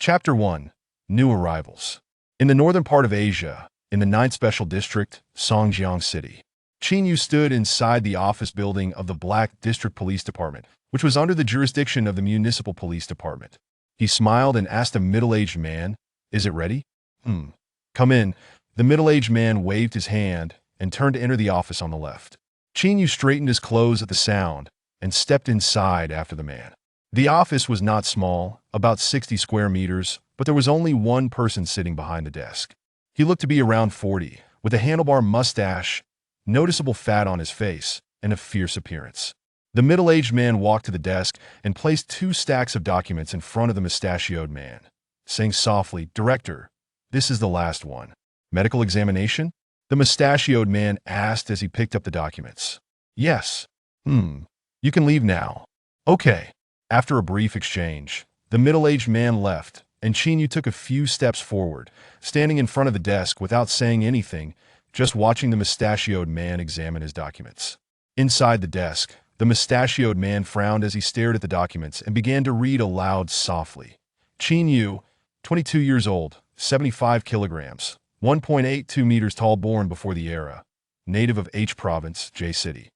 Chapter 1. New Arrivals. In the northern part of Asia, in the 9th Special District, Songjiang City, Qin Yu stood inside the office building of the Black District Police Department, which was under the jurisdiction of the Municipal Police Department. He smiled and asked a middle-aged man, "Is it ready?" Come in." The middle-aged man waved his hand and turned to enter the office on the left. Qin Yu straightened his clothes at the sound and stepped inside after the man. The office was not small, about 60 square meters, but there was only one person sitting behind the desk. He looked to be around 40, with a handlebar mustache, noticeable fat on his face, and a fierce appearance. The middle-aged man walked to the desk and placed 2 stacks of documents in front of the mustachioed man, saying softly, "Director, this is the last one." "Medical examination?" the mustachioed man asked as he picked up the documents. "Yes." You can leave now." "Okay." After a brief exchange, the middle-aged man left, and Qin Yu took a few steps forward, standing in front of the desk without saying anything, just watching the mustachioed man examine his documents. Inside the desk, the mustachioed man frowned as he stared at the documents and began to read aloud softly. Qin Yu, 22 years old, 75 kilograms, 1.82 meters tall, born before the era, native of H Province, J City.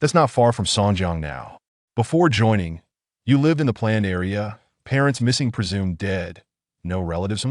That's not far from Songjiang now. Before joining, you lived in the planned area, parents missing, presumed dead. No relatives?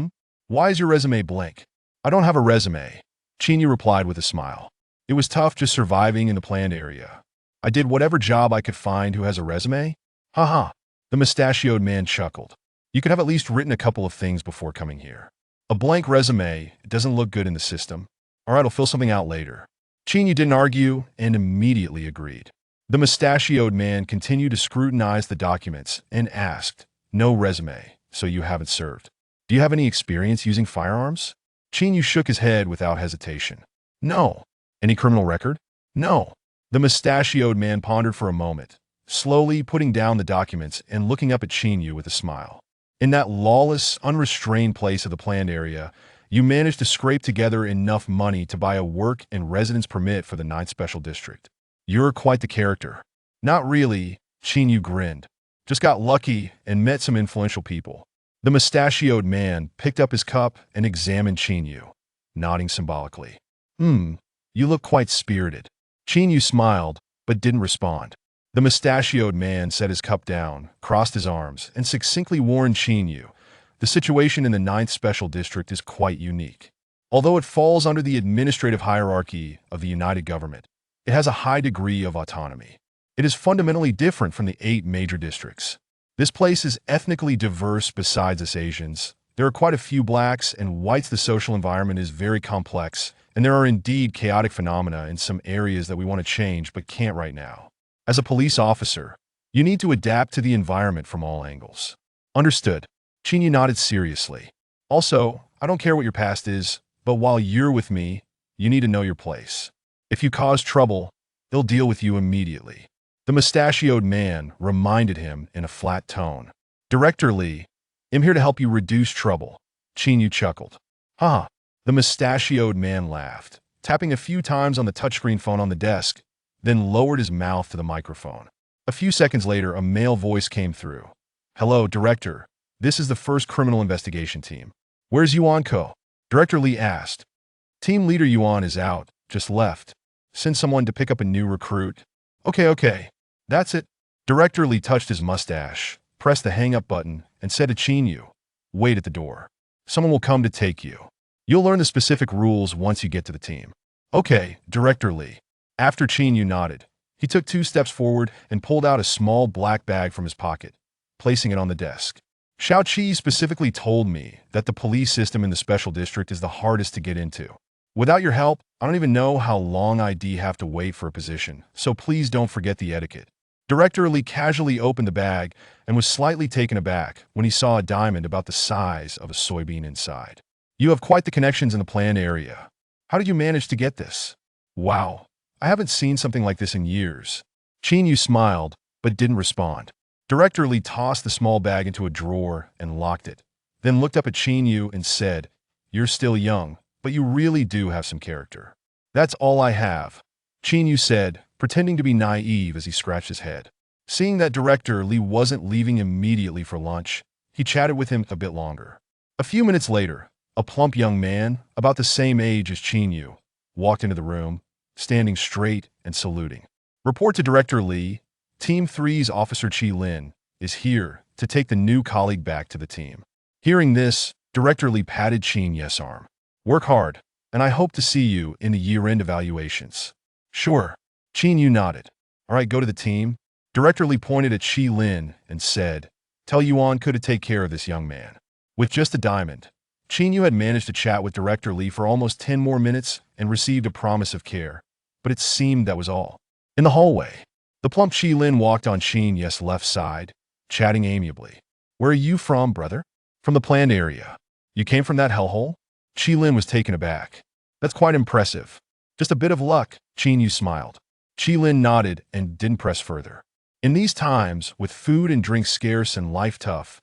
Why is your resume blank? "I don't have a resume," Qin Yu replied with a smile. "It was tough just surviving in the planned area. I did whatever job I could find. Who has a resume?" "Haha." The mustachioed man chuckled. "You could have at least written a couple of things before coming here. A blank resume doesn't look good in the system. All right, I'll fill something out later." Qin Yu didn't argue and immediately agreed. The mustachioed man continued to scrutinize the documents and asked, "No resume, so you haven't served. Do you have any experience using firearms?" Qin Yu shook his head without hesitation. "No." "Any criminal record?" "No." The mustachioed man pondered for a moment, slowly putting down the documents and looking up at Qin Yu with a smile. "In that lawless, unrestrained place of the planned area, you managed to scrape together enough money to buy a work and residence permit for the 9th Special District. You're quite the character." "Not really," Qin Yu grinned. "Just got lucky and met some influential people." The mustachioed man picked up his cup and examined Qin Yu, nodding symbolically. You look quite spirited." Qin Yu smiled, but didn't respond. The mustachioed man set his cup down, crossed his arms, and succinctly warned Qin Yu, "The situation in the 9th Special District is quite unique. Although it falls under the administrative hierarchy of the United Government, it has a high degree of autonomy. It is fundamentally different from the 8 major districts. This place is ethnically diverse. Besides us Asians, there are quite a few blacks and whites. The social environment is very complex, and there are indeed chaotic phenomena in some areas that we want to change but can't right now. As a police officer, you need to adapt to the environment from all angles." "Understood." Qin Yu nodded seriously. "Also, I don't care what your past is, but while you're with me, you need to know your place. If you cause trouble, they'll deal with you immediately." The mustachioed man reminded him in a flat tone. "Director Lee, I'm here to help you reduce trouble." Qin Yu chuckled. "Huh." The mustachioed man laughed, tapping a few times on the touchscreen phone on the desk, then lowered his mouth to the microphone. A few seconds later, a male voice came through. "Hello, Director. This is the 1st Criminal Investigation Team. Where's Yuan Ko?" Director Lee asked. "Team Leader Yuan is out, just left. Send someone to pick up a new recruit." Okay. That's it." Director Lee touched his mustache, pressed the hang-up button, and said to Qin Yu, "Wait at the door. Someone will come to take you. You'll learn the specific rules once you get to the team." "Okay, Director Lee." After Qin Yu nodded, he took 2 steps forward and pulled out a small black bag from his pocket, placing it on the desk. "Xiao Qi specifically told me that the police system in the Special District is the hardest to get into. Without your help, I don't even know how long I'd have to wait for a position, so please don't forget the etiquette." Director Lee casually opened the bag and was slightly taken aback when he saw a diamond about the size of a soybean inside. "You have quite the connections in the planned area. How did you manage to get this?" "Wow, I haven't seen something like this in years." Qin Yu smiled, but didn't respond. Director Lee tossed the small bag into a drawer and locked it, then looked up at Qin Yu and said, "You're still young, but you really do have some character." "That's all I have," Qin Yu said, pretending to be naive as he scratched his head. Seeing that Director Lee wasn't leaving immediately for lunch, he chatted with him a bit longer. A few minutes later, a plump young man, about the same age as Qin Yu, walked into the room, standing straight and saluting. Report to Director Li, Team 3's Officer Qi Lin is here to take the new colleague back to the team. Hearing this, Director Li patted Qin Yu's arm. Work hard, and I hope to see you in the year-end evaluations. Sure. Qin Yu nodded. All right, go to the team. Director Li pointed at Qi Lin and said, tell Yuan could take care of this young man. With just a diamond, Qin Yu had managed to chat with Director Li for almost 10 more minutes and received a promise of care, but it seemed that was all. In the hallway, the plump Qi Lin walked on Qin Yu's left side, chatting amiably. Where are you from, brother? From the planned area. You came from that hellhole? Qi Lin was taken aback. That's quite impressive. Just a bit of luck, Qin Yu smiled. Qi Lin nodded and didn't press further. In these times, with food and drink scarce and life tough,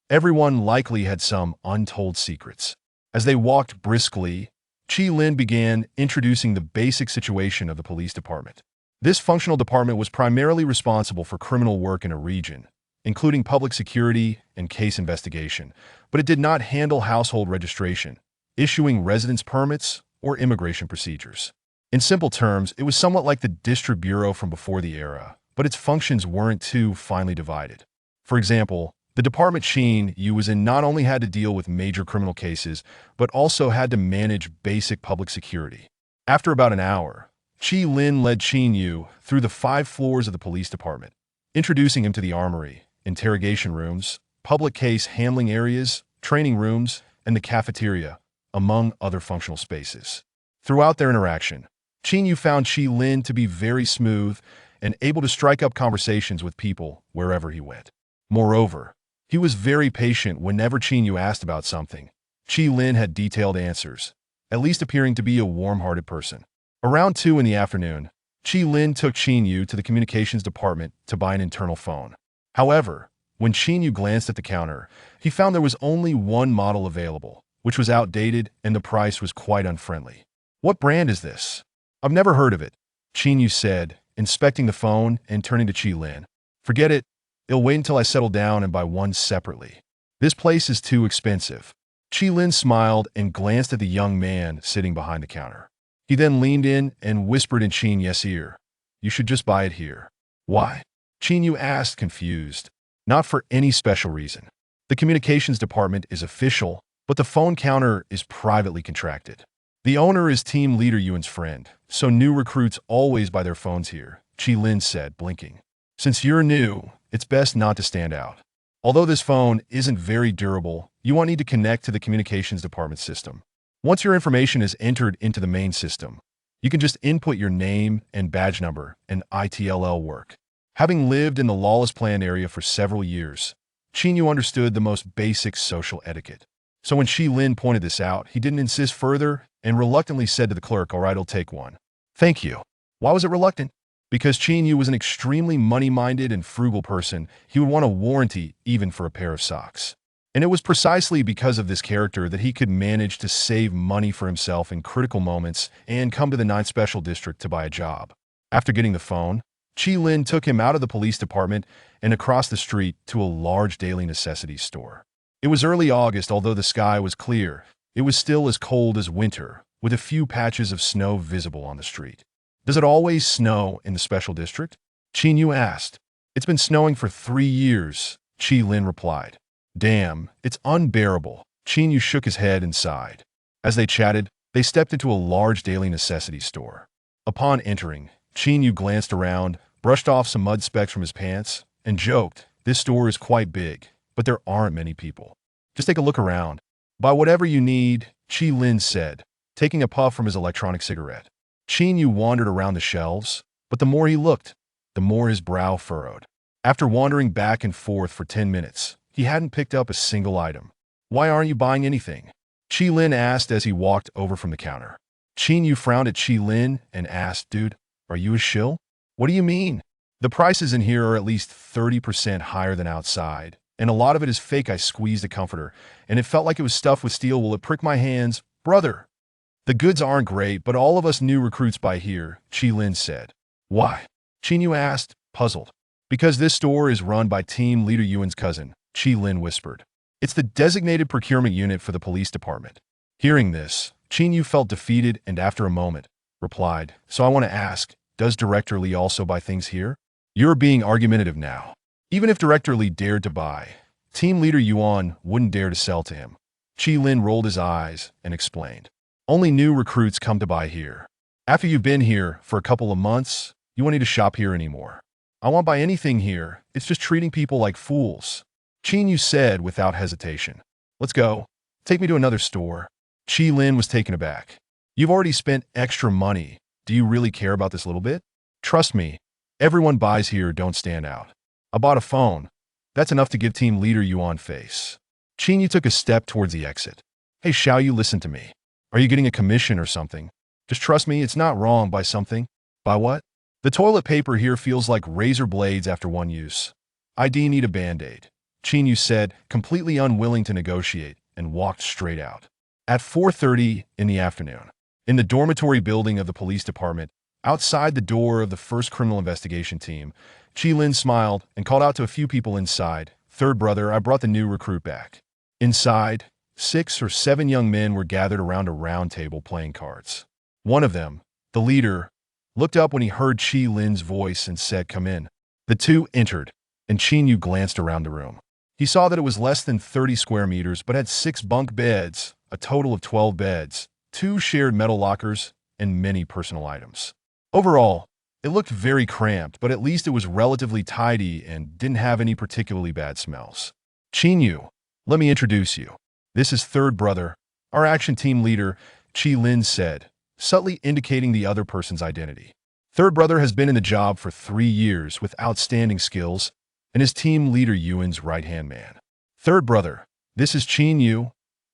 everyone likely had some untold secrets. As they walked briskly, Qi Lin began introducing the basic situation of the police department. This functional department was primarily responsible for criminal work in a region, including public security and case investigation, but it did not handle household registration, issuing residence permits, or immigration procedures. In simple terms, it was somewhat like the district bureau from before the era, but its functions weren't too finely divided. For example, the department Qin Yu was in not only had to deal with major criminal cases, but also had to manage basic public security. After about an hour, Qi Lin led Qin Yu through the 5 floors of the police department, introducing him to the armory, interrogation rooms, public case handling areas, training rooms, and the cafeteria, among other functional spaces. Throughout their interaction, Qin Yu found Qi Lin to be very smooth and able to strike up conversations with people wherever he went. Moreover, he was very patient whenever Qin Yu asked about something. Qi Lin had detailed answers, at least appearing to be a warm-hearted person. Around 2 in the afternoon, Qi Lin took Qin Yu to the communications department to buy an internal phone. However, when Qin Yu glanced at the counter, he found there was only one model available, which was outdated and the price was quite unfriendly. What brand is this? I've never heard of it, Qin Yu said, inspecting the phone and turning to Qi Lin. Forget it. It'll wait until I settle down and buy one separately. This place is too expensive. Qi Lin smiled and glanced at the young man sitting behind the counter. He then leaned in and whispered in Qin Yu's ear, you should just buy it here. Why? Qin Yu asked, confused. Not for any special reason. The communications department is official, but the phone counter is privately contracted. The owner is team leader Yuan's friend, so new recruits always buy their phones here, Qi Lin said, blinking. Since you're new, it's best not to stand out. Although this phone isn't very durable, you won't need to connect to the communications department system. Once your information is entered into the main system, you can just input your name and badge number and ITLL work. Having lived in the lawless planned area for several years, Qin Yu understood the most basic social etiquette. So when Qi Lin pointed this out, he didn't insist further and reluctantly said to the clerk, all right, I'll take one. Thank you. Why was it reluctant? Because Qin Yu was an extremely money-minded and frugal person, he would want a warranty even for a pair of socks. And it was precisely because of this character that he could manage to save money for himself in critical moments and come to the 9th Special District to buy a job. After getting the phone, Qi Lin took him out of the police department and across the street to a large daily necessities store. It was early August, although the sky was clear. It was still as cold as winter, with a few patches of snow visible on the street. Does it always snow in the special district? Qin Yu asked. It's been snowing for 3 years, Qi Lin replied. Damn, it's unbearable. Qin Yu shook his head and sighed. As they chatted, they stepped into a large daily necessities store. Upon entering, Qin Yu glanced around, brushed off some mud specks from his pants, and joked, this store is quite big, but there aren't many people. Just take a look around. Buy whatever you need, Qi Lin said, taking a puff from his electronic cigarette. Qin Yu wandered around the shelves, but the more he looked, the more his brow furrowed. After wandering back and forth for 10 minutes, he hadn't picked up a single item. Why aren't you buying anything? Qi Lin asked as he walked over from the counter. Qin Yu frowned at Qi Lin and asked, dude, are you a shill? What do you mean? The prices in here are at least 30% higher than outside, and a lot of it is fake. I squeezed a comforter, and it felt like it was stuffed with steel. Will it prick my hands? Brother! The goods aren't great, but all of us new recruits buy here, Qi Lin said. Why? Qin Yu asked, puzzled. Because this store is run by team leader Yuan's cousin, Qi Lin whispered. It's the designated procurement unit for the police department. Hearing this, Qin Yu felt defeated and after a moment, replied, so I want to ask, does Director Li also buy things here? You're being argumentative now. Even if Director Li dared to buy, Team Leader Yuan wouldn't dare to sell to him. Qi Lin rolled his eyes and explained, only new recruits come to buy here. After you've been here for a couple of months, you won't need to shop here anymore. I won't buy anything here. It's just treating people like fools. Qin Yu said without hesitation. Let's go. Take me to another store. Qi Lin was taken aback. You've already spent extra money. Do you really care about this little bit? Trust me, everyone buys here don't stand out. I bought a phone. That's enough to give Team Leader Yuan face. Qin Yu took a step towards the exit. Hey, Xiao Yu, listen to me. Are you getting a commission or something? Just trust me, it's not wrong. Buy something. Buy what? The toilet paper here feels like razor blades after one use. I do need a band-aid. Qin Yu said, completely unwilling to negotiate, and walked straight out. At 4:30 in the afternoon, in the dormitory building of the police department, outside the door of the first criminal investigation team, Qi Lin smiled and called out to a few people inside. Third brother, I brought the new recruit back. Inside, 6 or 7 young men were gathered around a round table playing cards. One of them, the leader, looked up when he heard Qi Lin's voice and said, come in. The two entered, and Qin Yu glanced around the room. He saw that it was less than 30 square meters, but had 6 bunk beds, a total of 12 beds, 2 shared metal lockers, and many personal items. Overall, it looked very cramped, but at least it was relatively tidy and didn't have any particularly bad smells. Qin Yu, let me introduce you. This is third brother, our action team leader, Qi Lin said, subtly indicating the other person's identity. Third brother has been in the job for 3 years with outstanding skills and is team leader Yuan's right-hand man. Third brother, this is Qin Yu,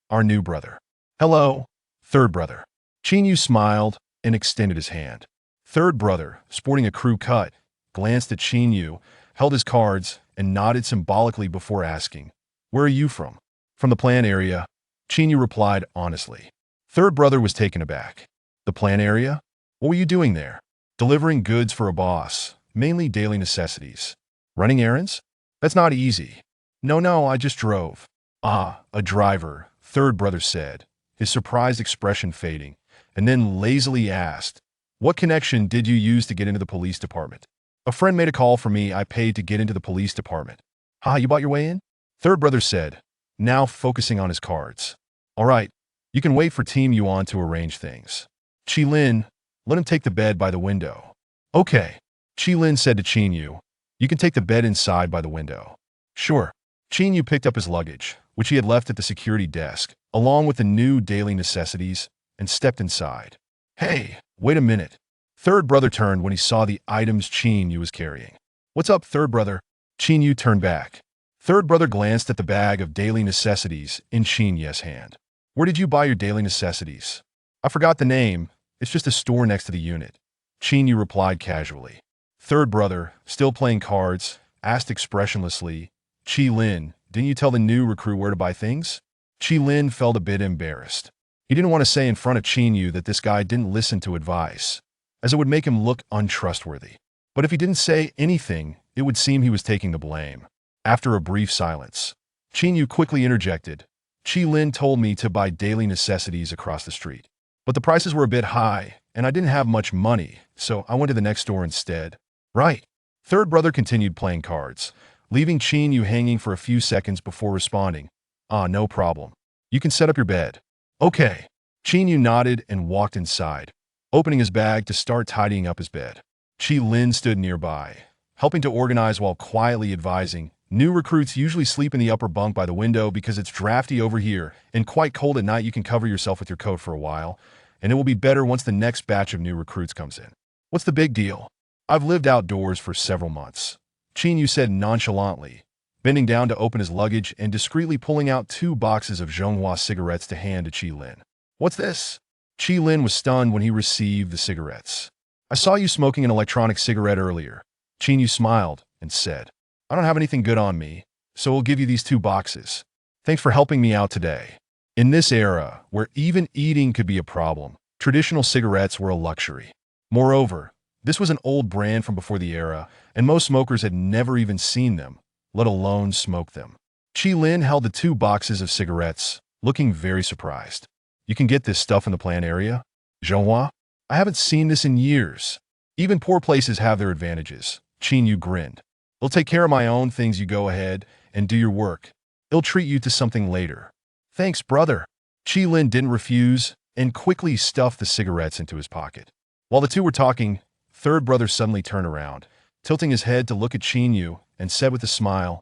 our new brother. Hello, third brother. Qin Yu smiled and extended his hand. Third brother, sporting a crew cut, glanced at Qin Yu, held his cards, and nodded symbolically before asking, where are you from? From the plan area, Qin Yu replied honestly. Third brother was taken aback. The plan area? What were you doing there? Delivering goods for a boss, mainly daily necessities. Running errands? That's not easy. No, I just drove. Ah, a driver, third brother said, his surprised expression fading, and then lazily asked, what connection did you use to get into the police department? A friend made a call for me. I paid to get into the police department. Ah, you bought your way in? Third brother said, now focusing on his cards. All right, you can wait for Team Yuan to arrange things. Qi Lin, let him take the bed by the window. Okay, Qi Lin said to Qin Yu, you can take the bed inside by the window. Sure. Qin Yu picked up his luggage, which he had left at the security desk, along with the new daily necessities, and stepped inside. Hey, wait a minute. Third brother turned when he saw the items Qin Yu was carrying. What's up, third brother? Qin Yu turned back. Third brother glanced at the bag of daily necessities in Qin Yu's hand. Where did you buy your daily necessities? I forgot the name. It's just a store next to the unit. Qin Yu replied casually. Third brother, still playing cards, asked expressionlessly, Qi Lin, didn't you tell the new recruit where to buy things? Qi Lin felt a bit embarrassed. He didn't want to say in front of Qin Yu that this guy didn't listen to advice, as it would make him look untrustworthy. But if he didn't say anything, it would seem he was taking the blame. After a brief silence, Qin Yu quickly interjected, Qi Lin told me to buy daily necessities across the street. But the prices were a bit high, and I didn't have much money, so I went to the next store instead. Right. Third brother continued playing cards, leaving Qin Yu hanging for a few seconds before responding. Ah, no problem. You can set up your bed. Okay. Qin Yu nodded and walked inside, opening his bag to start tidying up his bed. Qi Lin stood nearby, helping to organize while quietly advising, new recruits usually sleep in the upper bunk by the window because it's drafty over here and quite cold at night. You can cover yourself with your coat for a while, and it will be better once the next batch of new recruits comes in. What's the big deal? I've lived outdoors for several months, Qin Yu said nonchalantly, bending down to open his luggage and discreetly pulling out 2 boxes of Zhonghua cigarettes to hand to Qi Lin. What's this? Qi Lin was stunned when he received the cigarettes. I saw you smoking an electronic cigarette earlier. Qin Yu smiled and said, I don't have anything good on me, so I'll give you these 2 boxes. Thanks for helping me out today. In this era, where even eating could be a problem, traditional cigarettes were a luxury. Moreover, this was an old brand from before the era, and most smokers had never even seen them, let alone smoked them. Qi Lin held the 2 boxes of cigarettes, looking very surprised. You can get this stuff in the plant area? Zhonghua? I haven't seen this in years. Even poor places have their advantages. Qin Yu grinned. I'll take care of my own things. You go ahead and do your work. I'll treat you to something later. Thanks, brother. Qi Lin didn't refuse and quickly stuffed the cigarettes into his pocket. While the two were talking, third brother suddenly turned around, tilting his head to look at Qin Yu, and said with a smile,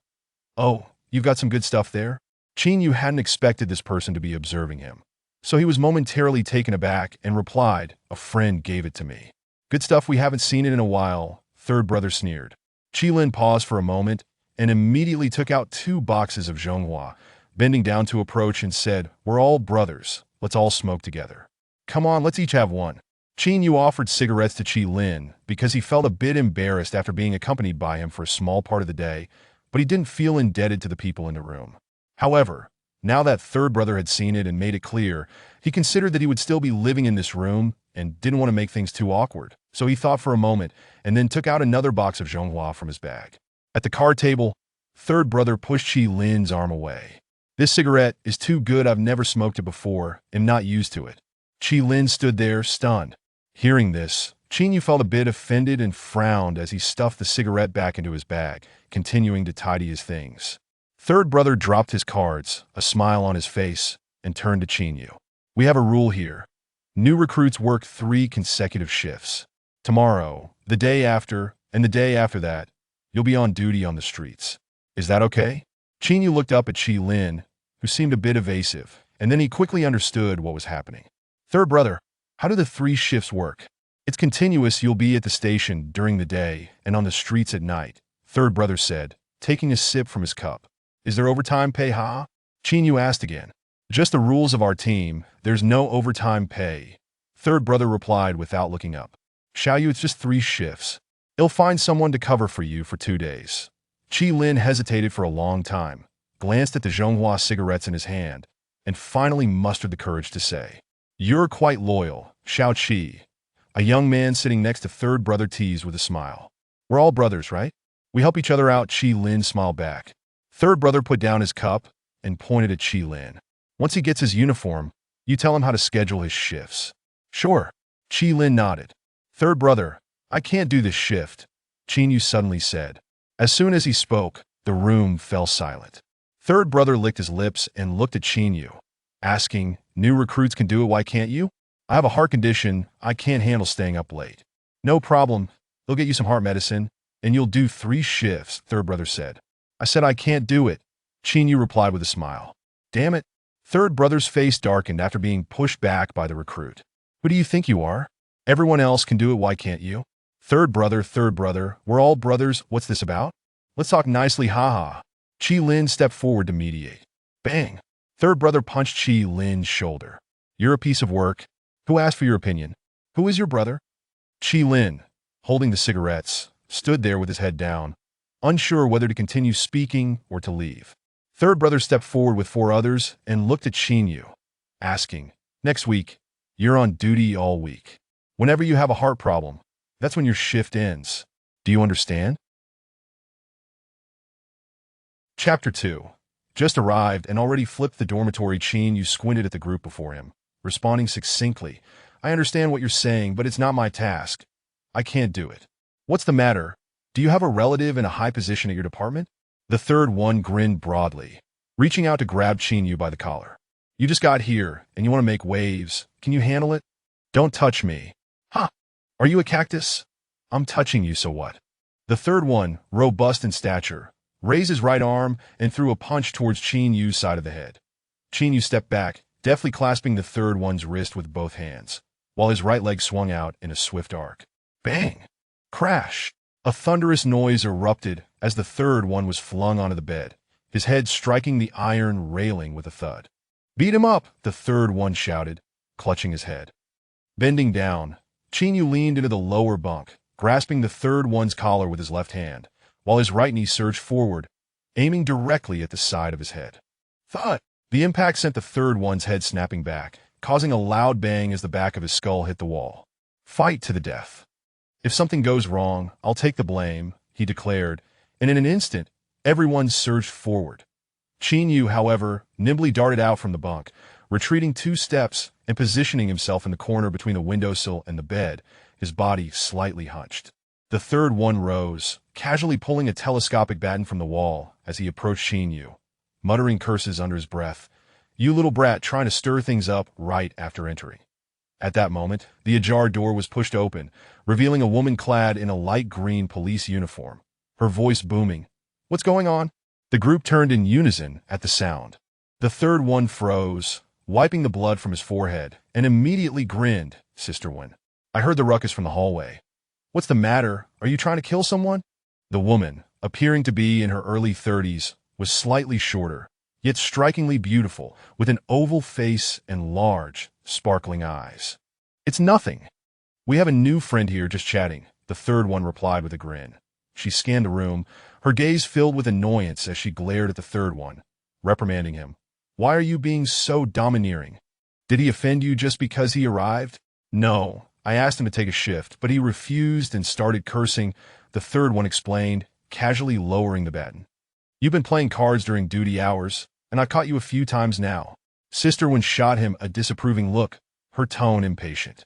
"Oh, you've got some good stuff there?" Qin Yu hadn't expected this person to be observing him, so he was momentarily taken aback and replied, "A friend gave it to me." "Good stuff, we haven't seen it in a while," third brother sneered. Qi Lin paused for a moment and immediately took out 2 boxes of Zhonghua, bending down to approach and said, "We're all brothers. Let's all smoke together. Come on, let's each have one." Qin Yu offered cigarettes to Qi Lin because he felt a bit embarrassed after being accompanied by him for a small part of the day, but he didn't feel indebted to the people in the room. However, now that third brother had seen it and made it clear, he considered that he would still be living in this room and didn't want to make things too awkward. So he thought for a moment and then took out another box of Zhonghua from his bag. At the card table, third brother pushed Qi Lin's arm away. "This cigarette is too good. I've never smoked it before. I'm not used to it." Qi Lin stood there, stunned. Hearing this, Qin Yu felt a bit offended and frowned as he stuffed the cigarette back into his bag, continuing to tidy his things. Third brother dropped his cards, a smile on his face, and turned to Qin Yu. "We have a rule here. New recruits work 3 consecutive shifts. Tomorrow, the day after, and the day after that, you'll be on duty on the streets. Is that okay?" Qin Yu looked up at Qi Lin, who seemed a bit evasive, and then he quickly understood what was happening. "Third brother, how do the 3 shifts work?" "It's continuous. You'll be at the station during the day and on the streets at night," third brother said, taking a sip from his cup. "Is there overtime pay, ha?" Qin Yu asked again. "Just the rules of our team. There's no overtime pay," third brother replied without looking up. "Xiao Yu, it's just 3 shifts. I'll find someone to cover for you for 2 days." Qi Lin hesitated for a long time, glanced at the Zhonghua cigarettes in his hand, and finally mustered the courage to say, "You're quite loyal, Xiao Qi." A young man sitting next to third brother teased with a smile. "We're all brothers, right? We help each other out." Qi Lin smiled back. Third brother put down his cup and pointed at Qi Lin. "Once he gets his uniform, you tell him how to schedule his shifts." "Sure." Qi Lin nodded. "Third brother, I can't do this shift," Qin Yu suddenly said. As soon as he spoke, the room fell silent. Third brother licked his lips and looked at Qin Yu, asking, "New recruits can do it, why can't you?" "I have a heart condition. I can't handle staying up late." "No problem. They'll get you some heart medicine, and you'll do 3 shifts, third brother said. "I said I can't do it," Qin Yu replied with a smile. "Damn it." Third brother's face darkened after being pushed back by the recruit. "Who do you think you are? Everyone else can do it, why can't you?" Third brother, we're all brothers. What's this about? Let's talk nicely, haha. Qi Lin stepped forward to mediate. Bang! Third brother punched Qi Lin's shoulder. "You're a piece of work. Who asked for your opinion? Who is your brother?" Qi Lin, holding the cigarettes, stood there with his head down, unsure whether to continue speaking or to leave. Third brother stepped forward with 4 others and looked at Qin Yu, asking, "Next week, you're on duty all week. Whenever you have a heart problem, that's when your shift ends. Do you understand?" Chapter 2. Just arrived and already flipped the dormitory. Qin Yu squinted at the group before him, responding succinctly, "I understand what you're saying, but it's not my task. I can't do it." "What's the matter? Do you have a relative in a high position at your department?" The third one grinned broadly, reaching out to grab Qin Yu by the collar. "You just got here, and you want to make waves. Can you handle it?" "Don't touch me." "Huh? Are you a cactus? I'm touching you, so what?" The third one, robust in stature, raised his right arm and threw a punch towards Qin Yu's side of the head. Qin Yu stepped back, deftly clasping the third one's wrist with both hands, while his right leg swung out in a swift arc. Bang! Crash! A thunderous noise erupted as the third one was flung onto the bed, his head striking the iron railing with a thud. "Beat him up!" the third one shouted, clutching his head. Bending down, Qin Yu leaned into the lower bunk, grasping the third one's collar with his left hand, while his right knee surged forward, aiming directly at the side of his head. Thud! The impact sent the third one's head snapping back, causing a loud bang as the back of his skull hit the wall. "Fight to the death. If something goes wrong, I'll take the blame," he declared, and in an instant, everyone surged forward. Qin Yu, however, nimbly darted out from the bunk, retreating 2 steps and positioning himself in the corner between the windowsill and the bed, his body slightly hunched. The third one rose, casually pulling a telescopic baton from the wall as he approached Qin Yu, muttering curses under his breath. "You little brat, trying to stir things up right after entering." At that moment, the ajar door was pushed open, revealing a woman clad in a light green police uniform, her voice booming. "What's going on?" The group turned in unison at the sound. The third one froze, wiping the blood from his forehead, and immediately grinned. "Sister Wen, I heard the ruckus from the hallway. What's the matter? Are you trying to kill someone?" The woman, appearing to be in her early 30s, was slightly shorter, yet strikingly beautiful, with an oval face and large, sparkling eyes. "It's nothing. We have a new friend here just chatting," the third one replied with a grin. She scanned the room, her gaze filled with annoyance as she glared at the third one, reprimanding him. "Why are you being so domineering? Did he offend you just because he arrived?" "No, I asked him to take a shift, but he refused and started cursing," the third one explained, casually lowering the baton. "You've been playing cards during duty hours, and I caught you a few times now." Sister Wen shot him a disapproving look, her tone impatient.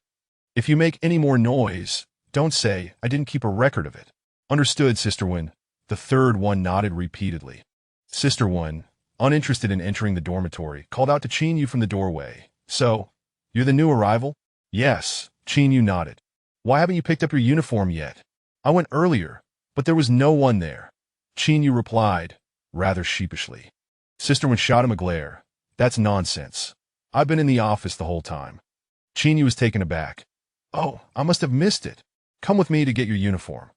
"If you make any more noise, don't say I didn't keep a record of it." "Understood, Sister Wen," the third one nodded repeatedly. Sister Wen, uninterested in entering the dormitory, called out to Qin Yu from the doorway. "So, you're the new arrival?" "Yes," Qin Yu nodded. "Why haven't you picked up your uniform yet?" "I went earlier, but there was no one there," Qin Yu replied, rather sheepishly. Sister Wen shot him a glare. "That's nonsense. I've been in the office the whole time." Qin Yu was taken aback. "Oh, I must have missed it. Come with me to get your uniform."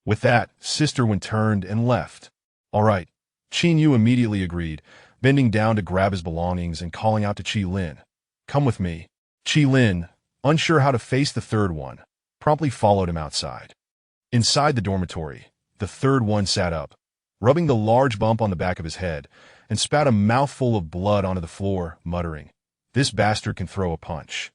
With that, Sister Wen turned and left. "All right," Qin Yu immediately agreed, bending down to grab his belongings and calling out to Qi Lin. "Come with me." Qi Lin, unsure how to face the third one, promptly followed him outside. Inside the dormitory, the third one sat up, rubbing the large bump on the back of his head, and spat a mouthful of blood onto the floor, muttering, "This bastard can throw a punch.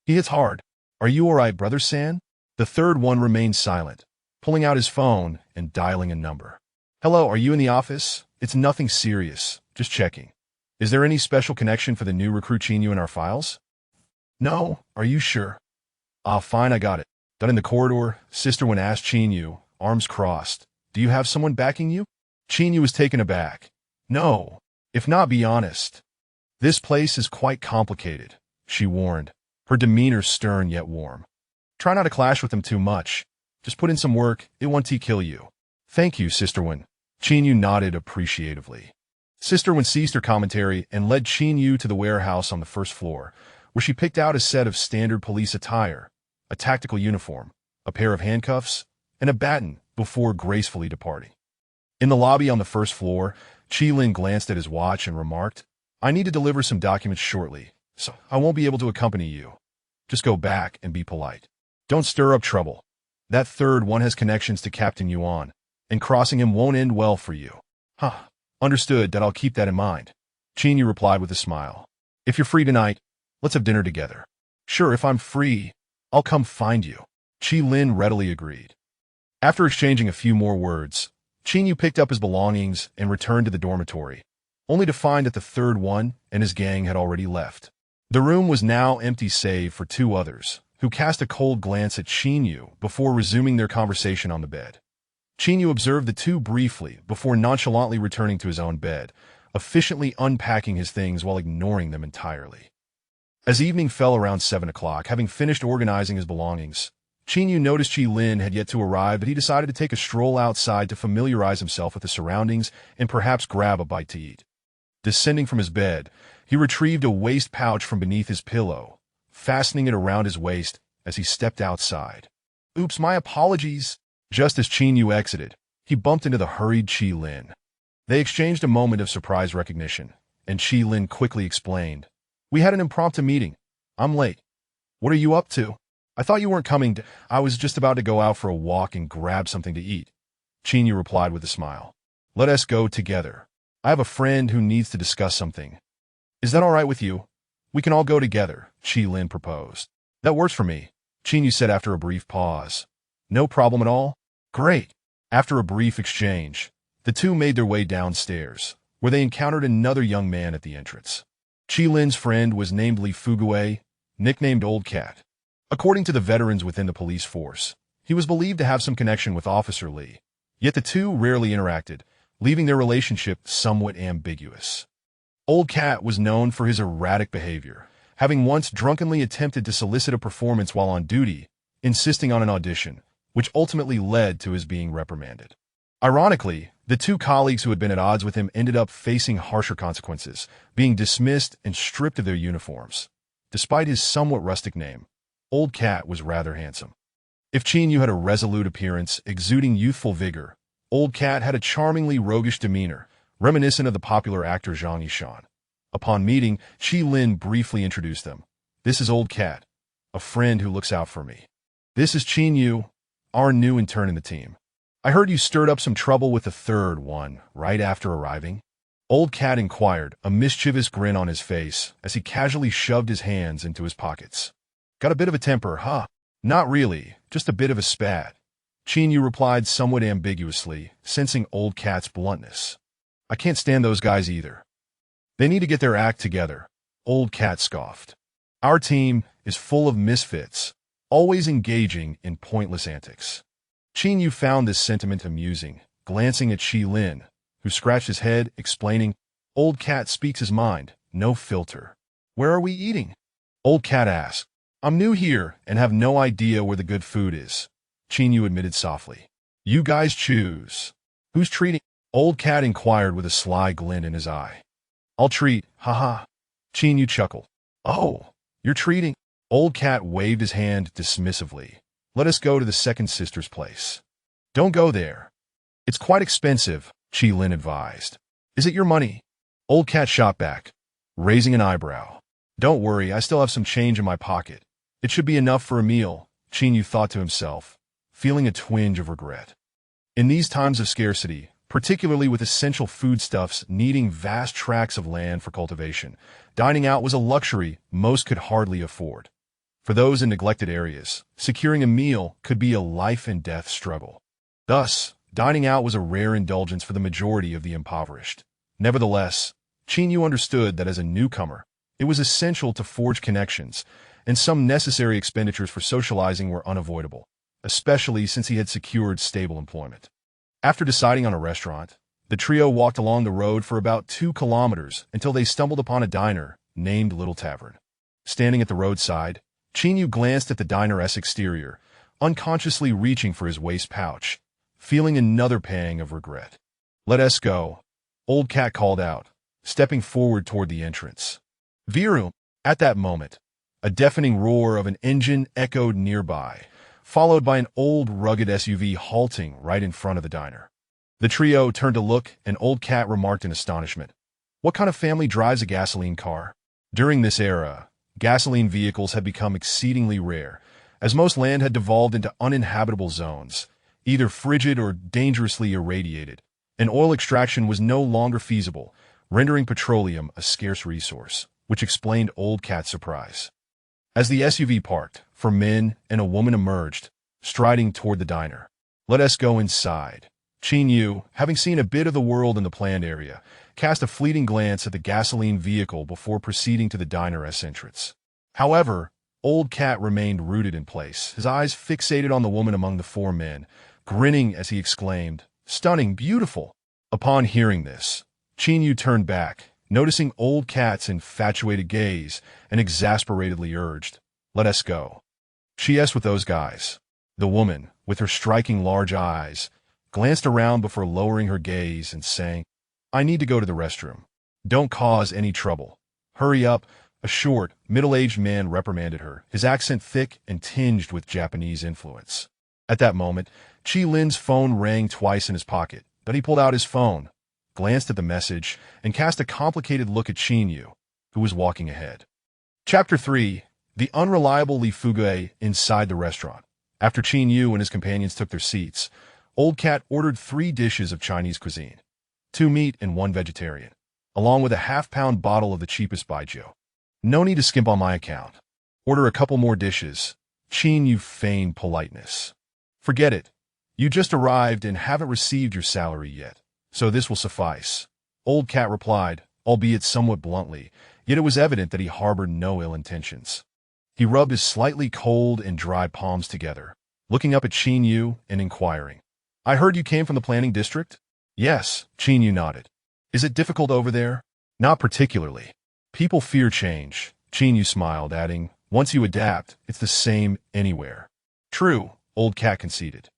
He hits hard. Are you all right, Brother San?" The third one remained silent, pulling out his phone and dialing a number. "Hello, are you in the office? It's nothing serious, just checking. Is there any special connection for the new recruit Qin Yu in our files?" "No, are you sure?" "Ah, fine, I got it." Down in the corridor, Sister Wen asked Qin Yu, arms crossed, "Do you have someone backing you?" Qin Yu was taken aback. "No, if not, be honest." "This place is quite complicated," she warned, her demeanor stern yet warm. "Try not to clash with them too much. Just put in some work, it won't kill you." "Thank you, Sister Wen." Qin Yu nodded appreciatively. Sister Wen ceased her commentary and led Qin Yu to the warehouse on the first floor, where she picked out a set of standard police attire, a tactical uniform, a pair of handcuffs, and a baton before gracefully departing. In the lobby on the first floor, Qi Lin glanced at his watch and remarked, "I need to deliver some documents shortly, so I won't be able to accompany you. Just go back and be polite. Don't stir up trouble. That third one has connections to Captain Yuan, and crossing him won't end well for you." "Huh, understood, that I'll keep that in mind," Qin Yu replied with a smile. "If you're free tonight, let's have dinner together." "Sure, if I'm free, I'll come find you," Qi Lin readily agreed. After exchanging a few more words, Qin Yu picked up his belongings and returned to the dormitory, only to find that the third one and his gang had already left. The room was now empty save for 2 others, who cast a cold glance at Qin Yu before resuming their conversation on the bed. Qin Yu observed the 2 briefly before nonchalantly returning to his own bed, efficiently unpacking his things while ignoring them entirely. As evening fell around 7 o'clock, having finished organizing his belongings, Qin Yu noticed Qi Lin had yet to arrive, but he decided to take a stroll outside to familiarize himself with the surroundings and perhaps grab a bite to eat. Descending from his bed, he retrieved a waist pouch from beneath his pillow, fastening it around his waist as he stepped outside. "Oops, my apologies." Just as Qin Yu exited, he bumped into the hurried Qi Lin. They exchanged a moment of surprise recognition, and Qi Lin quickly explained, "We had an impromptu meeting. I'm late. What are you up to?" "I thought you weren't coming. I was just about to go out for a walk and grab something to eat," Qin Yu replied with a smile. "Let us go together. I have a friend who needs to discuss something." "Is that all right with you? We can all go together," Qi Lin proposed. "That works for me," Qin Yu said after a brief pause. "No problem at all?" "Great." After a brief exchange, the 2 made their way downstairs, where they encountered another young man at the entrance. Chi Lin's friend was named Li Fugue, nicknamed Old Cat. According to the veterans within the police force, he was believed to have some connection with Officer Li, yet the two rarely interacted, leaving their relationship somewhat ambiguous. Old Cat was known for his erratic behavior, having once drunkenly attempted to solicit a performance while on duty, insisting on an audition, which ultimately led to his being reprimanded. Ironically, the two colleagues who had been at odds with him ended up facing harsher consequences, being dismissed and stripped of their uniforms. Despite his somewhat rustic name, Old Cat was rather handsome. If Qin Yu had a resolute appearance, exuding youthful vigor, Old Cat had a charmingly roguish demeanor, reminiscent of the popular actor Zhang Yishan. Upon meeting, Qi Lin briefly introduced them. "This is Old Cat, a friend who looks out for me. This is Qin Yu, our new intern in the team. I heard you stirred up some trouble with the third one right after arriving." Old Cat inquired, a mischievous grin on his face, as he casually shoved his hands into his pockets. "Got a bit of a temper, huh?" "Not really, just a bit of a spat," Qin Yu replied somewhat ambiguously, sensing Old Cat's bluntness. "I can't stand those guys either. They need to get their act together," Old Cat scoffed. "Our team is full of misfits, always engaging in pointless antics." Qin Yu found this sentiment amusing, glancing at Qi Lin, who scratched his head, explaining, "Old Cat speaks his mind, no filter." "Where are we eating?" Old Cat asked. "I'm new here and have no idea where the good food is," Qin Yu admitted softly. "You guys choose." "Who's treating?" Old Cat inquired with a sly glint in his eye. "I'll treat, haha." Qin Yu chuckled. "Oh, you're treating?" Old Cat waved his hand dismissively. "Let us go to the second sister's place." "Don't go there. It's quite expensive," Qi Lin advised. "Is it your money?" Old Cat shot back, raising an eyebrow. "Don't worry, I still have some change in my pocket. It should be enough for a meal," Qin Yu thought to himself, feeling a twinge of regret. In these times of scarcity, particularly with essential foodstuffs needing vast tracts of land for cultivation, dining out was a luxury most could hardly afford. For those in neglected areas, securing a meal could be a life-and-death struggle. Thus, dining out was a rare indulgence for the majority of the impoverished. Nevertheless, Qin Yu understood that as a newcomer, it was essential to forge connections, and some necessary expenditures for socializing were unavoidable, especially since he had secured stable employment. After deciding on a restaurant, the trio walked along the road for about 2 kilometers until they stumbled upon a diner named Little Tavern. Standing at the roadside, Qin Yu glanced at the diner's exterior, unconsciously reaching for his waist pouch, feeling another pang of regret. "Let us go," Old Cat called out, stepping forward toward the entrance. Viru! At that moment, a deafening roar of an engine echoed nearby, followed by an old, rugged SUV halting right in front of the diner. The trio turned to look, and Old Cat remarked in astonishment, "What kind of family drives a gasoline car?" During this era, gasoline vehicles had become exceedingly rare, as most land had devolved into uninhabitable zones, either frigid or dangerously irradiated, and oil extraction was no longer feasible, rendering petroleum a scarce resource, which explained Old Cat's surprise. As the SUV parked, 4 men and a woman emerged, striding toward the diner. "Let us go inside." Qin Yu, having seen a bit of the world in the planned area, cast a fleeting glance at the gasoline vehicle before proceeding to the diner's entrance. However, Old Cat remained rooted in place, his eyes fixated on the woman among the 4 men, grinning as he exclaimed, "Stunning, beautiful!" Upon hearing this, Qin Yu turned back, noticing Old Cat's infatuated gaze, and exasperatedly urged, "Let us go." "She with those guys." The woman, with her striking large eyes, glanced around before lowering her gaze and saying, "I need to go to the restroom." "Don't cause any trouble. Hurry up," a short, middle-aged man reprimanded her, his accent thick and tinged with Japanese influence. At that moment, Qi Lin's phone rang twice in his pocket, but he pulled out his phone, glanced at the message, and cast a complicated look at Qin Yu, who was walking ahead. Chapter 3. The unreliable Li Fugue inside the restaurant. After Qin Yu and his companions took their seats, Old Cat ordered 3 dishes of Chinese cuisine, 2 meat and 1 vegetarian, along with a half-pound bottle of the cheapest baijiu. "No need to skimp on my account. Order a couple more dishes." Qin Yu feigned politeness. "Forget it. You just arrived and haven't received your salary yet, so this will suffice," Old Cat replied, albeit somewhat bluntly, yet it was evident that he harbored no ill intentions. He rubbed his slightly cold and dry palms together, looking up at Qin Yu and inquiring, "I heard you came from the planning district?" "Yes," Qin Yu nodded. "Is it difficult over there?" "Not particularly. People fear change," Qin Yu smiled, adding, "Once you adapt, it's the same anywhere." "True," Old Cat conceded.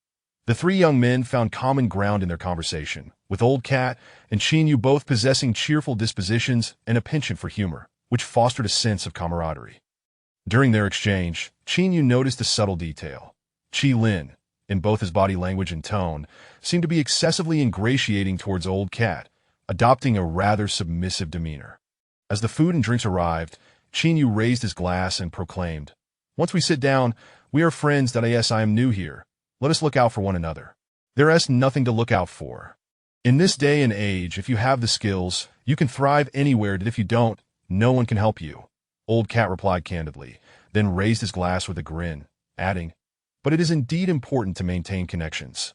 The three young men found common ground in their conversation, with Old Cat and Qin Yu both possessing cheerful dispositions and a penchant for humor, which fostered a sense of camaraderie. During their exchange, Qin Yu noticed a subtle detail. Qi Lin, in both his body language and tone, seemed to be excessively ingratiating towards Old Cat, adopting a rather submissive demeanor. As the food and drinks arrived, Qin Yu raised his glass and proclaimed, "Once we sit down, we are friends. Yes, I am new here. Let us look out for one another. There is nothing to look out for. In this day and age, if you have the skills, you can thrive anywhere, and if you don't, no one can help you." Old Cat replied candidly, then raised his glass with a grin, adding, "But it is indeed important to maintain connections.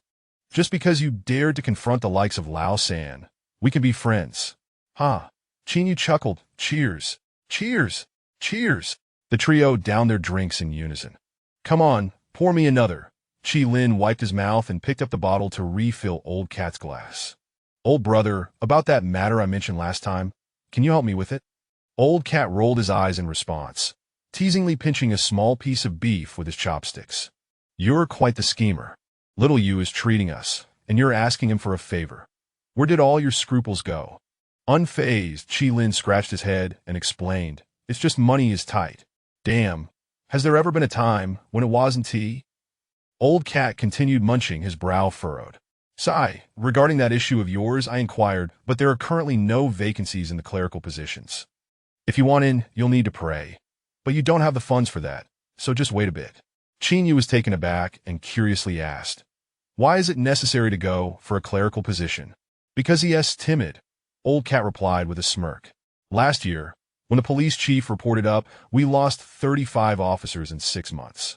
Just because you dared to confront the likes of Lao San, we can be friends." "Ha!" Qin Yu chuckled. "Cheers! Cheers! Cheers!" The trio downed their drinks in unison. "Come on, pour me another." Qi Lin wiped his mouth and picked up the bottle to refill Old Cat's glass. "Old brother, about that matter I mentioned last time, can you help me with it?" Old Cat rolled his eyes in response, teasingly pinching a small piece of beef with his chopsticks. "You're quite the schemer. Little Yu is treating us, and you're asking him for a favor. Where did all your scruples go?" Unfazed, Qi Lin scratched his head and explained, "It's just money is tight. Damn, has there ever been a time when it wasn't tea?" Old Cat continued munching, his brow furrowed. "Sigh, regarding that issue of yours, I inquired, but there are currently no vacancies in the clerical positions. If you want in, you'll need to pray. But you don't have the funds for that, so just wait a bit." Qin Yu was taken aback and curiously asked, "Why is it necessary to go for a clerical position?" "Because he is timid," Old Cat replied with a smirk. "Last year, when the police chief reported up, we lost 35 officers in 6 months.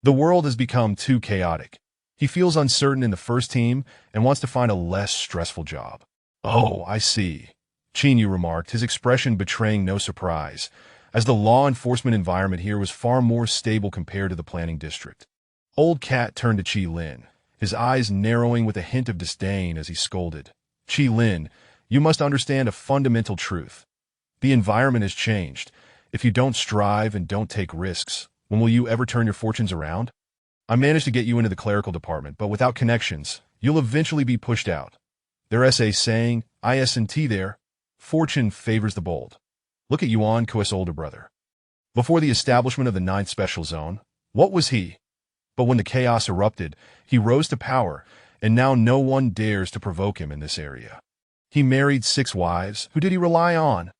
The world has become too chaotic. He feels uncertain in the first team and wants to find a less stressful job." "Oh, I see," Qin Yu remarked, his expression betraying no surprise, as the law enforcement environment here was far more stable compared to the planning district. Old Cat turned to Qi Lin, his eyes narrowing with a hint of disdain as he scolded, "Qi Lin, you must understand a fundamental truth. The environment has changed. If you don't strive and don't take risks, when will you ever turn your fortunes around? I managed to get you into the clerical department, but without connections, you'll eventually be pushed out. There's a saying, isn't there? Fortune favors the bold. Look at Yuan Kuo's older brother. Before the establishment of the 9th Special Zone, what was he? But when the chaos erupted, he rose to power, and now no one dares to provoke him in this area. He married 6 wives. Who did he rely on?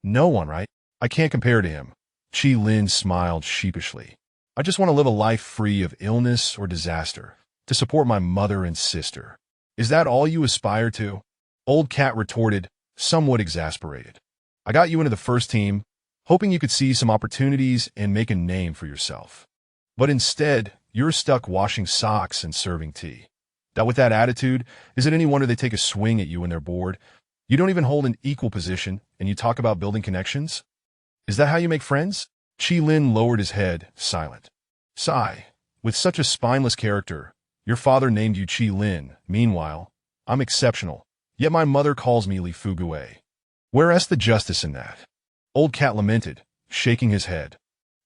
No one, right? I can't compare to him." Qi Lin smiled sheepishly. "I just want to live a life free of illness or disaster, to support my mother and sister. Is that all you aspire to?" Old Cat retorted, somewhat exasperated. "I got you into the first team, hoping you could see some opportunities and make a name for yourself. But instead, you're stuck washing socks and serving tea. That with that attitude, is it any wonder they take a swing at you when they're bored? You don't even hold an equal position, and you talk about building connections? Is that how you make friends?" Qi Lin lowered his head, silent. "Sigh, with such a spineless character, your father named you Qi Lin. Meanwhile, I'm exceptional, yet my mother calls me Li Fugue. Where's the justice in that?" Old Cat lamented, shaking his head.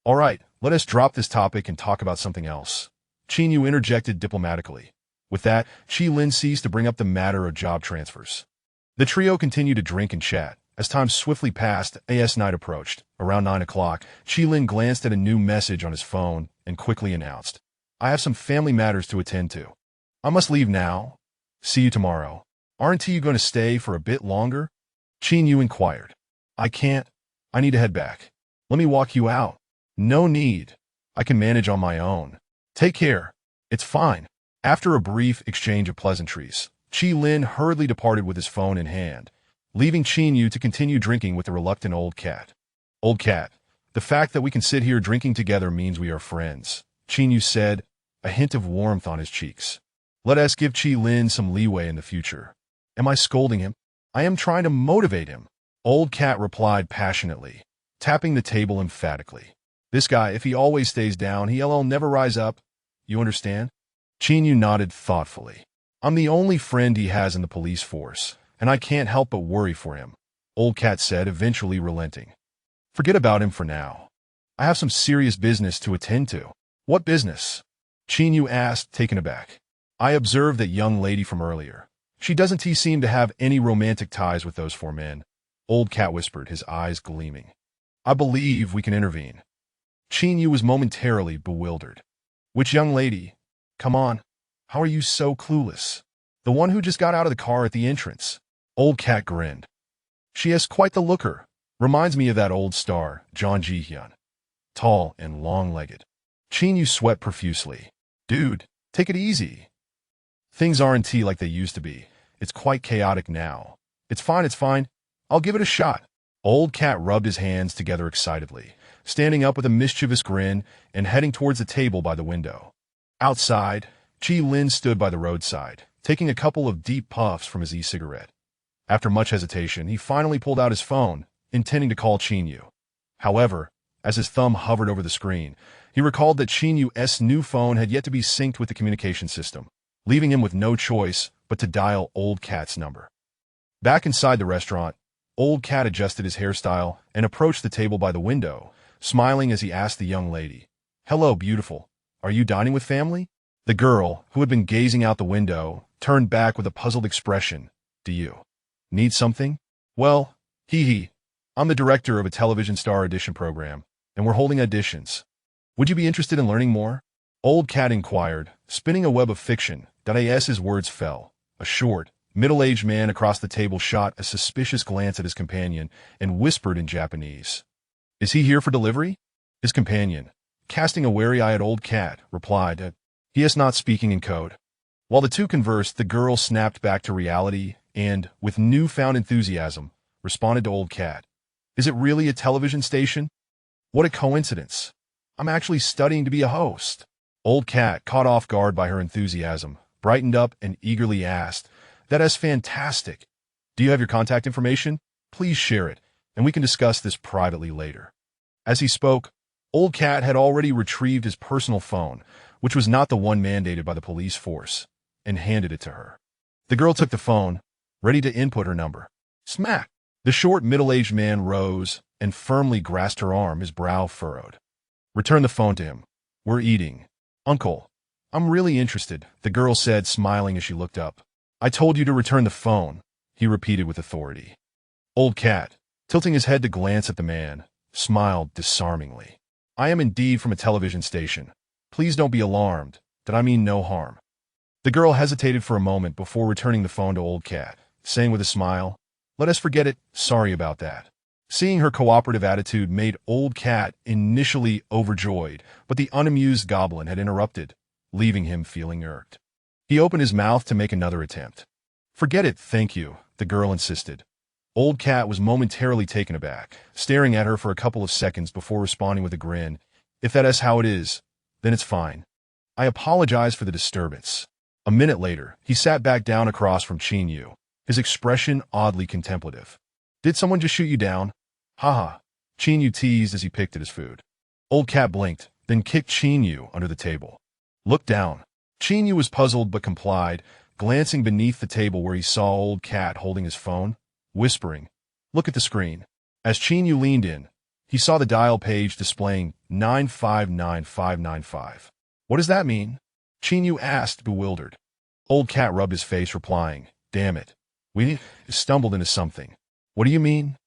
"All right, let us drop this topic and talk about something else." Qin Yu interjected diplomatically. With that, Qi Lin ceased to bring up the matter of job transfers. The trio continued to drink and chat. As time swiftly passed, as night approached. Around 9 o'clock, Qi Lin glanced at a new message on his phone and quickly announced, "I have some family matters to attend to. I must leave now. See you tomorrow." "Aren't you going to stay for a bit longer?" Qin Yu inquired. "I can't. I need to head back." "Let me walk you out." "No need. I can manage on my own. Take care." "It's fine." After a brief exchange of pleasantries, Qi Lin hurriedly departed with his phone in hand, leaving Qin Yu to continue drinking with the reluctant Old Cat. "Old Cat, the fact that we can sit here drinking together means we are friends," Qin Yu said, a hint of warmth on his cheeks. "Let us give Qi Lin some leeway in the future." "Am I scolding him?" I am trying to motivate him. Old Cat replied passionately, tapping the table emphatically. This guy, if he always stays down, he'll never rise up. You understand? Chinyu nodded thoughtfully. I'm the only friend he has in the police force, and I can't help but worry for him, Old Cat said, eventually relenting. Forget about him for now. I have some serious business to attend to. What business? Chinyu asked, taken aback. I observed that young lady from earlier. She doesn't seem to have any romantic ties with those four men, Old Cat whispered, his eyes gleaming. I believe we can intervene. Chinyu was momentarily bewildered. Which young lady? Come on. How are you so clueless? The one who just got out of the car at the entrance. Old Cat grinned. She has quite the looker. Reminds me of that old star, John Ji-hyun. Tall and long-legged. Chinyu sweat profusely. Dude, take it easy. Things aren't like they used to be. It's quite chaotic now. It's fine. I'll give it a shot. Old Cat rubbed his hands together excitedly, standing up with a mischievous grin and heading towards the table by the window. Outside, Chi Lin stood by the roadside, taking a couple of deep puffs from his e-cigarette. After much hesitation, he finally pulled out his phone, intending to call Chinyu. However, as his thumb hovered over the screen, he recalled that Chinyu's new phone had yet to be synced with the communication system, leaving him with no choice but to dial Old Cat's number. Back inside the restaurant, Old Cat adjusted his hairstyle and approached the table by the window, smiling as he asked the young lady, Hello, beautiful. Are you dining with family? The girl, who had been gazing out the window, turned back with a puzzled expression. Do you need something? Well, I'm the director of a television star audition program, and we're holding auditions. Would you be interested in learning more? Old Cat inquired, spinning a web of fiction. As his words fell, a short, middle-aged man across the table shot a suspicious glance at his companion and whispered in Japanese. Is he here for delivery? His companion, casting a wary eye at Old Cat, replied, He is not speaking in code. While the two conversed, the girl snapped back to reality and, with newfound enthusiasm, responded to Old Cat. Is it really a television station? What a coincidence. I'm actually studying to be a host. Old Cat, caught off guard by her enthusiasm, brightened up and eagerly asked, That is fantastic. Do you have your contact information? Please share it, and we can discuss this privately later. As he spoke, Old Cat had already retrieved his personal phone, which was not the one mandated by the police force, and handed it to her. The girl took the phone, ready to input her number. Smack! The short, middle-aged man rose and firmly grasped her arm, his brow furrowed. Return the phone to him. We're eating. Uncle, I'm really interested, the girl said, smiling as she looked up. I told you to return the phone, he repeated with authority. Old Cat, tilting his head to glance at the man, smiled disarmingly. I am indeed from a television station. Please don't be alarmed, that I mean no harm. The girl hesitated for a moment before returning the phone to Old Cat, saying with a smile, Let us forget it, sorry about that. Seeing her cooperative attitude made Old Cat initially overjoyed, but the unamused goblin had interrupted, leaving him feeling irked. He opened his mouth to make another attempt. Forget it, thank you, the girl insisted. Old Cat was momentarily taken aback, staring at her for a couple of seconds before responding with a grin. If that is how it is, then it's fine. I apologize for the disturbance. A minute later, he sat back down across from Chinyu, his expression oddly contemplative. Did someone just shoot you down? Haha, Chinyu teased as he picked at his food. Old Cat blinked, then kicked Chinyu under the table. Look down. Chinyu was puzzled but complied, glancing beneath the table where he saw Old Cat holding his phone, whispering, Look at the screen. As Chinyu leaned in, he saw the dial page displaying 959595. What does that mean? Chinyu asked, bewildered. Old Cat rubbed his face, replying, Damn it. We stumbled into something. What do you mean?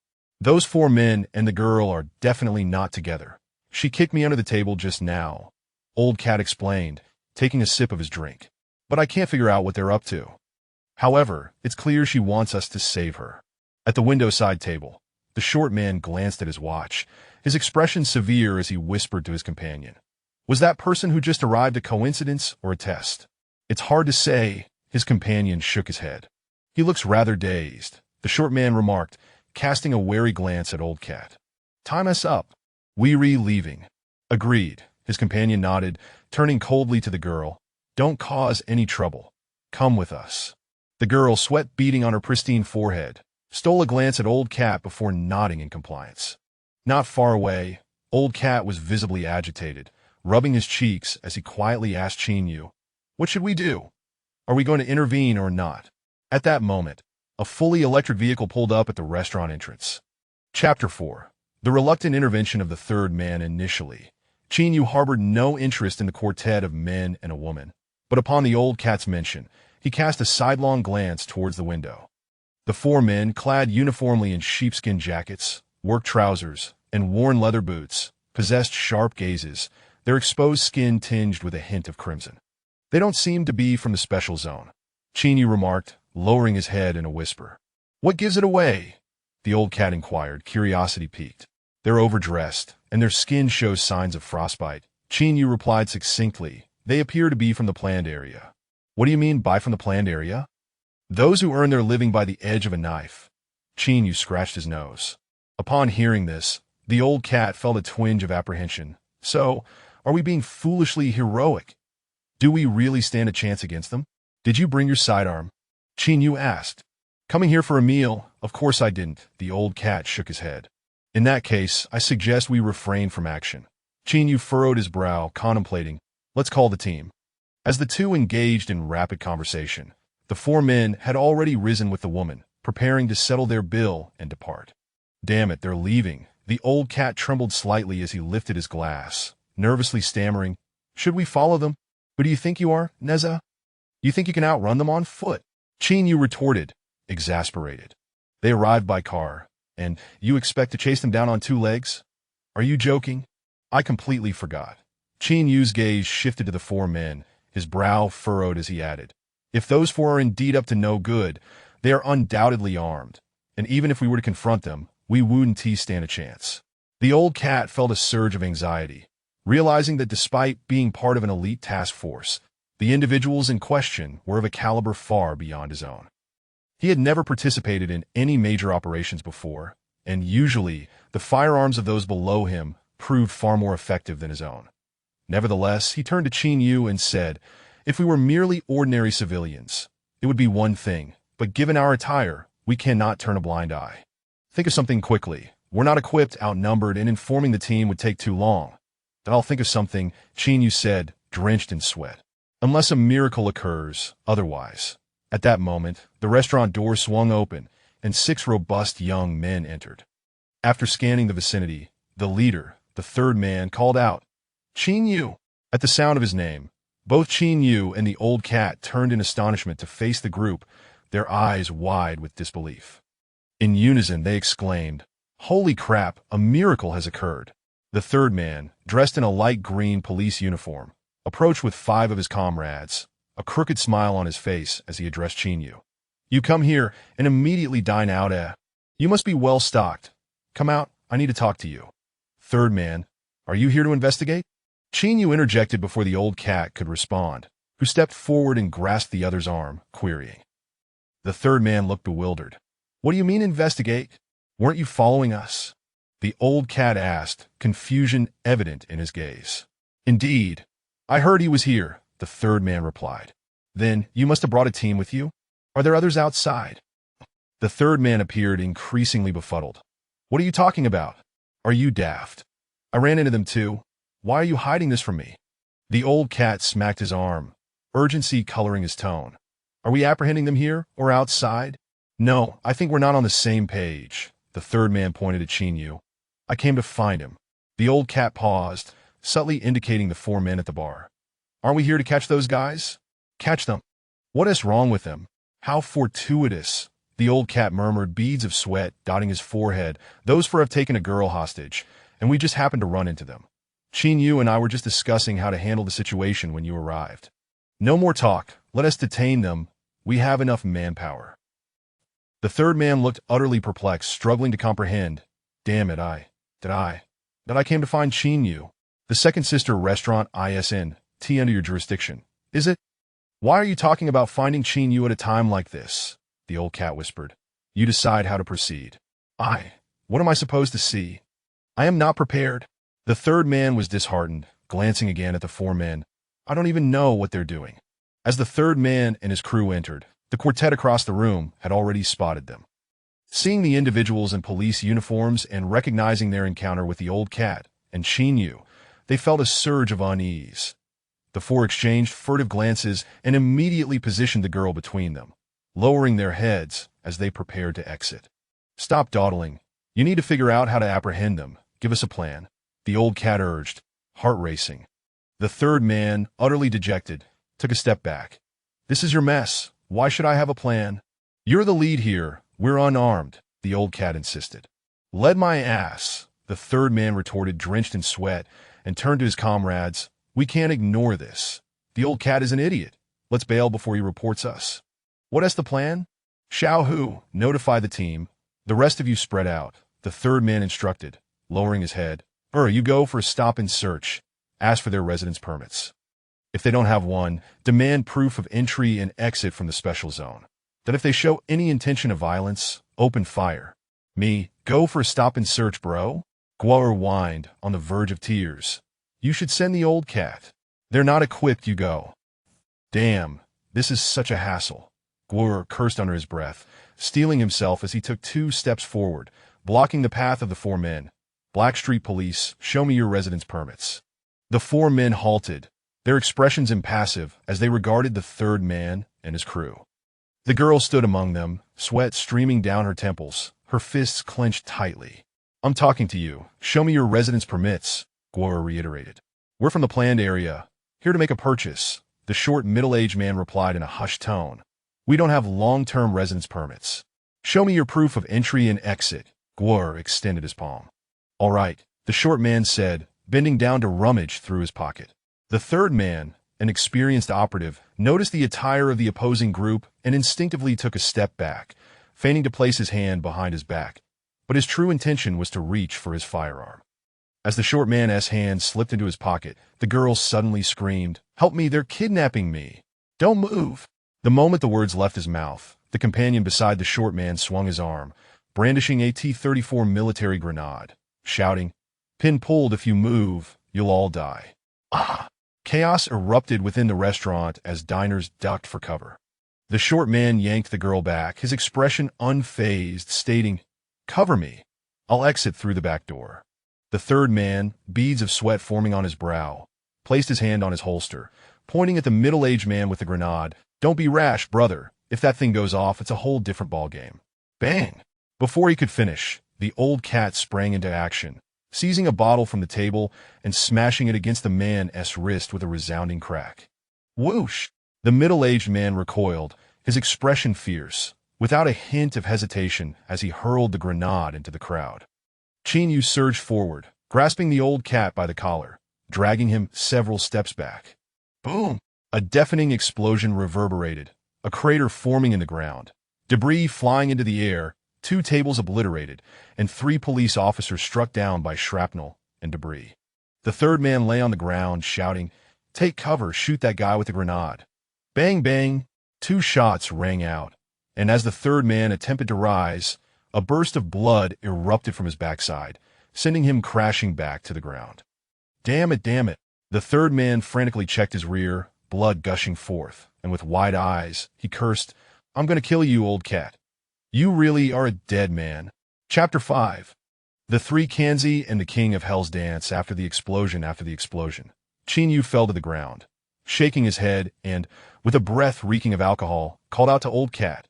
Those four men and the girl are definitely not together. She kicked me under the table just now, Old Cat explained, taking a sip of his drink. But I can't figure out what they're up to. However, it's clear she wants us to save her. At the window side table, the short man glanced at his watch, his expression severe as he whispered to his companion. Was that person who just arrived a coincidence or a test? It's hard to say, his companion shook his head. He looks rather dazed, the short man remarked, casting a wary glance at Old Cat. Time us up. We're leaving. Agreed, his companion nodded, turning coldly to the girl. Don't cause any trouble. Come with us. The girl, sweat beading on her pristine forehead, stole a glance at Old Cat before nodding in compliance. Not far away, Old Cat was visibly agitated, rubbing his cheeks as he quietly asked Chinyu, "What should we do? Are we going to intervene or not?" At that moment, a fully electric vehicle pulled up at the restaurant entrance. Chapter 4. The reluctant intervention of the third man. Initially, Chinyu harbored no interest in the quartet of men and a woman, but upon the Old Cat's mention, he cast a sidelong glance towards the window. The four men, clad uniformly in sheepskin jackets, work trousers, and worn leather boots, possessed sharp gazes, their exposed skin tinged with a hint of crimson. "They don't seem to be from the special zone," Chinyu remarked, lowering his head in a whisper. "What gives it away?" the Old Cat inquired, curiosity piqued. "They're overdressed, and their skin shows signs of frostbite," Chinyu replied succinctly. "They appear to be from the planned area." "What do you mean by from the planned area?" "Those who earn their living by the edge of a knife." Chinyu scratched his nose. Upon hearing this, the Old Cat felt a twinge of apprehension. "So, are we being foolishly heroic? Do we really stand a chance against them?" "Did you bring your sidearm?" Chinyu asked. "Coming here for a meal? Of course I didn't." The Old Cat shook his head. "In that case, I suggest we refrain from action." Chinyu furrowed his brow, contemplating. "Let's call the team." As the two engaged in rapid conversation, the four men had already risen with the woman, preparing to settle their bill and depart. "Damn it, they're leaving." The Old Cat trembled slightly as he lifted his glass, nervously stammering, "Should we follow them? Who do you think you are, Neza? You think you can outrun them on foot?" Chinyu retorted, exasperated. "They arrived by car, and you expect to chase them down on two legs? Are you joking?" "I completely forgot." Chinyu's gaze shifted to the four men, his brow furrowed as he added, "If those four are indeed up to no good, they are undoubtedly armed, and even if we were to confront them, we wouldn't stand a chance." The Old Cat felt a surge of anxiety, realizing that despite being part of an elite task force, the individuals in question were of a caliber far beyond his own. He had never participated in any major operations before, and usually the firearms of those below him proved far more effective than his own. Nevertheless, he turned to Chinyu and said, "If we were merely ordinary civilians, it would be one thing, but given our attire, we cannot turn a blind eye. Think of something quickly. We're not equipped, outnumbered, and informing the team would take too long." "Then I'll think of something," Chinyu said, drenched in sweat. "Unless a miracle occurs, otherwise." At that moment, the restaurant door swung open, and 6 robust young men entered. After scanning the vicinity, the leader, the third man, called out, "Chinyu!" At the sound of his name, both Chinyu and the Old Cat turned in astonishment to face the group, their eyes wide with disbelief. In unison, they exclaimed, "Holy crap, a miracle has occurred." The third man, dressed in a light green police uniform, approached with 5 of his comrades, a crooked smile on his face as he addressed Chinyu. "You come here and immediately dine out, eh? You must be well stocked. Come out, I need to talk to you." Third man, "Are you here to investigate?" Chinyu interjected before the Old Cat could respond, who stepped forward and grasped the other's arm, querying. The third man looked bewildered. "What do you mean investigate? Weren't you following us?" The Old Cat asked, confusion evident in his gaze. "Indeed. I heard he was here," the third man replied. "Then you must have brought a team with you? Are there others outside?" The third man appeared increasingly befuddled. "What are you talking about? Are you daft? I ran into them too. Why are you hiding this from me?" The Old Cat smacked his arm, urgency coloring his tone. "Are we apprehending them here or outside?" "No, I think we're not on the same page." The third man pointed at Chinyu. "I came to find him." The Old Cat paused, subtly indicating the 4 men at the bar. "Aren't we here to catch those guys?" "Catch them? What is wrong with them? How fortuitous." The Old Cat murmured, beads of sweat dotting his forehead. "Those 4 have taken a girl hostage, and we just happened to run into them. Chinyu and I were just discussing how to handle the situation when you arrived. No more talk. Let us detain them. We have enough manpower." The third man looked utterly perplexed, struggling to comprehend. "Damn it, I came to find Chinyu. The Second Sister Restaurant ISN, T under your jurisdiction, is it? Why are you talking about finding Chinyu at a time like this?" The Old Cat whispered. "You decide how to proceed." What am I supposed to see? I am not prepared." The third man was disheartened, glancing again at the 4 men. "I don't even know what they're doing." As the third man and his crew entered, the quartet across the room had already spotted them. Seeing the individuals in police uniforms and recognizing their encounter with the old cat and Qin Yu, they felt a surge of unease. The four exchanged furtive glances and immediately positioned the girl between them, lowering their heads as they prepared to exit. "Stop dawdling. You need to figure out how to apprehend them. Give us a plan," the old cat urged, heart racing. The third man, utterly dejected, took a step back. "This is your mess. Why should I have a plan? You're the lead here. We're unarmed," the old cat insisted. "Led my ass," the third man retorted, drenched in sweat, and turned to his comrades. "We can't ignore this. The old cat is an idiot. Let's bail before he reports us." "What is the plan?" "Xiao Hu, notify the team. The rest of you spread out," the third man instructed, lowering his head. You go for a stop and search. Ask for their residence permits. If they don't have one, demand proof of entry and exit from the special zone. Then if they show any intention of violence, open fire." Go for a stop and search, bro?" Guo whined, on the verge of tears. "You should send the old cat. They're not equipped, you go." "Damn, this is such a hassle," Guo cursed under his breath, steeling himself as he took 2 steps forward, blocking the path of the 4 men. "Blackstreet Police, show me your residence permits." The 4 men halted, their expressions impassive as they regarded the third man and his crew. The girl stood among them, sweat streaming down her temples, her fists clenched tightly. "I'm talking to you. Show me your residence permits," Guo reiterated. "We're from the planned area, here to make a purchase," the short middle-aged man replied in a hushed tone. "We don't have long-term residence permits." "Show me your proof of entry and exit," Guo extended his palm. "All right," the short man said, bending down to rummage through his pocket. The third man, an experienced operative, noticed the attire of the opposing group and instinctively took a step back, feigning to place his hand behind his back, but his true intention was to reach for his firearm. As the short man's hand slipped into his pocket, the girl suddenly screamed, "Help me, they're kidnapping me! Don't move!" The moment the words left his mouth, the companion beside the short man swung his arm, brandishing a T-34 military grenade, shouting, "Pin pulled, if you move, you'll all die." Ah! Chaos erupted within the restaurant as diners ducked for cover. The short man yanked the girl back, his expression unfazed, stating, "Cover me. I'll exit through the back door." The third man, beads of sweat forming on his brow, placed his hand on his holster, pointing at the middle-aged man with the grenade. "Don't be rash, brother. If that thing goes off, it's a whole different ballgame." Bang! Before he could finish, the old cat sprang into action, seizing a bottle from the table and smashing it against the man's wrist with a resounding crack. Whoosh! The middle-aged man recoiled, his expression fierce, without a hint of hesitation as he hurled the grenade into the crowd. Qin Yu surged forward, grasping the old cat by the collar, dragging him several steps back. Boom! A deafening explosion reverberated, a crater forming in the ground, debris flying into the air, 2 tables obliterated, and 3 police officers struck down by shrapnel and debris. The third man lay on the ground, shouting, "Take cover, shoot that guy with the grenade." Bang, bang! 2 shots rang out, and as the third man attempted to rise, a burst of blood erupted from his backside, sending him crashing back to the ground. Damn it, damn it! The third man frantically checked his rear, blood gushing forth, and with wide eyes, he cursed, "I'm gonna kill you, old cat. You really are a dead man." Chapter 5. The 3 Kanzi and the King of Hell's Dance after the explosion. Qin Yu fell to the ground, shaking his head and, with a breath reeking of alcohol, called out to Old Cat,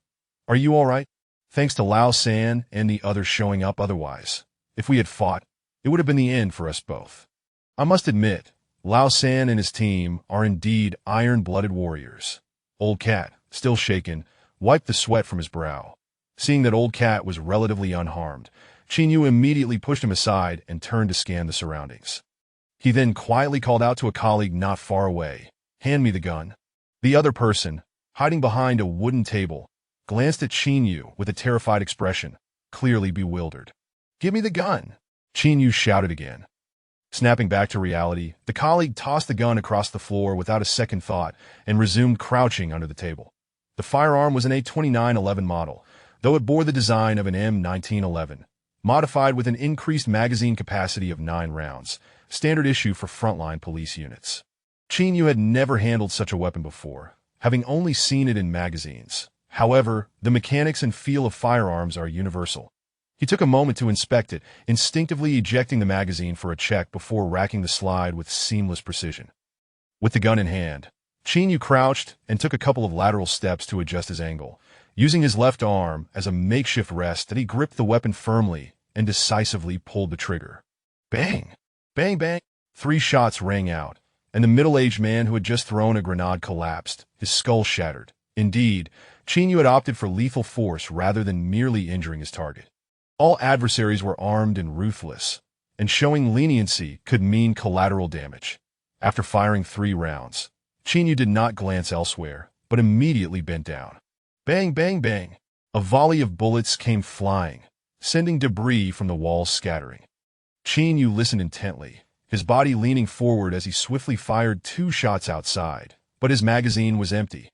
"Are you all right?" Thanks to Lao San and the others showing up otherwise. If we had fought, it would have been the end for us both. I must admit, Lao San and his team are indeed iron-blooded warriors. Old Cat, still shaken, wiped the sweat from his brow. Seeing that Old Cat was relatively unharmed, Qin Yu immediately pushed him aside and turned to scan the surroundings. He then quietly called out to a colleague not far away, "Hand me the gun." The other person, hiding behind a wooden table, glanced at Qin Yu with a terrified expression, clearly bewildered. "Give me the gun!" Qin Yu shouted again. Snapping back to reality, the colleague tossed the gun across the floor without a second thought and resumed crouching under the table. The firearm was an A2911 model, though it bore the design of an M1911, modified with an increased magazine capacity of 9 rounds, standard issue for frontline police units. Qin Yu had never handled such a weapon before, having only seen it in magazines. However, the mechanics and feel of firearms are universal. He took a moment to inspect it, instinctively ejecting the magazine for a check before racking the slide with seamless precision. With the gun in hand, Chinyu crouched and took a couple of lateral steps to adjust his angle. Using his left arm as a makeshift rest, that he gripped the weapon firmly and decisively pulled the trigger. Bang! Bang bang! 3 shots rang out, and the middle-aged man who had just thrown a grenade collapsed, his skull shattered. Indeed, Chinyu had opted for lethal force rather than merely injuring his target. All adversaries were armed and ruthless, and showing leniency could mean collateral damage. After firing 3 rounds, Chinyu did not glance elsewhere, but immediately bent down. Bang, bang, bang! A volley of bullets came flying, sending debris from the walls scattering. Chinyu listened intently, his body leaning forward as he swiftly fired 2 shots outside, but his magazine was empty.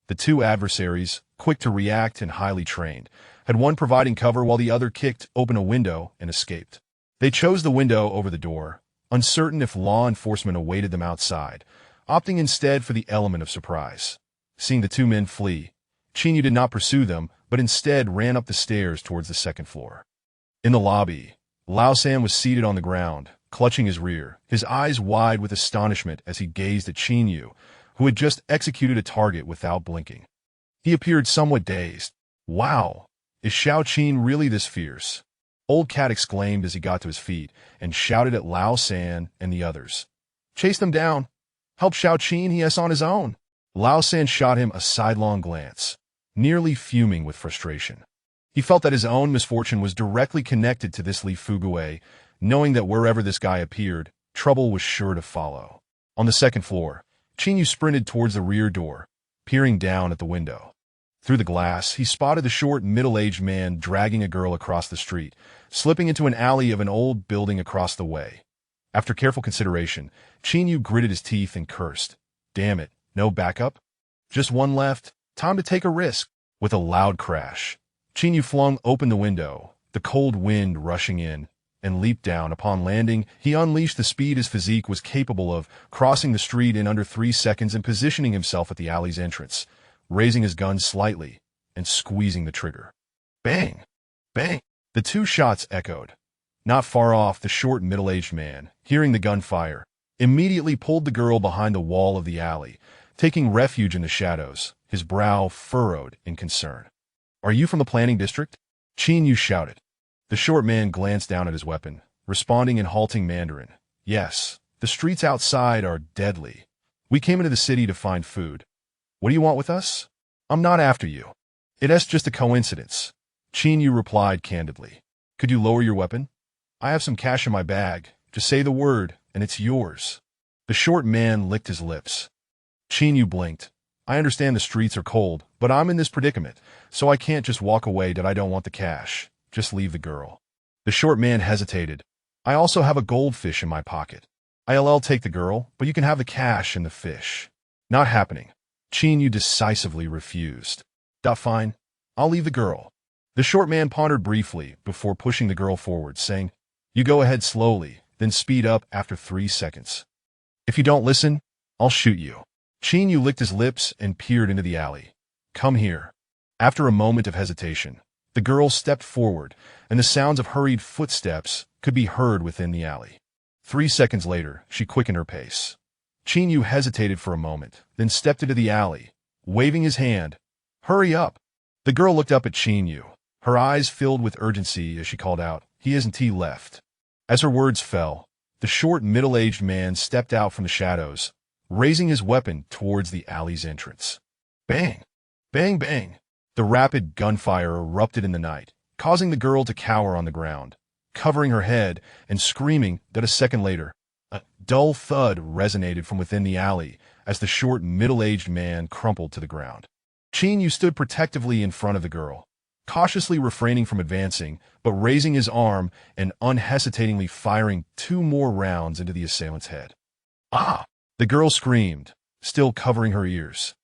The 2 adversaries, quick to react and highly trained, had one providing cover while the other kicked open a window and escaped. They chose the window over the door, uncertain if law enforcement awaited them outside, opting instead for the element of surprise. Seeing the 2 men flee, Chinyu did not pursue them, but instead ran up the stairs towards the 2nd floor. In the lobby, Lao San was seated on the ground, clutching his rear, his eyes wide with astonishment as he gazed at Chinyu, who had just executed a target without blinking. He appeared somewhat dazed. Wow! Is Xiao Qin really this fierce? Old Cat exclaimed as he got to his feet and shouted at Lao San and the others. Chase them down! Help Xiao Qin, he is on his own! Lao San shot him a sidelong glance, nearly fuming with frustration. He felt that his own misfortune was directly connected to this Li Fuguei, knowing that wherever this guy appeared, trouble was sure to follow. On the 2nd floor, Chinyu sprinted towards the rear door, peering down at the window. Through the glass, he spotted the short, middle-aged man dragging a girl across the street, slipping into an alley of an old building across the way. After careful consideration, Chinyu gritted his teeth and cursed. Damn it, no backup? Just one left. Time to take a risk. With a loud crash, Chinyu flung open the window, the cold wind rushing in, and leaped down. Upon landing, he unleashed the speed his physique was capable of, crossing the street in under 3 seconds and positioning himself at the alley's entrance, raising his gun slightly and squeezing the trigger. Bang! Bang! The 2 shots echoed. Not far off, the short, middle-aged man, hearing the gunfire, immediately pulled the girl behind the wall of the alley, taking refuge in the shadows, his brow furrowed in concern. Are you from the planning district? Chinyu shouted. The short man glanced down at his weapon, responding in halting Mandarin. Yes, the streets outside are deadly. We came into the city to find food. What do you want with us? I'm not after you. It's just a coincidence. Chinyu replied candidly. Could you lower your weapon? I have some cash in my bag. Just say the word, and it's yours. The short man licked his lips. Chinyu blinked. I understand the streets are cold, but I'm in this predicament, so I can't just walk away that I don't want the cash. Just leave the girl. The short man hesitated. I also have a goldfish in my pocket. I'll take the girl, but you can have the cash and the fish. Not happening. Chinyu decisively refused. Fine. I'll leave the girl. The short man pondered briefly before pushing the girl forward, saying, You go ahead slowly, then speed up after 3 seconds. If you don't listen, I'll shoot you. Chinyu licked his lips and peered into the alley. Come here. After a moment of hesitation, the girl stepped forward, and the sounds of hurried footsteps could be heard within the alley. 3 seconds later, she quickened her pace. Chinyu hesitated for a moment, then stepped into the alley, waving his hand. Hurry up! The girl looked up at Chinyu, her eyes filled with urgency as she called out, He isn't left. As her words fell, the short, middle-aged man stepped out from the shadows, raising his weapon towards the alley's entrance. Bang! Bang bang! The rapid gunfire erupted in the night, causing the girl to cower on the ground, covering her head and screaming that a second later, a dull thud resonated from within the alley as the short, middle-aged man crumpled to the ground. Chinyu stood protectively in front of the girl, cautiously refraining from advancing, but raising his arm and unhesitatingly firing 2 more rounds into the assailant's head. Ah! The girl screamed, still covering her ears.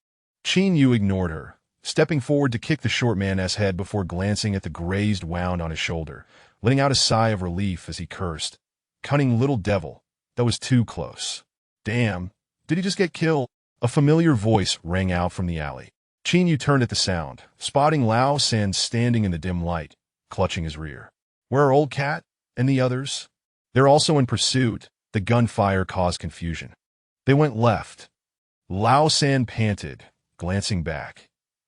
Chinyu ignored her, stepping forward to kick the short man's head before glancing at the grazed wound on his shoulder, letting out a sigh of relief as he cursed. Cunning little devil, that was too close. Damn, did he just get killed? A familiar voice rang out from the alley. Qin Yu turned at the sound, spotting Lao San standing in the dim light, clutching his rear. Where are Old Cat and the others? They're also in pursuit. The gunfire caused confusion. They went left. Lao San panted, glancing back.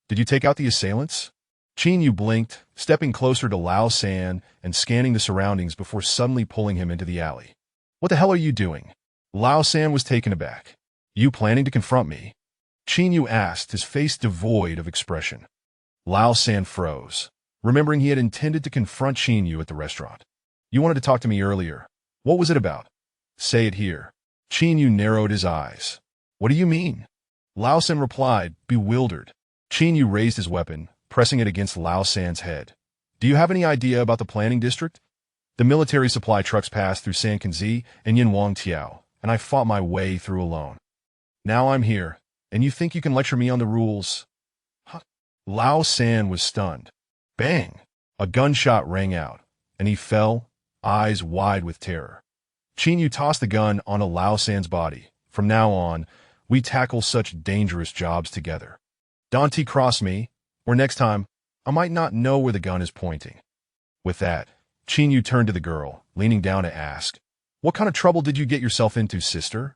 Did you take out the assailants? Qin Yu blinked, stepping closer to Lao San and scanning the surroundings before suddenly pulling him into the alley. What the hell are you doing? Lao San was taken aback. You planning to confront me? Qin Yu asked, his face devoid of expression. Lao San froze, remembering he had intended to confront Qin Yu at the restaurant. You wanted to talk to me earlier. What was it about? Say it here. Qin Yu narrowed his eyes. What do you mean? Lao San replied, bewildered. Qin Yu raised his weapon, pressing it against Lao San's head. Do you have any idea about the planning district? The military supply trucks passed through San Kanzi and Yinwang Tiao, and I fought my way through alone. Now I'm here, and you think you can lecture me on the rules? Huh? Lao San was stunned. Bang! A gunshot rang out, and he fell, eyes wide with terror. Qin Yu tossed the gun onto Lao San's body. From now on, we tackle such dangerous jobs together. Don't cross me, or next time, I might not know where the gun is pointing. With that, Qin Yu turned to the girl, leaning down to ask, What kind of trouble did you get yourself into, sister?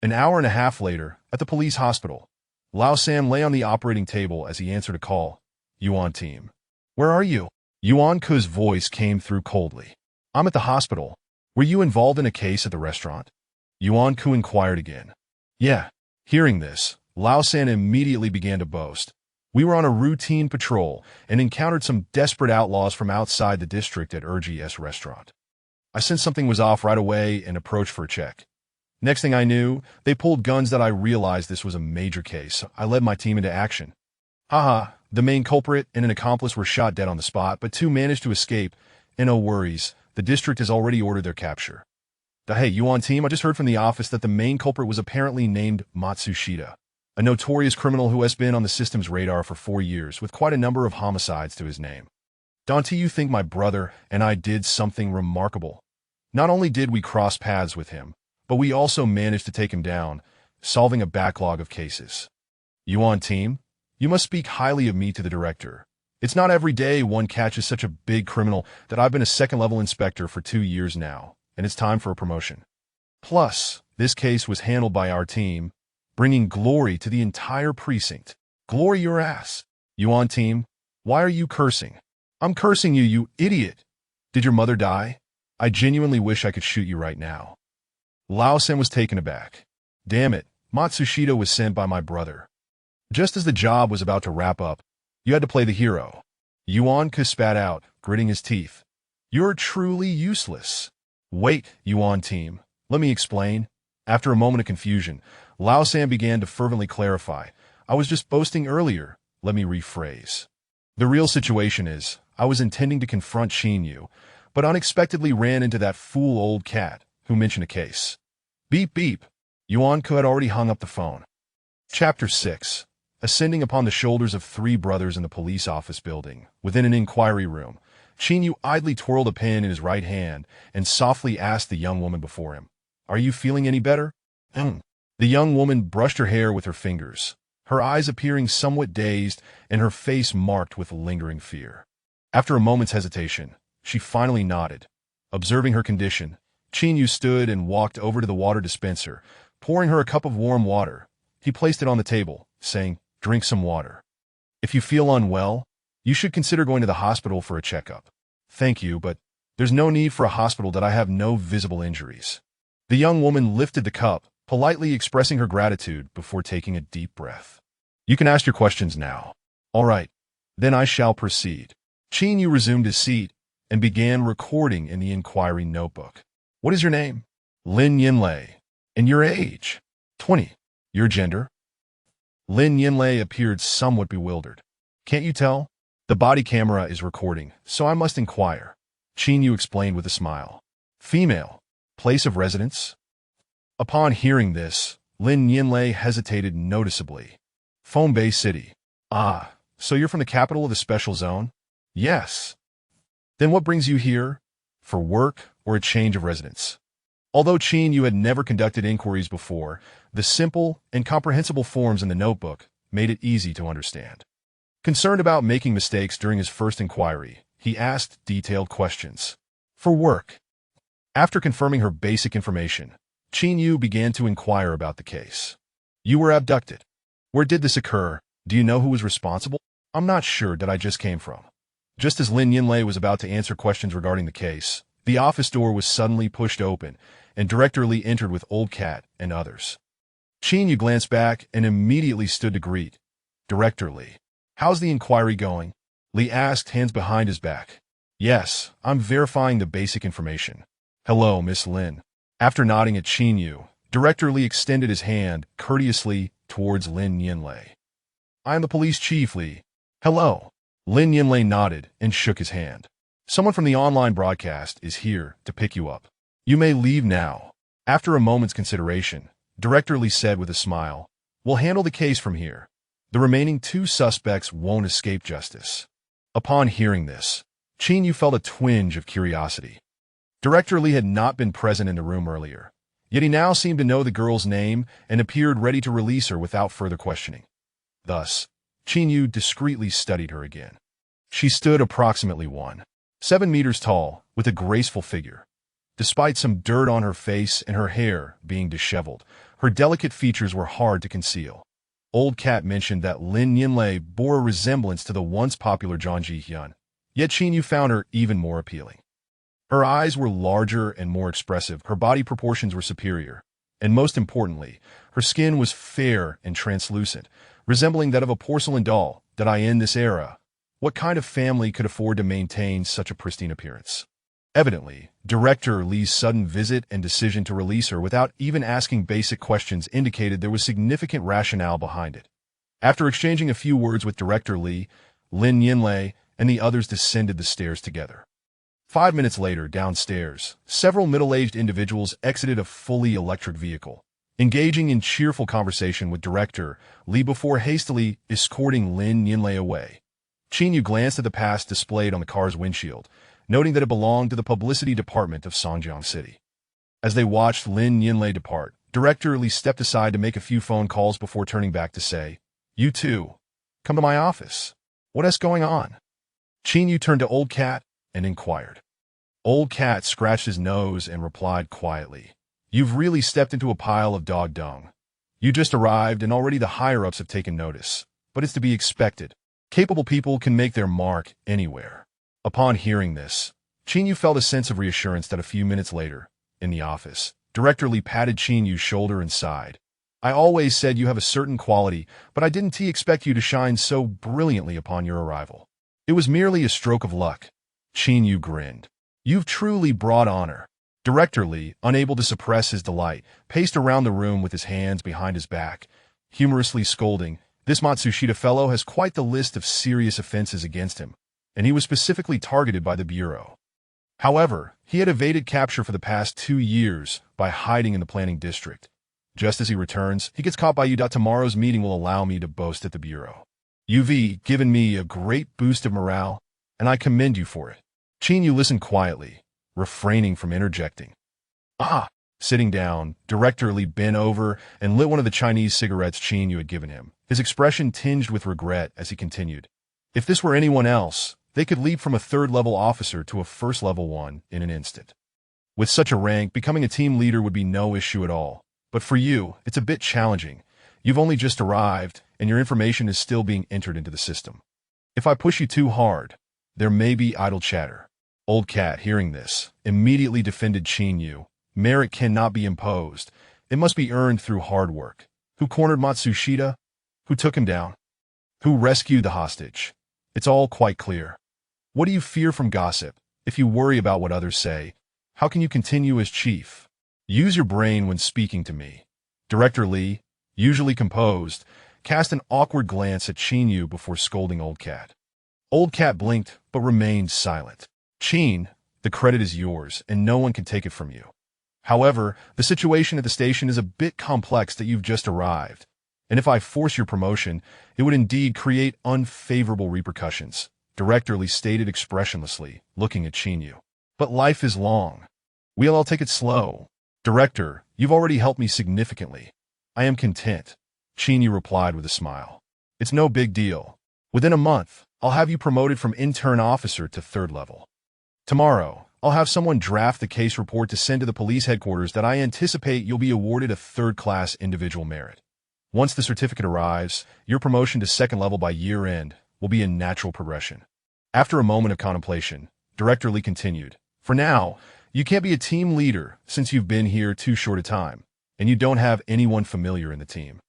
An hour and a half later, at the police hospital, Lao San lay on the operating table as he answered a call. Yuan team. Where are you? Yuan Ku's voice came through coldly. I'm at the hospital. Were you involved in a case at the restaurant? Yuan Ku inquired again. Yeah. Hearing this, Lao San immediately began to boast. We were on a routine patrol and encountered some desperate outlaws from outside the district at Urgi's restaurant. I sensed something was off right away and approached for a check. Next thing I knew, they pulled guns that I realized this was a major case. I led my team into action. Haha, the main culprit and an accomplice were shot dead on the spot, but two managed to escape, and no worries, the district has already ordered their capture. Hey, Yuan team, I just heard from the office that the main culprit was apparently named Matsushita, a notorious criminal who has been on the system's radar for 4 years, with quite a number of homicides to his name. Don't you think my brother and I did something remarkable? Not only did we cross paths with him, but we also managed to take him down, solving a backlog of cases. Yuan team, you must speak highly of me to the director. It's not every day one catches such a big criminal that I've been a second-level inspector for 2 years now, and it's time for a promotion. Plus, this case was handled by our team, bringing glory to the entire precinct. Glory your ass. Yuan team, why are you cursing? I'm cursing you, you idiot. Did your mother die? I genuinely wish I could shoot you right now. Lao San was taken aback. Damn it, Matsushita was sent by my brother. Just as the job was about to wrap up, you had to play the hero. Yuan Ku spat out, gritting his teeth. You're truly useless. Wait, Yuan team, let me explain. After a moment of confusion, Lao San began to fervently clarify. I was just boasting earlier. Let me rephrase. The real situation is, I was intending to confront Qin Yu, but unexpectedly ran into that fool Old Cat, who mentioned a case. Beep beep. Yuan Ku had already hung up the phone. Chapter 6. Ascending upon the shoulders of 3 brothers in the police office building, within an inquiry room, Qin Yu idly twirled a pen in his right hand and softly asked the young woman before him, Are you feeling any better? The young woman brushed her hair with her fingers, her eyes appearing somewhat dazed and her face marked with lingering fear. After a moment's hesitation, she finally nodded. Observing her condition, Qin Yu stood and walked over to the water dispenser, pouring her a cup of warm water. He placed it on the table, saying, Drink some water. If you feel unwell, you should consider going to the hospital for a checkup. Thank you, but there's no need for a hospital that I have no visible injuries. The young woman lifted the cup, politely expressing her gratitude before taking a deep breath. You can ask your questions now. All right, then I shall proceed. Qin Yu resumed his seat and began recording in the inquiry notebook. What is your name? Lin Yinlei. And your age? 20. Your gender? Lin Yinlei appeared somewhat bewildered. Can't you tell? The body camera is recording, so I must inquire. Qin Yu explained with a smile. Female. Place of residence? Upon hearing this, Lin Yinlei hesitated noticeably. Fombay City. Ah, so you're from the capital of the special zone? Yes. Then what brings you here? For work or a change of residence? Although Qin Yu had never conducted inquiries before, the simple and comprehensible forms in the notebook made it easy to understand. Concerned about making mistakes during his first inquiry, he asked detailed questions. For work. After confirming her basic information, Qin Yu began to inquire about the case. You were abducted. Where did this occur? Do you know who was responsible? I'm not sure that I just came from. Just as Lin Yinlei was about to answer questions regarding the case, the office door was suddenly pushed open, and Director Li entered with Old Cat and others. Qin Yu glanced back and immediately stood to greet Director Li. How's the inquiry going? Li asked, hands behind his back. Yes, I'm verifying the basic information. Hello, Miss Lin. After nodding at Qin Yu, Director Li extended his hand courteously towards Lin Yinlei. I am the police chief, Li. Hello. Lin Yinlei nodded and shook his hand. Someone from the online broadcast is here to pick you up. You may leave now. After a moment's consideration, Director Li said with a smile, We'll handle the case from here. The remaining 2 suspects won't escape justice. Upon hearing this, Qin Yu felt a twinge of curiosity. Director Li had not been present in the room earlier, yet he now seemed to know the girl's name and appeared ready to release her without further questioning. Thus, Qin Yu discreetly studied her again. She stood approximately 1.7 meters tall, with a graceful figure. Despite some dirt on her face and her hair being disheveled, her delicate features were hard to conceal. Old Cat mentioned that Lin Yinlei bore a resemblance to the once popular Zhang Jihyun, yet Qin Yu found her even more appealing. Her eyes were larger and more expressive, her body proportions were superior, and most importantly, her skin was fair and translucent, resembling that of a porcelain doll. That I in this era, what kind of family could afford to maintain such a pristine appearance? Evidently, Director Li's sudden visit and decision to release her without even asking basic questions indicated there was significant rationale behind it. After exchanging a few words with Director Li, Lin Yinlei and the others descended the stairs together. 5 minutes later, downstairs, several middle-aged individuals exited a fully electric vehicle, engaging in cheerful conversation with Director Li before hastily escorting Lin Yinlei away. Qin Yu glanced at the pass displayed on the car's windshield, noting that it belonged to the publicity department of Songjiang City. As they watched Lin Yinlei depart, Director Li stepped aside to make a few phone calls before turning back to say, You too, come to my office. What is going on? Qin Yu turned to Old Cat and inquired. Old Cat scratched his nose and replied quietly, You've really stepped into a pile of dog dung. You just arrived and already the higher-ups have taken notice, but it's to be expected. Capable people can make their mark anywhere. Upon hearing this, Qin Yu felt a sense of reassurance that a few minutes later, in the office, Director Li patted Qin Yu's shoulder and sighed. I always said you have a certain quality, but I didn't expect you to shine so brilliantly upon your arrival. It was merely a stroke of luck. Qin Yu grinned. You've truly brought honor. Director Li, unable to suppress his delight, paced around the room with his hands behind his back, humorously scolding, This Matsushita fellow has quite the list of serious offenses against him, and he was specifically targeted by the Bureau. However, he had evaded capture for the past 2 years by hiding in the planning district. Just as he returns, he gets caught by you. Tomorrow's meeting will allow me to boast at the Bureau. You've given me a great boost of morale, and I commend you for it. Qin Yu listened quietly, refraining from interjecting. Sitting down, Director Li bent over and lit one of the Chinese cigarettes Qin Yu had given him, his expression tinged with regret as he continued. If this were anyone else, they could leap from a third-level officer to a first-level one in an instant. With such a rank, becoming a team leader would be no issue at all. But for you, it's a bit challenging. You've only just arrived, and your information is still being entered into the system. If I push you too hard, there may be idle chatter. Old Cat, hearing this, immediately defended Qin Yu. Merit cannot be imposed. It must be earned through hard work. Who cornered Matsushita? Who took him down? Who rescued the hostage? It's all quite clear. What do you fear from gossip? If you worry about what others say, how can you continue as chief? Use your brain when speaking to me. Director Li, usually composed, cast an awkward glance at Qin Yu before scolding Old Cat. Old Cat blinked, but remained silent. Qin, the credit is yours, and no one can take it from you. However, the situation at the station is a bit complex that you've just arrived, and if I force your promotion, it would indeed create unfavorable repercussions, Director Li stated expressionlessly, looking at Qin Yu. But life is long. We'll all take it slow. Director, you've already helped me significantly. I am content, Qin Yu replied with a smile. It's no big deal. Within a month, I'll have you promoted from intern officer to third level. Tomorrow, I'll have someone draft the case report to send to the police headquarters that I anticipate you'll be awarded a third-class individual merit. Once the certificate arrives, your promotion to second level by year-end will be a natural progression. After a moment of contemplation, Director Lee continued, "For now, you can't be a team leader since you've been here too short a time, and you don't have anyone familiar in the team.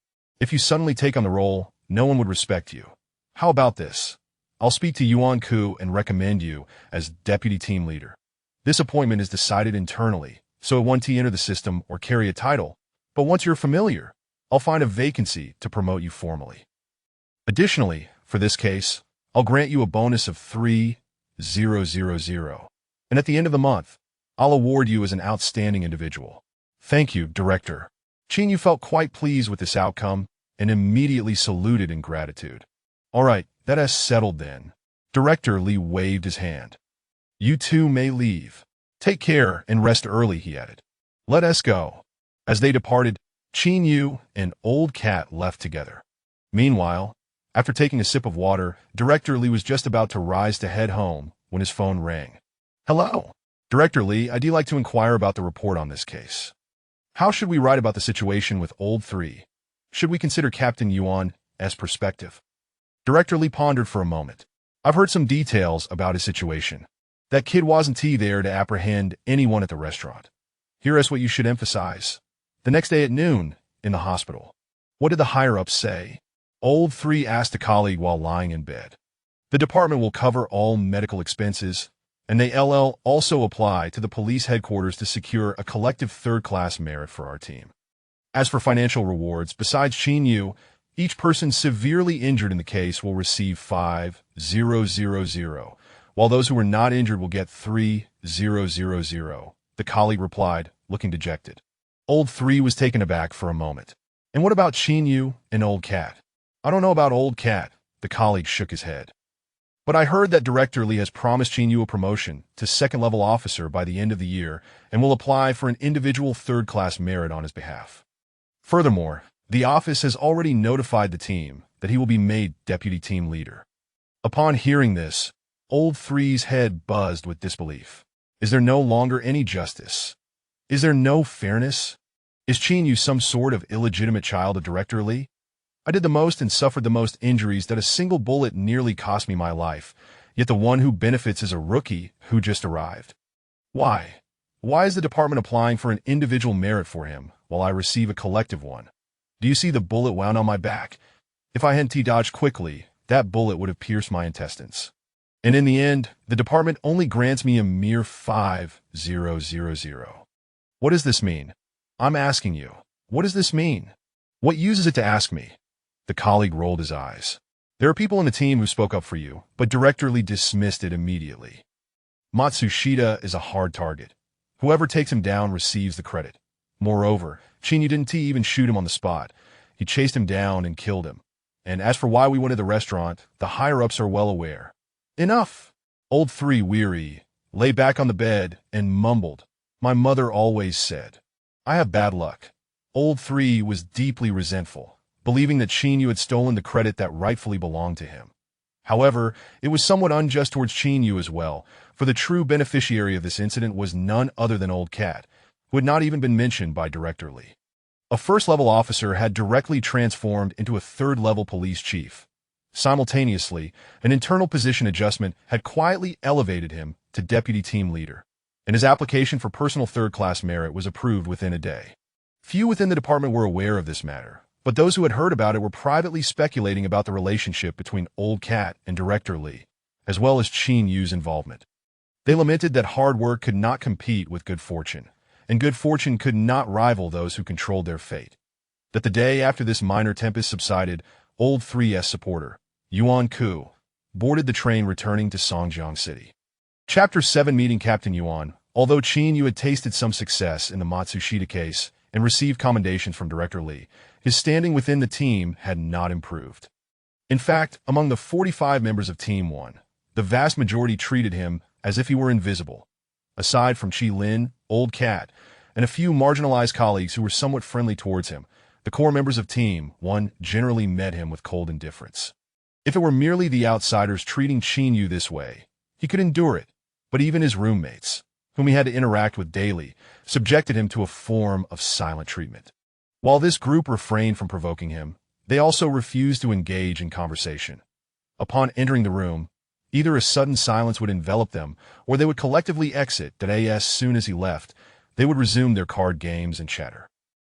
If you suddenly take on the role, no one would respect you. How about this? I'll speak to Yuan Ku and recommend you as deputy team leader. This appointment is decided internally, so it won't enter the system or carry a title, but once you're familiar, I'll find a vacancy to promote you formally. Additionally, for this case, I'll grant you a bonus of 3,000, and at the end of the month, I'll award you as an outstanding individual." "Thank you, Director." Qin Yu felt quite pleased with this outcome and immediately saluted in gratitude. "All right, that has settled then." Director Lee waved his hand. "You two may leave. Take care and rest early," he added. "Let us go." As they departed, Qin Yu and Old Cat left together. Meanwhile, after taking a sip of water, Director Lee was just about to rise to head home when his phone rang. "Hello. Director Lee, I'd like to inquire about the report on this case. How should we write about the situation with Old 3? Should we consider Captain Yuan's perspective?" Director Lee pondered for a moment. "I've heard some details about his situation. That kid wasn't there to apprehend anyone at the restaurant. Here is what you should emphasize. The next day at noon, in the hospital. What did the higher-ups say?" Old 3 asked a colleague while lying in bed. "The department will cover all medical expenses, and they also apply to the police headquarters to secure a collective third-class merit for our team. As for financial rewards, besides Qin Yu, each person severely injured in the case will receive 5,000, while those who were not injured will get 3,000, the colleague replied, looking dejected. Old 3 was taken aback for a moment. "And what about Qin Yu and Old Cat?" "I don't know about Old Cat," the colleague shook his head. "But I heard that Director Lee has promised Qin Yu a promotion to second-level officer by the end of the year and will apply for an individual third-class merit on his behalf. Furthermore, the office has already notified the team that he will be made deputy team leader." Upon hearing this, Old 3's head buzzed with disbelief. Is there no longer any justice? Is there no fairness? Is Qin Yu some sort of illegitimate child of Director Lee? I did the most and suffered the most injuries that a single bullet nearly cost me my life, yet the one who benefits is a rookie who just arrived. Why? Why is the department applying for an individual merit for him while I receive a collective one? Do you see the bullet wound on my back? If I hadn't dodged quickly, that bullet would have pierced my intestines. And in the end, the department only grants me a mere 5,000. What does this mean? I'm asking you, what does this mean? What use is it to ask me? The colleague rolled his eyes. There are people in the team who spoke up for you, but Director Lee dismissed it immediately. Matsushita is a hard target. Whoever takes him down receives the credit. Moreover, Qin Yu didn't even shoot him on the spot. He chased him down and killed him. And as for why we went to the restaurant, the higher-ups are well aware. Enough! Old 3, weary, lay back on the bed and mumbled, "My mother always said." I have bad luck. Old 3 was deeply resentful, believing that Qin Yu had stolen the credit that rightfully belonged to him. However, it was somewhat unjust towards Qin Yu as well, for the true beneficiary of this incident was none other than Old Cat, who had not even been mentioned by Director Lee. A first-level officer had directly transformed into a third-level police chief. Simultaneously, an internal position adjustment had quietly elevated him to deputy team leader, and his application for personal third-class merit was approved within a day. Few within the department were aware of this matter, but those who had heard about it were privately speculating about the relationship between Old Cat and Director Lee, as well as Qin Yu's involvement. They lamented that hard work could not compete with good fortune, and good fortune could not rival those who controlled their fate. That the day after this minor tempest subsided, Old 3's supporter, Yuan Ku, boarded the train returning to Songjiang City. Chapter 7 Meeting Captain Yuan. Although Qin Yu had tasted some success in the Matsushita case and received commendations from Director Lee, his standing within the team had not improved. In fact, among the 45 members of Team 1, the vast majority treated him as if he were invisible. Aside from Qi Lin, Old Cat, and a few marginalized colleagues who were somewhat friendly towards him, The core members of Team 1 generally met him with cold indifference. If it were merely the outsiders treating Qin Yu this way, he could endure it, but even his roommates, whom he had to interact with daily, subjected him to a form of silent treatment. While this group refrained from provoking him, they also refused to engage in conversation. Upon entering the room, either a sudden silence would envelop them, or they would collectively exit that as soon as he left, they would resume their card games and chatter.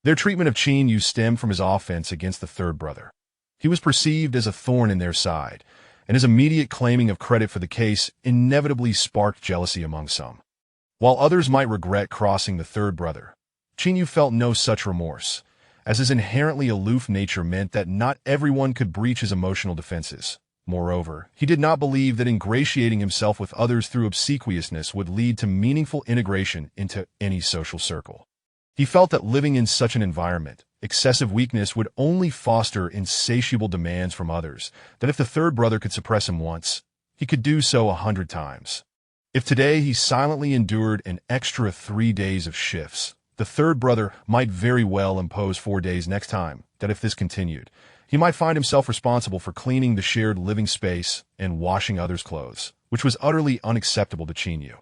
Their treatment of Qin Yu stemmed from his offense against the third brother. He was perceived as a thorn in their side, and his immediate claiming of credit for the case inevitably sparked jealousy among some. While others might regret crossing the third brother, Qin Yu felt no such remorse, as his inherently aloof nature meant that not everyone could breach his emotional defenses. Moreover, he did not believe that ingratiating himself with others through obsequiousness would lead to meaningful integration into any social circle. He felt that living in such an environment, excessive weakness would only foster insatiable demands from others, that if the third brother could suppress him once, he could do so 100 times. If today he silently endured an extra 3 days of shifts, the third brother might very well impose 4 days next time, that if this continued, he might find himself responsible for cleaning the shared living space and washing others' clothes, which was utterly unacceptable to Qin Yu.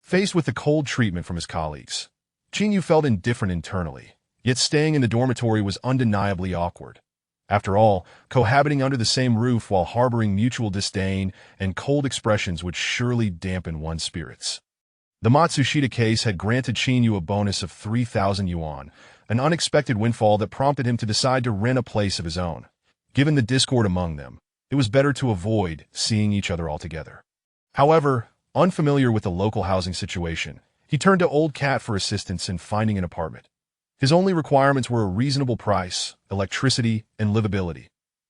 Faced with the cold treatment from his colleagues, Qin Yu felt indifferent internally, yet staying in the dormitory was undeniably awkward. After all, cohabiting under the same roof while harboring mutual disdain and cold expressions would surely dampen one's spirits. The Matsushita case had granted Qin Yu a bonus of 3,000 yuan, an unexpected windfall that prompted him to decide to rent a place of his own. Given the discord among them, it was better to avoid seeing each other altogether. However, unfamiliar with the local housing situation, he turned to Old Cat for assistance in finding an apartment. His only requirements were a reasonable price, electricity, and livability.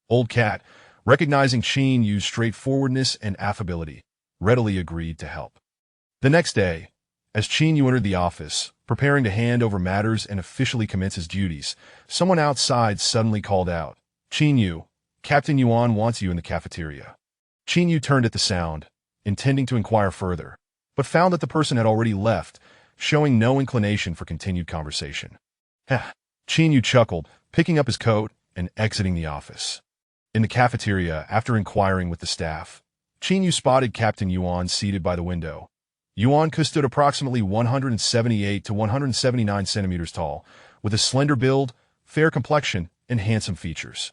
Old Cat, recognizing Qin Yu's straightforwardness and affability, readily agreed to help. The next day, as Qin Yu entered the office, preparing to hand over matters and officially commence his duties, someone outside suddenly called out, "Qin Yu, Captain Yuan wants you in the cafeteria." Qin Yu turned at the sound, intending to inquire further, but found that the person had already left, showing no inclination for continued conversation. Qin Yu chuckled, picking up his coat and exiting the office. In the cafeteria, after inquiring with the staff, Qin Yu spotted Captain Yuan seated by the window. Yuan stood approximately 178 to 179 centimeters tall, with a slender build, fair complexion, and handsome features.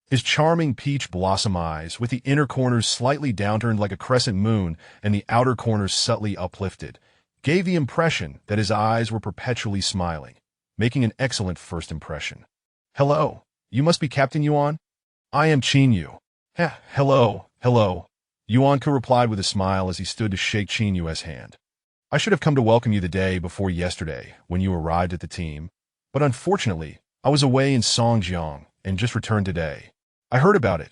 His charming peach blossom eyes, with the inner corners slightly downturned like a crescent moon and the outer corners subtly uplifted, gave the impression that his eyes were perpetually smiling, making an excellent first impression. "Hello, you must be Captain Yuan? I am Qin Yu." Hello. Yuan replied with a smile as he stood to shake Qin Yu's hand. "I should have come to welcome you the day before yesterday when you arrived at the team, but unfortunately, I was away in Songjiang and just returned today. I heard about it.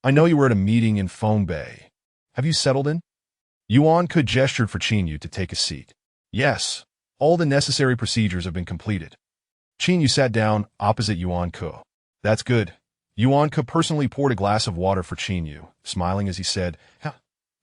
I know you were at a meeting in Bay. Have you settled in?" Yuan gestured for Qin Yu to take a seat. "Yes, all the necessary procedures have been completed." Qin Yu sat down opposite Yuan. "That's good." Yuan personally poured a glass of water for Qin Yu, smiling as he said,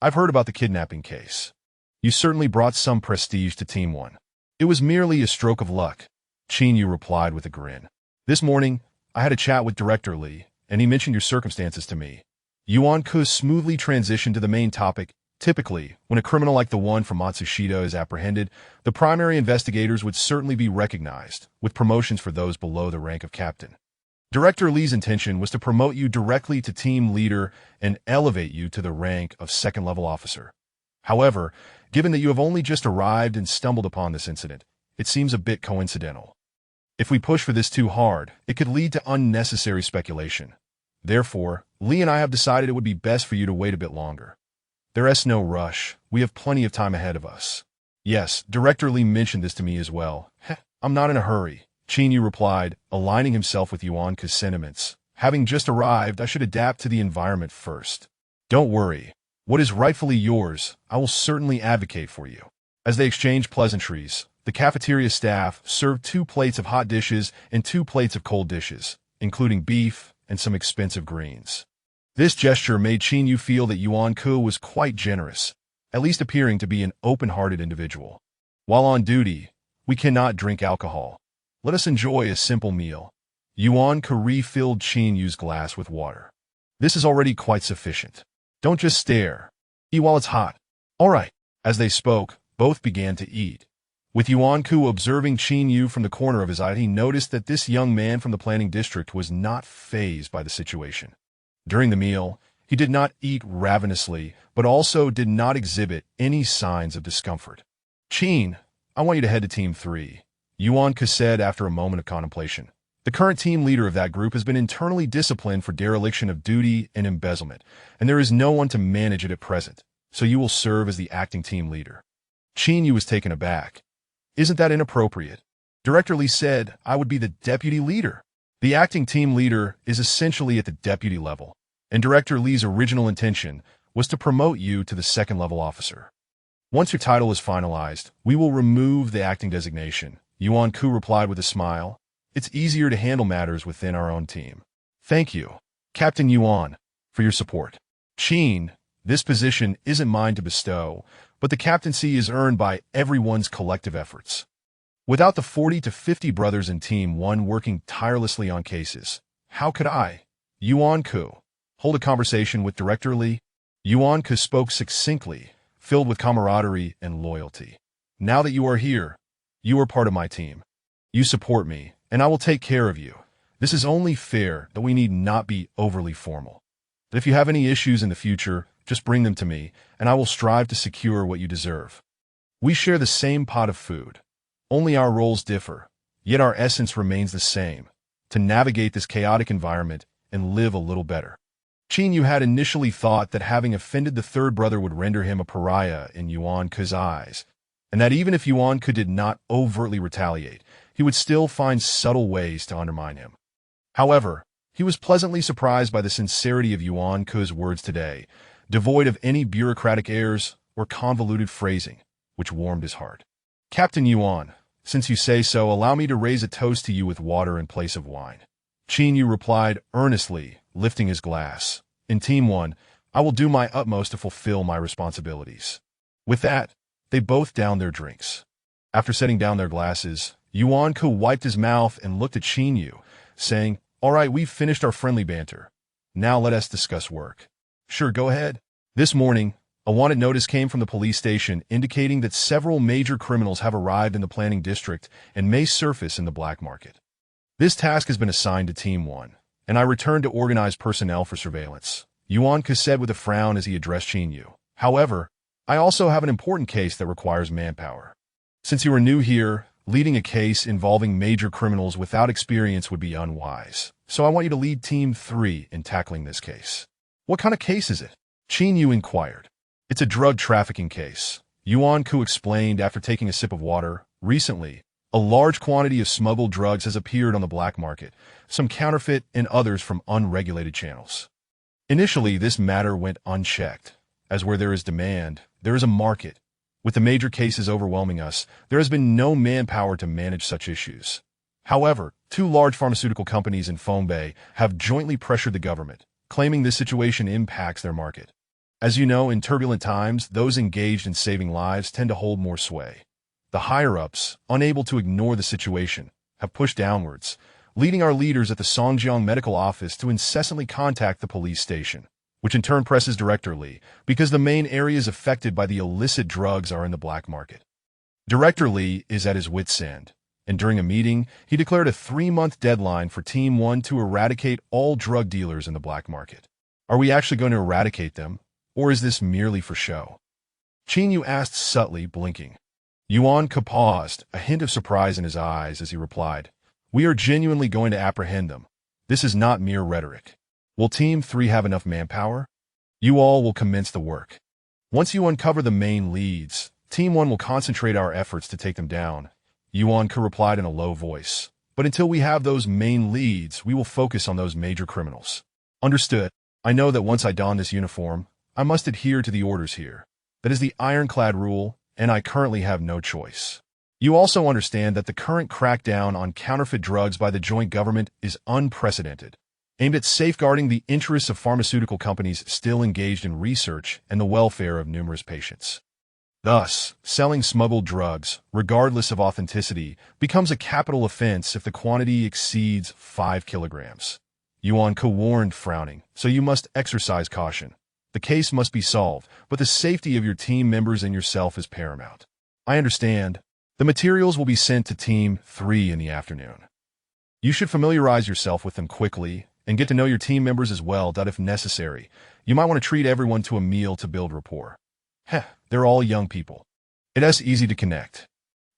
"I've heard about the kidnapping case. You certainly brought some prestige to Team 1. "It was merely a stroke of luck," Qin Yu replied with a grin. "This morning, I had a chat with Director Li, and he mentioned your circumstances to me." Yuan smoothly transitioned to the main topic. Typically, when a criminal like the one from Matsushita is apprehended, the primary investigators would certainly be recognized, with promotions for those below the rank of captain. Director Li's intention was to promote you directly to team leader and elevate you to the rank of second-level officer. However, given that you have only just arrived and stumbled upon this incident, it seems a bit coincidental. If we push for this too hard, it could lead to unnecessary speculation. Therefore, Li and I have decided it would be best for you to wait a bit longer. There is no rush. We have plenty of time ahead of us. Yes, Director Li mentioned this to me as well. I'm not in a hurry, Qin Yu replied, aligning himself with Yuan's sentiments. Having just arrived, I should adapt to the environment first. Don't worry. What is rightfully yours, I will certainly advocate for you. As they exchanged pleasantries, the cafeteria staff served 2 plates of hot dishes and 2 plates of cold dishes, including beef and some expensive greens. This gesture made Qin Yu feel that Yuan was quite generous, at least appearing to be an open-hearted individual. While on duty, we cannot drink alcohol. Let us enjoy a simple meal. Yuan-Ke refilled Qin Yu's glass with water. This is already quite sufficient. Don't just stare. Eat while it's hot. All right. As they spoke, both began to eat. With Yuan-Ke observing Qin Yu from the corner of his eye, he noticed that this young man from the planning district was not fazed by the situation. During the meal, he did not eat ravenously, but also did not exhibit any signs of discomfort. Qin, I want you to head to Team 3, Yuan-Ke said after a moment of contemplation. The current team leader of that group has been internally disciplined for dereliction of duty and embezzlement, and there is no one to manage it at present, so you will serve as the acting team leader. Qin Yu was taken aback. Isn't that inappropriate? Director Li said I would be the deputy leader. The acting team leader is essentially at the deputy level, and Director Li's original intention was to promote you to the second-level officer. Once your title is finalized, we will remove the acting designation, Yuan-Ke replied with a smile. It's easier to handle matters within our own team. Thank you, Captain Yuan, for your support. Qin, this position isn't mine to bestow, but the captaincy is earned by everyone's collective efforts. Without the 40 to 50 brothers in Team 1 working tirelessly on cases, how could I, Yuan-Ke, hold a conversation with Director Li? Yuan-Ke spoke succinctly, filled with camaraderie and loyalty. Now that you are here, you are part of my team. You support me, and I will take care of you. This is only fair that we need not be overly formal. But if you have any issues in the future, just bring them to me, and I will strive to secure what you deserve. We share the same pot of food. Only our roles differ, yet our essence remains the same, to navigate this chaotic environment and live a little better. Qin Yu had initially thought that having offended the third brother would render him a pariah in Yuan-Ke's eyes, and that even if Yuan-Ke did not overtly retaliate, he would still find subtle ways to undermine him. However, he was pleasantly surprised by the sincerity of Yuan-Ke's words today, devoid of any bureaucratic airs or convoluted phrasing, which warmed his heart. Captain Yuan, since you say so, allow me to raise a toast to you with water in place of wine. Qin Yu replied earnestly, lifting his glass. In Team 1, I will do my utmost to fulfill my responsibilities. With that, they both downed their drinks. After setting down their glasses, Yuan-Ke wiped his mouth and looked at Qin Yu, saying, All right, we've finished our friendly banter. Now let us discuss work. Sure, go ahead. This morning, a wanted notice came from the police station indicating that several major criminals have arrived in the planning district and may surface in the black market. This task has been assigned to Team 1, and I returned to organize personnel for surveillance, Yuan-Ke said with a frown as he addressed Qin Yu. However, I also have an important case that requires manpower. Since you are new here, leading a case involving major criminals without experience would be unwise, so I want you to lead Team 3 in tackling this case. What kind of case is it? Qin Yu inquired. It's a drug trafficking case, Yuan-Ke explained after taking a sip of water. Recently, a large quantity of smuggled drugs has appeared on the black market, some counterfeit and others from unregulated channels. Initially, this matter went unchecked, as where there is demand, there is a market. With the major cases overwhelming us, there has been no manpower to manage such issues. However, 2 large pharmaceutical companies in Fombay have jointly pressured the government, claiming this situation impacts their market. As you know, in turbulent times, those engaged in saving lives tend to hold more sway. The higher-ups, unable to ignore the situation, have pushed downwards, leading our leaders at the Songjiang Medical Office to incessantly contact the police station, which in turn presses Director Li, because the main areas affected by the illicit drugs are in the black market. Director Li is at his wit's end, and during a meeting, he declared a 3-month deadline for Team 1 to eradicate all drug dealers in the black market. Are we actually going to eradicate them, or is this merely for show? Qin Yu asked subtly, blinking. Yuan-Ke paused, a hint of surprise in his eyes as he replied, We are genuinely going to apprehend them. This is not mere rhetoric. Will Team 3 have enough manpower? You all will commence the work. Once you uncover the main leads, Team 1 will concentrate our efforts to take them down, Yuan-Ke replied in a low voice. But until we have those main leads, we will focus on those major criminals. Understood. I know that once I don this uniform, I must adhere to the orders here. That is the ironclad rule, and I currently have no choice. You also understand that the current crackdown on counterfeit drugs by the joint government is unprecedented, aimed at safeguarding the interests of pharmaceutical companies still engaged in research and the welfare of numerous patients. Thus, selling smuggled drugs, regardless of authenticity, becomes a capital offense if the quantity exceeds 5 kilograms. Yuan Ke warned, frowning, so you must exercise caution. The case must be solved, but the safety of your team members and yourself is paramount. I understand. The materials will be sent to Team 3 in the afternoon. You should familiarize yourself with them quickly and get to know your team members as well. If necessary, you might want to treat everyone to a meal to build rapport. They're all young people. It's easy to connect.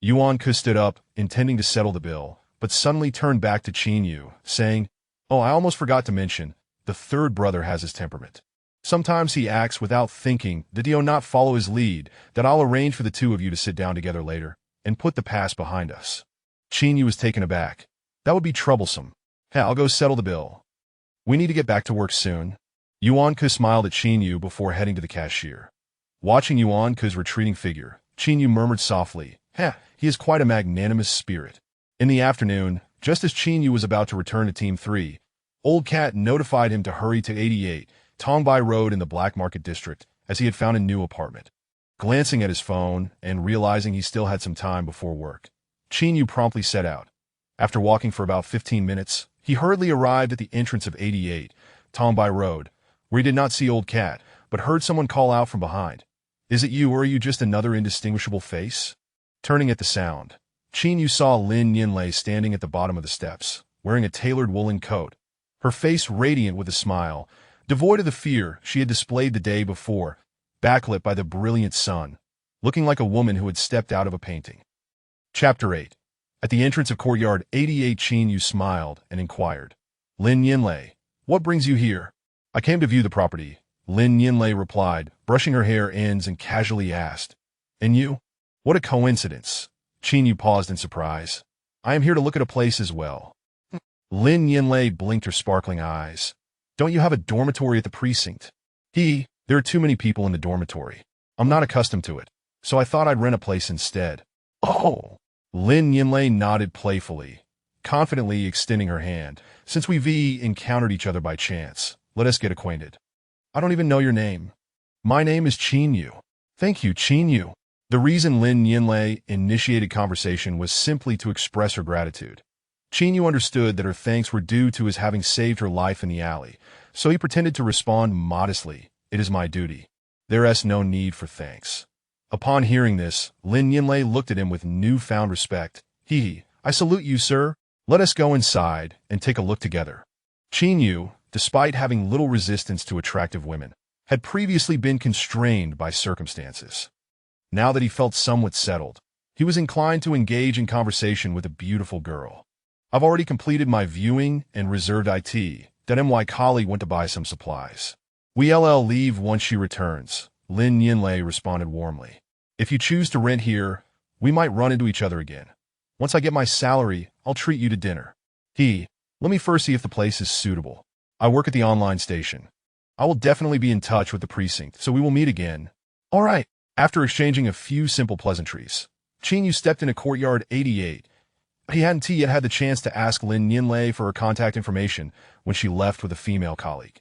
Yuan Ke stood up, intending to settle the bill, but suddenly turned back to Qin Yu, saying, "Oh, I almost forgot to mention, the third brother has his temperament. Sometimes he acts without thinking. Did you not follow his lead? That I'll arrange for the two of you to sit down together later and put the past behind us." Qin Yu was taken aback. That would be troublesome. I'll go settle the bill. We need to get back to work soon. Yuan Ke smiled at Qin Yu before heading to the cashier. Watching Yuan Ke's retreating figure, Qin Yu murmured softly, he is quite a magnanimous spirit. In the afternoon, just as Qin Yu was about to return to Team 3, Old Cat notified him to hurry to 88 Tongbai Road in the Black Market District, as he had found a new apartment. Glancing at his phone and realizing he still had some time before work, Qin Yu promptly set out. After walking for about 15 minutes, he hurriedly arrived at the entrance of 88 Tongbai Road, where he did not see Old Cat, but heard someone call out from behind. "Is it you, or are you just another indistinguishable face?" Turning at the sound, Qin Yu saw Lin Yinlei standing at the bottom of the steps, wearing a tailored woolen coat, her face radiant with a smile, devoid of the fear she had displayed the day before, backlit by the brilliant sun, looking like a woman who had stepped out of a painting. Chapter 8. At the entrance of courtyard 88, Qin Yu smiled and inquired, "Lin Yinlei, what brings you here?" "I came to view the property," Lin Yinlei replied, brushing her hair ends, and casually asked, "And you?" "What a coincidence." Qin Yu paused in surprise. "I am here to look at a place as well." Lin Yinlei blinked her sparkling eyes. "Don't you have a dormitory at the precinct?" "There are too many people in the dormitory. I'm not accustomed to it, so I thought I'd rent a place instead." "Oh." Lin Yinlei nodded playfully, confidently extending her hand. "Since we've encountered each other by chance, let us get acquainted. I don't even know your name." "My name is Qin Yu." "Thank you, Qin Yu." The reason Lin Yinlei initiated conversation was simply to express her gratitude. Qin Yu understood that her thanks were due to his having saved her life in the alley, so he pretended to respond modestly, "It is my duty. There's no need for thanks." Upon hearing this, Lin Yinlei looked at him with newfound respect. "I salute you, sir. Let us go inside and take a look together." Qin Yu, despite having little resistance to attractive women, had previously been constrained by circumstances. Now that he felt somewhat settled, he was inclined to engage in conversation with a beautiful girl. "I've already completed my viewing and reserved it. My colleague went to buy some supplies. We'll leave once she returns," Lin Yinlei responded warmly. "If you choose to rent here, we might run into each other again. Once I get my salary, I'll treat you to dinner." "Let me first see if the place is suitable. I work at the online station. I will definitely be in touch with the precinct, so we will meet again." "All right." After exchanging a few simple pleasantries, Qin Yu stepped into courtyard 88. He hadn't yet had the chance to ask Lin Yinlei for her contact information when she left with a female colleague.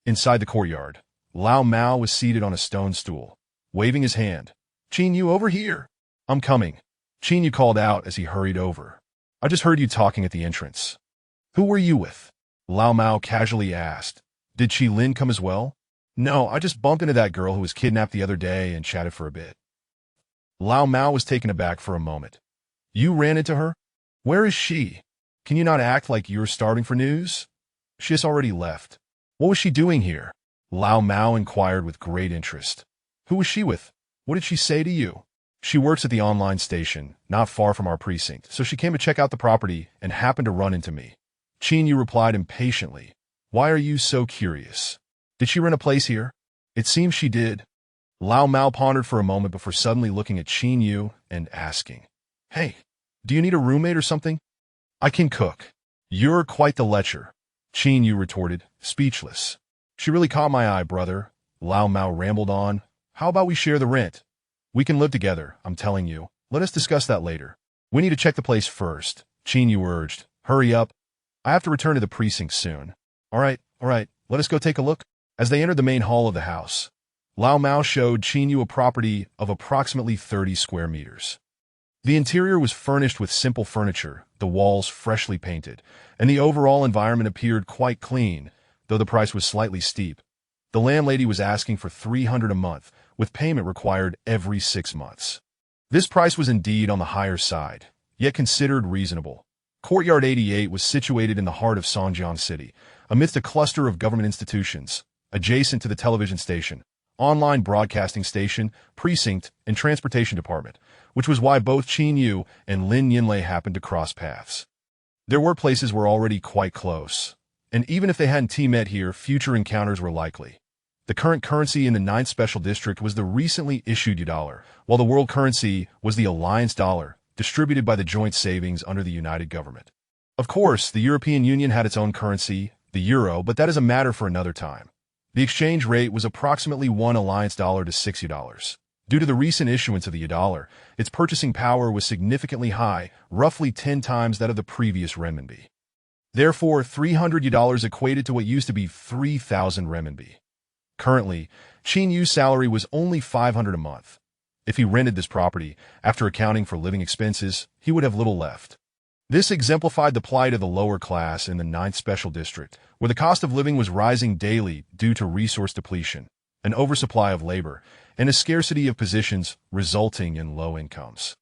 Inside the courtyard, Lao Mao was seated on a stone stool, waving his hand. "Qin Yu, over here." "I'm coming," Qin Yu called out as he hurried over. "I just heard you talking at the entrance." "Who were you with?" Lao Mao casually asked. "Did Qi Lin come as well?" "No, I just bumped into that girl who was kidnapped the other day and chatted for a bit." Lao Mao was taken aback for a moment. "You ran into her? Where is she? Can you not act like you're starving for news?" "She has already left." "What was she doing here?" Lao Mao inquired with great interest. "Who was she with? What did she say to you?" "She works at the online station, not far from our precinct, so she came to check out the property and happened to run into me." Qin Yu replied impatiently. "Why are you so curious? Did she rent a place here?" "It seems she did." Lao Mao pondered for a moment before suddenly looking at Qin Yu and asking, "Hey, do you need a roommate or something?" "I can cook." "You're quite the lecher," Qin Yu retorted, speechless. "She really caught my eye, brother," Lao Mao rambled on. "How about we share the rent? We can live together, I'm telling you. Let us discuss that later." "We need to check the place first," Qin Yu urged. "Hurry up. I have to return to the precinct soon." All right, let us go take a look." As they entered the main hall of the house, Lao Mao showed Qin Yu a property of approximately 30 square meters. The interior was furnished with simple furniture, the walls freshly painted, and the overall environment appeared quite clean, though the price was slightly steep. The landlady was asking for $300 a month, with payment required every 6 months. This price was indeed on the higher side, yet considered reasonable. Courtyard 88 was situated in the heart of Songjiang City, amidst a cluster of government institutions, adjacent to the television station, online broadcasting station, precinct, and transportation department, which was why both Qin Yu and Lin Yinlei happened to cross paths. Their workplaces were already quite close, and even if they hadn't met here, future encounters were likely. The current currency in the 9th Special District was the recently issued $, while the world currency was the Alliance dollar, distributed by the joint savings under the United Government. Of course, the European Union had its own currency, the euro, but that is a matter for another time. The exchange rate was approximately $1 Alliance dollar to $60. Due to the recent issuance of the dollar, its purchasing power was significantly high, roughly 10 times that of the previous renminbi. Therefore, $300 equated to what used to be 3,000 renminbi. Currently, Qin Yu's salary was only $500 a month. If he rented this property, after accounting for living expenses, he would have little left. This exemplified the plight of the lower class in the 9th Special District, where the cost of living was rising daily due to resource depletion, an oversupply of labor, and a scarcity of positions resulting in low incomes.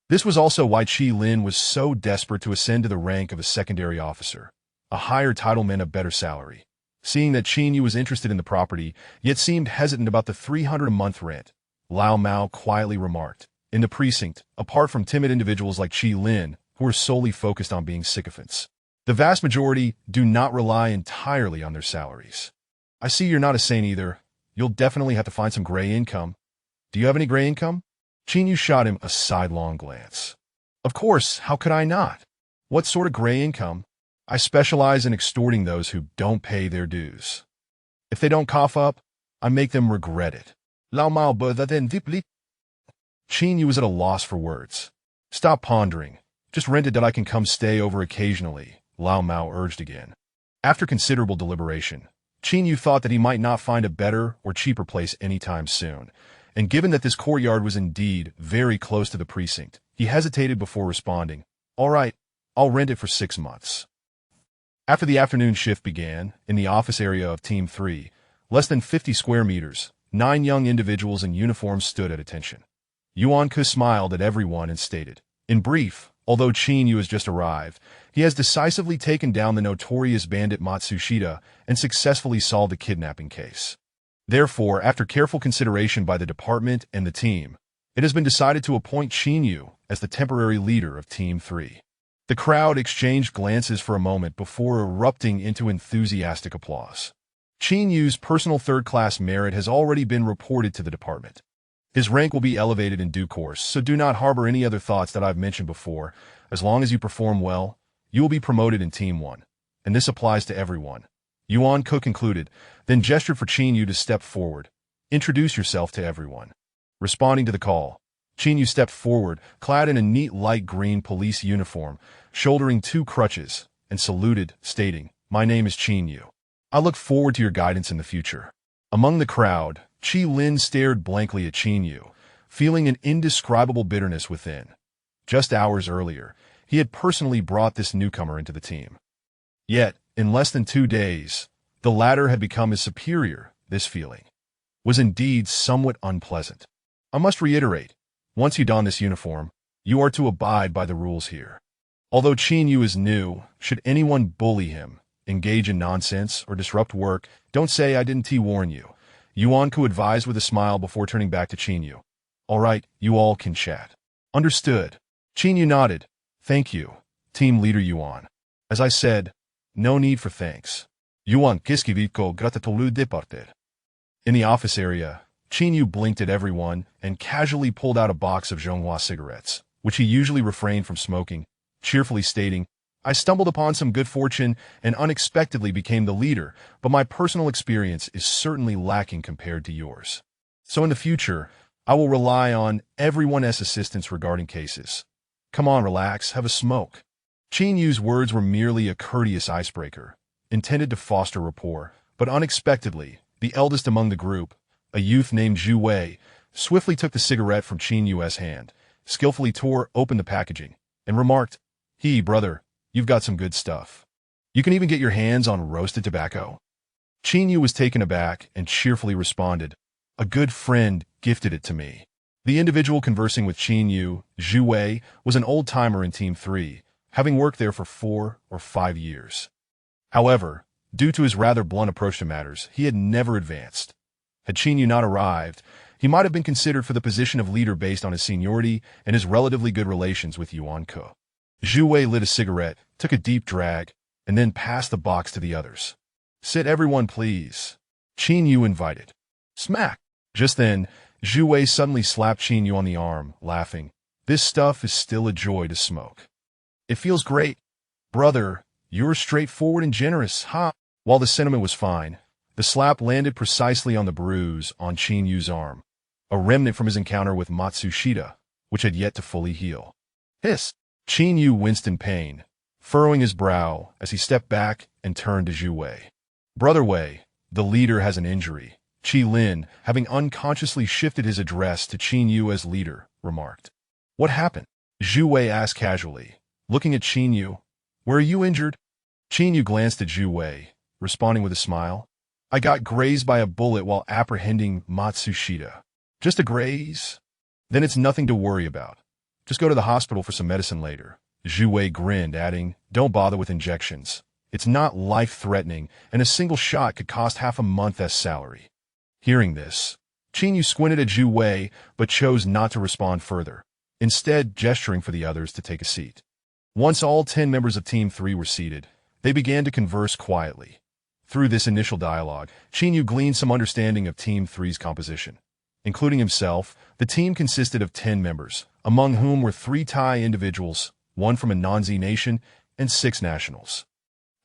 This was also why Qi Lin was so desperate to ascend to the rank of a secondary officer, a higher title meant a better salary. Seeing that Qin Yu was interested in the property, yet seemed hesitant about the $300 a month rent, Lao Mao quietly remarked, "In the precinct, apart from timid individuals like Qi Lin, who are solely focused on being sycophants, the vast majority do not rely entirely on their salaries. I see you're not a saint either. You'll definitely have to find some gray income. Do you have any gray income?" Qin Yu shot him a sidelong glance. "Of course, how could I not? What sort of gray income? I specialize in extorting those who don't pay their dues. If they don't cough up, I make them regret it." Lao Mao then deeply. Qin Yu was at a loss for words. "Stop pondering. Just rent it that I can come stay over occasionally," Lao Mao urged again. After considerable deliberation, Qin Yu thought that he might not find a better or cheaper place anytime soon, and given that this courtyard was indeed very close to the precinct, he hesitated before responding, "All right, I'll rent it for 6 months." After the afternoon shift began, in the office area of Team 3, less than 50 square meters, 9 young individuals in uniform stood at attention. Yuan Ke smiled at everyone and stated, "In brief, although Qin Yu has just arrived, he has decisively taken down the notorious bandit Matsushita and successfully solved the kidnapping case. Therefore, after careful consideration by the department and the team, it has been decided to appoint Qin Yu as the temporary leader of Team 3. The crowd exchanged glances for a moment before erupting into enthusiastic applause. Qin Yu's personal third-class merit has already been reported to the department. His rank will be elevated in due course, so do not harbor any other thoughts that I've mentioned before. As long as you perform well, you will be promoted in Team 1, and this applies to everyone." Yuan Ke concluded, then gestured for Qin Yu to step forward. "Introduce yourself to everyone." Responding to the call, Qin Yu stepped forward, clad in a neat light green police uniform, shouldering 2 crutches, and saluted, stating, "My name is Qin Yu. I look forward to your guidance in the future." Among the crowd, Qi Lin stared blankly at Qin Yu, feeling an indescribable bitterness within. Just hours earlier, he had personally brought this newcomer into the team. Yet, in less than 2 days, the latter had become his superior. This feeling was indeed somewhat unpleasant. "I must reiterate, once you don this uniform, you are to abide by the rules here. Although Qin Yu is new, should anyone bully him, engage in nonsense, or disrupt work, don't say I didn't warn you," Yuan Ke advised with a smile before turning back to Qin Yu. "All right, you all can chat." "Understood." Qin Yu nodded. "Thank you, Team Leader Yuan. As I said, no need for thanks." Yuan Kiskivitko gratitolu departed. In the office area, Qin Yu blinked at everyone and casually pulled out a box of Zhonghua cigarettes, which he usually refrained from smoking, cheerfully stating, "I stumbled upon some good fortune and unexpectedly became the leader, but my personal experience is certainly lacking compared to yours. So in the future, I will rely on everyone's assistance regarding cases. Come on, relax, have a smoke." Qin Yu's words were merely a courteous icebreaker, intended to foster rapport, but unexpectedly, the eldest among the group, a youth named Zhu Wei, swiftly took the cigarette from Qin Yu's hand, skillfully tore open the packaging, and remarked, brother, you've got some good stuff. You can even get your hands on roasted tobacco." Qin Yu was taken aback and cheerfully responded, "A good friend gifted it to me." The individual conversing with Qin Yu, Zhu Wei, was an old-timer in Team 3, having worked there for 4 or 5 years. However, due to his rather blunt approach to matters, he had never advanced. Had Qin Yu not arrived, he might have been considered for the position of leader based on his seniority and his relatively good relations with Yuan Ke. Zhu Wei lit a cigarette, took a deep drag, and then passed the box to the others. "Sit everyone, please," Qin Yu invited. Smack! Just then, Zhu Wei suddenly slapped Qin Yu on the arm, laughing. "This stuff is still a joy to smoke. It feels great. Brother, you're straightforward and generous, huh?" While the sentiment was fine, the slap landed precisely on the bruise on Qin Yu's arm, a remnant from his encounter with Matsushita, which had yet to fully heal. Hiss! Qin Yu winced in pain, furrowing his brow as he stepped back and turned to Zhu Wei. "Brother Wei, the leader has an injury," Qi Lin, having unconsciously shifted his address to Qin Yu as leader, remarked. "What happened?" Zhu Wei asked casually, looking at Qin Yu. "Where are you injured?" Qin Yu glanced at Zhu Wei, responding with a smile. "I got grazed by a bullet while apprehending Matsushita." "Just a graze? Then it's nothing to worry about. Just go to the hospital for some medicine later." Zhu Wei grinned, adding, "Don't bother with injections. It's not life-threatening, and a single shot could cost half a month's salary." Hearing this, Qin Yu squinted at Zhu Wei, but chose not to respond further, instead gesturing for the others to take a seat. Once all 10 members of Team 3 were seated, they began to converse quietly. Through this initial dialogue, Qin Yu gleaned some understanding of Team 3's composition. Including himself, the team consisted of 10 members, among whom were 3 Thai individuals, 1 from a non-Z nation, and 6 nationals.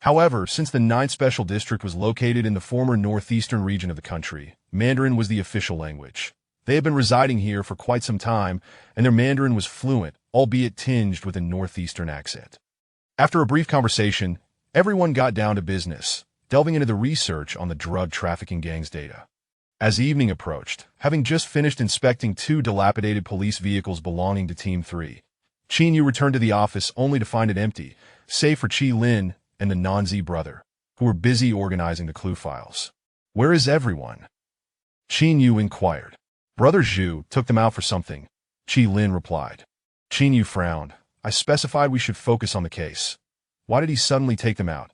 However, since the 9th Special District was located in the former northeastern region of the country, Mandarin was the official language. They had been residing here for quite some time, and their Mandarin was fluent, albeit tinged with a northeastern accent. After a brief conversation, everyone got down to business, delving into the research on the drug trafficking gang's data. As evening approached, having just finished inspecting 2 dilapidated police vehicles belonging to Team 3, Qin Yu returned to the office only to find it empty, save for Qi Lin and the non-Z brother, who were busy organizing the clue files. "Where is everyone?" Qin Yu inquired. "Brother Zhu took them out for something," Qi Lin replied. Qin Yu frowned. "I specified we should focus on the case. Why did he suddenly take them out?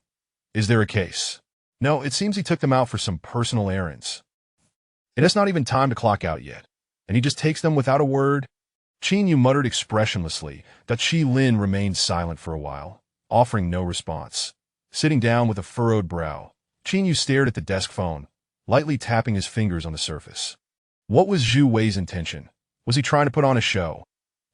Is there a case?" "No, it seems he took them out for some personal errands. It has not even time to clock out yet, and he just takes them without a word." Qin Yu muttered expressionlessly that Qi Lin remained silent for a while, offering no response. Sitting down with a furrowed brow, Qin Yu stared at the desk phone, lightly tapping his fingers on the surface. What was Zhu Wei's intention? Was he trying to put on a show?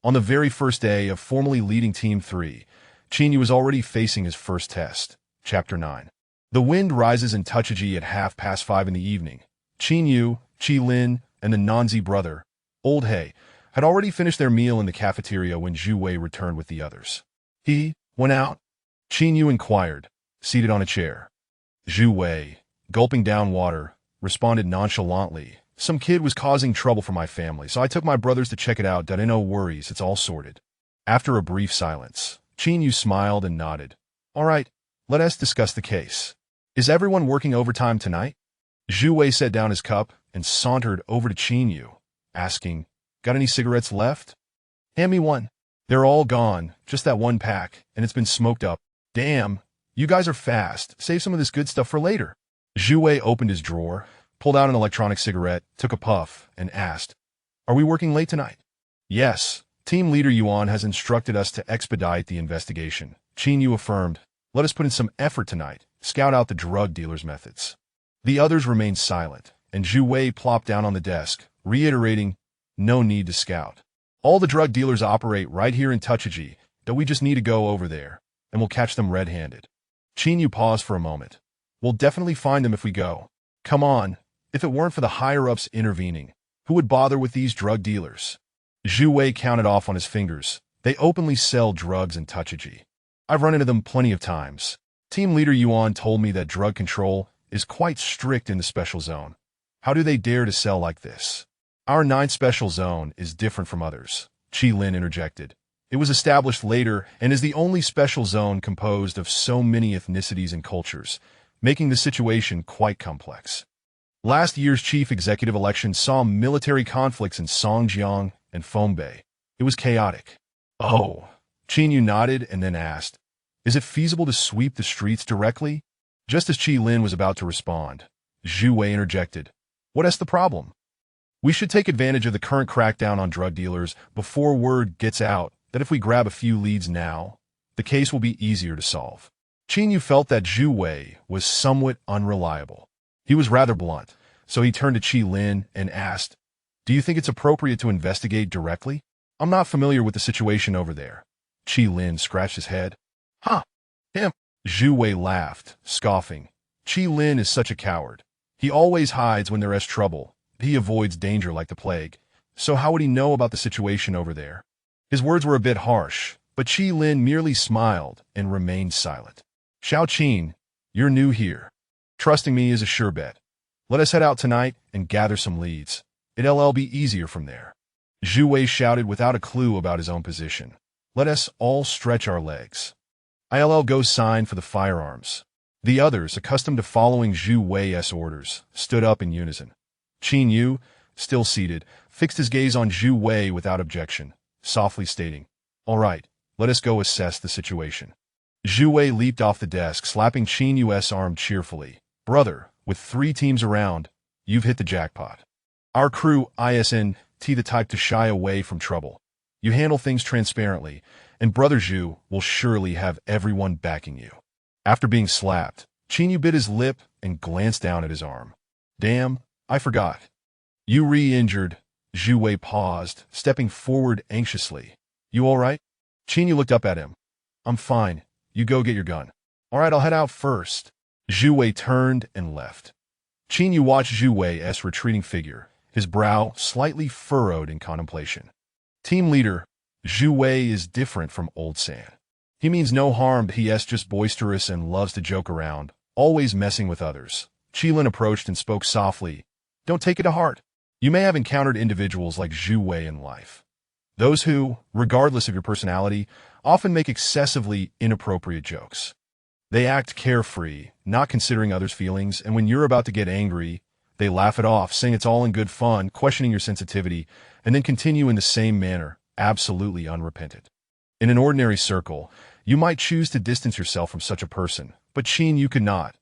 On the very first day of formally leading Team 3, Qin Yu was already facing his first test. Chapter 9. The wind rises in Touchiji at 5:30 in the evening. Qin Yu, Qi Lin, and the non-Z brother, Old He, had already finished their meal in the cafeteria when Zhu Wei returned with the others. "He went out?" Qin Yu inquired, seated on a chair. Zhu Wei, gulping down water, responded nonchalantly, "Some kid was causing trouble for my family, so I took my brothers to check it out. No worries, it's all sorted." After a brief silence, Qin Yu smiled and nodded. "All right, let us discuss the case. Is everyone working overtime tonight?" Zhu Wei set down his cup and sauntered over to Qin Yu, asking, "Got any cigarettes left? Hand me one." "They're all gone, just that one pack, and it's been smoked up." "Damn, you guys are fast. Save some of this good stuff for later." Zhu Wei opened his drawer, pulled out an electronic cigarette, took a puff, and asked, "Are we working late tonight?" "Yes. Team leader Yuan has instructed us to expedite the investigation." Qin Yu affirmed, "Let us put in some effort tonight, scout out the drug dealer's methods." The others remained silent, and Zhu Wei plopped down on the desk, reiterating, "No need to scout. All the drug dealers operate right here in Touchiji, though we just need to go over there, and we'll catch them red-handed." Qin Yu paused for a moment. "We'll definitely find them if we go. Come on, if it weren't for the higher-ups intervening, who would bother with these drug dealers?" Zhu Wei counted off on his fingers. "They openly sell drugs in Touchiji. I've run into them plenty of times. Team leader Yuan told me that drug control is quite strict in the special zone. How do they dare to sell like this? Our ninth special zone is different from others, Chi Lin interjected. It was established later and is the only special zone composed of so many ethnicities and cultures, making the situation quite complex. Last year's chief executive election saw military conflicts in Songjiang and Fombei. It was chaotic. Oh, Qin Yu nodded and then asked, is it feasible to sweep the streets directly? Just as Qi Lin was about to respond, Zhu Wei interjected, what's the problem? We should take advantage of the current crackdown on drug dealers before word gets out that if we grab a few leads now, the case will be easier to solve. Qin Yu felt that Zhu Wei was somewhat unreliable. He was rather blunt, so he turned to Qi Lin and asked, do you think it's appropriate to investigate directly? I'm not familiar with the situation over there. Qi Lin scratched his head. Huh, him. Zhu Wei laughed, scoffing. Qi Lin is such a coward. He always hides when there is trouble. He avoids danger like the plague. So how would he know about the situation over there? His words were a bit harsh, but Qi Lin merely smiled and remained silent. Xiao Qin, you're new here. Trusting me is a sure bet. Let us head out tonight and gather some leads. It'll be easier from there. Zhu Wei shouted without a clue about his own position. Let us all stretch our legs. I'll go sign for the firearms. The others, accustomed to following Zhu Wei's orders, stood up in unison. Qin Yu, still seated, fixed his gaze on Zhu Wei without objection, softly stating, all right, let us go assess the situation. Zhu Wei leaped off the desk, slapping Qin Yu's arm cheerfully. Brother, with 3 teams around, you've hit the jackpot. Our crew isn't the type to shy away from trouble. You handle things transparently, and Brother Zhu will surely have everyone backing you. After being slapped, Qin Yu bit his lip and glanced down at his arm. Damn, I forgot. You re-injured. Zhu Wei paused, stepping forward anxiously. You all right? Qin Yu looked up at him. I'm fine. You go get your gun. All right, I'll head out first. Zhu Wei turned and left. Qin Yu watched Zhu Wei's retreating figure, his brow slightly furrowed in contemplation. Team leader, Zhu Wei is different from Old San. He means no harm, but he's just boisterous and loves to joke around, always messing with others. Qi Lin approached and spoke softly. Don't take it to heart. You may have encountered individuals like Zhu Wei in life. Those who, regardless of your personality, often make excessively inappropriate jokes. They act carefree, not considering others' feelings, and when you're about to get angry, they laugh it off, saying it's all in good fun, questioning your sensitivity, and then continue in the same manner, absolutely unrepentant. In an ordinary circle, you might choose to distance yourself from such a person, but Qin Yu could not.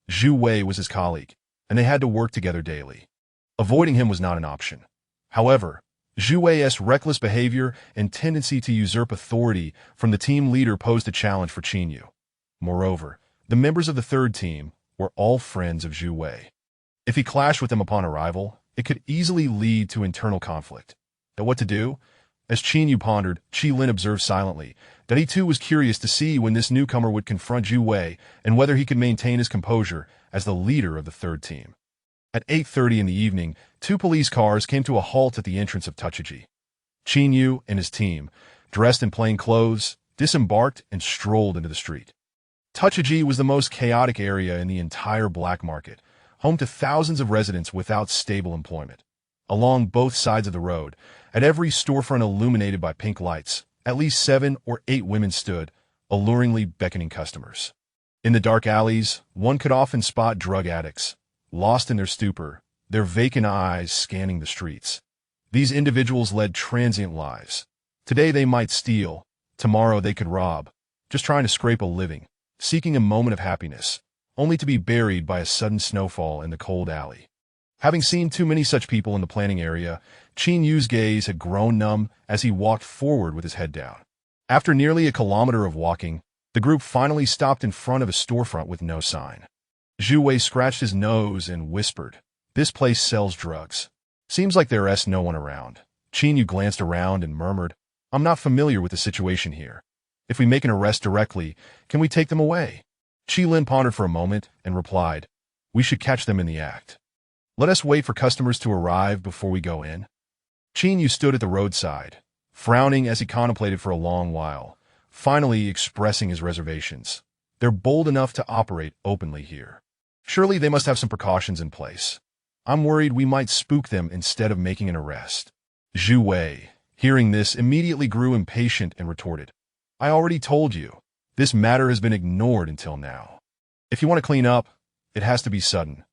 Zhu Wei was his colleague, and they had to work together daily. Avoiding him was not an option. However, Zhu Wei's reckless behavior and tendency to usurp authority from the team leader posed a challenge for Qin Yu. Moreover, the members of the third team were all friends of Zhu Wei. If he clashed with them upon arrival, it could easily lead to internal conflict. But what to do? As Qin Yu pondered, Qi Lin observed silently that he too was curious to see when this newcomer would confront Zhu Wei and whether he could maintain his composure as the leader of the third team. At 8:30 in the evening, 2 police cars came to a halt at the entrance of Tuchiji. Qin Yu and his team, dressed in plain clothes, disembarked and strolled into the street. Tuchiji was the most chaotic area in the entire black market, home to thousands of residents without stable employment. Along both sides of the road, at every storefront illuminated by pink lights, at least 7 or 8 women stood, alluringly beckoning customers. In the dark alleys, one could often spot drug addicts, lost in their stupor, their vacant eyes scanning the streets. These individuals led transient lives. Today they might steal, tomorrow they could rob, just trying to scrape a living, seeking a moment of happiness, only to be buried by a sudden snowfall in the cold alley. Having seen too many such people in the planning area, Qin Yu's gaze had grown numb as he walked forward with his head down. After nearly a kilometer of walking, the group finally stopped in front of a storefront with no sign. Zhu Wei scratched his nose and whispered, "This place sells drugs. Seems like there's no one around." Qin Yu glanced around and murmured, "I'm not familiar with the situation here. If we make an arrest directly, can we take them away?" Qi Lin pondered for a moment and replied, "We should catch them in the act. Let us wait for customers to arrive before we go in." Qin Yu stood at the roadside, frowning as he contemplated for a long while, finally expressing his reservations. They're bold enough to operate openly here. Surely they must have some precautions in place. I'm worried we might spook them instead of making an arrest. Zhu Wei, hearing this, immediately grew impatient and retorted, I already told you. This matter has been ignored until now. If you want to clean up, it has to be sudden.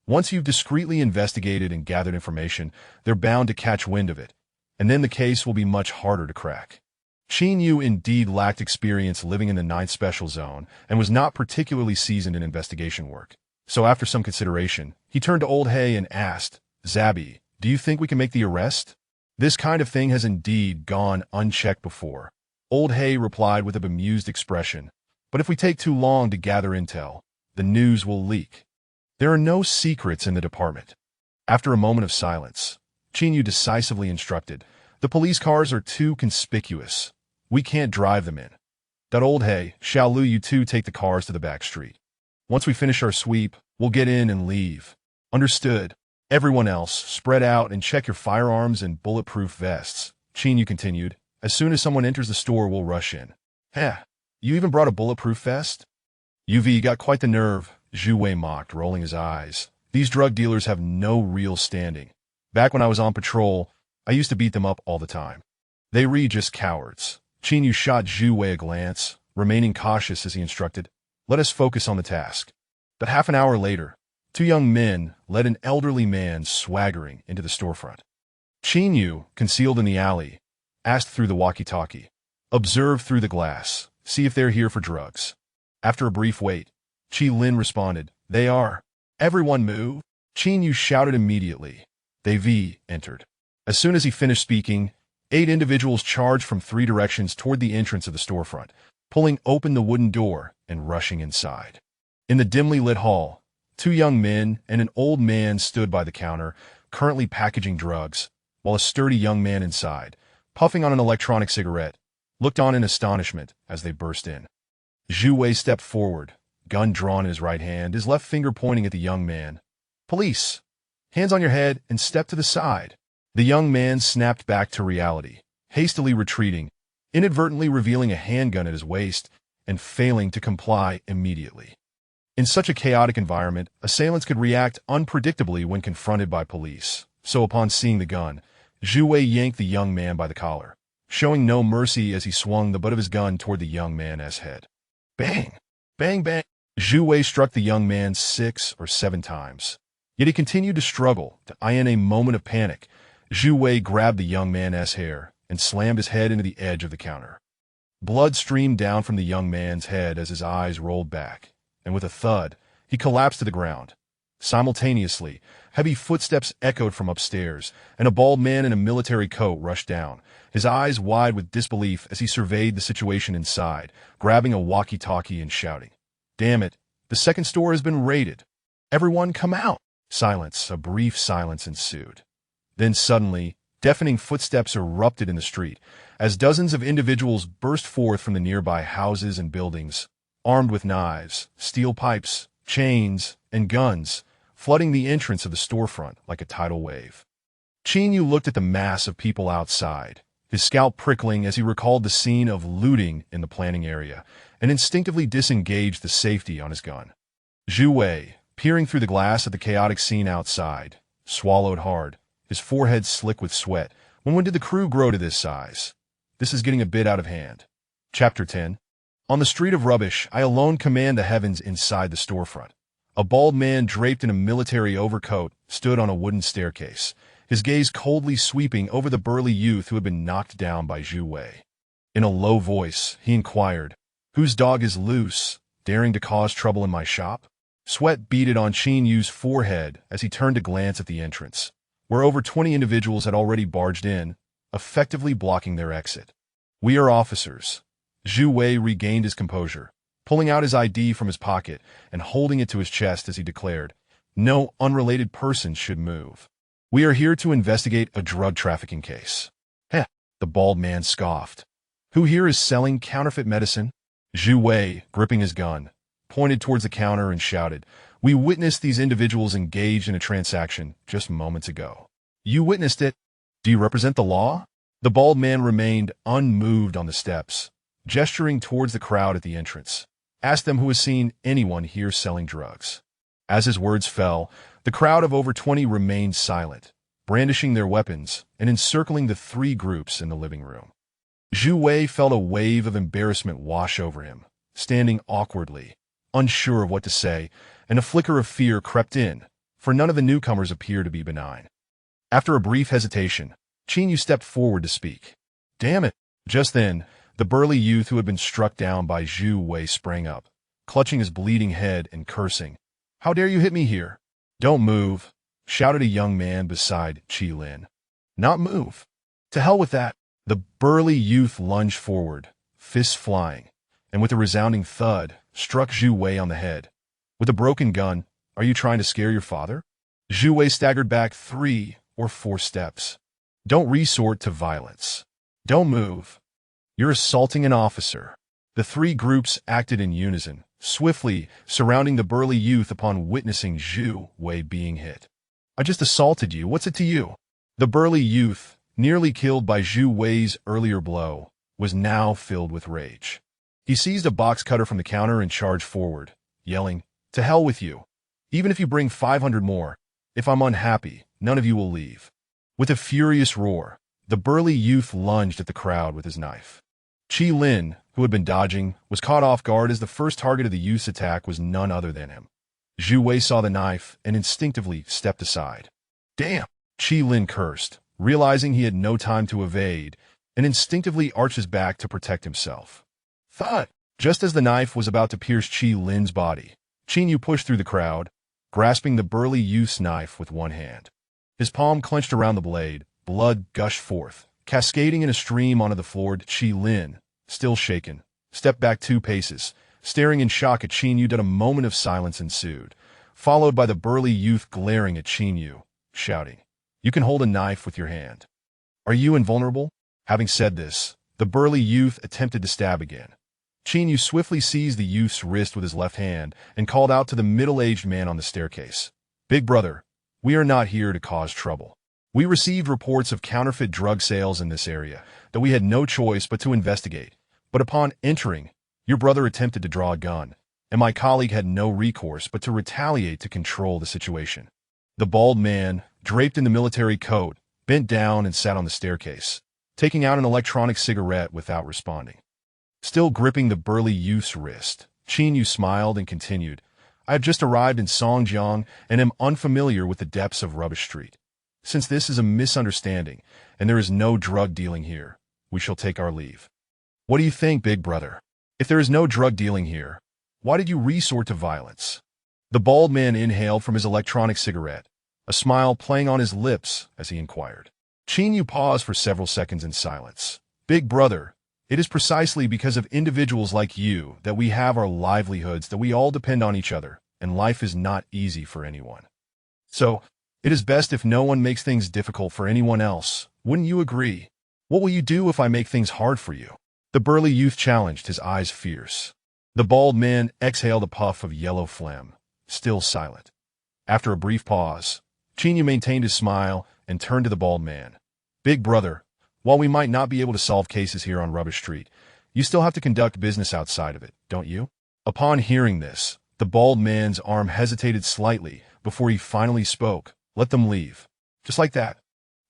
Once you've discreetly investigated and gathered information, they're bound to catch wind of it, and then the case will be much harder to crack. Qin Yu indeed lacked experience living in the 9th Special Zone and was not particularly seasoned in investigation work. So after some consideration, he turned to Old Hay and asked, Zabi, do you think we can make the arrest? This kind of thing has indeed gone unchecked before. Old Hay replied with a bemused expression, but if we take too long to gather intel, the news will leak. There are no secrets in the department. After a moment of silence, Qin Yu decisively instructed, the police cars are too conspicuous. We can't drive them in. That Old Hay, Xiaolu, you two take the cars to the back street. Once we finish our sweep, we'll get in and leave. Understood. Everyone else, spread out and check your firearms and bulletproof vests. Qin Yu continued, as soon as someone enters the store, we'll rush in. Heh, you even brought a bulletproof vest? UV got quite the nerve, Zhu Wei mocked, rolling his eyes. These drug dealers have no real standing. Back when I was on patrol, I used to beat them up all the time. They were just cowards. Qin Yu shot Zhu Wei a glance, remaining cautious as he instructed, let us focus on the task. But half an hour later, 2 young men led an elderly man swaggering into the storefront. Qin Yu, concealed in the alley, asked through the walkie-talkie, observe through the glass, see if they're here for drugs. After a brief wait, Qi Lin responded, they are. Everyone move. Qin Yu shouted immediately. They entered. As soon as he finished speaking, 8 individuals charged from 3 directions toward the entrance of the storefront, pulling open the wooden door and rushing inside. In the dimly lit hall, 2 young men and an old man stood by the counter, currently packaging drugs, while a sturdy young man inside, puffing on an electronic cigarette, looked on in astonishment as they burst in. Zhu Wei stepped forward, gun drawn in his right hand, his left finger pointing at the young man. Police! Hands on your head and step to the side. The young man snapped back to reality, hastily retreating, inadvertently revealing a handgun at his waist and failing to comply immediately. In such a chaotic environment, assailants could react unpredictably when confronted by police. So upon seeing the gun, Zhu Wei yanked the young man by the collar, showing no mercy as he swung the butt of his gun toward the young man's head. Bang! Bang, bang! Zhu Wei struck the young man 6 or 7 times. Yet he continued to struggle. In a moment of panic, Zhu Wei grabbed the young man's hair and slammed his head into the edge of the counter. Blood streamed down from the young man's head as his eyes rolled back, and with a thud, he collapsed to the ground. Simultaneously, heavy footsteps echoed from upstairs, and a bald man in a military coat rushed down, his eyes wide with disbelief as he surveyed the situation inside, grabbing a walkie-talkie and shouting, Damn it, the second store has been raided. Everyone come out. Silence, a brief silence ensued. Then suddenly, deafening footsteps erupted in the street as dozens of individuals burst forth from the nearby houses and buildings, armed with knives, steel pipes, chains, and guns, flooding the entrance of the storefront like a tidal wave. Qin Yu looked at the mass of people outside, his scalp prickling as he recalled the scene of looting in the planning area, and instinctively disengaged the safety on his gun. Zhu Wei, peering through the glass at the chaotic scene outside, swallowed hard, his forehead slick with sweat. When did the crew grow to this size? This is getting a bit out of hand. Chapter 10. On the street of rubbish, I alone command the heavens inside the storefront. A bald man draped in a military overcoat stood on a wooden staircase, his gaze coldly sweeping over the burly youth who had been knocked down by Zhu Wei. In a low voice, he inquired, Whose dog is loose, daring to cause trouble in my shop? Sweat beaded on Qin Yu's forehead as he turned to glance at the entrance, where over 20 individuals had already barged in, effectively blocking their exit. We are officers. Zhu Wei regained his composure, pulling out his ID from his pocket and holding it to his chest as he declared, No unrelated person should move. We are here to investigate a drug trafficking case. Heh, the bald man scoffed. Who here is selling counterfeit medicine? Zhu Wei, gripping his gun, pointed towards the counter and shouted, We witnessed these individuals engaged in a transaction just moments ago. You witnessed it. Do you represent the law? The bald man remained unmoved on the steps, gesturing towards the crowd at the entrance. Ask them who has seen anyone here selling drugs. As his words fell, The crowd of over 20 remained silent, brandishing their weapons and encircling the three groups in the living room. Zhu Wei felt a wave of embarrassment wash over him, standing awkwardly, unsure of what to say, and a flicker of fear crept in, for none of the newcomers appeared to be benign. After a brief hesitation, Qin Yu stepped forward to speak. "Damn it!" Just then, the burly youth who had been struck down by Zhu Wei sprang up, clutching his bleeding head and cursing. "How dare you hit me here?" "Don't move," shouted a young man beside Qi Lin. "Not move." "To hell with that." The burly youth lunged forward, fists flying, and with a resounding thud, struck Zhu Wei on the head. "With a broken gun, are you trying to scare your father?" Zhu Wei staggered back 3 or 4 steps. "Don't resort to violence. Don't move. You're assaulting an officer." The three groups acted in unison, swiftly surrounding the burly youth upon witnessing Zhu Wei being hit. "I just assaulted you. What's it to you?" The burly youth, nearly killed by Zhu Wei's earlier blow, was now filled with rage. He seized a box cutter from the counter and charged forward, yelling, "To hell with you. Even if you bring 500 more, if I'm unhappy, none of you will leave." With a furious roar, the burly youth lunged at the crowd with his knife. Qi Lin, who had been dodging, was caught off guard as the first target of the youth's attack was none other than him. Zhu Wei saw the knife and instinctively stepped aside. "Damn!" Qi Lin cursed, realizing he had no time to evade, and instinctively arched his back to protect himself. Thud! Just as the knife was about to pierce Qi Lin's body, Qin Yu pushed through the crowd, grasping the burly youth's knife with one hand. His palm clenched around the blade, blood gushed forth, cascading in a stream onto the floor. Qi Lin, still shaken, stepped back 2 paces, staring in shock at Qin Yu. A moment of silence ensued, followed by the burly youth glaring at Qin Yu, shouting, "You can hold a knife with your hand. Are you invulnerable?" Having said this, the burly youth attempted to stab again. Qin Yu swiftly seized the youth's wrist with his left hand and called out to the middle-aged man on the staircase. "Big brother, we are not here to cause trouble. We received reports of counterfeit drug sales in this area that we had no choice but to investigate. But upon entering, your brother attempted to draw a gun, and my colleague had no recourse but to retaliate to control the situation." The bald man, draped in the military coat, bent down and sat on the staircase, taking out an electronic cigarette without responding. Still gripping the burly youth's wrist, Qin Yu smiled and continued, "I have just arrived in Songjiang and am unfamiliar with the depths of Rubbish Street. Since this is a misunderstanding and there is no drug dealing here, we shall take our leave." "What do you think, big brother? If there is no drug dealing here, why did you resort to violence?" The bald man inhaled from his electronic cigarette, a smile playing on his lips as he inquired. Qin Yu paused for several seconds in silence. "Big brother, it is precisely because of individuals like you that we have our livelihoods, that we all depend on each other, and life is not easy for anyone. So, it is best if no one makes things difficult for anyone else. Wouldn't you agree? What will you do if I make things hard for you?" The burly youth challenged, his eyes fierce. The bald man exhaled a puff of yellow phlegm, still silent. After a brief pause, Qin Yu maintained his smile and turned to the bald man. "Big brother, while we might not be able to solve cases here on Rubbish Street, you still have to conduct business outside of it, don't you?" Upon hearing this, the bald man's arm hesitated slightly before he finally spoke. "Let them leave. Just like that.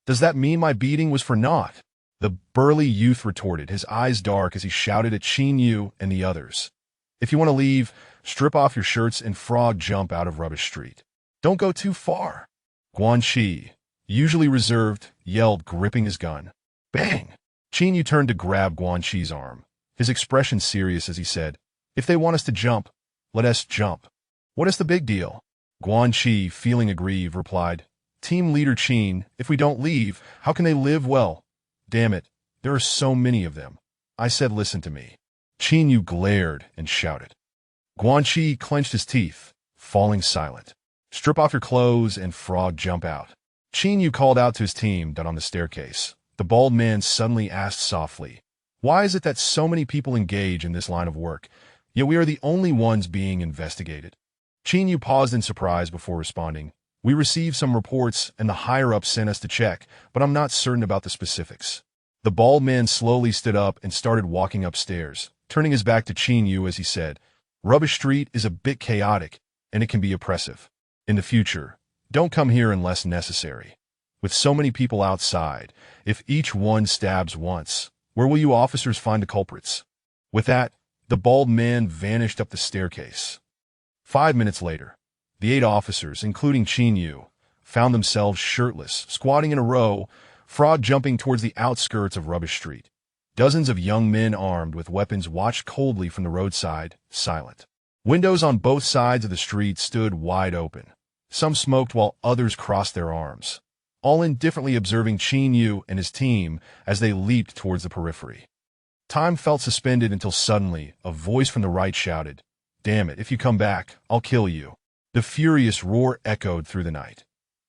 Does that mean my beating was for naught?" The burly youth retorted, his eyes dark as he shouted at Qin Yu and the others. "If you want to leave, strip off your shirts and frog jump out of Rubbish Street. Don't go too far." Guanxi, usually reserved, yelled, gripping his gun. Bang! Qin Yu turned to grab Guanxi's arm, his expression serious as he said, "If they want us to jump, let us jump. What is the big deal?" Guanxi, feeling aggrieved, replied, "Team leader Qin, if we don't leave, how can they live well? Damn it, there are so many of them. I said listen to me." Qin Yu glared and shouted. Guanxi clenched his teeth, falling silent. "Strip off your clothes and frog jump out." Qin Yu called out to his team down on the staircase. The bald man suddenly asked softly, "Why is it that so many people engage in this line of work, yet we are the only ones being investigated?" Qin Yu paused in surprise before responding, "We received some reports and the higher-ups sent us to check, but I'm not certain about the specifics." The bald man slowly stood up and started walking upstairs, turning his back to Qin Yu as he said, "Rubbish Street is a bit chaotic, and it can be oppressive. In the future, Don't come here unless necessary. With so many people outside, if each one stabs once, where will you officers find the culprits? With that, the bald man vanished up the staircase. 5 minutes later, the 8 officers, including Qin Yu, found themselves shirtless, squatting in a row, frog jumping towards the outskirts of Rubbish Street. Dozens of young men armed with weapons watched coldly from the roadside, silent. Windows on both sides of the street stood wide open. Some smoked while others crossed their arms, all indifferently observing Qin Yu and his team as they leaped towards the periphery. Time felt suspended until suddenly a voice from the right shouted, "Damn it, if you come back, I'll kill you." The furious roar echoed through the night.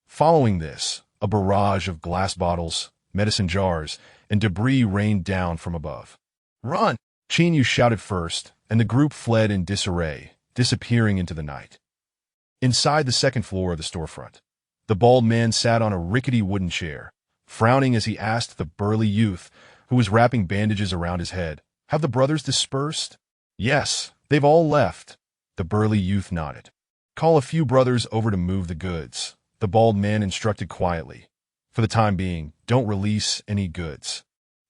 Following this, a barrage of glass bottles, medicine jars, and debris rained down from above. "Run!" Qin Yu shouted first, and the group fled in disarray, disappearing into the night. Inside the second floor of the storefront, the bald man sat on a rickety wooden chair, frowning as he asked the burly youth, who was wrapping bandages around his head, "Have the brothers dispersed?" "Yes, they've all left." The burly youth nodded. "Call a few brothers over to move the goods," the bald man instructed quietly. "For the time being, don't release any goods.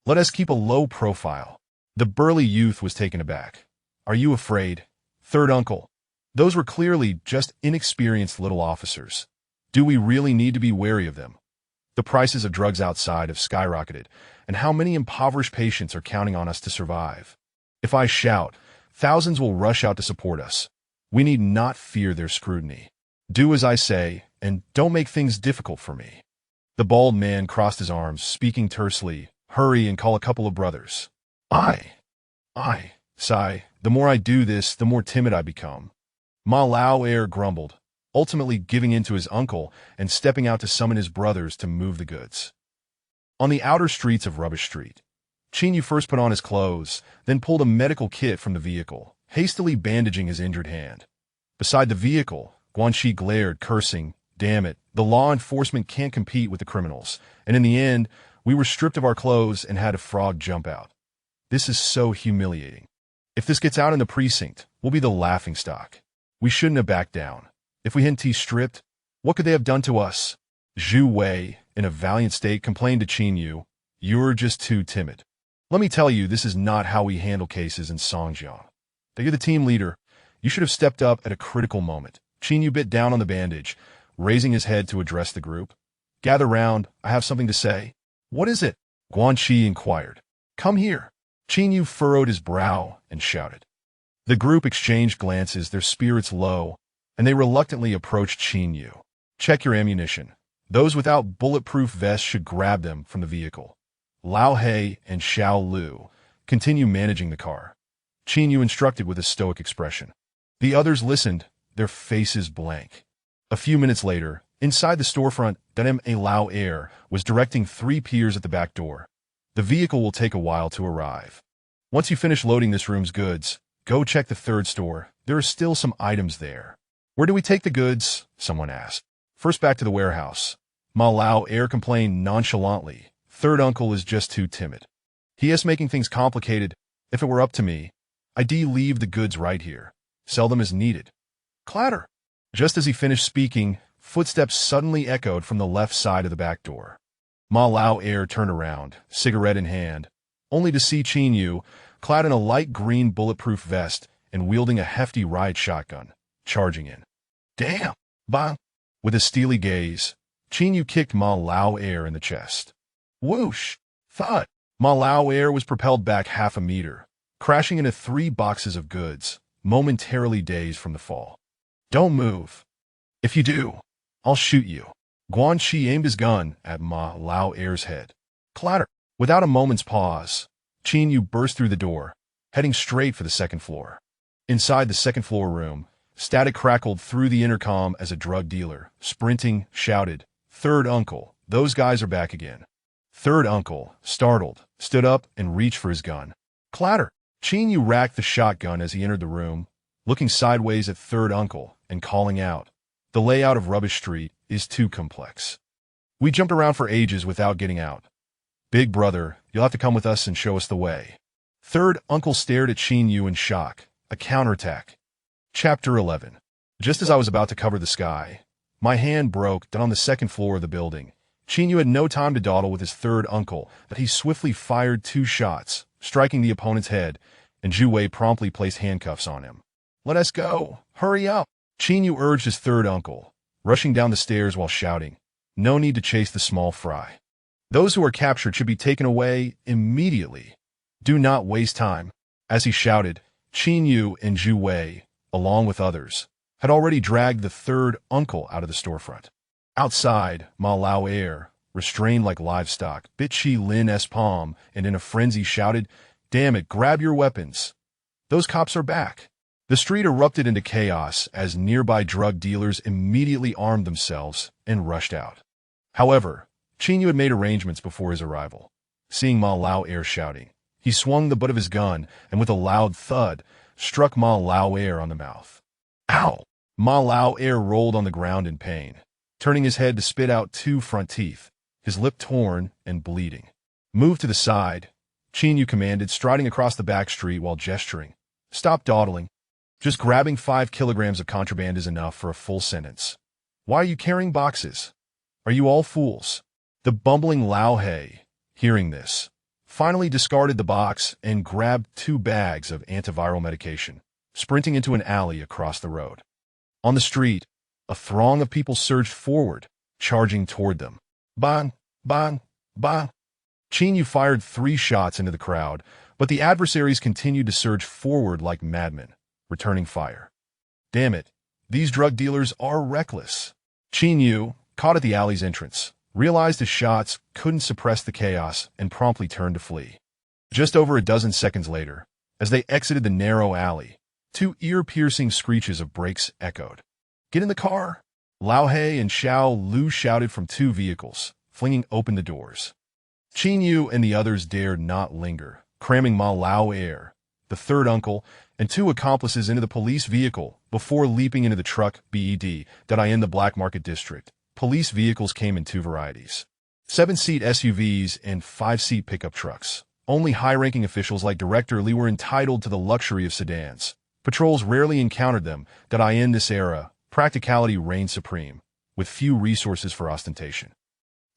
Let us keep a low profile." The burly youth was taken aback. "Are you afraid, third uncle?" Those were clearly just inexperienced little officers. Do we really need to be wary of them? The prices of drugs outside have skyrocketed, and how many impoverished patients are counting on us to survive? If I shout, thousands will rush out to support us. We need not fear their scrutiny. Do as I say, and don't make things difficult for me. The bald man crossed his arms, speaking tersely. "Hurry and call a couple of brothers." I, sigh, the more I do this, the more timid I become. Ma Lao Air grumbled, ultimately giving in to his uncle and stepping out to summon his brothers to move the goods. On the outer streets of Rubbish Street, Qin Yu first put on his clothes, then pulled a medical kit from the vehicle, hastily bandaging his injured hand. Beside the vehicle, Guanxi glared, cursing, "Damn it, the law enforcement can't compete with the criminals, and in the end, we were stripped of our clothes and had a frog jump out. This is so humiliating. If this gets out in the precinct, we'll be the laughingstock. We shouldn't have backed down. If we hadn't stripped, what could they have done to us?" Zhu Wei, in a valiant state, complained to Qin Yu, "You're just too timid. Let me tell you, this is not how we handle cases in Songjiang. That you're the team leader. You should have stepped up at a critical moment." Qin Yu bit down on the bandage, raising his head to address the group. "Gather round, I have something to say." "What is it?" Guanxi inquired. "Come here." Qin Yu furrowed his brow and shouted. The group exchanged glances, their spirits low, and they reluctantly approached Qin Yu. "Check your ammunition. Those without bulletproof vests should grab them from the vehicle. Lao He and Xiao Lu, continue managing the car." Qin Yu instructed with a stoic expression. The others listened, their faces blank. A few minutes later, inside the storefront, Danem A Lao Air was directing 3 peers at the back door. "The vehicle will take a while to arrive. Once you finish loading this room's goods, go check the 3rd store. There are still some items there." "Where do we take the goods?" someone asked. "First back to the warehouse." Ma Lao Air complained nonchalantly. "Third uncle is just too timid. He is making things complicated. If it were up to me, I'd leave the goods right here. Sell them as needed." Clatter! Just as he finished speaking, footsteps suddenly echoed from the left side of the back door. Ma Lao Air turned around, cigarette in hand, only to see Qin Yu, clad in a light green bulletproof vest and wielding a hefty riot shotgun, charging in. "Damn! Bang!" With a steely gaze, Qin Yu kicked Ma Lao Air in the chest. Whoosh! Thud! Ma Lao Air was propelled back half a meter, crashing into 3 boxes of goods, momentarily dazed from the fall. "Don't move. If you do, I'll shoot you." Guanxi aimed his gun at Ma Lao Air's head. Clatter! Without a moment's pause, Qin Yu burst through the door, heading straight for the 2nd floor. Inside the 2nd floor room, static crackled through the intercom as a drug dealer, sprinting, shouted, "Third uncle, those guys are back again." Third uncle, startled, stood up and reached for his gun. Clatter! Qin Yu racked the shotgun as he entered the room, looking sideways at third uncle and calling out, "The layout of Rubbish Street is too complex. We jumped around for ages without getting out. Big brother, you'll have to come with us and show us the way." Third uncle stared at Qin Yu in shock. A counterattack. Chapter 11. Just as I was about to cover the sky, My hand broke down on the second floor of the building. Chinyu had no time to dawdle with his third uncle, but he swiftly fired 2 shots, striking the opponent's head, and Zhu Wei promptly placed handcuffs on him. "Let us go! Hurry up!" Chinyu urged his third uncle, rushing down the stairs while shouting, "No need to chase the small fry. Those who are captured should be taken away immediately. Do not waste time." As he shouted, Chinyu and Zhu Wei, along with others, had already dragged the third uncle out of the storefront. Outside, Ma Lao Air, restrained like livestock, bit Chi Lin's palm and in a frenzy shouted, "Damn it, grab your weapons. Those cops are back." The street erupted into chaos as nearby drug dealers immediately armed themselves and rushed out. However, Chinyu had made arrangements before his arrival. Seeing Ma Lao Air shouting, he swung the butt of his gun and with a loud thud, struck Ma Lao Air on the mouth. Ow! Ma Lao Air rolled on the ground in pain, turning his head to spit out 2 front teeth, his lip torn and bleeding. "Move to the side," Chinyu commanded, striding across the back street while gesturing. "Stop dawdling. Just grabbing 5 kilograms of contraband is enough for a full sentence. Why are you carrying boxes? Are you all fools?" The bumbling Lao He, hearing this, finally discarded the box and grabbed 2 bags of antiviral medication, sprinting into an alley across the road. On the street, a throng of people surged forward, charging toward them. "Ban! Ban! Ban!" Chinyu fired 3 shots into the crowd, but the adversaries continued to surge forward like madmen, returning fire. "Damn it, these drug dealers are reckless." Chinyu, caught at the alley's entrance, realized his shots couldn't suppress the chaos and promptly turned to flee. Just over a dozen seconds later, as they exited the narrow alley, 2 ear-piercing screeches of brakes echoed. "Get in the car!" Lao He and Xiao Lu shouted from 2 vehicles, flinging open the doors. Chinyu and the others dared not linger, cramming Ma Lao Air, the third uncle, and 2 accomplices into the police vehicle before leaping into the truck BED that I in the Black Market District. Police vehicles came in 2 varieties: 7-seat SUVs and 5-seat pickup trucks. Only high-ranking officials like Director Li were entitled to the luxury of sedans. Patrols rarely encountered them that I in this era. Practicality reigned supreme, with few resources for ostentation.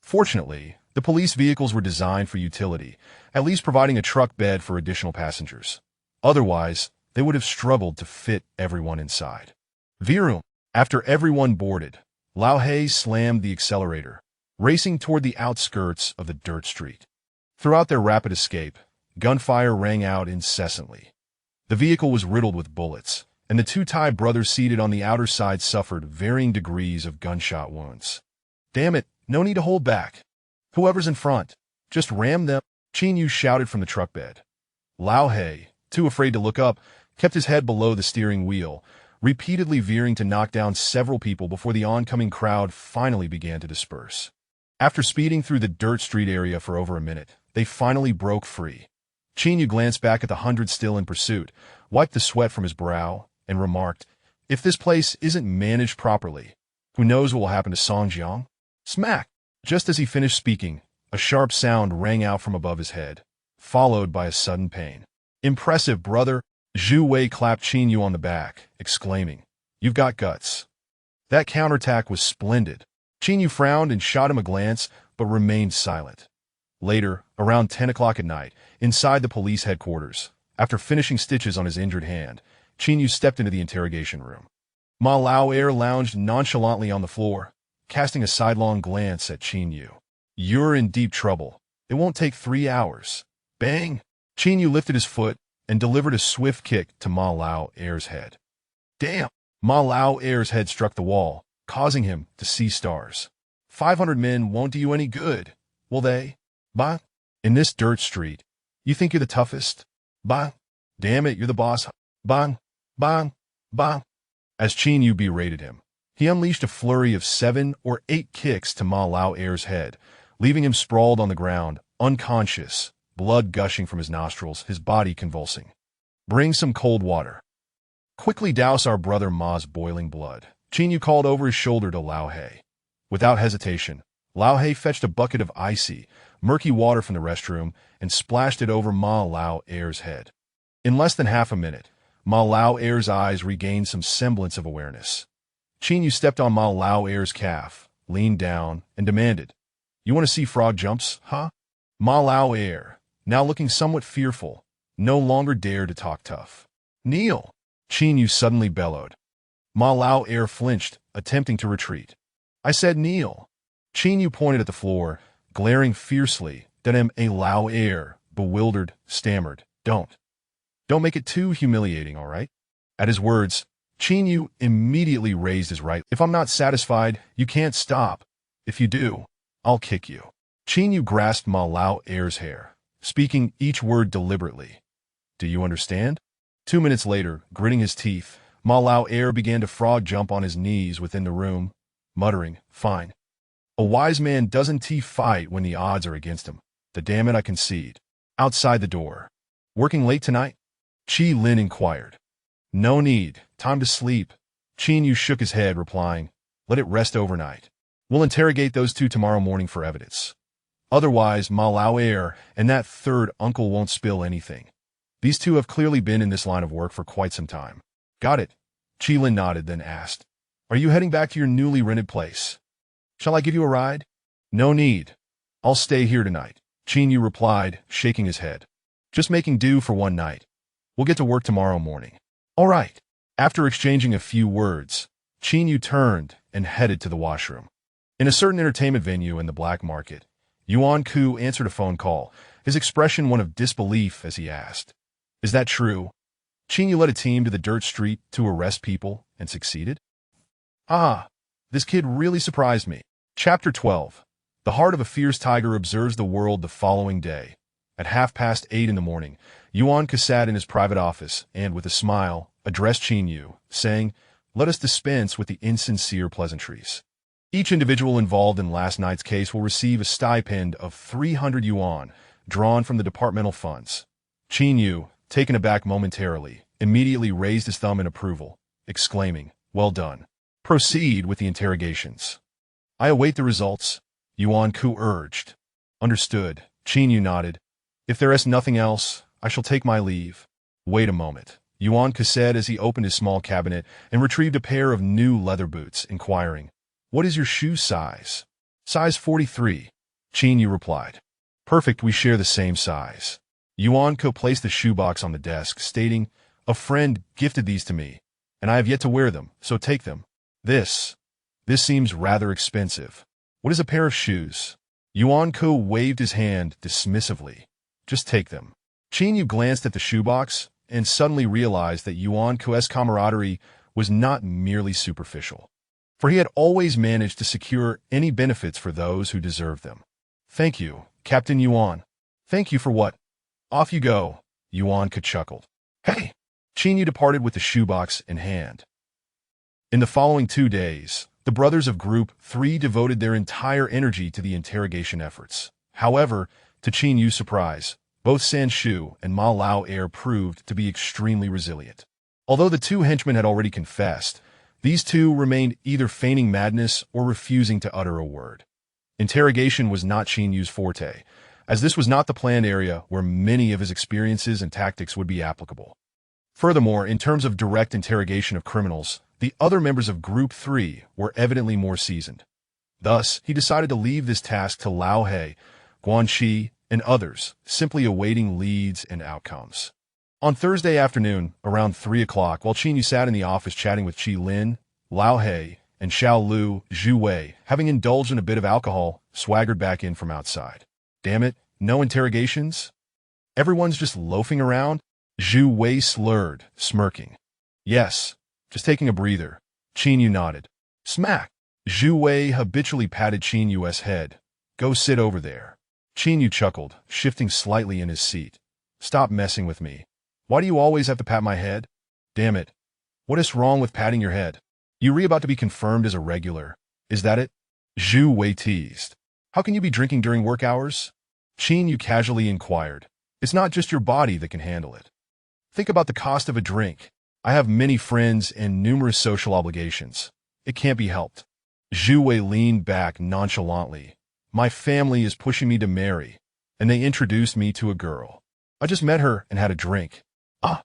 Fortunately, the police vehicles were designed for utility, at least providing a truck bed for additional passengers. Otherwise, they would have struggled to fit everyone inside. Virum. After everyone boarded, Lao He slammed the accelerator, racing toward the outskirts of the dirt street. Throughout their rapid escape, gunfire rang out incessantly. The vehicle was riddled with bullets, and the 2 Thai brothers seated on the outer side suffered varying degrees of gunshot wounds. "Damn it, no need to hold back. Whoever's in front, just ram them," Chinyu shouted from the truck bed. Lao He, too afraid to look up, kept his head below the steering wheel, repeatedly veering to knock down several people before the oncoming crowd finally began to disperse. After speeding through the dirt street area for over a minute, they finally broke free. Chinyu glanced back at the 100 still in pursuit, wiped the sweat from his brow, and remarked, "If this place isn't managed properly, who knows what will happen to Songjiang?" Smack! Just as he finished speaking, a sharp sound rang out from above his head, followed by a sudden pain. "Impressive, brother!" Zhu Wei clapped Chinyu on the back, exclaiming, "You've got guts." That counterattack was splendid. Chinyu frowned and shot him a glance, but remained silent. Later, around 10 o'clock at night, inside the police headquarters, after finishing stitches on his injured hand, Chinyu stepped into the interrogation room. Ma Lao Air lounged nonchalantly on the floor, casting a sidelong glance at Chinyu. "You're in deep trouble. It won't take 3 hours." Bang! Chinyu lifted his foot and delivered a swift kick to Ma Lao Air's head. Damn! Ma Lao Air's head struck the wall, causing him to see stars. 500 men won't do you any good, will they? Bah! In this dirt street, you think you're the toughest? Bah! Damn it, you're the boss. Bah! Bah! Bah! As Chinyu berated him, he unleashed a flurry of 7 or 8 kicks to Ma Lao Air's head, leaving him sprawled on the ground, unconscious, blood gushing from his nostrils, his body convulsing. "Bring some cold water. Quickly douse our brother Ma's boiling blood," Chinyu called over his shoulder to Lao He. Without hesitation, Lao He fetched a bucket of icy, murky water from the restroom and splashed it over Ma Lao Air's head. In less than half a minute, Ma Lao Air's eyes regained some semblance of awareness. Qin Yu stepped on Ma Lao Air's calf, leaned down, and demanded, "You want to see frog jumps, huh?" Ma Lao Air, now looking somewhat fearful, no longer dared to talk tough. "Kneel!" Qin Yu suddenly bellowed. Ma Lao Air flinched, attempting to retreat. "I said kneel." Qin Yu pointed at the floor, glaring fiercely. Then Ma Lao Air, bewildered, stammered, Don't make it too humiliating, all right?" At his words, Qin Yu immediately raised his right. "If I'm not satisfied, you can't stop. If you do, I'll kick you." Qin Yu grasped Ma Lao Air's hair, speaking each word deliberately. "Do you understand?" 2 minutes later, gritting his teeth, Ma Lao Air began to frog jump on his knees within the room, muttering, "Fine. A wise man doesn't fight when the odds are against him. Damn it, I concede." Outside the door. "Working late tonight?" Chi Lin inquired. "No need. Time to sleep." Qin Yu shook his head, replying, "Let it rest overnight. We'll interrogate those two tomorrow morning for evidence. Otherwise, Ma Lao Air and that third uncle won't spill anything. These two have clearly been in this line of work for quite some time." "Got it." Chi Lin nodded, then asked, "Are you heading back to your newly rented place? Shall I give you a ride?" "No need. I'll stay here tonight," Qin Yu replied, shaking his head. "Just making do for one night. We'll get to work tomorrow morning." "All right." After exchanging a few words, Qin Yu turned and headed to the washroom. In a certain entertainment venue in the black market, Yuan Ku answered a phone call, his expression one of disbelief as he asked, "Is that true? Qin Yu led a team to the dirt street to arrest people and succeeded?" "Ah, this kid really surprised me." Chapter 12. The heart of a fierce tiger observes the world the following day. At 8:30 in the morning, Yuan Ku sat in his private office and, with a smile, addressed Qin Yu, saying, "Let us dispense with the insincere pleasantries. Each individual involved in last night's case will receive a stipend of 300 yuan, drawn from the departmental funds." Qin Yu, taken aback momentarily, immediately raised his thumb in approval, exclaiming, "Well done. Proceed with the interrogations." "I await the results," Yuan Ku urged. "Understood." Qin Yu nodded. "If there is nothing else, I shall take my leave." "Wait a moment," Yuan Ku said as he opened his small cabinet and retrieved a pair of new leather boots, inquiring, "What is your shoe size?" "Size 43, Qin Yu replied. "Perfect, we share the same size." Yuan Ku placed the shoebox on the desk, stating, "A friend gifted these to me, and I have yet to wear them, so take them." This seems rather expensive. What is a pair of shoes?" Yuan Ku waved his hand dismissively. "Just take them." Qin Yu glanced at the shoebox and suddenly realized that Yuan Ku's camaraderie was not merely superficial, for he had always managed to secure any benefits for those who deserved them. "Thank you, Captain Yuan." "Thank you for what?" "Off you go," Yuan Ku chuckled. "Hey!" Qin Yu departed with the shoebox in hand. In the following 2 days, the brothers of Group 3 devoted their entire energy to the interrogation efforts. However, to Qin Yu's surprise, both San Shu and Ma Lao Air proved to be extremely resilient. Although the two henchmen had already confessed, these two remained either feigning madness or refusing to utter a word. Interrogation was not Qin Yu's forte, as this was not the planned area where many of his experiences and tactics would be applicable. Furthermore, in terms of direct interrogation of criminals, the other members of Group 3 were evidently more seasoned. Thus, he decided to leave this task to Lao He, Guanxi, and others, simply awaiting leads and outcomes. On Thursday afternoon, around 3 o'clock, while Qin Yu sat in the office chatting with Chi Lin, Lao He, and Xiao Lu, Zhu Wei, having indulged in a bit of alcohol, swaggered back in from outside. "Damn it, no interrogations? Everyone's just loafing around?" Zhu Wei slurred, smirking. "Yes, just taking a breather." Qin Yu nodded. "Smack!" Zhu Wei habitually patted Qin Yu's head. "Go sit over there." Qin Yu chuckled, shifting slightly in his seat. "Stop messing with me. Why do you always have to pat my head? Damn it. What is wrong with patting your head? You about to be confirmed as a regular. Is that it?" Zhu Wei teased. "How can you be drinking during work hours?" Qin Yu casually inquired. "It's not just your body that can handle it. Think about the cost of a drink. I have many friends and numerous social obligations. It can't be helped." Zhu Wei leaned back nonchalantly. "My family is pushing me to marry, and they introduced me to a girl. I just met her and had a drink." "Ah."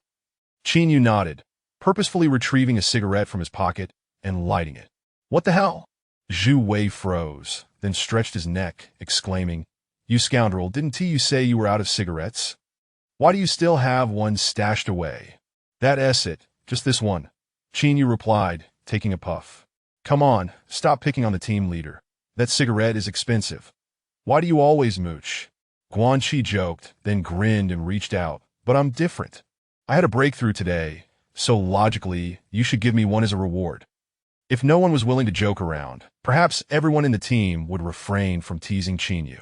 Qin Yu nodded, purposefully retrieving a cigarette from his pocket and lighting it. What the hell? Zhu Wei froze, then stretched his neck, exclaiming, "You scoundrel, didn't you say you were out of cigarettes? Why do you still have one stashed away?" "That's it, just this one," Qin replied, taking a puff. "Come on, stop picking on the team leader. That cigarette is expensive. Why do you always mooch?" Guanqi joked, then grinned and reached out. "But I'm different. I had a breakthrough today, so logically, you should give me one as a reward." If no one was willing to joke around, perhaps everyone in the team would refrain from teasing Qin.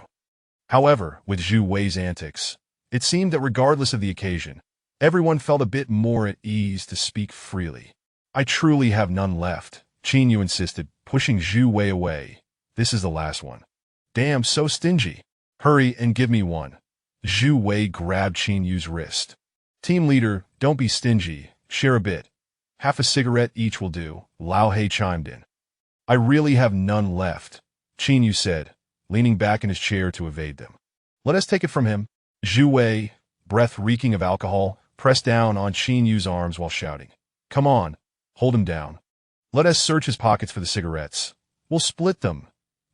However, with Zhu Wei's antics, it seemed that regardless of the occasion, everyone felt a bit more at ease to speak freely. "I truly have none left," Qin insisted, pushing Zhu Wei away. "This is the last one." "Damn, so stingy. Hurry and give me one." Zhu Wei grabbed Qin wrist. "Team leader, don't be stingy. Share a bit. Half a cigarette each will do," Lao He chimed in. "I really have none left," Qin said, leaning back in his chair to evade them. "Let us take it from him." Zhu Wei, breath reeking of alcohol, pressed down on Qin's arms while shouting, "Come on, hold him down. Let us search his pockets for the cigarettes. We'll split them.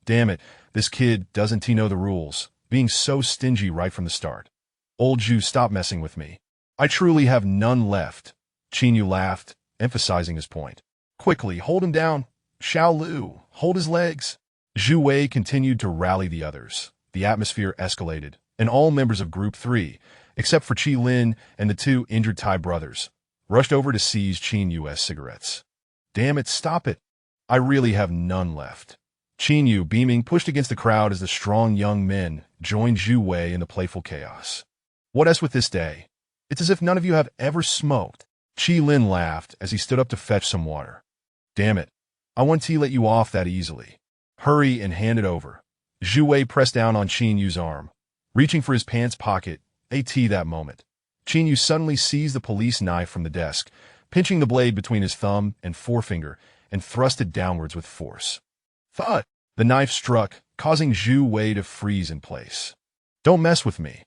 Damn it, this kid doesn't he know the rules, being so stingy right from the start. Old Zhu, stop messing with me. I truly have none left." Qin laughed, emphasizing his point. "Quickly, hold him down. Xiao Lu, hold his legs." Zhu Wei continued to rally the others. The atmosphere escalated, and all members of Group 3, except for Qi Lin and the two injured Tai brothers, rushed over to seize Qin's cigarettes. "Damn it, stop it. I really have none left." Qin, beaming, pushed against the crowd as the strong young men joined Zhu Wei in the playful chaos. "What else with this day? It's as if none of you have ever smoked." Qi Lin laughed as he stood up to fetch some water. "Damn it, I won't let you off that easily. Hurry and hand it over." Zhu Wei pressed down on Qin's arm, reaching for his pants pocket. That moment, Qin suddenly seized the police knife from the desk, pinching the blade between his thumb and forefinger, and thrust it downwards with force. Thud! The knife struck, causing Zhu Wei to freeze in place. "Don't mess with me.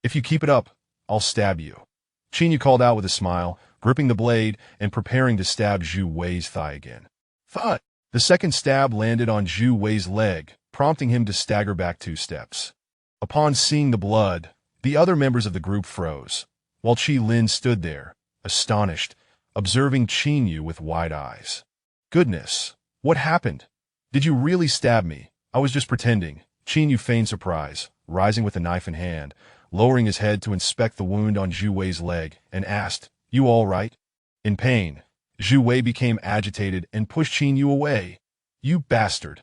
If you keep it up, I'll stab you," Qin called out with a smile, gripping the blade and preparing to stab Zhu Wei's thigh again. Thud! The second stab landed on Zhu Wei's leg, prompting him to stagger back 2 steps. Upon seeing the blood, the other members of the group froze, while Qi Lin stood there, astonished, observing Qin with wide eyes. "Goodness, what happened? Did you really stab me? I was just pretending." Qin feigned surprise, rising with the knife in hand, lowering his head to inspect the wound on Zhu Wei's leg, and asked, "You all right?" In pain, Zhu Wei became agitated and pushed Qin away. "You bastard!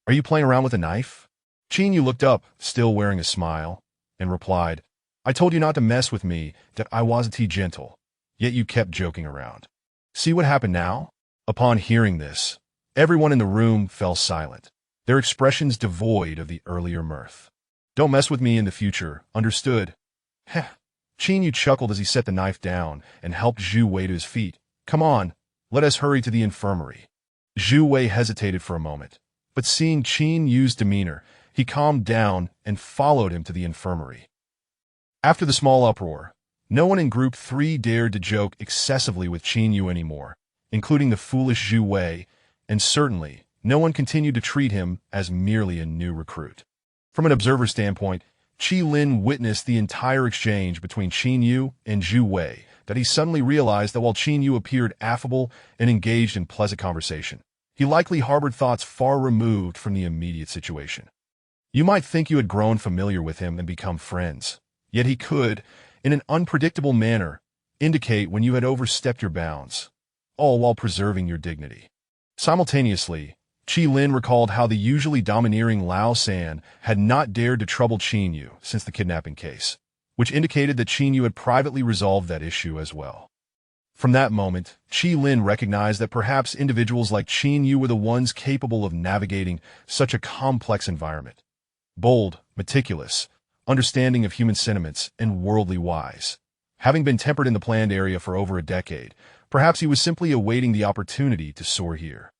Are you playing around with a knife?" Qin looked up, still wearing a smile, and replied, "I told you not to mess with me, that I wasn't gentle, yet you kept joking around. See what happened now?" Upon hearing this, everyone in the room fell silent, their expressions devoid of the earlier mirth. "Don't mess with me in the future, understood?" Heh. Qin chuckled as he set the knife down and helped Zhu Wei to his feet. "Come on, let us hurry to the infirmary." Zhu Wei hesitated for a moment, but seeing Qin's demeanor, he calmed down and followed him to the infirmary. After the small uproar, no one in Group 3 dared to joke excessively with Qin anymore, including the foolish Zhu Wei, and certainly no one continued to treat him as merely a new recruit. From an observer standpoint, Qi Lin witnessed the entire exchange between Qin and Zhu Wei, that he suddenly realized that while Qin appeared affable and engaged in pleasant conversation, he likely harbored thoughts far removed from the immediate situation. You might think you had grown familiar with him and become friends, yet he could, in an unpredictable manner, indicate when you had overstepped your bounds, all while preserving your dignity. Simultaneously, Qi Lin recalled how the usually domineering Lao San had not dared to trouble Qin since the kidnapping case, which indicated that Qin had privately resolved that issue as well. From that moment, Qi Lin recognized that perhaps individuals like Qin were the ones capable of navigating such a complex environment. Bold, meticulous, understanding of human sentiments, and worldly wise. Having been tempered in the planned area for over a decade, perhaps he was simply awaiting the opportunity to soar here.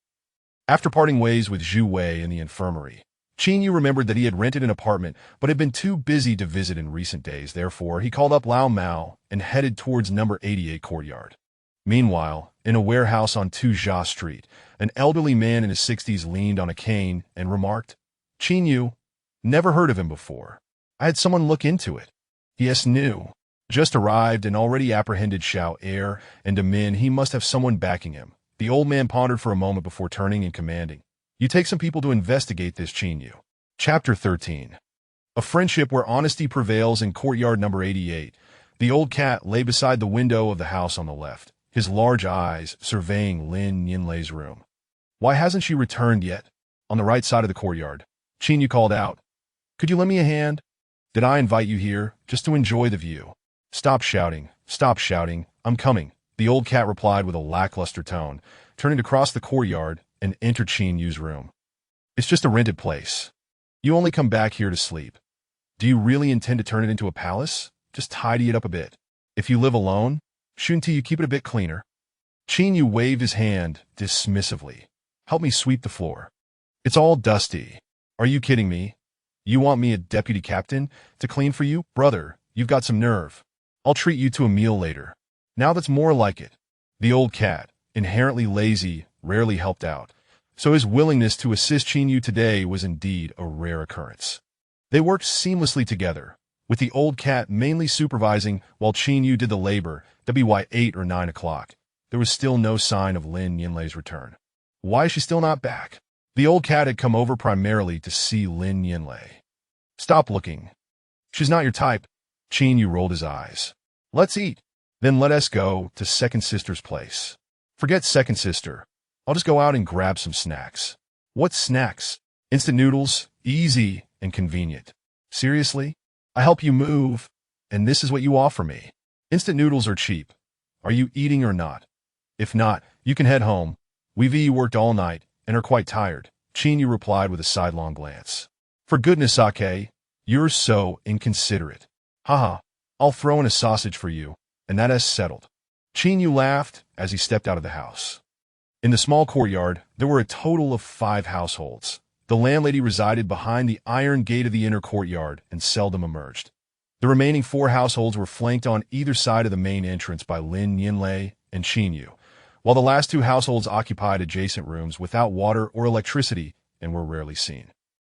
After parting ways with Zhu Wei in the infirmary, Qin remembered that he had rented an apartment but had been too busy to visit in recent days. Therefore, he called up Lao Mao and headed towards number 88 courtyard. Meanwhile, in a warehouse on Tuzha Street, An elderly man in his 60s leaned on a cane and remarked, "Qin Yu, never heard of him before. I had someone look into it." Yes, new. Just arrived and already apprehended Xiao Air and Demin. He must have someone backing him. The old man pondered for a moment before turning and commanding, "You take some people to investigate this, Qin Yu." Chapter 13. A friendship where honesty prevails in courtyard number 88. The old cat lay beside the window of the house on the left, his large eyes surveying Lin Yinlei's room. "Why hasn't she returned yet?" On the right side of the courtyard, Qin Yu called out, "Could you lend me a hand? Did I invite you here just to enjoy the view?" Stop shouting, I'm coming," the old cat replied with a lackluster tone, turning to cross the courtyard and enter Qin Yu's room. "It's just a rented place. You only come back here to sleep. Do you really intend to turn it into a palace? Just tidy it up a bit. If you live alone, shouldn't you keep it a bit cleaner?" Qin Yu waved his hand dismissively. "Help me sweep the floor. It's all dusty." "Are you kidding me? You want me, a deputy captain, to clean for you? Brother, you've got some nerve. I'll treat you to a meal later." "Now that's more like it." The old cat, inherently lazy, rarely helped out, so his willingness to assist Qin Yu today was indeed a rare occurrence. They worked seamlessly together, with the old cat mainly supervising while Qin Yu did the labor. By 8 or 9 o'clock, there was still no sign of Lin Yinlei's return. Why is she still not back? The old cat had come over primarily to see Lin Yinlei. "Stop looking. She's not your type." Qin Yu rolled his eyes. "Let's eat. Then let us go to second sister's place." "Forget second sister. I'll just go out and grab some snacks." "What snacks?" "Instant noodles, easy and convenient." "Seriously? I help you move, and this is what you offer me?" "Instant noodles are cheap. Are you eating or not? If not, you can head home. We've worked all night and are quite tired," Qin Yu replied with a sidelong glance. "For goodness sake, you're so inconsiderate. Haha, I'll throw in a sausage for you, and that is settled." Qin Yu laughed as he stepped out of the house. In the small courtyard, there were a total of 5 households. The landlady resided behind the iron gate of the inner courtyard and seldom emerged. The remaining 4 households were flanked on either side of the main entrance by Lin Yinlei and Qin Yu, while the last 2 households occupied adjacent rooms without water or electricity and were rarely seen.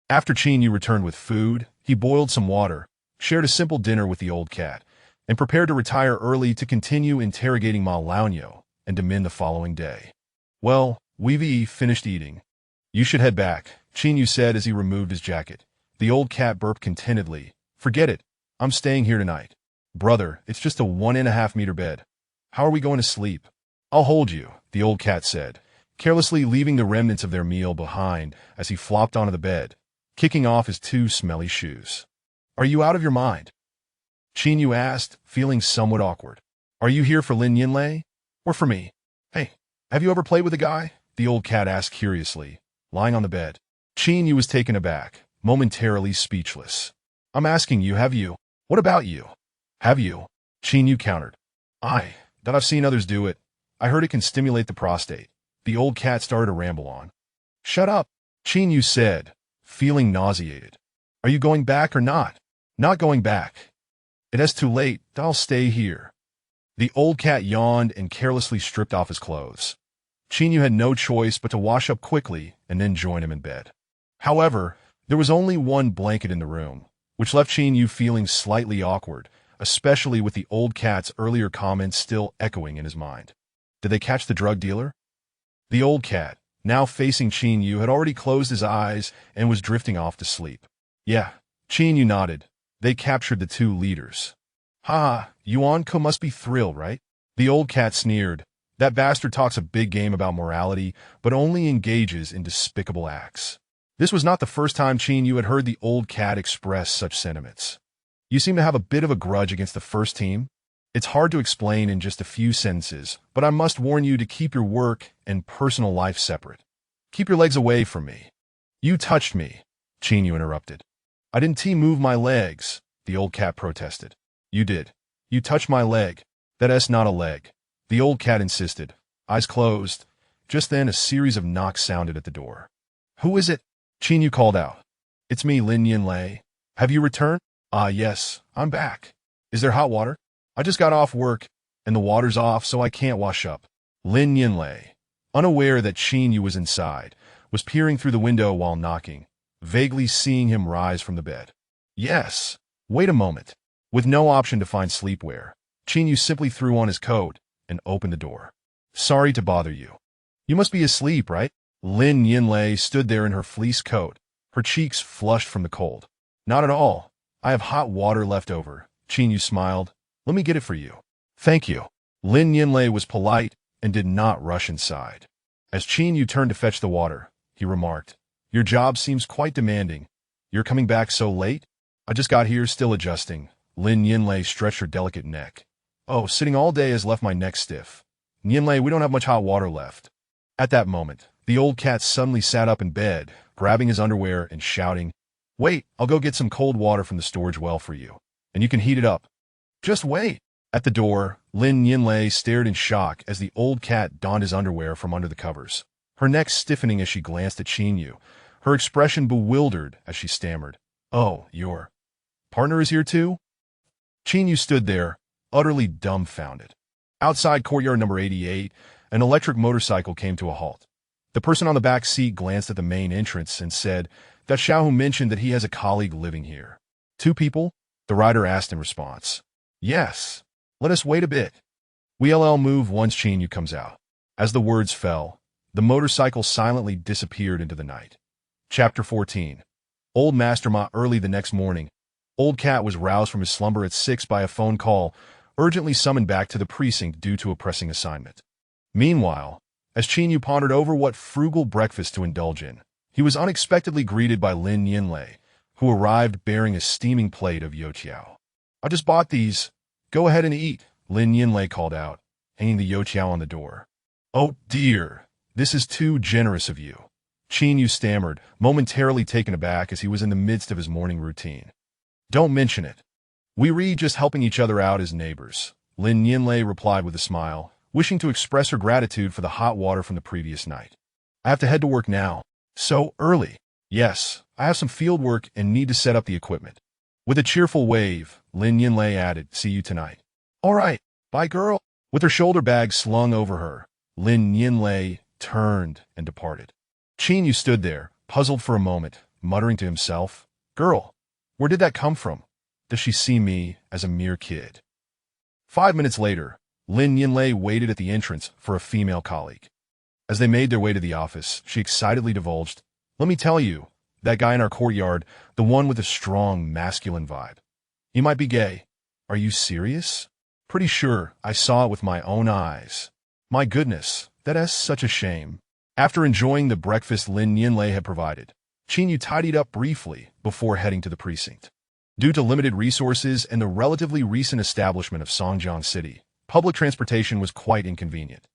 After Qin Yu returned with food, he boiled some water, shared a simple dinner with the old cat, and prepared to retire early to continue interrogating Ma Laonyo and Demin the following day. "Well, we've finished eating. You should head back," Qin Yu said as he removed his jacket. The old cat burped contentedly. "Forget it. I'm staying here tonight." "Brother, it's just a 1.5-meter bed. How are we going to sleep?" "I'll hold you," the old cat said, carelessly leaving the remnants of their meal behind as he flopped onto the bed, kicking off his 2 smelly shoes. "Are you out of your mind?" Qin Yu asked, feeling somewhat awkward. "Are you here for Lin Yinlei? Or for me?" "Hey, have you ever played with a guy?" the old cat asked curiously, lying on the bed. Qin Yu was taken aback, momentarily speechless. "I'm asking you, have you? What about you? Have you?" Qin Yu countered. That I've seen others do it. I heard it can stimulate the prostate." The old cat started to ramble on. "Shut up," Qin Yu said, feeling nauseated. "Are you going back or not?" "Not going back. It is too late. I'll stay here." The old cat yawned and carelessly stripped off his clothes. Qin Yu had no choice but to wash up quickly and then join him in bed. However, there was only one blanket in the room, which left Qin Yu feeling slightly awkward, especially with the old cat's earlier comments still echoing in his mind. Did they catch the drug dealer? The old cat, now facing Qin Yu, had already closed his eyes and was drifting off to sleep. "Yeah," Qin Yu nodded. "They captured the 2 leaders." "Ha, Yuanko must be thrilled, right?" The old cat sneered. "That bastard talks a big game about morality, but only engages in despicable acts." This was not the first time Qin Yu had heard the old cat express such sentiments. "You seem to have a bit of a grudge against the first team. It's hard to explain in just a few sentences, but I must warn you to keep your work and personal life separate. Keep your legs away from me." "You touched me," Qin Yu interrupted. "I didn't move my legs," the old cat protested. "You did. You touched my leg. That is not a leg," the old cat insisted, eyes closed. Just then a series of knocks sounded at the door. "Who is it?" Qin Yu called out. "It's me, Lin Yinlei. Have you returned?" "Ah, yes, I'm back. Is there hot water? I just got off work, and the water's off, so I can't wash up." Lin Yinlei, unaware that Qin Yu was inside, was peering through the window while knocking, vaguely seeing him rise from the bed. Yes. Wait a moment. With no option to find sleepwear, Qin Yu simply threw on his coat and opened the door. Sorry to bother you. You must be asleep, right? Lin Yinlei stood there in her fleece coat, her cheeks flushed from the cold. Not at all. I have hot water left over. Qin Yu smiled. Let me get it for you. Thank you. Lin Yinlei was polite and did not rush inside. As Qin Yu turned to fetch the water, he remarked, Your job seems quite demanding. You're coming back so late? I just got here, still adjusting. Lin Yinlei stretched her delicate neck. Oh, sitting all day has left my neck stiff. Yinlei, we don't have much hot water left. At that moment, the old cat suddenly sat up in bed, grabbing his underwear and shouting, Wait, I'll go get some cold water from the storage well for you, and you can heat it up. Just wait. At the door, Lin Yinlei stared in shock as the old cat donned his underwear from under the covers, her neck stiffening as she glanced at Qin Yu, her expression bewildered as she stammered, Oh, your partner is here too? Qin Yu stood there, utterly dumbfounded. Outside courtyard number 88, an electric motorcycle came to a halt. The person on the back seat glanced at the main entrance and said that Xiaohu mentioned that he has a colleague living here. 2 people? The rider asked in response. Yes. Let us wait a bit. We'll move once Qin Yu comes out. As the words fell, the motorcycle silently disappeared into the night. Chapter 14. Old Master Ma. Early the next morning, Old Cat was roused from his slumber at 6 by a phone call, urgently summoned back to the precinct due to a pressing assignment. Meanwhile, as Qin Yu pondered over what frugal breakfast to indulge in, he was unexpectedly greeted by Lin Yinlei, who arrived bearing a steaming plate of youtiao. I just bought these. Go ahead and eat, Lin Yinlei called out, hanging the youtiao on the door. Oh dear, this is too generous of you. Qin Yu stammered, momentarily taken aback as he was in the midst of his morning routine. Don't mention it. We just helping each other out as neighbors, Lin Yinlei replied with a smile, wishing to express her gratitude for the hot water from the previous night. I have to head to work now. So early. Yes, I have some field work and need to set up the equipment. With a cheerful wave, Lin Yinlei added, See you tonight. All right, bye girl. With her shoulder bag slung over her, Lin Yinlei turned and departed. Qin Yu stood there, puzzled for a moment, muttering to himself, Girl, where did that come from? Does she see me as a mere kid? 5 minutes later, Lin Yinlei waited at the entrance for a female colleague. As they made their way to the office, she excitedly divulged, Let me tell you, that guy in our courtyard, the one with a strong masculine vibe. He might be gay. Are you serious? Pretty sure I saw it with my own eyes. My goodness, that is such a shame. After enjoying the breakfast Lin Yinlei had provided, Qin Yu tidied up briefly before heading to the precinct. Due to limited resources and the relatively recent establishment of Songjiang City, public transportation was quite inconvenient.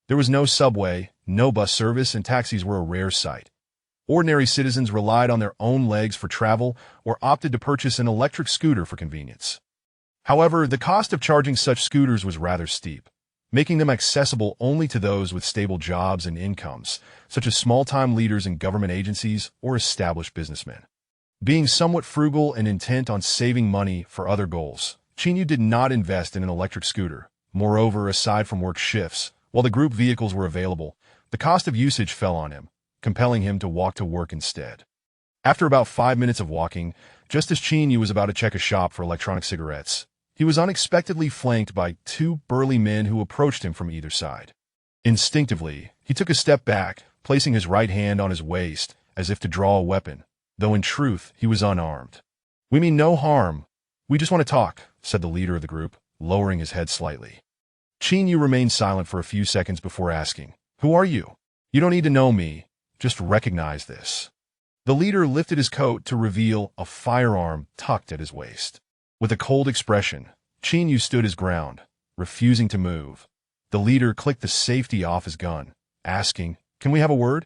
There was no subway, no bus service, and taxis were a rare sight. Ordinary citizens relied on their own legs for travel or opted to purchase an electric scooter for convenience. However, the cost of charging such scooters was rather steep, making them accessible only to those with stable jobs and incomes, such as small-time leaders in government agencies or established businessmen. Being somewhat frugal and intent on saving money for other goals, Qin Yu did not invest in an electric scooter. Moreover, aside from work shifts, while the group vehicles were available, the cost of usage fell on him, compelling him to walk to work instead. After about 5 minutes of walking, just as Qin Yu was about to check a shop for electronic cigarettes, he was unexpectedly flanked by 2 burly men who approached him from either side. Instinctively, he took a step back, placing his right hand on his waist as if to draw a weapon, though in truth he was unarmed. We mean no harm. We just want to talk, said the leader of the group, lowering his head slightly. Qin Yu remained silent for a few seconds before asking, Who are you? You don't need to know me. Just recognize this. The leader lifted his coat to reveal a firearm tucked at his waist. With a cold expression, Qin Yu stood his ground, refusing to move. The leader clicked the safety off his gun, asking, Can we have a word?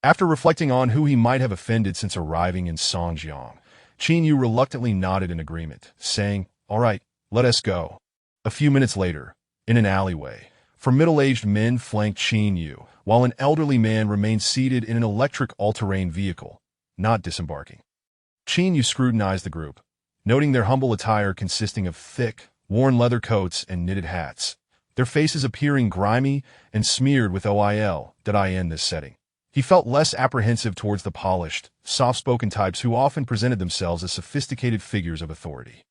After reflecting on who he might have offended since arriving in Songjiang, Qin Yu reluctantly nodded in agreement, saying, All right, let us go. A few minutes later, in an alleyway, 4 middle-aged men flanked Qin Yu, while an elderly man remained seated in an electric all-terrain vehicle, not disembarking. Qin Yu scrutinized the group, noting their humble attire consisting of thick, worn leather coats and knitted hats, their faces appearing grimy and smeared with oil in this setting. He felt less apprehensive towards the polished, soft-spoken types who often presented themselves as sophisticated figures of authority.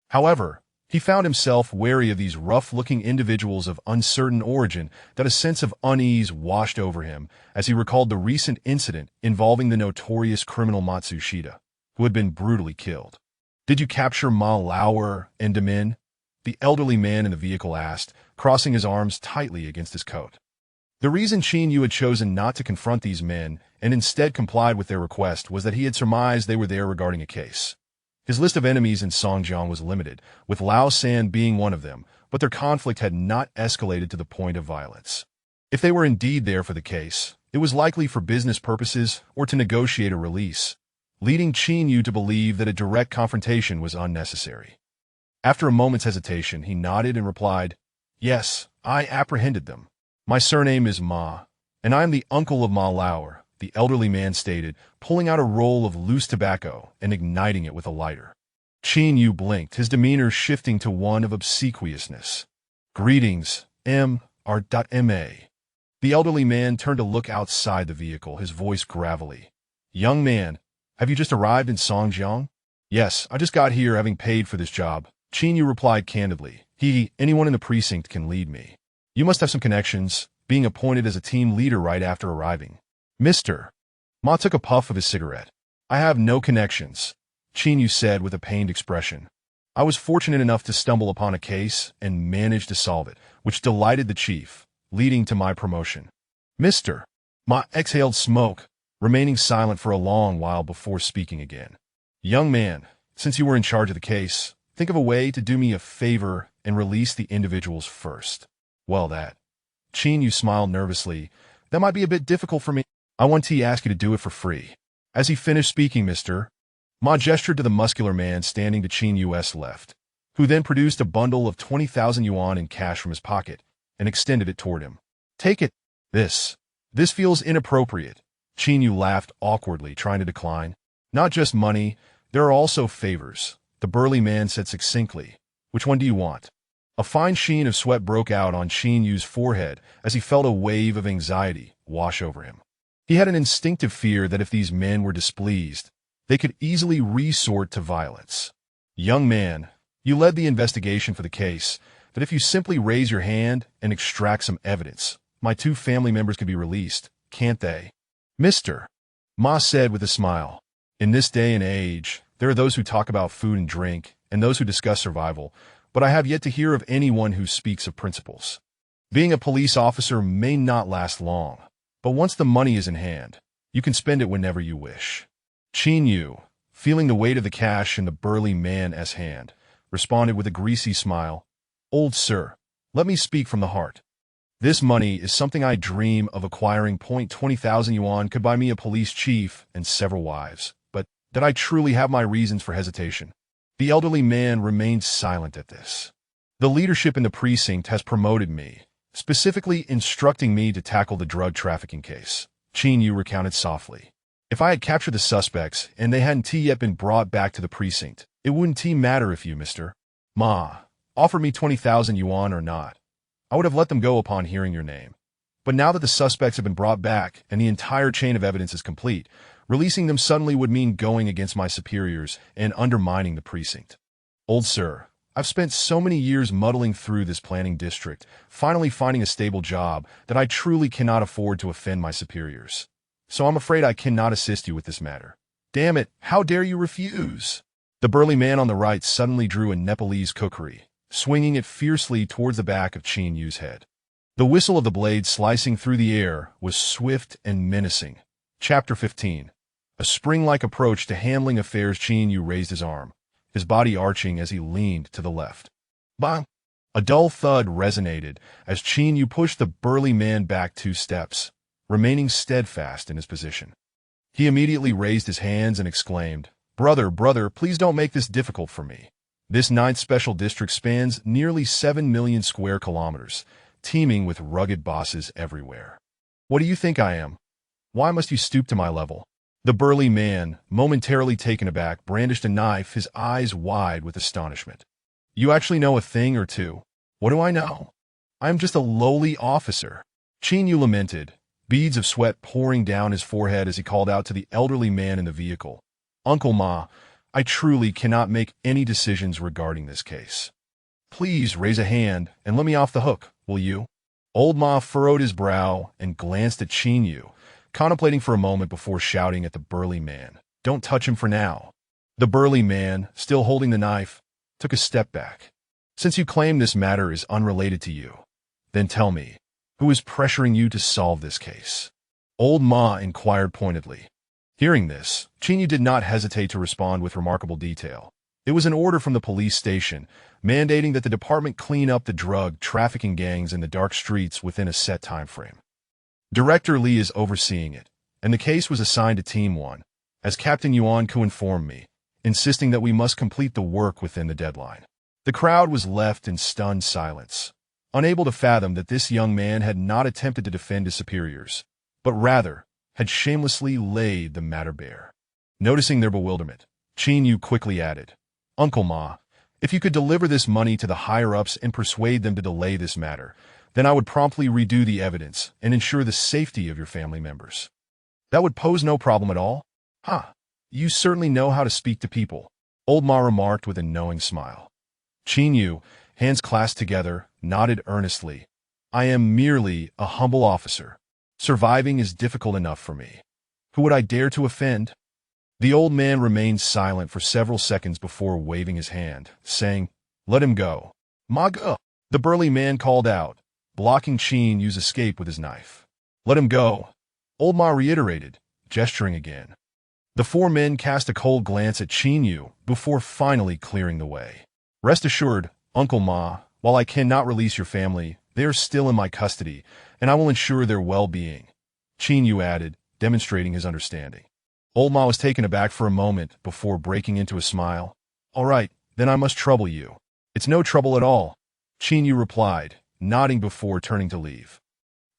However, he found himself wary of these rough-looking individuals of uncertain origin, that a sense of unease washed over him as he recalled the recent incident involving the notorious criminal Matsushita, who had been brutally killed. "Did you capture Ma Lauer and Demin?" the elderly man in the vehicle asked, crossing his arms tightly against his coat. The reason Qin Yu had chosen not to confront these men and instead complied with their request was that he had surmised they were there regarding a case. His list of enemies in Songjiang was limited, with Lao San being one of them, but their conflict had not escalated to the point of violence. If they were indeed there for the case, it was likely for business purposes or to negotiate a release, leading Qin Yu to believe that a direct confrontation was unnecessary. After a moment's hesitation, he nodded and replied, "Yes, I apprehended them. My surname is Ma, and I am the uncle of Ma Lauer," the elderly man stated, pulling out a roll of loose tobacco and igniting it with a lighter. Qin Yu blinked, his demeanor shifting to one of obsequiousness. "Greetings, M.R.Ma." The elderly man turned to look outside the vehicle, his voice gravelly. "Young man, have you just arrived in Songjiang?" "Yes, I just got here having paid for this job," Qin Yu replied candidly. Anyone in the precinct can lead me. You must have some connections, being appointed as a team leader right after arriving." "Mr." Ma took a puff of his cigarette. "I have no connections," Qin Yu said with a pained expression. "I was fortunate enough to stumble upon a case and manage to solve it, which delighted the chief, leading to my promotion." "Mr." Ma exhaled smoke, remaining silent for a long while before speaking again. "Young man, since you were in charge of the case, think of a way to do me a favor and release the individuals first." "Well, Qin Yu smiled nervously. "That might be a bit difficult for me. I want to ask you to do it for free." As he finished speaking, Mr. Ma gestured to the muscular man standing to Qin Yu's left, who then produced a bundle of 20,000 yuan in cash from his pocket and extended it toward him. "Take it." This feels inappropriate." Qin Yu laughed awkwardly, trying to decline. "Not just money, there are also favors," the burly man said succinctly. "Which one do you want?" A fine sheen of sweat broke out on Qin Yu's forehead as he felt a wave of anxiety wash over him. He had an instinctive fear that if these men were displeased, they could easily resort to violence. "Young man, you led the investigation for the case, that if you simply raise your hand and extract some evidence, my 2 family members could be released, can't they?" "Mr. Ma said with a smile, "In this day and age, there are those who talk about food and drink, and those who discuss survival, but I have yet to hear of anyone who speaks of principles. Being a police officer may not last long, but once the money is in hand, you can spend it whenever you wish." Qin Yu, feeling the weight of the cash in the burly man's hand, responded with a greasy smile, "Old sir, let me speak from the heart. This money is something I dream of acquiring. 20,000 yuan could buy me a police chief and several wives, but that I truly have my reasons for hesitation." The elderly man remained silent at this. "The leadership in the precinct has promoted me, specifically instructing me to tackle the drug trafficking case," Qin Yu recounted softly. "If I had captured the suspects and they hadn't yet been brought back to the precinct, it wouldn't matter if you, Mr. Ma, offered me 20,000 yuan or not. I would have let them go upon hearing your name. But now that the suspects have been brought back and the entire chain of evidence is complete, releasing them suddenly would mean going against my superiors and undermining the precinct. Old sir, I've spent so many years muddling through this planning district, finally finding a stable job, that I truly cannot afford to offend my superiors. So I'm afraid I cannot assist you with this matter." "Damn it, how dare you refuse?" The burly man on the right suddenly drew a Nepalese kukri, swinging it fiercely towards the back of Qin Yu's head. The whistle of the blade slicing through the air was swift and menacing. Chapter 15. A spring-like approach to handling affairs. Qin Yu raised his arm, his body arching as he leaned to the left. Bang! A dull thud resonated as Qin Yu pushed the burly man back 2 steps, remaining steadfast in his position. He immediately raised his hands and exclaimed, Brother, please don't make this difficult for me. This 9th Special District spans nearly 7 million square kilometers, teeming with rugged bosses everywhere. What do you think I am? Why must you stoop to my level?" The burly man, momentarily taken aback, brandished a knife, his eyes wide with astonishment. "You actually know a thing or two?" "What do I know?" I am just a lowly officer. Qin Yu lamented, beads of sweat pouring down his forehead as he called out to the elderly man in the vehicle. Uncle Ma, I truly cannot make any decisions regarding this case. Please raise a hand and let me off the hook, will you? Old Ma furrowed his brow and glanced at Qin Yu, contemplating for a moment before shouting at the burly man. Don't touch him for now. The burly man, still holding the knife, took a step back. Since you claim this matter is unrelated to you, then tell me, who is pressuring you to solve this case? Old Ma inquired pointedly. Hearing this, Qin Yu did not hesitate to respond with remarkable detail. It was an order from the police station, mandating that the department clean up the drug trafficking gangs in the dark streets within a set time frame. Director Li is overseeing it, and the case was assigned to Team 1, as Captain Yuan Ku informed me, insisting that we must complete the work within the deadline. The crowd was left in stunned silence, unable to fathom that this young man had not attempted to defend his superiors, but rather had shamelessly laid the matter bare. Noticing their bewilderment, Qin Yu quickly added, Uncle Ma, if you could deliver this money to the higher-ups and persuade them to delay this matter, then I would promptly redo the evidence and ensure the safety of your family members. That would pose no problem at all? You certainly know how to speak to people, Old Ma remarked with a knowing smile. Qin Yu, hands clasped together, nodded earnestly. I am merely a humble officer. Surviving is difficult enough for me. Who would I dare to offend? The old man remained silent for several seconds before waving his hand, saying, Let him go. Maga! The burly man called out, blocking Qin Yu's escape with his knife. Let him go. Old Ma reiterated, gesturing again. The four men cast a cold glance at Qin Yu before finally clearing the way. Rest assured, Uncle Ma, while I cannot release your family, they are still in my custody, and I will ensure their well-being, Qin Yu added, demonstrating his understanding. Old Ma was taken aback for a moment before breaking into a smile. All right, then I must trouble you. It's no trouble at all, Qin Yu replied, nodding before turning to leave.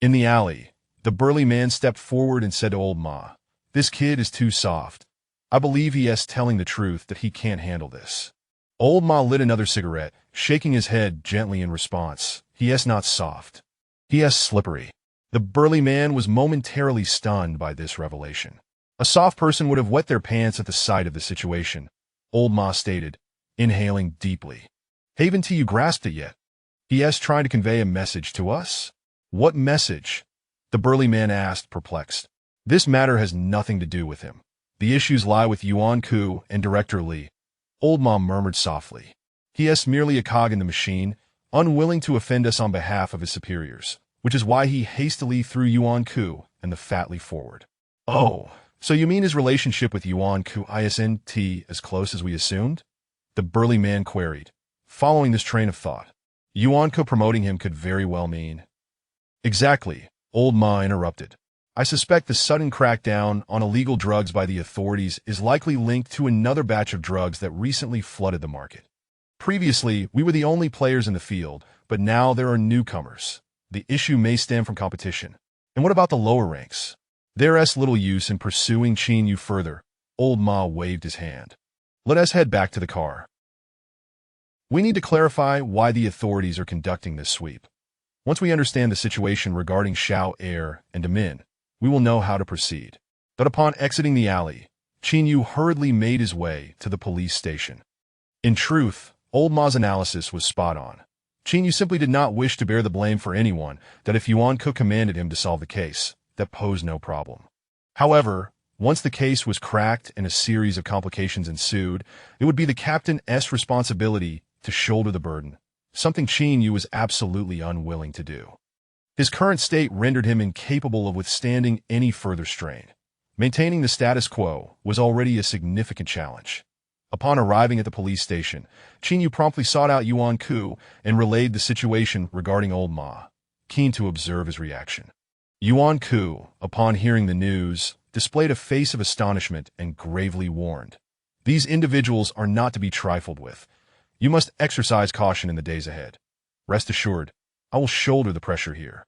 In the alley, the burly man stepped forward and said to Old Ma, This kid is too soft. I believe he is telling the truth that he can't handle this. Old Ma lit another cigarette, shaking his head gently in response. He is not soft. He is slippery. The burly man was momentarily stunned by this revelation. A soft person would have wet their pants at the sight of the situation, Old Ma stated, inhaling deeply. Haven't you grasped it yet? He is trying to convey a message to us? What message? The burly man asked, perplexed. This matter has nothing to do with him. The issues lie with Yuan Ku and Director Li, Old Ma murmured softly. He is merely a cog in the machine, unwilling to offend us on behalf of his superiors, which is why he hastily threw Yuan Ku and the fat Li forward. Oh, so you mean his relationship with Yuan Ku isn't as close as we assumed? The burly man queried, following this train of thought. Yuan Ku promoting him could very well mean. Exactly, Old Ma interrupted. I suspect the sudden crackdown on illegal drugs by the authorities is likely linked to another batch of drugs that recently flooded the market. Previously, we were the only players in the field, but now there are newcomers. The issue may stem from competition. And what about the lower ranks? There is little use in pursuing Qin Yu further. Old Ma waved his hand. Let us head back to the car. We need to clarify why the authorities are conducting this sweep. Once we understand the situation regarding Xiao Air and Damin, we will know how to proceed. But upon exiting the alley, Qin Yu hurriedly made his way to the police station. In truth, Old Ma's analysis was spot on. Qin Yu simply did not wish to bear the blame for anyone, that if Yuan Ku commanded him to solve the case, that posed no problem. However, once the case was cracked and a series of complications ensued, it would be the captain's responsibility to shoulder the burden, something Qin Yu was absolutely unwilling to do. His current state rendered him incapable of withstanding any further strain. Maintaining the status quo was already a significant challenge. Upon arriving at the police station, Qin Yu promptly sought out Yuan Ku and relayed the situation regarding Old Ma, keen to observe his reaction. Yuan Ku, upon hearing the news, displayed a face of astonishment and gravely warned, These individuals are not to be trifled with. You must exercise caution in the days ahead. Rest assured, I will shoulder the pressure here.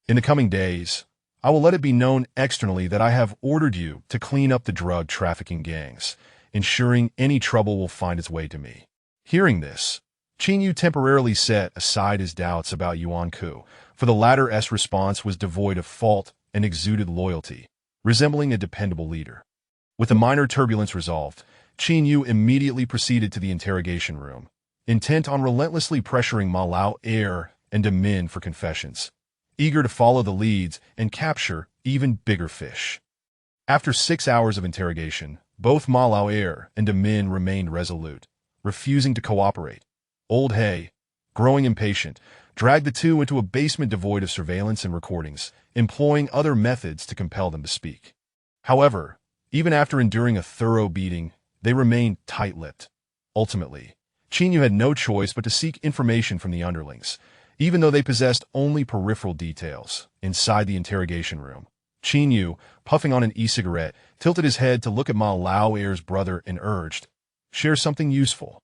In the coming days, I will let it be known externally that I have ordered you to clean up the drug trafficking gangs, ensuring any trouble will find its way to me. Hearing this, Qin Yu temporarily set aside his doubts about Yuan Ku, for the latter's response was devoid of fault and exuded loyalty, resembling a dependable leader. With the minor turbulence resolved, Qin Yu immediately proceeded to the interrogation room, intent on relentlessly pressuring Ma Lao and Min for confessions, eager to follow the leads and capture even bigger fish. After 6 hours of interrogation, both Ma Lao and Min remained resolute, refusing to cooperate. Old Hay, growing impatient, dragged the two into a basement devoid of surveillance and recordings, employing other methods to compel them to speak. However, even after enduring a thorough beating, they remained tight-lipped. Ultimately, Qin Yu had no choice but to seek information from the underlings, even though they possessed only peripheral details. Inside the interrogation room, Qin Yu, puffing on an e-cigarette, tilted his head to look at Ma Lao's brother and urged, "Share something useful.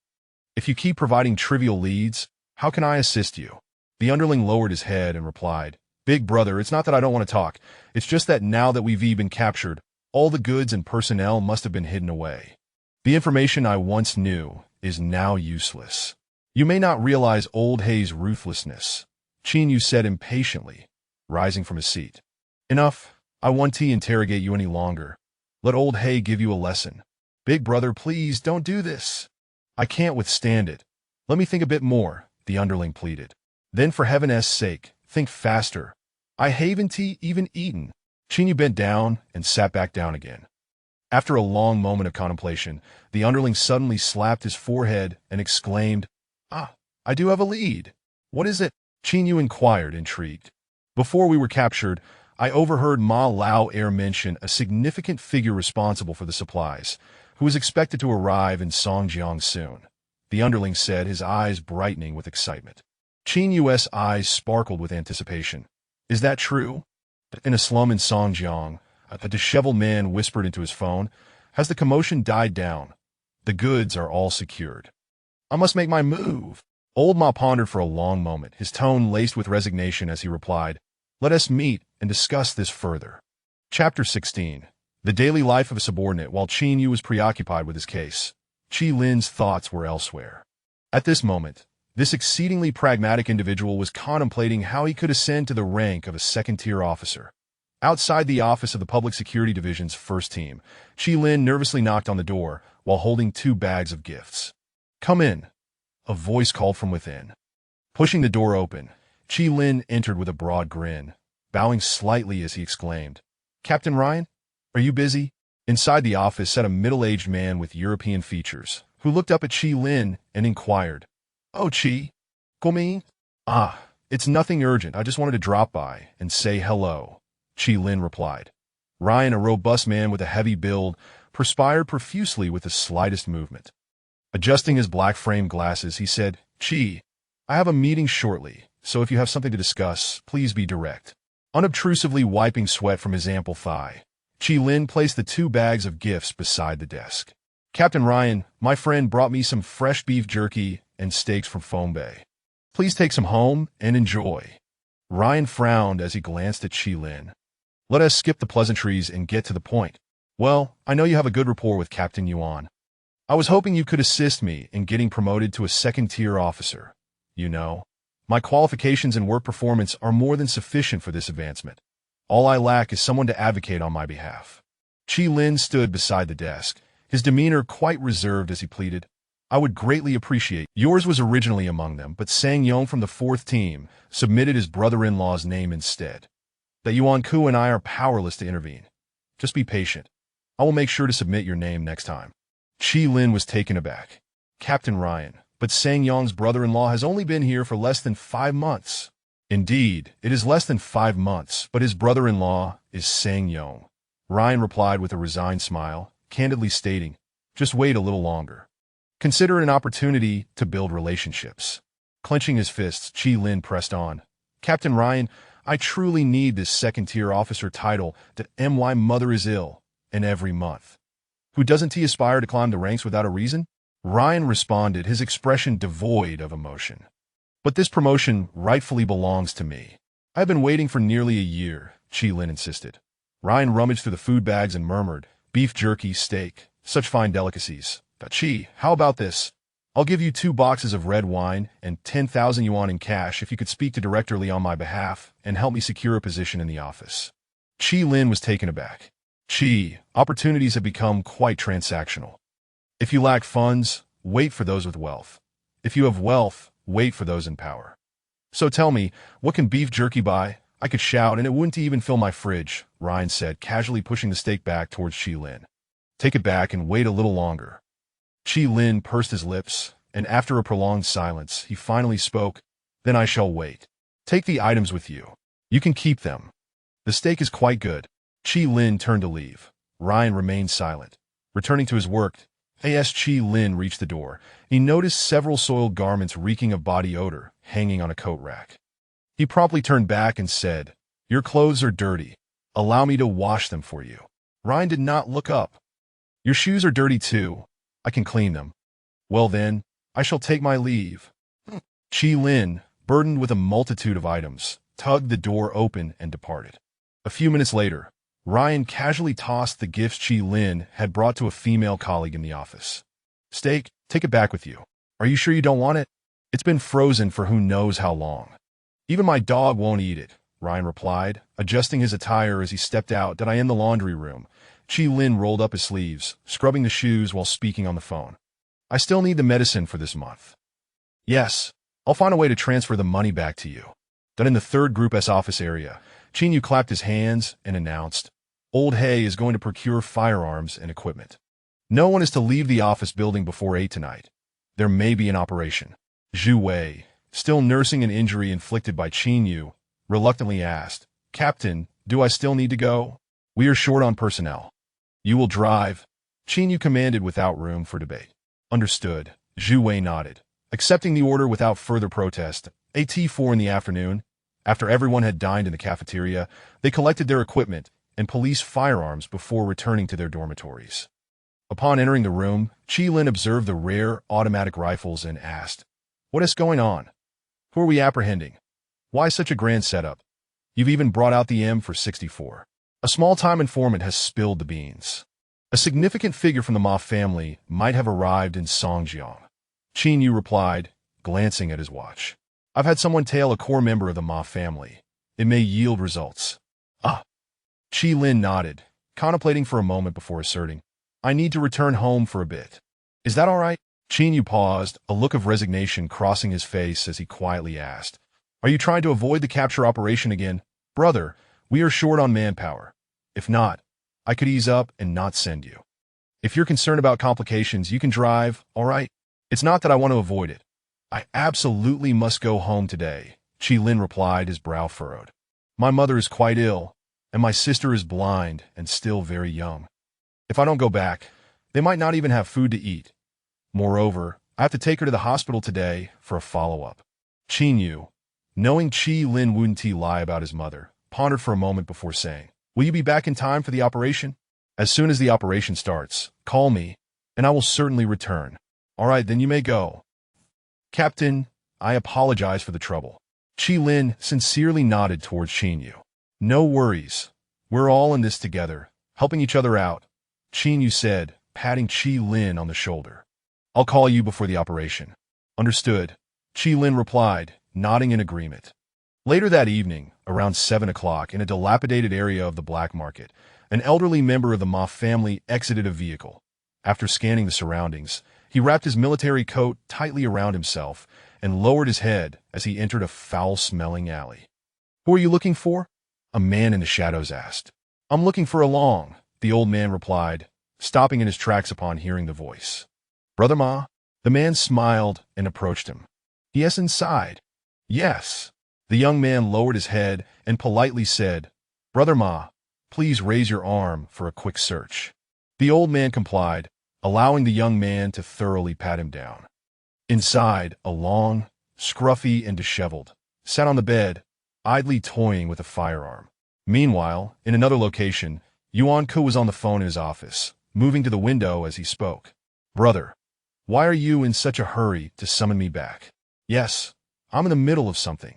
If you keep providing trivial leads, how can I assist you?" The underling lowered his head and replied, "Big brother, it's not that I don't want to talk. It's just that now that we've been captured, all the goods and personnel must have been hidden away. The information I once knew is now useless. You may not realize Old Hay's ruthlessness," Qin Yu said impatiently, rising from his seat. "Enough. I won't interrogate you any longer. Let Old Hay give you a lesson. Big brother, please don't do this. I can't withstand it. Let me think a bit more," the underling pleaded. "Then for heaven's sake, think faster. I haven't even eaten." Qin Yu bent down and sat back down again. After a long moment of contemplation, the underling suddenly slapped his forehead and exclaimed, "Ah, I do have a lead. What is it?" Qin Yu inquired, intrigued. "Before we were captured, I overheard Ma Lao mention a significant figure responsible for the supplies, who was expected to arrive in Songjiang soon," the underling said, his eyes brightening with excitement. Qin Yu's eyes sparkled with anticipation. "Is that true?" In a slum in Songjiang, a disheveled man whispered into his phone, "Has the commotion died down? The goods are all secured. I must make my move." Old Ma pondered for a long moment, his tone laced with resignation as he replied, "Let us meet and discuss this further." Chapter 16. The daily life of a subordinate. While Qin Yu was preoccupied with his case, Qi Lin's thoughts were elsewhere. At this moment, this exceedingly pragmatic individual was contemplating how he could ascend to the rank of a second-tier officer. Outside the office of the Public Security Division's first team, Qi Lin nervously knocked on the door while holding 2 bags of gifts. "Come in," a voice called from within. Pushing the door open, Qi Lin entered with a broad grin, bowing slightly as he exclaimed, "Captain Ryan? Are you busy?" Inside the office sat a middle-aged man with European features, who looked up at Qi Lin and inquired, "Oh, Qi, come. Ah, it's nothing urgent. I just wanted to drop by and say hello," Qi Lin replied. Ryan, a robust man with a heavy build, perspired profusely with the slightest movement. Adjusting his black-framed glasses, he said, "Qi, I have a meeting shortly, so if you have something to discuss, please be direct." Unobtrusively wiping sweat from his ample thigh, Qi Lin placed the 2 bags of gifts beside the desk. "Captain Ryan, my friend brought me some fresh beef jerky and steaks from Foam Bay. Please take some home and enjoy." Ryan frowned as he glanced at Qi Lin. "Let us skip the pleasantries and get to the point. Well, I know you have a good rapport with Captain Yuan. I was hoping you could assist me in getting promoted to a second-tier officer. You know, my qualifications and work performance are more than sufficient for this advancement. All I lack is someone to advocate on my behalf." Qi Lin stood beside the desk, his demeanor quite reserved as he pleaded, "I would greatly appreciate." Yours was originally among them, but Sang Yong from the 4th team submitted his brother-in-law's name instead. That Yuan Ku and I are powerless to intervene. Just be patient. I will make sure to submit your name next time." Qi Lin was taken aback. "Captain Ryan, but Sang Yong's brother-in-law has only been here for less than 5 months. "Indeed, it is less than 5 months, but his brother-in-law is Sang Yong," Ryan replied with a resigned smile, candidly stating, "Just wait a little longer. Consider it an opportunity to build relationships." Clenching his fists, Qi Lin pressed on, "Captain Ryan, I truly need this second-tier officer title that my mother is ill, and every month. Who doesn't he aspire to climb the ranks without a reason?" Ryan responded, his expression devoid of emotion. "But this promotion rightfully belongs to me. I have been waiting for nearly a year," Qi Lin insisted. Ryan rummaged through the food bags and murmured, "Beef jerky, steak, such fine delicacies. Qi, how about this? I'll give you 2 boxes of red wine and 10,000 yuan in cash if you could speak to Director Li on my behalf and help me secure a position in the office. Qi Lin was taken aback. Qi, opportunities have become quite transactional. If you lack funds, wait for those with wealth. If you have wealth, wait for those in power. So tell me, what can beef jerky buy? I could shout and it wouldn't even fill my fridge, Ryan said, casually pushing the steak back towards Qi Lin. Take it back and wait a little longer. Qi Lin pursed his lips, and after a prolonged silence, he finally spoke, Then I shall wait. Take the items with you. You can keep them. The steak is quite good. Qi Lin turned to leave. Ryan remained silent. Returning to his work, as Qi Lin reached the door, he noticed several soiled garments reeking of body odor hanging on a coat rack. He promptly turned back and said, Your clothes are dirty. Allow me to wash them for you. Ryan did not look up. Your shoes are dirty too. I can clean them. Well then, I shall take my leave. Qi Lin, burdened with a multitude of items, tugged the door open and departed. A few minutes later, Ryan casually tossed the gifts Qi Lin had brought to a female colleague in the office. Steak, take it back with you. Are you sure you don't want it? It's been frozen for who knows how long. Even my dog won't eat it, Ryan replied, adjusting his attire as he stepped out in the laundry room. Qi Lin rolled up his sleeves, scrubbing the shoes while speaking on the phone. I still need the medicine for this month. Yes, I'll find a way to transfer the money back to you. Then in the 3rd Group S office area, Qin Yu clapped his hands and announced, Old Hay is going to procure firearms and equipment. No one is to leave the office building before 8 tonight. There may be an operation. Zhu Wei, still nursing an injury inflicted by Qin Yu, reluctantly asked, Captain, do I still need to go? We are short on personnel. You will drive, Qin Yu commanded without room for debate. Understood, Zhu Wei nodded, accepting the order without further protest. At 4 in the afternoon, after everyone had dined in the cafeteria, they collected their equipment and police firearms before returning to their dormitories. Upon entering the room, Qi Lin observed the rare automatic rifles and asked, What is going on? Who are we apprehending? Why such a grand setup? You've even brought out the M464. A small-time informant has spilled the beans. A significant figure from the Ma family might have arrived in Songjiang. Qin Yu replied, glancing at his watch. I've had someone tail a core member of the Ma family. It may yield results. Ah. Qi Lin nodded, contemplating for a moment before asserting, I need to return home for a bit. Is that all right? Qin Yu paused, a look of resignation crossing his face as he quietly asked, Are you trying to avoid the capture operation again? Brother, we are short on manpower. If not, I could ease up and not send you. If you're concerned about complications, you can drive, all right? It's not that I want to avoid it. I absolutely must go home today, Qi Lin replied, his brow furrowed. My mother is quite ill, and my sister is blind and still very young. If I don't go back, they might not even have food to eat. Moreover, I have to take her to the hospital today for a follow-up. Qin Yu, knowing Qi Lin wouldn't lie about his mother, pondered for a moment before saying, Will you be back in time for the operation? As soon as the operation starts, call me, and I will certainly return. All right, then you may go. Captain, I apologize for the trouble. Qi Lin sincerely nodded towards Qin Yu. No worries. We're all in this together, helping each other out, Qin Yu said, patting Qi Lin on the shoulder. I'll call you before the operation. Understood, Qi Lin replied, nodding in agreement. Later that evening, around 7 o'clock, in a dilapidated area of the black market, an elderly member of the Ma family exited a vehicle. After scanning the surroundings, he wrapped his military coat tightly around himself and lowered his head as he entered a foul-smelling alley. Who are you looking for? A man in the shadows asked. I'm looking for Along, the old man replied, stopping in his tracks upon hearing the voice. Brother Ma? The man smiled and approached him. Yes, inside. Yes. The young man lowered his head and politely said, Brother Ma, please raise your arm for a quick search. The old man complied, allowing the young man to thoroughly pat him down. Inside, Along, scruffy and disheveled, sat on the bed, idly toying with a firearm. Meanwhile, in another location, Yuan Ke was on the phone in his office, moving to the window as he spoke. Brother, why are you in such a hurry to summon me back? Yes, I'm in the middle of something.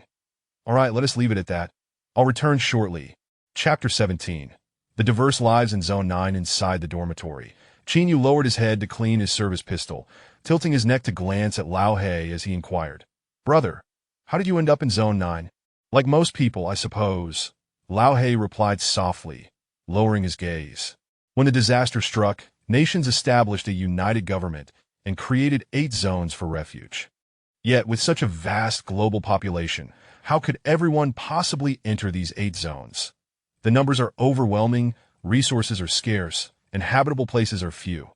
All right, let us leave it at that. I'll return shortly. Chapter 17. The diverse lives in Zone 9 inside the dormitory. Qin Yu lowered his head to clean his service pistol, tilting his neck to glance at Lao He as he inquired, "Brother, how did you end up in Zone 9? Like most people, I suppose." Lao He replied softly, lowering his gaze. When the disaster struck, nations established a united government and created 8 zones for refuge. Yet, with such a vast global population, how could everyone possibly enter these 8 zones? The numbers are overwhelming, resources are scarce, and habitable places are few.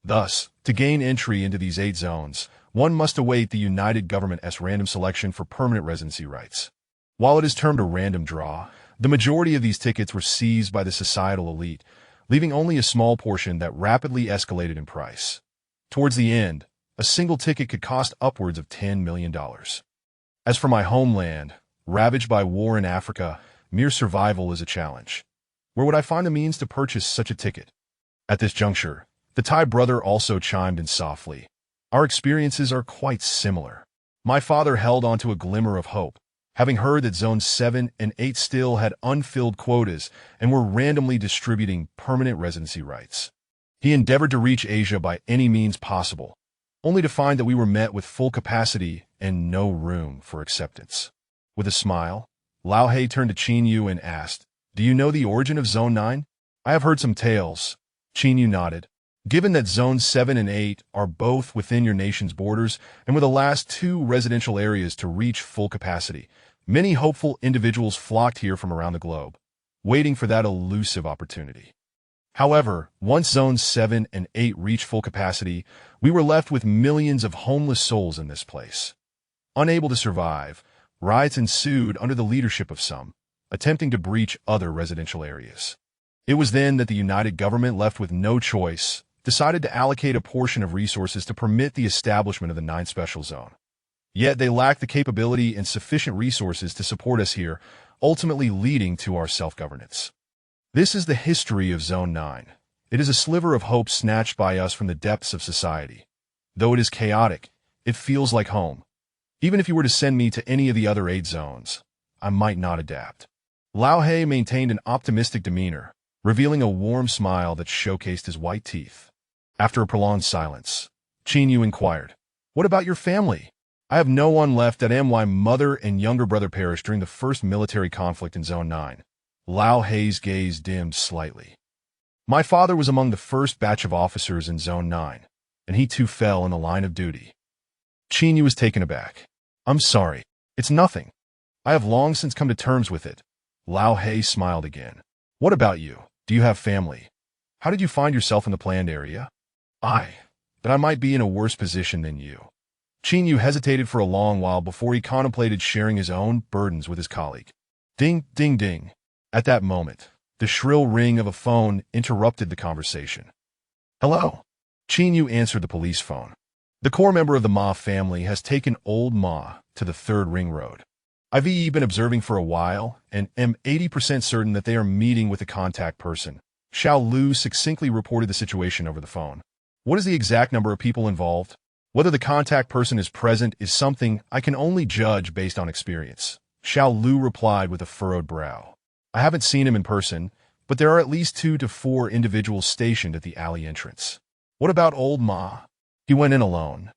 Thus, to gain entry into these 8 zones, one must await the United Government's random selection for permanent residency rights. While it is termed a random draw, the majority of these tickets were seized by the societal elite, leaving only a small portion that rapidly escalated in price. Towards the end, a single ticket could cost upwards of $10 million. As for my homeland, ravaged by war in Africa, mere survival is a challenge. Where would I find the means to purchase such a ticket? At this juncture, the Thai brother also chimed in softly. Our experiences are quite similar. My father held on to a glimmer of hope, having heard that Zones 7 and 8 still had unfilled quotas and were randomly distributing permanent residency rights. He endeavored to reach Asia by any means possible, only to find that we were met with full capacity and no room for acceptance. With a smile, Lao He turned to Qin Yu and asked, "Do you know the origin of Zone 9? I have heard some tales." Qin Yu nodded. Given that Zones 7 and 8 are both within your nation's borders and were the last 2 residential areas to reach full capacity, many hopeful individuals flocked here from around the globe, waiting for that elusive opportunity. However, once Zones 7 and 8 reached full capacity, we were left with millions of homeless souls in this place. Unable to survive, riots ensued under the leadership of some, attempting to breach other residential areas. It was then that the United Government, left with no choice, decided to allocate a portion of resources to permit the establishment of the 9th Special Zone. Yet they lacked the capability and sufficient resources to support us here, ultimately leading to our self-governance. This is the history of Zone 9. It is a sliver of hope snatched by us from the depths of society. Though it is chaotic, it feels like home. Even if you were to send me to any of the other 8 zones, I might not adapt. Lao He maintained an optimistic demeanor, revealing a warm smile that showcased his white teeth. After a prolonged silence, Qin Yu inquired, "What about your family?" "I have no one left. My mother and younger brother perished during the first military conflict in Zone 9. Lao He's gaze dimmed slightly. "My father was among the first batch of officers in Zone 9, and he too fell in the line of duty." Qin Yu was taken aback. "I'm sorry. It's nothing. I have long since come to terms with it." Lao He smiled again. "What about you? Do you have family? How did you find yourself in the planned area?" That I might be in a worse position than you." Qin Yu hesitated for a long while before he contemplated sharing his own burdens with his colleague. Ding, ding, ding. At that moment, the shrill ring of a phone interrupted the conversation. "Hello." Qin Yu answered the police phone. "The core member of the Ma family has taken old Ma to the 3rd Ring Road. I've been observing for a while and am 80% certain that they are meeting with a contact person." Xiao Lu succinctly reported the situation over the phone. "What is the exact number of people involved? Whether the contact person is present is something I can only judge based on experience." Xiao Lu replied with a furrowed brow. "I haven't seen him in person, but there are at least 2 to 4 individuals stationed at the alley entrance." "What about old Ma?" "He went in alone.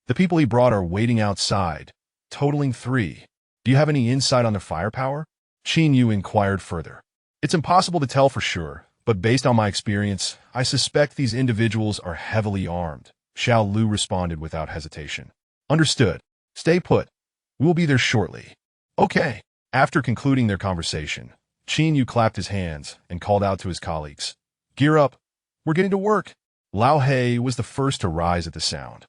The people he brought are waiting outside, totaling 3. Do you have any insight on their firepower?" Qin Yu inquired further. "It's impossible to tell for sure, but based on my experience, I suspect these individuals are heavily armed." Xiao Lu responded without hesitation. "Understood. Stay put. We will be there shortly." "Okay." After concluding their conversation, Qin Yu clapped his hands and called out to his colleagues, "Gear up. We're getting to work." Lao He was the first to rise at the sound.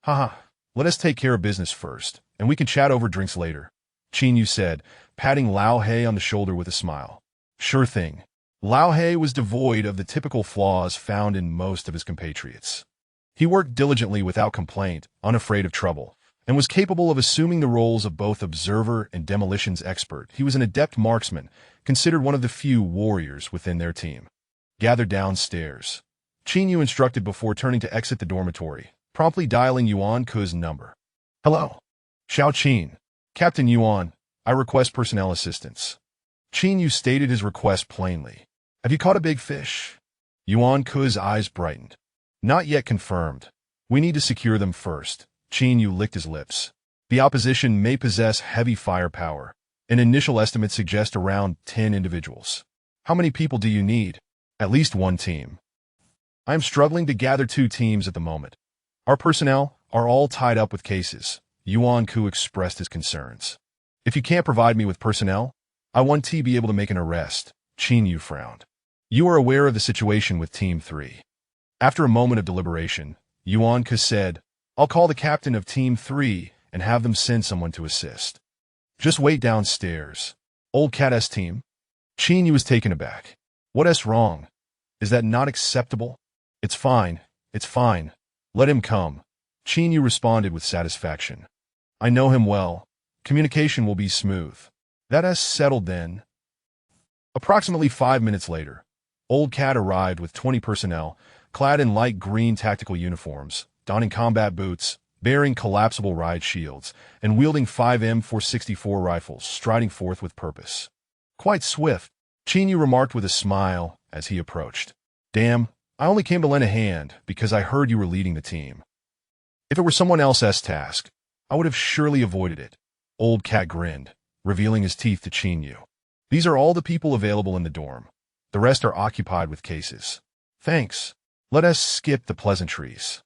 "Haha, let us take care of business first, and we can chat over drinks later," Qin Yu said, patting Lao He on the shoulder with a smile. "Sure thing." Lao He was devoid of the typical flaws found in most of his compatriots. He worked diligently without complaint, unafraid of trouble, and was capable of assuming the roles of both observer and demolitions expert. He was an adept marksman, considered one of the few warriors within their team. "Gather downstairs," Qin Yu instructed before turning to exit the dormitory, promptly dialing Yuan Ku's number. "Hello. Xiao Qin. Captain Yuan, I request personnel assistance." Qin Yu stated his request plainly. "Have you caught a big fish?" Yuan Ku's eyes brightened. Not yet confirmed. We need to secure them first. Qin Yu licked his lips. The opposition may possess heavy firepower. An initial estimate suggests around 10 individuals. How many people do you need? At least one team. I am struggling to gather 2 teams at the moment. Our personnel are all tied up with cases. Yuan Ku expressed his concerns. If you can't provide me with personnel, I want to be able to make an arrest. Qin Yu frowned. You are aware of the situation with Team 3. After a moment of deliberation, Yuan Ku said, I'll call the captain of Team 3 and have them send someone to assist. Just wait downstairs. Old Cat's team? Qin Yu was taken aback. What's wrong? Is that not acceptable? It's fine. It's fine. Let him come. Qin Yu responded with satisfaction. I know him well. Communication will be smooth. That's settled then. Approximately 5 minutes later, Old Cat arrived with 20 personnel, clad in light green tactical uniforms, donning combat boots, bearing collapsible riot shields, and wielding 5 M464 rifles, striding forth with purpose. Quite swift, Qin Yu remarked with a smile as he approached. Damn, I only came to lend a hand because I heard you were leading the team. If it were someone else's task, I would have surely avoided it. Old Cat grinned, revealing his teeth to Qin Yu. These are all the people available in the dorm. The rest are occupied with cases. Thanks. Let us skip the pleasantries.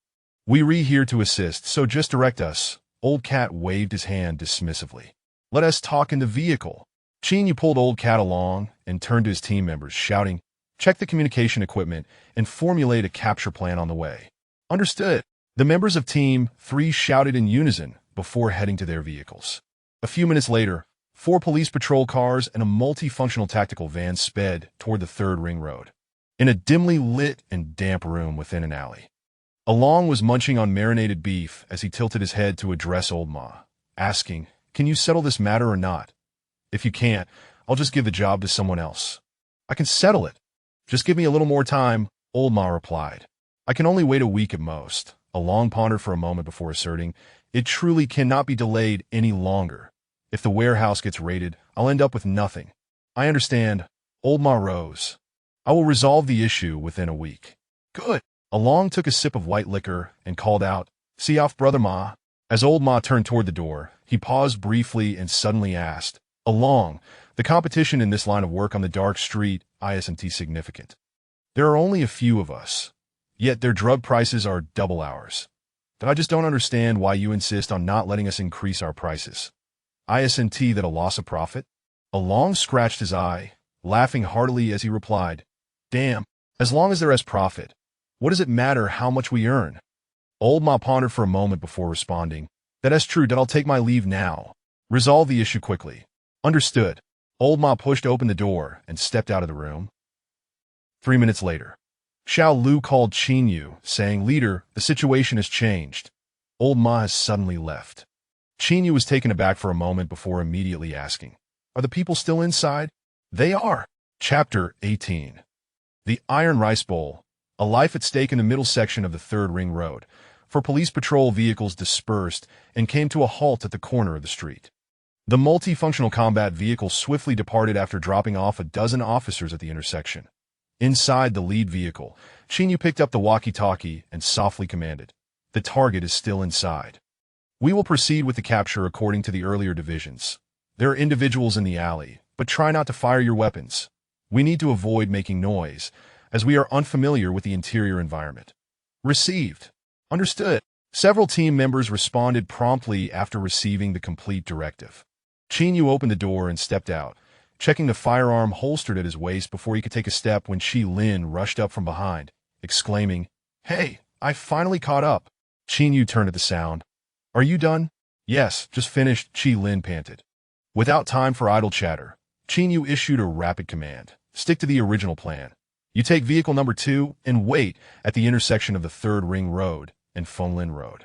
We're here to assist, so just direct us. Old Cat waved his hand dismissively. Let us talk in the vehicle. Qin Yu pulled Old Cat along and turned to his team members, shouting, check the communication equipment and formulate a capture plan on the way. Understood. The members of Team 3 shouted in unison before heading to their vehicles. A few minutes later, 4 police patrol cars and a multifunctional tactical van sped toward the 3rd Ring Road. In a dimly lit and damp room within an alley, Along was munching on marinated beef as he tilted his head to address Old Ma, asking, can you settle this matter or not? If you can't, I'll just give the job to someone else. I can settle it. Just give me a little more time, Old Ma replied. I can only wait a week at most. Along pondered for a moment before asserting, it truly cannot be delayed any longer. If the warehouse gets raided, I'll end up with nothing. I understand. Old Ma rose. I will resolve the issue within a week. Good. Along took a sip of white liquor and called out, see off, Brother Ma. As Old Ma turned toward the door, he paused briefly and suddenly asked, Along, the competition in this line of work on the dark street isn't significant. There are only a few of us, yet their drug prices are double ours. But I just don't understand why you insist on not letting us increase our prices. Isn't that a loss of profit? Along scratched his eye, laughing heartily as he replied, Damn, as long as there is profit, what does it matter how much we earn? Old Ma pondered for a moment before responding, That's true, that I'll take my leave now. Resolve the issue quickly. Understood. Old Ma pushed open the door and stepped out of the room. 3 minutes later, Xiao Lu called Qin Yu, saying, Leader, the situation has changed. Old Ma has suddenly left. Qin Yu was taken aback for a moment before immediately asking, Are the people still inside? They are. Chapter 18. The Iron Rice Bowl. A life at stake in the middle section of the 3rd Ring Road, for police patrol vehicles dispersed and came to a halt at the corner of the street. The multifunctional combat vehicle swiftly departed after dropping off a dozen officers at the intersection. Inside the lead vehicle, Qin Yu picked up the walkie-talkie and softly commanded, The target is still inside. We will proceed with the capture according to the earlier divisions. There are individuals in the alley, but try not to fire your weapons. We need to avoid making noise, as we are unfamiliar with the interior environment. Received. Understood. Several team members responded promptly after receiving the complete directive. Qin Yu opened the door and stepped out, checking the firearm holstered at his waist before he could take a step when Qi Lin rushed up from behind, exclaiming, Hey, I finally caught up. Qin Yu turned at the sound. Are you done? Yes, just finished, Qi Lin panted. Without time for idle chatter, Qin Yu issued a rapid command. Stick to the original plan. You take vehicle number 2 and wait at the intersection of the 3rd Ring Road and Fenglin Road.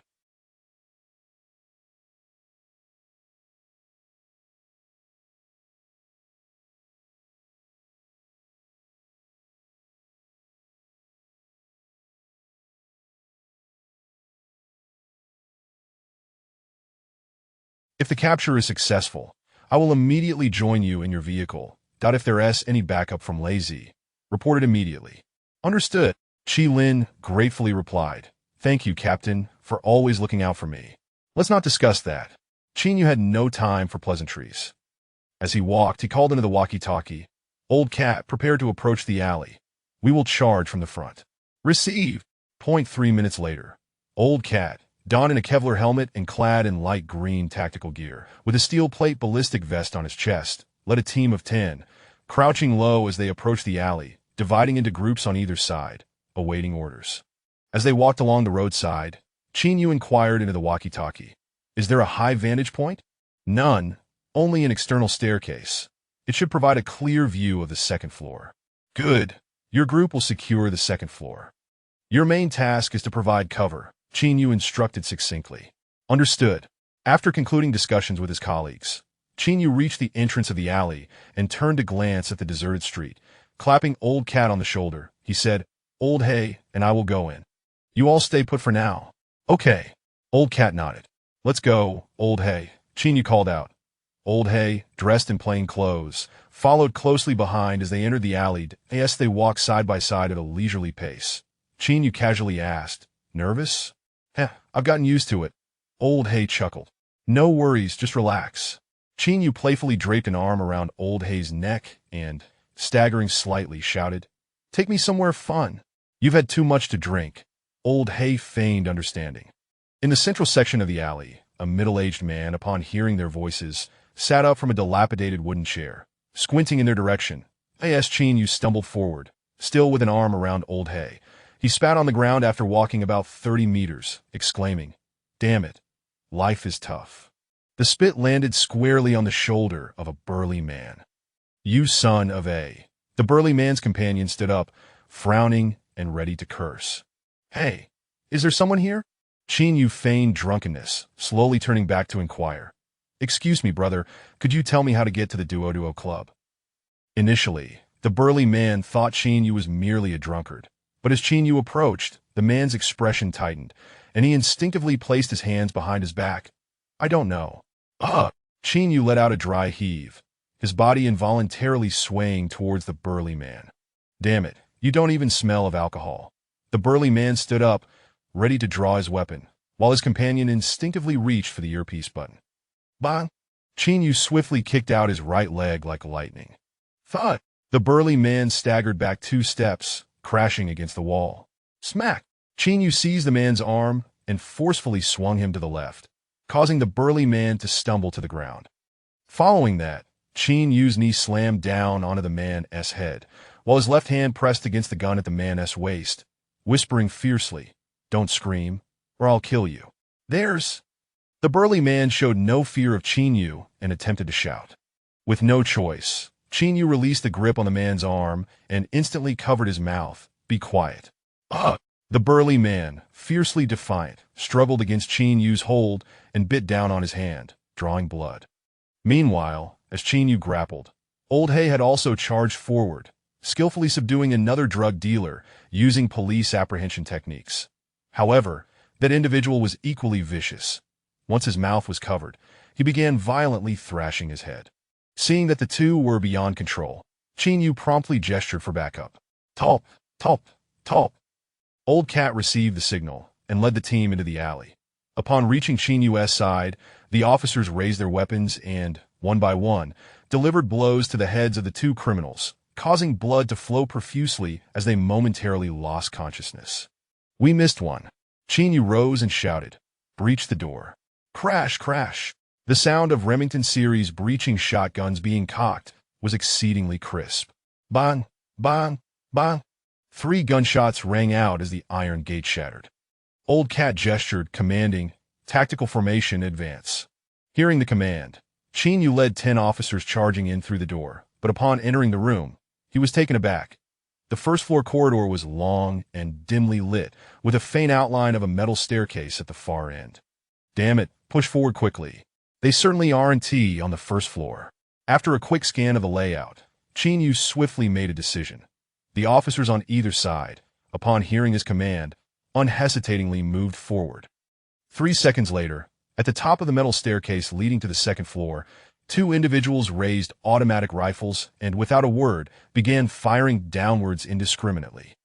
If the capture is successful, I will immediately join you in your vehicle. If there is any backup from Lazy, report it immediately. Understood. Lin gratefully replied, "Thank you, Captain, for always looking out for me. Let's not discuss that." Yu had no time for pleasantries. As he walked, he called into the walkie-talkie, "Old Cat, prepare to approach the alley. We will charge from the front." "Received." 3 minutes later, Old Cat, donned in a Kevlar helmet and clad in light green tactical gear, with a steel plate ballistic vest on his chest, led a team of 10, crouching low as they approached the alley, dividing into groups on either side, awaiting orders. As they walked along the roadside, Yu inquired into the walkie-talkie, "Is there a high vantage point?" "None, only an external staircase. It should provide a clear view of the second floor." "Good. Your group will secure the second floor. Your main task is to provide cover," Yu instructed succinctly. "Understood." After concluding discussions with his colleagues, Yu reached the entrance of the alley and turned to glance at the deserted street. Clapping Old Cat on the shoulder, he said, "Old Hay and I will go in. You all stay put for now." "Okay." Old Cat nodded. "Let's go, Old Hay," Yu called out. Old Hay, dressed in plain clothes, followed closely behind as they entered the alley. As they walked side by side at a leisurely pace, Yu casually asked, "Nervous?" "I've gotten used to it." Old Hay chuckled. "No worries, just relax." Yu playfully draped an arm around Old Hay's neck and, staggering slightly, shouted, "Take me somewhere fun." "You've had too much to drink." Old Hay feigned understanding. In the central section of the alley, a middle-aged man, upon hearing their voices, sat up from a dilapidated wooden chair, squinting in their direction. As Yu stumbled forward, still with an arm around Old Hay. He spat on the ground after walking about 30 meters, exclaiming, "Damn it, life is tough." The spit landed squarely on the shoulder of a burly man. "You son of a..." The burly man's companion stood up, frowning and ready to curse. "Hey, is there someone here?" Yu feigned drunkenness, slowly turning back to inquire. "Excuse me, brother, could you tell me how to get to the Duo Club?" Initially, the burly man thought Yu was merely a drunkard. But as Yu approached, the man's expression tightened, and he instinctively placed his hands behind his back. "I don't know." Yu let out a dry heave, his body involuntarily swaying towards the burly man. "Damn it, you don't even smell of alcohol." The burly man stood up, ready to draw his weapon, while his companion instinctively reached for the earpiece button. Bang! Yu swiftly kicked out his right leg like lightning. Thud! The burly man staggered back 2 steps, crashing against the wall. Smack! Yu seized the man's arm and forcefully swung him to the left, causing the burly man to stumble to the ground. Following that, Yu's knee slammed down onto the man's head, while his left hand pressed against the gun at the man's waist, whispering fiercely, "Don't scream, or I'll kill you." "There's..." The burly man showed no fear of Yu and attempted to shout. With no choice, Yu released the grip on the man's arm and instantly covered his mouth. "Be quiet." Ugh! The burly man, fiercely defiant, struggled against Yu's hold and bit down on his hand, drawing blood. Meanwhile, as Yu grappled, Old Hay had also charged forward, skillfully subduing another drug dealer using police apprehension techniques. However, that individual was equally vicious. Once his mouth was covered, he began violently thrashing his head. Seeing that the two were beyond control, Yu promptly gestured for backup. Tulp, tulp, tulp. Old Cat received the signal and led the team into the alley. Upon reaching Yu's side, the officers raised their weapons and, one by one, delivered blows to the heads of the 2 criminals, causing blood to flow profusely as they momentarily lost consciousness. "We missed one." Yu rose and shouted, "Breach the door." Crash, crash. The sound of Remington series breaching shotguns being cocked was exceedingly crisp. Bang, bang, bang. 3 gunshots rang out as the iron gate shattered. Old Cat gestured, commanding, "Tactical formation, advance." Hearing the command, Yu led 10 officers charging in through the door, but upon entering the room, he was taken aback. The first-floor corridor was long and dimly lit, with a faint outline of a metal staircase at the far end. "Damn it, push forward quickly. They certainly aren't on the first floor." After a quick scan of the layout, Yu swiftly made a decision. The officers on either side, upon hearing his command, unhesitatingly moved forward. 3 seconds later, at the top of the metal staircase leading to the second floor, 2 individuals raised automatic rifles and, without a word, began firing downwards indiscriminately.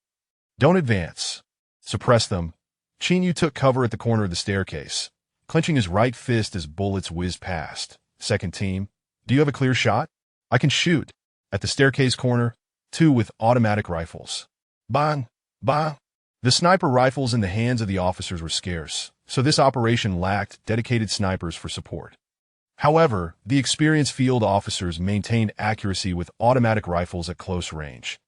Don't advance. Suppress them. Chinyu took cover at the corner of the staircase, clenching his right fist as bullets whizzed past. Second team, do you have a clear shot? I can shoot. At the staircase corner, two with automatic rifles. Bang! Bang! The sniper rifles in the hands of the officers were scarce, so this operation lacked dedicated snipers for support. However, the experienced field officers maintained accuracy with automatic rifles at close range.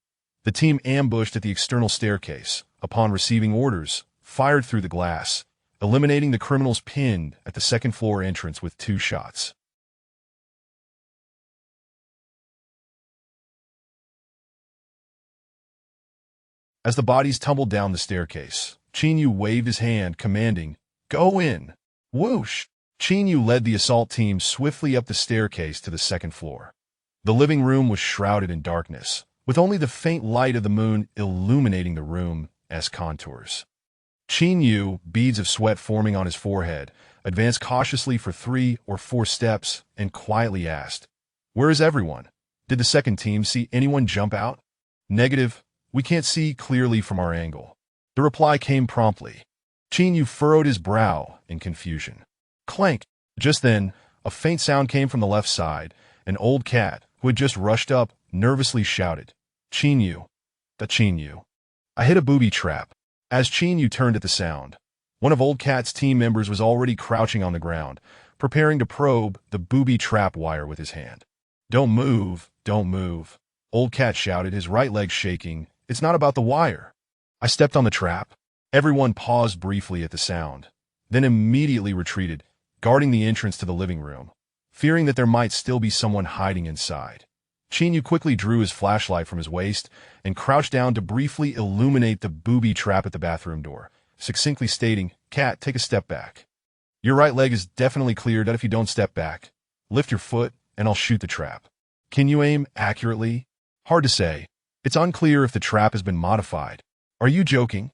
The team ambushed at the external staircase, upon receiving orders, fired through the glass, eliminating the criminals pinned at the second-floor entrance with 2 shots. As the bodies tumbled down the staircase, Chinyu waved his hand, commanding, "Go in!" Whoosh! Chinyu led the assault team swiftly up the staircase to the second floor. The living room was shrouded in darkness, with only the faint light of the moon illuminating the room's contours. Chinyu, beads of sweat forming on his forehead, advanced cautiously for 3 or 4 steps and quietly asked, "Where is everyone? Did the second team see anyone jump out?" "Negative. We can't see clearly from our angle." The reply came promptly. Chinyu furrowed his brow in confusion. Clank! Just then, a faint sound came from the left side. An old cat, who had just rushed up, nervously shouted, "Chinyu! The Chinyu! I hit a booby trap." As Chinyu turned at the sound, one of Old Cat's team members was already crouching on the ground, preparing to probe the booby trap wire with his hand. "Don't move! Don't move!" Old Cat shouted, his right leg shaking. "It's not about the wire." "I stepped on the trap." Everyone paused briefly at the sound, then immediately retreated, guarding the entrance to the living room, fearing that there might still be someone hiding inside. Chinyu quickly drew his flashlight from his waist and crouched down to briefly illuminate the booby trap at the bathroom door, succinctly stating, "Cat, take a step back. Your right leg is definitely cleared if you don't step back. Lift your foot, and I'll shoot the trap." "Can you aim accurately?" "Hard to say. It's unclear if the trap has been modified." "Are you joking?"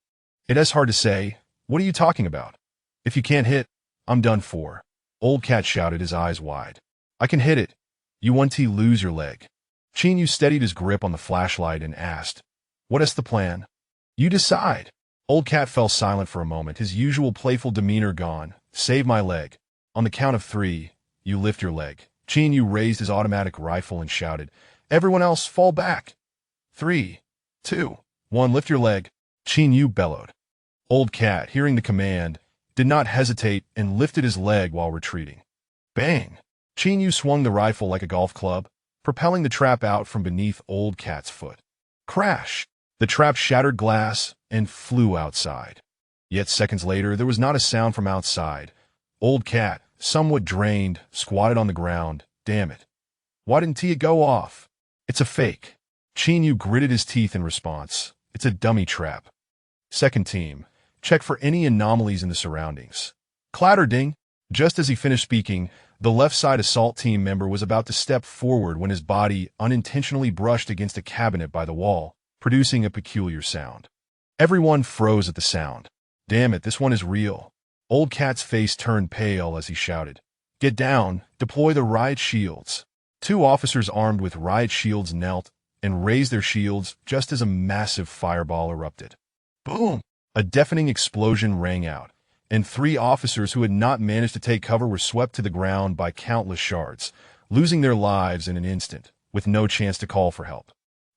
"It is hard to say. What are you talking about?" "If you can't hit, I'm done for." Old Cat shouted, his eyes wide. "I can hit it. You want to lose your leg." Chinyu steadied his grip on the flashlight and asked, "What is the plan?" "You decide." Old Cat fell silent for a moment, his usual playful demeanor gone. "Save my leg. On the count of 3, you lift your leg." Chinyu raised his automatic rifle and shouted, "Everyone else fall back. 3, 2, 1, lift your leg." Chinyu bellowed. Old Cat, hearing the command, did not hesitate and lifted his leg while retreating. Bang! Chinyu swung the rifle like a golf club, propelling the trap out from beneath Old Cat's foot. Crash! The trap shattered glass and flew outside. Yet seconds later, there was not a sound from outside. Old Cat, somewhat drained, squatted on the ground. "Damn it. Why didn't it go off?" "It's a fake." Chinyu gritted his teeth in response. "It's a dummy trap." Second team, check for any anomalies in the surroundings. Clatter-ding! Just as he finished speaking, the left side assault team member was about to step forward when his body unintentionally brushed against a cabinet by the wall, producing a peculiar sound. Everyone froze at the sound. "Damn it, this one is real." Old Cat's face turned pale as he shouted, "Get down, deploy the riot shields." 2 officers armed with riot shields knelt and raised their shields just as a massive fireball erupted. Boom! A deafening explosion rang out, and 3 officers who had not managed to take cover were swept to the ground by countless shards, losing their lives in an instant, with no chance to call for help.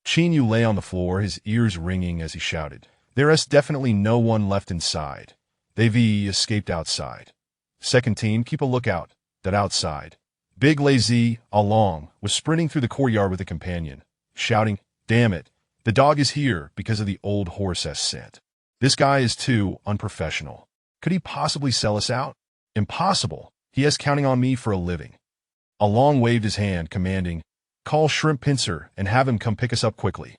Chinyu lay on the floor, his ears ringing as he shouted, "There is definitely no one left inside. They've escaped outside. Second team, keep a lookout. That outside." Big Lazy, along, was sprinting through the courtyard with a companion, shouting, "Damn it, the dog is here because of the old horse's scent. This guy is too unprofessional. Could he possibly sell us out? Impossible. He is counting on me for a living." Along waved his hand, commanding, "Call Shrimp Pincer and have him come pick us up quickly.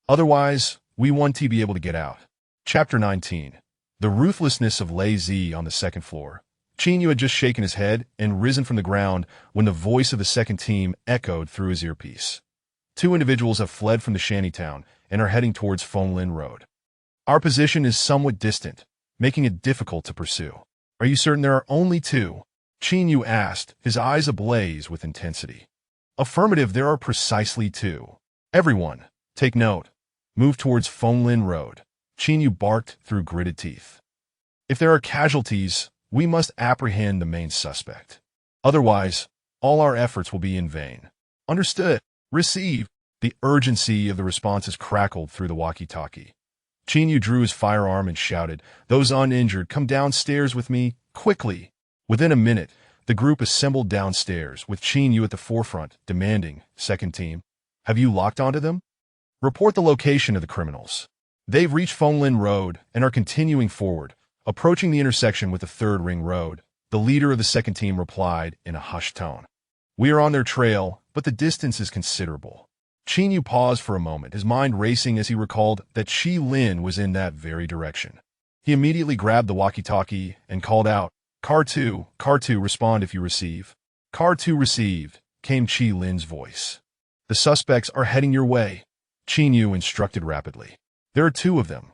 Otherwise, we want to be able to get out." Chapter 19. The ruthlessness of Lazy on the second floor. Chinyu had just shaken his head and risen from the ground when the voice of the second team echoed through his earpiece. 2 individuals have fled from the shantytown and are heading towards Fonglin Road. Our position is somewhat distant, making it difficult to pursue. Are you certain there are only 2? Chinyu asked, his eyes ablaze with intensity. Affirmative, there are precisely 2. Everyone, take note. Move towards Fonglin Road. Yu barked through gritted teeth. If there are casualties, we must apprehend the main suspect. Otherwise, all our efforts will be in vain. Understood. Receive. The urgency of the responses crackled through the walkie-talkie. Yu drew his firearm and shouted, "Those uninjured, come downstairs with me, quickly." Within a minute, the group assembled downstairs, with Yu at the forefront, demanding, "Second team, have you locked onto them? Report the location of the criminals." They've reached Fonglin Road and are continuing forward, approaching the intersection with the Third Ring Road. The leader of the second team replied in a hushed tone. "We are on their trail, but the distance is considerable." Yu paused for a moment, his mind racing as he recalled that Chi Lin was in that very direction. He immediately grabbed the walkie-talkie and called out, Car 2, respond if you receive." "Car 2 received," came Chi Lin's voice. "The suspects are heading your way," Yu instructed rapidly. "There are 2 of them.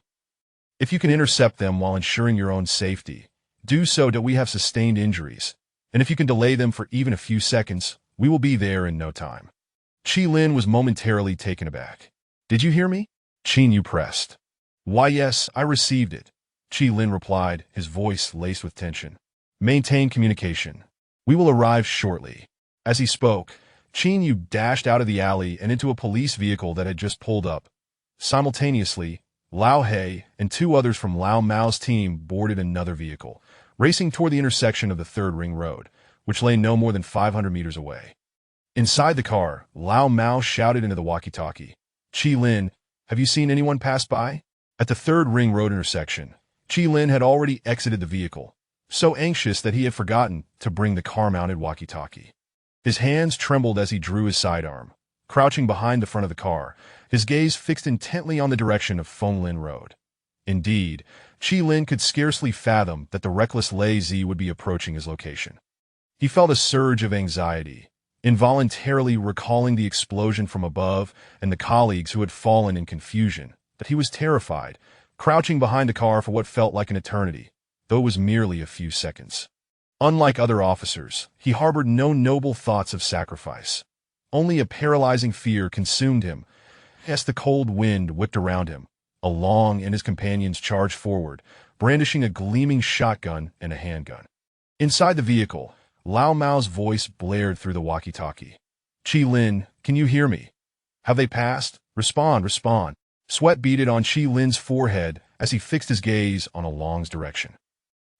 If you can intercept them while ensuring your own safety, do so that we have sustained injuries, and if you can delay them for even a few seconds, we will be there in no time." Chi Lin was momentarily taken aback. "Did you hear me?" Yu pressed. "Why, yes, I received it," Chi Lin replied, his voice laced with tension. "Maintain communication. We will arrive shortly." As he spoke, Yu dashed out of the alley and into a police vehicle that had just pulled up. Simultaneously, Lao He and 2 others from Lao Mao's team boarded another vehicle, racing toward the intersection of the Third Ring Road, which lay no more than 500 meters away. Inside the car, Lao Mao shouted into the walkie-talkie, "Chi Lin, have you seen anyone pass by?" At the Third Ring Road intersection, Chi Lin had already exited the vehicle, so anxious that he had forgotten to bring the car-mounted walkie-talkie. His hands trembled as he drew his sidearm, crouching behind the front of the car, his gaze fixed intently on the direction of Fonglin Road. Indeed, Chi Lin could scarcely fathom that the reckless Lei Zi would be approaching his location. He felt a surge of anxiety, involuntarily recalling the explosion from above and the colleagues who had fallen in confusion, but he was terrified, crouching behind the car for what felt like an eternity, though it was merely a few seconds. Unlike other officers, he harbored no noble thoughts of sacrifice. Only a paralyzing fear consumed him as the cold wind whipped around him. Along and his companions charged forward, brandishing a gleaming shotgun and a handgun. Inside the vehicle, Lao Mao's voice blared through the walkie-talkie. "Chi Lin, can you hear me? Have they passed? Respond." Sweat beaded on Chi Lin's forehead as he fixed his gaze on Along's direction.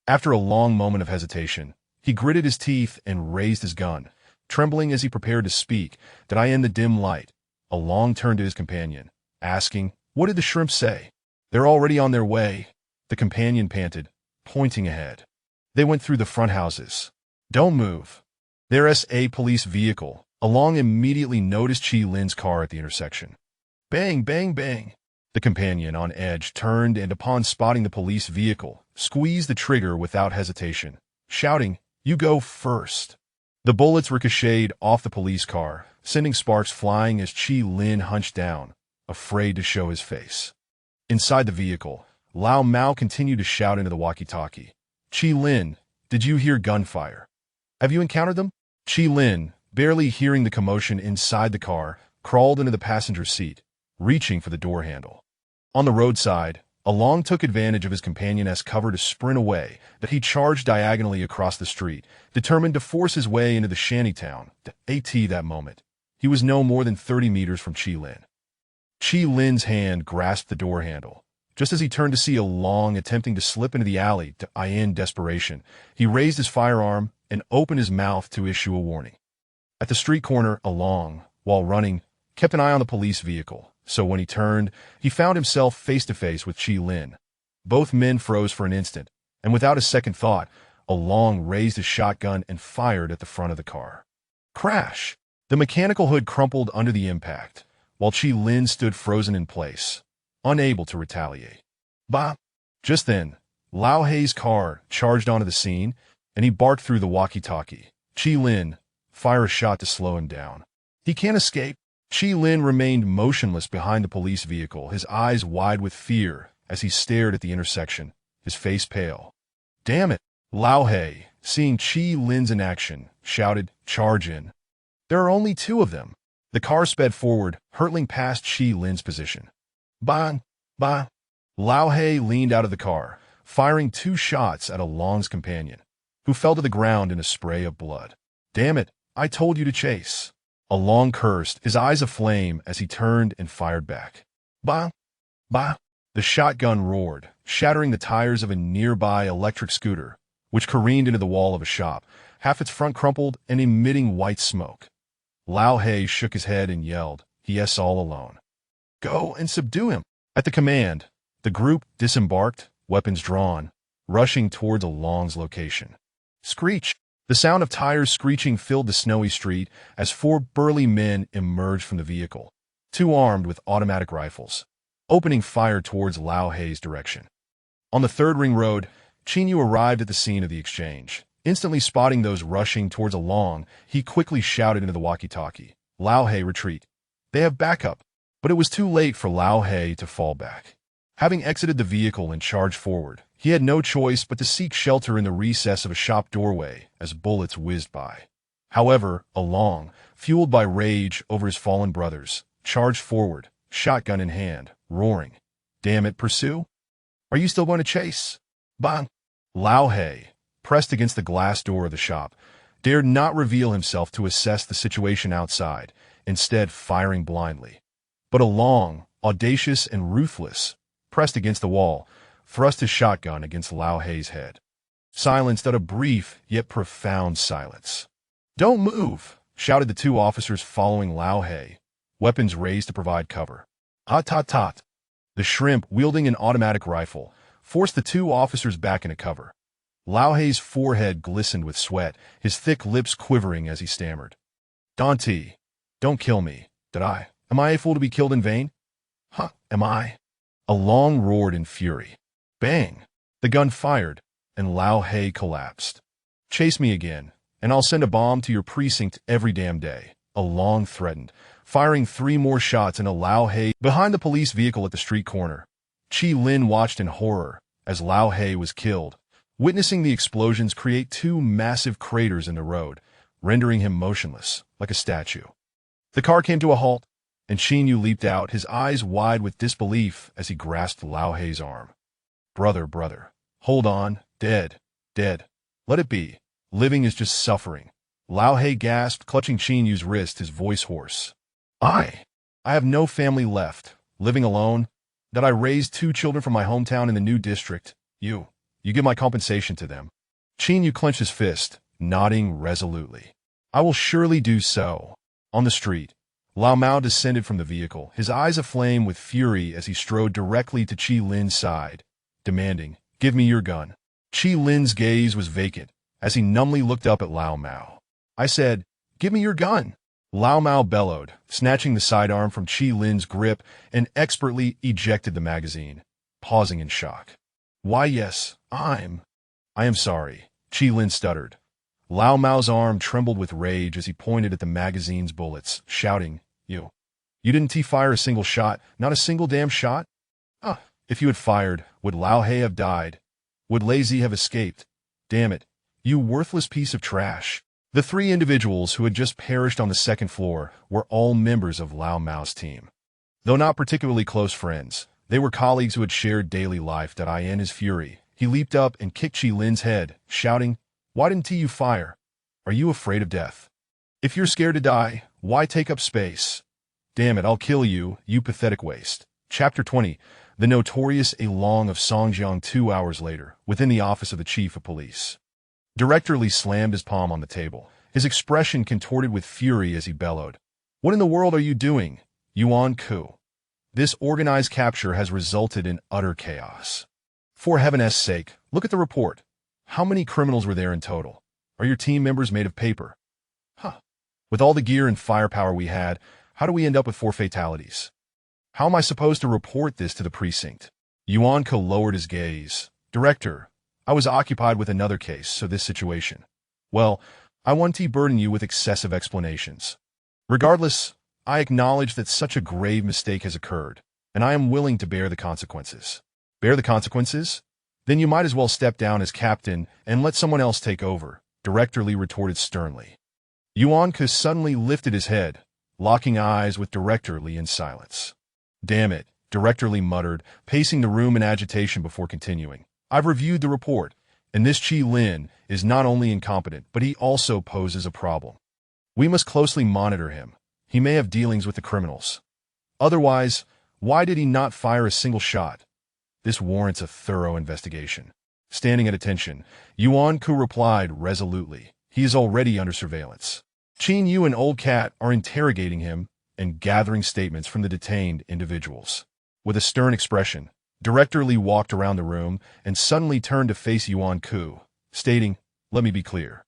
After a long moment of hesitation, he gritted his teeth and raised his gun, trembling as he prepared to speak. "Did I in the dim light?" Along turned to his companion, asking, "What did the shrimp say?" "They're already on their way," the companion panted, pointing ahead. "They went through the front houses. Don't move." There's a police vehicle. Along immediately noticed Chi Lin's car at the intersection. Bang, bang, bang. The companion, on edge, turned and upon spotting the police vehicle, squeezed the trigger without hesitation, shouting, "You go first." The bullets ricocheted off the police car, sending sparks flying as Chi Lin hunched down, afraid to show his face. Inside the vehicle, Lao Mao continued to shout into the walkie-talkie, "Chi Lin, did you hear gunfire? Have you encountered them?" Chi Lin, barely hearing the commotion inside the car, crawled into the passenger seat, reaching for the door handle. On the roadside, Along took advantage of his companion's cover to sprint away, but he charged diagonally across the street, determined to force his way into the shantytown. That moment, he was no more than 30 meters from Chi Lin. Chi Lin's hand grasped the door handle. Just as he turned to see Along attempting to slip into the alley, in desperation, he raised his firearm and opened his mouth to issue a warning. At the street corner, Along, while running, kept an eye on the police vehicle, so when he turned, he found himself face-to-face with Chi Lin. Both men froze for an instant, and without a second thought, Along raised his shotgun and fired at the front of the car. Crash! The mechanical hood crumpled under the impact, while Chi Lin stood frozen in place, unable to retaliate. Bah! Just then, Lao Hei's car charged onto the scene, and he barked through the walkie-talkie. "Chi Lin, fire a shot to slow him down. He can't escape." Chi Lin remained motionless behind the police vehicle, his eyes wide with fear as he stared at the intersection, his face pale. "Damn it!" Lao Hei, seeing Chi Lin's inaction, shouted, "Charge in." "There are only 2 of them." The car sped forward, hurtling past Chi Lin's position. "Bah! Bah!" Lao He leaned out of the car, firing 2 shots at Along's companion, who fell to the ground in a spray of blood. Damn it, I told you to chase. Along cursed, his eyes aflame as he turned and fired back. Bah! Bah! The shotgun roared, shattering the tires of a nearby electric scooter, which careened into the wall of a shop, half its front crumpled and emitting white smoke. Lao He shook his head and yelled, "Yes, all alone. Go and subdue him." At the command, the group disembarked, weapons drawn, rushing towards Along's location. Screech! The sound of tires screeching filled the snowy street as 4 burly men emerged from the vehicle, 2 armed with automatic rifles, opening fire towards Lao He's direction. On the 3rd ring road, Chinyu arrived at the scene of the exchange. Instantly spotting those rushing towards Along, he quickly shouted into the walkie-talkie, "Lao He, retreat. They have backup." But it was too late for Lao He to fall back. Having exited the vehicle and charged forward, he had no choice but to seek shelter in the recess of a shop doorway as bullets whizzed by. However, Along, fueled by rage over his fallen brothers, charged forward, shotgun in hand, roaring, "Damn it, pursue? Are you still going to chase?" Bang! Lao He, pressed against the glass door of the shop, dared not reveal himself to assess the situation outside, instead firing blindly. But Along, audacious and ruthless, pressed against the wall, thrust his shotgun against Lao He's head. Silence, a brief yet profound silence. "Don't move!" shouted the 2 officers following Lao He, weapons raised to provide cover. "Tot-tot-tot!" The shrimp, wielding an automatic rifle, forced the 2 officers back into cover. Lao He's forehead glistened with sweat, his thick lips quivering as he stammered. "Dante, don't kill me. Did I? Am I a fool to be killed in vain? Huh, am I?" Along roared in fury. Bang! The gun fired, and Lao He collapsed. "Chase me again, and I'll send a bomb to your precinct every damn day," Along threatened, firing 3 more shots into Lao He. Behind the police vehicle at the street corner, Chi Lin watched in horror as Lao He was killed, witnessing the explosions create 2 massive craters in the road, rendering him motionless, like a statue. The car came to a halt, and Chinyu leaped out, his eyes wide with disbelief as he grasped Lao He's arm. Brother, hold on, dead. Let it be. Living is just suffering." Lao He gasped, clutching Chinyu's wrist, his voice hoarse. I have no family left, living alone, that I raised 2 children from my hometown in the new district. You give my compensation to them." Chinyu clenched his fist, nodding resolutely. "I will surely do so." On the street, Lao Mao descended from the vehicle, his eyes aflame with fury as he strode directly to Chi Lin's side, demanding, "Give me your gun." Chi Lin's gaze was vacant as he numbly looked up at Lao Mao. "I said, give me your gun," Lao Mao bellowed, snatching the sidearm from Chi Lin's grip and expertly ejected the magazine, pausing in shock. "Why, yes, I am sorry," Chi Lin stuttered. Lao Mao's arm trembled with rage as he pointed at the magazine's bullets, shouting, You didn't fire a single shot, not a single damn shot? If you had fired, would Lao He have died? Would Lazy have escaped? Damn it, you worthless piece of trash." The 3 individuals who had just perished on the 2nd floor were all members of Lao Mao's team. Though not particularly close friends, they were colleagues who had shared daily life. In his fury, he leaped up and kicked Chi Lin's head, shouting, "Why didn't you fire? Are you afraid of death? If you're scared to die, why take up space? Damn it, I'll kill you, you pathetic waste." Chapter 20. The notorious Along of Songjiang. 2 hours later, within the office of the chief of police. Director Li slammed his palm on the table, his expression contorted with fury as he bellowed, "What in the world are you doing, Yuan Ku? This organized capture has resulted in utter chaos. For heaven's sake, look at the report. How many criminals were there in total? Are your team members made of paper? With all the gear and firepower we had, how do we end up with 4 fatalities? How am I supposed to report this to the precinct?" Yuan Ku lowered his gaze. "Director, I was occupied with another case, so this situation. Well, I won't burden you with excessive explanations. Regardless, I acknowledge that such a grave mistake has occurred, and I am willing to bear the consequences." "Bear the consequences? Then you might as well step down as captain and let someone else take over," Director Li retorted sternly. Yuan Ku suddenly lifted his head, locking eyes with Director Li in silence. "Damn it, Director Lee muttered, pacing the room in agitation before continuing. I've reviewed the report, and this Chi Lin is not only incompetent, but he also poses a problem. We must closely monitor him. He may have dealings with the criminals. Otherwise, why did he not fire a single shot? This warrants a thorough investigation. Standing at attention, Yuan Ku replied resolutely. He is already under surveillance. Qin Yu and Old Cat are interrogating him and gathering statements from the detained individuals. With a stern expression, Director Lee walked around the room and suddenly turned to face Yuan Ku, stating, "Let me be clear.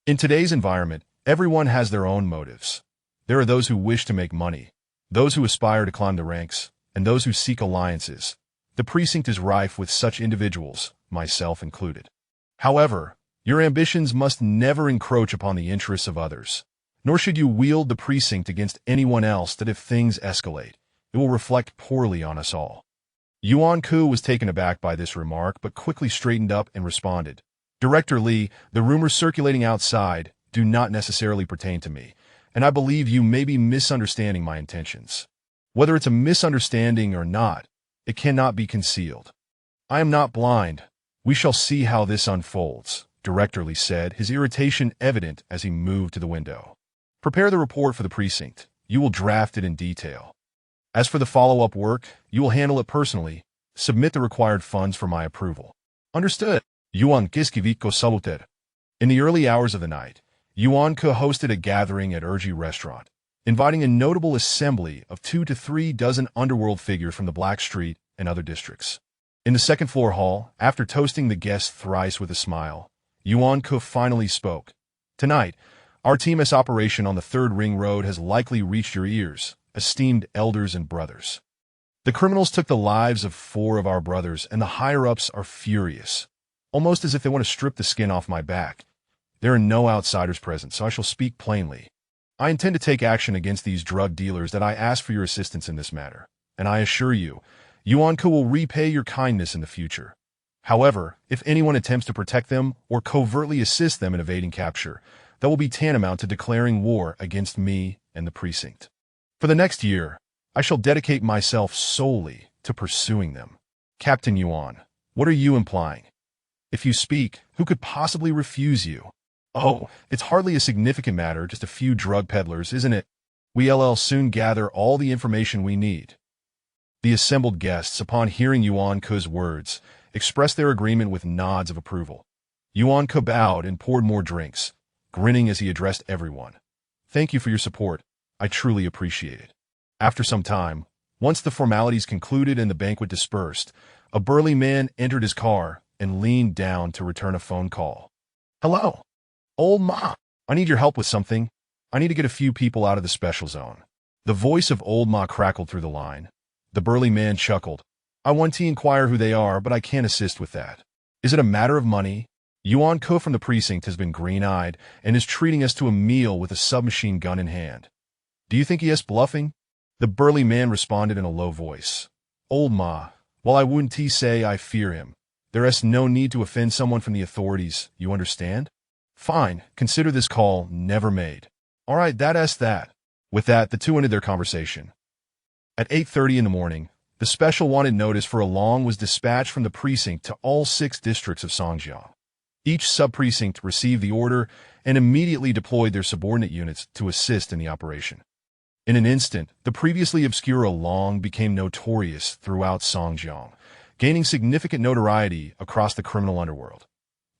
In today's environment, everyone has their own motives. There are those who wish to make money, those who aspire to climb the ranks, and those who seek alliances. The precinct is rife with such individuals, myself included. However, your ambitions must never encroach upon the interests of others, nor should you wield the precinct against anyone else that if things escalate, it will reflect poorly on us all." Yuan Ku was taken aback by this remark but quickly straightened up and responded, "Director Lee, the rumors circulating outside do not necessarily pertain to me, and I believe you may be misunderstanding my intentions. Whether it's a misunderstanding or not, it cannot be concealed. I am not blind. We shall see how this unfolds," Director Lee said, his irritation evident as he moved to the window. "Prepare the report for the precinct. You will draft it in detail. As for the follow-up work, you will handle it personally. Submit the required funds for my approval." "Understood." Yuan Kiskiviko saluted. In the early hours of the night, Yuan Ke hosted a gathering at Urji Restaurant, inviting a notable assembly of 2 to 3 dozen underworld figures from the Black Street and other districts. In the second-floor hall, after toasting the guests thrice with a smile, Yuan Ke finally spoke. "Tonight, our TMS operation on the 3rd Ring Road has likely reached your ears, esteemed elders and brothers. The criminals took the lives of 4 of our brothers, and the higher-ups are furious, almost as if they want to strip the skin off my back. There are no outsiders present, so I shall speak plainly. I intend to take action against these drug dealers that I ask for your assistance in this matter, and I assure you, Yuan Ke will repay your kindness in the future. However, if anyone attempts to protect them or covertly assist them in evading capture, that will be tantamount to declaring war against me and the precinct. For the next year, I shall dedicate myself solely to pursuing them." "Captain Yuan, what are you implying? If you speak, who could possibly refuse you?" "Oh, it's hardly a significant matter, just a few drug peddlers, isn't it? We'll soon gather all the information we need." The assembled guests, upon hearing Yuan Ke's words, expressed their agreement with nods of approval. Yuan Ke bowed and poured more drinks, grinning as he addressed everyone. "Thank you for your support. I truly appreciate it." After some time, once the formalities concluded and the banquet dispersed, a burly man entered his car and leaned down to return a phone call. "Hello, old Ma. I need your help with something. I need to get a few people out of the special zone." The voice of old Ma crackled through the line. The burly man chuckled. "I want to inquire who they are, but I can't assist with that. Is it a matter of money?" Yuan Ke from the precinct has been green-eyed and is treating us to a meal with a submachine gun in hand. "Do you think he is bluffing?" The burly man responded in a low voice. "Old Ma, while I wouldn't say I fear him, there is no need to offend someone from the authorities, you understand? Fine, consider this call never made." "All right, that." With that, the two ended their conversation. At 8:30 in the morning, the special wanted notice for Along was dispatched from the precinct to all 6 districts of Songjiang. Each sub-precinct received the order and immediately deployed their subordinate units to assist in the operation. In an instant, the previously obscure Along became notorious throughout Songjiang, gaining significant notoriety across the criminal underworld.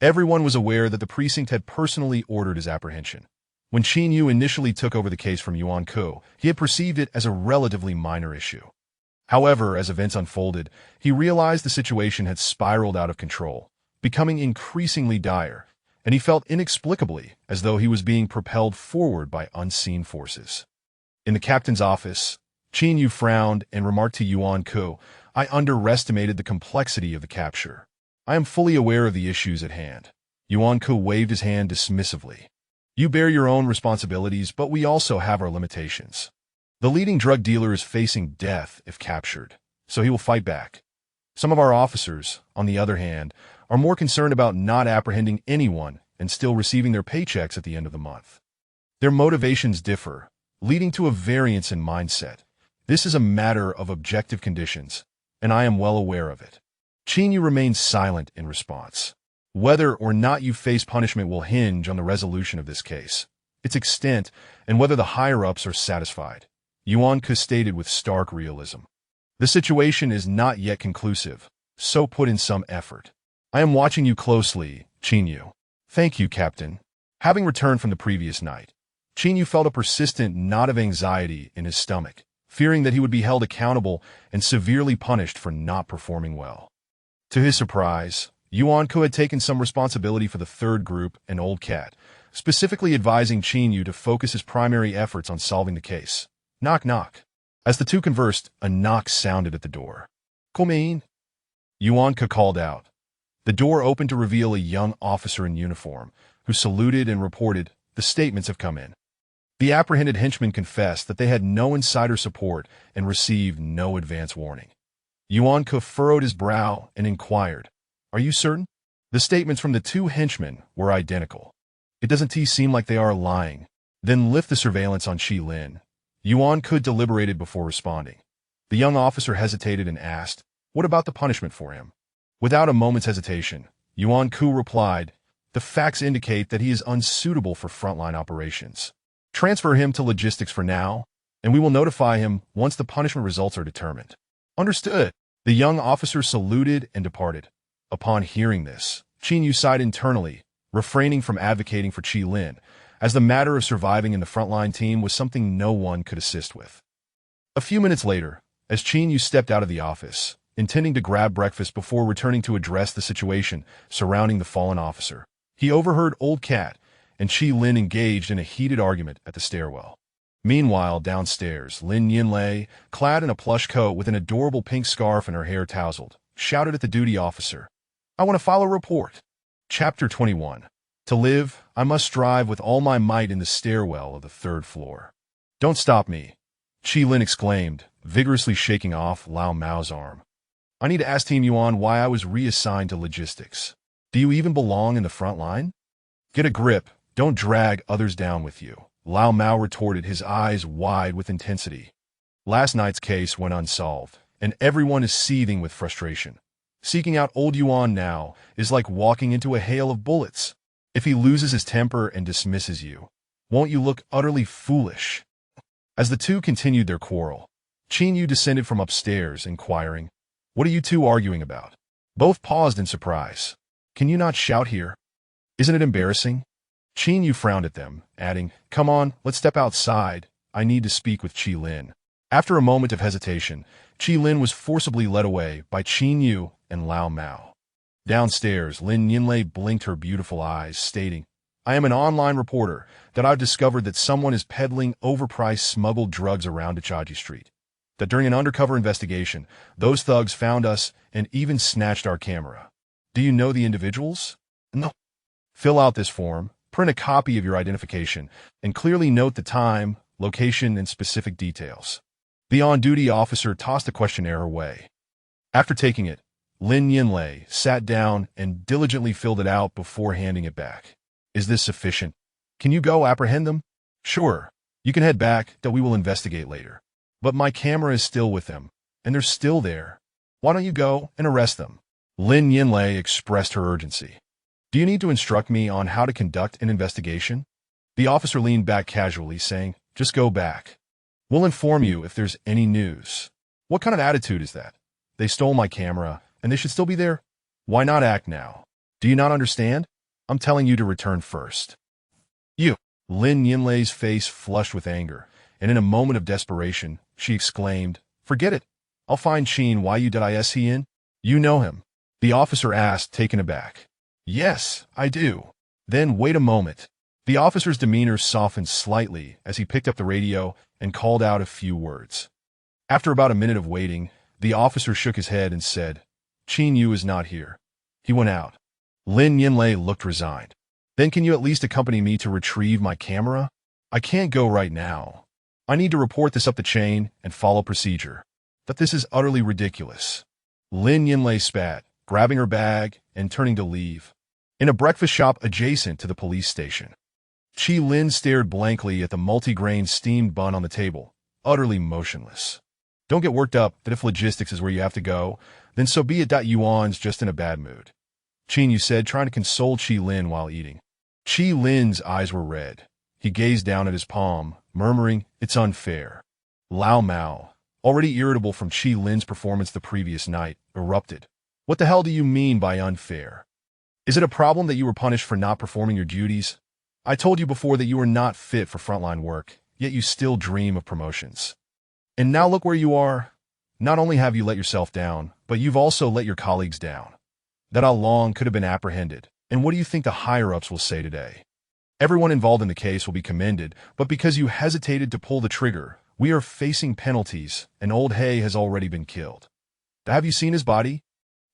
Everyone was aware that the precinct had personally ordered his apprehension. When Qin Yu initially took over the case from Yuan Ke, he had perceived it as a relatively minor issue. However, as events unfolded, he realized the situation had spiraled out of control, becoming increasingly dire, and he felt inexplicably as though he was being propelled forward by unseen forces. In the captain's office, Qin Yu frowned and remarked to Yuan Ke, "I underestimated the complexity of the capture. I am fully aware of the issues at hand." Yuan Ke waved his hand dismissively. "You bear your own responsibilities, but we also have our limitations. The leading drug dealer is facing death if captured, so he will fight back. Some of our officers, on the other hand, are more concerned about not apprehending anyone and still receiving their paychecks at the end of the month. Their motivations differ, leading to a variance in mindset. This is a matter of objective conditions, and I am well aware of it. Qin Yu remained silent in response. Whether or not you face punishment will hinge on the resolution of this case, its extent, and whether the higher-ups are satisfied, Yuan Ke stated with stark realism. The situation is not yet conclusive, so put in some effort. I am watching you closely, Qin Yu. Thank you, Captain. Having returned from the previous night, Qin Yu felt a persistent knot of anxiety in his stomach, fearing that he would be held accountable and severely punished for not performing well. To his surprise, Yuan Ke had taken some responsibility for the third group, an old cat, specifically advising Qin Yu to focus his primary efforts on solving the case. Knock, knock. As the two conversed, a knock sounded at the door. Come in. Yuan Ke called out. The door opened to reveal a young officer in uniform, who saluted and reported, "The statements have come in." The apprehended henchmen confessed that they had no insider support and received no advance warning. Yuan Ke furrowed his brow and inquired, "Are you certain?" The statements from the two henchmen were identical. "It doesn't seem like they are lying. Then lift the surveillance on Qi Lin." Yuan Ke deliberated before responding. The young officer hesitated and asked, "What about the punishment for him?" Without a moment's hesitation, Yuan Ke replied, "The facts indicate that he is unsuitable for frontline operations. Transfer him to logistics for now, and we will notify him once the punishment results are determined." Understood. The young officer saluted and departed. Upon hearing this, Qin Yu sighed internally, refraining from advocating for Qi Lin, as the matter of surviving in the frontline team was something no one could assist with. A few minutes later, as Qin Yu stepped out of the office, intending to grab breakfast before returning to address the situation surrounding the fallen officer, he overheard Old Cat and Qi Lin engaged in a heated argument at the stairwell. Meanwhile, downstairs, Lin Yinlei, clad in a plush coat with an adorable pink scarf and her hair tousled, shouted at the duty officer, "I want to file a report." Chapter 21. To live, I must strive with all my might in the stairwell of the third floor. "Don't stop me," Qi Lin exclaimed, vigorously shaking off Lao Mao's arm. "I need to ask Team Yuan why I was reassigned to logistics. Do you even belong in the front line? Get a grip. Don't drag others down with you," Lao Mao retorted, his eyes wide with intensity. Last night's case went unsolved, and everyone is seething with frustration. Seeking out old Yuan now is like walking into a hail of bullets. If he loses his temper and dismisses you, won't you look utterly foolish? As the two continued their quarrel, Qin Yu descended from upstairs, inquiring, "What are you two arguing about?" Both paused in surprise. "Can you not shout here? Isn't it embarrassing?" Qin Yu frowned at them, adding, "Come on, let's step outside. I need to speak with Qi Lin." After a moment of hesitation, Qi Lin was forcibly led away by Qin Yu and Lao Mao. Downstairs, Lin Yinlei blinked her beautiful eyes, stating, "I am an online reporter that I've discovered that someone is peddling overpriced smuggled drugs around Chaji Street. That during an undercover investigation, those thugs found us and even snatched our camera. Do you know the individuals?" "No." "Fill out this form, print a copy of your identification, and clearly note the time, location, and specific details." The on-duty officer tossed the questionnaire her way. After taking it, Lin Yinlei sat down and diligently filled it out before handing it back. "Is this sufficient? Can you go apprehend them?" "Sure. You can head back, that we will investigate later. But my camera is still with them, and they're still there. Why don't you go and arrest them?" Lin Yinlei expressed her urgency. "Do you need to instruct me on how to conduct an investigation?" The officer leaned back casually, saying, "Just go back. We'll inform you if there's any news." "What kind of attitude is that? They stole my camera, and they should still be there? Why not act now? Do you not understand? I'm telling you to return first." "You!" Lin Yinlei's face flushed with anger, and in a moment of desperation, she exclaimed, "Forget it. I'll find Qin Yu. You know him?" The officer asked, taken aback. "Yes, I do." "Then wait a moment." The officer's demeanor softened slightly as he picked up the radio and called out a few words. After about a minute of waiting, the officer shook his head and said, "Qin Yu is not here. He went out." Lin Yinlei looked resigned. "Then can you at least accompany me to retrieve my camera?" "I can't go right now. I need to report this up the chain and follow procedure. But this is utterly ridiculous." Lin Yinlei spat, grabbing her bag and turning to leave. In a breakfast shop adjacent to the police station, Qi Lin stared blankly at the multigrain steamed bun on the table, utterly motionless. Don't get worked up that if logistics is where you have to go, then so be it. Yuan's just in a bad mood, Qin Yu said, trying to console Qi Lin while eating. Qi Lin's eyes were red. He gazed down at his palm, murmuring, "It's unfair." Lao Mao, already irritable from Qi Lin's performance the previous night, erupted. "What the hell do you mean by unfair? Is it a problem that you were punished for not performing your duties? I told you before that you were not fit for frontline work, yet you still dream of promotions. And now look where you are. Not only have you let yourself down, but you've also let your colleagues down. That Long could have been apprehended. And what do you think the higher-ups will say today? Everyone involved in the case will be commended, but because you hesitated to pull the trigger, we are facing penalties, and old He has already been killed. Have you seen his body?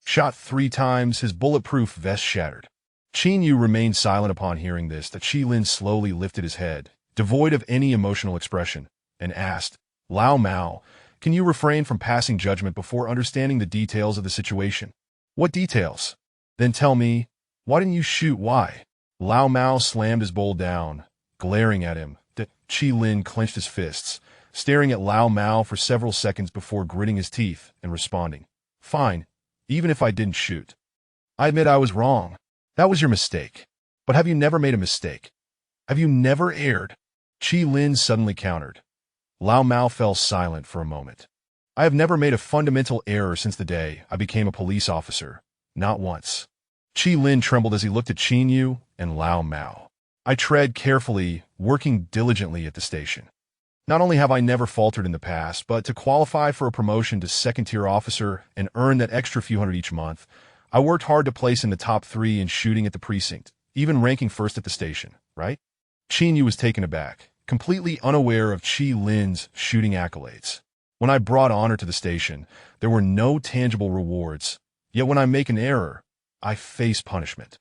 Shot 3 times, his bulletproof vest shattered." Qin Yu remained silent upon hearing this. That Qi Lin slowly lifted his head, devoid of any emotional expression, and asked, "Lao Mao, can you refrain from passing judgment before understanding the details of the situation?" "What details?" "Then tell me, why didn't you shoot? Why?" Lao Mao slammed his bowl down, glaring at him. That Qi Lin clenched his fists, staring at Lao Mao for several seconds before gritting his teeth and responding, "Fine, even if I didn't shoot. I admit I was wrong. That was your mistake. But have you never made a mistake? Have you never erred?" Qi Lin suddenly countered. Lao Mao fell silent for a moment. "I have never made a fundamental error since the day I became a police officer. Not once." Qi Lin trembled as he looked at Qin Yu and Lao Mao. "I tread carefully, working diligently at the station. Not only have I never faltered in the past, but to qualify for a promotion to second-tier officer and earn that extra few hundred each month, I worked hard to place in the top 3 in shooting at the precinct, even ranking first at the station, right?" Qin Yu was taken aback, completely unaware of Qi Lin's shooting accolades. "When I brought honor to the station, there were no tangible rewards, yet when I make an error, I face punishment.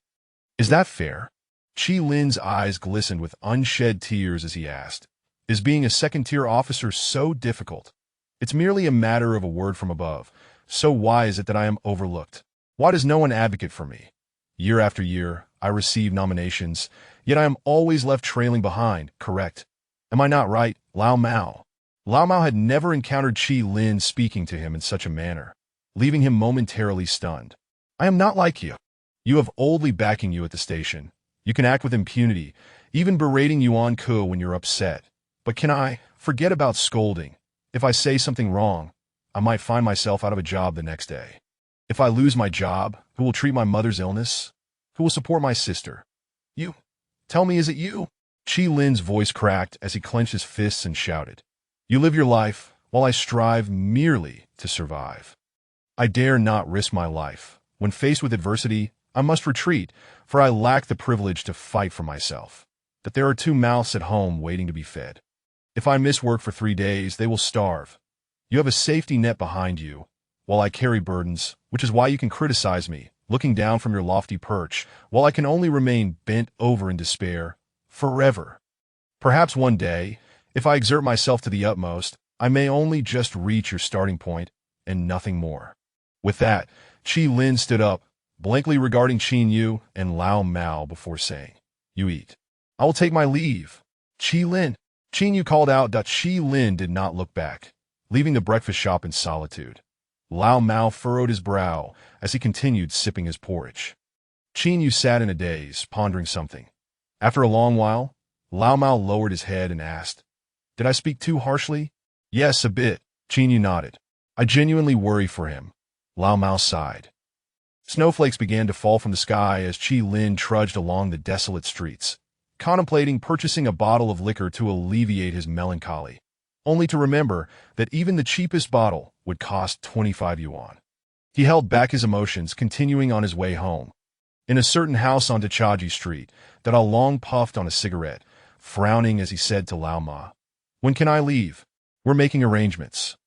Is that fair?" Qi Lin's eyes glistened with unshed tears as he asked, "Is being a second-tier officer so difficult? It's merely a matter of a word from above. So why is it that I am overlooked? Why does no one advocate for me? Year after year, I receive nominations, yet I am always left trailing behind, correct? Am I not right, Lao Mao?" Lao Mao had never encountered Qi Lin speaking to him in such a manner, leaving him momentarily stunned. "I am not like you. You have Oldly backing you at the station. You can act with impunity, even berating Yuan Ke when you're upset. But can I forget about scolding? If I say something wrong, I might find myself out of a job the next day. If I lose my job, who will treat my mother's illness? Who will support my sister? You. Tell me, is it you?" Qi Lin's voice cracked as he clenched his fists and shouted, "You live your life, while I strive merely to survive. I dare not risk my life. When faced with adversity, I must retreat, for I lack the privilege to fight for myself. That there are 2 mouths at home waiting to be fed. If I miss work for 3 days, they will starve. You have a safety net behind you, while I carry burdens, which is why you can criticize me, looking down from your lofty perch, while I can only remain bent over in despair, forever. Perhaps one day, if I exert myself to the utmost, I may only just reach your starting point, and nothing more." With that, Qi Lin stood up, blankly regarding Qin Yu and Lao Mao before saying, "You eat. I will take my leave." "Qi Lin," Qin Yu called out. Qi Lin did not look back, leaving the breakfast shop in solitude. Lao Mao furrowed his brow as he continued sipping his porridge. Qin Yu sat in a daze, pondering something. After a long while, Lao Mao lowered his head and asked, "Did I speak too harshly?" "Yes, a bit," Qin Yu nodded. "I genuinely worry for him." Lao Mao sighed. Snowflakes began to fall from the sky as Qi Lin trudged along the desolate streets, contemplating purchasing a bottle of liquor to alleviate his melancholy, only to remember that even the cheapest bottle would cost 25 yuan. He held back his emotions, continuing on his way home. In a certain house on Dachaji Street, Long puffed on a cigarette, frowning as he said to Lao Ma, "When can I leave? We're making arrangements.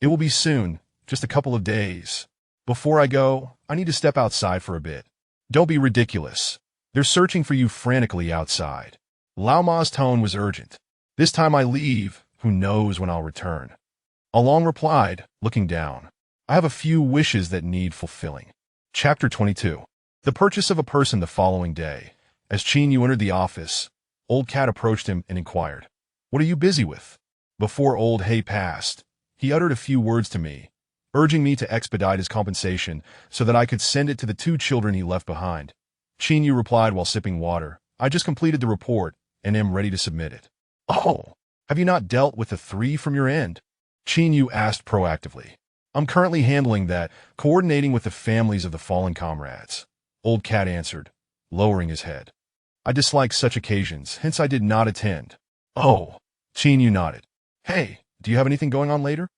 It will be soon, just a couple of days. Before I go, I need to step outside for a bit." "Don't be ridiculous. They're searching for you frantically outside." Lao Ma's tone was urgent. "This time I leave, who knows when I'll return?" Long replied, looking down, "I have a few wishes that need fulfilling." Chapter 22. The purchase of a person the following day. As Qin Yu entered the office, Old Cat approached him and inquired, "What are you busy with?" Before Old Hay passed, He uttered a few words to me, urging me to expedite his compensation so that I could send it to the 2 children he left behind. Chinyu replied while sipping water. I just completed the report and am ready to submit it. Oh, have you not dealt with the 3 from your end? Chinyu asked proactively. I'm currently handling that, coordinating with the families of the fallen comrades. Old Cat answered, lowering his head. I dislike such occasions, hence I did not attend. Oh, Chinyu nodded. Hey, do you have anything going on later?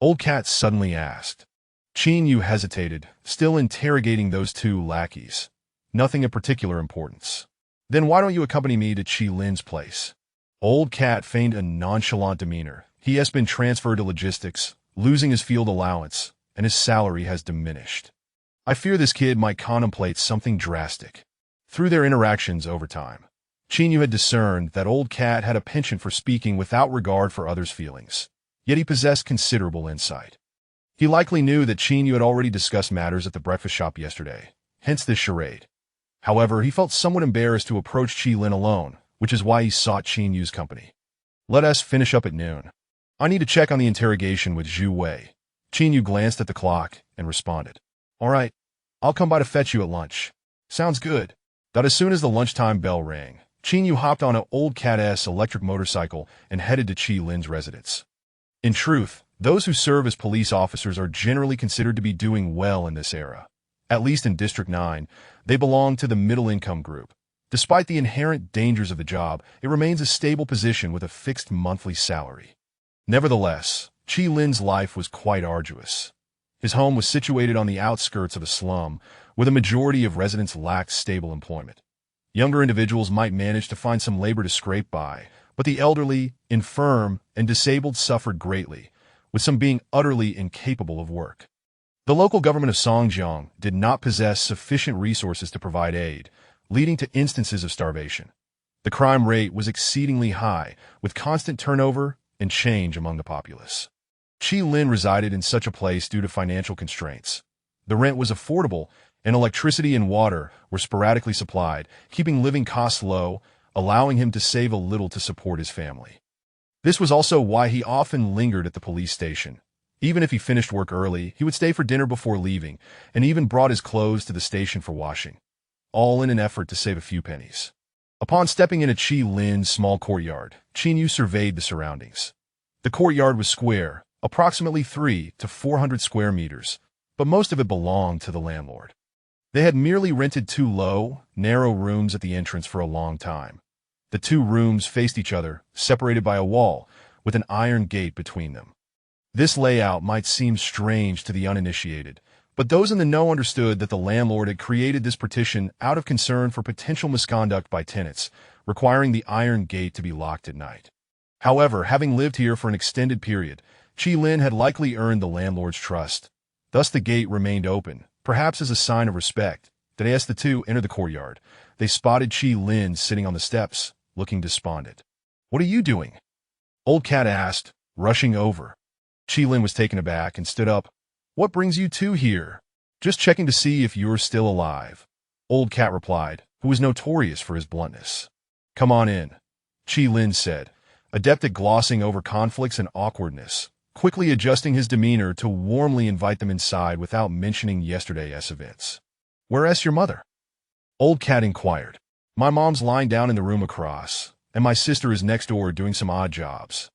Old Cat suddenly asked. Chinyu hesitated, still interrogating those 2 lackeys. Nothing of particular importance. Then why don't you accompany me to Qi Lin's place? Old Cat feigned a nonchalant demeanor. He has been transferred to logistics, losing his field allowance, and his salary has diminished. I fear this kid might contemplate something drastic. Through their interactions over time, Chinyu had discerned that Old Cat had a penchant for speaking without regard for others' feelings, yet he possessed considerable insight. He likely knew that Chinyu had already discussed matters at the breakfast shop yesterday, hence this charade. However, he felt somewhat embarrassed to approach Qi Lin alone, which is why he sought Chinyu's company. Let us finish up at noon. I need to check on the interrogation with Zhu Wei. Chinyu glanced at the clock and responded. All right, I'll come by to fetch you at lunch. Sounds good. That as soon as the lunchtime bell rang, Chinyu hopped on an Old Cat's electric motorcycle and headed to Qi Lin's residence. In truth, those who serve as police officers are generally considered to be doing well in this era. At least in District 9, they belong to the middle-income group. Despite the inherent dangers of the job, it remains a stable position with a fixed monthly salary. Nevertheless, Qi Lin's life was quite arduous. His home was situated on the outskirts of a slum, where the majority of residents lacked stable employment. Younger individuals might manage to find some labor to scrape by, but the elderly, infirm, and disabled suffered greatly, with some being utterly incapable of work. The local government of Songjiang did not possess sufficient resources to provide aid, leading to instances of starvation. The crime rate was exceedingly high, with constant turnover and change among the populace. Qi Lin resided in such a place due to financial constraints. The rent was affordable, and electricity and water were sporadically supplied, keeping living costs low, allowing him to save a little to support his family. This was also why he often lingered at the police station. Even if he finished work early, he would stay for dinner before leaving, and even brought his clothes to the station for washing, all in an effort to save a few pennies. Upon stepping into Qi Lin's small courtyard, Chinyu surveyed the surroundings. The courtyard was square, approximately 300 to 400 square meters, but most of it belonged to the landlord. They had merely rented 2 low, narrow rooms at the entrance for a long time. The 2 rooms faced each other, separated by a wall, with an iron gate between them. This layout might seem strange to the uninitiated, but those in the know understood that the landlord had created this partition out of concern for potential misconduct by tenants, requiring the iron gate to be locked at night. However, having lived here for an extended period, Qi Lin had likely earned the landlord's trust. Thus the gate remained open, perhaps as a sign of respect. As the 2 entered the courtyard, they spotted Qi Lin sitting on the steps, looking despondent. What are you doing? Old Cat asked, rushing over. Qi Lin was taken aback and stood up. What brings you 2 here? Just checking to see if you're still alive. Old Cat replied, who was notorious for his bluntness. Come on in, Qi Lin said, adept at glossing over conflicts and awkwardness, quickly adjusting his demeanor to warmly invite them inside without mentioning yesterday's events. Where's your mother? Old Cat inquired. My mom's lying down in the room across, and my sister is next door doing some odd jobs.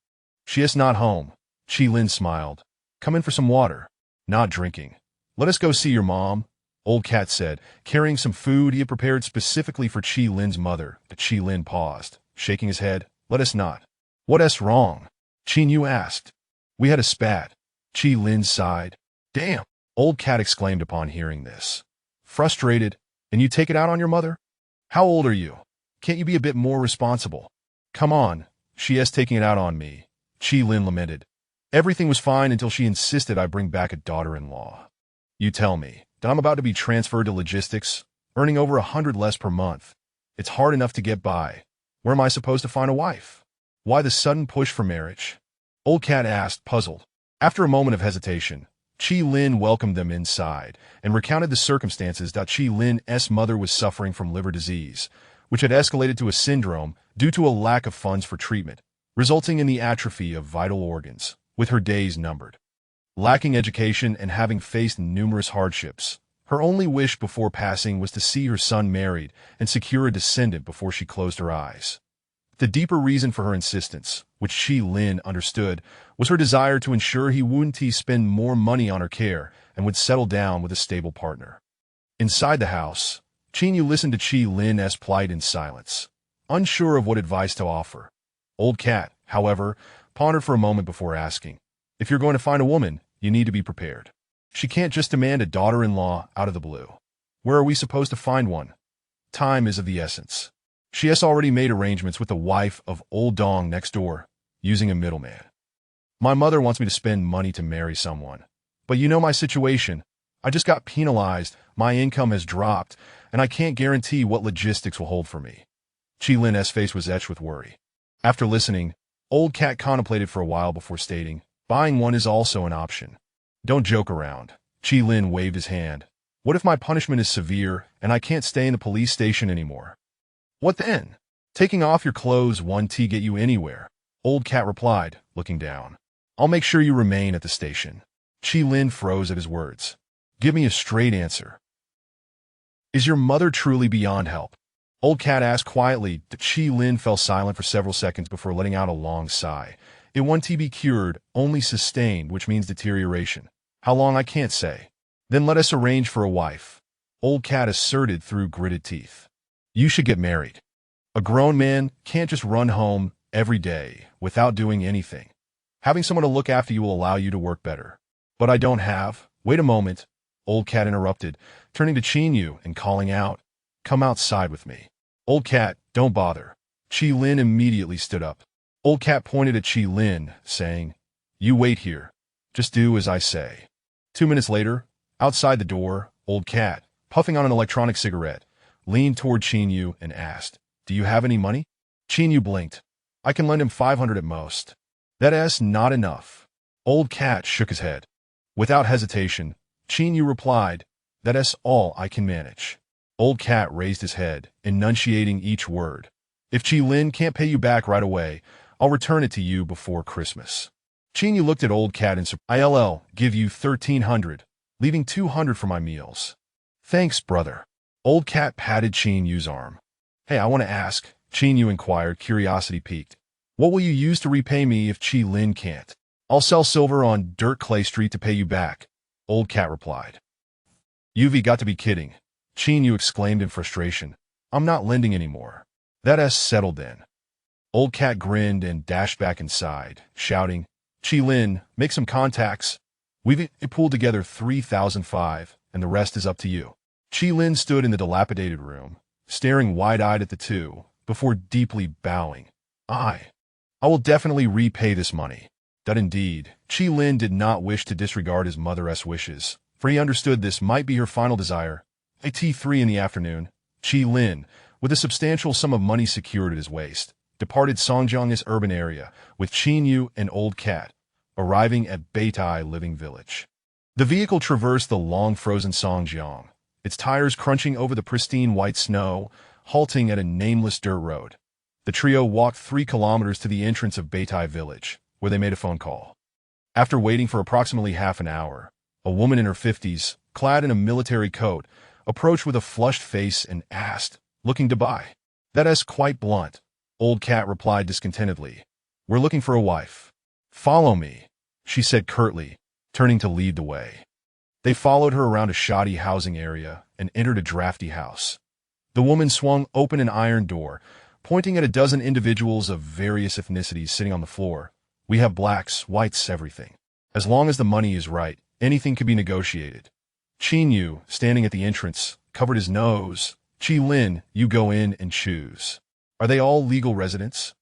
She is not home. Qi Lin smiled. Come in for some water. Not drinking. Let us go see your mom, Old Cat said, carrying some food he had prepared specifically for Qi Lin's mother. But Qi Lin paused, shaking his head. Let us not. What's wrong? Chinyu asked. We had a spat. Qi Lin sighed. Damn, Old Cat exclaimed upon hearing this. Frustrated, and you take it out on your mother? How old are you? Can't you be a bit more responsible? Come on, she is taking it out on me, Qi Lin lamented. Everything was fine until she insisted I bring back a daughter-in-law. You tell me that I'm about to be transferred to logistics, earning over 100 less per month. It's hard enough to get by. Where am I supposed to find a wife? Why the sudden push for marriage? Old Cat asked, puzzled. After a moment of hesitation, Qi Lin welcomed them inside and recounted the circumstances that Qi Lin's mother was suffering from liver disease, which had escalated to a syndrome due to a lack of funds for treatment, resulting in the atrophy of vital organs, with her days numbered. Lacking education and having faced numerous hardships, her only wish before passing was to see her son married and secure a descendant before she closed her eyes. The deeper reason for her insistence, which Chi Lin understood, was her desire to ensure he wouldn't spend more money on her care and would settle down with a stable partner. Inside the house, Qin Yu listened to Chi Lin's plight in silence, unsure of what advice to offer. Old Cat, however, pondered for a moment before asking, "If you're going to find a woman, you need to be prepared. She can't just demand a daughter-in-law out of the blue. Where are we supposed to find one? Time is of the essence. She has already made arrangements with the wife of old Dong next door, using a middleman. My mother wants me to spend money to marry someone. But you know my situation. I just got penalized, my income has dropped, and I can't guarantee what logistics will hold for me." Chi Lin's face was etched with worry. After listening, Old Cat contemplated for a while before stating, "Buying one is also an option. Don't joke around." Chi Lin waved his hand. "What if my punishment is severe and I can't stay in the police station anymore? What then? Taking off your clothes won't get you anywhere," Old Cat replied, looking down. "I'll make sure you remain at the station." Chi Lin froze at his words. "Give me a straight answer. Is your mother truly beyond help?" Old Cat asked quietly. Chi Lin fell silent for several seconds before letting out a long sigh. "It won't be cured, only sustained, which means deterioration. How long I can't say." "Then let us arrange for a wife," Old Cat asserted through gritted teeth. "You should get married. A grown man can't just run home every day without doing anything. Having someone to look after you will allow you to work better." "But I don't have—" "Wait a moment," Old Cat interrupted, turning to Qin Yu and calling out, "Come outside with me." "Old Cat, don't bother." Chi Lin immediately stood up. Old Cat pointed at Chi Lin, saying, "You wait here. Just do as I say." 2 minutes later, outside the door, Old Cat, puffing on an electronic cigarette, leaned toward Qin Yu and asked, "Do you have any money?" Qin Yu blinked. "I can lend him 500 at most." "That's not enough." Old Cat shook his head. Without hesitation, Qin Yu replied, "That's all I can manage." Old Cat raised his head, enunciating each word. "If Chi Lin can't pay you back right away, I'll return it to you before Christmas." Qin Yu looked at Old Cat and said, "I'll give you 1,300, leaving 200 for my meals." "Thanks, brother." Old Cat patted Qin Yu's arm. "Hey, I want to ask," Qin Yu inquired, curiosity piqued. "What will you use to repay me if Chi Lin can't?" "I'll sell silver on Dirt Clay Street to pay you back," Old Cat replied. "You've got to be kidding," Qin Yu exclaimed in frustration. "I'm not lending anymore." "That's settled then." Old Cat grinned and dashed back inside, shouting, "Chi Lin, make some contacts. We've pulled together 3,005, and the rest is up to you." Chi Lin stood in the dilapidated room, staring wide-eyed at the two, before deeply bowing. I will definitely repay this money." That indeed, Chi Lin did not wish to disregard his mother's wishes, for he understood this might be her final desire. At 3 in the afternoon, Chi Lin, with a substantial sum of money secured at his waist, departed Songjiang's urban area with Qin Yu and Old Cat, arriving at Beitai Living Village. The vehicle traversed the long frozen Songjiang, its tires crunching over the pristine white snow, halting at a nameless dirt road. The trio walked 3 kilometers to the entrance of Beitai Village, where they made a phone call. After waiting for approximately half an hour, a woman in her 50s, clad in a military coat, approached with a flushed face and asked, "Looking to buy?" "That's quite blunt," Old Cat replied discontentedly. "We're looking for a wife." "Follow me," she said curtly, turning to lead the way. They followed her around a shoddy housing area and entered a drafty house. The woman swung open an iron door, pointing at a dozen individuals of various ethnicities sitting on the floor. "We have blacks, whites, everything. As long as the money is right, anything can be negotiated." Qin Yu, standing at the entrance, covered his nose. "Chi Lin, you go in and choose. Are they all legal residents?"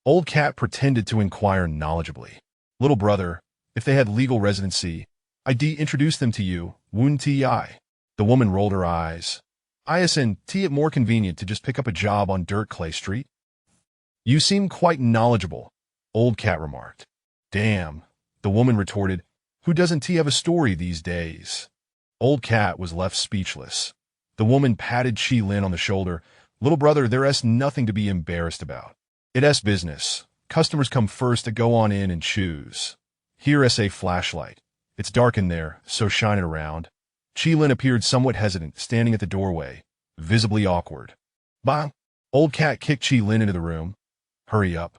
Old Cat pretended to inquire knowledgeably. "Little brother, if they had legal residency, I'd introduce them to you, wouldn't I?" The woman rolled her eyes. "Isn't it more convenient to just pick up a job on Dirt Clay Street?" "You seem quite knowledgeable," Old Cat remarked. "Damn," the woman retorted. "Who doesn't have a story these days?" Old Cat was left speechless. The woman patted Chi Lin on the shoulder. "Little brother, there's nothing to be embarrassed about. It's business. Customers come first to go on in and choose." Here is a flashlight. It's dark in there, so shine it around. Chi Lin appeared somewhat hesitant, standing at the doorway, visibly awkward. Bah! Old cat kicked Chi Lin into the room. Hurry up.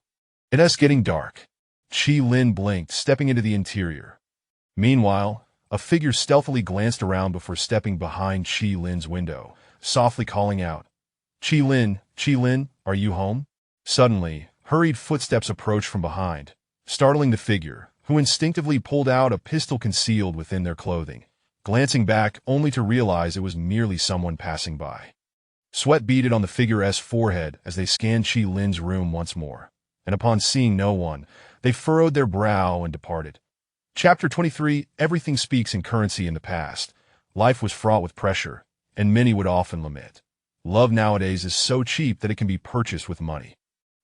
It's getting dark. Chi Lin blinked, stepping into the interior. Meanwhile, a figure stealthily glanced around before stepping behind Chi Lin's window, softly calling out, Chi Lin, are you home? Suddenly, hurried footsteps approached from behind, startling the figure, who instinctively pulled out a pistol concealed within their clothing, glancing back only to realize it was merely someone passing by. Sweat beaded on the figure's forehead as they scanned Chi Lin's room once more, and upon seeing no one, they furrowed their brow and departed. Chapter 23. Everything speaks in currency in the past. Life was fraught with pressure, and many would often lament. Love nowadays is so cheap that it can be purchased with money.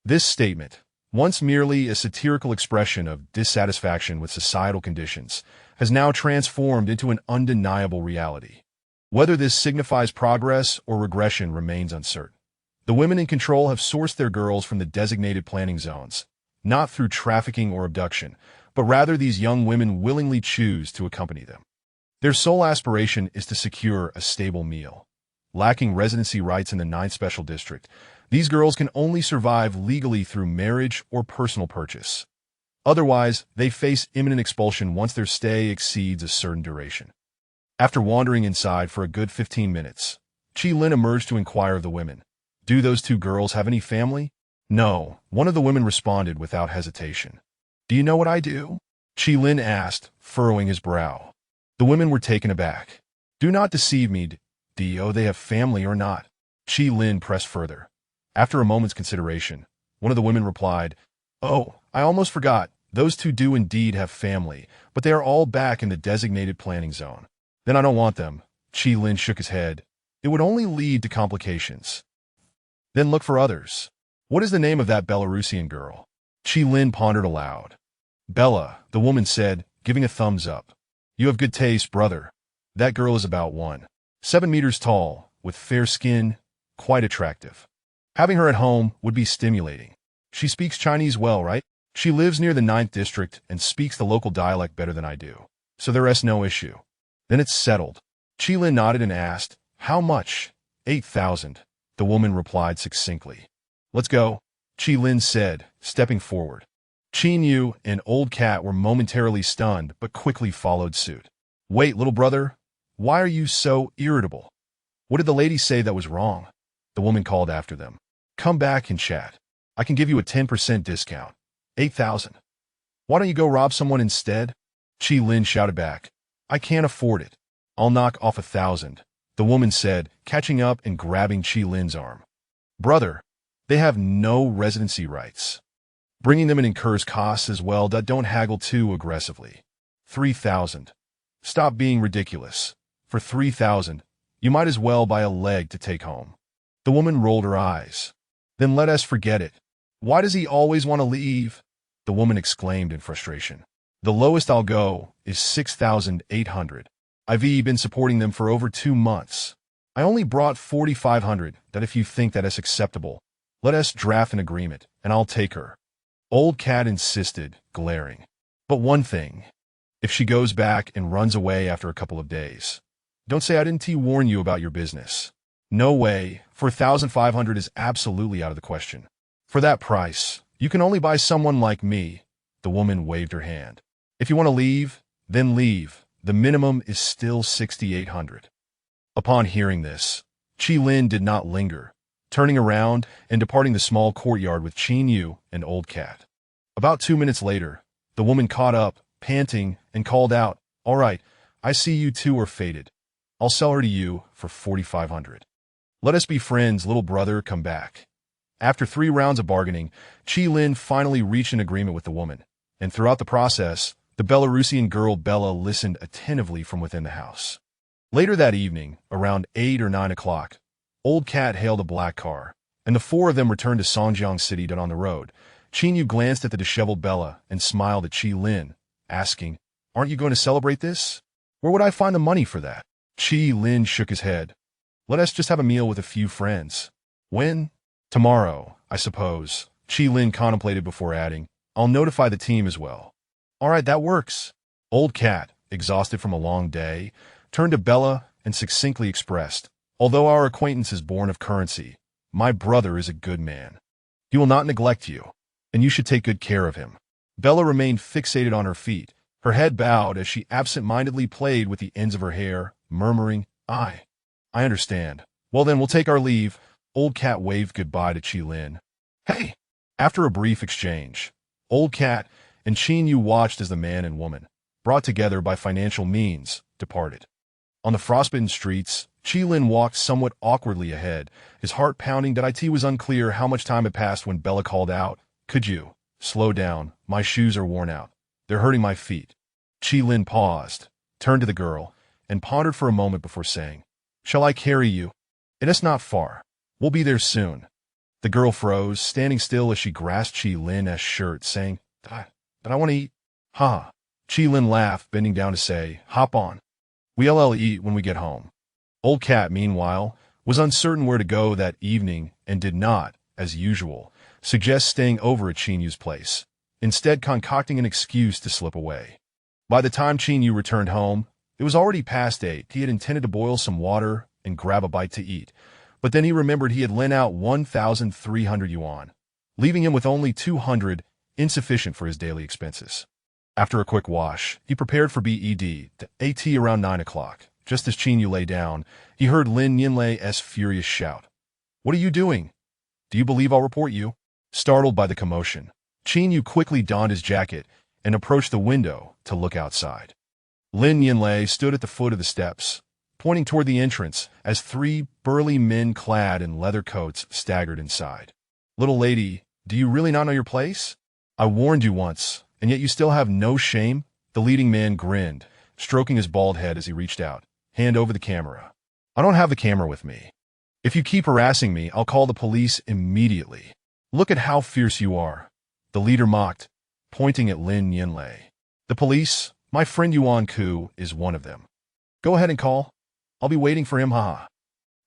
This statement, once merely a satirical expression of dissatisfaction with societal conditions, has now transformed into an undeniable reality. Whether this signifies progress or regression remains uncertain. The women in control have sourced their girls from the designated planning zones, not through trafficking or abduction, but rather these young women willingly choose to accompany them. Their sole aspiration is to secure a stable meal. Lacking residency rights in the 9th Special District, these girls can only survive legally through marriage or personal purchase. Otherwise, they face imminent expulsion once their stay exceeds a certain duration. After wandering inside for a good 15 minutes, Chi Lin emerged to inquire of the women, Do those two girls have any family? No, one of the women responded without hesitation. Do you know what I do? Chi Lin asked, furrowing his brow. The women were taken aback. Do not deceive me, do they have family or not? Chi Lin pressed further. After a moment's consideration, one of the women replied, Oh, I almost forgot, those two do indeed have family, but they are all back in the designated planning zone. Then I don't want them. Chi Lin shook his head. It would only lead to complications. Then look for others. What is the name of that Belarusian girl? Chi Lin pondered aloud. Bella, the woman said, giving a thumbs up. You have good taste, brother. That girl is about 1.7 meters tall, with fair skin, quite attractive. Having her at home would be stimulating. She speaks Chinese well, right? She lives near the 9th district and speaks the local dialect better than I do, so there is no issue. Then it's settled. Chi Lin nodded and asked, How much? 8,000. The woman replied succinctly. Let's go, Chi Lin said, stepping forward. Qin Yu and Old Cat were momentarily stunned, but quickly followed suit. Wait, little brother, why are you so irritable? What did the lady say that was wrong? The woman called after them. Come back and chat. I can give you a 10% discount. 8,000. Why don't you go rob someone instead? Chi Lin shouted back. I can't afford it. I'll knock off 1,000, the woman said, catching up and grabbing Chi Lin's arm. Brother, they have no residency rights. Bringing them in incurs costs as well. Don't haggle too aggressively. 3,000. Stop being ridiculous. For 3,000, you might as well buy a leg to take home. The woman rolled her eyes. Then let us forget it. Why does he always want to leave? The woman exclaimed in frustration. The lowest I'll go is 6,800. I've been supporting them for over 2 months. I only brought 4,500. That if you think that is acceptable, let us draft an agreement, and I'll take her. Old Cat insisted, glaring. But one thing. If she goes back and runs away after a couple of days, don't say I didn't warn you about your business. No way, 4,500 is absolutely out of the question. For that price, you can only buy someone like me. The woman waved her hand. If you want to leave, then leave. The minimum is still 6,800. Upon hearing this, Chi Lin did not linger, turning around and departing the small courtyard with Qin Yu and Old Cat. About 2 minutes later, the woman caught up, panting, and called out, All right, I see you two are fated. I'll sell her to you for 4,500. Let us be friends, little brother, come back. After 3 rounds of bargaining, Chi Lin finally reached an agreement with the woman, and throughout the process, the Belarusian girl Bella listened attentively from within the house. Later that evening, around 8 or 9 o'clock, Old Cat hailed a black car, and the 4 of them returned to Songjiang City. On the road, Qin Yu glanced at the disheveled Bella and smiled at Chi Lin, asking, Aren't you going to celebrate this? Where would I find the money for that? Chi Lin shook his head. Let us just have a meal with a few friends. When? Tomorrow, I suppose. Chi Lin contemplated before adding, I'll notify the team as well. All right, that works. Old Cat, exhausted from a long day, turned to Bella and succinctly expressed, although our acquaintance is born of currency, my brother is a good man. He will not neglect you, and you should take good care of him. Bella remained fixated on her feet, her head bowed as she absent-mindedly played with the ends of her hair, murmuring, I understand. Well then, we'll take our leave. Old Cat waved goodbye to Chi Lin. Hey! After a brief exchange, Old Cat and Qin Yu watched as the man and woman, brought together by financial means, departed. On the frostbitten streets, Chi Lin walked somewhat awkwardly ahead, his heart pounding. It was unclear how much time had passed when Bella called out, Could you slow down? My shoes are worn out. They're hurting my feet. Chi Lin paused, turned to the girl, and pondered for a moment before saying, Shall I carry you? It is not far. We'll be there soon. The girl froze, standing still as she grasped Chi Lin's shirt, saying, But I want to eat. Ha! Chi Lin laughed, bending down to say, Hop on. We'll eat when we get home. Old Cat, meanwhile, was uncertain where to go that evening and did not, as usual, suggest staying over at Qin Yu's place, instead concocting an excuse to slip away. By the time Qin Yu returned home, it was already past 8. He had intended to boil some water and grab a bite to eat, but then he remembered he had lent out 1,300 yuan, leaving him with only 200, insufficient for his daily expenses. After a quick wash, he prepared for bed to at around 9 o'clock. Just as Qin Yu lay down, he heard Lin Yinlei's furious shout. What are you doing? Do you believe I'll report you? Startled by the commotion, Qin Yu quickly donned his jacket and approached the window to look outside. Lin Yinlei stood at the foot of the steps, pointing toward the entrance as 3 burly men clad in leather coats staggered inside. Little lady, do you really not know your place? I warned you once, and yet you still have no shame? The leading man grinned, stroking his bald head as he reached out, hand over the camera. I don't have the camera with me. If you keep harassing me, I'll call the police immediately. Look at how fierce you are. The leader mocked, pointing at Lin Yinlei. The police? My friend Yuan Ku is one of them. Go ahead and call. I'll be waiting for him, haha.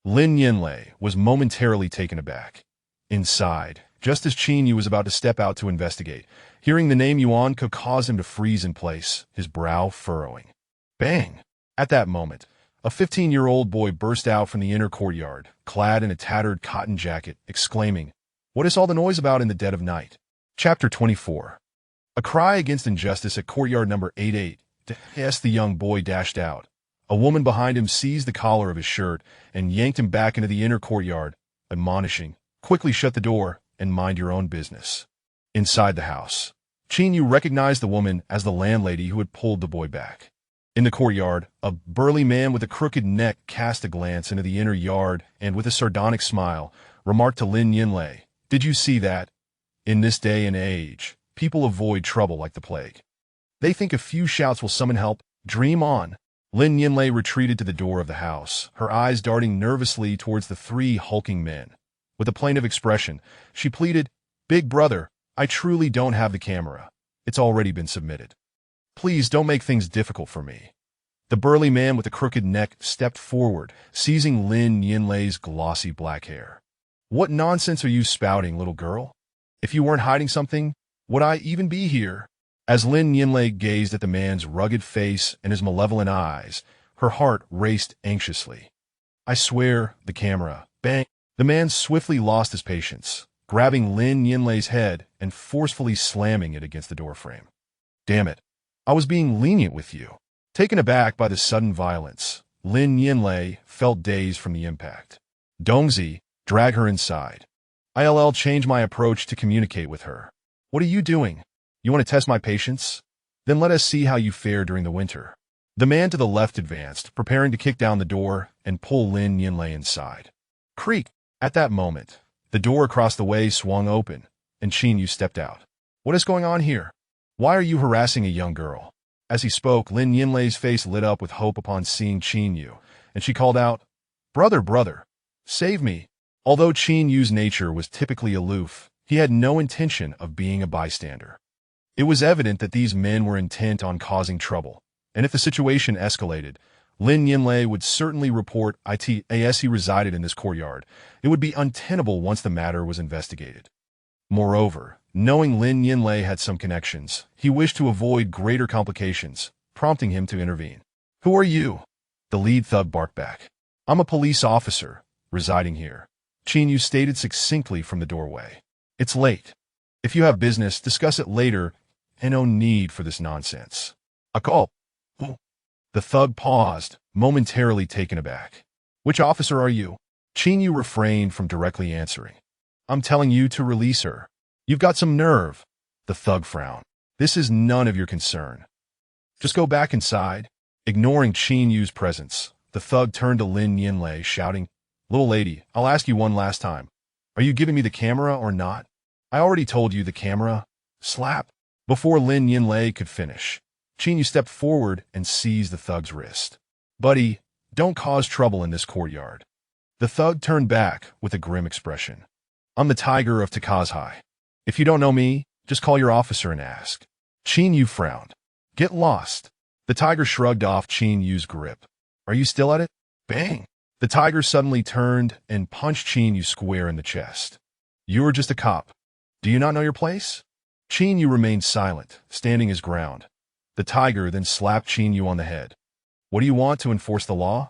Lin Yinlei was momentarily taken aback. Inside, just as Qin Yu was about to step out to investigate, hearing the name Yuan Ku caused him to freeze in place, his brow furrowing. Bang! At that moment, a 15-year-old boy burst out from the inner courtyard, clad in a tattered cotton jacket, exclaiming, What is all the noise about in the dead of night? Chapter 24. A cry against injustice at courtyard number 88. Yes, the young boy dashed out. A woman behind him seized the collar of his shirt and yanked him back into the inner courtyard, admonishing, Quickly shut the door and mind your own business. Inside the house, Qin Yu recognized the woman as the landlady who had pulled the boy back. In the courtyard, a burly man with a crooked neck cast a glance into the inner yard and, with a sardonic smile, remarked to Lin Yinlei, Did you see that? In this day and age, people avoid trouble like the plague. They think a few shouts will summon help. Dream on. Lin Yinlei retreated to the door of the house, her eyes darting nervously towards the 3 hulking men. With a plaintive expression, she pleaded, Big brother, I truly don't have the camera. It's already been submitted. Please don't make things difficult for me. The burly man with the crooked neck stepped forward, seizing Lin Yinlei's glossy black hair. What nonsense are you spouting, little girl? If you weren't hiding something, would I even be here? As Lin Yinlei gazed at the man's rugged face and his malevolent eyes, her heart raced anxiously. I swear, the camera. Bang! The man swiftly lost his patience, grabbing Lin Yinlei's head and forcefully slamming it against the doorframe. Damn it. I was being lenient with you. Taken aback by the sudden violence, Lin Yinlei felt dazed from the impact. Dongzi, drag her inside. I'll change my approach to communicate with her. What are you doing? You want to test my patience? Then let us see how you fare during the winter. The man to the left advanced, preparing to kick down the door and pull Lin Yinlei inside. Creak! At that moment, the door across the way swung open, and Qin Yu stepped out. What is going on here? Why are you harassing a young girl? As he spoke, Lin Yinlei's face lit up with hope upon seeing Qin Yu, and she called out, Brother, save me. Although Qin Yu's nature was typically aloof, he had no intention of being a bystander. It was evident that these men were intent on causing trouble, and if the situation escalated, Lin Yinlei would certainly report it as he resided in this courtyard. It would be untenable once the matter was investigated. Moreover, knowing Lin Yinlei had some connections, he wished to avoid greater complications, prompting him to intervene. "Who are you?" the lead thug barked back. "I'm a police officer, residing here," Qin Yu stated succinctly from the doorway. "It's late. If you have business, discuss it later, and no need for this nonsense." "A call." The thug paused, momentarily taken aback. "Which officer are you?" Qin Yu refrained from directly answering. "I'm telling you to release her." "You've got some nerve," the thug frowned. "This is none of your concern. Just go back inside." Ignoring Qin Yu's presence, the thug turned to Lin Yinlei, shouting, "Little lady, I'll ask you one last time. Are you giving me the camera or not?" "I already told you the camera." Slap. Before Lin Yinlei could finish, Qin Yu stepped forward and seized the thug's wrist. "Buddy, don't cause trouble in this courtyard." The thug turned back with a grim expression. "I'm the Tiger of Takazhai. If you don't know me, just call your officer and ask." Qin Yu frowned. "Get lost." The tiger shrugged off Qin Yu's grip. "Are you still at it?" Bang! The tiger suddenly turned and punched Qin Yu square in the chest. "You are just a cop. Do you not know your place?" Qin Yu remained silent, standing his ground. The tiger then slapped Qin Yu on the head. "What do you want, to enforce the law?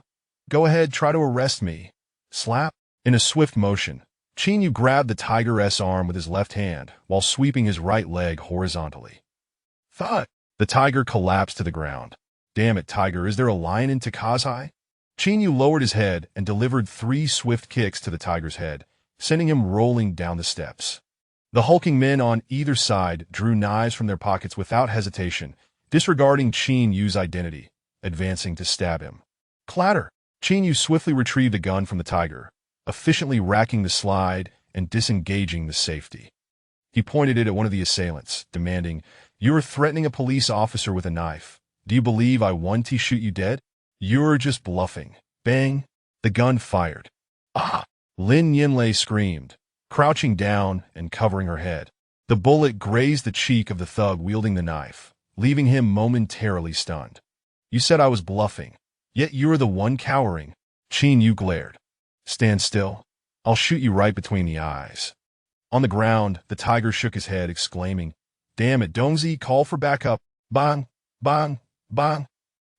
Go ahead, try to arrest me." Slap. In a swift motion, Qin Yu grabbed the tiger's arm with his left hand while sweeping his right leg horizontally. Thud! The tiger collapsed to the ground. "Damn it, tiger, is there a lion in Takazhai?" Qin Yu lowered his head and delivered 3 swift kicks to the tiger's head, sending him rolling down the steps. The hulking men on either side drew knives from their pockets without hesitation, disregarding Qin Yu's identity, advancing to stab him. Clatter! Qin Yu swiftly retrieved a gun from the tiger, efficiently racking the slide and disengaging the safety. He pointed it at one of the assailants, demanding, "You are threatening a police officer with a knife. Do you believe I want to shoot you dead? You're just bluffing." Bang! The gun fired. "Ah!" Lin Yinlei screamed, crouching down and covering her head. The bullet grazed the cheek of the thug wielding the knife, leaving him momentarily stunned. "You said I was bluffing, yet you're the one cowering." Qin Yu glared. "Stand still. I'll shoot you right between the eyes." On the ground, the tiger shook his head, exclaiming, "Damn it, Dongzi, call for backup." Bang! Bang! Bang!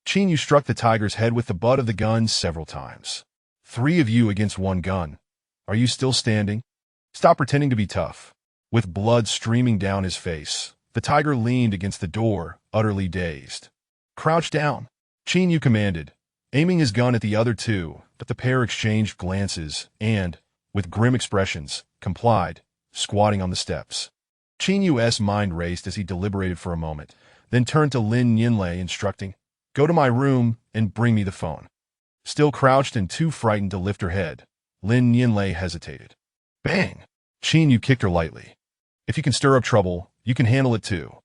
Qin Yu struck the tiger's head with the butt of the gun several times. "3 of you against 1 gun. Are you still standing? Stop pretending to be tough." With blood streaming down his face, the tiger leaned against the door, utterly dazed. "Crouch down," Qin Yu commanded, aiming his gun at the other 2, but the pair exchanged glances and, with grim expressions, complied, squatting on the steps. Qin Yu's mind raced as he deliberated for a moment, then turned to Lin Yinlei, instructing, "Go to my room and bring me the phone." Still crouched and too frightened to lift her head, Lin Yinlei hesitated. Bang! Qin Yu kicked her lightly. "If you can stir up trouble, you can handle it too.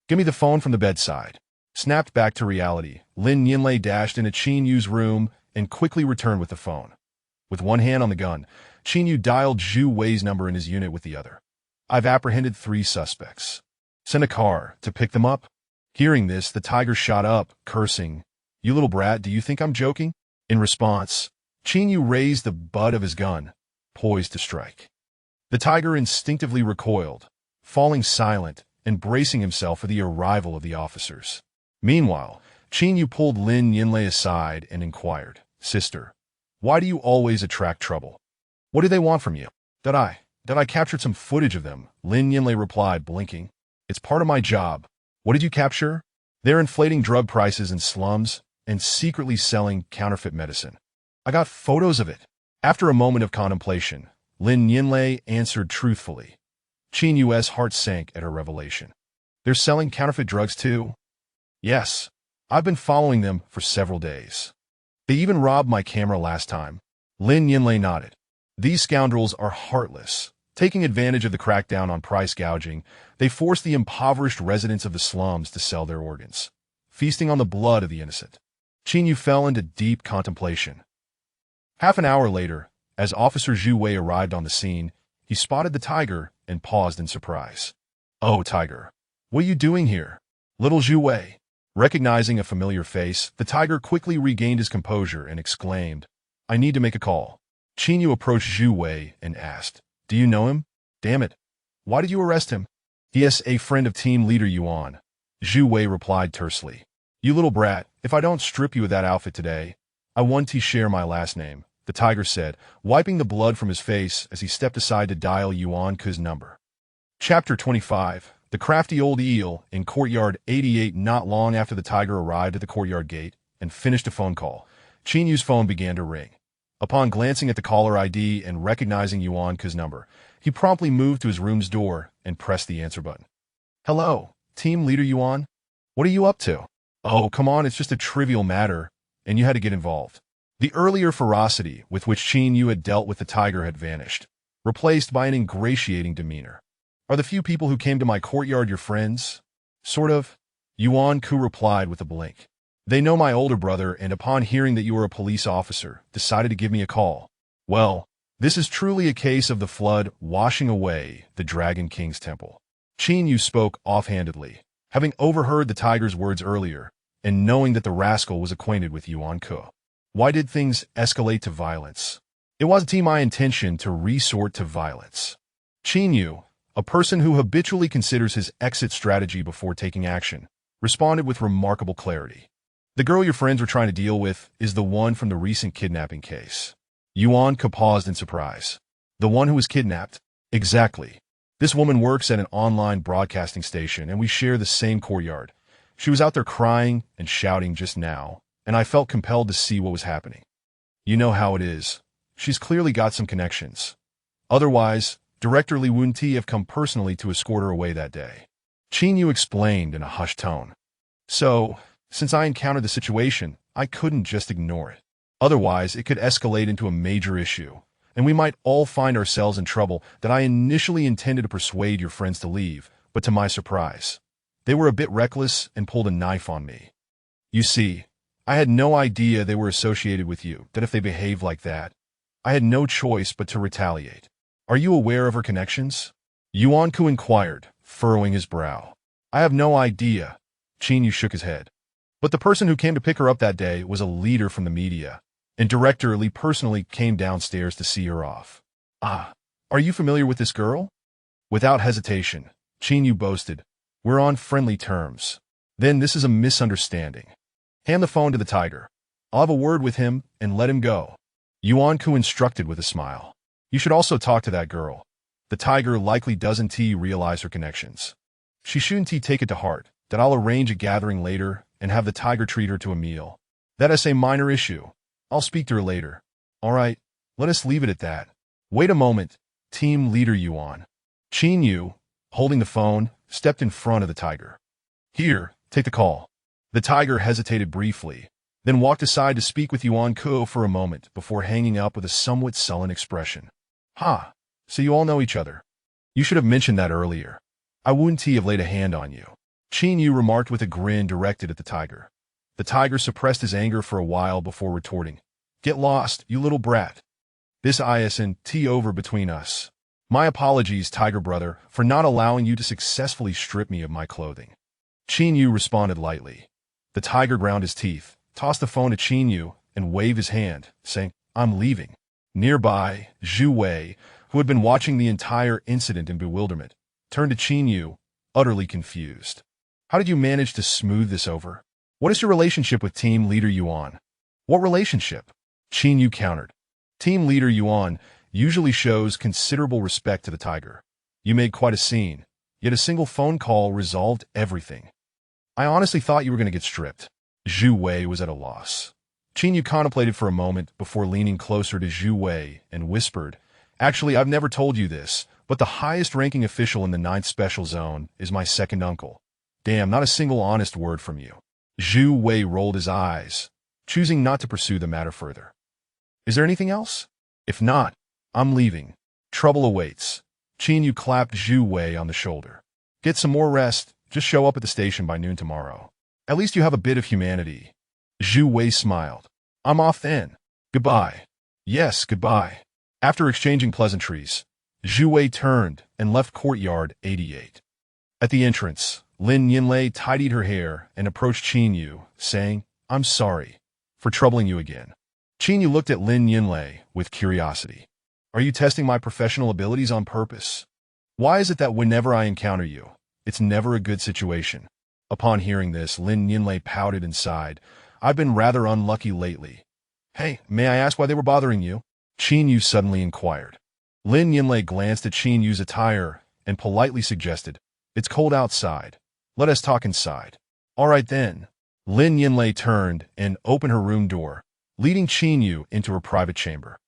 Give me the phone from the bedside." Snapped back to reality, Lin Yinlei dashed into Qin Yu's room and quickly returned with the phone. With one hand on the gun, Qin Yu dialed Zhu Wei's number in his unit with the other. "I've apprehended 3 suspects. Send a car to pick them up." Hearing this, the tiger shot up, cursing, "You little brat, do you think I'm joking?" In response, Qin Yu raised the butt of his gun, poised to strike. The tiger instinctively recoiled, falling silent and bracing himself for the arrival of the officers. Meanwhile, Qin Yu pulled Lin Yinlei aside and inquired, "Sister, why do you always attract trouble? What do they want from you?" That I captured some footage of them," Lin Yinlei replied, blinking. "It's part of my job." "What did you capture?" "They're inflating drug prices in slums and secretly selling counterfeit medicine." "I got photos of it." After a moment of contemplation, Lin Yinlei answered truthfully. Qin Yu's heart sank at her revelation. "They're selling counterfeit drugs too?" "Yes. I've been following them for several days. They even robbed my camera last time." Lin Yinlei nodded. "These scoundrels are heartless. Taking advantage of the crackdown on price gouging, they force the impoverished residents of the slums to sell their organs, feasting on the blood of the innocent." Qin Yu fell into deep contemplation. Half an hour later, as Officer Zhu Wei arrived on the scene, he spotted the tiger and paused in surprise. "Oh, tiger, what are you doing here?" "Little Zhu Wei." Recognizing a familiar face, the tiger quickly regained his composure and exclaimed, "I need to make a call." Qin Yu approached Zhu Wei and asked, "Do you know him?" "Damn it. Why did you arrest him? He is a friend of team leader Yuan. Zhu Wei replied tersely. You little brat, if I don't strip you of that outfit today, I want to share my last name, the tiger said, wiping the blood from his face as he stepped aside to dial Yuan Ke's number. Chapter 25. The crafty old eel in courtyard 88. Not long after the tiger arrived at the courtyard gate and finished a phone call, Qin Yu's phone began to ring. Upon glancing at the caller ID and recognizing Yuan Ke's number, he promptly moved to his room's door and pressed the answer button. Hello, team leader Yuan? What are you up to? Oh, come on, it's just a trivial matter, and you had to get involved. The earlier ferocity with which Qin Yu had dealt with the tiger had vanished, replaced by an ingratiating demeanor. Are the few people who came to my courtyard your friends? Sort of. Yuan Ke replied with a blink. They know my older brother, and upon hearing that you were a police officer, decided to give me a call. Well, this is truly a case of the flood washing away the Dragon King's temple. Qin Yu spoke offhandedly, having overheard the tiger's words earlier, and knowing that the rascal was acquainted with Yuan Ke. Why did things escalate to violence? It wasn't my intention to resort to violence. Qin Yu, a person who habitually considers his exit strategy before taking action, responded with remarkable clarity. The girl your friends were trying to deal with is the one from the recent kidnapping case. Yuan Ke paused in surprise. The one who was kidnapped? Exactly. This woman works at an online broadcasting station, and we share the same courtyard. She was out there crying and shouting just now, and I felt compelled to see what was happening. You know how it is. She's clearly got some connections. Otherwise, Director Li wouldn't have come personally to escort her away that day. Qin Yu explained in a hushed tone. So, since I encountered the situation, I couldn't just ignore it. Otherwise, it could escalate into a major issue, and we might all find ourselves in trouble. That I initially intended to persuade your friends to leave, but to my surprise, they were a bit reckless and pulled a knife on me. You see, I had no idea they were associated with you, that if they behaved like that, I had no choice but to retaliate. Are you aware of her connections? Yuan Ke inquired, furrowing his brow. I have no idea. Qin Yu shook his head. But the person who came to pick her up that day was a leader from the media, and Director Li personally came downstairs to see her off. Ah, are you familiar with this girl? Without hesitation, Qin Yu boasted, we're on friendly terms. Then this is a misunderstanding. Hand the phone to the tiger. I'll have a word with him and let him go. Yuan Ke instructed with a smile. You should also talk to that girl. The tiger likely doesn't realize her connections. She shouldn't take it to heart that I'll arrange a gathering later and have the tiger treat her to a meal. That is a minor issue. I'll speak to her later. All right, let us leave it at that. Wait a moment, team leader Yuan. Qin Yu, holding the phone, stepped in front of the tiger. Here, take the call. The tiger hesitated briefly, then walked aside to speak with Yuan Ke for a moment before hanging up with a somewhat sullen expression. Ha, so you all know each other. You should have mentioned that earlier. I wouldn't have laid a hand on you. Qin Yu remarked with a grin directed at the tiger. The tiger suppressed his anger for a while before retorting. Get lost, you little brat. This isn't over between us. My apologies, tiger brother, for not allowing you to successfully strip me of my clothing. Qin Yu responded lightly. The tiger ground his teeth, tossed the phone to Qin Yu, and waved his hand, saying, I'm leaving. Nearby, Zhu Wei, who had been watching the entire incident in bewilderment, turned to Qin Yu, utterly confused. How did you manage to smooth this over? What is your relationship with team leader Yuan? What relationship? Qin Yu countered. Team leader Yuan usually shows considerable respect to the tiger. You made quite a scene, yet a single phone call resolved everything. I honestly thought you were going to get stripped. Zhu Wei was at a loss. Qin Yu contemplated for a moment before leaning closer to Zhu Wei and whispered, Actually, I've never told you this, but the highest-ranking official in the 9th Special Zone is my second uncle. Damn, not a single honest word from you. Zhu Wei rolled his eyes, choosing not to pursue the matter further. Is there anything else? If not, I'm leaving. Trouble awaits. Qin Yu clapped Zhu Wei on the shoulder. Get some more rest. Just show up at the station by noon tomorrow. At least you have a bit of humanity. Zhu Wei smiled. I'm off then. Goodbye. Yes, goodbye. After exchanging pleasantries, Zhu Wei turned and left courtyard 88. At the entrance, Lin Yinlei tidied her hair and approached Qin Yu, saying, I'm sorry for troubling you again. Qin Yu looked at Lin Yinlei with curiosity. Are you testing my professional abilities on purpose? Why is it that whenever I encounter you, it's never a good situation? Upon hearing this, Lin Yinlei pouted and sighed. I've been rather unlucky lately. Hey, may I ask why they were bothering you? Qin Yu suddenly inquired. Lin Yinlei glanced at Qin Yu's attire and politely suggested, It's cold outside. Let us talk inside. All right then. Lin Yinlei turned and opened her room door, leading Qin Yu into her private chamber.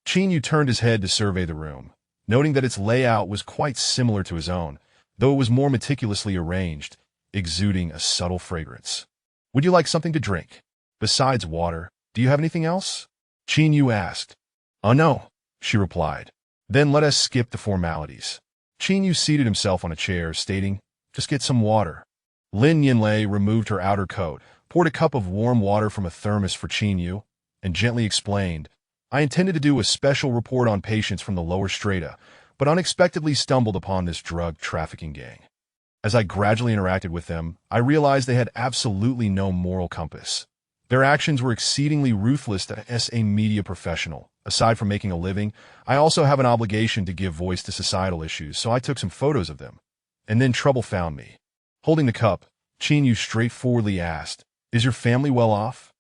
Qin Yu turned his head to survey the room, noting that its layout was quite similar to his own, though it was more meticulously arranged, exuding a subtle fragrance. Would you like something to drink? Besides water, do you have anything else? Qin Yu asked. Oh no, she replied. Then let us skip the formalities. Qin Yu seated himself on a chair, stating, Just get some water. Lin Yinlei removed her outer coat, poured a cup of warm water from a thermos for Qin Yu, and gently explained, I intended to do a special report on patients from the lower strata, but unexpectedly stumbled upon this drug trafficking gang. As I gradually interacted with them, I realized they had absolutely no moral compass. Their actions were exceedingly ruthless as a media professional. Aside from making a living, I also have an obligation to give voice to societal issues, so I took some photos of them. And then trouble found me. Holding the cup, Qin Yu straightforwardly asked, Is your family well off?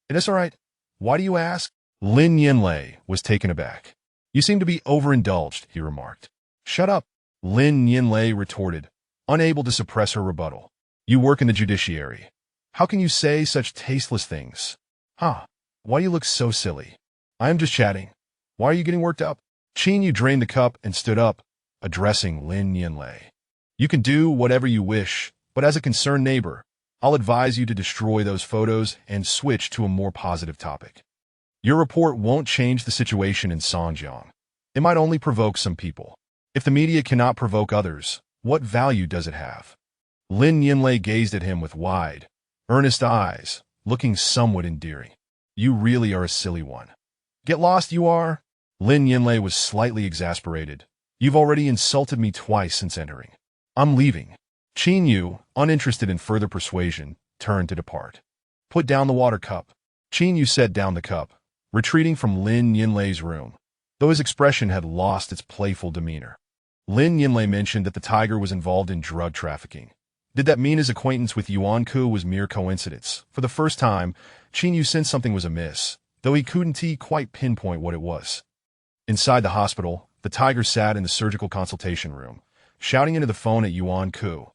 It is all right. Why do you ask? Lin Yinlei was taken aback. You seem to be overindulged, he remarked. Shut up, Lin Yinlei retorted, unable to suppress her rebuttal. You work in the judiciary. How can you say such tasteless things? Huh, why do you look so silly? I am just chatting. Why are you getting worked up? Qin Yu drained the cup and stood up, addressing Lin Yinlei. You can do whatever you wish, but as a concerned neighbor, I'll advise you to destroy those photos and switch to a more positive topic. Your report won't change the situation in Songjiang. It might only provoke some people. If the media cannot provoke others, what value does it have? Lin Yinlei gazed at him with wide, earnest eyes, looking somewhat endearing. You really are a silly one. Get lost, you are? Lin Yinlei was slightly exasperated. You've already insulted me twice since entering. I'm leaving. Qin Yu, uninterested in further persuasion, turned to depart. Put down the water cup. Qin Yu set down the cup, retreating from Lin Yinlei's room, though his expression had lost its playful demeanor. Lin Yinlei mentioned that the tiger was involved in drug trafficking. Did that mean his acquaintance with Yuan Ku was mere coincidence? For the first time, Qin Yu sensed something was amiss, though he couldn't quite pinpoint what it was. Inside the hospital, the tiger sat in the surgical consultation room, shouting into the phone at Yuan Ku.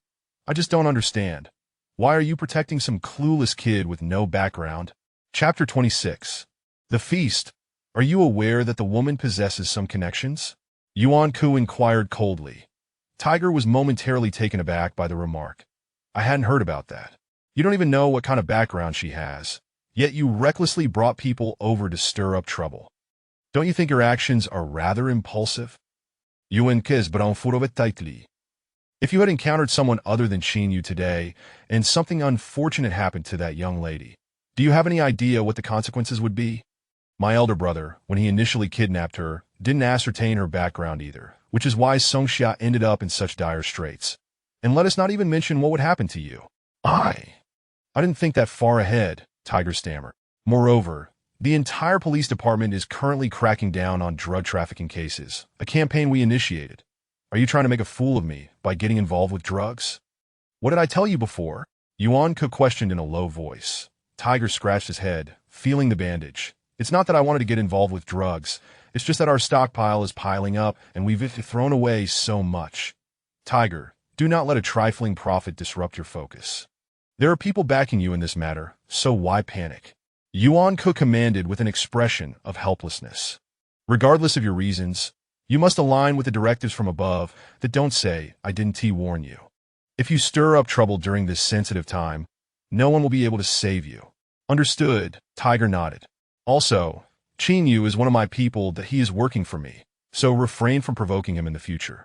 I just don't understand. Why are you protecting some clueless kid with no background? Chapter 26. The feast. Are you aware that the woman possesses some connections? Yuan Ku inquired coldly. Tiger was momentarily taken aback by the remark. I hadn't heard about that. You don't even know what kind of background she has, yet you recklessly brought people over to stir up trouble. Don't you think your actions are rather impulsive? If you had encountered someone other than Qin Yu today, and something unfortunate happened to that young lady, do you have any idea what the consequences would be? My elder brother, when he initially kidnapped her, didn't ascertain her background either, which is why Songxia ended up in such dire straits. And let us not even mention what would happen to you. I didn't think that far ahead, Tiger stammered. Moreover, the entire police department is currently cracking down on drug trafficking cases, a campaign we initiated. Are you trying to make a fool of me by getting involved with drugs? What did I tell you before? Yuan Ke questioned in a low voice. Tiger scratched his head, feeling the bandage. It's not that I wanted to get involved with drugs. It's just that our stockpile is piling up and we've thrown away so much. Tiger, do not let a trifling profit disrupt your focus. There are people backing you in this matter, so why panic? Yuan Ke commanded with an expression of helplessness. Regardless of your reasons, you must align with the directives from above that don't say, I didn't warn you. If you stir up trouble during this sensitive time, no one will be able to save you. Understood, Tiger nodded. Also, Qin Yu is one of my people that he is working for me, so refrain from provoking him in the future.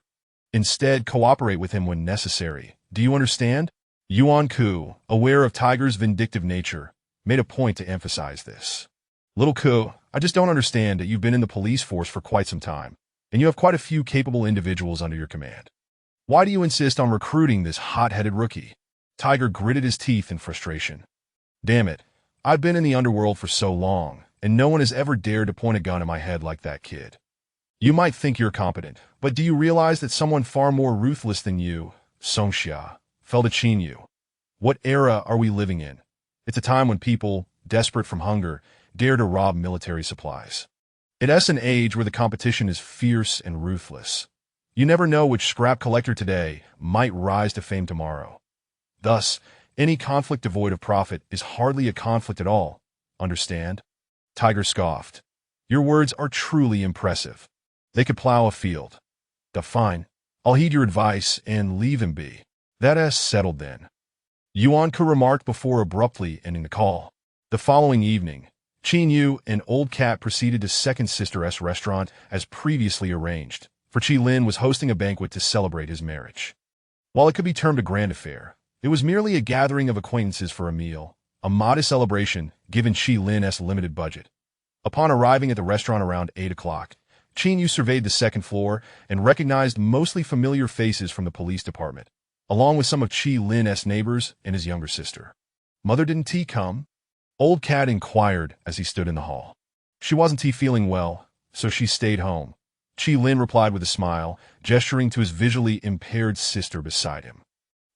Instead, cooperate with him when necessary. Do you understand? Yuan Ku, aware of Tiger's vindictive nature, made a point to emphasize this. Little Ku, I just don't understand that you've been in the police force for quite some time, and you have quite a few capable individuals under your command. Why do you insist on recruiting this hot-headed rookie? Tiger gritted his teeth in frustration. Damn it, I've been in the underworld for so long, and no one has ever dared to point a gun at my head like that kid. You might think you're competent, but do you realize that someone far more ruthless than you, Songxia, fell to Qin Yu? What era are we living in? It's a time when people, desperate from hunger, dare to rob military supplies. It's an age where the competition is fierce and ruthless. You never know which scrap collector today might rise to fame tomorrow. Thus, any conflict devoid of profit is hardly a conflict at all. Understand? Tiger scoffed. Your words are truly impressive. They could plow a field. Fine. I'll heed your advice and leave him be. That's settled then. Yuanku remarked before abruptly ending the call. The following evening, Qin Yu and Old Cat proceeded to Second Sister's restaurant as previously arranged, for Qi Lin was hosting a banquet to celebrate his marriage. While it could be termed a grand affair, it was merely a gathering of acquaintances for a meal, a modest celebration given Qi Lin's limited budget. Upon arriving at the restaurant around 8 o'clock, Qin Yu surveyed the second floor and recognized mostly familiar faces from the police department, along with some of Qi Lin's neighbors and his younger sister. Mother, didn't T come? Old Cat inquired as he stood in the hall. She wasn't feeling well, so she stayed home. Qi Lin replied with a smile, gesturing to his visually impaired sister beside him.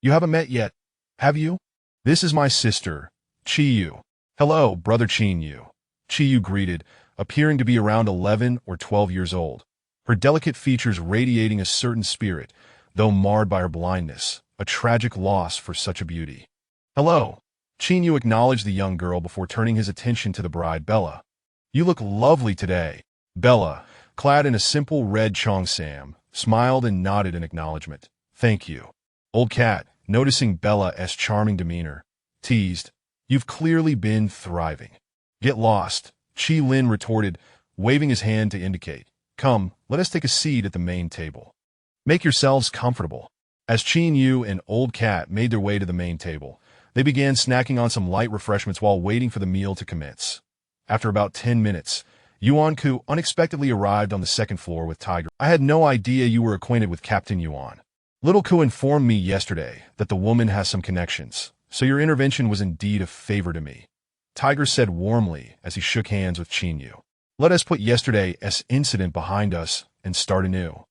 You haven't met yet, have you? This is my sister, Qi Yu. Hello, brother Qin Yu. Qi Yu greeted, appearing to be around 11 or 12 years old, her delicate features radiating a certain spirit, though marred by her blindness, a tragic loss for such a beauty. Hello. Qin Yu acknowledged the young girl before turning his attention to the bride Bella. You look lovely today. Bella, clad in a simple red cheongsam, smiled and nodded in acknowledgement. Thank you. Old Cat, noticing Bella's charming demeanor, teased, You've clearly been thriving. Get lost, Qi Lin retorted, waving his hand to indicate. Come, let us take a seat at the main table. Make yourselves comfortable. As Qin Yu and Old Cat made their way to the main table, they began snacking on some light refreshments while waiting for the meal to commence. After about 10 minutes, Yuan-ku unexpectedly arrived on the second floor with Tiger. I had no idea you were acquainted with Captain Yuan. Little Ku informed me yesterday that the woman has some connections, so your intervention was indeed a favor to me. Tiger said warmly as he shook hands with Qin Yu. Let us put yesterday's incident behind us and start anew.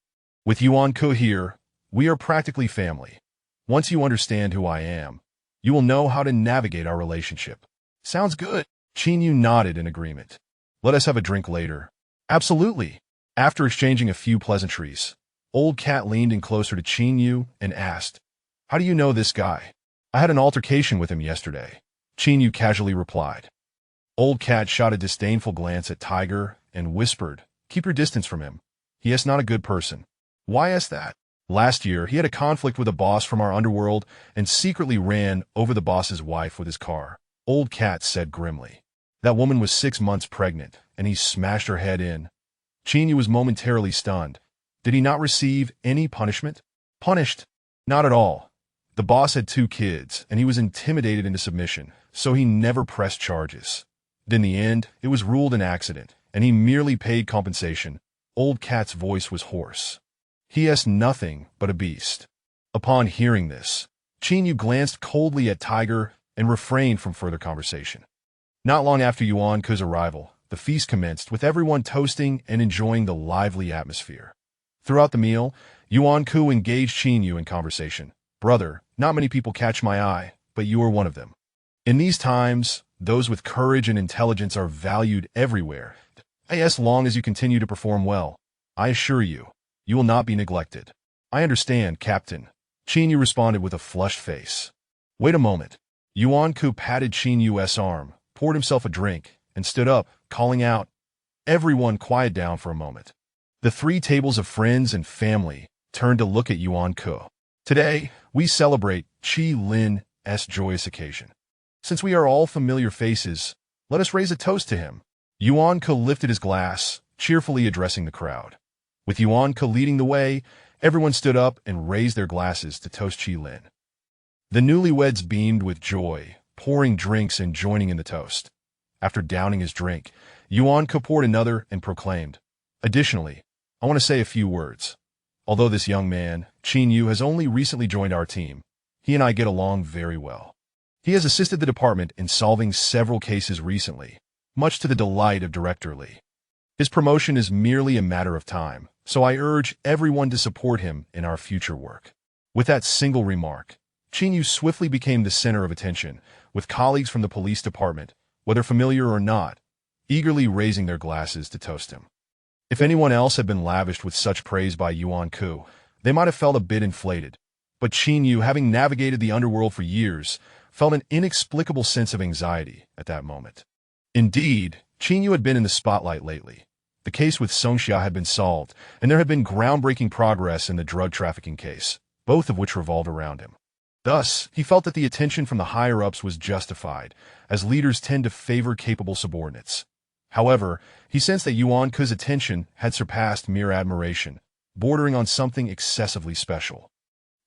With Yuan-ku here, we are practically family. Once you understand who I am, you will know how to navigate our relationship. Sounds good. Qin Yu nodded in agreement. Let us have a drink later. Absolutely. After exchanging a few pleasantries, Old Cat leaned in closer to Qin Yu and asked, How do you know this guy? I had an altercation with him yesterday. Qin Yu casually replied. Old Cat shot a disdainful glance at Tiger and whispered, Keep your distance from him. He is not a good person. Why is that? Last year, he had a conflict with a boss from our underworld and secretly ran over the boss's wife with his car. Old Cat said grimly. That woman was 6 months pregnant, and he smashed her head in. Qin Yu was momentarily stunned. Did he not receive any punishment? Punished? Not at all. The boss had 2 kids, and he was intimidated into submission, so he never pressed charges. In the end, it was ruled an accident, and he merely paid compensation. Old Cat's voice was hoarse. He is nothing but a beast. Upon hearing this, Qin Yu glanced coldly at Tiger and refrained from further conversation. Not long after Yuan-ku's arrival, the feast commenced with everyone toasting and enjoying the lively atmosphere. Throughout the meal, Yuan-ku engaged Qin Yu in conversation. Brother, not many people catch my eye, but you are one of them. In these times, those with courage and intelligence are valued everywhere. As long as you continue to perform well, I assure you, you will not be neglected. I understand, Captain. Qin Yu responded with a flushed face. Wait a moment. Yuan-ku patted Qin Yu's arm, poured himself a drink, and stood up, calling out. Everyone quiet down for a moment. The 3 tables of friends and family turned to look at Yuan-ku. Today, we celebrate Qi Lin's joyous occasion. Since we are all familiar faces, let us raise a toast to him. Yuan-ku lifted his glass, cheerfully addressing the crowd. With Yuan-ku leading the way, everyone stood up and raised their glasses to toast Qi Lin. The newlyweds beamed with joy, pouring drinks and joining in the toast. After downing his drink, Yuan-ku poured another and proclaimed, Additionally, I want to say a few words. Although this young man, Qin Yu, has only recently joined our team, he and I get along very well. He has assisted the department in solving several cases recently, much to the delight of Director Lee. His promotion is merely a matter of time, so I urge everyone to support him in our future work." With that single remark, Chinyu swiftly became the center of attention, with colleagues from the police department, whether familiar or not, eagerly raising their glasses to toast him. If anyone else had been lavished with such praise by Yuan Ku, they might have felt a bit inflated. But Chinyu, having navigated the underworld for years, felt an inexplicable sense of anxiety at that moment. Indeed, Chinyu had been in the spotlight lately. The case with Songxia had been solved, and there had been groundbreaking progress in the drug trafficking case, both of which revolved around him. Thus, he felt that the attention from the higher-ups was justified, as leaders tend to favor capable subordinates. However, he sensed that Yuan Ku's attention had surpassed mere admiration, bordering on something excessively special.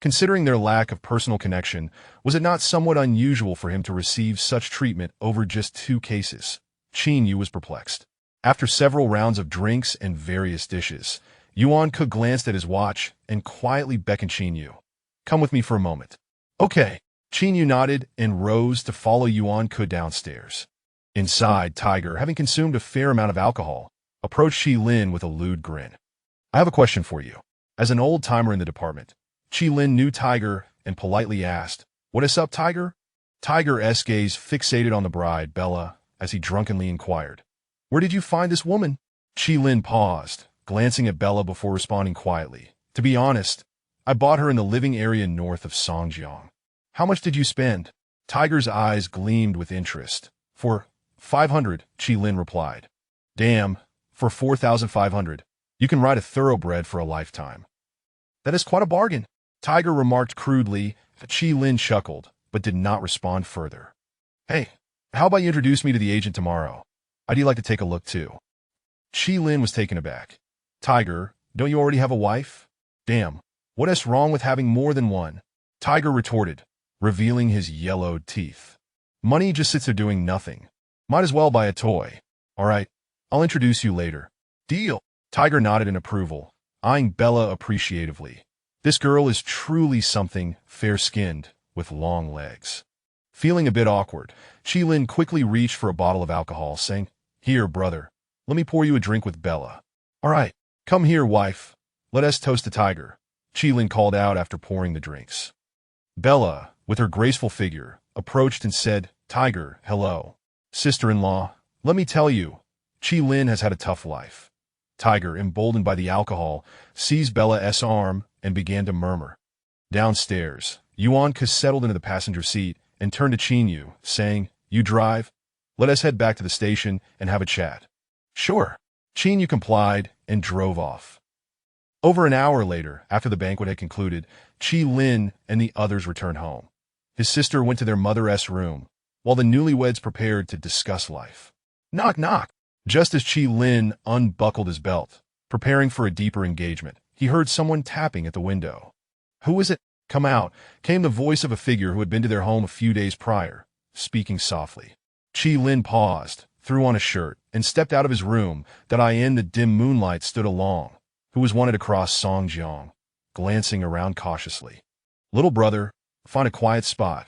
Considering their lack of personal connection, was it not somewhat unusual for him to receive such treatment over just 2 cases? Chinyu was perplexed. After several rounds of drinks and various dishes, Yuan Ku glanced at his watch and quietly beckoned Chinyu. "Come with me for a moment." "Okay." Chinyu nodded and rose to follow Yuan Ku downstairs. Inside, Tiger, having consumed a fair amount of alcohol, approached Qi Lin with a lewd grin. "I have a question for you." As an old-timer in the department, Qi Lin knew Tiger and politely asked, "What is up, Tiger?" Tiger's gaze fixated on the bride, Bella, as he drunkenly inquired, "Where did you find this woman?" Qi Lin paused, glancing at Bella before responding quietly. "To be honest, I bought her in the living area north of Songjiang." "How much did you spend?" Tiger's eyes gleamed with interest. "For 500, Qi Lin replied. "Damn, for 4,500. You can ride a thoroughbred for a lifetime." "That is quite a bargain," Tiger remarked crudely. Qi Lin chuckled, but did not respond further. "Hey, how about you introduce me to the agent tomorrow? I'd like to take a look too." Qi Lin was taken aback. "Tiger, don't you already have a wife?" "Damn, what is wrong with having more than one?" Tiger retorted, revealing his yellowed teeth. "Money just sits there doing nothing. Might as well buy a toy." "All right, I'll introduce you later." "Deal." Tiger nodded in approval, eyeing Bella appreciatively. This girl is truly something, fair-skinned, with long legs. Feeling a bit awkward, Qi Lin quickly reached for a bottle of alcohol, saying, "Here, brother, let me pour you a drink with Bella." "All right, come here, wife. Let us toast to Tiger," Qi Lin called out after pouring the drinks. Bella, with her graceful figure, approached and said, "Tiger, hello. Sister-in-law, let me tell you, Qi Lin has had a tough life." Tiger, emboldened by the alcohol, seized Bella's arm and began to murmur. Downstairs, Yuan Ku settled into the passenger seat and turned to Chinyu, saying, "You drive? Let us head back to the station and have a chat." "Sure." Chinyu complied and drove off. Over an hour later, after the banquet had concluded, Qi Lin and the others returned home. His sister went to their mother's room, while the newlyweds prepared to discuss life. Knock, knock. Just as Qi Lin unbuckled his belt, preparing for a deeper engagement, he heard someone tapping at the window. "Who is it? Come out," came the voice of a figure who had been to their home a few days prior, speaking softly. Qi Lin paused, threw on a shirt, and stepped out of his room. That in the dim moonlight stood along, who was wanted across Songjiang, glancing around cautiously. "Little brother, find a quiet spot.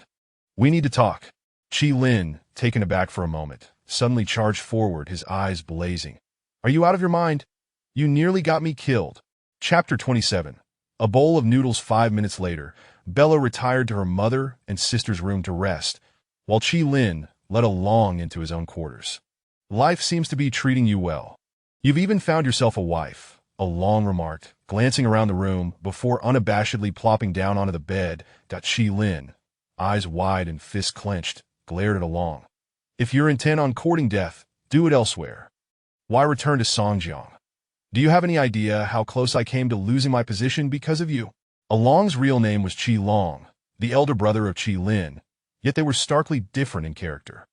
We need to talk." Qi Lin, taken aback for a moment, suddenly charged forward, his eyes blazing. "Are you out of your mind? You nearly got me killed." Chapter 27. A bowl of noodles. 5 minutes later, Bella retired to her mother and sister's room to rest, while Qi Lin led along into his own quarters. "Life seems to be treating you well. You've even found yourself a wife," Along remarked, glancing around the room before unabashedly plopping down onto the bed. Qi Lin, eyes wide and fists clenched, glared at Along. "If you're intent on courting death, do it elsewhere. Why return to Songjiang? Do you have any idea how close I came to losing my position because of you?" Along's real name was Qi Long, the elder brother of Qi Lin, yet they were starkly different in character.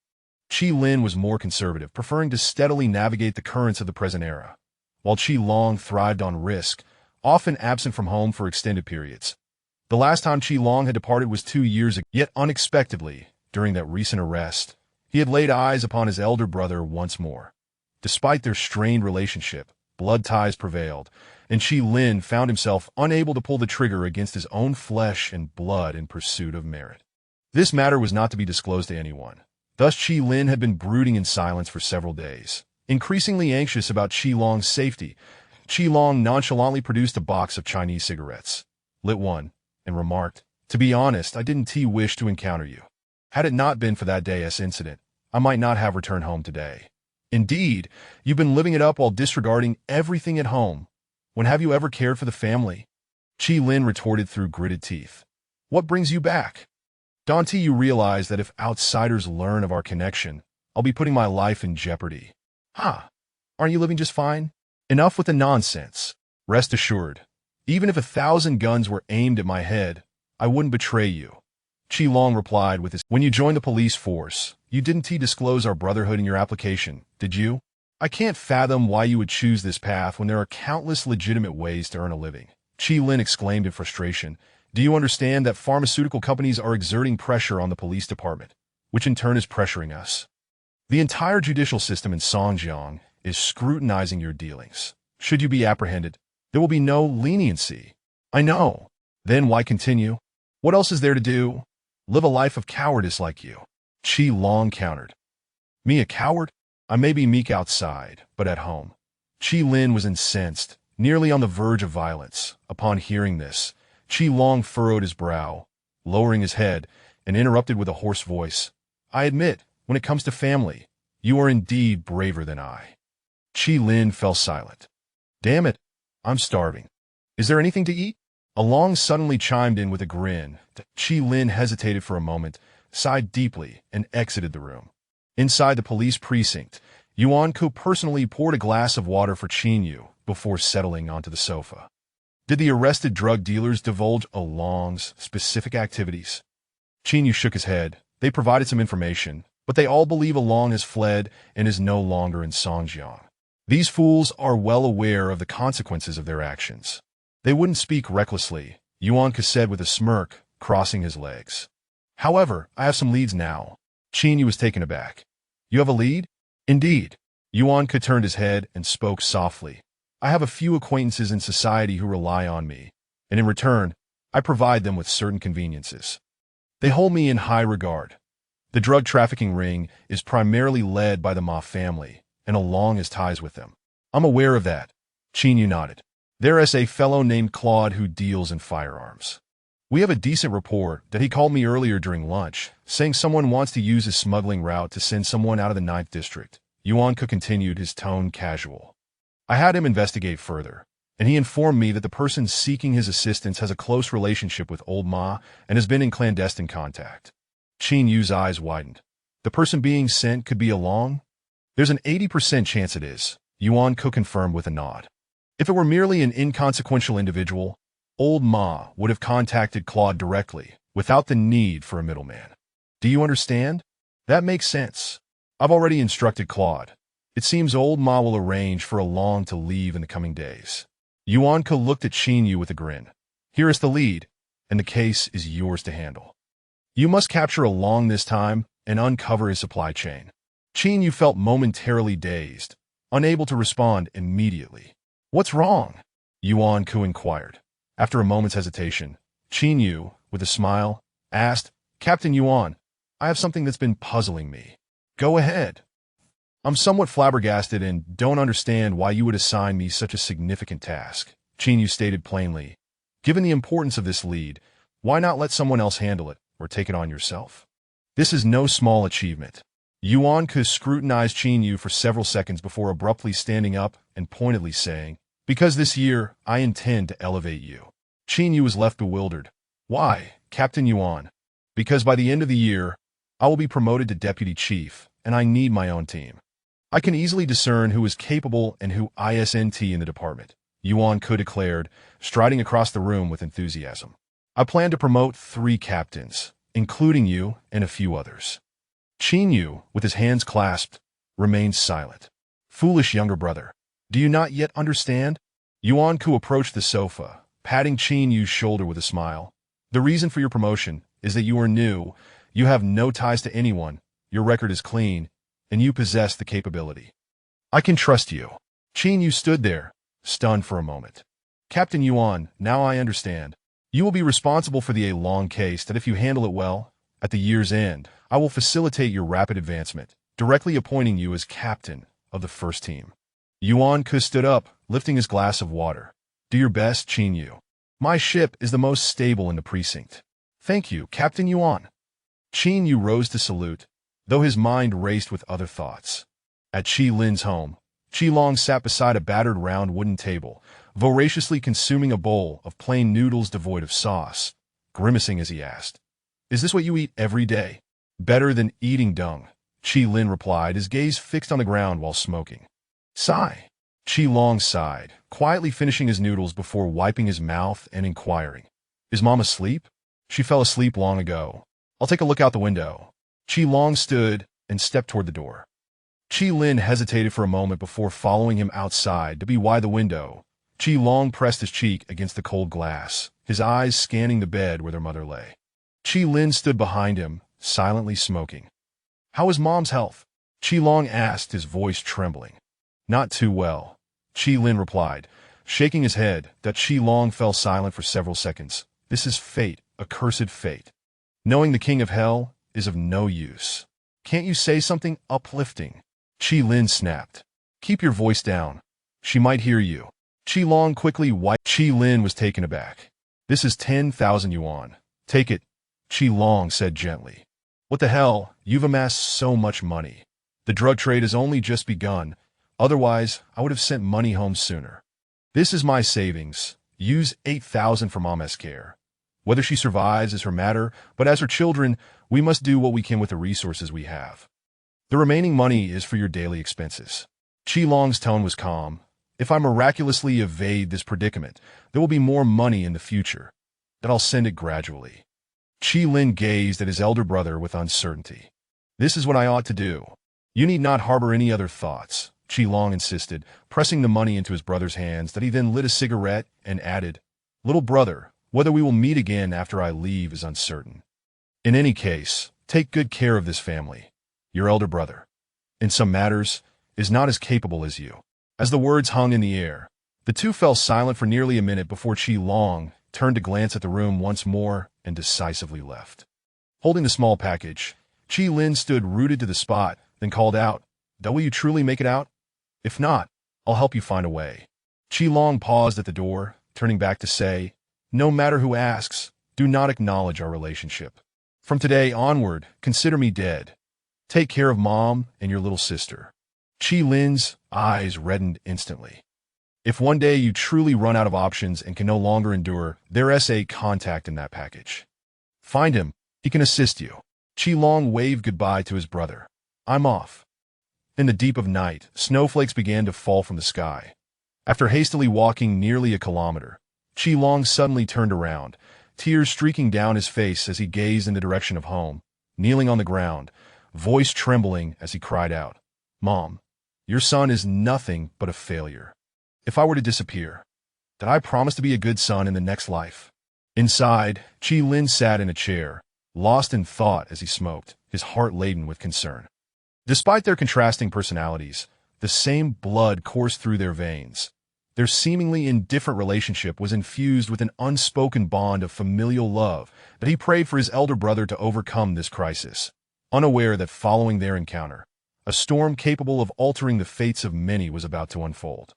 Qi Lin was more conservative, preferring to steadily navigate the currents of the present era, while Qi Long thrived on risk, often absent from home for extended periods. The last time Qi Long had departed was 2 years ago, yet unexpectedly, during that recent arrest, he had laid eyes upon his elder brother once more. Despite their strained relationship, blood ties prevailed, and Qi Lin found himself unable to pull the trigger against his own flesh and blood in pursuit of merit. This matter was not to be disclosed to anyone. Thus Qi Lin had been brooding in silence for several days, Increasingly anxious about Qi Long's safety, Qi Long nonchalantly produced a box of Chinese cigarettes, lit one, and remarked, "To be honest, I didn't wish to encounter you. Had it not been for that day's incident, I might not have returned home today. Indeed, you've been living it up while disregarding everything at home. When have you ever cared for the family?" Qi Lin retorted through gritted teeth. "What brings you back? Don't you realize that if outsiders learn of our connection, I'll be putting my life in jeopardy? Ha! Aren't you living just fine? Enough with the nonsense. Rest assured, even if 1,000 guns were aimed at my head, I wouldn't betray you." Qi Long replied with his, "When you joined the police force, you didn't disclose our brotherhood in your application, did you? I can't fathom why you would choose this path when there are countless legitimate ways to earn a living." Qi Lin exclaimed in frustration, "Do you understand that pharmaceutical companies are exerting pressure on the police department, which in turn is pressuring us? The entire judicial system in Songjiang is scrutinizing your dealings. Should you be apprehended, there will be no leniency." "I know. Then why continue? What else is there to do? Live a life of cowardice like you?" Qi Long countered. "Me a coward? I may be meek outside, but at home." Qi Lin was incensed, nearly on the verge of violence. Upon hearing this, Qi Long furrowed his brow, lowering his head, and interrupted with a hoarse voice, "I admit, when it comes to family, you are indeed braver than I." Qi Lin fell silent. "Damn it, I'm starving. Is there anything to eat?" Along suddenly chimed in with a grin. Qi Lin hesitated for a moment, sighed deeply, and exited the room. Inside the police precinct, Yuan Ku personally poured a glass of water for Qin Yu before settling onto the sofa. Did the arrested drug dealers divulge Along's specific activities? Qin Yu shook his head. They provided some information, but they all believe Along has fled and is no longer in Songjiang. These fools are well aware of the consequences of their actions. They wouldn't speak recklessly, Yuan Ku said with a smirk, crossing his legs. "However, I have some leads now." Qin Yu was taken aback. "You have a lead?" "Indeed." Yuan Ku turned his head and spoke softly. "I have a few acquaintances in society who rely on me, and in return, I provide them with certain conveniences. They hold me in high regard. The drug trafficking ring is primarily led by the Ma family, and Along has ties with them." "I'm aware of that." Qin Yu nodded. "There is a fellow named Claude who deals in firearms. We have a decent report that he called me earlier during lunch, saying someone wants to use his smuggling route to send someone out of the 9th District." Yuan Ku continued, his tone casual. "I had him investigate further, and he informed me that the person seeking his assistance has a close relationship with Old Ma and has been in clandestine contact." Qin Yu's eyes widened. "The person being sent could be Along?" "There's an 80% chance it is," Yuan Ku confirmed with a nod. "If it were merely an inconsequential individual, Old Ma would have contacted Claude directly, without the need for a middleman. Do you understand? That makes sense. I've already instructed Claude. It seems Old Ma will arrange for Along to leave in the coming days." Yuan Ku looked at Qin Yu with a grin. "Here is the lead, and the case is yours to handle. You must capture Along this time and uncover his supply chain." Qin Yu felt momentarily dazed, unable to respond immediately. "What's wrong?" Yuan Ku inquired. After a moment's hesitation, Qin Yu, with a smile, asked, "Captain Yuan, I have something that's been puzzling me." "Go ahead." "I'm somewhat flabbergasted and don't understand why you would assign me such a significant task," Qin Yu stated plainly. "Given the importance of this lead, why not let someone else handle it, or take it on yourself? This is no small achievement." Yuan Ku scrutinized Qin Yu for several seconds before abruptly standing up and pointedly saying, "Because this year, I intend to elevate you." Qin Yu was left bewildered. "Why, Captain Yuan?" "Because by the end of the year, I will be promoted to deputy chief, and I need my own team. I can easily discern who is capable and who isn't in the department," Yuan Ku declared, striding across the room with enthusiasm. "I plan to promote 3 captains, including you and a few others." Qin Yu, with his hands clasped, remained silent. "Foolish younger brother. Do you not yet understand?" Yuan Ku approached the sofa, patting Qin Yu's shoulder with a smile. "The reason for your promotion is that you are new, you have no ties to anyone, your record is clean, and you possess the capability. I can trust you." Qin Yu stood there, stunned for a moment. "Captain Yuan, now I understand. You will be responsible for the Along case that if you handle it well, at the year's end, I will facilitate your rapid advancement, directly appointing you as captain of the first team. Yuan Ke stood up, lifting his glass of water. Do your best, Qin Yu. My ship is the most stable in the precinct. Thank you, Captain Yuan. Qin Yu rose to salute, though his mind raced with other thoughts. At Qi Lin's home, Qi Long sat beside a battered round wooden table, voraciously consuming a bowl of plain noodles devoid of sauce, grimacing as he asked, "Is this what you eat every day?" "Better than eating dung," Qi Lin replied, his gaze fixed on the ground while smoking. "Sigh." Qi Long sighed, quietly finishing his noodles before wiping his mouth and inquiring, "Is Mom asleep?" "She fell asleep long ago. I'll take a look out the window." Qi Long stood and stepped toward the door. Qi Lin hesitated for a moment before following him outside to be by the window. Qi Long pressed his cheek against the cold glass, his eyes scanning the bed where their mother lay. Qi Lin stood behind him, silently smoking. "How is Mom's health?" Qi Long asked, his voice trembling. "Not too well," Qi Lin replied, shaking his head. That Qi Long fell silent for several seconds. "This is fate, accursed fate. Knowing the king of hell is of no use. Can't you say something uplifting?" Qi Lin snapped. "Keep your voice down. She might hear you." Qi Long quickly wiped. Qi Lin was taken aback. "This is 10,000 yuan. Take it," Qi Long said gently. "What the hell? You've amassed so much money. The drug trade has only just begun. Otherwise, I would have sent money home sooner. This is my savings. Use 8,000 for Mom's care. Whether she survives is her matter, but as her children, we must do what we can with the resources we have. The remaining money is for your daily expenses." Qi Long's tone was calm. "If I miraculously evade this predicament, there will be more money in the future. That I'll send it gradually." Qi Lin gazed at his elder brother with uncertainty. "This is what I ought to do. You need not harbor any other thoughts," Qi Long insisted, pressing the money into his brother's hands. That he then lit a cigarette and added, "Little brother, whether we will meet again after I leave is uncertain. In any case, take good care of this family. Your elder brother, in some matters, is not as capable as you." As the words hung in the air, the two fell silent for nearly a minute before Qi Long turned to glance at the room once more and decisively left. Holding the small package, Qi Lin stood rooted to the spot, then called out, "Will you truly make it out? If not, I'll help you find a way." Qi Long paused at the door, turning back to say, "No matter who asks, do not acknowledge our relationship. From today onward, consider me dead. Take care of Mom and your little sister." Qi Lin's eyes reddened instantly. "If one day you truly run out of options and can no longer endure, there's a contact in that package. Find him, he can assist you." Qi Long waved goodbye to his brother. "I'm off." In the deep of night, snowflakes began to fall from the sky. After hastily walking nearly a kilometer, Qi Long suddenly turned around, tears streaking down his face as he gazed in the direction of home, kneeling on the ground, voice trembling as he cried out, "Mom, your son is nothing but a failure. If I were to disappear, did I promise to be a good son in the next life?" Inside, Qi Lin sat in a chair, lost in thought as he smoked, his heart laden with concern. Despite their contrasting personalities, the same blood coursed through their veins. Their seemingly indifferent relationship was infused with an unspoken bond of familial love that he prayed for his elder brother to overcome this crisis, unaware that following their encounter, a storm capable of altering the fates of many was about to unfold.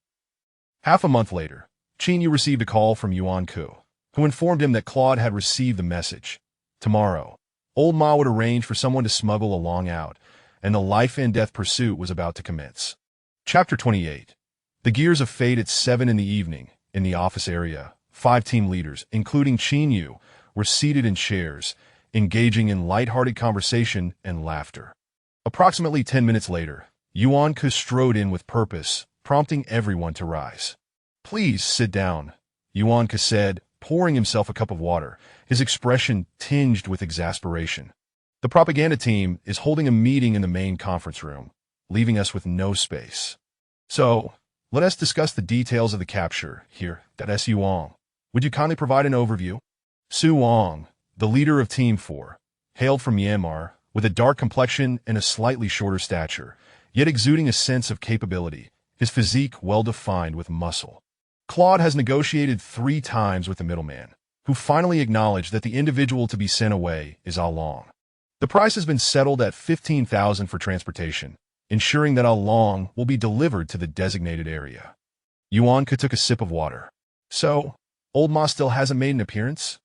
Half a month later, Qin Yu received a call from Yuan Ke, who informed him that Claude had received the message. Tomorrow, old Ma would arrange for someone to smuggle along out, and the life-and-death pursuit was about to commence. Chapter 28. The gears of fate at 7 in the evening, in the office area, 5 team leaders, including Qin Yu, were seated in chairs, engaging in light-hearted conversation and laughter. Approximately 10 minutes later, Yuan Ke strode in with purpose, prompting everyone to rise. "Please sit down," Yuan Ke said, pouring himself a cup of water, his expression tinged with exasperation. "The propaganda team is holding a meeting in the main conference room, leaving us with no space. So, let us discuss the details of the capture here. That's Yuan. Would you kindly provide an overview?" Su Wang, the leader of Team 4, hailed from Myanmar, with a dark complexion and a slightly shorter stature, yet exuding a sense of capability, his physique well-defined with muscle. Claude has negotiated 3 times with the middleman, who finally acknowledged that the individual to be sent away is Ah Long. The price has been settled at 15,000 for transportation, ensuring that Long will be delivered to the designated area. Yuan took a sip of water. So, old Ma still hasn't made an appearance?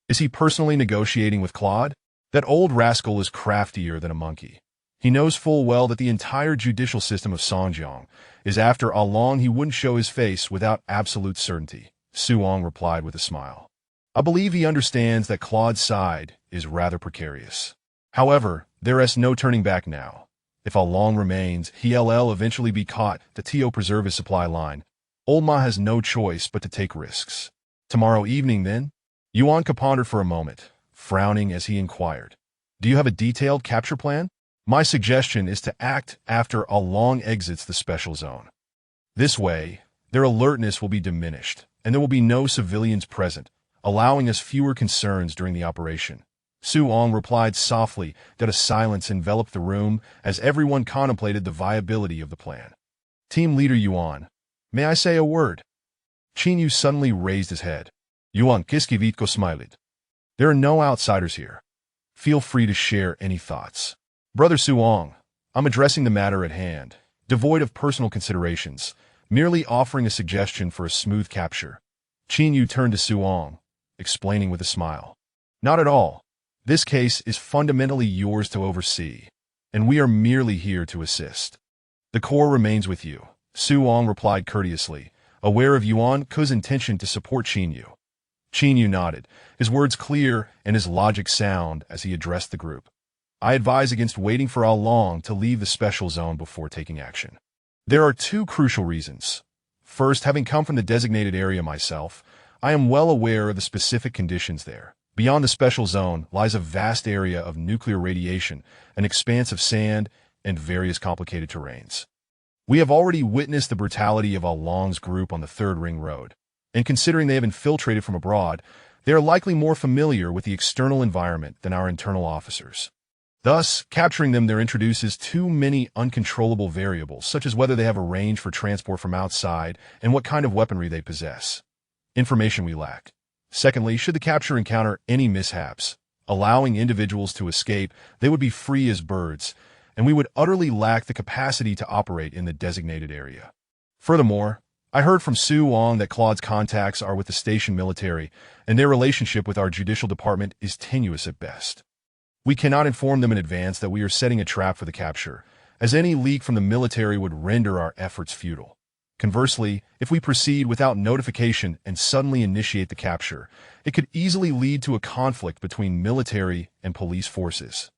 Is he personally negotiating with Claude? That old rascal is craftier than a monkey. He knows full well that the entire judicial system of Songjiang is after Long. He wouldn't show his face without absolute certainty, Suong replied with a smile. I believe he understands that Claude's side is rather precarious. However, there is no turning back now. If Long remains, he'll eventually be caught. The To preserve his supply line. Old Ma has no choice but to take risks. Tomorrow evening, then? Yuan pondered for a moment, frowning as he inquired. Do you have a detailed capture plan? My suggestion is to act after Long exits the special zone. This way, their alertness will be diminished, and there will be no civilians present, allowing us fewer concerns during the operation. Suong replied softly that a silence enveloped the room as everyone contemplated the viability of the plan. Team leader Yuan, may I say a word? Qin suddenly raised his head. Yuan Kiskivitko smiled. There are no outsiders here. Feel free to share any thoughts. Brother Suong, I'm addressing the matter at hand, devoid of personal considerations, merely offering a suggestion for a smooth capture. Qin turned to Suong, explaining with a smile. Not at all. This case is fundamentally yours to oversee, and we are merely here to assist. The Corps remains with you, Suong replied courteously, aware of Yuan Ke's intention to support Qin. Qin nodded, his words clear and his logic sound as he addressed the group. I advise against waiting for Long to leave the special zone before taking action. There are two crucial reasons. First, having come from the designated area myself, I am well aware of the specific conditions there. Beyond the special zone lies a vast area of nuclear radiation, an expanse of sand, and various complicated terrains. We have already witnessed the brutality of Long's group on the Third Ring Road, and considering they have infiltrated from abroad, they are likely more familiar with the external environment than our internal officers. Thus, capturing them there introduces too many uncontrollable variables, such as whether they have arranged for transport from outside and what kind of weaponry they possess. Information we lack. Secondly, should the capture encounter any mishaps, allowing individuals to escape, they would be free as birds, and we would utterly lack the capacity to operate in the designated area. Furthermore, I heard from Suong that Claude's contacts are with the station military, and their relationship with our judicial department is tenuous at best. We cannot inform them in advance that we are setting a trap for the capture, as any leak from the military would render our efforts futile. Conversely, if we proceed without notification and suddenly initiate the capture, it could easily lead to a conflict between military and police forces.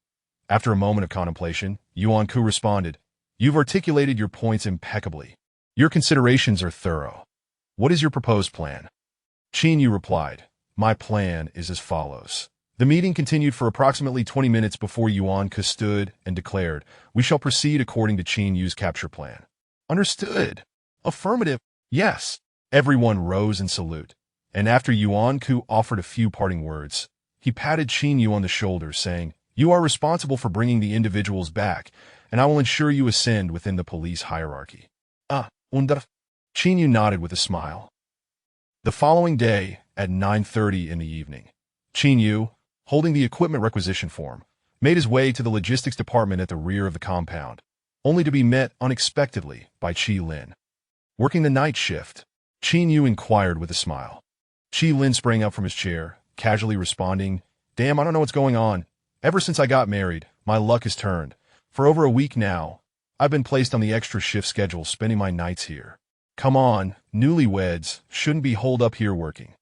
After a moment of contemplation, Yuan Ku responded, You've articulated your points impeccably. Your considerations are thorough. What is your proposed plan? Qin replied, My plan is as follows. The meeting continued for approximately 20 minutes before Yuan Ku stood and declared, We shall proceed according to Qin capture plan. Understood. Affirmative. Yes. Everyone rose in salute, and after Yuan Ku offered a few parting words, he patted Qin on the shoulder, saying, You are responsible for bringing the individuals back, and I will ensure you ascend within the police hierarchy. Qin nodded with a smile. The following day, at 9:30 in the evening, Qin, holding the equipment requisition form, made his way to the logistics department at the rear of the compound, only to be met unexpectedly by Qi Lin. Working the night shift, Qin inquired with a smile. Qi Lin sprang up from his chair, casually responding, Damn, I don't know what's going on. Ever since I got married, my luck has turned. For over a week now, I've been placed on the extra shift schedule, spending my nights here. Come on, newlyweds shouldn't be holed up here working.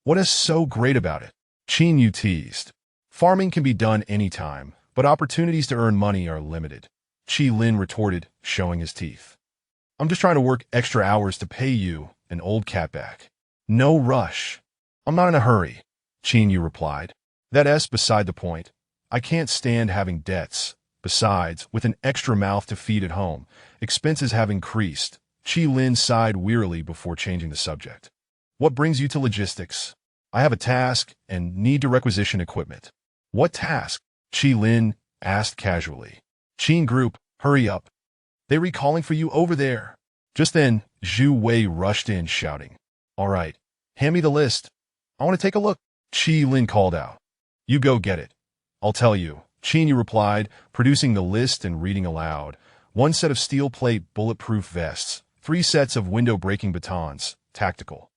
What is so great about it? Qin teased. Farming can be done anytime, but opportunities to earn money are limited. Qi Lin retorted, showing his teeth. I'm just trying to work extra hours to pay you, an old cat, back. No rush. I'm not in a hurry, Qin replied. That's beside the point. I can't stand having debts. Besides, with an extra mouth to feed at home, expenses have increased. Qi Lin sighed wearily before changing the subject. What brings you to logistics? I have a task and need to requisition equipment. What task? Qi Lin asked casually. Qin Group, hurry up. They recalling for you over there. Just then, Zhu Wei rushed in, shouting, All right, hand me the list. I want to take a look. Qi Lin called out. You go get it. I'll tell you, Qin replied, producing the list and reading aloud, one set of steel plate bulletproof vests, 3 sets of window-breaking batons, tactical.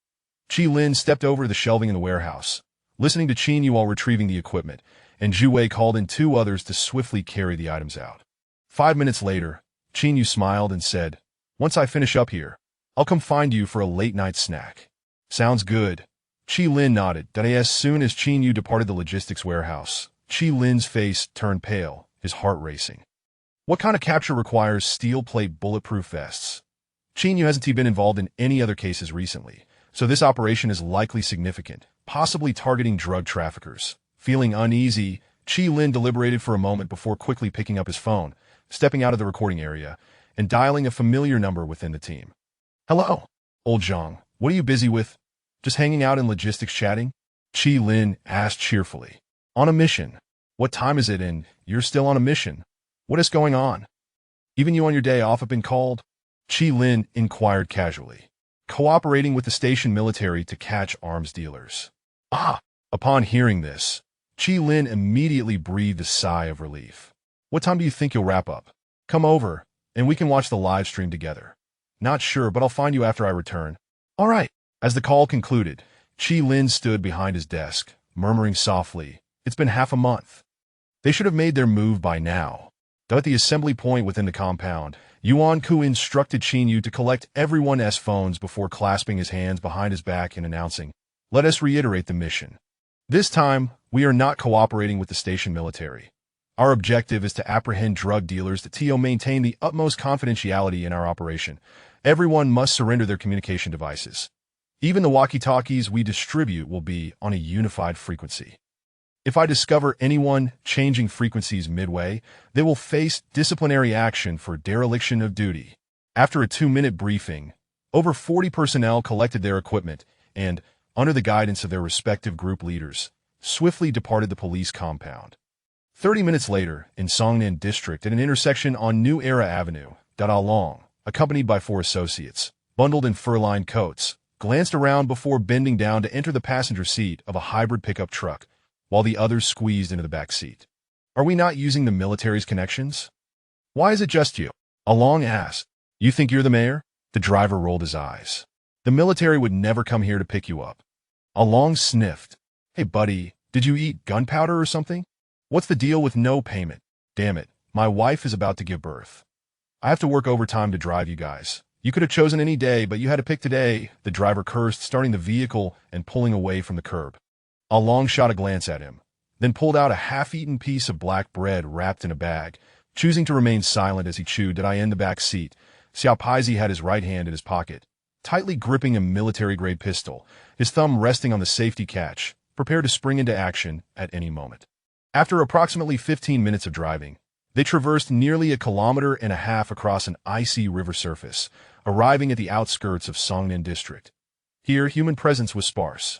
Chi Lin stepped over to the shelving in the warehouse, listening to Qin Yu while retrieving the equipment, and Zhu Wei called in 2 others to swiftly carry the items out. 5 minutes later, Qin Yu smiled and said, "Once I finish up here, I'll come find you for a late-night snack." "Sounds good." Chi Lin nodded. As soon as Qin Yu departed the logistics warehouse, Chi Lin's face turned pale, his heart racing. What kind of capture requires steel plate bulletproof vests? Qin Yu hasn't been involved in any other cases recently, so this operation is likely significant, possibly targeting drug traffickers. Feeling uneasy, Chi Lin deliberated for a moment before quickly picking up his phone, stepping out of the recording area, and dialing a familiar number within the team. "Hello, old Zhang. What are you busy with? Just hanging out in logistics chatting?" Chi Lin asked cheerfully. "On a mission." "What time is it and you're still on a mission? What is going on? Even you on your day off have been called?" Chi Lin inquired casually. "Cooperating with the station military to catch arms dealers." "Ah!" Upon hearing this, Chi Lin immediately breathed a sigh of relief. "What time do you think you'll wrap up? Come over, and we can watch the live stream together." "Not sure, but I'll find you after I return." "All right." As the call concluded, Chi Lin stood behind his desk, murmuring softly, "It's been half a month. They should have made their move by now." Though at the assembly point within the compound, Yuan Ku instructed Qin Yu to collect everyone's phones before clasping his hands behind his back and announcing, "Let us reiterate the mission. This time, we are not cooperating with the station military. Our objective is to apprehend drug dealers to maintain the utmost confidentiality in our operation. Everyone must surrender their communication devices. Even the walkie-talkies we distribute will be on a unified frequency. If I discover anyone changing frequencies midway, they will face disciplinary action for dereliction of duty." After a 2-minute briefing, over 40 personnel collected their equipment and, under the guidance of their respective group leaders, swiftly departed the police compound. 30 minutes later, in Songnan District at an intersection on New Era Avenue, Da Long, accompanied by 4 associates, bundled in fur-lined coats, glanced around before bending down to enter the passenger seat of a hybrid pickup truck, while the others squeezed into the back seat. "Are we not using the military's connections? Why is it just you?" Along asked. "You think you're the mayor?" The driver rolled his eyes. "The military would never come here to pick you up." Along sniffed. "Hey buddy, did you eat gunpowder or something? What's the deal with no payment? Damn it, my wife is about to give birth. I have to work overtime to drive you guys. You could have chosen any day, but you had to pick today." The driver cursed, starting the vehicle and pulling away from the curb. Along shot a glance at him, then pulled out a half-eaten piece of black bread wrapped in a bag, choosing to remain silent as he chewed. In the back seat, Xiao Paizi had his right hand in his pocket, tightly gripping a military-grade pistol, his thumb resting on the safety catch, prepared to spring into action at any moment. After approximately 15 minutes of driving, they traversed nearly 1.5 kilometers across an icy river surface, arriving at the outskirts of Songnan District. Here, human presence was sparse.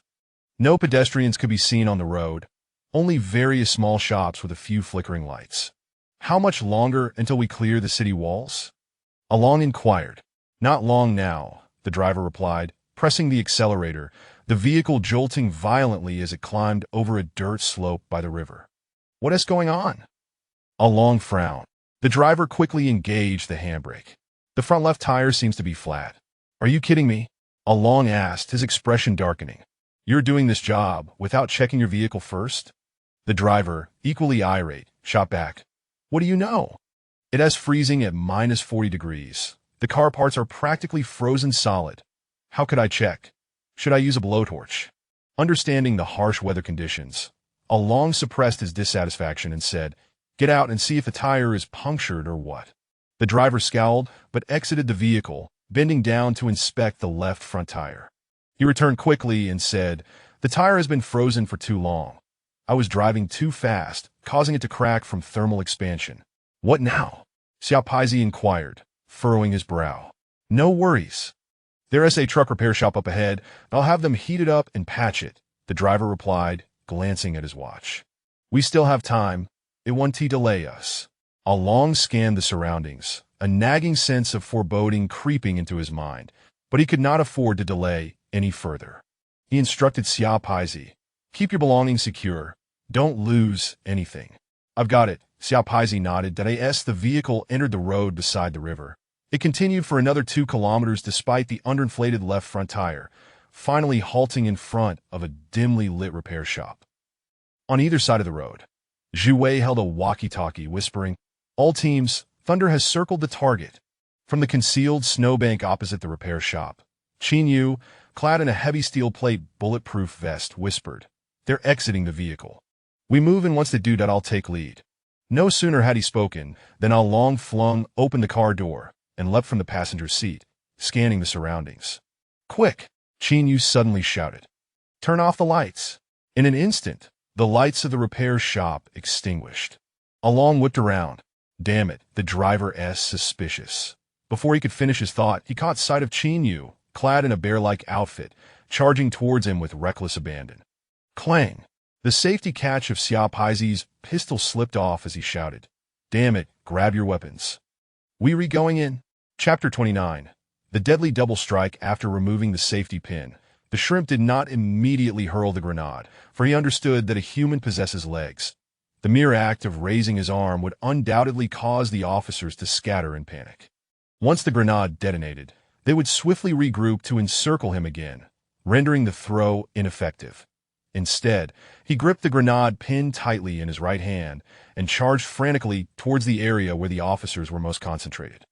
No pedestrians could be seen on the road, only various small shops with a few flickering lights. "How much longer until we clear the city walls?" Along inquired. "Not long now," the driver replied, pressing the accelerator, the vehicle jolting violently as it climbed over a dirt slope by the river. "What is going on?" Along frowned. The driver quickly engaged the handbrake. "The front left tire seems to be flat." "Are you kidding me?" Along asked, his expression darkening. "You're doing this job without checking your vehicle first?" The driver, equally irate, shot back. "What do you know? It has freezing at -40 degrees. The car parts are practically frozen solid. How could I check? Should I use a blowtorch?" Understanding the harsh weather conditions, Along suppressed his dissatisfaction and said, "Get out and see if the tire is punctured or what." The driver scowled, but exited the vehicle, bending down to inspect the left front tire. He returned quickly and said, "The tire has been frozen for too long. I was driving too fast, causing it to crack from thermal expansion." "What now?" Xiao Paizi inquired, furrowing his brow. "No worries. There's a truck repair shop up ahead. I'll have them heat it up and patch it," the driver replied, glancing at his watch. "We still have time. It won't delay us." Along scanned the surroundings, a nagging sense of foreboding creeping into his mind, but he could not afford to delay any further. He instructed Xiao Paizi, "Keep your belongings secure. Don't lose anything." "I've got it," Xiaopaizi nodded that as the vehicle entered the road beside the river. It continued for another 2 kilometers despite the underinflated left front tire, finally halting in front of a dimly lit repair shop. On either side of the road, Zhu Wei held a walkie-talkie, whispering, "All teams, Thunder has circled the target." From the concealed snowbank opposite the repair shop, Qin Yu, clad in a heavy steel plate bulletproof vest, whispered, "They're exiting the vehicle. We move in once they do that, I'll take lead." No sooner had he spoken than Ao Long flung open the car door and leapt from the passenger seat, scanning the surroundings. "Quick!" Qin Yu suddenly shouted. "Turn off the lights." In an instant, the lights of the repair shop extinguished. Ao Long whipped around. Damn it, the driver's suspicious. Before he could finish his thought, he caught sight of Qin Yu, clad in a bear-like outfit, charging towards him with reckless abandon. Clang! The safety catch of Xiaopaizi's pistol slipped off as he shouted, "Damn it, grab your weapons." We going in? Chapter 29. The deadly double strike. After removing the safety pin, the shrimp did not immediately hurl the grenade, for he understood that a human possesses legs. The mere act of raising his arm would undoubtedly cause the officers to scatter in panic. Once the grenade detonated, they would swiftly regroup to encircle him again, rendering the throw ineffective. Instead, he gripped the grenade pin tightly in his right hand and charged frantically towards the area where the officers were most concentrated.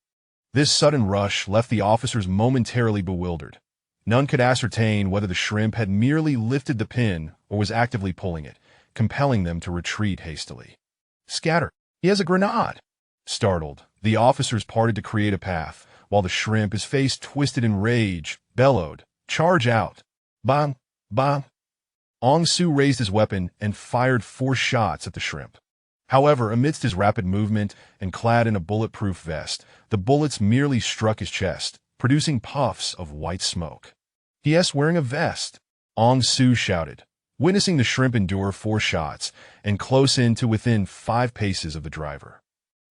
This sudden rush left the officers momentarily bewildered. None could ascertain whether the shrimp had merely lifted the pin or was actively pulling it, compelling them to retreat hastily. "Scatter! He has a grenade!" Startled, the officers parted to create a path, while the shrimp, his face twisted in rage, bellowed, "Charge out!" Bang! Bang! Ong Su raised his weapon and fired 4 shots at the shrimp. However, amidst his rapid movement and clad in a bulletproof vest, the bullets merely struck his chest, producing puffs of white smoke. "He is wearing a vest," Ong Su shouted, witnessing the shrimp endure 4 shots and close in to within 5 paces of the driver.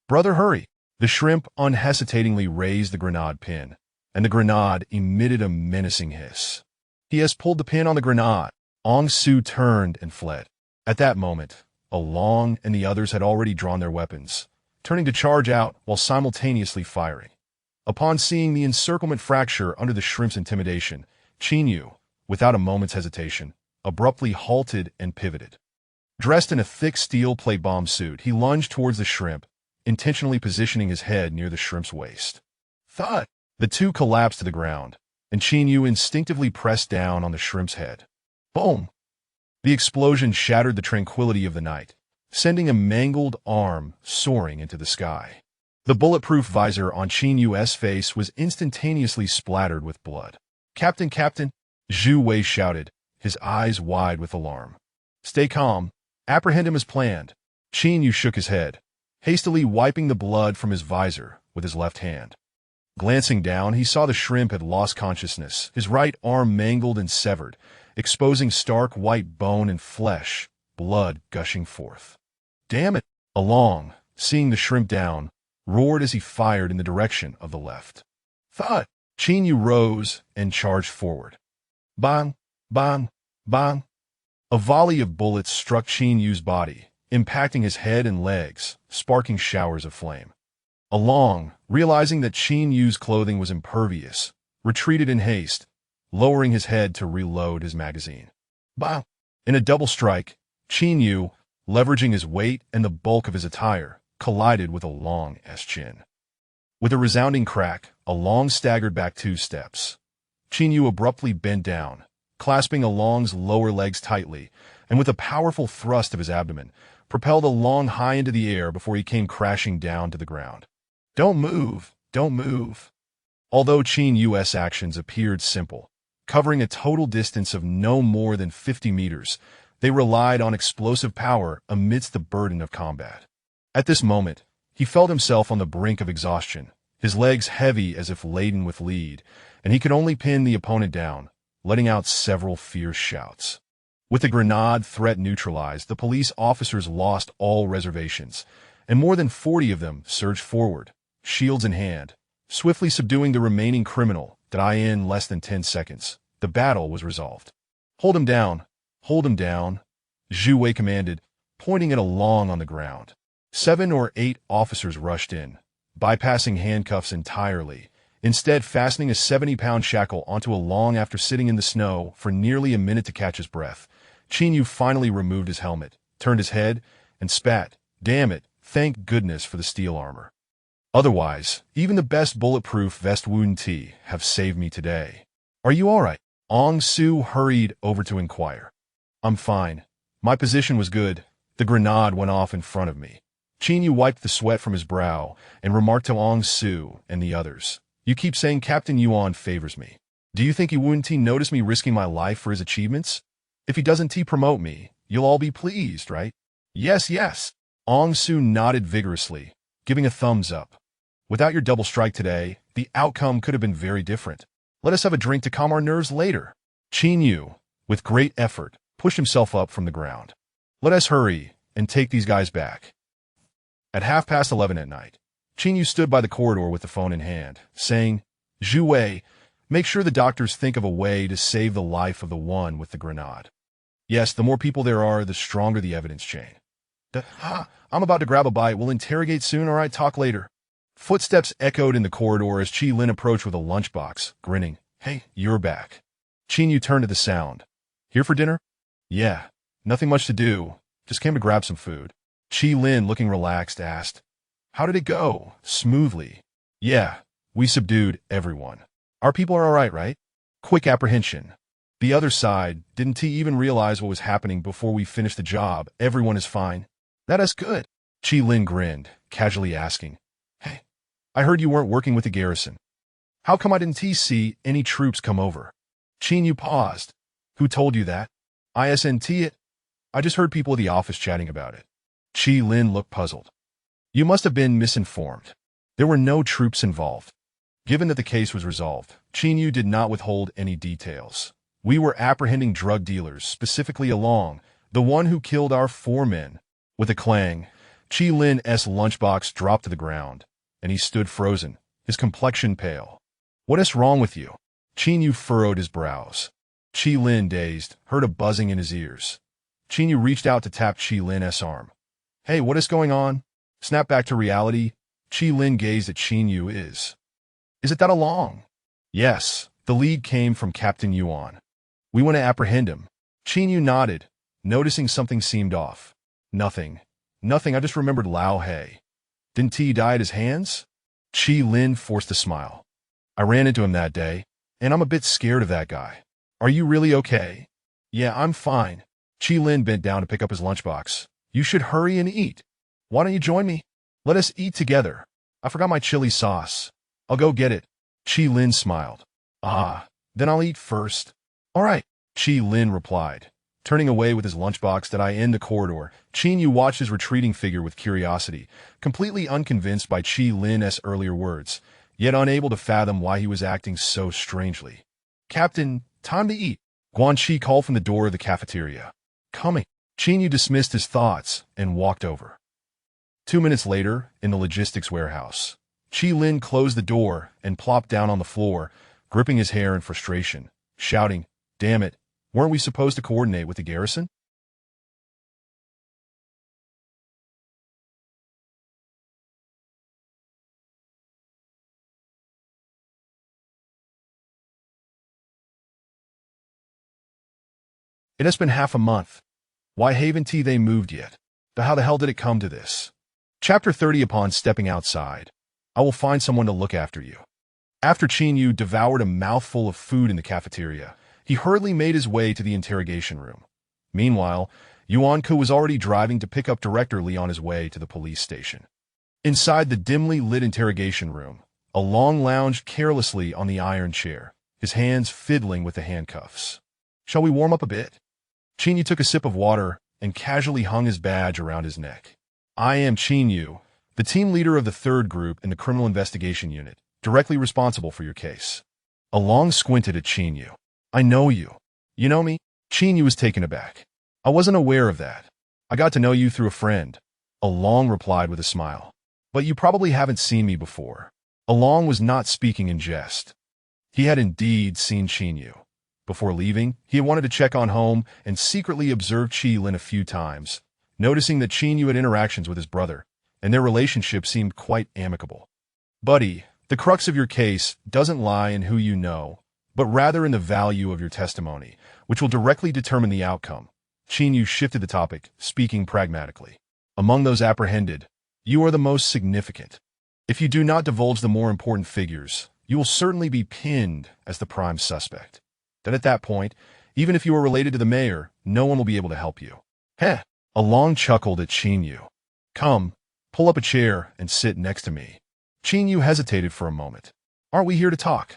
"Brother, hurry!" The shrimp unhesitatingly raised the grenade pin, and the grenade emitted a menacing hiss. "He has pulled the pin on the grenade." Ong Su turned and fled. At that moment, Ao Long and the others had already drawn their weapons, turning to charge out while simultaneously firing. Upon seeing the encirclement fracture under the shrimp's intimidation, Qin Yu, without a moment's hesitation, abruptly halted and pivoted. Dressed in a thick steel plate bomb suit, he lunged towards the shrimp, intentionally positioning his head near the shrimp's waist. Thud! The two collapsed to the ground, and Qin Yu instinctively pressed down on the shrimp's head. Boom! The explosion shattered the tranquility of the night, sending a mangled arm soaring into the sky. The bulletproof visor on Qin Yu's face was instantaneously splattered with blood. "Captain, Captain!" Zhu Wei shouted, his eyes wide with alarm. "Stay calm. Apprehend him as planned." Qin Yu shook his head, hastily wiping the blood from his visor with his left hand. Glancing down, he saw the shrimp had lost consciousness, his right arm mangled and severed, exposing stark white bone and flesh, blood gushing forth. "Damn it!" Ao Long, seeing the shrimp down, roared as he fired in the direction of the left. Thud! Qin Yu rose and charged forward. Bang! Bang! Bang! A volley of bullets struck Qin Yu's body, impacting his head and legs, sparking showers of flame. Ao Long, realizing that Qin Yu's clothing was impervious, retreated in haste, lowering his head to reload his magazine. Bang! In a double strike, Qin Yu, leveraging his weight and the bulk of his attire, collided with Ao Long's chin. With a resounding crack, Ao Long staggered back 2 steps. Qin Yu abruptly bent down, clasping Ao Long's lower legs tightly, and with a powerful thrust of his abdomen, propelled Ao Long high into the air before he came crashing down to the ground. "Don't move! Don't move!" Although Qin Yu's actions appeared simple, covering a total distance of no more than 50 meters, they relied on explosive power amidst the burden of combat. At this moment, he felt himself on the brink of exhaustion, his legs heavy as if laden with lead, and he could only pin the opponent down, letting out several fierce shouts. With the grenade threat neutralized, the police officers lost all reservations, and more than 40 of them surged forward, shields in hand, swiftly subduing the remaining criminal that in less than 10 seconds. The battle was resolved. "Hold him down! Hold him down!" Zhu Wei commanded, pointing at Ao Long on the ground. 7 or 8 officers rushed in, bypassing handcuffs entirely, instead fastening a 70-pound shackle onto Along after sitting in the snow for nearly a minute to catch his breath. Chinyu finally removed his helmet, turned his head, and spat, "Damn it, thank goodness for the steel armor. Otherwise, even the best bulletproof vest wouldn't have saved me today." "Are you all right?" Ong Su hurried over to inquire. "I'm fine. My position was good. The grenade went off in front of me." Chinyu wiped the sweat from his brow and remarked to Ong Su and the others, "You keep saying Captain Yuan favors me. Do you think he wouldn't notice me risking my life for his achievements? If he doesn't promote me, you'll all be pleased, right?" "Yes, yes." Ong Su nodded vigorously, giving a thumbs up. "Without your double strike today, the outcome could have been very different. Let us have a drink to calm our nerves later." Chinyu, with great effort, pushed himself up from the ground. "Let us hurry and take these guys back." At 11:30 at night, Chinyu stood by the corridor with the phone in hand, saying, "Zhu Wei, make sure the doctors think of a way to save the life of the one with the grenade. Yes, the more people there are, the stronger the evidence chain." "I'm about to grab a bite. We'll interrogate soon, all right? Talk later." Footsteps echoed in the corridor as Chi Lin approached with a lunchbox, grinning. "Hey, you're back." Chinyu turned to the sound. "Here for dinner?" "Yeah, nothing much to do. Just came to grab some food." Chi Lin, looking relaxed, asked, "How did it go?" "Smoothly. Yeah, we subdued everyone. Our people are all right? Quick apprehension. The other side, didn't he even realize what was happening before we finished the job? Everyone is fine." "That is good." Chi Lin grinned, casually asking, "Hey, I heard you weren't working with the garrison. How come I didn't see any troops come over?" Chinyu paused. "Who told you that?" "Isn't it? I just heard people at the office chatting about it." Chi Lin looked puzzled. "You must have been misinformed. There were no troops involved." Given that the case was resolved, Chinyu did not withhold any details. "We were apprehending drug dealers, specifically Along, the one who killed our 4 men. With a clang, Chi Lin's lunchbox dropped to the ground, and he stood frozen, his complexion pale. "What is wrong with you?" Chinyu furrowed his brows. Chi Lin, dazed, heard a buzzing in his ears. Chinyu reached out to tap Chi Lin's arm. "Hey, what is going on?" Snap back to reality. Chi Lin gazed at Chinyu. Is it that Along?" "Yes, the lead came from Captain Yuan. We want to apprehend him." Chinyu nodded, noticing something seemed off. Nothing, I just remembered Lao He. Didn't he die at his hands?" Chi Lin forced a smile. "I ran into him that day, and I'm a bit scared of that guy." "Are you really okay?" "Yeah, I'm fine." Chi Lin bent down to pick up his lunchbox. "You should hurry and eat. Why don't you join me? Let us eat together. I forgot my chili sauce. I'll go get it." Chi Lin smiled. Then I'll eat first." "All right," Chi Lin replied, turning away with his lunchbox that I end the corridor. Chinyu watched his retreating figure with curiosity, completely unconvinced by Chi Lin's earlier words, yet unable to fathom why he was acting so strangely. "Captain, time to eat," Guan Chi called from the door of the cafeteria. "Coming." Chinyu dismissed his thoughts and walked over. 2 minutes later, in the logistics warehouse, Chi Lin closed the door and plopped down on the floor, gripping his hair in frustration, shouting, "Damn it, weren't we supposed to coordinate with the garrison?" It has been half a month. Why haven't they moved yet? How the hell did it come to this? Chapter 30. Upon stepping outside, I will find someone to look after you. After Chinyu devoured a mouthful of food in the cafeteria, he hurriedly made his way to the interrogation room. Meanwhile, Yuan Ku was already driving to pick up Director Li on his way to the police station. Inside the dimly lit interrogation room, Along lounged carelessly on the iron chair, his hands fiddling with the handcuffs. "Shall we warm up a bit?" Chinyu took a sip of water and casually hung his badge around his neck. "I am Chinyu, the team leader of the 3rd Group in the Criminal Investigation Unit, directly responsible for your case." Along squinted at Chinyu. "I know you. You know me?" Chinyu was taken aback. "I wasn't aware of that. I got to know you through a friend." Along replied with a smile. "But you probably haven't seen me before." Along was not speaking in jest. He had indeed seen Chinyu. Before leaving, he had wanted to check on home and secretly observed Chi Lin a few times, noticing that Chinyu had interactions with his brother, and their relationship seemed quite amicable. Buddy, the crux of your case doesn't lie in who you know, but rather in the value of your testimony, which will directly determine the outcome. Chin shifted the topic, speaking pragmatically. Among those apprehended, you are the most significant. If you do not divulge the more important figures, you will certainly be pinned as the prime suspect. Then at that point, even if you are related to the mayor, no one will be able to help you. Heh! Along chuckled at Chin. Come, pull up a chair and sit next to me. Chin hesitated for a moment. Aren't we here to talk?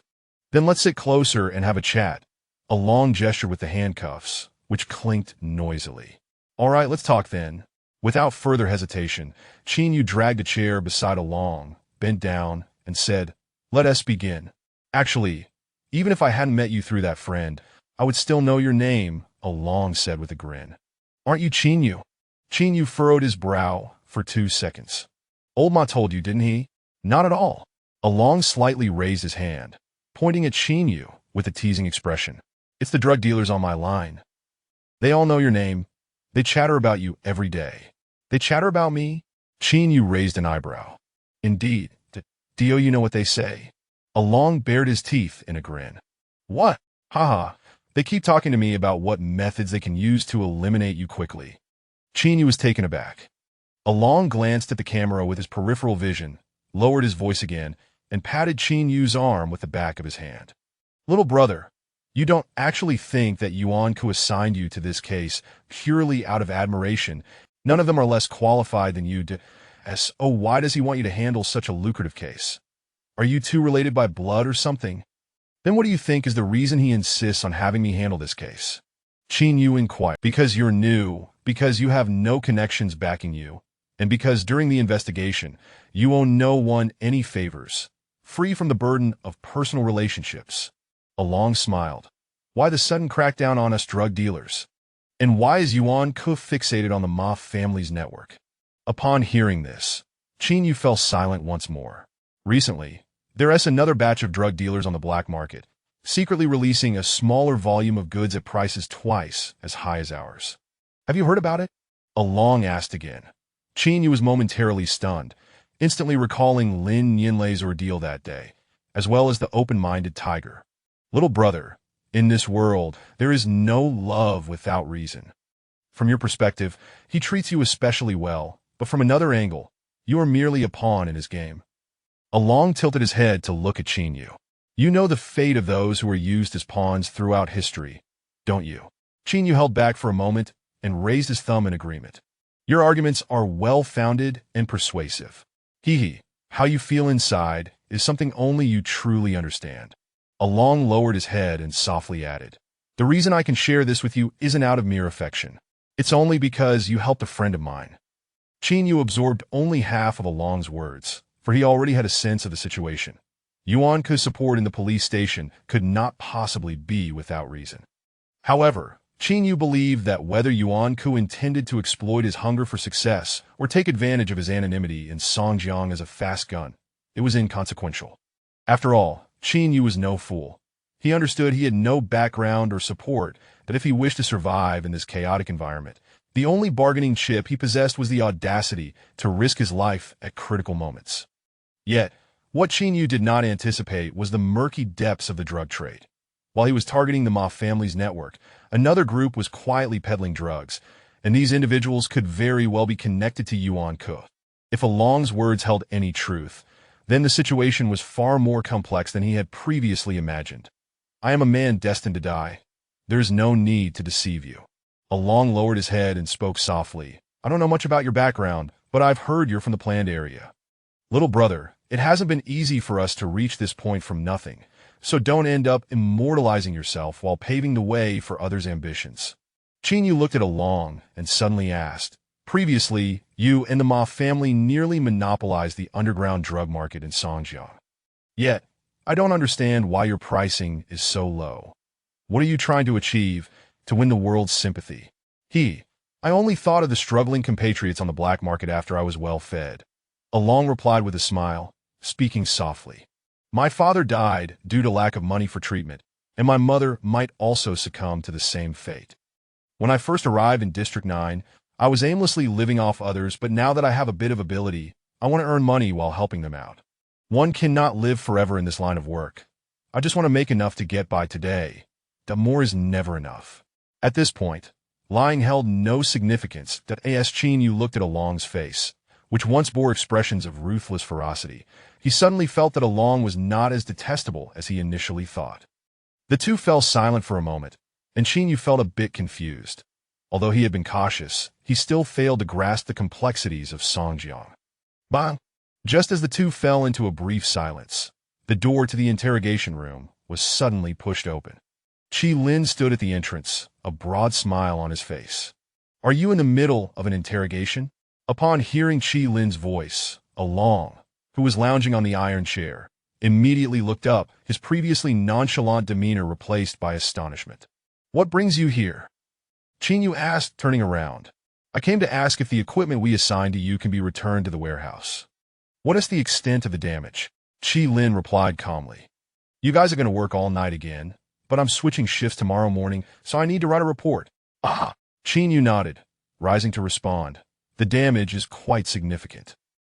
Then let's sit closer and have a chat. Along gestured with the handcuffs, which clinked noisily. All right, let's talk then. Without further hesitation, Chin dragged a chair beside Along, bent down, and said, "Let us begin. Actually, even if I hadn't met you through that friend, I would still know your name," Along said with a grin. "Aren't you Chin?" Chin furrowed his brow for 2 seconds. "Old Ma told you, didn't he?" "Not at all." Along slightly raised his hand, pointing at Chin with a teasing expression. "It's the drug dealers on my line. They all know your name. They chatter about you every day." "They chatter about me?" Chin raised an eyebrow. "Indeed. Do you know what they say?" Along bared his teeth in a grin. "What? Haha. They keep talking to me about what methods they can use to eliminate you quickly." Chin was taken aback. Along glanced at the camera with his peripheral vision, lowered his voice again, and patted Chin's arm with the back of his hand. "Little brother, you don't actually think that Yuan-ku assigned you to this case purely out of admiration? None of them are less qualified than you do. Oh, why does he want you to handle such a lucrative case? Are you two related by blood or something? Then what do you think is the reason he insists on having me handle this case?" Chin inquired. "Because you're new, because you have no connections backing you, and because during the investigation, you owe no one any favors, free from the burden of personal relationships." Along smiled. "Why the sudden crackdown on us drug dealers? And why is Yuan-ku fixated on the Ma family's network?" Upon hearing this, Chin fell silent once more. "Recently, there's another batch of drug dealers on the black market, secretly releasing a smaller volume of goods at prices twice as high as ours. Have you heard about it?" Along asked again. Chin was momentarily stunned, instantly recalling Lin Yinlei's ordeal that day, as well as the open-minded tiger. "Little brother, in this world, there is no love without reason. From your perspective, he treats you especially well, but from another angle, you are merely a pawn in his game." Along tilted his head to look at Chin. "You know the fate of those who are used as pawns throughout history, don't you?" Chin held back for a moment and raised his thumb in agreement. "Your arguments are well-founded and persuasive. How you feel inside is something only you truly understand." Along lowered his head and softly added, "The reason I can share this with you isn't out of mere affection. It's only because you helped a friend of mine." Chin absorbed only half of Along's words, for he already had a sense of the situation. Yuan-ku's support in the police station could not possibly be without reason. However, Chin believed that whether Yuan-ku intended to exploit his hunger for success or take advantage of his anonymity in Songjiang as a fast gun, it was inconsequential. After all, Chin was no fool. He understood he had no background or support, that if he wished to survive in this chaotic environment, the only bargaining chip he possessed was the audacity to risk his life at critical moments. Yet, what Chin did not anticipate was the murky depths of the drug trade. While he was targeting the Ma family's network, another group was quietly peddling drugs, and these individuals could very well be connected to Yuan-ku. If Along's words held any truth, then the situation was far more complex than he had previously imagined. "I am a man destined to die. There is no need to deceive you." Along lowered his head and spoke softly. "I don't know much about your background, but I've heard you're from the planned area. Little brother, it hasn't been easy for us to reach this point from nothing, so don't end up immortalizing yourself while paving the way for others' ambitions." Chin looked at Along and suddenly asked, "Previously, you and the Ma family nearly monopolized the underground drug market in Songjiang. Yet, I don't understand why your pricing is so low. What are you trying to achieve to win the world's sympathy?" "I only thought of the struggling compatriots on the black market after I was well fed." Along replied with a smile, speaking softly. "My father died due to lack of money for treatment, and my mother might also succumb to the same fate. When I first arrived in District 9, I was aimlessly living off others, but now that I have a bit of ability, I want to earn money while helping them out. One cannot live forever in this line of work. I just want to make enough to get by today. The more is never enough. At this point, lying held no significance that as Chin Yu looked at Along's face, which once bore expressions of ruthless ferocity. He suddenly felt that Along was not as detestable as he initially thought. The two fell silent for a moment, and Chin Yu felt a bit confused. Although he had been cautious, he still failed to grasp the complexities of Songjiang. Bang! Just as the two fell into a brief silence, the door to the interrogation room was suddenly pushed open. Qi Lin stood at the entrance, a broad smile on his face. "Are you in the middle of an interrogation?" Upon hearing Qi Lin's voice, Along, who was lounging on the iron chair, immediately looked up, his previously nonchalant demeanor replaced by astonishment. "What brings you here?" Qin Yu asked, turning around. "I came to ask if the equipment we assigned to you can be returned to the warehouse." "What is the extent of the damage?" Qi Lin replied calmly. "You guys are going to work all night again, but I'm switching shifts tomorrow morning, so I need to write a report." "Ah!" Qin Yu nodded, rising to respond. "The damage is quite significant.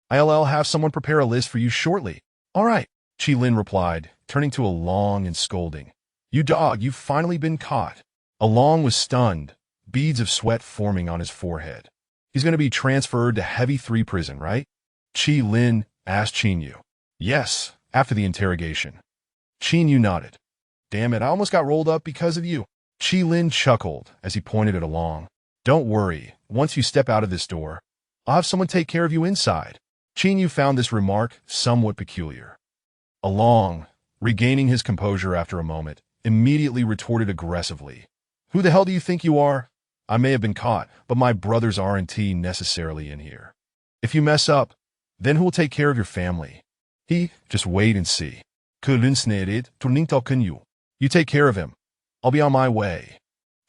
I'll have someone prepare a list for you shortly." "All right," Qi Lin replied, turning to Along and scolding. "You dog, you've finally been caught." Along was stunned, beads of sweat forming on his forehead. "He's going to be transferred to Heavy 3 prison, right?" Qi Lin asked Qin Yu. "Yes, after the interrogation." Qin Yu nodded. "Damn it, I almost got rolled up because of you." Qi Lin chuckled as he pointed at Along. "Don't worry, once you step out of this door, I'll have someone take care of you inside." Qin Yu found this remark somewhat peculiar. Along, regaining his composure after a moment, immediately retorted aggressively. "Who the hell do you think you are? I may have been caught, but my brothers aren't necessarily in here. If you mess up, then who will take care of your family?" Just wait and see. You take care of him. I'll be on my way."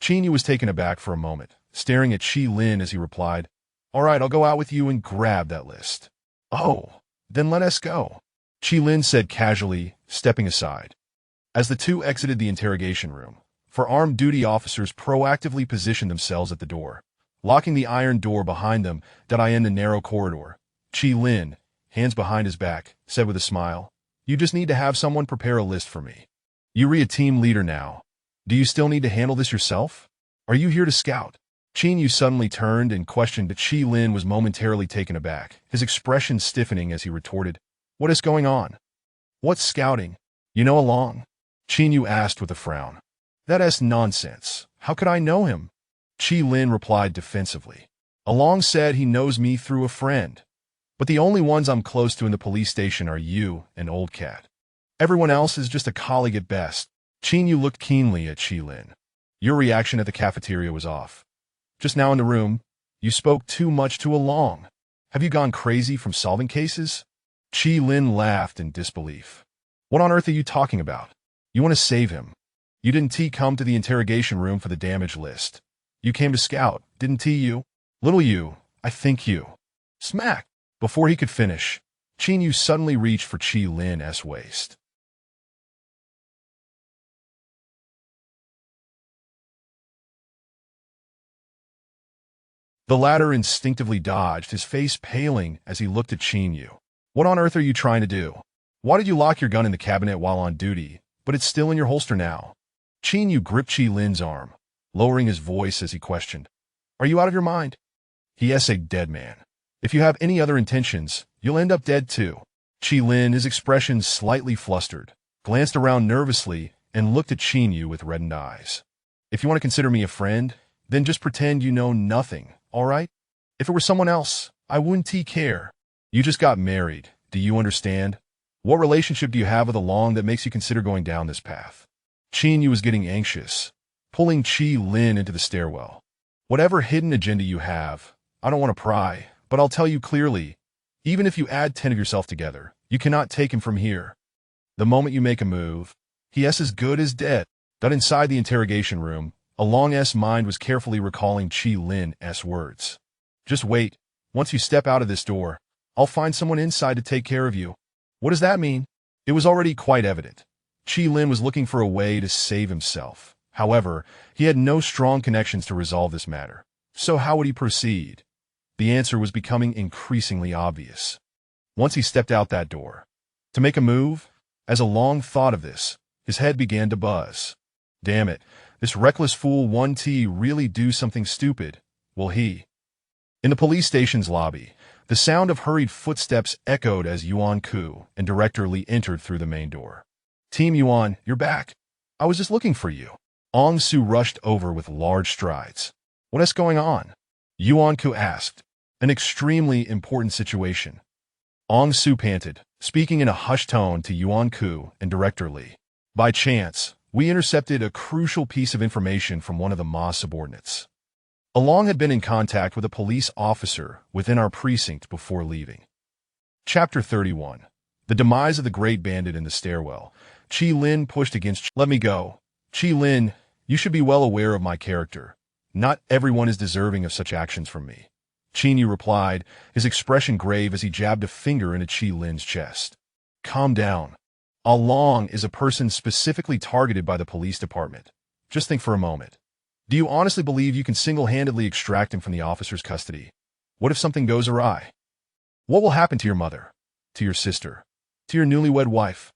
Qin Yu was taken aback for a moment, staring at Qi Lin as he replied, "All right, I'll go out with you and grab that list." "Oh, then let us go," Qi Lin said casually, stepping aside. As the two exited the interrogation room, armed duty officers proactively positioned themselves at the door, locking the iron door behind them that I end the narrow corridor. Qi Lin, hands behind his back, said with a smile, "You just need to have someone prepare a list for me. You're a team leader now. Do you still need to handle this yourself? Are you here to scout?" Qin Yu suddenly turned and questioned that Qi Lin was momentarily taken aback, his expression stiffening as he retorted, "What is going on?" "What's scouting? You know Along?" Qin Yu asked with a frown. "That's nonsense. How could I know him?" Qi Lin replied defensively. "Along said he knows me through a friend. But the only ones I'm close to in the police station are you and Old Cat. Everyone else is just a colleague at best." Qin Yu looked keenly at Qi Lin. "Your reaction at the cafeteria was off. Just now in the room, you spoke too much to Along. Have you gone crazy from solving cases?" Qi Lin laughed in disbelief. "What on earth are you talking about? You want to save him. You didn't come to the interrogation room for the damage list. You came to scout, didn't you? Little you, I think you." Smack! Before he could finish, Qin Yu suddenly reached for Qi Lin's waist. The latter instinctively dodged, his face paling as he looked at Qin Yu. "What on earth are you trying to do? Why did you lock your gun in the cabinet while on duty, but it's still in your holster now?" Qin Yu gripped Qi Lin's arm, lowering his voice as he questioned, "Are you out of your mind?" "He a dead man. If you have any other intentions, you'll end up dead too." Qi Lin, his expression slightly flustered, glanced around nervously and looked at Qin Yu with reddened eyes. "If you want to consider me a friend, then just pretend you know nothing, all right? If it were someone else, I wouldn't care. You just got married, do you understand? What relationship do you have with Along that makes you consider going down this path?" Qin Yu was getting anxious, pulling Qi Lin into the stairwell. "Whatever hidden agenda you have, I don't want to pry, but I'll tell you clearly, even if you add 10 of yourself together, you cannot take him from here. The moment you make a move, he's as good as dead." But inside the interrogation room, Along's mind was carefully recalling Qi Lin's words. "Just wait. Once you step out of this door, I'll find someone inside to take care of you." What does that mean? It was already quite evident. Qi Lin was looking for a way to save himself. However, he had no strong connections to resolve this matter, So how would he proceed? The answer was becoming increasingly obvious. Once he stepped out that door. To make a move? As Along thought of this, his head began to buzz. Damn it, this reckless fool 1T really do something stupid, will he? In the police station's lobby, the sound of hurried footsteps echoed as Yuan Ku and Director Li entered through the main door. Team Yuan, you're back. I was just looking for you. Ong Su rushed over with large strides. What is going on? Yuan Ku asked. An extremely important situation. Ong Su panted, speaking in a hushed tone to Yuan Ku and Director Li. By chance, we intercepted a crucial piece of information from one of the Ma subordinates. Along had been in contact with a police officer within our precinct before leaving. Chapter 31. The demise of the great bandit in the stairwell. Qi Lin pushed against. Let me go. Qi Lin, you should be well aware of my character. Not everyone is deserving of such actions from me. Qin Yu replied, his expression grave as he jabbed a finger into Qi Lin's chest. Calm down. Along is a person specifically targeted by the police department. Just think for a moment. Do you honestly believe you can single-handedly extract him from the officer's custody? What if something goes awry? What will happen to your mother? To your sister? To your newlywed wife?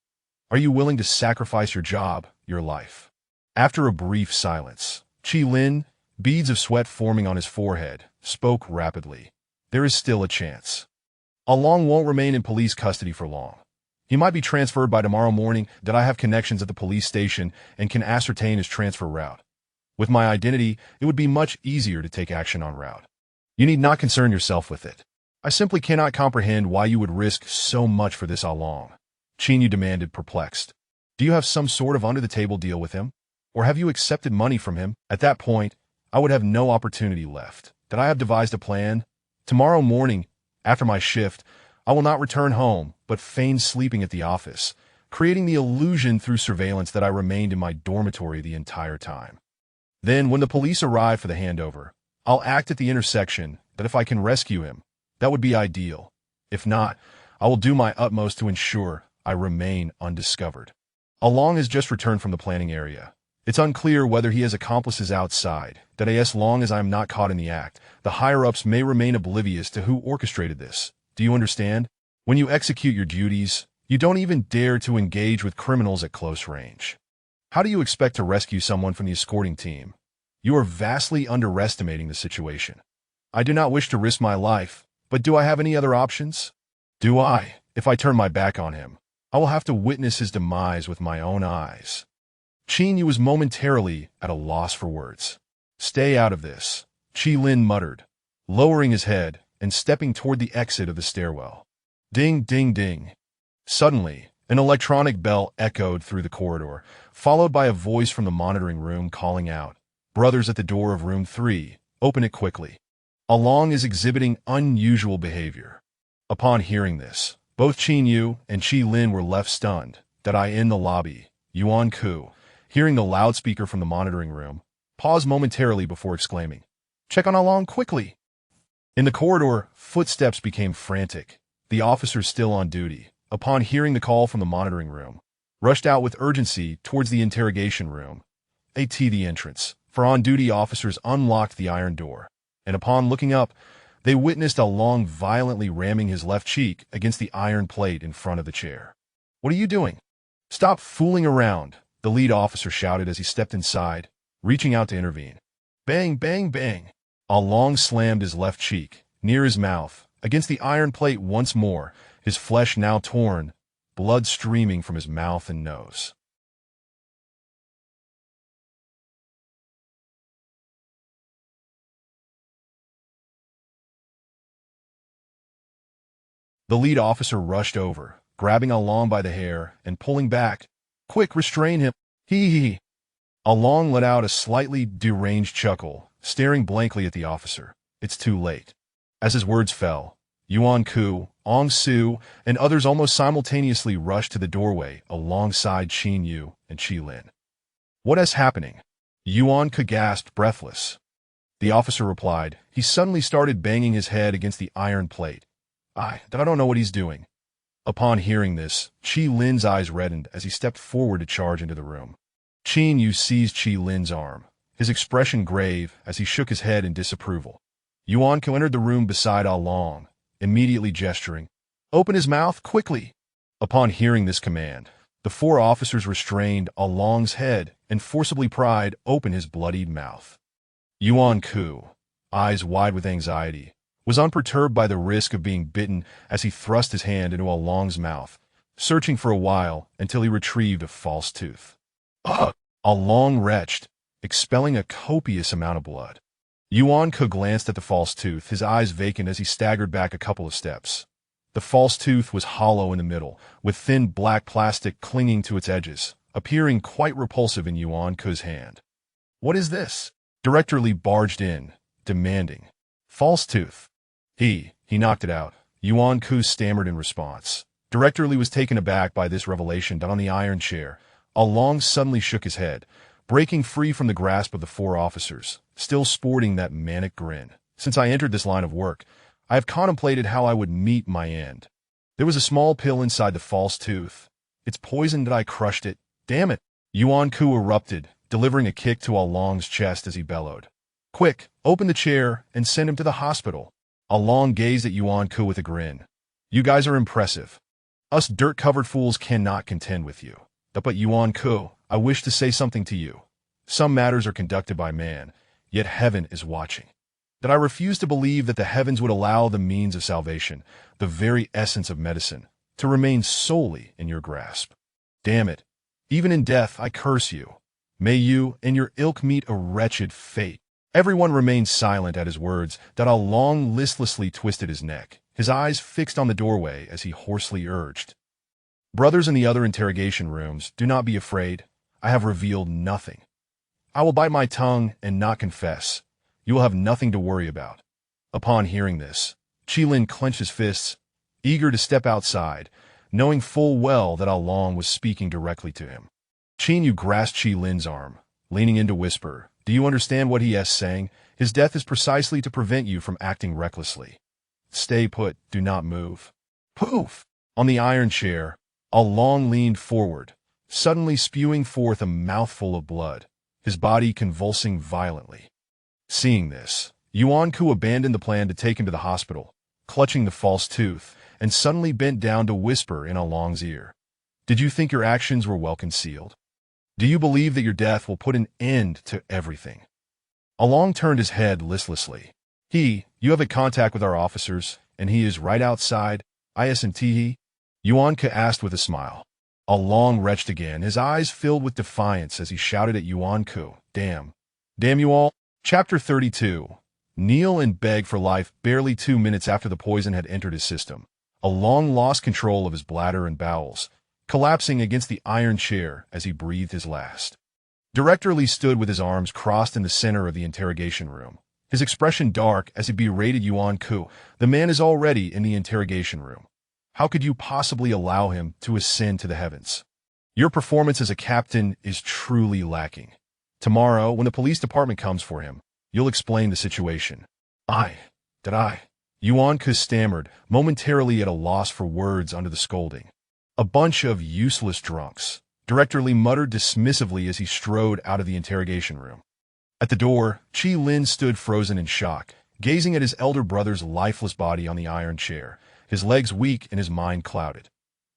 Are you willing to sacrifice your job, your life? After a brief silence, Qi Lin, beads of sweat forming on his forehead, spoke rapidly. There is still a chance. Along won't remain in police custody for long. He might be transferred by tomorrow morning. That I have connections at the police station and can ascertain his transfer route. With my identity, it would be much easier to take action en route. You need not concern yourself with it. I simply cannot comprehend why you would risk so much for this Along. Qin Yu demanded, perplexed. Do you have some sort of under-the-table deal with him? Or have you accepted money from him? At that point, I would have no opportunity left. That I have devised a plan. Tomorrow morning, after my shift, I will not return home, but feign sleeping at the office, creating the illusion through surveillance that I remained in my dormitory the entire time. Then, when the police arrive for the handover, I'll act at the intersection. That if I can rescue him, that would be ideal. If not, I will do my utmost to ensure I remain undiscovered. Along has just returned from the planning area. It's unclear whether he has accomplices outside. That as long as I am not caught in the act, the higher-ups may remain oblivious to who orchestrated this. Do you understand? When you execute your duties, you don't even dare to engage with criminals at close range. How do you expect to rescue someone from the escorting team? You are vastly underestimating the situation. I do not wish to risk my life, but do I have any other options? Do I? If I turn my back on him, I will have to witness his demise with my own eyes. Qin Yu was momentarily at a loss for words. Stay out of this, Qi Lin muttered, lowering his head and stepping toward the exit of the stairwell. Ding, ding, ding. Suddenly, an electronic bell echoed through the corridor, followed by a voice from the monitoring room calling out, "Brothers at the door of room 3, open it quickly." Along is exhibiting unusual behavior. Upon hearing this, both Qin Yu and Qi Lin were left stunned. That I in the lobby, Yuan Ku, hearing the loudspeaker from the monitoring room, paused momentarily before exclaiming, "Check on Along quickly." In the corridor, footsteps became frantic. The officers still on duty, upon hearing the call from the monitoring room, rushed out with urgency towards the interrogation room. The entrance, for on-duty officers unlocked the iron door, and upon looking up, they witnessed Along violently ramming his left cheek against the iron plate in front of the chair. "What are you doing? Stop fooling around," the lead officer shouted as he stepped inside, reaching out to intervene. Bang, bang, bang. Along slammed his left cheek, near his mouth, against the iron plate once more, his flesh now torn, blood streaming from his mouth and nose. The lead officer rushed over, grabbing Along by the hair and pulling back. "Quick, restrain him." He. Along let out a slightly deranged chuckle, staring blankly at the officer. It's too late. As his words fell, Yuan Ku, Ong Su, and others almost simultaneously rushed to the doorway alongside Qin Yu and Qi Lin. "What is happening?" Yuan Ku gasped, breathless. The officer replied. He suddenly started banging his head against the iron plate. I don't know what he's doing." Upon hearing this, Qi Lin's eyes reddened as he stepped forward to charge into the room. Qin Yu seized Qi Lin's arm. his expression grave as he shook his head in disapproval. Yuan-Ko entered the room beside Long, immediately gesturing, "Open his mouth, quickly!" Upon hearing this command, the four officers restrained Long's head and forcibly pried open his bloodied mouth. Yuan-Ko, eyes wide with anxiety, was unperturbed by the risk of being bitten as he thrust his hand into Long's mouth, searching for a while until he retrieved a false tooth. Ugh! Long retched, expelling a copious amount of blood. Yuan-Ko glanced at the false tooth, his eyes vacant as he staggered back a couple of steps. The false tooth was hollow in the middle, with thin black plastic clinging to its edges, appearing quite repulsive in Yuan-Ko's hand. "What is this?" Director Lee barged in, demanding. "False tooth." He knocked it out. Yuan-Ko stammered in response. Director Lee was taken aback by this revelation down on the iron chair. Long suddenly shook his head, breaking free from the grasp of the four officers, still sporting that manic grin. "Since I entered this line of work, I have contemplated how I would meet my end. There was a small pill inside the false tooth. It's poisoned and I crushed it. Damn it!" Yuan-Ko erupted, delivering a kick to Long's chest as he bellowed. "Quick, open the chair and send him to the hospital." Long gazed at Yuan-Ko with a grin. "You guys are impressive. Us dirt-covered fools cannot contend with you. But Yuan-Ko, I wish to say something to you. Some matters are conducted by man, yet heaven is watching. That I refuse to believe that the heavens would allow the means of salvation, the very essence of medicine, to remain solely in your grasp. Damn it, even in death I curse you. May you and your ilk meet a wretched fate." Everyone remained silent at his words. Long listlessly twisted his neck, his eyes fixed on the doorway as he hoarsely urged, "Brothers in the other interrogation rooms, do not be afraid. I have revealed nothing. I will bite my tongue and not confess. You will have nothing to worry about." Upon hearing this, Qilin clenched his fists, eager to step outside, knowing full well that Long was speaking directly to him. Qin grasped Qilin's arm, leaning in to whisper, "Do you understand what he is saying? His death is precisely to prevent you from acting recklessly. Stay put, do not move." Poof! On the iron chair, Long leaned forward, suddenly spewing forth a mouthful of blood, his body convulsing violently. Seeing this, Yuan-Ko abandoned the plan to take him to the hospital, clutching the false tooth, and suddenly bent down to whisper in Long's ear, "Did you think your actions were well concealed? Do you believe that your death will put an end to everything?" Long turned his head listlessly. You have had contact with our officers, and he is right outside, isn't?" Yuan-Ko asked with a smile. Long retched again, his eyes filled with defiance as he shouted at Yuan-Ko, Damn you all." Chapter 32. Kneel and beg for life. Barely 2 minutes after the poison had entered his system, Long lost control of his bladder and bowels, collapsing against the iron chair as he breathed his last. Director Lee stood with his arms crossed in the center of the interrogation room, his expression dark as he berated Yuan-Ko. "The man is already in the interrogation room. How could you possibly allow him to ascend to the heavens? Your performance as a captain is truly lacking. Tomorrow, when the police department comes for him, you'll explain the situation." Did I? Yuan-Ko stammered, momentarily at a loss for words under the scolding. "A bunch of useless drunks," Director Lee muttered dismissively as he strode out of the interrogation room. At the door, Qilin stood frozen in shock, gazing at his elder brother's lifeless body on the iron chair, his legs weak and his mind clouded.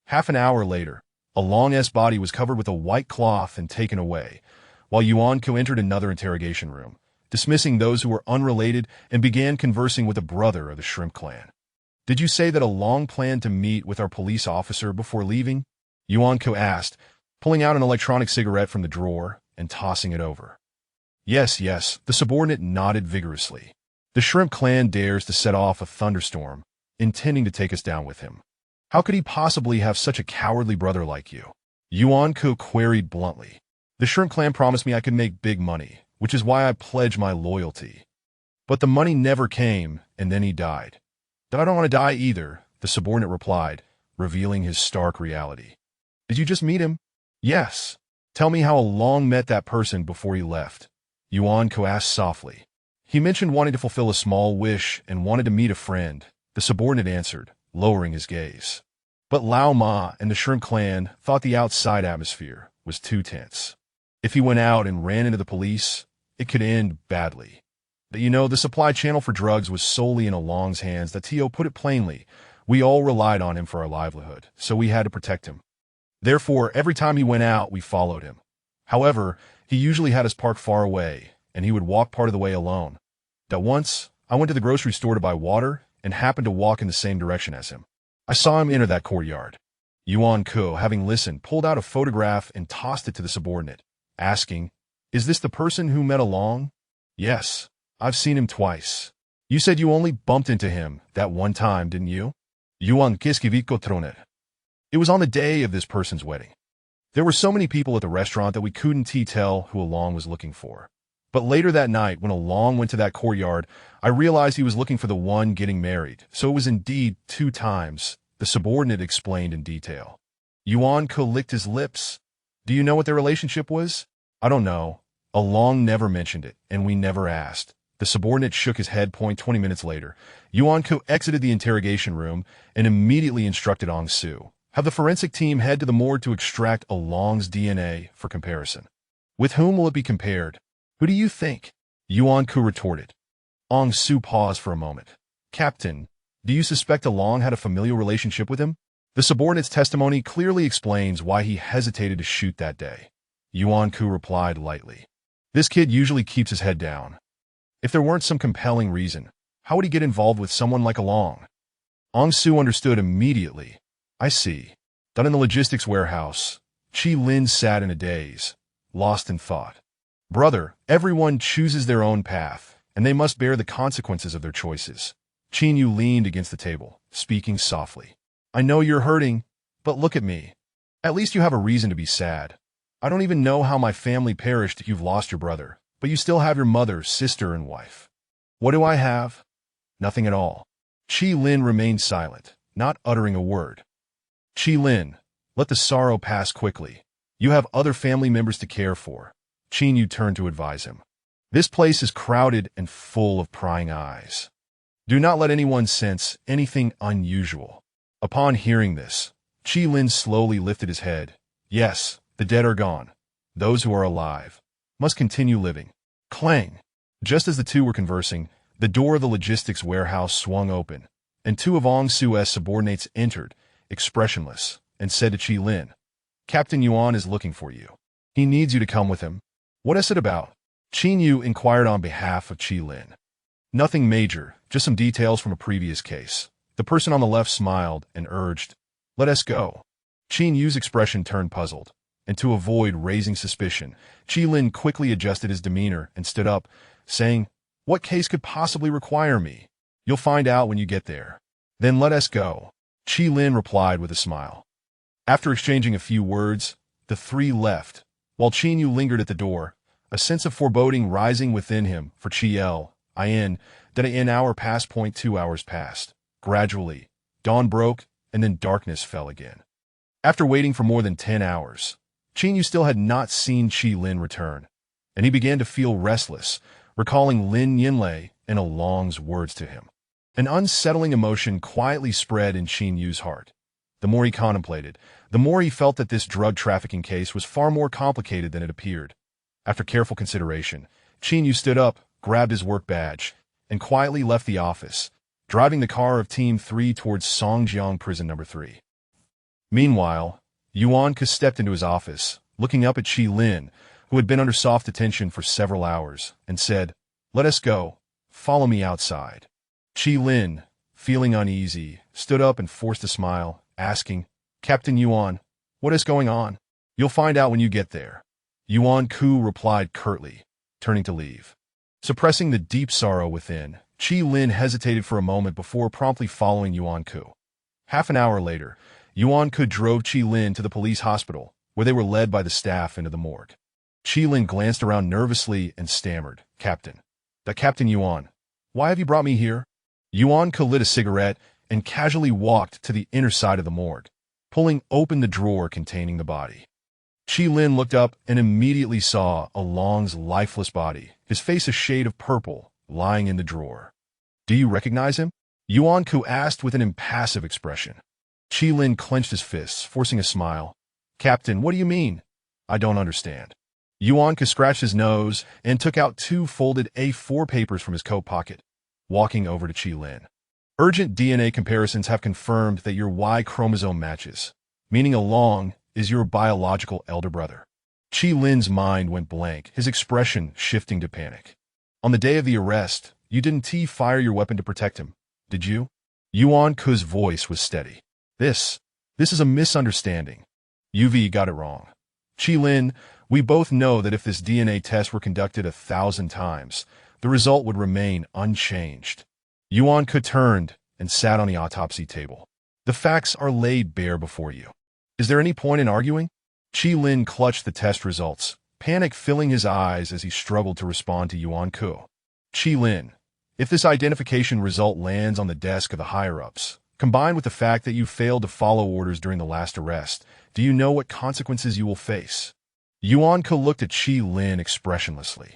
Half an hour later, Long's body was covered with a white cloth and taken away, while Yuan-Ko entered another interrogation room, dismissing those who were unrelated, and began conversing with a brother of the Shrimp Clan. "Did you say that Long planned to meet with our police officer before leaving?" Yuan-Ko asked, pulling out an electronic cigarette from the drawer and tossing it over. Yes, the subordinate nodded vigorously. "The Shrimp Clan dares to set off a thunderstorm, intending to take us down with him. How could he possibly have such a cowardly brother like you?" Yuan-Ko queried bluntly. "The Shrimp Clan promised me I could make big money, which is why I pledged my loyalty. But the money never came, and then he died." "Then I don't want to die either," the subordinate replied, revealing his stark reality. "Did you just meet him?" "Yes." "Tell me how Long met that person before he left," Yuan-Ko asked softly. "He mentioned wanting to fulfill a small wish and wanted to meet a friend," the subordinate answered, lowering his gaze. But Lao Ma and the Shrimp Clan thought the outside atmosphere was too tense. If he went out and ran into the police, it could end badly. But the supply channel for drugs was solely in Along's hands. That Tio put it plainly. We all relied on him for our livelihood, so we had to protect him. Therefore, every time he went out, we followed him. However, he usually had us parked far away, and he would walk part of the way alone. That once, I went to the grocery store to buy water and happened to walk in the same direction as him. I saw him enter that courtyard. Yuan Ko, having listened, pulled out a photograph and tossed it to the subordinate, asking, "Is this the person who met Along?" "Yes, I've seen him twice." "You said you only bumped into him that one time, didn't you?" Yuan Kiskiviko Tronet. "It was on the day of this person's wedding. There were so many people at the restaurant that we couldn't tell who Along was looking for. But later that night, when Along went to that courtyard, I realized he was looking for the one getting married, so it was indeed 2 times," the subordinate explained in detail. Yuan Ko licked his lips. "Do you know what their relationship was?" "I don't know. Along never mentioned it, and we never asked." The subordinate shook his head. 20 minutes later, Yuan Ko exited the interrogation room and immediately instructed Ong Su, "Have the forensic team head to the morgue to extract Along's DNA for comparison." "With whom will it be compared?" "Who do you think?" Yuan Ko retorted. Ong Su paused for a moment. "Captain, do you suspect Along had a familial relationship with him?" The subordinate's testimony clearly explains why he hesitated to shoot that day. Yuan Ko replied lightly, "This kid usually keeps his head down. If there weren't some compelling reason, how would he get involved with someone like Along?" Ong Su understood immediately. "I see." Down in the logistics warehouse, Chi Lin sat in a daze, lost in thought. "Brother, everyone chooses their own path, and they must bear the consequences of their choices." Qin Yu leaned against the table, speaking softly. "I know you're hurting, but look at me. At least you have a reason to be sad. I don't even know how my family perished if you've lost your brother, but you still have your mother, sister, and wife. What do I have? Nothing at all." Qi Lin remained silent, not uttering a word. "Qi Lin, let the sorrow pass quickly. You have other family members to care for." Qin Yu turned to advise him. "This place is crowded and full of prying eyes. Do not let anyone sense anything unusual." Upon hearing this, Qi Lin slowly lifted his head. "Yes, the dead are gone. Those who are alive must continue living." Clang! Just as the two were conversing, the door of the logistics warehouse swung open, and 2 of Ong Su's subordinates entered, expressionless, and said to Qi Lin, "Captain Yuan is looking for you. He needs you to come with him." "What is it about?" Qin Yu inquired on behalf of Qi Lin. "Nothing major, just some details from a previous case." The person on the left smiled and urged, "Let us go." Qin Yu's expression turned puzzled, and to avoid raising suspicion, Qi Lin quickly adjusted his demeanor and stood up, saying, "What case could possibly require me? You'll find out when you get there." "Then let us go," Qi Lin replied with a smile. After exchanging a few words, the 3 left, while Qin Yu lingered at the door, a sense of foreboding rising within him for Qi-In, that an hour passed. 2 hours passed. Gradually, dawn broke, and then darkness fell again. After waiting for more than 10 hours, Qin Yu still had not seen Qi Lin return, and he began to feel restless, recalling Lin Yinlei and Along's words to him. An unsettling emotion quietly spread in Qin Yu's heart. The more he contemplated, the more he felt that this drug trafficking case was far more complicated than it appeared. After careful consideration, Qin Yu stood up, grabbed his work badge, and quietly left the office, driving the car of Team 3 towards Songjiang Prison No. 3. Meanwhile, Yuan Ke stepped into his office, looking up at Qi Lin, who had been under soft detention for several hours, and said, "Let us go. Follow me outside." Qi Lin, feeling uneasy, stood up and forced a smile, asking, "Captain Yuan, what is going on?" "You'll find out when you get there." Yuan Ku replied curtly, turning to leave. Suppressing the deep sorrow within, Qi Lin hesitated for a moment before promptly following Yuan Ku. Half an hour later, Yuan Ku drove Qi Lin to the police hospital, where they were led by the staff into the morgue. Qi Lin glanced around nervously and stammered, "Captain. Captain Yuan, why have you brought me here?" Yuan Ku lit a cigarette and casually walked to the inner side of the morgue, pulling open the drawer containing the body. Qi Lin looked up and immediately saw Along's lifeless body, his face a shade of purple, lying in the drawer. "Do you recognize him?" Yuan Ku asked with an impassive expression. Qi Lin clenched his fists, forcing a smile. "Captain, what do you mean? I don't understand." Yuan scratched his nose and took out two folded A4 papers from his coat pocket, walking over to Qi Lin. Urgent DNA comparisons have confirmed that your Y chromosome matches, meaning Along is your biological elder brother. Qi Lin's mind went blank, his expression shifting to panic. On the day of the arrest, you didn't fire your weapon to protect him, did you? Yuan Ku's voice was steady. This is a misunderstanding. UV got it wrong. Qi Lin, we both know that if this DNA test were conducted 1,000 times, the result would remain unchanged. Yuan Ku turned and sat on the autopsy table. The facts are laid bare before you. Is there any point in arguing? Qi Lin clutched the test results, panic filling his eyes as he struggled to respond to Yuan Ku. Qi Lin, if this identification result lands on the desk of the higher-ups, combined with the fact that you failed to follow orders during the last arrest, do you know what consequences you will face? Yuan Ku looked at Qi Lin expressionlessly.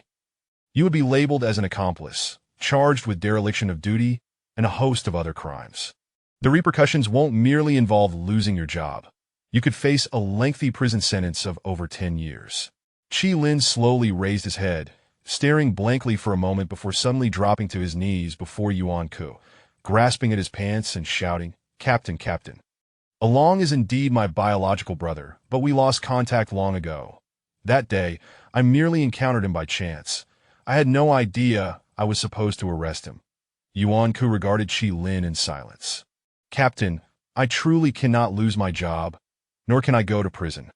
You would be labeled as an accomplice, charged with dereliction of duty, and a host of other crimes. The repercussions won't merely involve losing your job. You could face a lengthy prison sentence of over 10 years. Qi Lin slowly raised his head, staring blankly for a moment before suddenly dropping to his knees before Yuan Ku, grasping at his pants and shouting, "Captain, Captain. Along is indeed my biological brother, but we lost contact long ago. That day, I merely encountered him by chance. I had no idea I was supposed to arrest him." Yuan Ku regarded Qi Lin in silence. "Captain, I truly cannot lose my job, nor can I go to prison.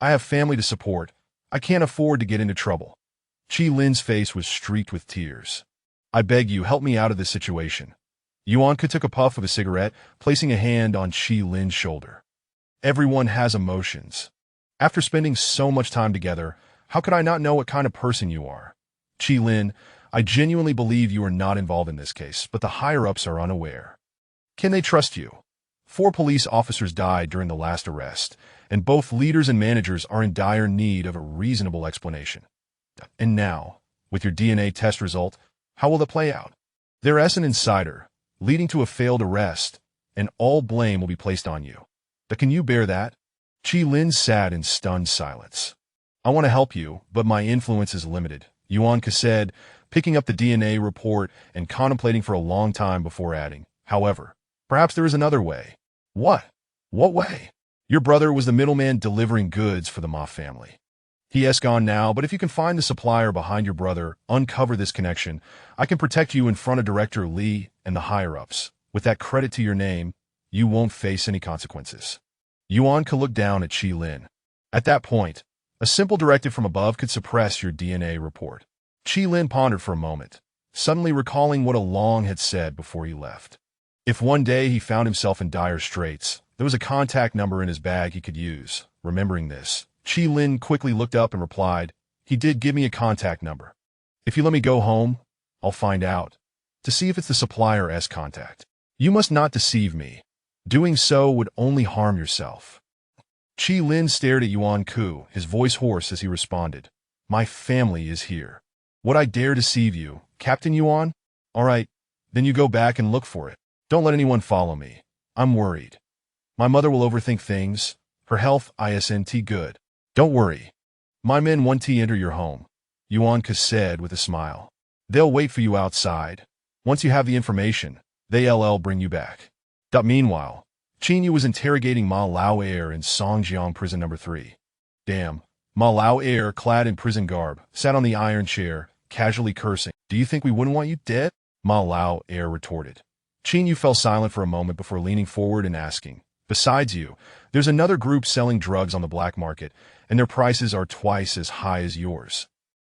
I have family to support. I can't afford to get into trouble." Qi Lin's face was streaked with tears. "I beg you, help me out of this situation." Yuan Ku took a puff of a cigarette, placing a hand on Qi Lin's shoulder. "Everyone has emotions. After spending so much time together, how could I not know what kind of person you are? Qi Lin, I genuinely believe you are not involved in this case, but the higher-ups are unaware. Can they trust you? 4 police officers died during the last arrest, and both leaders and managers are in dire need of a reasonable explanation. And now, with your DNA test result, how will it play out? They're an insider, leading to a failed arrest, and all blame will be placed on you. But can you bear that?" Qi Lin sat in stunned silence. "I want to help you, but my influence is limited," Yuan Ku said, picking up the DNA report and contemplating for a long time before adding, "However, perhaps there is another way." "What? What way?" "Your brother was the middleman delivering goods for the Ma family. He is gone now, but if you can find the supplier behind your brother, uncover this connection, I can protect you in front of Director Li and the higher-ups. With that credit to your name, you won't face any consequences." Yuan Ku looked down at Qi Lin. "At that point, a simple directive from above could suppress your DNA report." Qi Lin pondered for a moment, suddenly recalling what Along had said before he left. If one day he found himself in dire straits, there was a contact number in his bag he could use. Remembering this, Qi Lin quickly looked up and replied, "He did give me a contact number. If you let me go home, I'll find out, to see if it's the supplier's contact. You must not deceive me. Doing so would only harm yourself." Qi Lin stared at Yuan Ku, his voice hoarse as he responded, "My family is here. Would I dare deceive you, Captain Yuan? All right, then you go back and look for it. Don't let anyone follow me. I'm worried. My mother will overthink things. Her health isn't good. Don't worry. My men want to enter your home," Yuan Ku said with a smile. "They'll wait for you outside. Once you have the information, they'll bring you back." Meanwhile, Qin Yu was interrogating Ma Lao Air in Songjiang Prison No. 3. "Damn." Ma Lao Air, clad in prison garb, sat on the iron chair, casually cursing. "Do you think we wouldn't want you dead?" Ma Lao Air retorted. Qin Yu fell silent for a moment before leaning forward and asking, "Besides you, there's another group selling drugs on the black market, and their prices are twice as high as yours.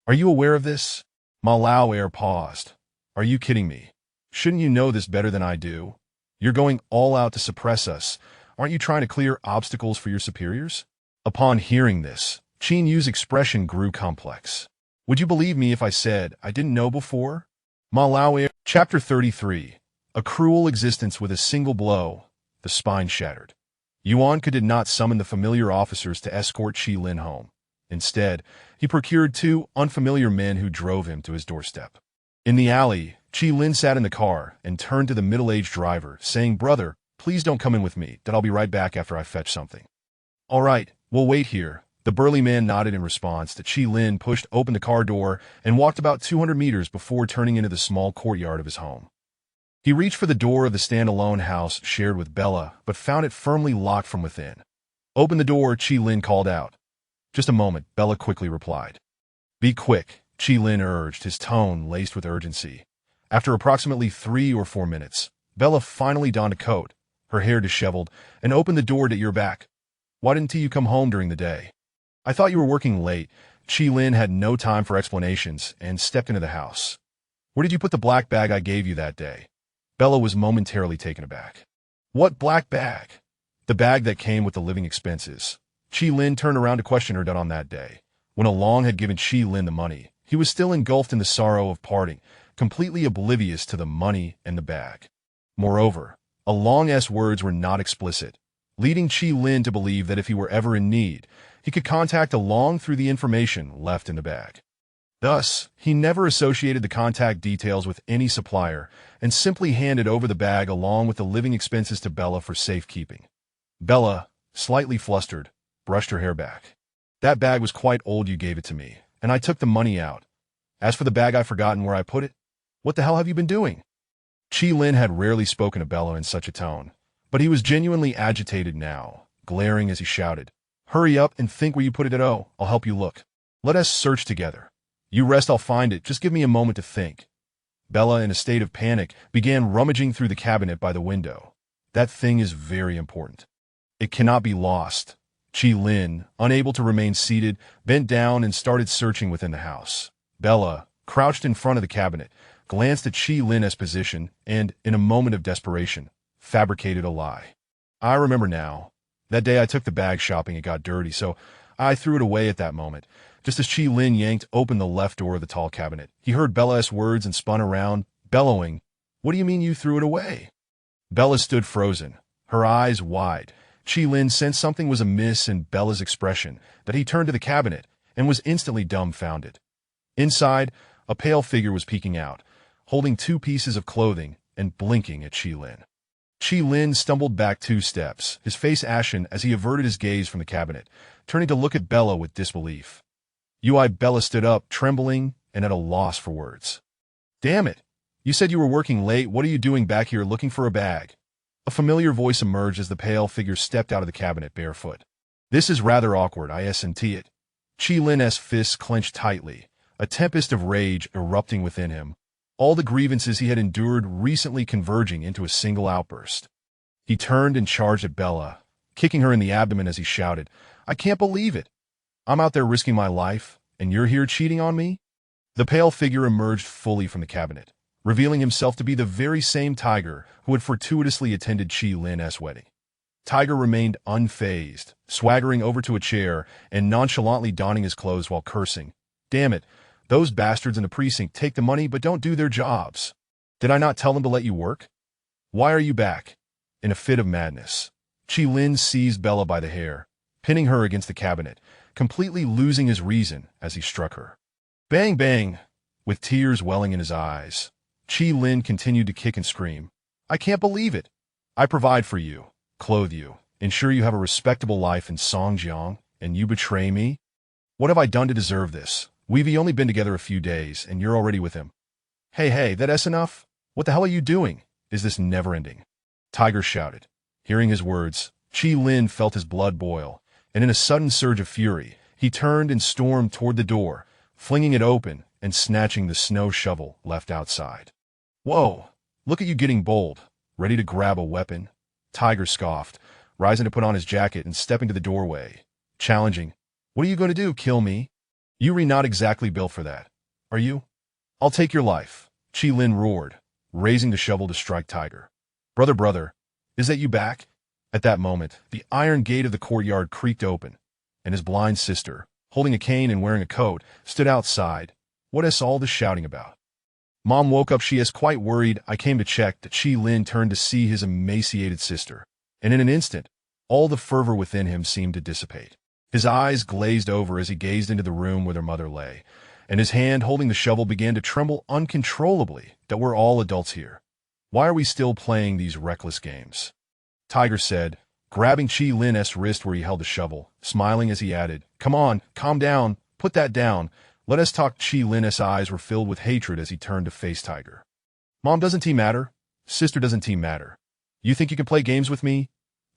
Are you aware of this?" Ma Lao Air paused. "Are you kidding me? Shouldn't you know this better than I do? You're going all out to suppress us. Aren't you trying to clear obstacles for your superiors?" Upon hearing this, Qin Yu's expression grew complex. "Would you believe me if I said I didn't know before?" Ma Lao Air. Chapter 33. A cruel existence with a single blow, the spine shattered. Yuan Ku did not summon the familiar officers to escort Qi Lin home. Instead, he procured 2 unfamiliar men who drove him to his doorstep. In the alley, Qi Lin sat in the car and turned to the middle-aged driver, saying, "Brother, please don't come in with me, that I'll be right back after I fetch something." "All right, we'll wait here," The burly man nodded in response. Chi Lin pushed open the car door and walked about 200 meters before turning into the small courtyard of his home. He reached for the door of the standalone house shared with Bella, but found it firmly locked from within. "Open the door," Chi Lin called out. "Just a moment," Bella quickly replied. "Be quick," Chi Lin urged, his tone laced with urgency. After approximately 3 or 4 minutes, Bella finally donned a coat, her hair disheveled, and opened the door to your back. "Why didn't you come home during the day?" "I thought you were working late." Chi Lin had no time for explanations and stepped into the house. "Where did you put the black bag I gave you that day?" Bella was momentarily taken aback. "What black bag?" "The bag that came with the living expenses." Chi Lin turned around to question her on that day. When Along had given Chi Lin the money, he was still engulfed in the sorrow of parting, completely oblivious to the money and the bag. Moreover, Along's words were not explicit, leading Chi Lin to believe that if he were ever in need, he could contact Along through the information left in the bag. Thus, he never associated the contact details with any supplier and simply handed over the bag along with the living expenses to Bella for safekeeping. Bella, slightly flustered, brushed her hair back. "That bag was quite old. You gave it to me, and I took the money out. As for the bag, I've forgotten where I put it. What the hell have you been doing?" Chi Lin had rarely spoken to Bella in such a tone, but he was genuinely agitated now, glaring as he shouted, "Hurry up and think where you put it. I'll help you look. Let us search together. You rest, I'll find it. Just give me a moment to think." Bella, in a state of panic, began rummaging through the cabinet by the window. "That thing is very important. It cannot be lost." Chi Lin, unable to remain seated, bent down and started searching within the house. Bella, crouched in front of the cabinet, glanced at Chi Lin's position and, in a moment of desperation, fabricated a lie. "I remember now. That day I took the bag shopping. It got dirty, so I threw it away at that moment." Just as Chi Lin yanked open the left door of the tall cabinet, he heard Bella's words and spun around, bellowing, "What do you mean you threw it away?" Bella stood frozen, her eyes wide. Chi Lin sensed something was amiss in Bella's expression, that he turned to the cabinet and was instantly dumbfounded. Inside, a pale figure was peeking out, holding 2 pieces of clothing and blinking at Chi Lin. Chi Lin stumbled back 2 steps, his face ashen as he averted his gaze from the cabinet, turning to look at Bella with disbelief. Bella stood up, trembling and at a loss for words. "Damn it! You said you were working late. What are you doing back here looking for a bag?" A familiar voice emerged as the pale figure stepped out of the cabinet barefoot. "This is rather awkward, isn't it?" Chi Lin's fists clenched tightly, a tempest of rage erupting within him, all the grievances he had endured recently converging into a single outburst. He turned and charged at Bella, kicking her in the abdomen as he shouted, "I can't believe it! I'm out there risking my life, and you're here cheating on me?" The pale figure emerged fully from the cabinet, revealing himself to be the very same Tiger who had fortuitously attended Chi Lin's wedding. Tiger remained unfazed, swaggering over to a chair and nonchalantly donning his clothes while cursing, "Damn it, those bastards in the precinct take the money but don't do their jobs. Did I not tell them to let you work? Why are you back?" In a fit of madness, Chi Lin seized Bella by the hair, pinning her against the cabinet, completely losing his reason as he struck her. Bang, bang! With tears welling in his eyes, Chi Lin continued to kick and scream, "I can't believe it! I provide for you, clothe you, ensure you have a respectable life in Songjiang, and you betray me? What have I done to deserve this? We've only been together a few days, and you're already with him. Hey, that's enough? What the hell are you doing? Is this never-ending?" Tiger shouted. Hearing his words, Chi Lin felt his blood boil, and in a sudden surge of fury, he turned and stormed toward the door, flinging it open and snatching the snow shovel left outside. "Whoa, look at you getting bold, ready to grab a weapon," Tiger scoffed, rising to put on his jacket and stepping to the doorway, challenging, "What are you going to do, kill me? You're not exactly built for that, are you? I'll take your life," Chi Lin roared, raising the shovel to strike Tiger. Brother, is that you back?" At that moment, the iron gate of the courtyard creaked open, and his blind sister, holding a cane and wearing a coat, stood outside. "What is all this shouting about?" "Mom woke up. She is quite worried. I came to check." That Chi Lin turned to see his emaciated sister, and in an instant, all the fervor within him seemed to dissipate. His eyes glazed over as he gazed into the room where their mother lay, and his hand holding the shovel began to tremble uncontrollably. "That we're all adults here. Why are we still playing these reckless games?" Tiger said, grabbing Chi Lin's wrist where he held the shovel, smiling as he added, "Come on, calm down, put that down. Let us talk." Chi Lin's eyes were filled with hatred as he turned to face Tiger. "Mom, doesn't he matter? Sister, doesn't he matter? You think you can play games with me?"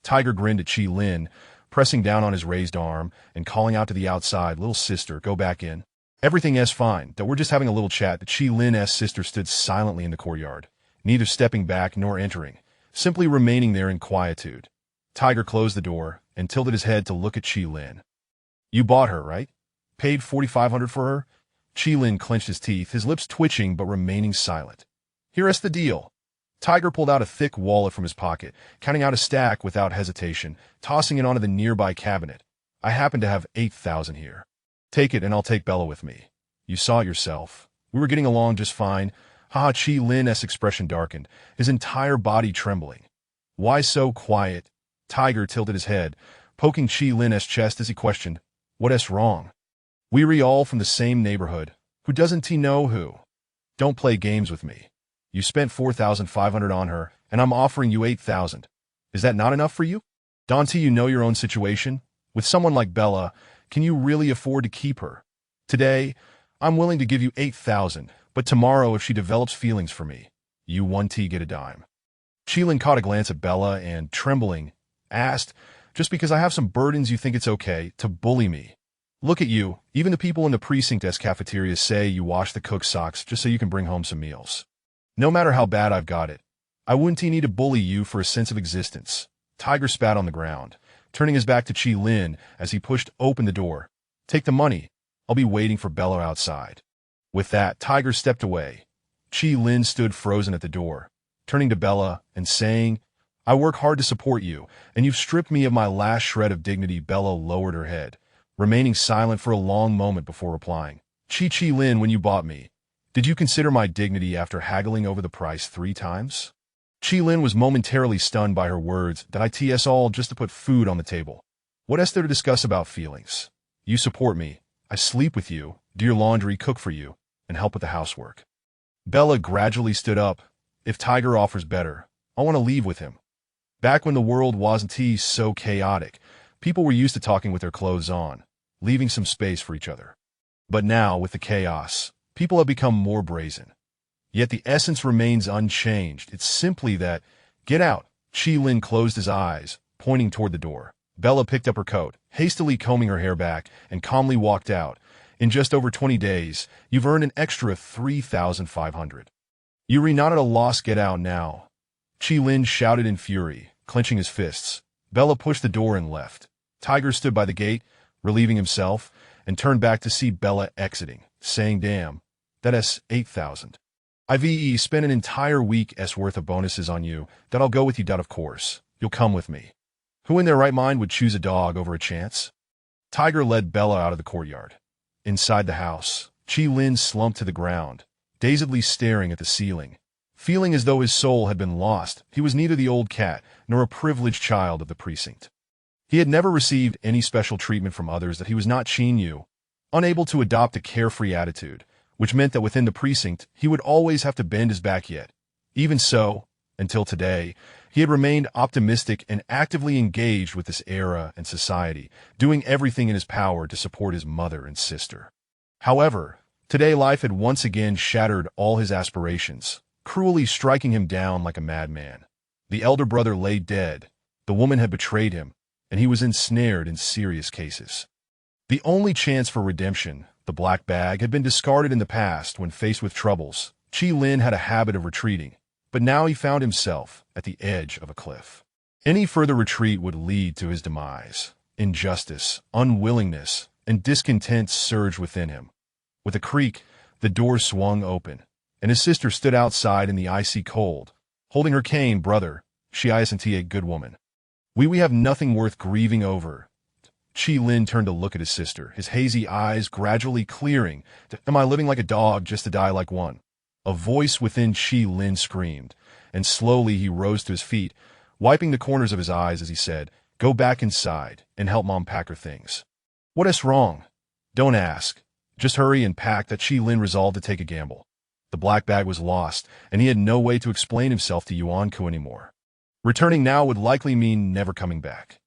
Tiger grinned at Chi Lin, pressing down on his raised arm and calling out to the outside, "Little sister, go back in. Everything is fine, that we're just having a little chat." The Chi Lin's sister stood silently in the courtyard, neither stepping back nor entering, simply remaining there in quietude. Tiger closed the door and tilted his head to look at Chi Lin. "You bought her, right? Paid 4,500 for her?" Chi Lin clenched his teeth, his lips twitching but remaining silent. "Here's the deal." Tiger pulled out a thick wallet from his pocket, counting out a stack without hesitation, tossing it onto the nearby cabinet. "I happen to have 8,000 here. Take it and I'll take Bella with me. You saw it yourself. We were getting along just fine." Haha. Chi Lin's expression darkened, his entire body trembling. "Why so quiet?" Tiger tilted his head, poking Chi Lin's chest as he questioned, "What's wrong? We all from the same neighborhood. Who doesn't he know who? Don't play games with me. You spent 4,500 on her, and I'm offering you 8,000. Is that not enough for you? Don't you know your own situation? With someone like Bella, can you really afford to keep her? Today, I'm willing to give you 8,000, but tomorrow if she develops feelings for me, you won't get a dime." Chi Lin caught a glance at Bella and, trembling, asked, "Just because I have some burdens you think it's okay to bully me? Look at you, even the people in the precinct's cafeteria say you wash the cook's socks just so you can bring home some meals. No matter how bad I've got it, I wouldn't need to bully you for a sense of existence." Tiger spat on the ground, turning his back to Chi Lin as he pushed open the door. "Take the money. I'll be waiting for Bella outside." With that, Tiger stepped away. Chi Lin stood frozen at the door, turning to Bella and saying, "I work hard to support you, and you've stripped me of my last shred of dignity." Bella lowered her head, remaining silent for a long moment before replying. Chi Lin, when you bought me, did you consider my dignity after haggling over the price 3 times?" Chi Lin was momentarily stunned by her words. "That it's all just to put food on the table. What is there to discuss about feelings? You support me. I sleep with you, do your laundry, cook for you, and help with the housework." Bella gradually stood up. "If Tiger offers better, I want to leave with him. Back when the world wasn't so chaotic, people were used to talking with their clothes on, leaving some space for each other. But now, with the chaos, people have become more brazen. Yet the essence remains unchanged. It's simply that, get out." Chi Lin closed his eyes, pointing toward the door. Bella picked up her coat, hastily combing her hair back, and calmly walked out. "In just over 20 days, you've earned an extra 3,500. You're not at a loss. Get out now." Chi Lin shouted in fury, clenching his fists. Bella pushed the door and left. Tiger stood by the gate, relieving himself, and turned back to see Bella exiting, saying, "Damn, that's 8,000. I've spent an entire week's worth of bonuses on you. That I'll go with you. Of course, you'll come with me. Who in their right mind would choose a dog over a chance?" Tiger led Bella out of the courtyard. Inside the house, Chi Lin slumped to the ground, dazedly staring at the ceiling. Feeling as though his soul had been lost, he was neither the old cat nor a privileged child of the precinct. He had never received any special treatment from others, that he was not Yu, unable to adopt a carefree attitude, which meant that within the precinct he would always have to bend his back. Yet, even so, until today, he had remained optimistic and actively engaged with this era and society, doing everything in his power to support his mother and sister. However, today life had once again shattered all his aspirations, cruelly striking him down like a madman. The elder brother lay dead, the woman had betrayed him, and he was ensnared in serious cases. The only chance for redemption, the black bag, had been discarded in the past. When faced with troubles, Chi Lin had a habit of retreating, but now he found himself at the edge of a cliff. Any further retreat would lead to his demise. Injustice, unwillingness, and discontent surged within him. With a creak, the door swung open, and his sister stood outside in the icy cold, holding her cane. "Brother, she isn't a good woman. We have nothing worth grieving over." Chi Lin turned to look at his sister, his hazy eyes gradually clearing. "Am I living like a dog just to die like one?" A voice within Chi Lin screamed, and slowly he rose to his feet, wiping the corners of his eyes as he said, "Go back inside and help Mom pack her things." "What's wrong?" "Don't ask. Just hurry and pack." That Chi Lin resolved to take a gamble. The black bag was lost, and he had no way to explain himself to Yuanku anymore. Returning now would likely mean never coming back.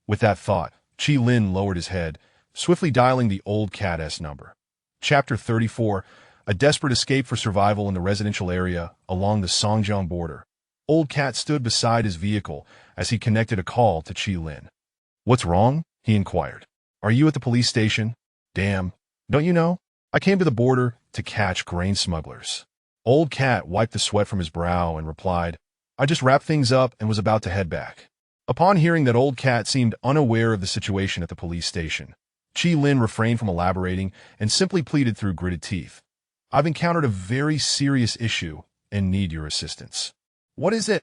With that thought, Chi Lin lowered his head, swiftly dialing the old cat's number. Chapter 34, a desperate escape for survival in the residential area along the Songjiang border. Old Cat stood beside his vehicle as he connected a call to Chi Lin. "What's wrong?" he inquired. "Are you at the police station?" "Damn. Don't you know? I came to the border to catch grain smugglers." Old Cat wiped the sweat from his brow and replied, "I just wrapped things up and was about to head back." Upon hearing that Old Cat seemed unaware of the situation at the police station, Chi Lin refrained from elaborating and simply pleaded through gritted teeth. "I've encountered a very serious issue and need your assistance." "What is it?"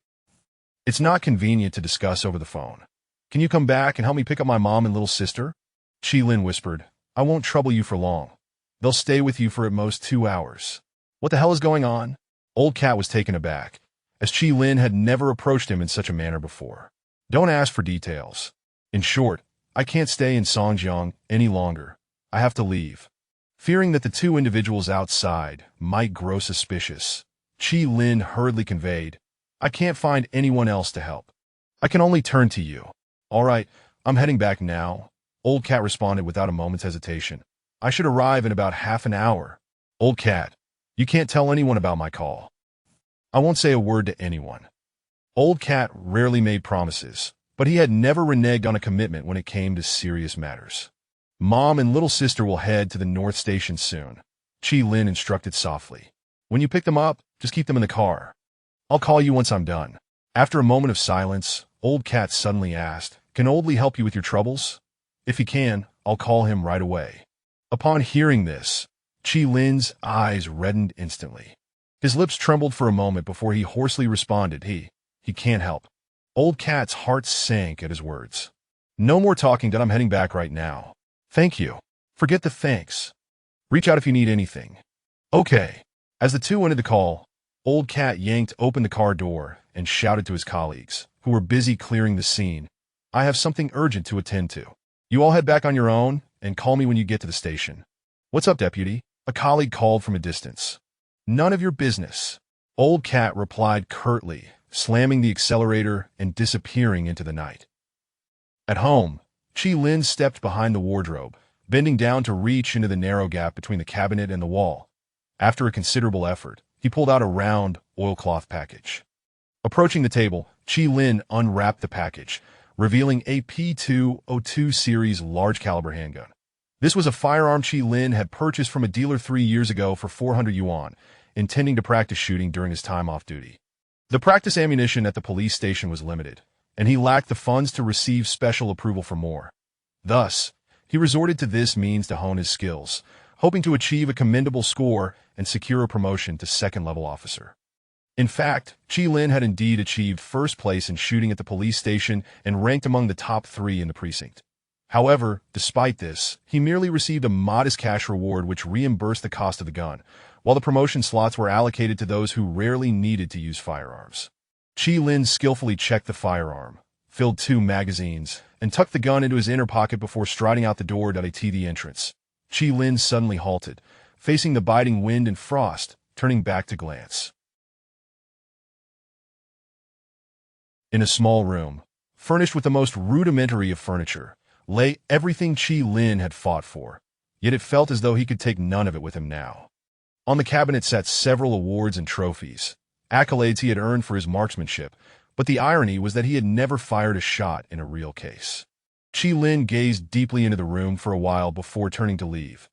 "It's not convenient to discuss over the phone. Can you come back and help me pick up my mom and little sister?" Chi Lin whispered, "I won't trouble you for long. They'll stay with you for at most 2 hours." "What the hell is going on?" Old Cat was taken aback, as Chi Lin had never approached him in such a manner before. "Don't ask for details. In short, I can't stay in Songjiang any longer. I have to leave." Fearing that the two individuals outside might grow suspicious, Chi Lin hurriedly conveyed, "I can't find anyone else to help. I can only turn to you." "All right, I'm heading back now," Old Cat responded without a moment's hesitation. "I should arrive in about half an hour." "Old Cat, you can't tell anyone about my call." "I won't say a word to anyone." Old Cat rarely made promises, but he had never reneged on a commitment when it came to serious matters. "Mom and little sister will head to the North Station soon," Chi Lin instructed softly. "When you pick them up, just keep them in the car. I'll call you once I'm done." After a moment of silence, Old Cat suddenly asked, "Can Oldly help you with your troubles?" "If he can, I'll call him right away." Upon hearing this, Chi Lin's eyes reddened instantly. His lips trembled for a moment before he hoarsely responded, He can't help." Old Cat's heart sank at his words. "No more talking, that I'm heading back right now." "Thank you." "Forget the thanks. Reach out if you need anything." "Okay." As the two ended the call, Old Cat yanked open the car door and shouted to his colleagues, who were busy clearing the scene, "I have something urgent to attend to. You all head back on your own and call me when you get to the station." "What's up, deputy?" a colleague called from a distance. "None of your business," Old Cat replied curtly, slamming the accelerator and disappearing into the night. At home, Chi Lin stepped behind the wardrobe, bending down to reach into the narrow gap between the cabinet and the wall. After a considerable effort, he pulled out a round, oilcloth package. Approaching the table, Chi Lin unwrapped the package, revealing a P202 series large-caliber handgun. This was a firearm Chi Lin had purchased from a dealer 3 years ago for 400 yuan, intending to practice shooting during his time off duty. The practice ammunition at the police station was limited, and he lacked the funds to receive special approval for more. Thus, he resorted to this means to hone his skills, hoping to achieve a commendable score and secure a promotion to second-level officer. In fact, Chi Lin had indeed achieved first place in shooting at the police station and ranked among the top 3 in the precinct. However, despite this, he merely received a modest cash reward which reimbursed the cost of the gun, while the promotion slots were allocated to those who rarely needed to use firearms. Chi Lin skillfully checked the firearm, filled 2 magazines, and tucked the gun into his inner pocket before striding out the door to the entrance. Chi Lin suddenly halted, facing the biting wind and frost, turning back to glance. In a small room, furnished with the most rudimentary of furniture, lay everything Chi Lin had fought for, yet it felt as though he could take none of it with him now. On the cabinet sat several awards and trophies, accolades he had earned for his marksmanship, but the irony was that he had never fired a shot in a real case. Chi Lin gazed deeply into the room for a while before turning to leave.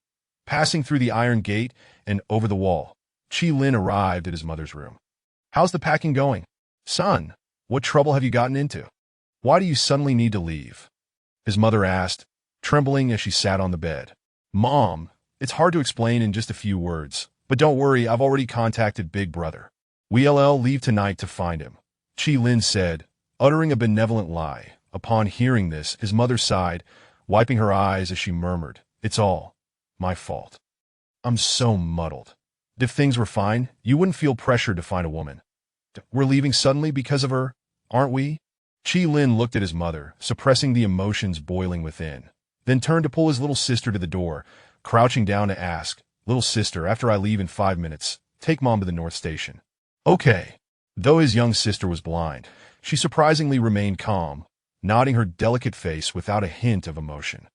Passing through the iron gate and over the wall, Chi Lin arrived at his mother's room. "How's the packing going?" "Son, what trouble have you gotten into? Why do you suddenly need to leave?" his mother asked, trembling as she sat on the bed. "Mom, it's hard to explain in just a few words, but don't worry, I've already contacted Big Brother. We'll leave tonight to find him," Chi Lin said, uttering a benevolent lie. Upon hearing this, his mother sighed, wiping her eyes as she murmured, "It's all my fault. I'm so muddled. If things were fine, you wouldn't feel pressured to find a woman. We're leaving suddenly because of her, aren't we?" Chi Lin looked at his mother, suppressing the emotions boiling within, then turned to pull his little sister to the door, crouching down to ask, "Little sister, after I leave in 5 minutes, take Mom to the North Station." "Okay." Though his young sister was blind, She surprisingly remained calm, nodding her delicate face without a hint of emotion.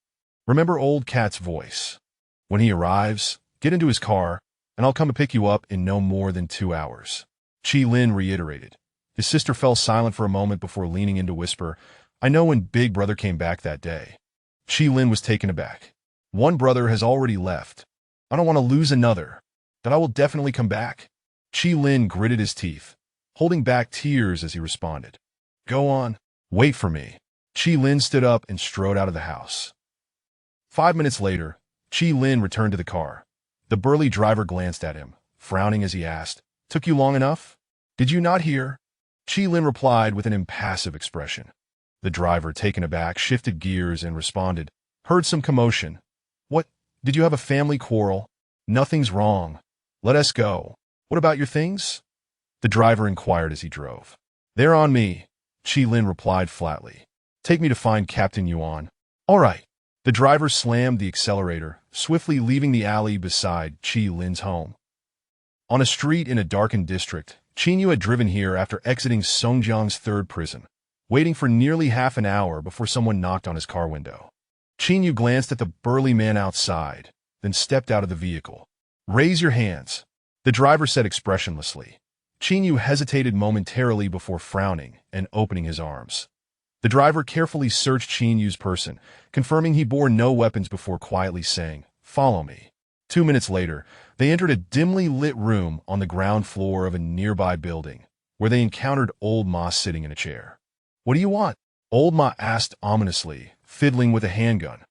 Remember old Cat's voice. When he arrives, get into his car, and I'll come to pick you up in no more than 2 hours. Chi Lin reiterated. His sister fell silent for a moment before leaning in to whisper, I know when Big Brother came back that day. Chi Lin was taken aback. One brother has already left. I don't want to lose another. But I will definitely come back. Chi Lin gritted his teeth, holding back tears as he responded. Go on. Wait for me. Chi Lin stood up and strode out of the house. 5 minutes later, Chi Lin returned to the car. The burly driver glanced at him, frowning as he asked, Took you long enough? Did you not hear? Chi Lin replied with an impassive expression. The driver, taken aback, shifted gears and responded, Heard some commotion. What? Did you have a family quarrel? Nothing's wrong. Let us go. What about your things? The driver inquired as he drove. They're on me, Chi Lin replied flatly. Take me to find Captain Yuan. All right. The driver slammed the accelerator, swiftly leaving the alley beside Chi Lin's home. On a street in a darkened district, Qin Yu had driven here after exiting Songjiang's third prison, waiting for nearly half an hour before someone knocked on his car window. Qin Yu glanced at the burly man outside, then stepped out of the vehicle. Raise your hands, the driver said expressionlessly. Qin Yu hesitated momentarily before frowning and opening his arms. The driver carefully searched Qin Yu's person, confirming he bore no weapons before quietly saying, Follow me. 2 minutes later, they entered a dimly lit room on the ground floor of a nearby building, where they encountered Old Ma sitting in a chair. What do you want? Old Ma asked ominously, fiddling with a handgun.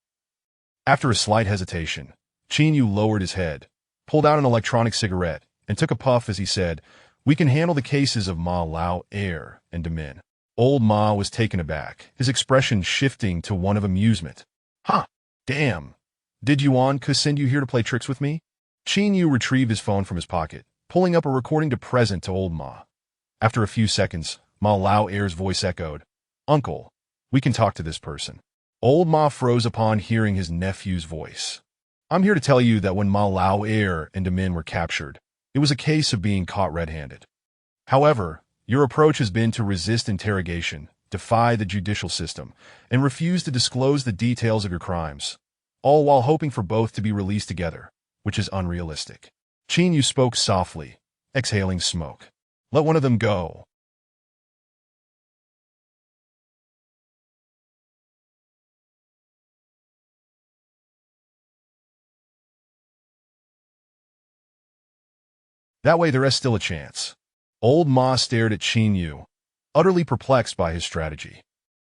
After a slight hesitation, Qin Yu lowered his head, pulled out an electronic cigarette, and took a puff as he said, We can handle the cases of Ma Lao Air and Demin. Old Ma was taken aback, his expression shifting to one of amusement. Huh, damn. Did Yuan send you here to play tricks with me? Qin Yu retrieved his phone from his pocket, pulling up a recording to present to Old Ma. After a few seconds, Ma Lao Air's voice echoed, Uncle, we can talk to this person. Old Ma froze upon hearing his nephew's voice. I'm here to tell you that when Ma Lao Air and Demin were captured, it was a case of being caught red-handed. However, your approach has been to resist interrogation, defy the judicial system, and refuse to disclose the details of your crimes, all while hoping for both to be released together, which is unrealistic. Qin Yu spoke softly, exhaling smoke. Let one of them go. That way there is still a chance. Old Ma stared at Qin Yu, utterly perplexed by his strategy.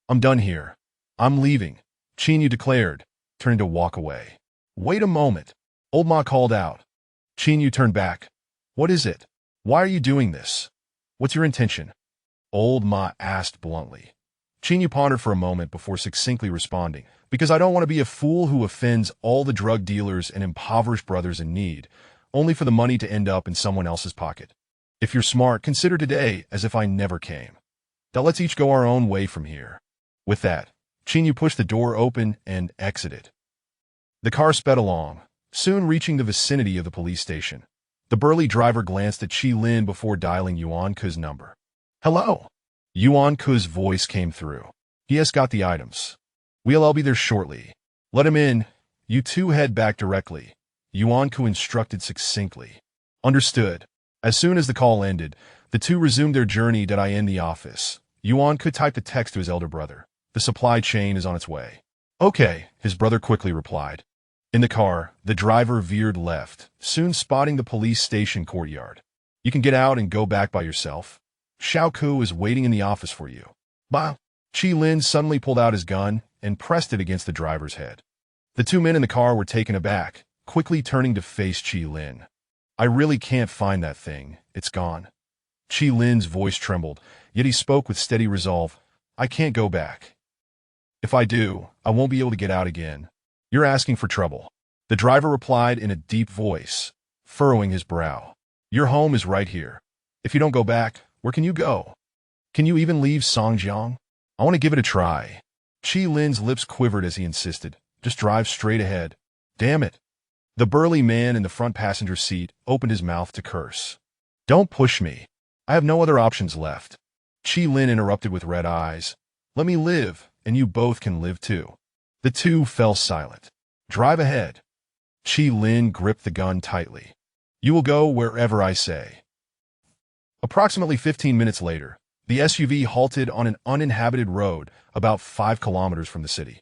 I'm done here. I'm leaving, Qin Yu declared, turning to walk away. Wait a moment, Old Ma called out. Qin Yu turned back. What is it? Why are you doing this? What's your intention? Old Ma asked bluntly. Qin Yu pondered for a moment before succinctly responding, Because I don't want to be a fool who offends all the drug dealers and impoverished brothers in need, only for the money to end up in someone else's pocket. If you're smart, consider today as if I never came. Now let's each go our own way from here. With that, Qin Yu pushed the door open and exited. The car sped along, soon reaching the vicinity of the police station. The burly driver glanced at Chi Lin before dialing Yuan Ke's number. Hello. Yuan Ke's voice came through. He has got the items. We'll all be there shortly. Let him in. You two head back directly, Yuan Ke instructed succinctly. Understood. As soon as the call ended, the two resumed their journey to in the office. Yuan Ke typed a text to his elder brother. The supply chain is on its way. Okay, his brother quickly replied. In the car, the driver veered left, soon spotting the police station courtyard. You can get out and go back by yourself. Xiao Ku is waiting in the office for you. Bah! Chi Lin suddenly pulled out his gun and pressed it against the driver's head. The two men in the car were taken aback, quickly turning to face Chi Lin. I really can't find that thing. It's gone. Chi Lin's voice trembled, yet he spoke with steady resolve. I can't go back. If I do, I won't be able to get out again. You're asking for trouble. The driver replied in a deep voice, furrowing his brow. Your home is right here. If you don't go back, where can you go? Can you even leave Songjiang? I want to give it a try. Chi Lin's lips quivered as he insisted. Just drive straight ahead. Damn it. The burly man in the front passenger seat opened his mouth to curse. Don't push me. I have no other options left. Chi Lin interrupted with red eyes. Let me live, and you both can live too. The two fell silent. Drive ahead. Chi Lin gripped the gun tightly. You will go wherever I say. Approximately 15 minutes later, the SUV halted on an uninhabited road about 5 kilometers from the city.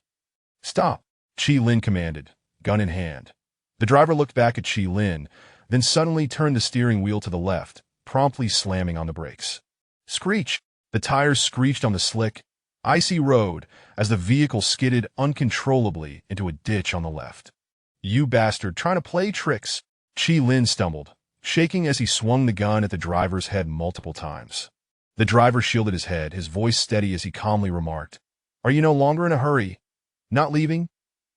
Stop, Chi Lin commanded, gun in hand. The driver looked back at Chi Lin, then suddenly turned the steering wheel to the left, promptly slamming on the brakes. Screech! The tires screeched on the slick, icy road as the vehicle skidded uncontrollably into a ditch on the left. You bastard, trying to play tricks! Chi Lin stumbled, shaking as he swung the gun at the driver's head multiple times. The driver shielded his head, his voice steady as he calmly remarked, Are you no longer in a hurry? Not leaving?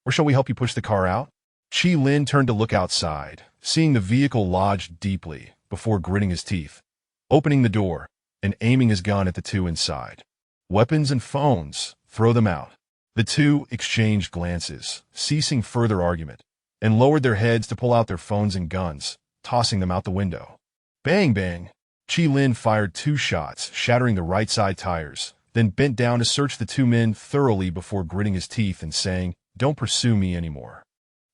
Or shall we help you push the car out? Chi Lin turned to look outside, seeing the vehicle lodged deeply, before gritting his teeth, opening the door, and aiming his gun at the two inside. Weapons and phones, throw them out. The two exchanged glances, ceasing further argument, and lowered their heads to pull out their phones and guns, tossing them out the window. Bang, bang! Chi Lin fired 2 shots, shattering the right side tires, then bent down to search the 2 men thoroughly before gritting his teeth and saying, Don't pursue me anymore.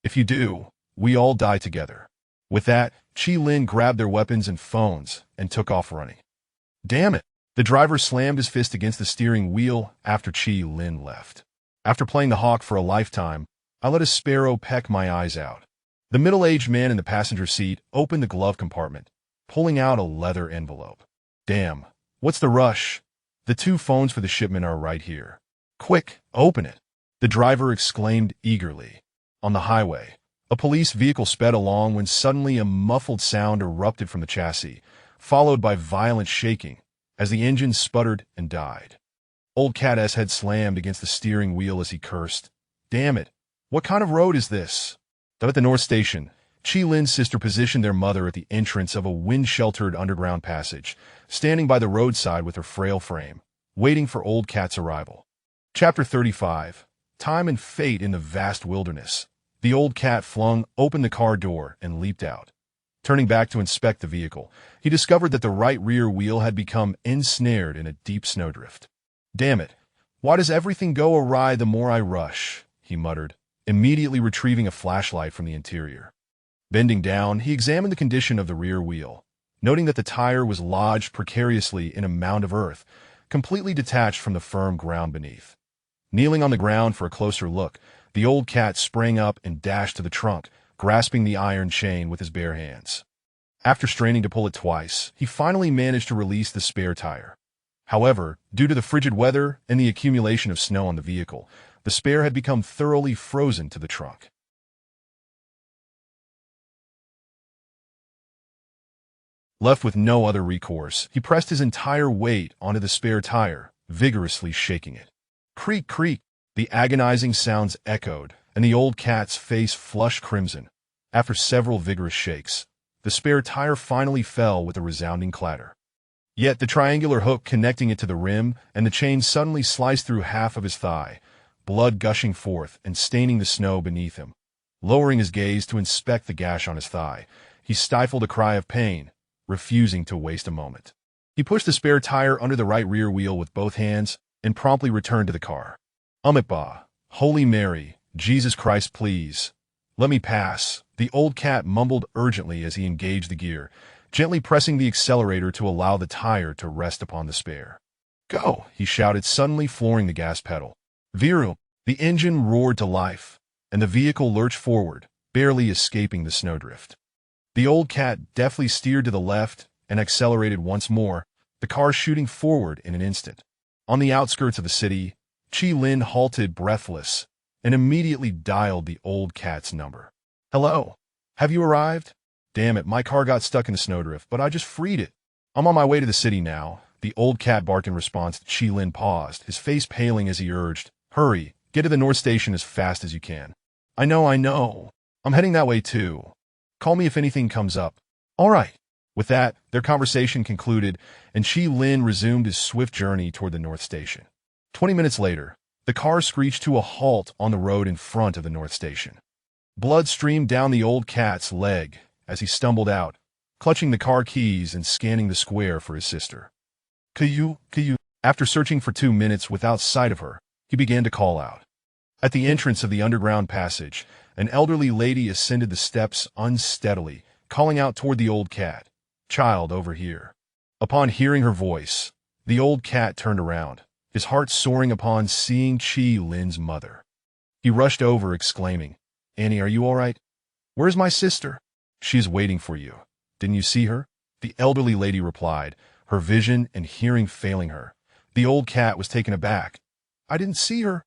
If you do, we all die together. With that, Chi Lin grabbed their weapons and phones and took off running. Damn it! The driver slammed his fist against the steering wheel after Chi Lin left. After playing the hawk for a lifetime, I let a sparrow peck my eyes out. The middle-aged man in the passenger seat opened the glove compartment, pulling out a leather envelope. Damn, what's the rush? The 2 phones for the shipment are right here. Quick, open it! The driver exclaimed eagerly. On the highway, a police vehicle sped along when suddenly a muffled sound erupted from the chassis, followed by violent shaking as the engine sputtered and died. Old Cat's head slammed against the steering wheel as he cursed. Damn it, what kind of road is this? At the North Station, Chi Lin's sister positioned their mother at the entrance of a wind-sheltered underground passage, standing by the roadside with her frail frame, waiting for Old Cat's arrival. Chapter 35. Time and Fate in the Vast Wilderness. The Old Cat flung open the car door and leaped out. Turning back to inspect the vehicle, he discovered that the right rear wheel had become ensnared in a deep snowdrift. Damn it, why does everything go awry the more I rush? He muttered, immediately retrieving a flashlight from the interior. Bending down, he examined the condition of the rear wheel, noting that the tire was lodged precariously in a mound of earth, completely detached from the firm ground beneath. Kneeling on the ground for a closer look, the Old Cat sprang up and dashed to the trunk, grasping the iron chain with his bare hands. After straining to pull it twice, he finally managed to release the spare tire. However, due to the frigid weather and the accumulation of snow on the vehicle, the spare had become thoroughly frozen to the trunk. Left with no other recourse, he pressed his entire weight onto the spare tire, vigorously shaking it. Creak, creak! The agonizing sounds echoed, and the Old Cat's face flushed crimson. After several vigorous shakes, the spare tire finally fell with a resounding clatter. Yet the triangular hook connecting it to the rim and the chain suddenly sliced through half of his thigh, blood gushing forth and staining the snow beneath him. Lowering his gaze to inspect the gash on his thigh, he stifled a cry of pain, refusing to waste a moment. He pushed the spare tire under the right rear wheel with both hands and promptly returned to the car. Bah, Holy Mary, Jesus Christ, please. Let me pass, the Old Cat mumbled urgently as he engaged the gear, gently pressing the accelerator to allow the tire to rest upon the spare. Go, he shouted, suddenly flooring the gas pedal. Virum, the engine roared to life, and the vehicle lurched forward, barely escaping the snowdrift. The Old Cat deftly steered to the left and accelerated once more, the car shooting forward in an instant. On the outskirts of the city, Chi Lin halted breathless and immediately dialed the Old Cat's number. Hello? Have you arrived? Damn it, my car got stuck in the snowdrift, but I just freed it. I'm on my way to the city now, the Old Cat barked in response. Chi Lin paused, his face paling as he urged, Hurry, get to the North Station as fast as you can. I know. I'm heading that way too. Call me if anything comes up. All right. With that, their conversation concluded, and Chi Lin resumed his swift journey toward the North Station. 20 minutes later, the car screeched to a halt on the road in front of the North Station. Blood streamed down the Old Cat's leg as he stumbled out, clutching the car keys and scanning the square for his sister. Can you After searching for 2 minutes without sight of her, he began to call out. At the entrance of the underground passage, an elderly lady ascended the steps unsteadily, calling out toward the old cat, "Child, over here." Upon hearing her voice, the old cat turned around, his heart soaring upon seeing Chi Lin's mother. He rushed over, exclaiming, "Annie, are you all right? Where's my sister?" "She is waiting for you. Didn't you see her?" the elderly lady replied, her vision and hearing failing her. The old cat was taken aback. "I didn't see her.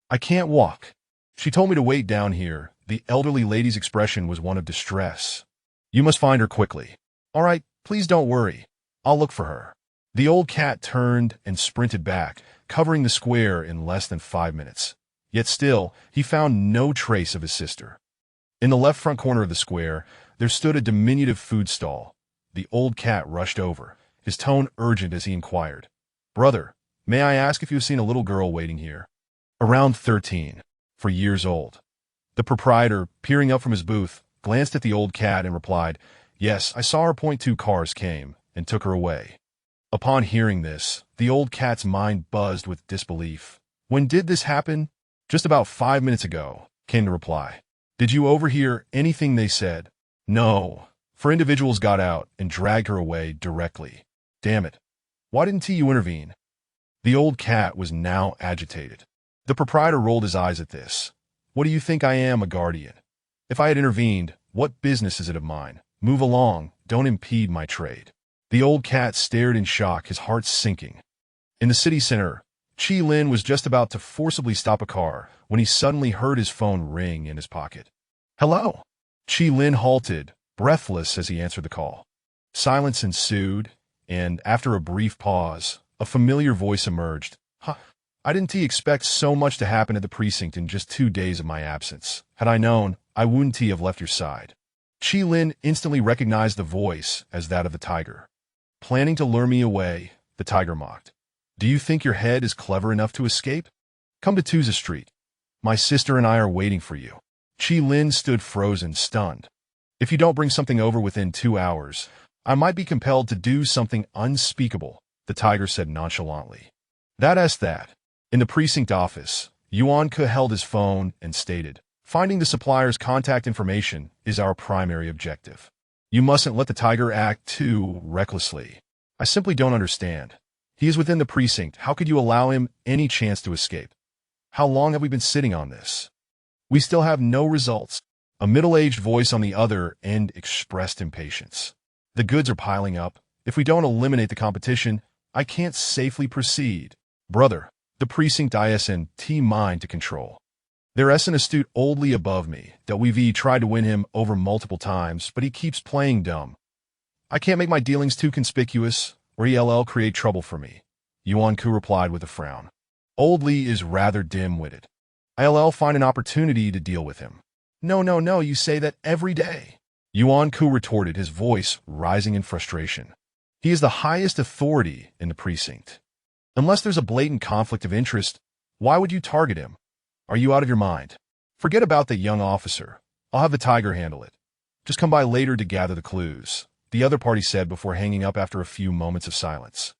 I can't walk. She told me to wait down here." The elderly lady's expression was one of distress. "You must find her quickly." "All right, please don't worry. I'll look for her." The old cat turned and sprinted back, covering the square in less than 5 minutes. Yet still, he found no trace of his sister. In the left front corner of the square, there stood a diminutive food stall. The old cat rushed over, his tone urgent as he inquired, "Brother, may I ask if you've seen a little girl waiting here?" "Around 13, 4 years old." The proprietor, peering up from his booth, glanced at the old cat and replied, "Yes, I saw her. 2 cars came and took her away." Upon hearing this, the old cat's mind buzzed with disbelief. "When did this happen?" "Just about 5 minutes ago," came the reply. "Did you overhear anything they said?" "No, for individuals got out and dragged her away directly." "Damn it. Why didn't you intervene?" The old cat was now agitated. The proprietor rolled his eyes at this. "What do you think I am, a guardian? If I had intervened, what business is it of mine? Move along, don't impede my trade." The old cat stared in shock, his heart sinking. In the city center, Chi Lin was just about to forcibly stop a car when he suddenly heard his phone ring in his pocket. "Hello?" Chi Lin halted, breathless as he answered the call. Silence ensued, and after a brief pause, a familiar voice emerged. "Huh, I didn't expect so much to happen at the precinct in just 2 days of my absence. Had I known, I wouldn't have left your side." Chi Lin instantly recognized the voice as that of the tiger. "Planning to lure me away," the tiger mocked. "Do you think your head is clever enough to escape? Come to Tuza Street. My sister and I are waiting for you." Chi Lin stood frozen, stunned. "If you don't bring something over within 2 hours, I might be compelled to do something unspeakable," the tiger said nonchalantly. That's that. In the precinct office, Yuan Ke held his phone and stated, "Finding the supplier's contact information is our primary objective. You mustn't let the tiger act too recklessly. I simply don't understand. He is within the precinct. How could you allow him any chance to escape? How long have we been sitting on this? We still have no results." A middle-aged voice on the other end expressed impatience. "The goods are piling up. If we don't eliminate the competition, I can't safely proceed. Brother, the precinct isn't mine to control. There's an astute oldly above me that we've tried to win him over multiple times, but he keeps playing dumb. I can't make my dealings too conspicuous, or he'll create trouble for me," Yuan Ku replied with a frown. "Oldly is rather dim-witted. I'll find an opportunity to deal with him." No, you say that every day," Yuan Ku retorted, his voice rising in frustration. "He is the highest authority in the precinct. Unless there's a blatant conflict of interest, why would you target him? Are you out of your mind? Forget about that young officer. I'll have the tiger handle it. Just come by later to gather the clues," the other party said before hanging up after a few moments of silence.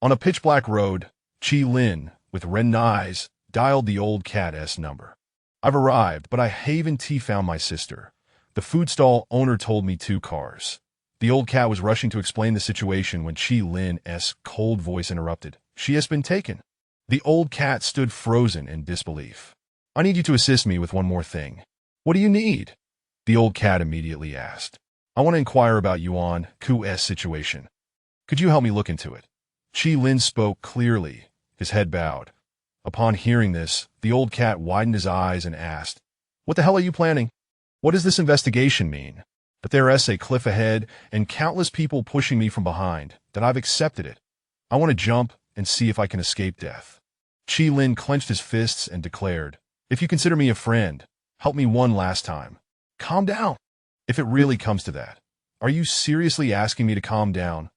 On a pitch-black road, Chi Lin, with reddened eyes, dialed the old cat's number. "I've arrived, but I haven't found my sister. The food stall owner told me 2 cars. The old cat was rushing to explain the situation when Chi Lin's cold voice interrupted. "She has been taken." The old cat stood frozen in disbelief. "I need you to assist me with one more thing." "What do you need?" the old cat immediately asked. "I want to inquire about Yuan Ku's situation. Could you help me look into it?" Chi Lin spoke clearly, his head bowed. Upon hearing this, the old cat widened his eyes and asked, "What the hell are you planning? What does this investigation mean? That there's a cliff ahead and countless people pushing me from behind, that I've accepted it. I want to jump and see if I can escape death." Chi Lin clenched his fists and declared, "If you consider me a friend, help me one last time." "Calm down. If it really comes to that, are you seriously asking me to calm down?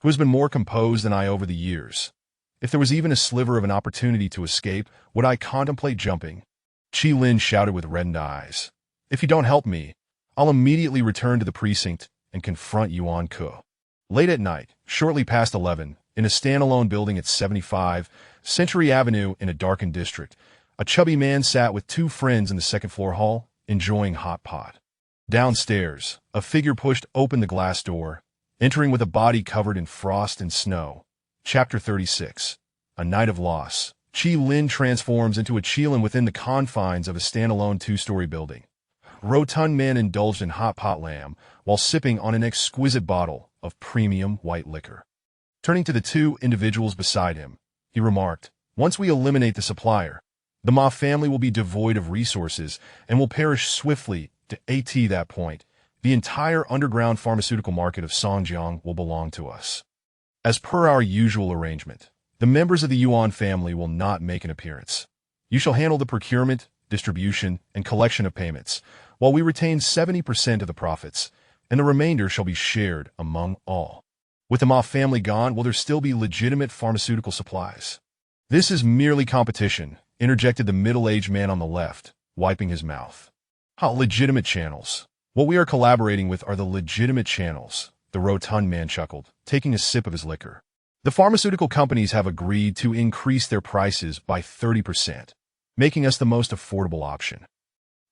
Who has been more composed than I over the years? If there was even a sliver of an opportunity to escape, would I contemplate jumping?" Chi Lin shouted with reddened eyes. "If you don't help me, I'll immediately return to the precinct and confront Yuan Ke." Late at night, shortly past 11, In a standalone building at 75 Century Avenue in a darkened district, a chubby man sat with two friends in the second-floor hall, enjoying hot pot. Downstairs, a figure pushed open the glass door, entering with a body covered in frost and snow. Chapter 36. A Night of Loss. Chi Lin transforms into a Qilin within the confines of a standalone two-story building. Rotund man indulged in hot pot lamb while sipping on an exquisite bottle of premium white liquor. Turning to the two individuals beside him, he remarked, "Once we eliminate the supplier, the Ma family will be devoid of resources and will perish swiftly. To that point, the entire underground pharmaceutical market of Songjiang will belong to us. As per our usual arrangement, the members of the Yuan family will not make an appearance. You shall handle the procurement, distribution, and collection of payments, while we retain 70% of the profits, and the remainder shall be shared among all. With the Ma family gone, will there still be legitimate pharmaceutical supplies?" "This is merely competition," interjected the middle-aged man on the left, wiping his mouth. "How legitimate channels? What we are collaborating with are the legitimate channels," the rotund man chuckled, taking a sip of his liquor. "The pharmaceutical companies have agreed to increase their prices by 30%, making us the most affordable option.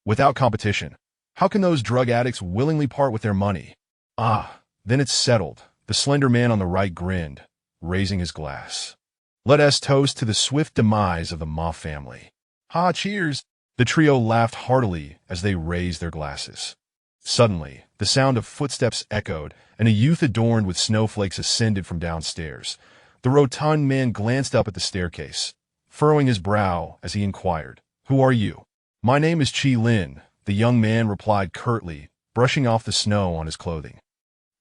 Without competition, how can those drug addicts willingly part with their money?" "Ah, then it's settled," the slender man on the right grinned, raising his glass. "Let us toast to the swift demise of the Ma family." "Ha, cheers!" The trio laughed heartily as they raised their glasses. Suddenly, the sound of footsteps echoed, and a youth adorned with snowflakes ascended from downstairs. The rotund man glanced up at the staircase, furrowing his brow as he inquired, "Who are you?" "My name is Chi Lin," the young man replied curtly, brushing off the snow on his clothing.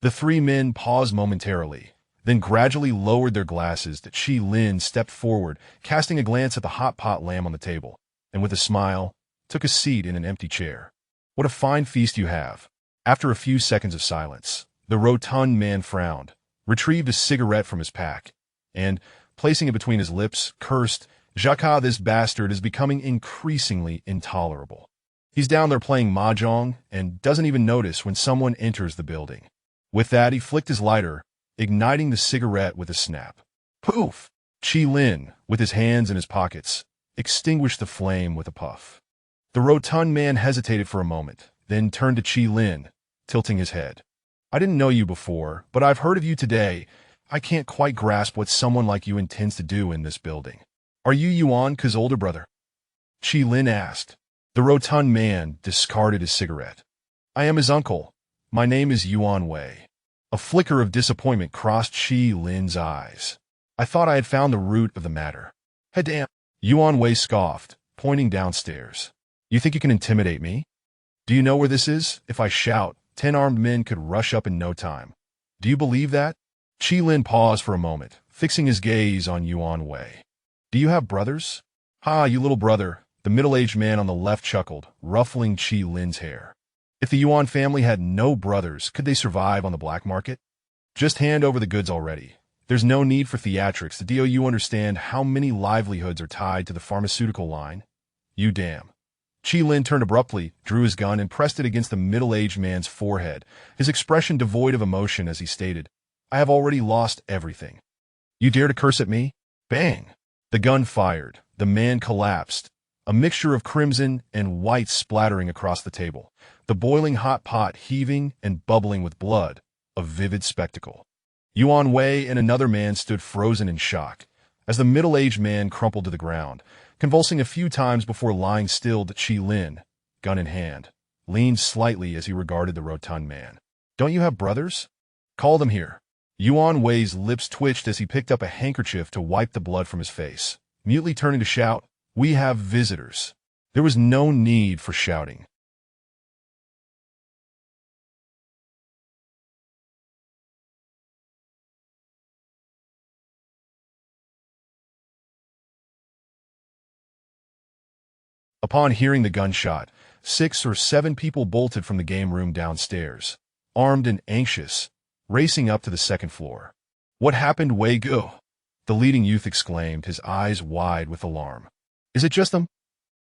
The three men paused momentarily, then gradually lowered their glasses. Chi Lin stepped forward, casting a glance at the hot pot lamb on the table, and with a smile, took a seat in an empty chair. "What a fine feast you have." After a few seconds of silence, the rotund man frowned, retrieved a cigarette from his pack, and, placing it between his lips, cursed, "Jacques, this bastard is becoming increasingly intolerable. He's down there playing mahjong and doesn't even notice when someone enters the building." With that, he flicked his lighter, igniting the cigarette with a snap. Poof! Chi Lin, with his hands in his pockets, extinguished the flame with a puff. The rotund man hesitated for a moment, then turned to Chi Lin, tilting his head. "I didn't know you before, but I've heard of you today. I can't quite grasp what someone like you intends to do in this building. Are you Yuan Ke's older brother?" Chi Lin asked. The rotund man discarded his cigarette. "I am his uncle. My name is Yuan Wei." A flicker of disappointment crossed Chi Lin's eyes. "I thought I had found the root of the matter." "Hey, damn," Yuan Wei scoffed, pointing downstairs. "You think you can intimidate me? Do you know where this is? If I shout, 10 armed men could rush up in no time. Do you believe that?" Chi Lin paused for a moment, fixing his gaze on Yuan Wei. "Do you have brothers?" "Ha, you little brother," the middle-aged man on the left chuckled, ruffling Chi Lin's hair. "If the Yuan family had no brothers, could they survive on the black market? Just hand over the goods already. There's no need for theatrics. Do you understand how many livelihoods are tied to the pharmaceutical line? You damn." Chi Lin turned abruptly, drew his gun, and pressed it against the middle-aged man's forehead, his expression devoid of emotion as he stated, "I have already lost everything. You dare to curse at me?" Bang! The gun fired. The man collapsed, a mixture of crimson and white splattering across the table, the boiling hot pot heaving and bubbling with blood, a vivid spectacle. Yuan Wei and another man stood frozen in shock, as the middle-aged man crumpled to the ground, convulsing a few times before lying still. Chi Lin, gun in hand, leaned slightly as he regarded the rotund man. "Don't you have brothers? Call them here." Yuan Wei's lips twitched as he picked up a handkerchief to wipe the blood from his face, mutely turning to shout, "We have visitors." There was no need for shouting. Upon hearing the gunshot, 6 or 7 people bolted from the game room downstairs, armed and anxious, racing up to the second floor. "What happened, Wei Go?" the leading youth exclaimed, his eyes wide with alarm. "Is it just them?"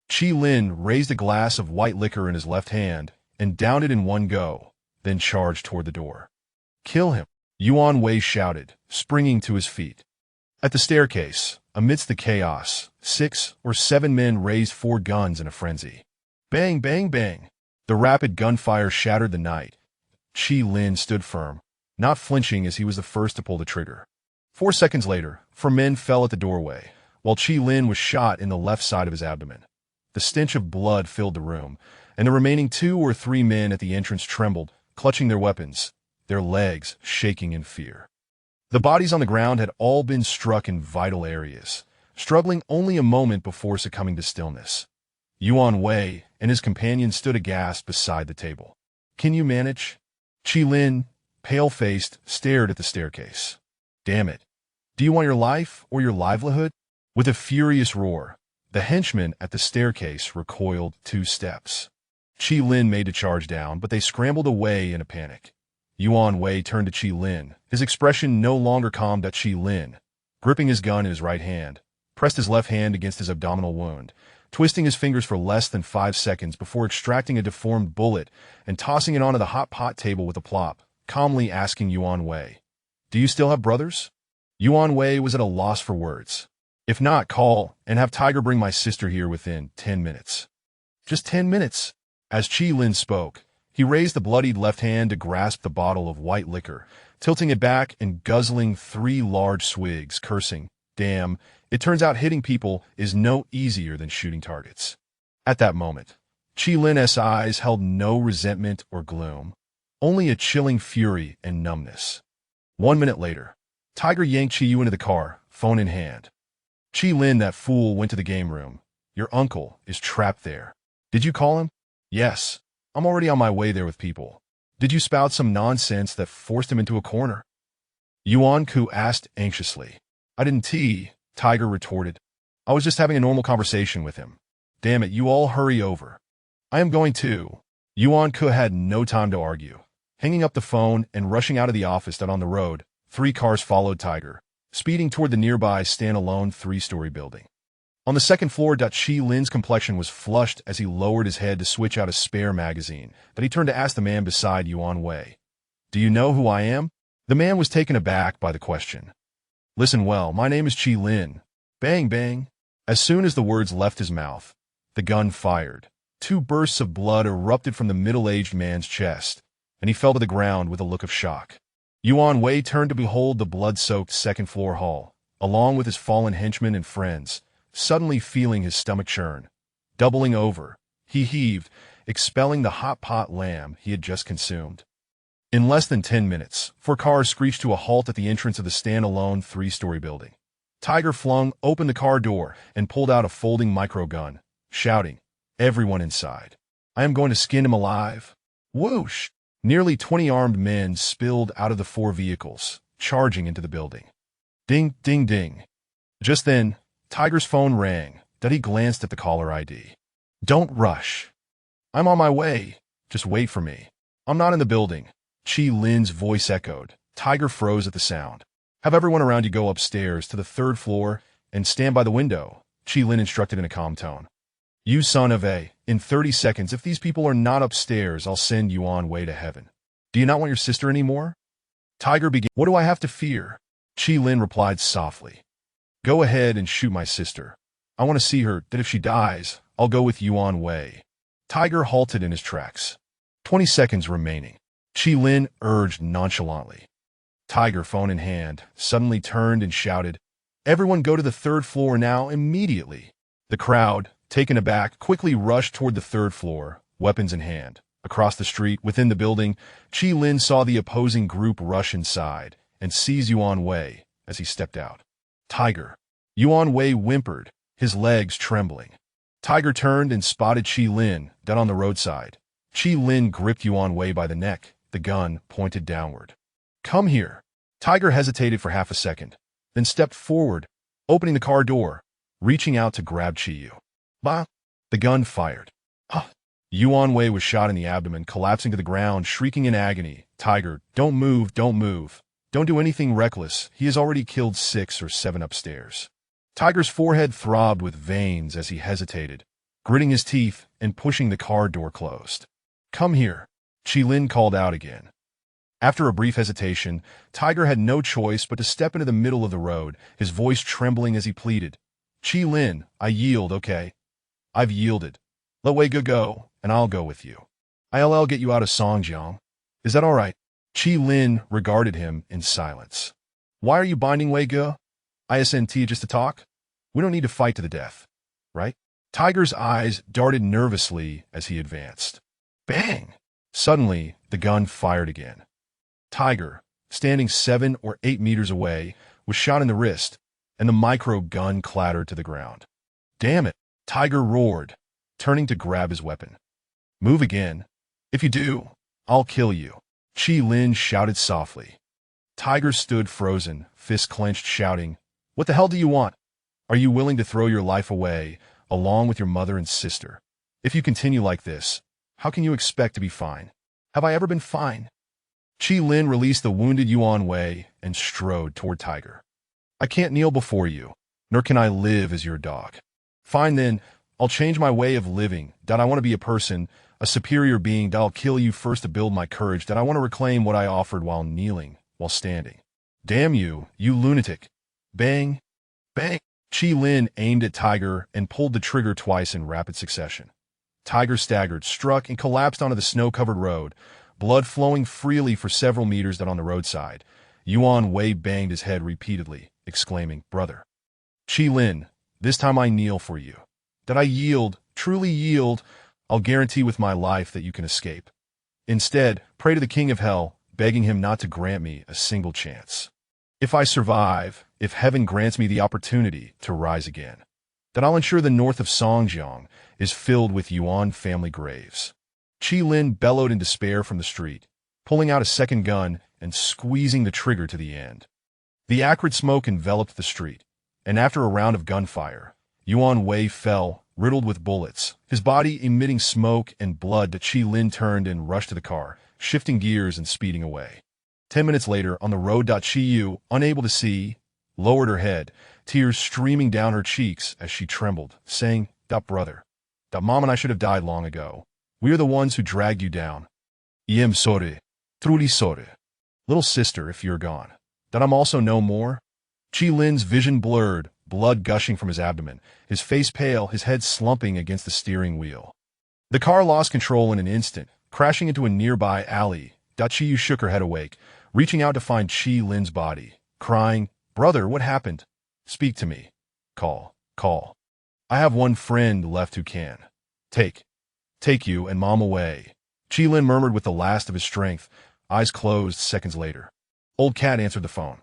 Chi Lin raised a glass of white liquor in his left hand and downed it in one go, then charged toward the door. "Kill him," Yuan Wei shouted, springing to his feet. At the staircase, amidst the chaos, 6 or 7 men raised 4 guns in a frenzy. Bang, bang, bang. The rapid gunfire shattered the night. Qi Lin stood firm, not flinching as he was the first to pull the trigger. 4 seconds later, 4 men fell at the doorway, while Qi Lin was shot in the left side of his abdomen. The stench of blood filled the room, and the remaining 2 or 3 men at the entrance trembled, clutching their weapons, their legs shaking in fear. The bodies on the ground had all been struck in vital areas, struggling only a moment before succumbing to stillness. Yuan Wei and his companion stood aghast beside the table. "Can you manage?" Qi Lin, pale-faced, stared at the staircase. "Damn it. Do you want your life or your livelihood?" With a furious roar, the henchman at the staircase recoiled 2 steps. Qi Lin made to charge down, but they scrambled away in a panic. Yuan Wei turned to Qi Lin, his expression no longer calm. Qi Lin, gripping his gun in his right hand, pressed his left hand against his abdominal wound, twisting his fingers for less than 5 seconds before extracting a deformed bullet and tossing it onto the hot pot table with a plop, calmly asking Yuan Wei, "Do you still have brothers?" Yuan Wei was at a loss for words. "If not, call and have Tiger bring my sister here within 10 minutes. "Just 10 minutes? As Qi Lin spoke, he raised the bloodied left hand to grasp the bottle of white liquor, tilting it back and guzzling 3 large swigs, cursing, "Damn, it turns out hitting people is no easier than shooting targets." At that moment, Qi Lin's eyes held no resentment or gloom, only a chilling fury and numbness. 1 minute later, Tiger yanked Qi Yu into the car, phone in hand. "Qi Lin, that fool went to the game room. Your uncle is trapped there. Did you call him?" "Yes. I'm already on my way there with people." "Did you spout some nonsense that forced him into a corner?" Yuan Ku asked anxiously. "I didn't Tiger retorted. "I was just having a normal conversation with him." "Damn it, you all hurry over." "I am going to." Yuan Ku had no time to argue. Hanging up the phone and rushing out of the office that on the road, 3 cars followed Tiger, speeding toward the nearby standalone 3-story building. On the second floor, Qi Lin's complexion was flushed as he lowered his head to switch out a spare magazine, but he turned to ask the man beside Yuan Wei, "Do you know who I am?" The man was taken aback by the question. "Listen well, my name is Qi Lin." Bang, bang. As soon as the words left his mouth, the gun fired. 2 bursts of blood erupted from the middle-aged man's chest, and he fell to the ground with a look of shock. Yuan Wei turned to behold the blood-soaked second-floor hall, along with his fallen henchmen and friends, suddenly feeling his stomach churn. Doubling over, he heaved, expelling the hot pot lamb he had just consumed. In less than 10 minutes, 4 cars screeched to a halt at the entrance of the standalone 3-story building. Tiger flung open the car door and pulled out a folding micro-gun, shouting, "Everyone inside. I am going to skin him alive." Whoosh! Nearly 20 armed men spilled out of the 4 vehicles, charging into the building. Ding, ding, ding. Just then, Tiger's phone rang. He glanced at the caller ID. "Don't rush. I'm on my way. Just wait for me. I'm not in the building." Qi Lin's voice echoed. Tiger froze at the sound. "Have everyone around you go upstairs to the 3rd floor and stand by the window," Qi Lin instructed in a calm tone. "You son of a, in 30 seconds, if these people are not upstairs, I'll send Yuan Wei to heaven. Do you not want your sister anymore?" Tiger began. "What do I have to fear?" Qi Lin replied softly. "Go ahead and shoot my sister. I want to see her, that if she dies, I'll go with Yuan Wei." Tiger halted in his tracks. 20 seconds remaining. Qi Lin urged nonchalantly. Tiger, phone in hand, suddenly turned and shouted, "Everyone go to the 3rd floor now, immediately." The crowd, taken aback, quickly rushed toward the 3rd floor, weapons in hand. Across the street, within the building, Qi Lin saw the opposing group rush inside and seize Yuan Wei as he stepped out. "Tiger." Yuan Wei whimpered, his legs trembling. Tiger turned and spotted Qi Lin, dead on the roadside. Qi Lin gripped Yuan Wei by the neck, the gun pointed downward. "Come here." Tiger hesitated for half a second, then stepped forward, opening the car door, reaching out to grab Qi Yu. Bah! The gun fired. Ah! Yuan Wei was shot in the abdomen, collapsing to the ground, shrieking in agony. "Tiger, don't move, don't move. Don't do anything reckless. He has already killed 6 or 7 upstairs." Tiger's forehead throbbed with veins as he hesitated, gritting his teeth and pushing the car door closed. "Come here," Qi Lin called out again. After a brief hesitation, Tiger had no choice but to step into the middle of the road, his voice trembling as he pleaded. Qi Lin, I yield, okay? I've yielded. Let Wei Ge go, and I'll go with you. I'll get you out of Songjiang. Is that all right? Qi Lin regarded him in silence. Why are you binding Wei Ge? Isn't just to talk? We don't need to fight to the death, right? Tiger's eyes darted nervously as he advanced. Bang! Suddenly, the gun fired again. Tiger, standing 7 or 8 meters away, was shot in the wrist, and the micro gun clattered to the ground. Damn it! Tiger roared, turning to grab his weapon. Move again. If you do, I'll kill you. Qi Lin shouted softly. Tiger stood frozen, fists clenched, shouting, What the hell do you want? Are you willing to throw your life away, along with your mother and sister? If you continue like this, how can you expect to be fine? Have I ever been fine? Qi Lin released the wounded Yuan Wei and strode toward Tiger. I can't kneel before you, nor can I live as your dog. Fine then, I'll change my way of living. I want to be a person, a superior being. I'll kill you first to build my courage. I want to reclaim what I offered while kneeling, while standing. Damn you, you lunatic. Bang, bang. Qi Lin aimed at Tiger and pulled the trigger twice in rapid succession. Tiger staggered, struck, and collapsed onto the snow-covered road, blood flowing freely for several meters down on the roadside. Yuan Wei banged his head repeatedly, exclaiming, Brother. Qi Lin, this time I kneel for you. That I yield, truly yield, I'll guarantee with my life that you can escape. Instead, pray to the King of Hell, begging him not to grant me a single chance. If I survive, if heaven grants me the opportunity to rise again, then I'll ensure the north of Songjiang is filled with Yuan family graves. Qi Lin bellowed in despair from the street, pulling out a second gun and squeezing the trigger to the end. The acrid smoke enveloped the street, and after a round of gunfire, Yuan Wei fell, riddled with bullets, his body emitting smoke and blood. Qi Lin turned and rushed to the car, shifting gears and speeding away. 10 minutes later, on the road, Qi Yu, unable to see, lowered her head, tears streaming down her cheeks as she trembled, saying, Brother, Mom and I should have died long ago. We are the ones who dragged you down. I'm sorry, truly sorry. Little sister, if you're gone, I'm also no more. Qi Lin's vision blurred, blood gushing from his abdomen, his face pale, his head slumping against the steering wheel. The car lost control in an instant, crashing into a nearby alley. Qi Yu shook her head awake, reaching out to find Qi Lin's body, crying, Brother, what happened? Speak to me. Call. I have one friend left who can. Take you and Mom away. Qi Lin murmured with the last of his strength, eyes closed seconds later. Old Cat answered the phone.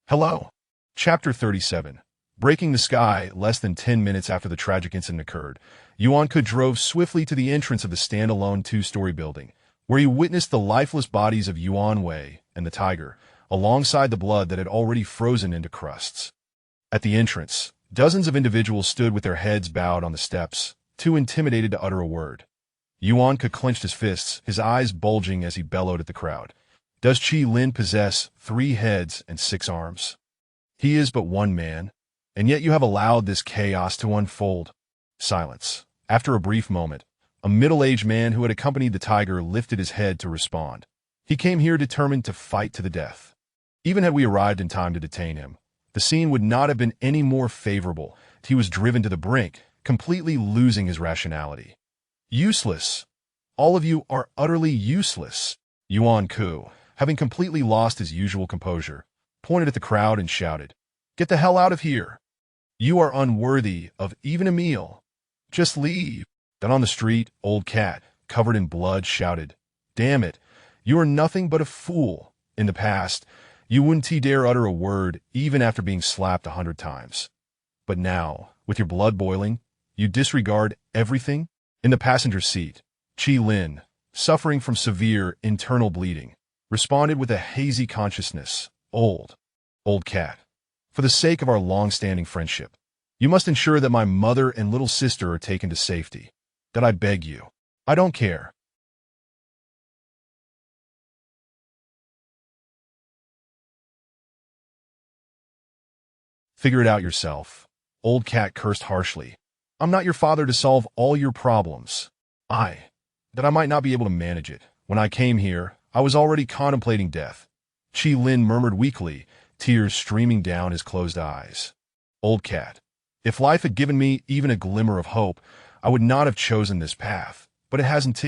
Hello. Chapter 37. Breaking the sky. Less than 10 minutes after the tragic incident occurred, Yuan Ke drove swiftly to the entrance of the standalone 2-story building, where he witnessed the lifeless bodies of Yuan Wei and the tiger, alongside the blood that had already frozen into crusts. At the entrance, dozens of individuals stood with their heads bowed on the steps, too intimidated to utter a word. Yuan Ke clenched his fists, his eyes bulging as he bellowed at the crowd. Does Qi Lin possess 3 heads and 6 arms? He is but one man, and yet you have allowed this chaos to unfold. Silence. After a brief moment, a middle-aged man who had accompanied the tiger lifted his head to respond. He came here determined to fight to the death. Even had we arrived in time to detain him, the scene would not have been any more favorable. He was driven to the brink, completely losing his rationality. Useless. All of you are utterly useless. Yuan Ke, having completely lost his usual composure, pointed at the crowd and shouted, Get the hell out of here. You are unworthy of even a meal. Just leave. Then on the street, Old Cat, covered in blood, shouted, Damn it, you are nothing but a fool. In the past, you wouldn't dare utter a word even after being slapped 100 times. But now, with your blood boiling, you disregard everything? In the passenger seat, Qi Lin, suffering from severe internal bleeding, responded with a hazy consciousness, Old Cat, for the sake of our long-standing friendship, you must ensure that my mother and little sister are taken to safety. That I beg you. I don't care. Figure it out yourself. Old Cat cursed harshly. I'm not your father to solve all your problems. That I might not be able to manage it. When I came here, I was already contemplating death. Chi Lin murmured weakly, tears streaming down his closed eyes. Old cat. If life had given me even a glimmer of hope, I would not have chosen this path, but it hasn't.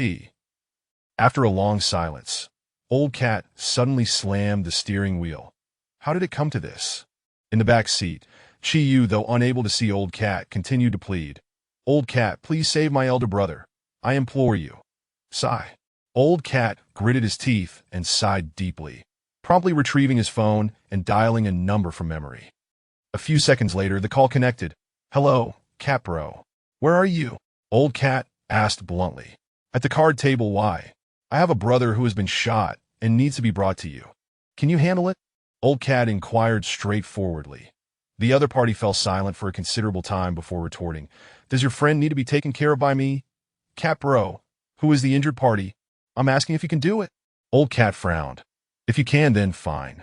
After a long silence, Old cat suddenly slammed the steering wheel. How did it come to this? In the back seat, Chi Yu, though unable to see Old cat, continued to plead. Old cat, please save my elder brother. I implore you. Sigh. Old cat gritted his teeth and sighed deeply, promptly retrieving his phone and dialing a number from memory. A few seconds later, the call connected. Hello, cat bro. Where are you? Old cat asked bluntly. At the card table. Why? I have a brother who has been shot and needs to be brought to you. Can you handle it? Old cat inquired straightforwardly. The other party fell silent for a considerable time before retorting. Does your friend need to be taken care of by me? Cat bro, who is the injured party? I'm asking if you can do it. Old cat frowned. If you can, then fine.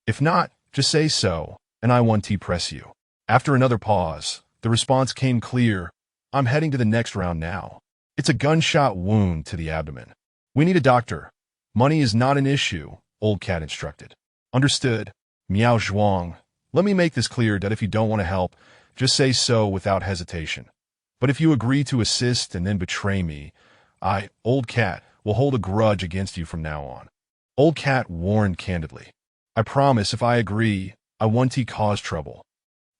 If not, just say so, and I won't press you. After another pause, the response came clear. I'm heading to the next round now. It's a gunshot wound to the abdomen. We need a doctor. Money is not an issue, Old cat instructed. Understood. Miao Zhuang. Let me make this clear that if you don't want to help, just say so without hesitation. But if you agree to assist and then betray me, I, Old cat, will hold a grudge against you from now on. Old cat warned candidly. I promise if I agree, I won't cause trouble.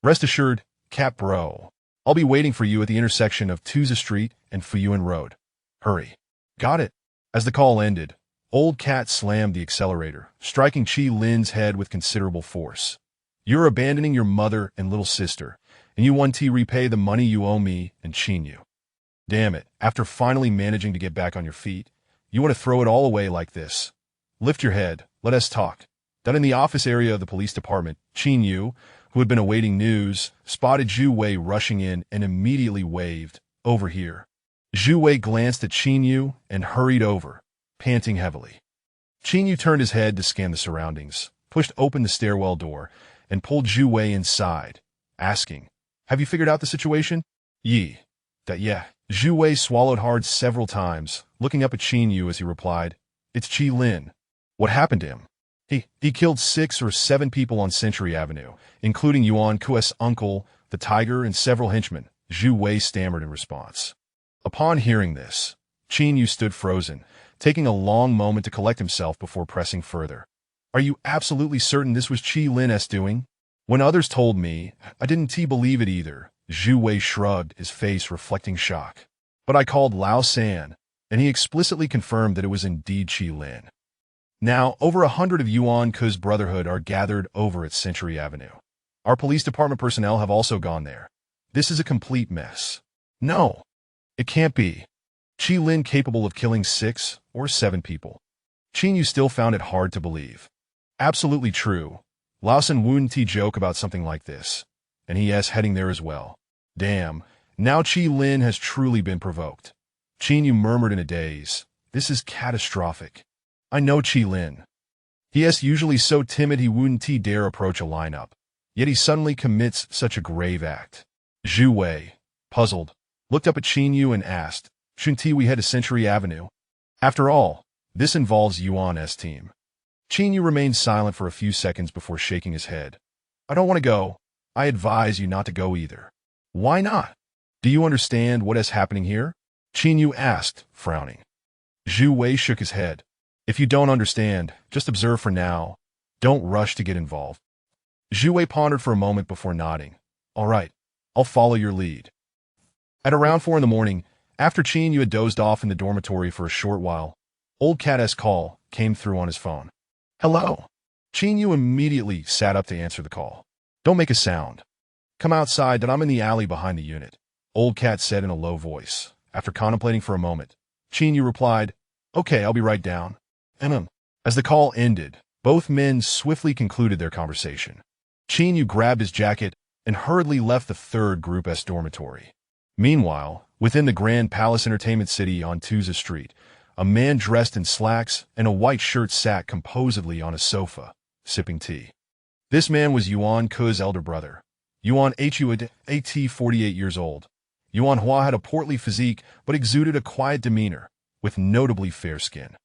Rest assured, cat bro. I'll be waiting for you at the intersection of Tuza Street and Fuyuan Road. Hurry. Got it. As the call ended, Old cat slammed the accelerator, striking Chi Lin's head with considerable force. You're abandoning your mother and little sister, and you want to repay the money you owe me and Chin Yu. Damn it, after finally managing to get back on your feet, you want to throw it all away like this. Lift your head, let us talk. Down in the office area of the police department, Chin Yu, who had been awaiting news, spotted Zhu Wei rushing in and immediately waved, over here. Zhu Wei glanced at Chin Yu and hurried over, panting heavily. Chin Yu turned his head to scan the surroundings, pushed open the stairwell door, and pulled Zhu Wei inside, asking, Have you figured out the situation? Yeah. Zhu Wei swallowed hard several times, looking up at Chin Yu as he replied, It's Chi Lin. What happened to him? He killed 6 or 7 people on Century Avenue, including Yuan Kue's uncle, the tiger, and several henchmen, Zhu Wei stammered in response. Upon hearing this, Chin Yu stood frozen, taking a long moment to collect himself before pressing further. Are you absolutely certain this was Chi Lin's doing? When others told me, I didn't believe it either. Zhu Wei shrugged, his face reflecting shock. But I called Lao San, and he explicitly confirmed that it was indeed Chi Lin. Now, over 100 of Yuan Ku's Brotherhood are gathered over at Century Avenue. Our police department personnel have also gone there. This is a complete mess. No, it can't be. Chi Lin capable of killing 6 or 7 people. Chin Yu still found it hard to believe. Absolutely true. Lausen wouldn't joke about something like this, and he is heading there as well. Damn, now Chi Lin has truly been provoked. Chin Yu murmured in a daze. This is catastrophic. I know Chi Lin. He is usually so timid he wouldn't dare approach a lineup, yet he suddenly commits such a grave act. Zhu Wei, puzzled, looked up at Chin Yu and asked, Shouldn't we head to Century Avenue? After all, this involves Yuan's team. Chin Yu remained silent for a few seconds before shaking his head. I don't want to go. I advise you not to go either. Why not? Do you understand what is happening here? Chin Yu asked, frowning. Zhu Wei shook his head. If you don't understand, just observe for now. Don't rush to get involved. Zhu Wei pondered for a moment before nodding. All right, I'll follow your lead. At around 4 in the morning, after Chin Yu had dozed off in the dormitory for a short while, Old Cat's call came through on his phone. Hello. Chin Yu immediately sat up to answer the call. Don't make a sound. Come outside that I'm in the alley behind the unit, Old Cat said in a low voice. After contemplating for a moment, Chin Yu replied, Okay, I'll be right down. As the call ended, both men swiftly concluded their conversation. Chin Yu grabbed his jacket and hurriedly left the third Group S dormitory. Meanwhile, within the Grand Palace Entertainment City on Tuza Street, a man dressed in slacks and a white shirt sat composedly on a sofa, sipping tea. This man was Yuan Ku's elder brother. Yuan Hu, 48 years old. Yuan Hua had a portly physique but exuded a quiet demeanor, with notably fair skin.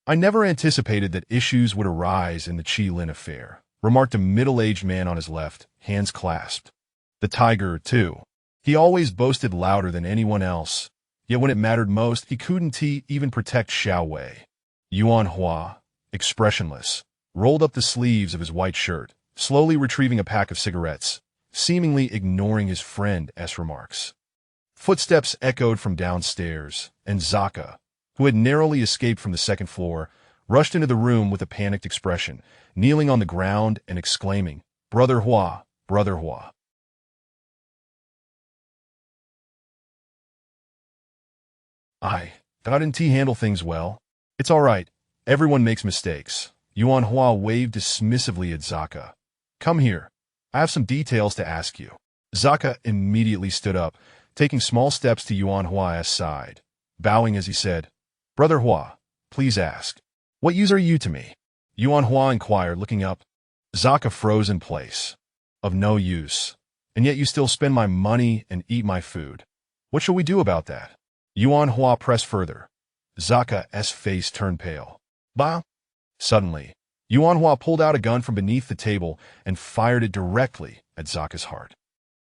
I never anticipated that issues would arise in the Qi Lin affair, remarked a middle-aged man on his left, hands clasped. The tiger, too. He always boasted louder than anyone else, yet when it mattered most, he couldn't even protect Xiao Wei. Yuan Hua, expressionless, rolled up the sleeves of his white shirt, slowly retrieving a pack of cigarettes, seemingly ignoring his friend's remarks. Footsteps echoed from downstairs, and Zaka, who had narrowly escaped from the second floor, rushed into the room with a panicked expression, kneeling on the ground and exclaiming, "Brother Hua, Brother Hua." Didn't he handle things well? It's all right. Everyone makes mistakes. Yuan Hua waved dismissively at Zaka. Come here. I have some details to ask you. Zaka immediately stood up, taking small steps to Yuan Hua's side, bowing as he said, Brother Hua, please ask. What use are you to me? Yuan Hua inquired, looking up. Zaka froze in place. Of no use. And yet you still spend my money and eat my food. What shall we do about that? Yuan Hua pressed further. Zaka's face turned pale. Bah! Suddenly, Yuan Hua pulled out a gun from beneath the table and fired it directly at Zaka's heart.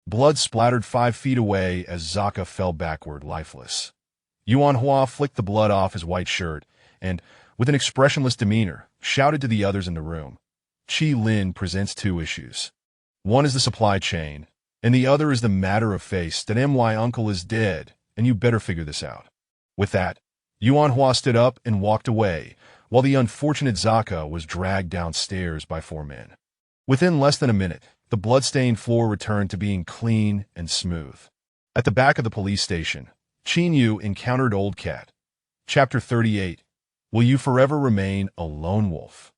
Blood splattered 5 feet away as Zaka fell backward, lifeless. Yuan Hua flicked the blood off his white shirt and, with an expressionless demeanor, shouted to the others in the room. Qi Lin presents 2 issues. One is the supply chain, and the other is the matter of face that my uncle is dead, and you better figure this out. With that, Yuan Hua stood up and walked away, while the unfortunate Zaka was dragged downstairs by 4 men. Within less than a minute, the blood-stained floor returned to being clean and smooth. At the back of the police station, Qin Yu encountered Old Cat. Chapter 38. Will you forever remain a lone wolf?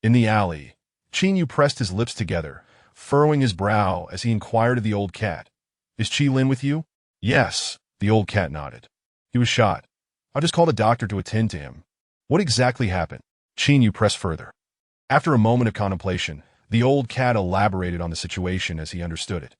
In the alley, Qin Yu pressed his lips together, furrowing his brow as he inquired of the Old Cat. Is Qi Lin with you? Yes, the Old Cat nodded. He was shot. I just called a doctor to attend to him. What exactly happened? Qin Yu pressed further. After a moment of contemplation, the Old Cat elaborated on the situation as he understood it.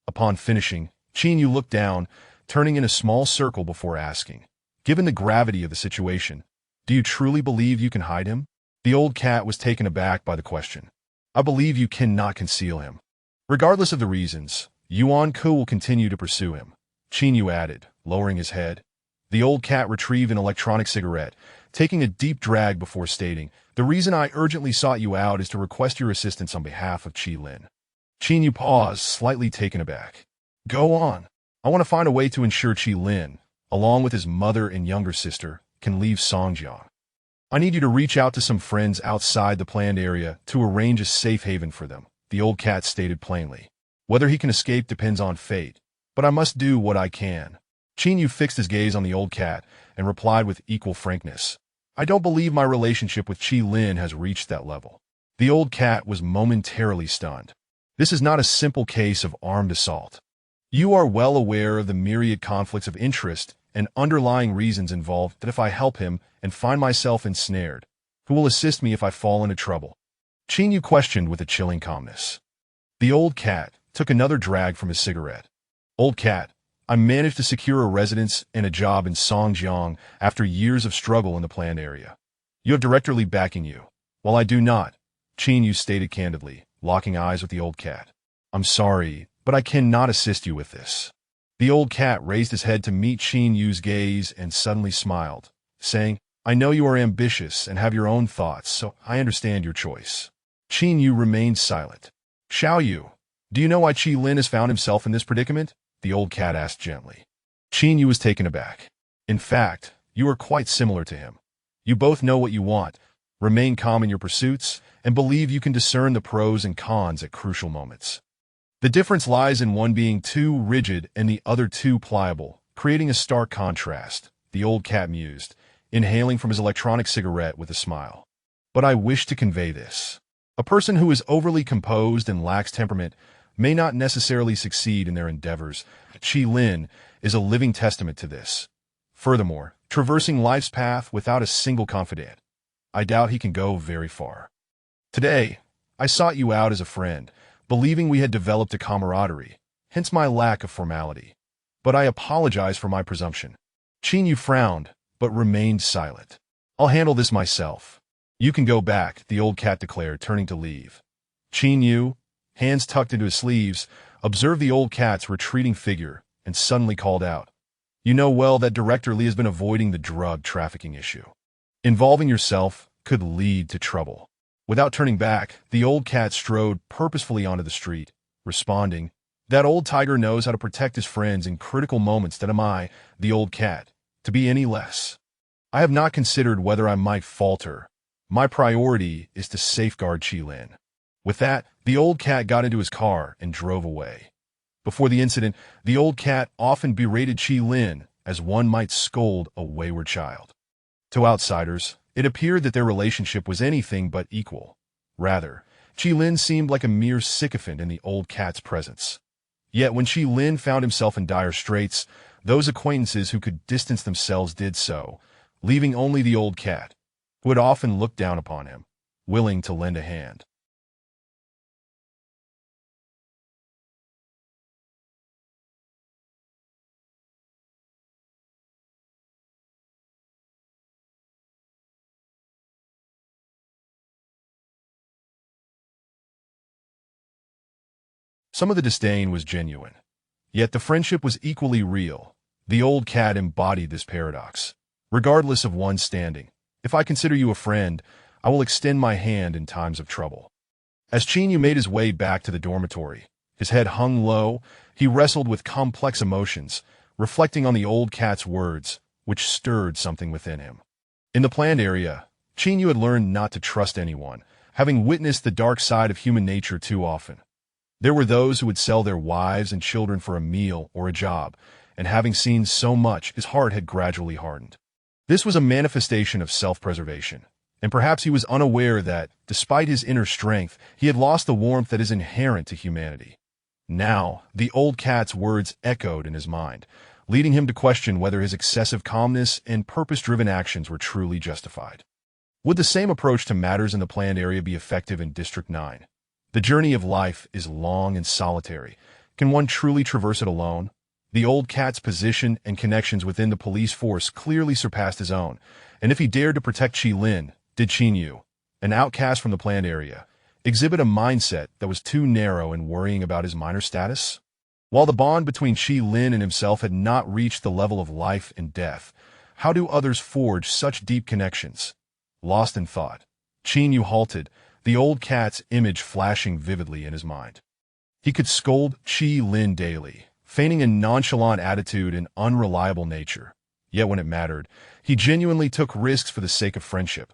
Upon finishing, Qin Yu looked down, turning in a small circle before asking, given the gravity of the situation, do you truly believe you can hide him? The Old Cat was taken aback by the question. I believe you cannot conceal him. Regardless of the reasons, Yuan Ku will continue to pursue him. Qin Yu added, lowering his head. The Old Cat retrieved an electronic cigarette, taking a deep drag before stating, the reason I urgently sought you out is to request your assistance on behalf of Qi Lin. Qin Yu paused, slightly taken aback. Go on. I want to find a way to ensure Qi Lin, along with his mother and younger sister, can leave Songjiang. I need you to reach out to some friends outside the planned area to arrange a safe haven for them, the Old Cat stated plainly. Whether he can escape depends on fate, but I must do what I can. Qin Yu fixed his gaze on the Old Cat and replied with equal frankness. I don't believe my relationship with Qi Lin has reached that level. The Old Cat was momentarily stunned. This is not a simple case of armed assault. You are well aware of the myriad conflicts of interest and underlying reasons involved that if I help him and find myself ensnared, who will assist me if I fall into trouble? Qin Yu questioned with a chilling calmness. The Old Cat took another drag from his cigarette. Old Cat, I managed to secure a residence and a job in Songjiang after years of struggle in the planned area. You have directly backing you, while I do not, Qin Yu stated candidly, locking eyes with the Old Cat. I'm sorry, but I cannot assist you with this. The Old Cat raised his head to meet Qin Yu's gaze and suddenly smiled, saying, I know you are ambitious and have your own thoughts, so I understand your choice. Qin Yu remained silent. Xiao Yu, do you know why Qi Lin has found himself in this predicament? The Old Cat asked gently. Qin Yu was taken aback. In fact, you are quite similar to him. You both know what you want, remain calm in your pursuits, and believe you can discern the pros and cons at crucial moments. The difference lies in one being too rigid and the other too pliable, creating a stark contrast, the Old Cat mused, inhaling from his electronic cigarette with a smile. But I wish to convey this. A person who is overly composed and lacks temperament may not necessarily succeed in their endeavors. Qi Lin is a living testament to this. Furthermore, traversing life's path without a single confidant, I doubt he can go very far. Today, I sought you out as a friend, believing we had developed a camaraderie, hence my lack of formality. But I apologize for my presumption. Qin Yu frowned, but remained silent. I'll handle this myself. You can go back, the old cat declared, turning to leave. Qin Yu, hands tucked into his sleeves, observed the old cat's retreating figure and suddenly called out, "You know well that Director Li has been avoiding the drug trafficking issue. Involving yourself could lead to trouble." Without turning back, the old cat strode purposefully onto the street, responding, "That old tiger knows how to protect his friends in critical moments. That am I, the old cat, to be any less? I have not considered whether I might falter. My priority is to safeguard Qilin." With that, the old cat got into his car and drove away. Before the incident, the old cat often berated Qilin as one might scold a wayward child. To outsiders, it appeared that their relationship was anything but equal. Rather, Qilin seemed like a mere sycophant in the old cat's presence. Yet when Qilin found himself in dire straits, those acquaintances who could distance themselves did so, leaving only the old cat, who had often looked down upon him, willing to lend a hand. Some of the disdain was genuine, yet the friendship was equally real. The old cat embodied this paradox. Regardless of one's standing, if I consider you a friend, I will extend my hand in times of trouble. As Chinyu made his way back to the dormitory, his head hung low, he wrestled with complex emotions, reflecting on the old cat's words, which stirred something within him. In the planned area, Chinyu had learned not to trust anyone, having witnessed the dark side of human nature too often. There were those who would sell their wives and children for a meal or a job, and having seen so much, his heart had gradually hardened. This was a manifestation of self-preservation, and perhaps he was unaware that, despite his inner strength, he had lost the warmth that is inherent to humanity. Now, the old cat's words echoed in his mind, leading him to question whether his excessive calmness and purpose-driven actions were truly justified. Would the same approach to matters in the planned area be effective in District 9? The journey of life is long and solitary. Can one truly traverse it alone? The old cat's position and connections within the police force clearly surpassed his own, and if he dared to protect Qilin, did Qinyu, an outcast from the planned area, exhibit a mindset that was too narrow and worrying about his minor status? While the bond between Qilin and himself had not reached the level of life and death, how do others forge such deep connections? Lost in thought, Qinyu halted, the old cat's image flashing vividly in his mind. He could scold Qilin daily, feigning a nonchalant attitude and unreliable nature. Yet when it mattered, he genuinely took risks for the sake of friendship.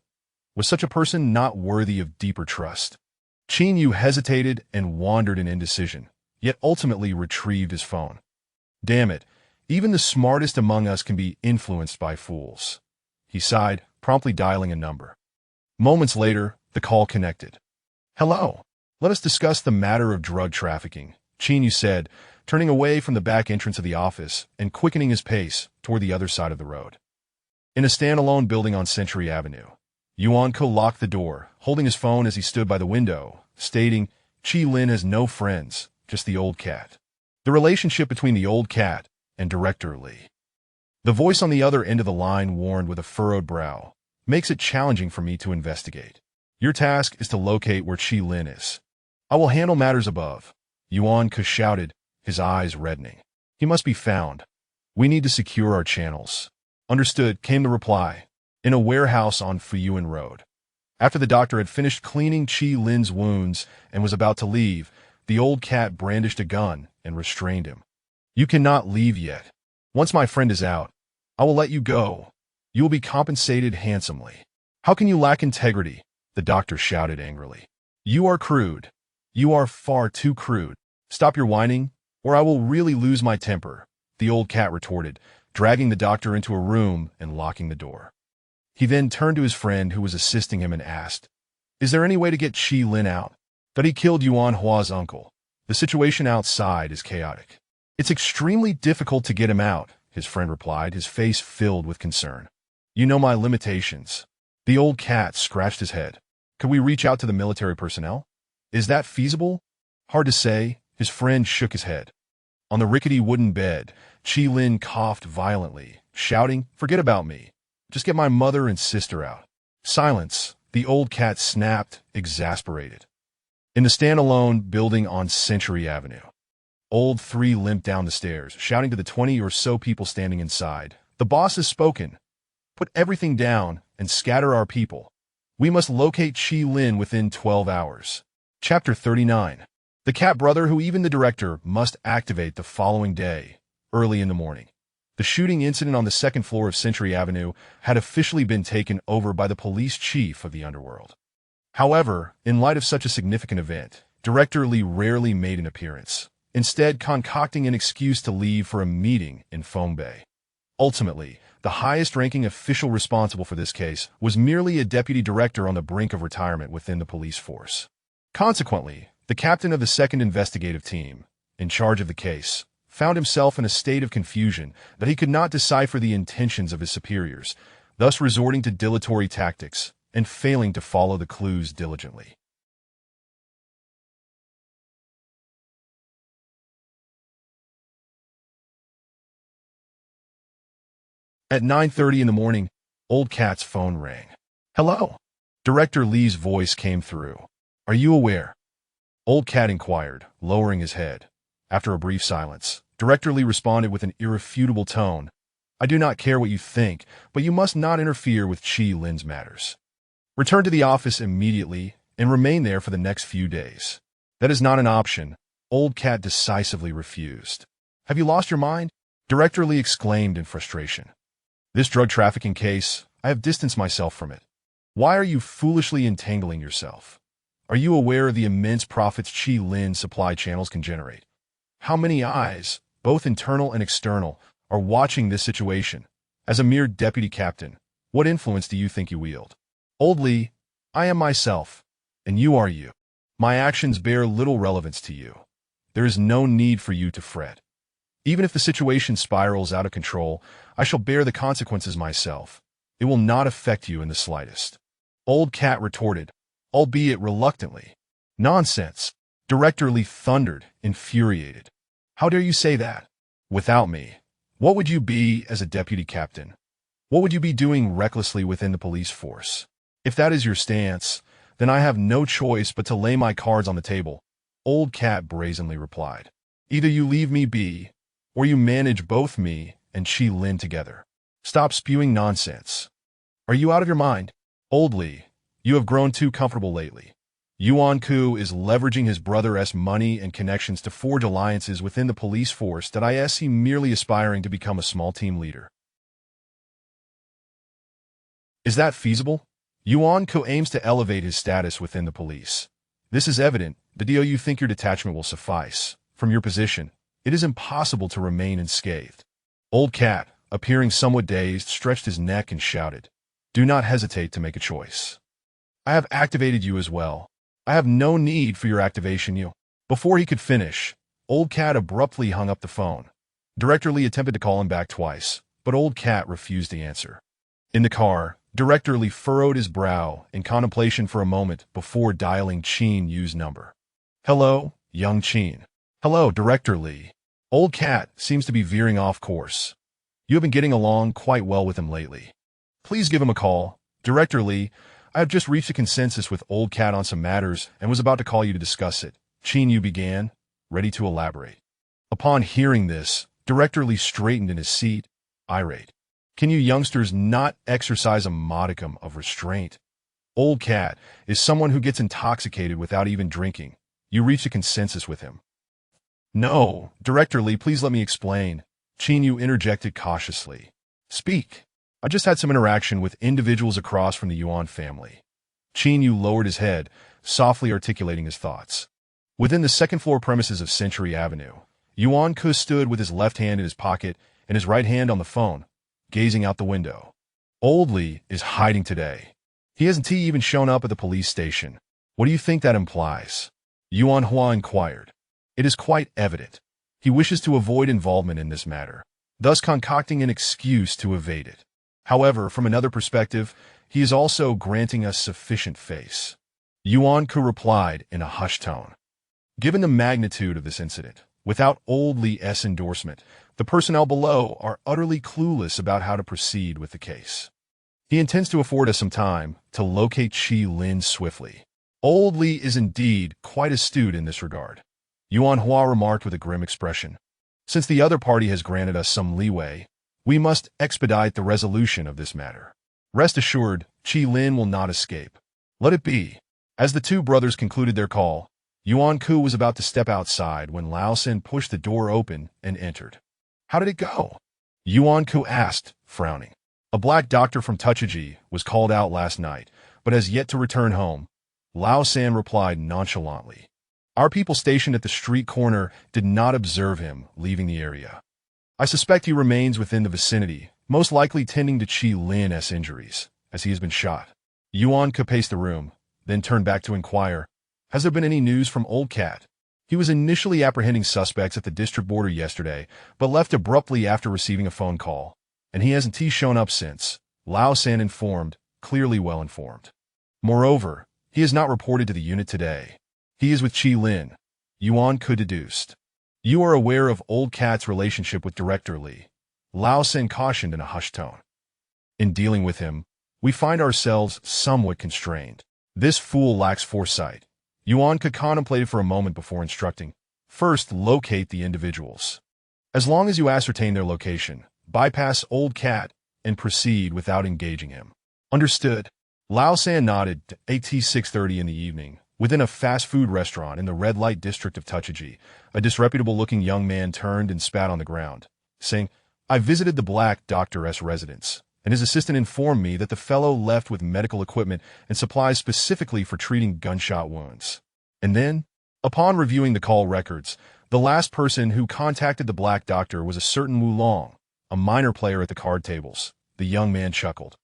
Was such a person not worthy of deeper trust? Qinyu hesitated and wandered in indecision, yet ultimately retrieved his phone. Damn it, even the smartest among us can be influenced by fools. He sighed, promptly dialing a number. Moments later, the call connected. "Hello. Let us discuss the matter of drug trafficking," Qinyu said, turning away from the back entrance of the office and quickening his pace toward the other side of the road. In a standalone building on Century Avenue, Yuan Ko locked the door, holding his phone as he stood by the window, stating, "Qilin has no friends, just the old cat." The relationship between the old cat and Director Li. The voice on the other end of the line warned with a furrowed brow, "Makes it challenging for me to investigate. Your task is to locate where Qilin is. I will handle matters above," Yuan Ke shouted, his eyes reddening. "He must be found. We need to secure our channels." "Understood," came the reply, in a warehouse on Fuyuan Road. After the doctor had finished cleaning Qilin's wounds and was about to leave, the old cat brandished a gun and restrained him. "You cannot leave yet. Once my friend is out, I will let you go. You will be compensated handsomely." "How can you lack integrity?" the doctor shouted angrily. "You are crude. You are far too crude. Stop your whining, or I will really lose my temper," the old cat retorted, dragging the doctor into a room and locking the door. He then turned to his friend who was assisting him and asked, "Is there any way to get Qilin out?" "That he killed Yuan Hua's uncle. The situation outside is chaotic." "It's extremely difficult to get him out," his friend replied, his face filled with concern. "You know my limitations." The old cat scratched his head. "Could we reach out to the military personnel? Is that feasible?" "Hard to say," his friend shook his head. On the rickety wooden bed, Qilin coughed violently, shouting, "Forget about me. Just get my mother and sister out. Silence, the old cat snapped, exasperated. In the standalone building on Century Avenue, Old 3 limped down the stairs, shouting to the 20 or so people standing inside. The boss has spoken. Put everything down and scatter our people. We must locate Chi Lin within 12 hours. Chapter 39. The cat brother who even the director must activate the following day, early in the morning. The shooting incident on the second floor of Century Avenue had officially been taken over by the police chief of the underworld. However, in light of such a significant event, Director Lee rarely made an appearance, instead concocting an excuse to leave for a meeting in Foam Bay. Ultimately, the highest-ranking official responsible for this case was merely a deputy director on the brink of retirement within the police force. Consequently, the captain of the second investigative team, in charge of the case, found himself in a state of confusion that he could not decipher the intentions of his superiors, thus resorting to dilatory tactics and failing to follow the clues diligently. At 9:30 in the morning, Old Cat's phone rang. "Hello?" Director Lee's voice came through. "Are you aware?" Old Cat inquired, lowering his head. After a brief silence, Director Lee responded with an irrefutable tone. "I do not care what you think, but you must not interfere with Chi Lin's matters. Return to the office immediately and remain there for the next few days." "That is not an option," Old Cat decisively refused. "Have you lost your mind?" Director Lee exclaimed in frustration. "This drug trafficking case, I have distanced myself from it. Why are you foolishly entangling yourself? Are you aware of the immense profits Chi Lin's supply channels can generate? How many eyes, both internal and external, are watching this situation? As a mere deputy captain, what influence do you think you wield?" "Old Lee, I am myself, and you are you. My actions bear little relevance to you. There is no need for you to fret. Even if the situation spirals out of control, I shall bear the consequences myself. It will not affect you in the slightest." Old Cat retorted, albeit reluctantly. "Nonsense!" Director Lee thundered, infuriated. "How dare you say that? Without me, what would you be as a deputy captain? What would you be doing recklessly within the police force? If that is your stance, then I have no choice but to lay my cards on the table," Old Cat brazenly replied. "Either you leave me be, or you manage both me and Chi Lin together. Stop spewing nonsense. Are you out of your mind? Old Lee, you have grown too comfortable lately. Yuan Ku is leveraging his brother's money and connections to forge alliances within the police force that I see merely aspiring to become a small team leader. Is that feasible? Yuan Ku aims to elevate his status within the police. This is evident. The deal you think your detachment will suffice. From your position, it is impossible to remain unscathed." Old Cat, appearing somewhat dazed, stretched his neck and shouted, "Do not hesitate to make a choice. I have activated you as well. I have no need for your activation, you." Before he could finish, Old Cat abruptly hung up the phone. Director Lee attempted to call him back twice, but Old Cat refused to answer. In the car, Director Lee furrowed his brow in contemplation for a moment before dialing Chin Yu's number. "Hello, young Chin." "Hello, Director Lee. Old Cat seems to be veering off course. You have been getting along quite well with him lately. Please give him a call. Director Lee, I have just reached a consensus with Old Cat on some matters and was about to call you to discuss it." Chin Yu began, ready to elaborate. Upon hearing this, Director Lee straightened in his seat, irate. "Can you youngsters not exercise a modicum of restraint? Old Cat is someone who gets intoxicated without even drinking. You reached a consensus with him." "No, Director Lee, please let me explain." Chin Yu interjected cautiously. "Speak. I just had some interaction with individuals across from the Yuan family." Chin Yu lowered his head, softly articulating his thoughts. Within the second-floor premises of Century Avenue, Yuan Ku stood with his left hand in his pocket and his right hand on the phone, gazing out the window. "Old Lee is hiding today. He hasn't even shown up at the police station. What do you think that implies?" Yuan Hua inquired. "It is quite evident. He wishes to avoid involvement in this matter, thus concocting an excuse to evade it. However, from another perspective, he is also granting us sufficient face." Yuan Ku replied in a hushed tone. Given the magnitude of this incident, without Old Lee's endorsement, the personnel below are utterly clueless about how to proceed with the case. He intends to afford us some time to locate Qi Lin swiftly. Old Li is indeed quite astute in this regard, Yuan Hua remarked with a grim expression. Since the other party has granted us some leeway, we must expedite the resolution of this matter. Rest assured, Qi Lin will not escape. Let it be. As the two brothers concluded their call, Yuan Ku was about to step outside when Lao Sen pushed the door open and entered. How did it go? Yuan Ku asked, frowning. A black doctor from Tuchaji was called out last night, but has yet to return home, Lao San replied nonchalantly. Our people stationed at the street corner did not observe him leaving the area. I suspect he remains within the vicinity, most likely tending to Qi Lin's injuries, as he has been shot. Yuan Ku paced the room, then turned back to inquire, has there been any news from Old Cat? He was initially apprehending suspects at the district border yesterday, but left abruptly after receiving a phone call, and he hasn't shown up since, Lao San informed, clearly well informed. Moreover, he has not reported to the unit today. He is with Qi Lin, Yuan Ku deduced. You are aware of Old Cat's relationship with Director Li, Lao San cautioned in a hushed tone. In dealing with him, we find ourselves somewhat constrained. This fool lacks foresight. Yuan Ku contemplated for a moment before instructing. First, locate the individuals. As long as you ascertain their location, bypass Old Cat and proceed without engaging him. Understood. Lao San nodded to AT 6:30 in the evening. Within a fast food restaurant in the red light district of Tuchaji, a disreputable-looking young man turned and spat on the ground, saying, I visited the black doctor's residence, and his assistant informed me that the fellow left with medical equipment and supplies specifically for treating gunshot wounds. And then, upon reviewing the call records, the last person who contacted the black doctor was a certain Wu Long, a minor player at the card tables. The young man chuckled.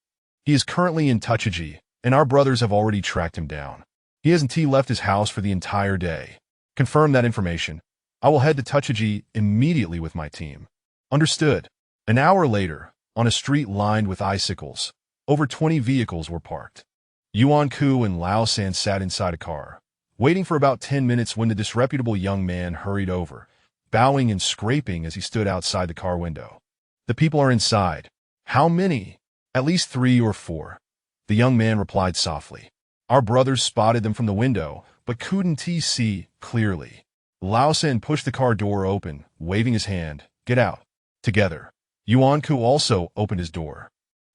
He is currently in Tuchaji, and our brothers have already tracked him down. He hasn't left his house for the entire day. Confirm that information. I will head to Tuchaji immediately with my team. Understood. An hour later, on a street lined with icicles, over 20 vehicles were parked. Yuan Ku and Lao San sat inside a car, waiting for about 10 minutes when the disreputable young man hurried over, bowing and scraping as he stood outside the car window. The people are inside. How many? At least 3 or 4. The young man replied softly. Our brothers spotted them from the window, but couldn't see clearly. Lao San pushed the car door open, waving his hand. Get out. Together. Yuan Ku also opened his door.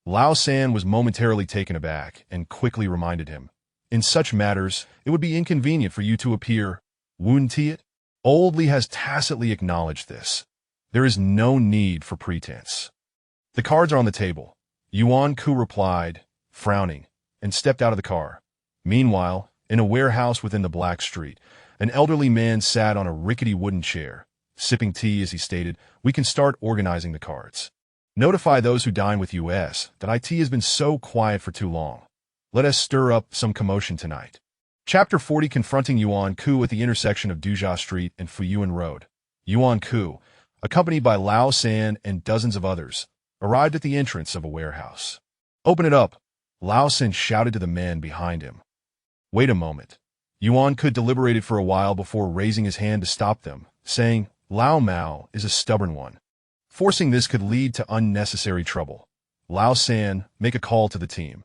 Lao San was momentarily taken aback and quickly reminded him. In such matters, it would be inconvenient for you to appear, wouldn't it? Old Li has tacitly acknowledged this. There is no need for pretense. The cards are on the table. Yuan Ku replied, frowning, and stepped out of the car. Meanwhile, in a warehouse within the black street, an elderly man sat on a rickety wooden chair, sipping tea as he stated, we can start organizing the cards. Notify those who dine with us that IT has been so quiet for too long. Let us stir up some commotion tonight. Chapter 40 Confronting Yuan Ku at the intersection of Dujia Street and Fuyuan Road. Yuan Ku, accompanied by Lao San and dozens of others, arrived at the entrance of a warehouse. Open it up, Lao San shouted to the man behind him. Wait a moment. Yuan Ku deliberated for a while before raising his hand to stop them, saying, Lao Mao is a stubborn one. Forcing this could lead to unnecessary trouble. Lao San, make a call to the team.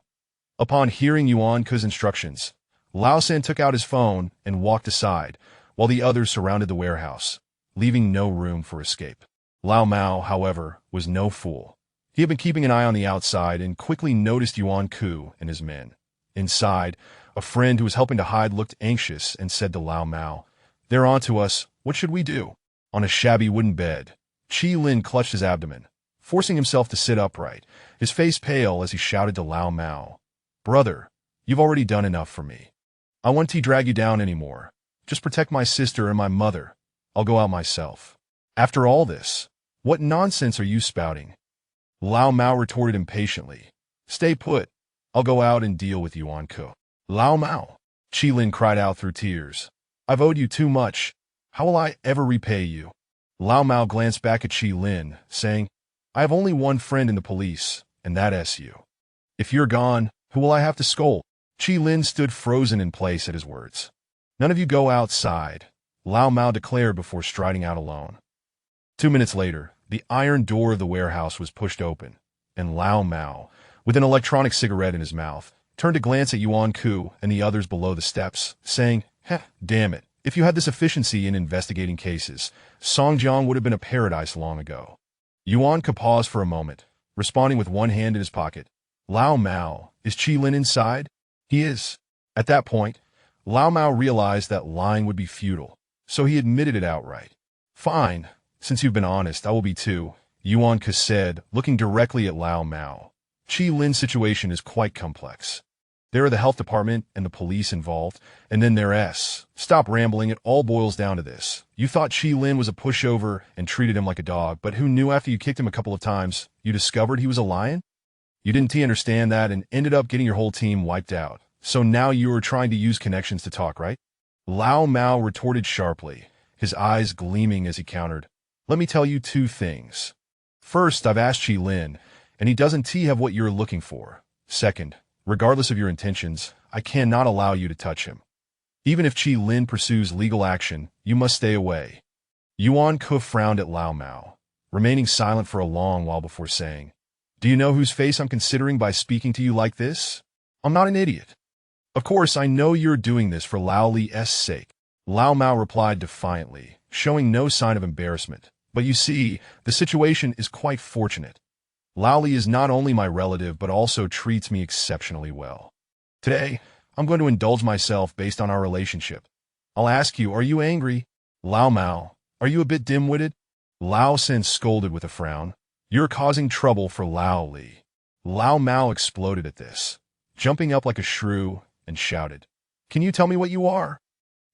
Upon hearing Yuan Ku's instructions, Lao San took out his phone and walked aside, while the others surrounded the warehouse, leaving no room for escape. Lao Mao, however, was no fool. He had been keeping an eye on the outside and quickly noticed Yuan Ku and his men. Inside, a friend who was helping to hide looked anxious and said to Lao Mao, They're on to us. What should we do? On a shabby wooden bed, Qi Lin clutched his abdomen, forcing himself to sit upright, his face pale as he shouted to Lao Mao, Brother, you've already done enough for me. I won't drag you down anymore. Just protect my sister and my mother. I'll go out myself. After all this, what nonsense are you spouting? Lao Mao retorted impatiently. Stay put. I'll go out and deal with Yuan Ku. Lao Mao, Qi Lin cried out through tears. I've owed you too much. How will I ever repay you? Lao Mao glanced back at Qi Lin, saying, I have only one friend in the police, and that's you. If you're gone, who will I have to scold? Qi Lin stood frozen in place at his words. None of you go outside, Lao Mao declared before striding out alone. 2 minutes later, the iron door of the warehouse was pushed open, and Lao Mao, with an electronic cigarette in his mouth, turned to glance at Yuan Ku and the others below the steps, saying, "Heh, damn it. If you had this efficiency in investigating cases, Songjiang would have been a paradise long ago." Yuan Ku paused for a moment, responding with one hand in his pocket. "Lao Mao, is Qi Lin inside?" "He is." At that point, Lao Mao realized that lying would be futile, so he admitted it outright. "Fine, since you've been honest, I will be too," Yuan Ku said, looking directly at Lao Mao. "Qi Lin's situation is quite complex. There are the health department and the police involved, and then there's Stop rambling, it all boils down to this. You thought Qi Lin was a pushover and treated him like a dog, but who knew after you kicked him a couple of times, you discovered he was a lion? You didn't understand that and ended up getting your whole team wiped out. So now you are trying to use connections to talk, right?" Lao Mao retorted sharply, his eyes gleaming as he countered. "Let me tell you two things. First, I've asked Qi Lin, and he doesn't have what you're looking for. Second, regardless of your intentions, I cannot allow you to touch him. Even if Qi Lin pursues legal action, you must stay away." Yuan Ku frowned at Lao Mao, remaining silent for a long while before saying, "Do you know whose face I'm considering by speaking to you like this? I'm not an idiot. Of course, I know you're doing this for Lao Li's sake." Lao Mao replied defiantly, showing no sign of embarrassment. "But you see, the situation is quite fortunate. Lao Li is not only my relative, but also treats me exceptionally well. Today, I'm going to indulge myself based on our relationship. I'll ask you, are you angry?" "Lao Mao, are you a bit dim-witted?" Lao Sen scolded with a frown. "You're causing trouble for Lao Li." Lao Mao exploded at this, jumping up like a shrew, and shouted, "Can you tell me what you are?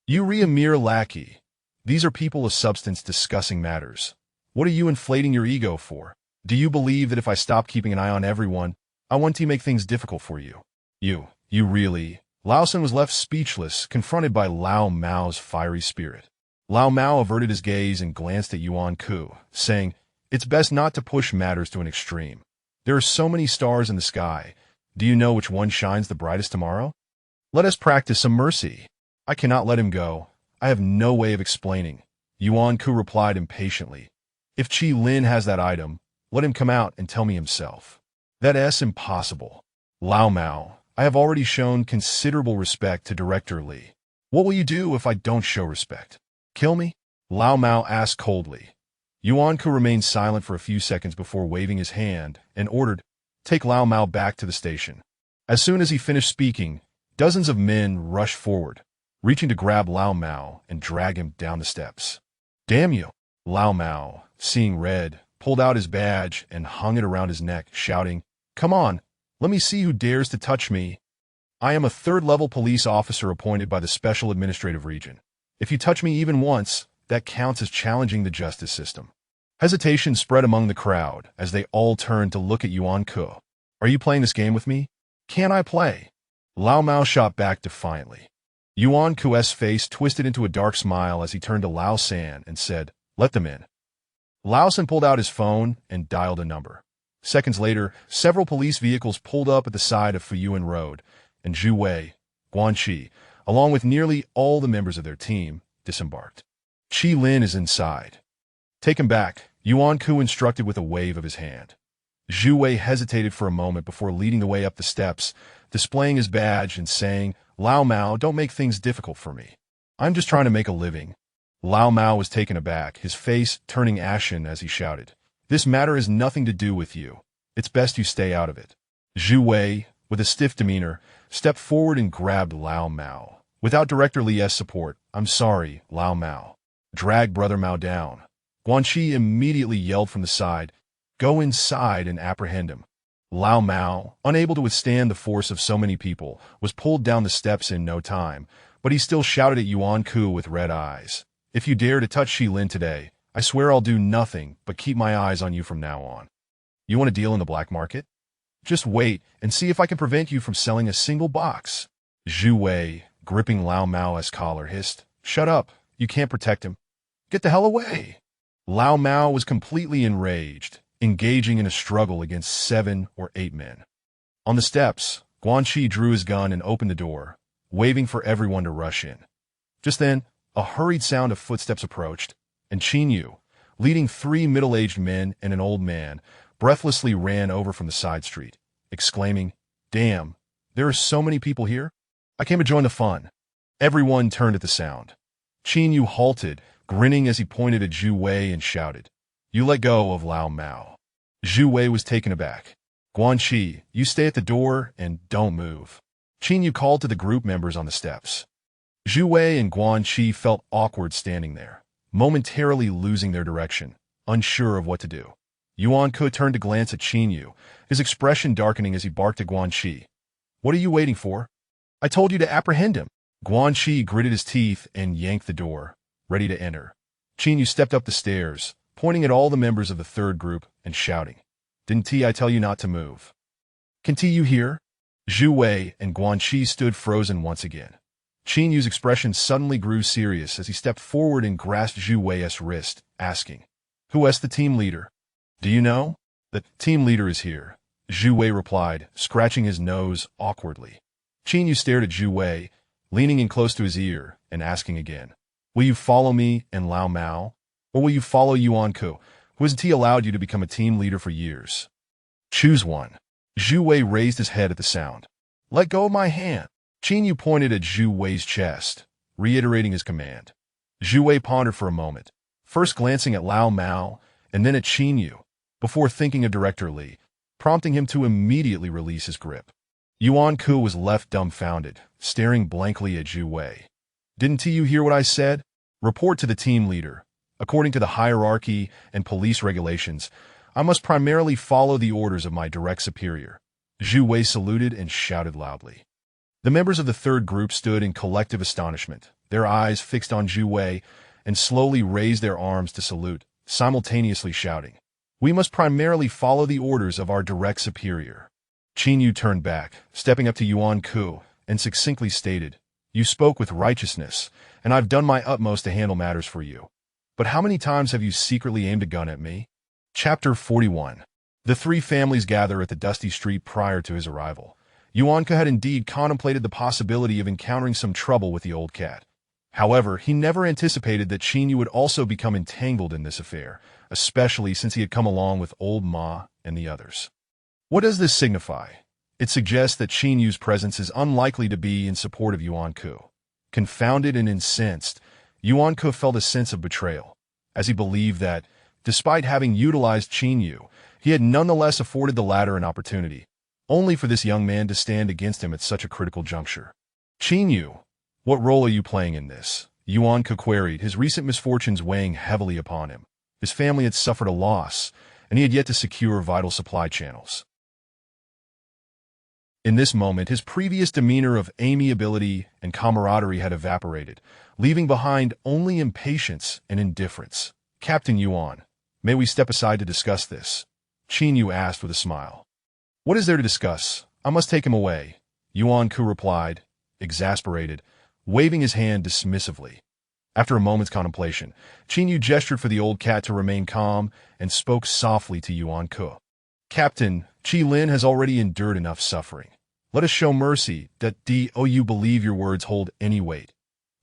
You a mere lackey. These are people of substance discussing matters. What are you inflating your ego for? Do you believe that if I stop keeping an eye on everyone, I want to make things difficult for you? You really..." Lao Sen was left speechless, confronted by Lao Mao's fiery spirit. Lao Mao averted his gaze and glanced at Yuan Ku, saying, "It's best not to push matters to an extreme. There are so many stars in the sky. Do you know which one shines the brightest tomorrow? Let us practice some mercy." "I cannot let him go. I have no way of explaining," Yuan Ku replied impatiently. "If Qi Lin has that item, let him come out and tell me himself." "That's impossible. Lao Mao, I have already shown considerable respect to Director Li. What will you do if I don't show respect? Kill me?" Lao Mao asked coldly. Yuan Ku remained silent for a few seconds before waving his hand and ordered, "Take Lao Mao back to the station." As soon as he finished speaking, dozens of men rushed forward, reaching to grab Lao Mao and drag him down the steps. "Damn you!" Lao Mao, seeing red, pulled out his badge and hung it around his neck, shouting, "Come on, let me see who dares to touch me. I am a third-level police officer appointed by the Special Administrative Region. If you touch me even once, that counts as challenging the justice system." Hesitation spread among the crowd as they all turned to look at Yuan Ku. "Are you playing this game with me? Can I play?" Lao Mao shot back defiantly. Yuan Ku's face twisted into a dark smile as he turned to Lao San and said, "Let them in." Lao San pulled out his phone and dialed a number. Seconds later, several police vehicles pulled up at the side of Fuyuan Road, and Zhu Wei, Guanqi, along with nearly all the members of their team, disembarked. "Qi Lin is inside. Take him back," Yuan Ku instructed with a wave of his hand. Zhu Wei hesitated for a moment before leading the way up the steps, displaying his badge and saying, "Lao Mao, don't make things difficult for me. I'm just trying to make a living." Lao Mao was taken aback, his face turning ashen as he shouted, "This matter has nothing to do with you. It's best you stay out of it." Zhu Wei, with a stiff demeanor, stepped forward and grabbed Lao Mao. "Without Director Li's support, I'm sorry, Lao Mao. Drag Brother Mao down." Guanqi immediately yelled from the side, "Go inside and apprehend him." Lao Mao, unable to withstand the force of so many people, was pulled down the steps in no time, but he still shouted at Yuan Ku with red eyes, "If you dare to touch Qi Lin today, I swear I'll do nothing but keep my eyes on you from now on. You want to deal in the black market? Just wait and see if I can prevent you from selling a single box." Zhu Wei, gripping Lao Mao's collar, hissed, "Shut up, you can't protect him. Get the hell away." Lao Mao was completely enraged, engaging in a struggle against 7 or 8 men. On the steps, Guanqi drew his gun and opened the door, waving for everyone to rush in. Just then, a hurried sound of footsteps approached, and Qin Yu, leading 3 middle-aged men and an old man, breathlessly ran over from the side street, exclaiming, "Damn, there are so many people here. I came to join the fun." Everyone turned at the sound. Qin Yu halted, grinning as he pointed at Zhu Wei and shouted, "You let go of Lao Mao." Zhu Wei was taken aback. "Guanqi, you stay at the door and don't move." Qin Yu called to the group members on the steps. Zhu Wei and Guanqi felt awkward standing there, momentarily losing their direction, unsure of what to do. Yuan Ke turned to glance at Qin Yu, his expression darkening as he barked at Guanqi. "What are you waiting for? I told you to apprehend him." Guanqi gritted his teeth and yanked the door, ready to enter. Qin Yu stepped up the stairs, pointing at all the members of the third group and shouting, "Didn't I tell you not to move? Can you hear?" Zhu Wei and Guanqi stood frozen once again. Qin Yu's expression suddenly grew serious as he stepped forward and grasped Zhu Wei's wrist, asking, "Who is the team leader?" "Do you know?" "The team leader is here," Zhu Wei replied, scratching his nose awkwardly. Qin Yu stared at Zhu Wei, leaning in close to his ear, and asking again, "Will you follow me and Lao Mao? Or will you follow Yuan Ke, who hasn't allowed you to become a team leader for years? Choose one." Zhu Wei raised his head at the sound. "Let go of my hand." Qin Yu pointed at Zhu Wei's chest, reiterating his command. Zhu Wei pondered for a moment, first glancing at Lao Mao and then at Qin Yu, before thinking of Director Li, prompting him to immediately release his grip. Yuan Ke was left dumbfounded, staring blankly at Zhu Wei. "Didn't you hear what I said? Report to the team leader. According to the hierarchy and police regulations, I must primarily follow the orders of my direct superior." Zhu Wei saluted and shouted loudly. The members of the third group stood in collective astonishment, their eyes fixed on Zhu Wei, and slowly raised their arms to salute, simultaneously shouting, "We must primarily follow the orders of our direct superior." Qin Yu turned back, stepping up to Yuan Ke, and succinctly stated, "You spoke with righteousness, and I've done my utmost to handle matters for you. But how many times have you secretly aimed a gun at me?" Chapter 41. The three families gather at the dusty street prior to his arrival. Yuan Ke had indeed contemplated the possibility of encountering some trouble with the old cat. However, he never anticipated that Qin Yu would also become entangled in this affair, especially since he had come along with old Ma and the others. What does this signify? It suggests that Qin Yu's presence is unlikely to be in support of Yuan Ke. Confounded and incensed, Yuan Ke felt a sense of betrayal, as he believed that, despite having utilized Qin Yu, he had nonetheless afforded the latter an opportunity, only for this young man to stand against him at such a critical juncture. "Qin Yu, what role are you playing in this?" Yuan Ke queried, his recent misfortunes weighing heavily upon him. His family had suffered a loss, and he had yet to secure vital supply channels. In this moment, his previous demeanor of amiability and camaraderie had evaporated, leaving behind only impatience and indifference. "Captain Yuan, may we step aside to discuss this?" Qin Yu asked with a smile. "What is there to discuss? I must take him away," Yuan Ke replied, exasperated, waving his hand dismissively. After a moment's contemplation, Qin Yu gestured for the old cat to remain calm and spoke softly to Yuan Ke. "Captain, Qi Lin has already endured enough suffering. Let us show mercy. Do you believe your words hold any weight?"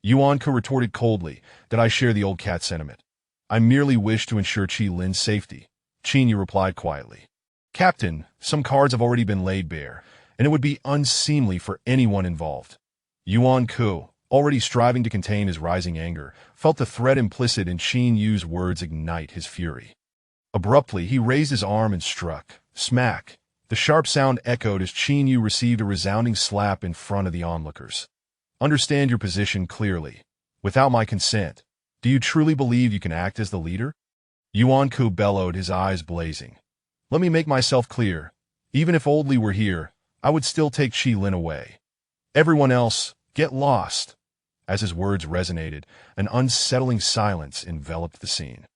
Yuan Ke retorted coldly that I share the old cat's sentiment. "I merely wish to ensure Qi Lin's safety," Qin Yu replied quietly. "Captain, some cards have already been laid bare, and it would be unseemly for anyone involved." Yuan Ke, already striving to contain his rising anger, felt the threat implicit in Qin Yu's words ignite his fury. Abruptly, he raised his arm and struck. Smack! The sharp sound echoed as Qin Yu received a resounding slap in front of the onlookers. "Understand your position clearly. Without my consent, do you truly believe you can act as the leader?" Yuan Ke bellowed, his eyes blazing. "Let me make myself clear. Even if Old Li were here, I would still take Qi Lin away. Everyone else, get lost." As his words resonated, an unsettling silence enveloped the scene.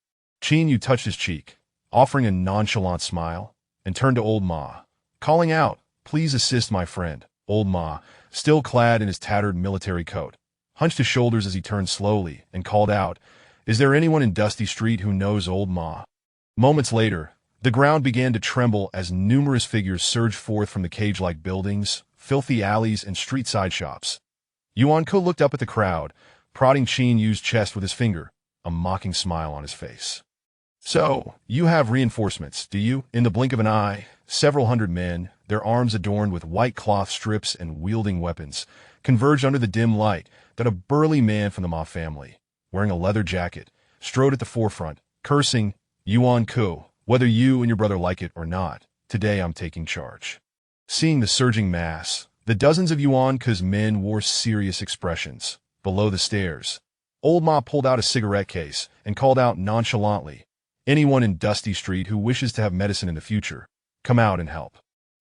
Qin Yu touched his cheek, offering a nonchalant smile, and turned to old Ma, calling out, "Please assist my friend." Old Ma, still clad in his tattered military coat, hunched his shoulders as he turned slowly and called out, "Is there anyone in Dusty Street who knows old Ma?" Moments later, the ground began to tremble as numerous figures surged forth from the cage-like buildings, filthy alleys, and street-side shops. Yuan Ke looked up at the crowd, prodding Qin Yu's chest with his finger, a mocking smile on his face. "So, you have reinforcements, do you?" In the blink of an eye, Several hundred men, their arms adorned with white cloth strips and wielding weapons, converged under the dim light that a burly man from the Ma family, wearing a leather jacket, strode at the forefront, cursing, Yuan Ku, whether you and your brother like it or not, today I'm taking charge. Seeing the surging mass, the dozens of Yuan Ku's men wore serious expressions. Below the stairs, Old Ma pulled out a cigarette case and called out nonchalantly, anyone in Dusty Street who wishes to have medicine in the future, come out and help.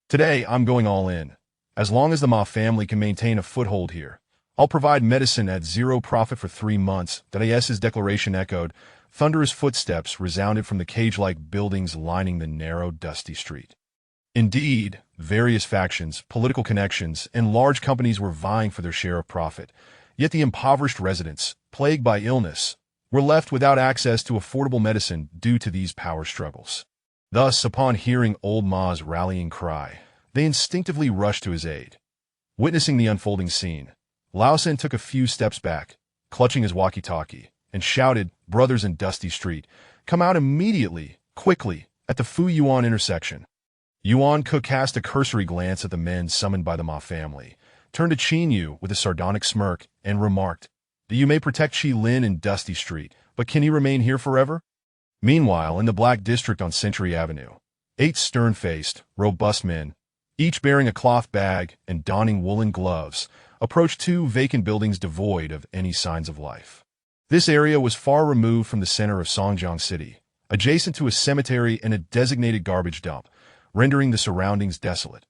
Today, I'm going all in. As long as the Ma family can maintain a foothold here, I'll provide medicine at zero profit for 3 months. Dadaes's declaration echoed. Thunderous footsteps resounded from the cage-like buildings lining the narrow, dusty street. Indeed, various factions, political connections, and large companies were vying for their share of profit. Yet the impoverished residents, plagued by illness, were left without access to affordable medicine due to these power struggles. Thus, upon hearing Old Ma's rallying cry, they instinctively rushed to his aid. Witnessing the unfolding scene, Lao Sen took a few steps back, clutching his walkie-talkie, and shouted, brothers in Dusty Street, come out immediately, quickly, at the Fu Yuan intersection. Yuan Ku cast a cursory glance at the men summoned by the Ma family, turned to Qin Yu with a sardonic smirk, and remarked, that you may protect Qi Lin in Dusty Street, but can he remain here forever? Meanwhile, in the Black District on Century Avenue, 8 stern-faced, robust men, each bearing a cloth bag and donning woolen gloves, approached 2 vacant buildings devoid of any signs of life. This area was far removed from the center of Songjiang City, adjacent to a cemetery and a designated garbage dump, rendering the surroundings desolate.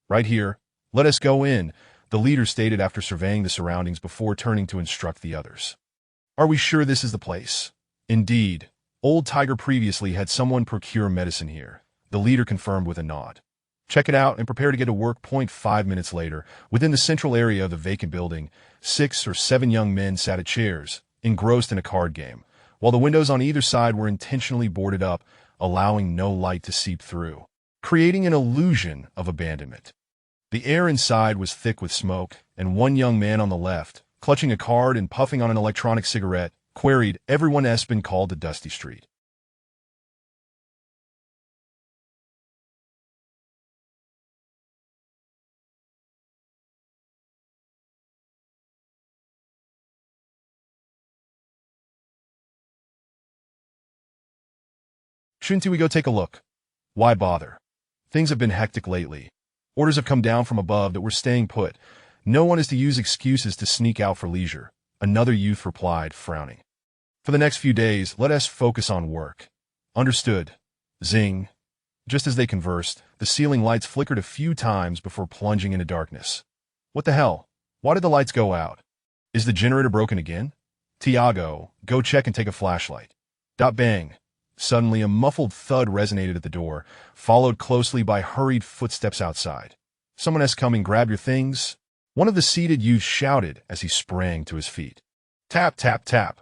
Right here, let us go in, the leader stated after surveying the surroundings before turning to instruct the others. Are we sure this is the place? Indeed, Old Tiger previously had someone procure medicine here, the leader confirmed with a nod. Check it out and prepare to get to work. 5 minutes later, within the central area of the vacant building, 6 or 7 young men sat at chairs, engrossed in a card game, while the windows on either side were intentionally boarded up, allowing no light to seep through, creating an illusion of abandonment. The air inside was thick with smoke, and one young man on the left, clutching a card and puffing on an electronic cigarette, queried, everyone has been called to Dusty Street. Shouldn't we go take a look? Why bother? Things have been hectic lately. Orders have come down from above that we're staying put. No one is to use excuses to sneak out for leisure, another youth replied, frowning. For the next few days, let us focus on work. Understood. Zing. Just as they conversed, the ceiling lights flickered a few times before plunging into darkness. What the hell? Why did the lights go out? Is the generator broken again? Tiago, go check and take a flashlight. Bang. Suddenly, a muffled thud resonated at the door, followed closely by hurried footsteps outside. Someone has come and grabbed your things? One of the seated youths shouted as he sprang to his feet. Tap, tap, tap.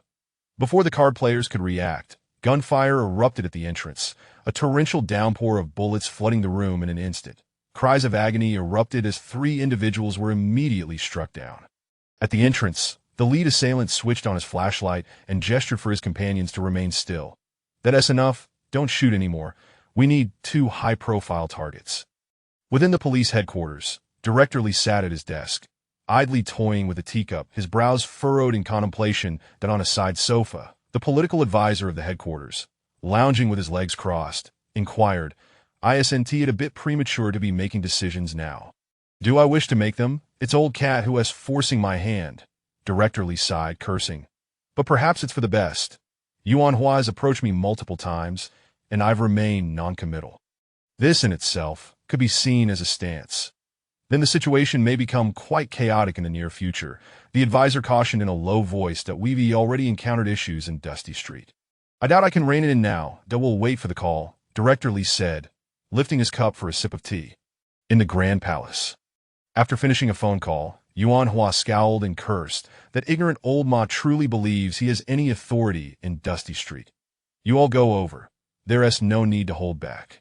Before the card players could react, gunfire erupted at the entrance, a torrential downpour of bullets flooding the room in an instant. Cries of agony erupted as 3 individuals were immediately struck down. At the entrance, the lead assailant switched on his flashlight and gestured for his companions to remain still. That's enough. Don't shoot anymore. We need 2 high-profile targets. Within the police headquarters, Director Lee sat at his desk, idly toying with a teacup, his brows furrowed in contemplation. That on a side sofa, the political advisor of the headquarters, lounging with his legs crossed, inquired, Isn't it a bit premature to be making decisions now? Do I wish to make them? It's old cat who is forcing my hand. Director Lee sighed, cursing. But perhaps it's for the best. Yuan Hua has approached me multiple times, and I've remained non-committal. This in itself could be seen as a stance. Then the situation may become quite chaotic in the near future. The advisor cautioned in a low voice that we've already encountered issues in Dusty Street. I doubt I can rein it in now, that we'll wait for the call, Director Lee said, lifting his cup for a sip of tea. In the Grand Palace. After finishing a phone call, Yuan Hua scowled and cursed that ignorant old Ma truly believes he has any authority in Dusty Street. You all go over. There is no need to hold back.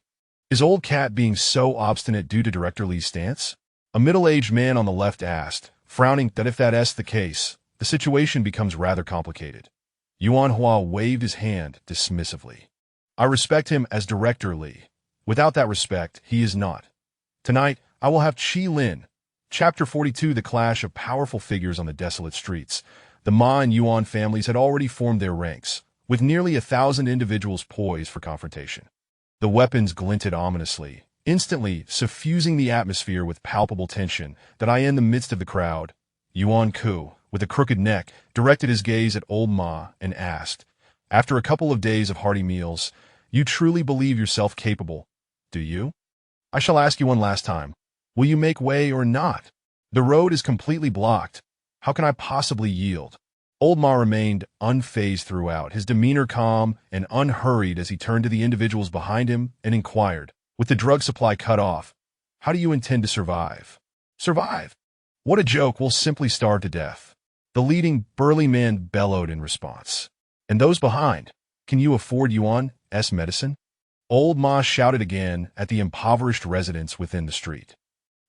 Is old cat being so obstinate due to Director Lee's stance? A middle-aged man on the left asked, frowning that if that's the case, the situation becomes rather complicated. Yuan Hua waved his hand dismissively. I respect him as Director Lee. Without that respect, he is not. Tonight, I will have Qi Lin. Chapter 42: The clash of powerful figures on the desolate streets. The Ma and Yuan families had already formed their ranks, with nearly 1,000 individuals poised for confrontation. The weapons glinted ominously, instantly suffusing the atmosphere with palpable tension. That I, in the midst of the crowd, Yuan Ku, with a crooked neck, directed his gaze at old Ma and asked, after a couple of days of hearty meals, "You truly believe yourself capable, do you? I shall ask you one last time. Will you make way or not? The road is completely blocked. How can I possibly yield?" Old Ma remained unfazed throughout, his demeanor calm and unhurried as he turned to the individuals behind him and inquired, with the drug supply cut off, "How do you intend to survive?" "Survive? What a joke, we'll simply starve to death." The leading burly man bellowed in response. "And those behind, can you afford Yuan's medicine?" Old Ma shouted again at the impoverished residents within the street.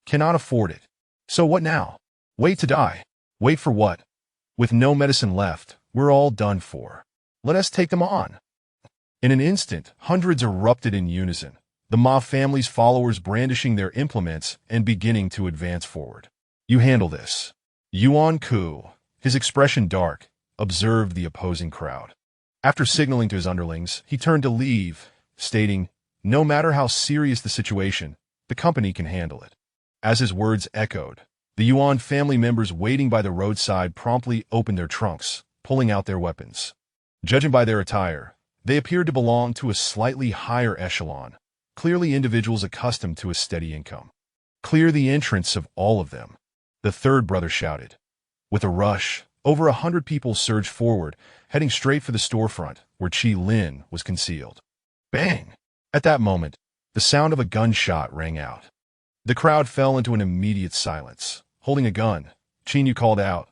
"Cannot afford it. So what now? Wait to die. Wait for what? With no medicine left, we're all done for. Let us take them on." In an instant, hundreds erupted in unison, the Ma family's followers brandishing their implements and beginning to advance forward. "You handle this." Yuan Ku, his expression dark, observed the opposing crowd. After signaling to his underlings, he turned to leave, stating, "No matter how serious the situation, the company can handle it." As his words echoed, the Yuan family members waiting by the roadside promptly opened their trunks, pulling out their weapons. Judging by their attire, they appeared to belong to a slightly higher echelon, clearly individuals accustomed to a steady income. "Clear the entrance of all of them," the third brother shouted. With a rush, over 100 people surged forward, heading straight for the storefront where Qi Lin was concealed. Bang! At that moment, the sound of a gunshot rang out. The crowd fell into an immediate silence. Holding a gun, Qin Yu called out,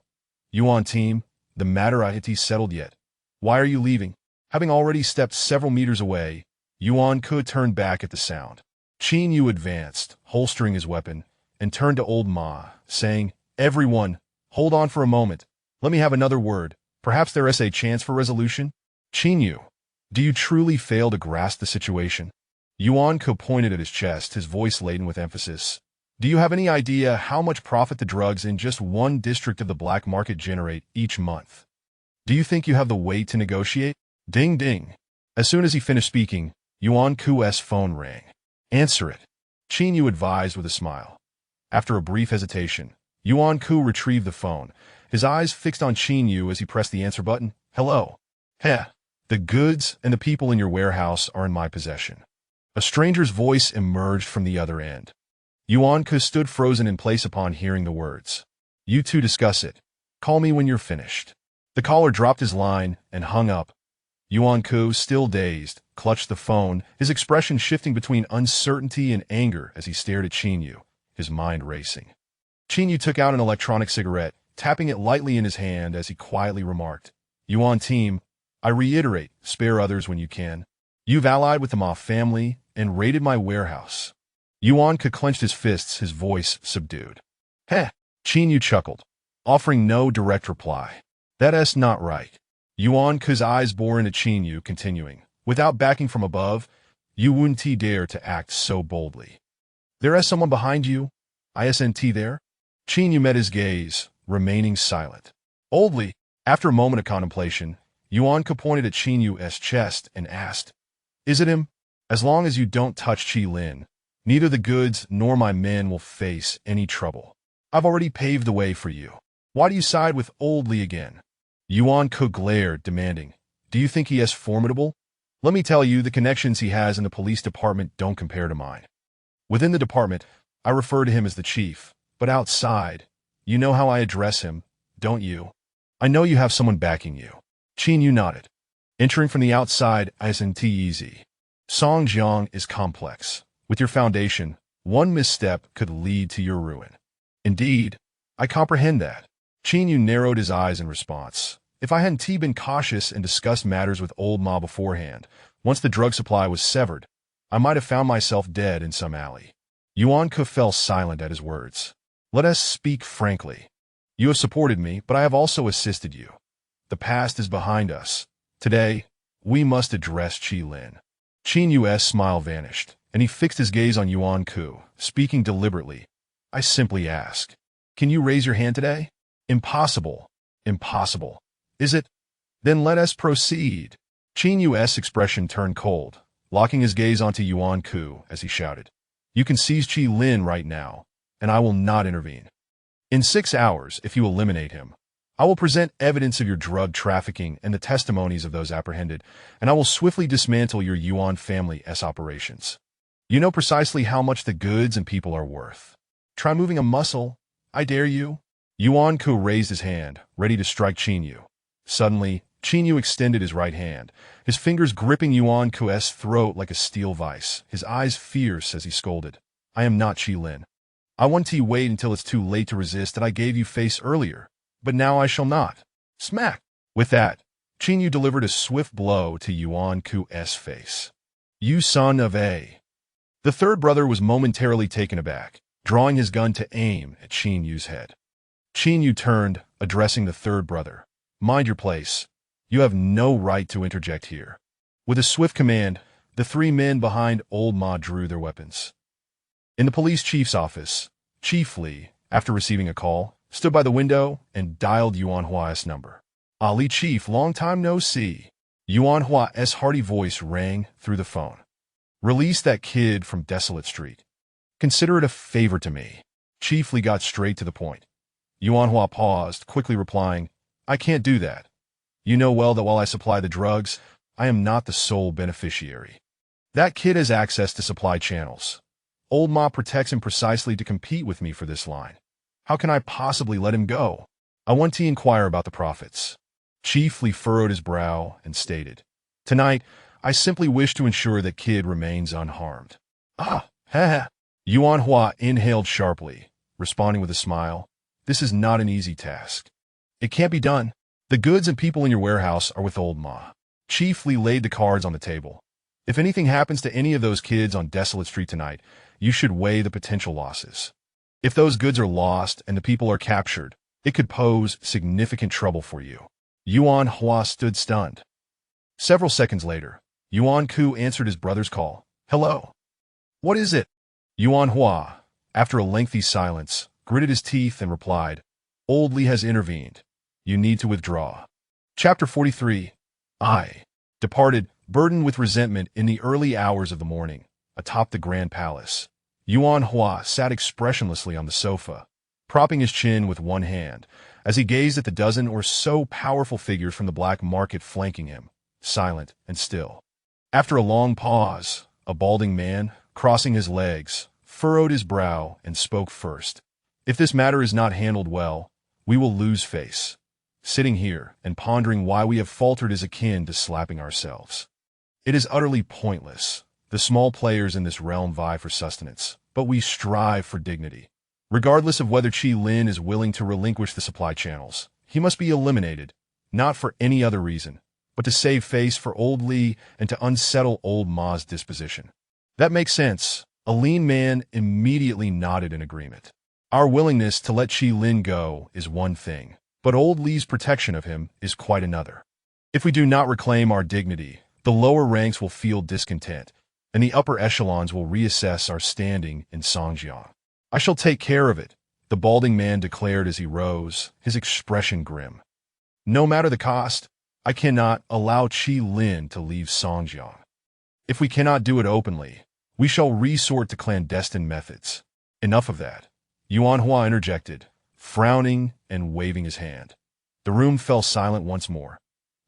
"Yuan team, the matter ain't settled yet. Why are you leaving?" Having already stepped several meters away, Yuan Ku turned back at the sound. Qin Yu advanced, holstering his weapon, and turned to old Ma, saying, "Everyone, hold on for a moment. Let me have another word. Perhaps there is a chance for resolution." "Qin Yu, do you truly fail to grasp the situation?" Yuan Ku pointed at his chest, his voice laden with emphasis. "Do you have any idea how much profit the drugs in just one district of the black market generate each month? Do you think you have the weight to negotiate?" Ding ding. As soon as he finished speaking, Yuan Ku's phone rang. "Answer it," Qin Yu advised with a smile. After a brief hesitation, Yuan Ku retrieved the phone, his eyes fixed on Qin Yu as he pressed the answer button. "Hello. Heh. The goods and the people in your warehouse are in my possession." A stranger's voice emerged from the other end. Yuan Ku stood frozen in place upon hearing the words. "You two discuss it. Call me when you're finished." The caller dropped his line and hung up. Yuan Ku, still dazed, clutched the phone, his expression shifting between uncertainty and anger as he stared at Qin Yu, his mind racing. Qin Yu took out an electronic cigarette, tapping it lightly in his hand as he quietly remarked, "Yuan team, I reiterate, spare others when you can. You've allied with the Ma family and raided my warehouse." Yuan Ku clenched his fists, his voice subdued. "Heh," Qin Yu chuckled, offering no direct reply. "That's not right." Yuan Ku's eyes bore into Qin Yu, continuing, "Without backing from above, you wouldn't dare to act so boldly. There is someone behind you? Isn't there?" Qin Yu met his gaze, remaining silent. Boldly, after a moment of contemplation, Yuan Ku pointed at Qin Yu's chest and asked, "Is it him? As long as you don't touch Qi Lin, neither the goods nor my men will face any trouble. I've already paved the way for you. Why do you side with Old Li again?" Yuan Ku glared, demanding, "Do you think he is formidable? Let me tell you, the connections he has in the police department don't compare to mine. Within the department, I refer to him as the chief, but outside, you know how I address him, don't you? I know you have someone backing you." Qin Yu nodded. "Entering from the outside isn't easy. Songjiang is complex. With your foundation, one misstep could lead to your ruin." "Indeed, I comprehend that." Qin Yu narrowed his eyes in response. "If I hadn't been cautious and discussed matters with old Ma beforehand, once the drug supply was severed, I might have found myself dead in some alley." Yuan Ku fell silent at his words. "Let us speak frankly. You have supported me, but I have also assisted you. The past is behind us. Today, we must address Qi Lin." Qin Yu's smile vanished, and he fixed his gaze on Yuan Ku, speaking deliberately. I simply ask, can you raise your hand today? Impossible. Impossible. Is it? Then let us proceed. Qin Yu's expression turned cold, locking his gaze onto Yuan Ku as he shouted, you can seize Qi Lin right now, and I will not intervene. In 6 hours, if you eliminate him, I will present evidence of your drug trafficking and the testimonies of those apprehended, and I will swiftly dismantle your Yuan family's operations. You know precisely how much the goods and people are worth. Try moving a muscle, I dare you. Yuan Ku raised his hand, ready to strike Qin Yu. Suddenly, Qin Yu extended his right hand, his fingers gripping Yuan Ku's throat like a steel vice, his eyes fierce as he scolded. I am not Qi Lin. I want to wait until it's too late to resist that I gave you face earlier, but now I shall not. Smack! With that, Qin Yu delivered a swift blow to Yuan Ku's face. You son of a... The third brother was momentarily taken aback, drawing his gun to aim at Qin Yu's head. Qin Yu turned, addressing the third brother. Mind your place. You have no right to interject here. With a swift command, the 3 men behind Old Ma drew their weapons. In the police chief's office, Chief Li, after receiving a call, stood by the window and dialed Yuan Hua's number. Ali Chief, long time no see. Yuan Hua's hearty voice rang through the phone. Release that kid from Desolate Street. Consider it a favor to me. Chief Li got straight to the point. Yuan Hua paused, quickly replying, I can't do that. You know well that while I supply the drugs, I am not the sole beneficiary. That kid has access to supply channels. Old Ma protects him precisely to compete with me for this line. How can I possibly let him go? I want to inquire about the profits. Chief Li furrowed his brow and stated, Tonight, I simply wish to ensure that kid remains unharmed. Ah, ha. Yuan Hua inhaled sharply, responding with a smile. This is not an easy task. It can't be done. The goods and people in your warehouse are with Old Ma. Chief Li laid the cards on the table. If anything happens to any of those kids on Desolate Street tonight, you should weigh the potential losses. If those goods are lost and the people are captured, it could pose significant trouble for you. Yuan Hua stood stunned. Several seconds later, Yuan Ku answered his brother's call. Hello. What is it? Yuan Hua, after a lengthy silence, gritted his teeth and replied, Old Li has intervened. You need to withdraw. Chapter 43. I departed, burdened with resentment in the early hours of the morning, atop the Grand Palace. Yuan Hua sat expressionlessly on the sofa, propping his chin with one hand, as he gazed at the dozen or so powerful figures from the black market flanking him, silent and still. After a long pause, a balding man, crossing his legs, furrowed his brow and spoke first. If this matter is not handled well, we will lose face. Sitting here and pondering why we have faltered is akin to slapping ourselves. It is utterly pointless. The small players in this realm vie for sustenance, but we strive for dignity. Regardless of whether Qi Lin is willing to relinquish the supply channels, he must be eliminated, not for any other reason, but to save face for Old Li and to unsettle Old Ma's disposition. That makes sense. A lean man immediately nodded in agreement. Our willingness to let Qi Lin go is one thing, but Old Li's protection of him is quite another. If we do not reclaim our dignity, the lower ranks will feel discontent, and the upper echelons will reassess our standing in Songjiang. I shall take care of it, the balding man declared as he rose, his expression grim. No matter the cost, I cannot allow Qi Lin to leave Songjiang. If we cannot do it openly, we shall resort to clandestine methods. Enough of that. Yuan Hua interjected, frowning and waving his hand. The room fell silent once more.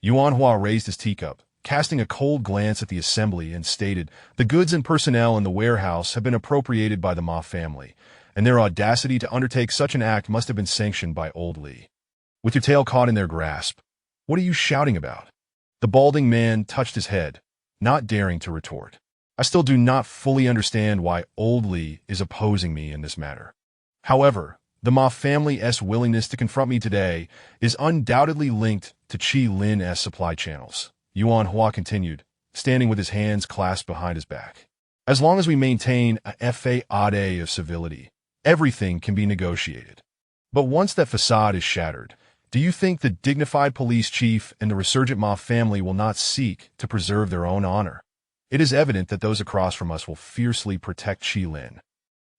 Yuan Hua raised his teacup, casting a cold glance at the assembly, and stated, The goods and personnel in the warehouse have been appropriated by the Ma family, and their audacity to undertake such an act must have been sanctioned by Old Li. With your tail caught in their grasp, what are you shouting about? The balding man touched his head, not daring to retort. I still do not fully understand why Old Li is opposing me in this matter. However, the Ma family's willingness to confront me today is undoubtedly linked to Qi Lin's supply channels. Yuan Hua continued, standing with his hands clasped behind his back. As long as we maintain a facade of civility, everything can be negotiated. But once that facade is shattered, do you think the dignified police chief and the resurgent Ma family will not seek to preserve their own honor? it is evident that those across from us will fiercely protect Qilin.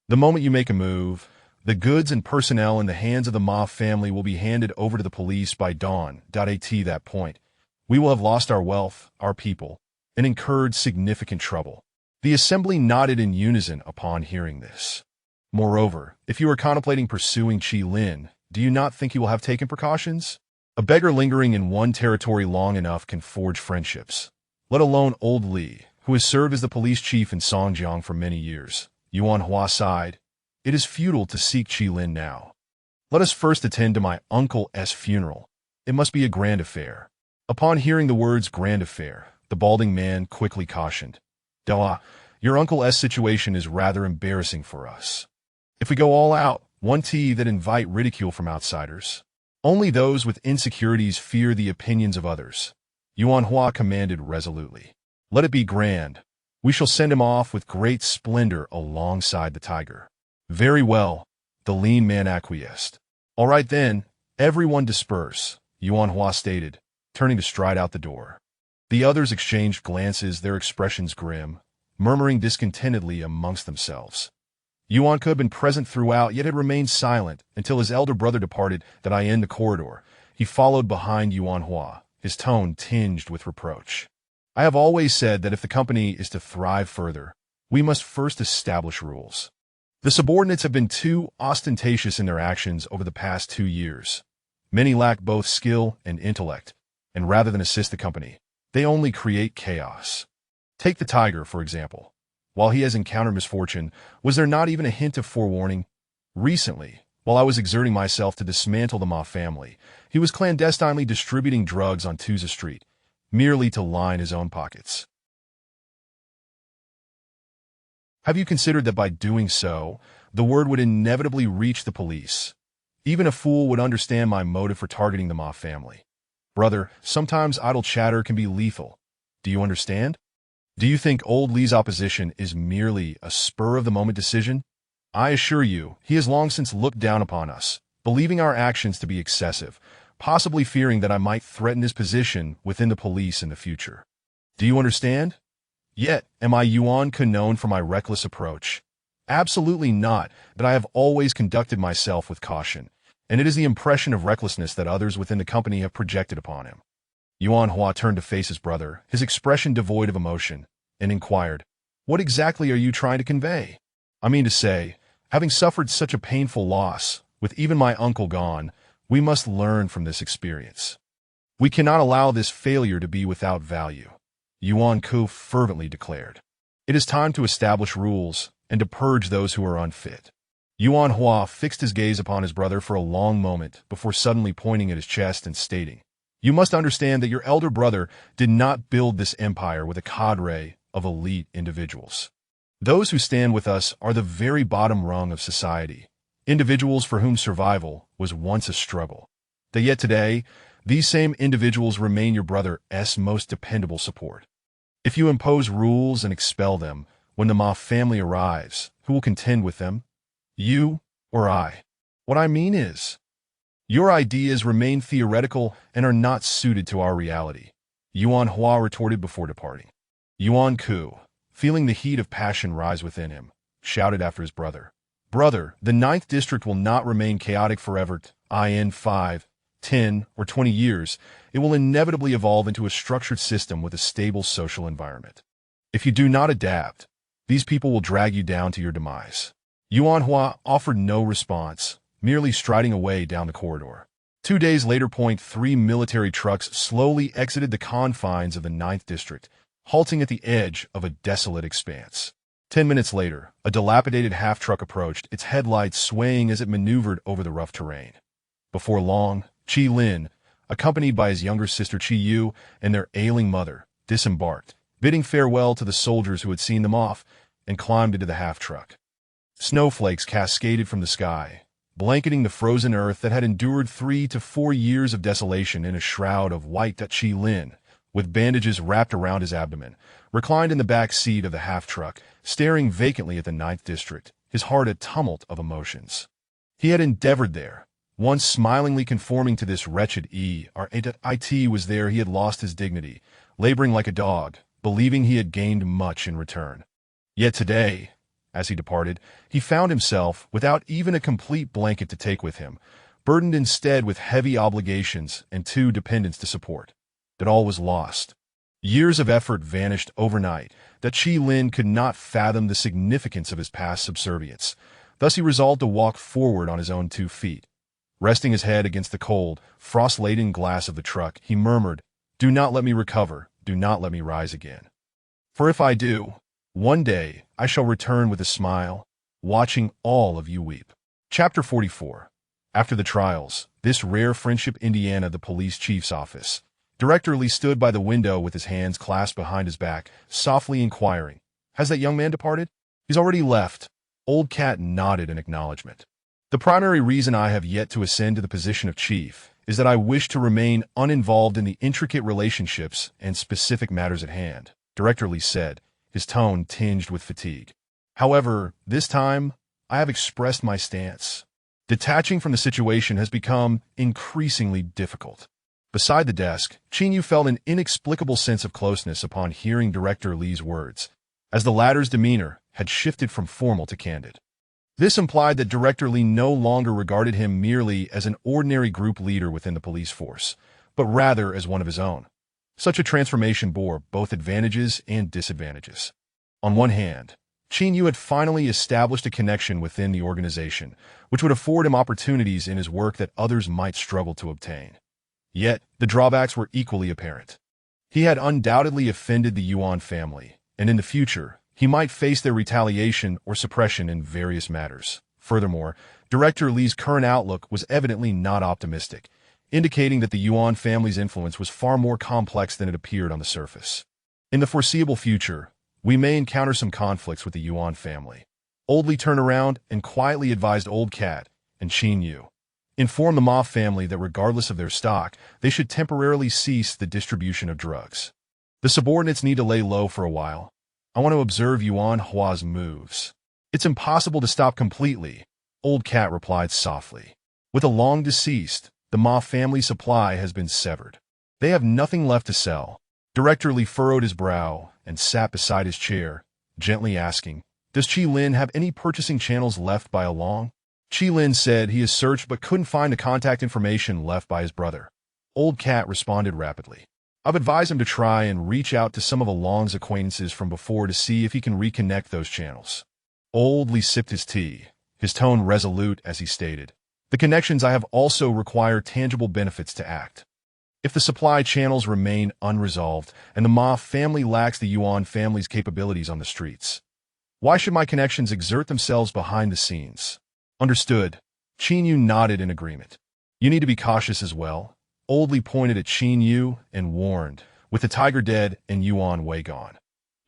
The moment you make a move, the goods and personnel in the hands of the Ma family will be handed over to the police by dawn. At that point, we will have lost our wealth, our people, and incurred significant trouble. The assembly nodded in unison upon hearing this. Moreover, if you are contemplating pursuing Qilin, do you not think you will have taken precautions? A beggar lingering in one territory long enough can forge friendships, let alone old Li, who has served as the police chief in Songjiang for many years. Yuan Hua sighed. It is futile to seek Qilin now. Let us first attend to my uncle's funeral. It must be a grand affair. Upon hearing the words grand affair, the balding man quickly cautioned. Della, your uncle's situation is rather embarrassing for us. If we go all out, that invite ridicule from outsiders. Only those with insecurities fear the opinions of others. Yuan Hua commanded resolutely. Let it be grand. We shall send him off with great splendor alongside the tiger. Very well, the lean man acquiesced. All right then, everyone disperse, Yuan Hua stated, turning to stride out the door. The others exchanged glances, their expressions grim, murmuring discontentedly amongst themselves. Yuan Ke had been present throughout, yet had remained silent until his elder brother departed. That I in the corridor, he followed behind Yuan Hua, his tone tinged with reproach. I have always said that if the company is to thrive further, we must first establish rules. The subordinates have been too ostentatious in their actions over the past 2 years. Many lack both skill and intellect, and rather than assist the company, they only create chaos. Take the tiger, for example. While he has encountered misfortune, was there not even a hint of forewarning? Recently, while I was exerting myself to dismantle the Ma family, he was clandestinely distributing drugs on Tuza Street, merely to line his own pockets. Have you considered that by doing so, the word would inevitably reach the police? Even a fool would understand my motive for targeting the Ma family. Brother, sometimes idle chatter can be lethal. Do you understand? Do you think old Li's opposition is merely a spur-of-the-moment decision? I assure you, he has long since looked down upon us, believing our actions to be excessive, possibly fearing that I might threaten his position within the police in the future. Do you understand? Yet, am I Yuan Ke known for my reckless approach? Absolutely not, but I have always conducted myself with caution, and it is the impression of recklessness that others within the company have projected upon him. Yuan Hua turned to face his brother, his expression devoid of emotion, and inquired, What exactly are you trying to convey? I mean to say, having suffered such a painful loss, with even my uncle gone, we must learn from this experience. We cannot allow this failure to be without value, Yuan Ke fervently declared. It is time to establish rules and to purge those who are unfit. Yuan Hua fixed his gaze upon his brother for a long moment before suddenly pointing at his chest and stating, You must understand that your elder brother did not build this empire with a cadre of elite individuals. Those who stand with us are the very bottom rung of society, individuals for whom survival was once a struggle. That yet today, these same individuals remain your brother's most dependable support. If you impose rules and expel them, when the Ma family arrives, who will contend with them? You or I? What I mean is, your ideas remain theoretical and are not suited to our reality, Yuan Hua retorted before departing. Yuan Ke, feeling the heat of passion rise within him, shouted after his brother, Brother, the 9th District will not remain chaotic forever. In 5, 10, or 20 years, it will inevitably evolve into a structured system with a stable social environment. If you do not adapt, these people will drag you down to your demise. Yuan Hua offered no response, merely striding away down the corridor. 2 days later, 3 military trucks slowly exited the confines of the 9th District, halting at the edge of a desolate expanse. 10 minutes later, a dilapidated half-truck approached, its headlights swaying as it maneuvered over the rough terrain. Before long, Qilin, accompanied by his younger sister Qiyu and their ailing mother, disembarked, bidding farewell to the soldiers who had seen them off, and climbed into the half-truck. Snowflakes cascaded from the sky, blanketing the frozen earth that had endured 3 to 4 years of desolation in a shroud of white. Qilin, with bandages wrapped around his abdomen, reclined in the back seat of the half-truck, staring vacantly at the 9th District, his heart a tumult of emotions. He had endeavored there, once smilingly conforming to this wretched it was there he had lost his dignity, laboring like a dog, believing he had gained much in return. Yet today, as he departed, he found himself, without even a complete blanket to take with him, burdened instead with heavy obligations and two dependents to support. That all was lost. Years of effort vanished overnight, that Chi Lin could not fathom the significance of his past subservience. Thus he resolved to walk forward on his own 2 feet. Resting his head against the cold, frost-laden glass of the truck, he murmured, "Do not let me recover, do not let me rise again. For if I do, one day I shall return with a smile, watching all of you weep." Chapter 44. After the trials, this rare friendship Indiana the police chief's office. Director Lee stood by the window with his hands clasped behind his back, softly inquiring, "Has that young man departed?" "He's already left." Old Cat nodded in acknowledgement. "The primary reason I have yet to ascend to the position of chief is that I wish to remain uninvolved in the intricate relationships and specific matters at hand," Director Lee said, his tone tinged with fatigue. "However, this time, I have expressed my stance. Detaching from the situation has become increasingly difficult." Beside the desk, Chin-Yu felt an inexplicable sense of closeness upon hearing Director Lee's words, as the latter's demeanor had shifted from formal to candid. This implied that Director Lee no longer regarded him merely as an ordinary group leader within the police force, but rather as one of his own. Such a transformation bore both advantages and disadvantages. On one hand, Chin-Yu had finally established a connection within the organization, which would afford him opportunities in his work that others might struggle to obtain. Yet, the drawbacks were equally apparent. He had undoubtedly offended the Yuan family, and in the future, he might face their retaliation or suppression in various matters. Furthermore, Director Lee's current outlook was evidently not optimistic, indicating that the Yuan family's influence was far more complex than it appeared on the surface. In the foreseeable future, we may encounter some conflicts with the Yuan family. Old Lee turned around and quietly advised Old Cat and Chin-Yu. Inform the Ma family that regardless of their stock, they should temporarily cease the distribution of drugs. The subordinates need to lay low for a while. I want to observe Yuan Hua's moves. It's impossible to stop completely, Old Cat replied softly. With a long deceased, the Ma family supply has been severed. They have nothing left to sell. Director Lee furrowed his brow and sat beside his chair, gently asking, "Does Chi Lin have any purchasing channels left by a long?" Chi Lin said he has searched but couldn't find the contact information left by his brother. Old Cat responded rapidly. "I've advised him to try and reach out to some of Along's acquaintances from before to see if he can reconnect those channels." Old Lee sipped his tea, his tone resolute as he stated, "The connections I have also require tangible benefits to act. If the supply channels remain unresolved and the Ma family lacks the Yuan family's capabilities on the streets, why should my connections exert themselves behind the scenes?" "Understood." Chin-Yu nodded in agreement. "You need to be cautious as well." Old Lee pointed at Chin-Yu and warned, "With the tiger dead and Yuan Wei gone,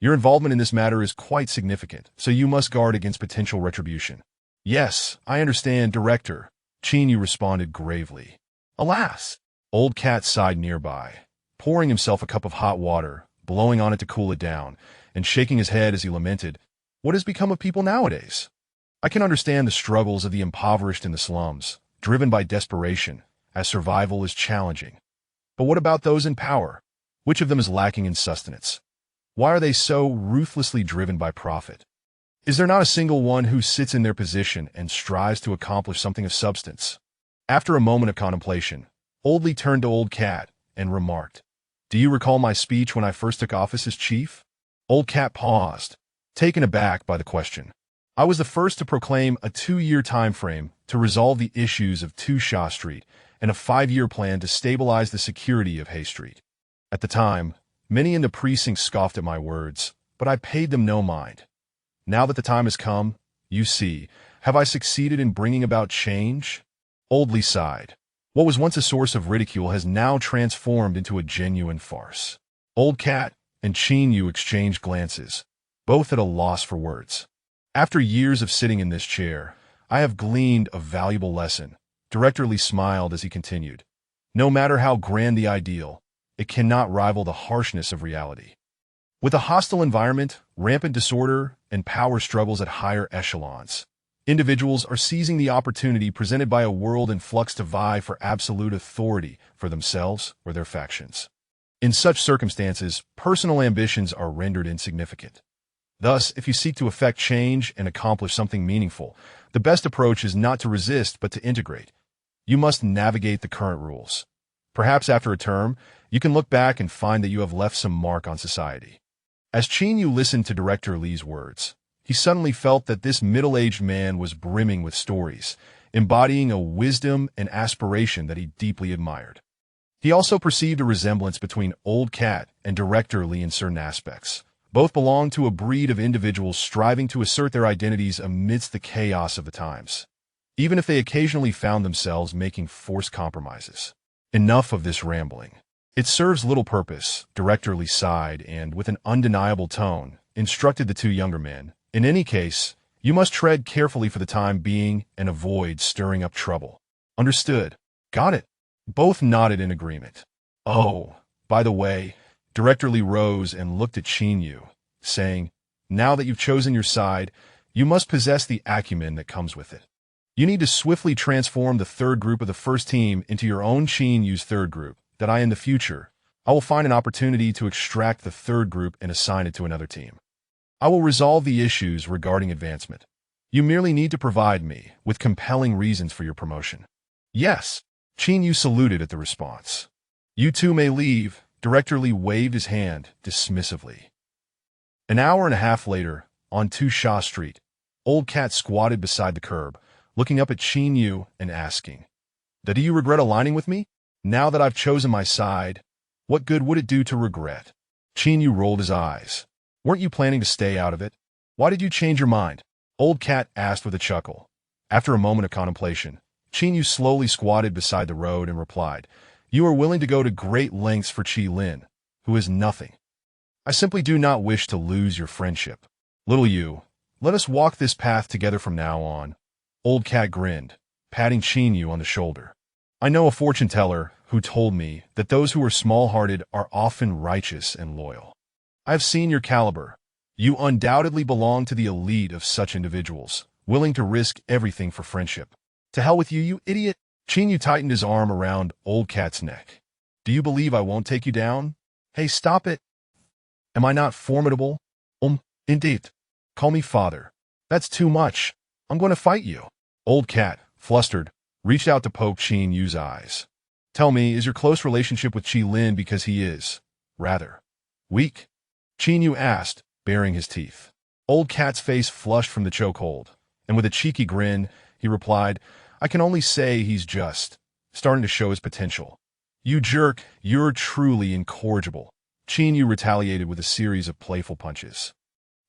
your involvement in this matter is quite significant, so you must guard against potential retribution." "Yes, I understand, Director," Chin-Yu responded gravely. "Alas!" Old Cat sighed nearby, pouring himself a cup of hot water, blowing on it to cool it down, and shaking his head as he lamented, "What has become of people nowadays? I can understand the struggles of the impoverished in the slums, driven by desperation, as survival is challenging. But what about those in power? Which of them is lacking in sustenance? Why are they so ruthlessly driven by profit? Is there not a single one who sits in their position and strives to accomplish something of substance?" After a moment of contemplation, Old Lee turned to Old Cat and remarked, "Do you recall my speech when I first took office as chief?" Old Cat paused, taken aback by the question. "I was the first to proclaim a 2-year time frame to resolve the issues of 2 Shaw Street and a 5-year plan to stabilize the security of Hay Street. At the time, many in the precinct scoffed at my words, but I paid them no mind. Now that the time has come, you see, have I succeeded in bringing about change?" Old Lee sighed. What was once a source of ridicule has now transformed into a genuine farce. Old Cat and Chin-Yu exchanged glances, both at a loss for words. "After years of sitting in this chair, I have gleaned a valuable lesson," Director Lee smiled as he continued. "No matter how grand the ideal, it cannot rival the harshness of reality. With a hostile environment, rampant disorder, and power struggles at higher echelons, individuals are seizing the opportunity presented by a world in flux to vie for absolute authority for themselves or their factions. In such circumstances, personal ambitions are rendered insignificant. Thus, if you seek to effect change and accomplish something meaningful, the best approach is not to resist but to integrate. You must navigate the current rules. Perhaps after a term, you can look back and find that you have left some mark on society. As Chin-Yu listened to Director Lee's words, he suddenly felt that this middle-aged man was brimming with stories, embodying a wisdom and aspiration that he deeply admired. He also perceived a resemblance between Old Cat and Director Lee in certain aspects. Both belonged to a breed of individuals striving to assert their identities amidst the chaos of the times, even if they occasionally found themselves making forced compromises. Enough of this rambling. It serves little purpose, Director Lee sighed and, with an undeniable tone, instructed the two younger men. In any case, you must tread carefully for the time being and avoid stirring up trouble. Understood. Got it. Both nodded in agreement. Oh, by the way, Director Lee rose and looked at Chin-Yu, saying, now that you've chosen your side, you must possess the acumen that comes with it. You need to swiftly transform the third group of the first team into your own Chin-Yu's third group, that in the future, I will find an opportunity to extract the third group and assign it to another team. I will resolve the issues regarding advancement. You merely need to provide me with compelling reasons for your promotion. Yes, Chin-Yu saluted at the response. You two may leave. Director Lee waved his hand dismissively. An hour and a half later, on Tusha Street, Old Cat squatted beside the curb, looking up at Chin-Yu and asking, do you regret aligning with me? Now that I've chosen my side, what good would it do to regret? Chin-Yu rolled his eyes. Weren't you planning to stay out of it? Why did you change your mind? Old Cat asked with a chuckle. After a moment of contemplation, Chin-Yu slowly squatted beside the road and replied, you are willing to go to great lengths for Chi-Lin, who is nothing. I simply do not wish to lose your friendship. Little you, let us walk this path together from now on. Old Cat grinned, patting Chin-Yu on the shoulder. I know a fortune teller who told me that those who are small-hearted are often righteous and loyal. I have seen your caliber. You undoubtedly belong to the elite of such individuals, willing to risk everything for friendship. To hell with you, you idiot! Chin-Yu tightened his arm around Old Cat's neck. Do you believe I won't take you down? Hey, stop it! Am I not formidable? Indeed. Call me father. That's too much. I'm going to fight you. Old Cat, flustered, reached out to poke Chin-Yu's eyes. Tell me, is your close relationship with Chi-Lin because he is, rather, weak? Chin-Yu asked, baring his teeth. Old Cat's face flushed from the chokehold, and with a cheeky grin, he replied, I can only say he's just starting to show his potential. You jerk, you're truly incorrigible. Chin-Yu retaliated with a series of playful punches.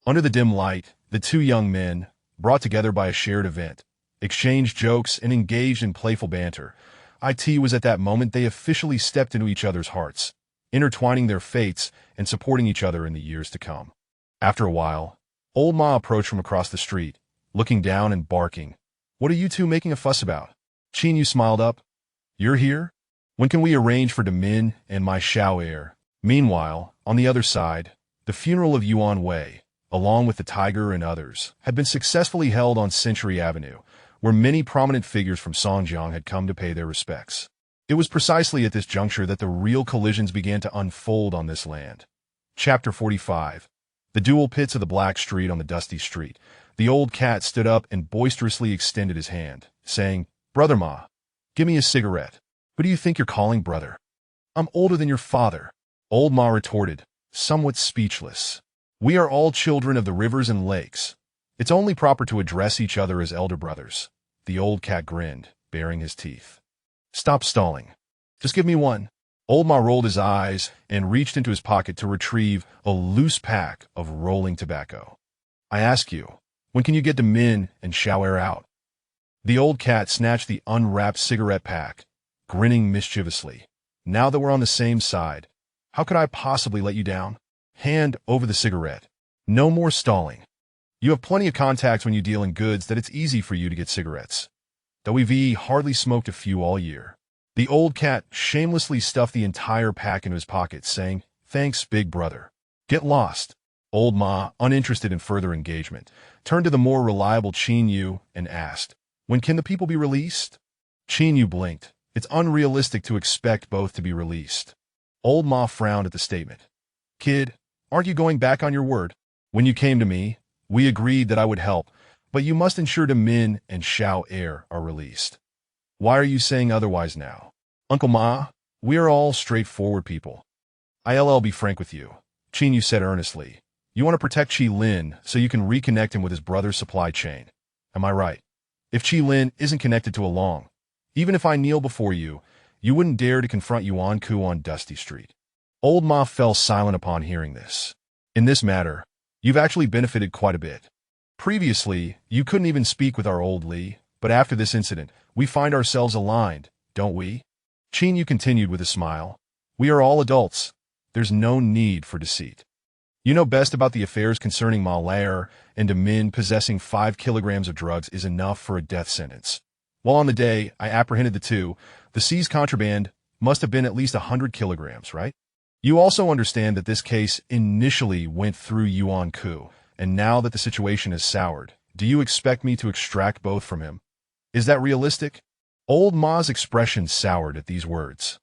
Under the dim light, the two young men, brought together by a shared event, exchanged jokes and engaged in playful banter. It was at that moment they officially stepped into each other's hearts, intertwining their fates and supporting each other in the years to come. After a while, Old Ma approached from across the street, looking down and barking. What are you two making a fuss about? Chin-Yu smiled up. You're here? When can we arrange for Demin and my Xiao heir? Meanwhile, on the other side, the funeral of Yuan Wei, along with the tiger and others, had been successfully held on Century Avenue, where many prominent figures from Songjiang had come to pay their respects. It was precisely at this juncture that the real collisions began to unfold on this land. Chapter 45. The dual pits of the Black Street on the dusty street. The Old Cat stood up and boisterously extended his hand, saying, Brother Ma, give me a cigarette. Who do you think you're calling brother? I'm older than your father. Old Ma retorted, somewhat speechless. We are all children of the rivers and lakes. It's only proper to address each other as elder brothers. The Old Cat grinned, baring his teeth. Stop stalling. Just give me one. Old Ma rolled his eyes and reached into his pocket to retrieve a loose pack of rolling tobacco. I ask you, when can you get Demin and Xiaoer out? The Old Cat snatched the unwrapped cigarette pack, grinning mischievously. Now that we're on the same side, how could I possibly let you down? Hand over the cigarette. No more stalling. You have plenty of contacts when you deal in goods that it's easy for you to get cigarettes. Though we've hardly smoked a few all year. The Old Cat shamelessly stuffed the entire pack into his pocket, saying, Thanks, big brother. Get lost. Old Ma, uninterested in further engagement, turned to the more reliable Chin-Yu and asked, When can the people be released? Chin-Yu blinked. It's unrealistic to expect both to be released. Old Ma frowned at the statement. Kid, aren't you going back on your word? When you came to me, we agreed that I would help, but you must ensure the Min and Xiao heir are released. Why are you saying otherwise now? Uncle Ma, we are all straightforward people. I'll be frank with you, Qin Yu said earnestly. You want to protect Qi Lin so you can reconnect him with his brother's supply chain. Am I right? If Qi Lin isn't connected to Along, even if I kneel before you, you wouldn't dare to confront Yuan Ku on Dusty Street. Old Ma fell silent upon hearing this. In this matter, you've actually benefited quite a bit. Previously, you couldn't even speak with our old Li, but after this incident, we find ourselves aligned, don't we? Qin Yu continued with a smile. We are all adults. There's no need for deceit. You know best about the affairs concerning Ma Lair, and a Min possessing 5 kilograms of drugs is enough for a death sentence. While on the day I apprehended the two, the seized contraband must have been at least 100 kilograms, right? You also understand that this case initially went through Yuan Ku, and now that the situation has soured, do you expect me to extract both from him? Is that realistic? Old Ma's expression soured at these words.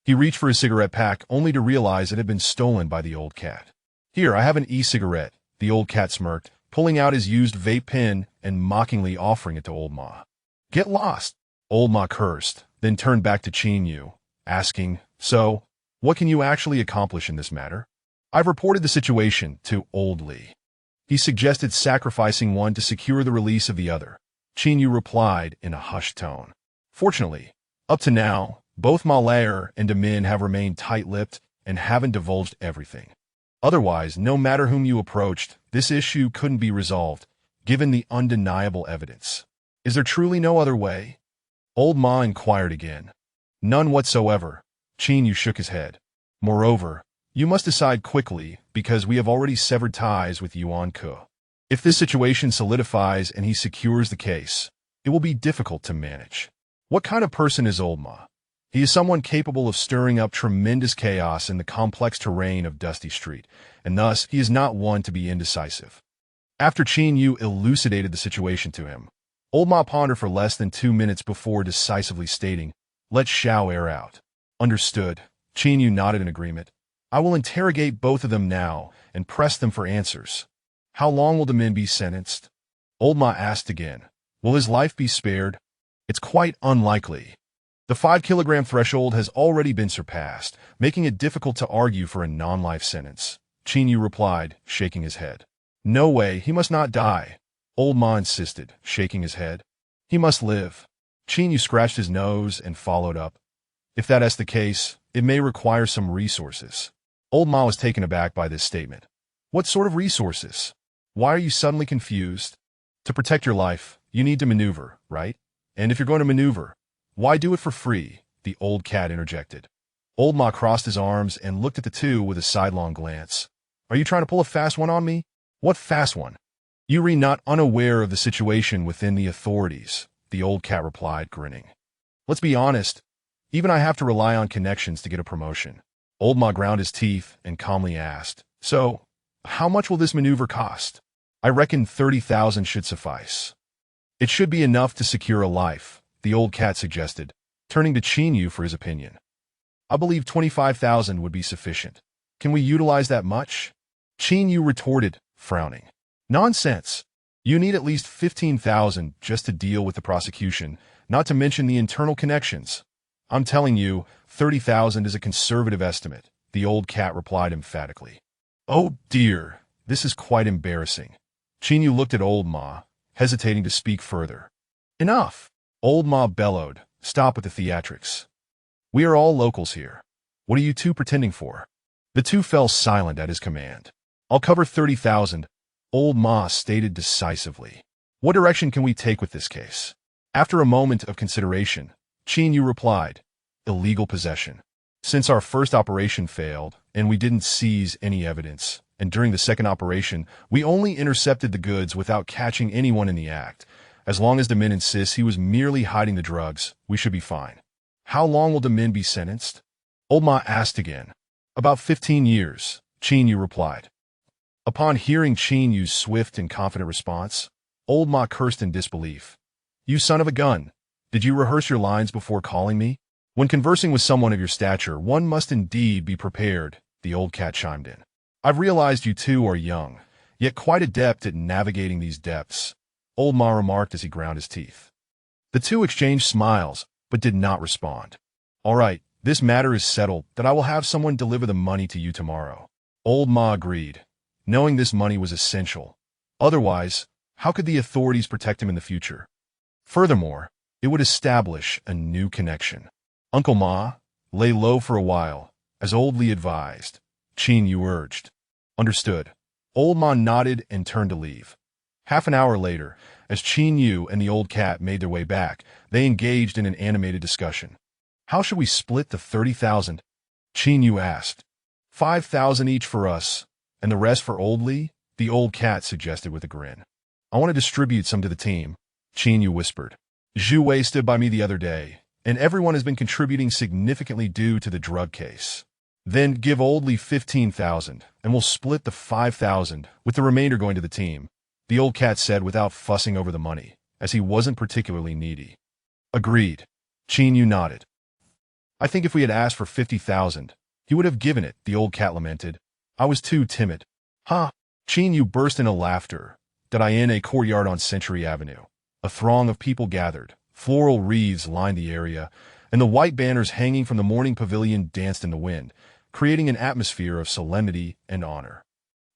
He reached for his cigarette pack only to realize it had been stolen by the old cat. Here, I have an e-cigarette, the old cat smirked, pulling out his used vape pen and mockingly offering it to Old Ma. Get lost, Old Ma cursed, then turned back to Qin Yu, asking, So, what can you actually accomplish in this matter? I've reported the situation to Old Li. He suggested sacrificing one to secure the release of the other. Qin Yu replied in a hushed tone. Fortunately, up to now, both Malayer and Damin have remained tight-lipped and haven't divulged everything. Otherwise, no matter whom you approached, this issue couldn't be resolved, given the undeniable evidence. Is there truly no other way? Old Ma inquired again. None whatsoever. Qin Yu shook his head. Moreover, you must decide quickly, because we have already severed ties with Yuan Ku. If this situation solidifies and he secures the case, it will be difficult to manage. What kind of person is Old Ma? He is someone capable of stirring up tremendous chaos in the complex terrain of Dusty Street, and thus he is not one to be indecisive. After Qin Yu elucidated the situation to him, Old Ma pondered for less than 2 minutes before decisively stating, Let Xiao air out. Understood. Qin Yu nodded in agreement. I will interrogate both of them now and press them for answers. How long will the men be sentenced? Old Ma asked again. Will his life be spared? It's quite unlikely. The 5-kilogram threshold has already been surpassed, making it difficult to argue for a non-life sentence. Qin Yu replied, shaking his head. No way, he must not die. Old Ma insisted, shaking his head. He must live. Qin Yu scratched his nose and followed up. If that is the case, it may require some resources. Old Ma was taken aback by this statement. What sort of resources? Why are you suddenly confused? To protect your life, you need to maneuver, right? And if you're going to maneuver, why do it for free? The old cat interjected. Old Ma crossed his arms and looked at the two with a sidelong glance. Are you trying to pull a fast one on me? What fast one? Yuri not unaware of the situation within the authorities, the old cat replied, grinning. Let's be honest, even I have to rely on connections to get a promotion. Old Ma ground his teeth and calmly asked, So, how much will this maneuver cost? I reckon 30,000 should suffice. It should be enough to secure a life, the old cat suggested, turning to Qin Yu for his opinion. I believe 25,000 would be sufficient. Can we utilize that much? Qin Yu retorted, frowning. Nonsense. You need at least 15,000 just to deal with the prosecution, not to mention the internal connections. I'm telling you, 30,000 is a conservative estimate, the old cat replied emphatically. Oh dear, this is quite embarrassing. Qin Yu looked at Old Ma, hesitating to speak further. Enough! Old Ma bellowed, Stop with the theatrics. We are all locals here. What are you two pretending for? The two fell silent at his command. I'll cover 30,000, Old Ma stated decisively. What direction can we take with this case? After a moment of consideration, Qin Yu replied, Illegal possession. Since our first operation failed, and we didn't seize any evidence, and during the second operation, we only intercepted the goods without catching anyone in the act. As long as the Min insists he was merely hiding the drugs, we should be fine. How long will the Min be sentenced? Old Ma asked again. About 15 years, Qin Yu replied. Upon hearing Qin Yu's swift and confident response, Old Ma cursed in disbelief. You son of a gun! Did you rehearse your lines before calling me? When conversing with someone of your stature, one must indeed be prepared, the old cat chimed in. I've realized you two are young, yet quite adept at navigating these depths, Old Ma remarked as he ground his teeth. The two exchanged smiles, but did not respond. All right, this matter is settled, that I will have someone deliver the money to you tomorrow. Old Ma agreed, knowing this money was essential. Otherwise, how could the authorities protect him in the future? Furthermore, it would establish a new connection. Uncle Ma, lay low for a while, as Old Li advised. Qin Yu urged. Understood. Old Ma nodded and turned to leave. Half an hour later, as Qin Yu and the old cat made their way back, they engaged in an animated discussion. How should we split the 30,000? Qin Yu asked. 5,000 each for us, and the rest for Old Li? The old cat suggested with a grin. I want to distribute some to the team, Qin Yu whispered. Zhu Wei stood by me the other day, and everyone has been contributing significantly due to the drug case. Then give Old Li 15,000, and we'll split the 5,000, with the remainder going to the team, the old cat said without fussing over the money, as he wasn't particularly needy. Agreed. Qin Yu nodded. I think if we had asked for 50,000, he would have given it, the old cat lamented. I was too timid. Ha! Qin Yu burst into laughter. That I in a courtyard on Century Avenue. A throng of people gathered, floral wreaths lined the area, and the white banners hanging from the morning pavilion danced in the wind, creating an atmosphere of solemnity and honor.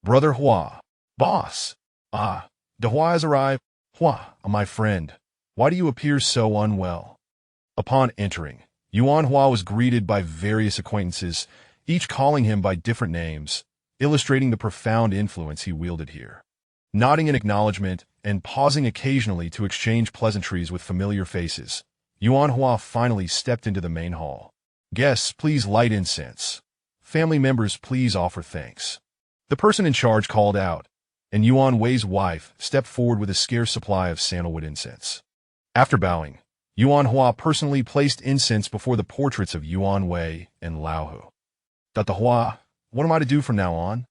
Brother Hua. Boss. Ah, De Hua has arrived. Hua, my friend. Why do you appear so unwell? Upon entering, Yuan Hua was greeted by various acquaintances, each calling him by different names, illustrating the profound influence he wielded here. Nodding in acknowledgement and pausing occasionally to exchange pleasantries with familiar faces, Yuan Hua finally stepped into the main hall. Guests, please light incense. Family members, please offer thanks. The person in charge called out, and Yuan Wei's wife stepped forward with a scarce supply of sandalwood incense. After bowing, Yuan Hua personally placed incense before the portraits of Yuan Wei and Lao Hu. Dr. Hua, what am I to do from now on?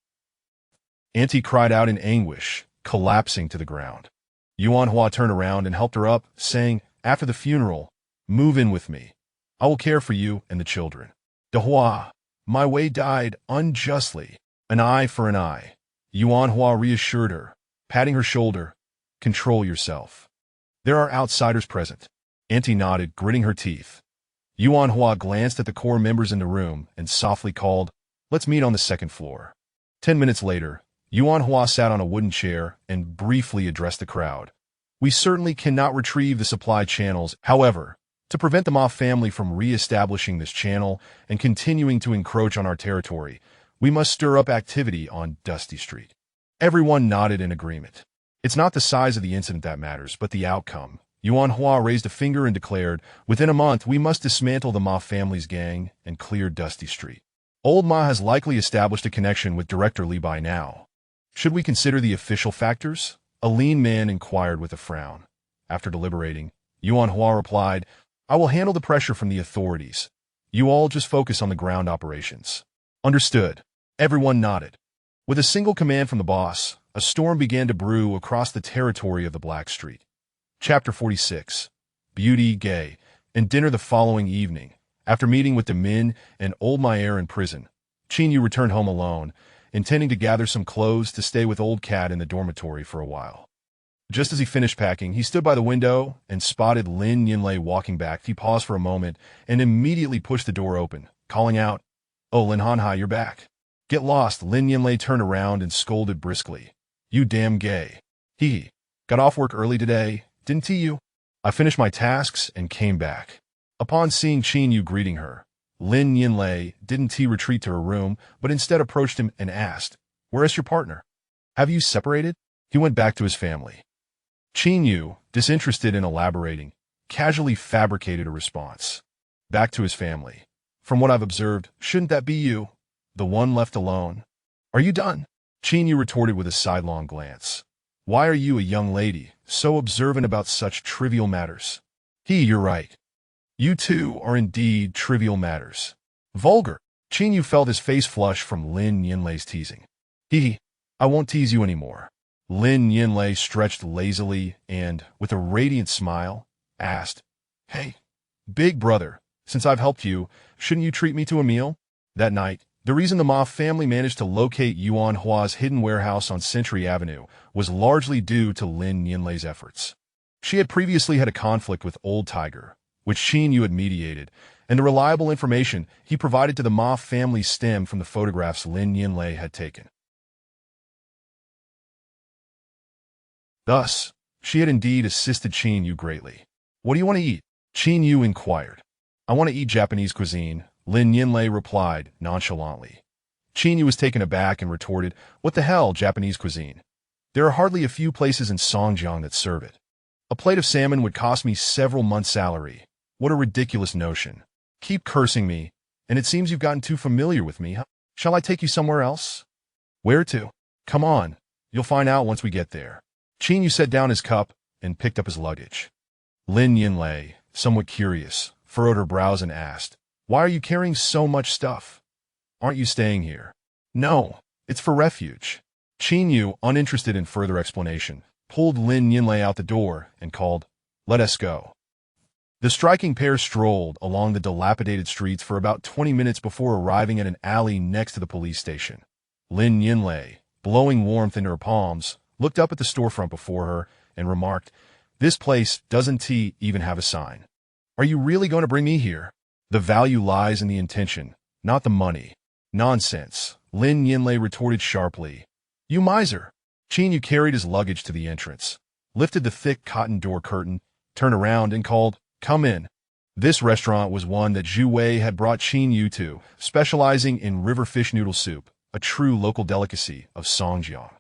Auntie cried out in anguish, collapsing to the ground. Yuan Hua turned around and helped her up, saying, after the funeral, move in with me. I will care for you and the children. De Hua, my Wei died unjustly. An eye for an eye. Yuan Hua reassured her, patting her shoulder. Control yourself. There are outsiders present. Auntie nodded, gritting her teeth. Yuan Hua glanced at the core members in the room and softly called, let's meet on the second floor. 10 minutes later, Yuan Hua sat on a wooden chair and briefly addressed the crowd. We certainly cannot retrieve the supply channels. However, to prevent the Ma family from re-establishing this channel and continuing to encroach on our territory, we must stir up activity on Dusty Street. Everyone nodded in agreement. It's not the size of the incident that matters, but the outcome. Yuan Hua raised a finger and declared, within a month we must dismantle the Ma family's gang and clear Dusty Street. Old Ma has likely established a connection with Director Li by now. Should we consider the official factors? A lean man inquired with a frown. After deliberating, Yuan Hua replied, I will handle the pressure from the authorities. You all just focus on the ground operations. Understood. Everyone nodded. With a single command from the boss, a storm began to brew across the territory of the Black Street. Chapter 46. Beauty, Gay, and dinner the following evening. After meeting with the Min and Old Maier in prison, Qin Yu returned home alone, intending to gather some clothes to stay with Old Cat in the dormitory for a while. Just as he finished packing, he stood by the window and spotted Lin Yinlei walking back. He paused for a moment and immediately pushed the door open, calling out, Oh, Lin Hanhai, you're back. Get lost. Lin Yinlei turned around and scolded briskly. You damn gay. He got off work early today, didn't he you? I finished my tasks and came back. Upon seeing Qin Yu greeting her, Lin Yinlei didn't retreat to her room, but instead approached him and asked, Where is your partner? Have you separated? He went back to his family. Qin Yu, disinterested in elaborating, casually fabricated a response. Back to his family. From what I've observed, shouldn't that be you? The one left alone. Are you done? Qin Yu retorted with a sidelong glance. Why are you, a young lady, so observant about such trivial matters? You're right. You two are indeed trivial matters. Vulgar. Qin Yu felt his face flush from Lin Yinlei's teasing. I won't tease you anymore. Lin Yinlei stretched lazily and, with a radiant smile, asked, Hey, big brother, since I've helped you, shouldn't you treat me to a meal? That night, the reason the Ma family managed to locate Yuan Hua's hidden warehouse on Century Avenue was largely due to Lin Yinlei's efforts. She had previously had a conflict with Old Tiger, which Qin Yu had mediated, and the reliable information he provided to the Ma family stemmed from the photographs Lin Yinlei had taken. Thus, she had indeed assisted Qin Yu greatly. What do you want to eat? Qin Yu inquired. I want to eat Japanese cuisine, Lin Yinlei replied nonchalantly. Qin Yu was taken aback and retorted, What the hell, Japanese cuisine? There are hardly a few places in Songjiang that serve it. A plate of salmon would cost me several months' salary. What a ridiculous notion. Keep cursing me, and it seems you've gotten too familiar with me, huh? Shall I take you somewhere else? Where to? Come on, you'll find out once we get there. Qin Yu set down his cup and picked up his luggage. Lin Yinlei, somewhat curious, furrowed her brows and asked, Why are you carrying so much stuff? Aren't you staying here? No, it's for refuge. Qin Yu, uninterested in further explanation, pulled Lin Yinlei out the door and called, Let us go. The striking pair strolled along the dilapidated streets for about 20 minutes before arriving at an alley next to the police station. Lin Yinlei, blowing warmth into her palms, looked up at the storefront before her and remarked, This place doesn't even have a sign. Are you really going to bring me here? The value lies in the intention, not the money. Nonsense, Lin Yinlei retorted sharply. You miser. Qin Yu carried his luggage to the entrance, lifted the thick cotton door curtain, turned around and called, Come in. This restaurant was one that Zhu Wei had brought Qin Yu to, specializing in river fish noodle soup, a true local delicacy of Songjiang.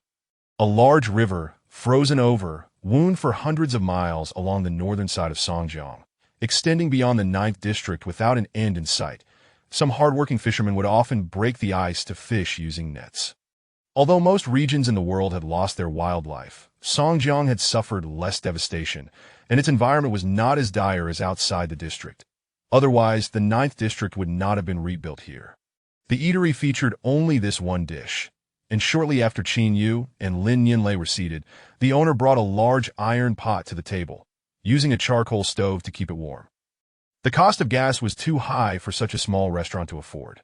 A large river, frozen over, wound for hundreds of miles along the northern side of Songjiang, extending beyond the 9th district without an end in sight. Some hard-working fishermen would often break the ice to fish using nets. Although most regions in the world had lost their wildlife, Songjiang had suffered less devastation, and its environment was not as dire as outside the district. Otherwise, the 9th district would not have been rebuilt here. The eatery featured only this one dish, and shortly after Qin Yu and Lin Yinlei were seated, the owner brought a large iron pot to the table, using a charcoal stove to keep it warm. The cost of gas was too high for such a small restaurant to afford.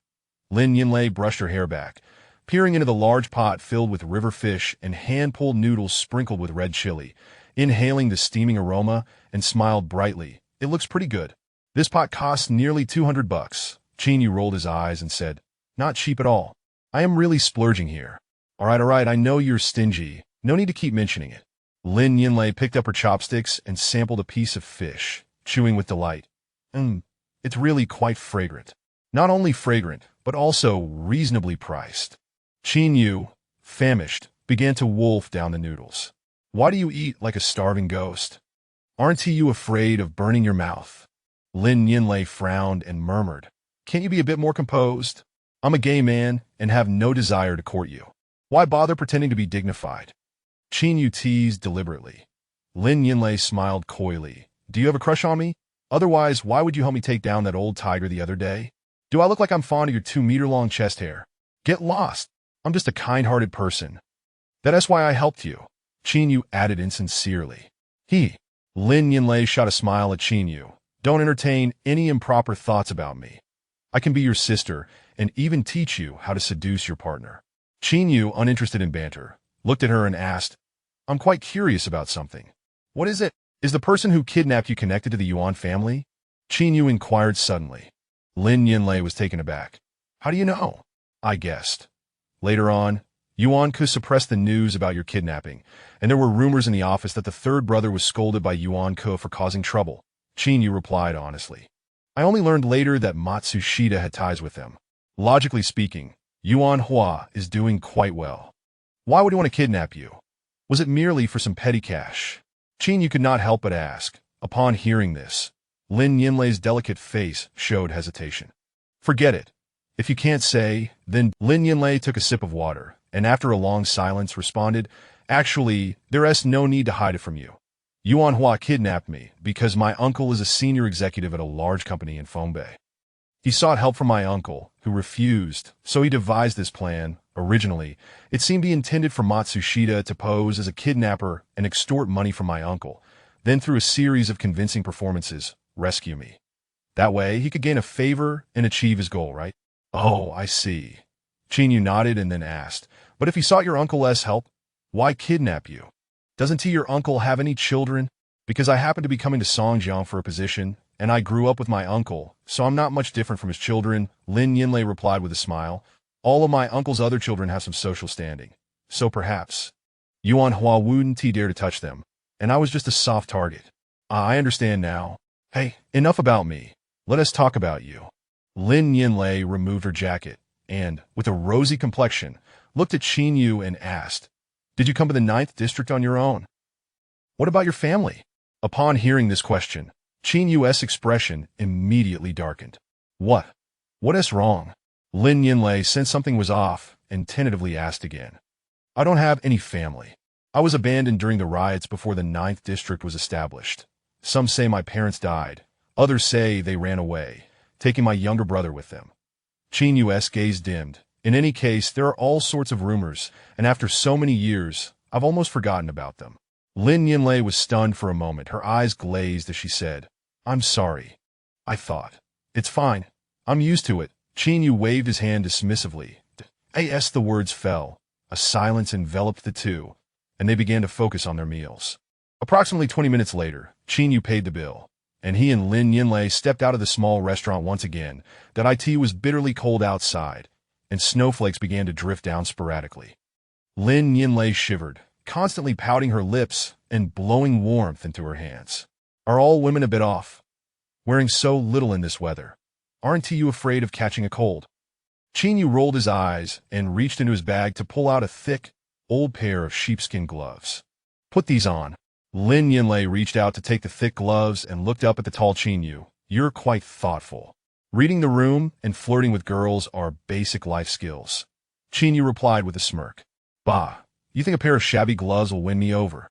Lin Yinlei brushed her hair back, peering into the large pot filled with river fish and hand-pulled noodles sprinkled with red chili, inhaling the steaming aroma, and smiled brightly. It looks pretty good. This pot costs nearly $200. Qin Yu rolled his eyes and said, Not cheap at all. I am really splurging here. All right, I know you're stingy. No need to keep mentioning it. Lin Yinlei picked up her chopsticks and sampled a piece of fish, chewing with delight. It's really quite fragrant. Not only fragrant, but also reasonably priced. Qin Yu, famished, began to wolf down the noodles. Why do you eat like a starving ghost? Aren't you afraid of burning your mouth? Lin Yinlei frowned and murmured, Can't you be a bit more composed? I'm a gay man and have no desire to court you. Why bother pretending to be dignified? Qin Yu teased deliberately. Lin Yinlei smiled coyly. Do you have a crush on me? Otherwise, why would you help me take down that old tiger the other day? Do I look like I'm fond of your 2-meter-long chest hair? Get lost. I'm just a kind-hearted person. That's why I helped you. Qin Yu added insincerely. Lin Yinlei shot a smile at Qin Yu. Don't entertain any improper thoughts about me. I can be your sister and even teach you how to seduce your partner. Qin Yu, uninterested in banter, looked at her and asked, I'm quite curious about something. What is it? Is the person who kidnapped you connected to the Yuan family? Qin Yu inquired suddenly. Lin Yinlei was taken aback. How do you know? I guessed. Later on, Yuan Ke suppressed the news about your kidnapping, and there were rumors in the office that the third brother was scolded by Yuan Ke for causing trouble. Qin Yu replied honestly. I only learned later that Matsushita had ties with them. Logically speaking, Yuan Hua is doing quite well. Why would he want to kidnap you? Was it merely for some petty cash? Qin Yu could not help but ask. Upon hearing this, Lin Yinlei's delicate face showed hesitation. Forget it. If you can't say, then Lin Yinlei took a sip of water and after a long silence responded, "Actually, there's no need to hide it from you. Yuan Hua kidnapped me because my uncle is a senior executive at a large company in Fongbei. He sought help from my uncle, who refused, so he devised this plan. Originally, it seemed he intended for Matsushita to pose as a kidnapper and extort money from my uncle, then through a series of convincing performances, rescue me. That way, he could gain a favor and achieve his goal, right?" "Oh, I see." Chinyu nodded and then asked, "But if he sought your uncle's help, why kidnap you? Doesn't your uncle have any children?" "Because I happen to be coming to Songjiang for a position, and I grew up with my uncle, so I'm not much different from his children," Lin Yinlei replied with a smile. "All of my uncle's other children have some social standing, so perhaps Yuan Hua wouldn't dare to touch them, and I was just a soft target." "I understand now. Hey, enough about me. Let us talk about you." Lin Yinlei removed her jacket and, with a rosy complexion, looked at Qin Yu and asked, "Did you come to the 9th district on your own? What about your family?" Upon hearing this question, Qin Yu's expression immediately darkened. What is wrong?" Lin Yinlei sensed something was off and tentatively asked again. "I don't have any family. I was abandoned during the riots before the 9th district was established. Some say my parents died. Others say they ran away, taking my younger brother with them." Qin Yu's gaze dimmed. "In any case, there are all sorts of rumors, and after so many years, I've almost forgotten about them." Lin Yinlei was stunned for a moment. Her eyes glazed as she said, "I'm sorry. I thought. It's fine. I'm used to it." Qin Yu waved his hand dismissively. As the words fell, a silence enveloped the two, and they began to focus on their meals. Approximately 20 minutes later, Qin Yu paid the bill, and he and Lin Yinlei stepped out of the small restaurant once again. It was bitterly cold outside, and snowflakes began to drift down sporadically. Lin Yinlei shivered, constantly pouting her lips and blowing warmth into her hands. "Are all women a bit off? Wearing so little in this weather. Aren't you afraid of catching a cold?" Qin Yu rolled his eyes and reached into his bag to pull out a thick, old pair of sheepskin gloves. "Put these on." Lin Yinlei reached out to take the thick gloves and looked up at the tall Qin Yu. "You're quite thoughtful. Reading the room and flirting with girls are basic life skills." Qin Yu replied with a smirk. "Bah, you think a pair of shabby gloves will win me over?"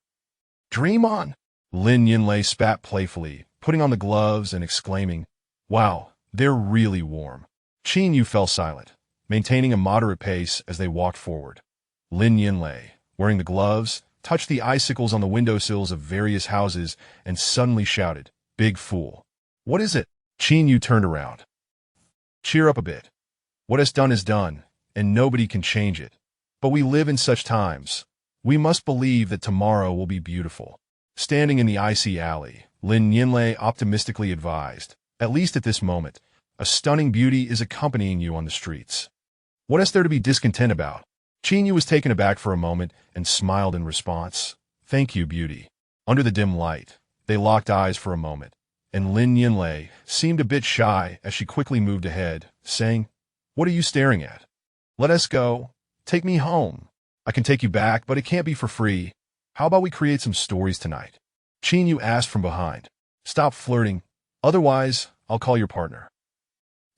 "Dream on." Lin Yinlei spat playfully, putting on the gloves and exclaiming, "Wow, they're really warm." Qin Yu fell silent, maintaining a moderate pace as they walked forward. Lin Yinlei, wearing the gloves, touched the icicles on the windowsills of various houses and suddenly shouted, "Big fool. What is it?" Qin Yu turned around. "Cheer up a bit. What is done, and nobody can change it. But we live in such times. We must believe that tomorrow will be beautiful." Standing in the icy alley, Lin Yinlei optimistically advised, "At least at this moment, a stunning beauty is accompanying you on the streets. What is there to be discontent about?" Qin Yu was taken aback for a moment and smiled in response. "Thank you, beauty." Under the dim light, they locked eyes for a moment, and Lin Yinlei seemed a bit shy as she quickly moved ahead, saying, "What are you staring at? Let us go. Take me home. I can take you back, but it can't be for free. How about we create some stories tonight?" Qin Yu asked from behind. "Stop flirting. Otherwise, I'll call your partner."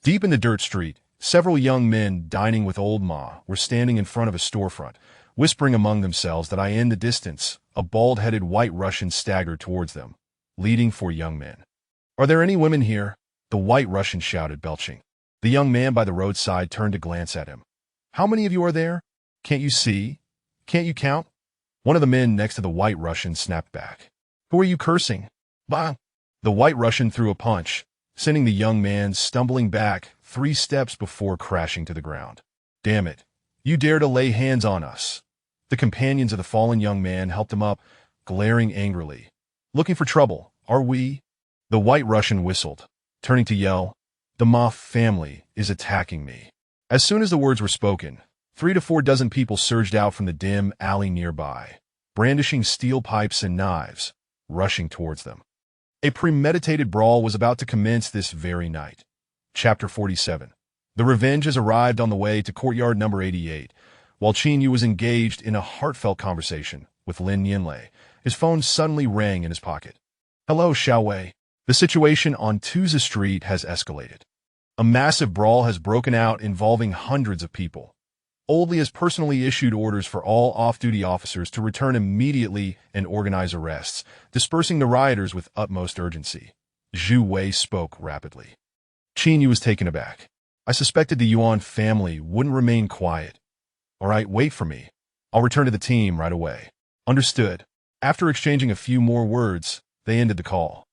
Deep in the dirt street, several young men dining with old Ma were standing in front of a storefront, whispering among themselves that in the distance, a bald-headed white Russian staggered towards them, leading 4 young men. "Are there any women here?" the white Russian shouted, belching. The young man by the roadside turned to glance at him. "How many of you are there? Can't you see? Can't you count?" One of the men next to the white Russian snapped back. "Who are you cursing?" "Bah!" The white Russian threw a punch, sending the young man stumbling back 3 steps before crashing to the ground. "Damn it! You dare to lay hands on us!" The companions of the fallen young man helped him up, glaring angrily. "Looking for trouble, are we?" The white Russian whistled, turning to yell, "The Ma family is attacking me." As soon as the words were spoken, 3 to 4 dozen people surged out from the dim alley nearby, brandishing steel pipes and knives, rushing towards them. A premeditated brawl was about to commence this very night. Chapter 47. The Revenge has arrived on the way to courtyard number 88. While Qin Yu was engaged in a heartfelt conversation with Lin Yinlei, his phone suddenly rang in his pocket. "Hello, Xiaowei. The situation on Tuza Street has escalated. A massive brawl has broken out involving hundreds of people. Oldly has personally issued orders for all off-duty officers to return immediately and organize arrests, dispersing the rioters with utmost urgency. Zhu Wei spoke rapidly. Qin Yu was taken aback. I suspected the Yuan family wouldn't remain quiet. All right, wait for me. I'll return to the team right away. Understood. After exchanging a few more words, they ended the call.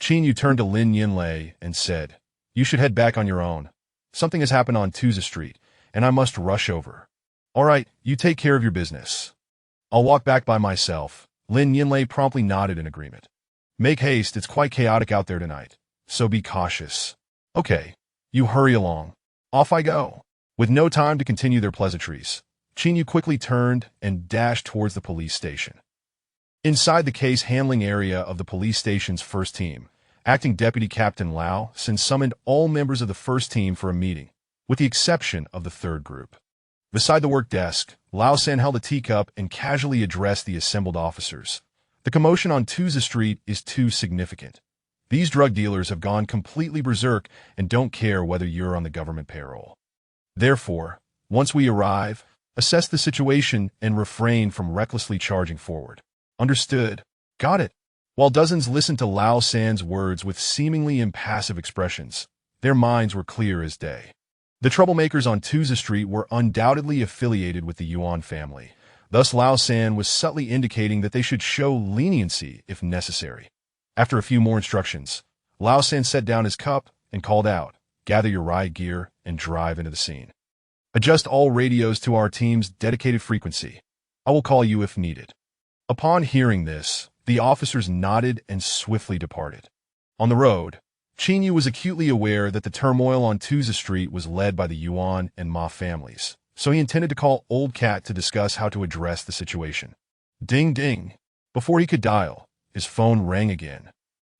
Qin Yu turned to Lin Yinlei and said, You should head back on your own. Something has happened on Tuza Street, and I must rush over. All right, you take care of your business. I'll walk back by myself. Lin Yinlei promptly nodded in agreement. Make haste, it's quite chaotic out there tonight, so be cautious. Okay, you hurry along. Off I go. With no time to continue their pleasantries, Qin Yu quickly turned and dashed towards the police station. Inside the case handling area of the police station's first team, Acting Deputy Captain Lao San summoned all members of the first team for a meeting, with the exception of the third group. Beside the work desk, Lao San held a teacup and casually addressed the assembled officers. The commotion on Tuza Street is too significant. These drug dealers have gone completely berserk and don't care whether you're on the government payroll. Therefore, once we arrive, assess the situation and refrain from recklessly charging forward. Understood. Got it. While dozens listened to Lao San's words with seemingly impassive expressions, their minds were clear as day. The troublemakers on Tuza Street were undoubtedly affiliated with the Yuan family. Thus, Lao San was subtly indicating that they should show leniency if necessary. After a few more instructions, Lao San set down his cup and called out, Gather your riot gear and drive into the scene. Adjust all radios to our team's dedicated frequency. I will call you if needed. Upon hearing this, the officers nodded and swiftly departed. On the road, Qin Yu was acutely aware that the turmoil on Tuza Street was led by the Yuan and Ma families, so he intended to call Old Cat to discuss how to address the situation. Ding ding. Before he could dial, his phone rang again.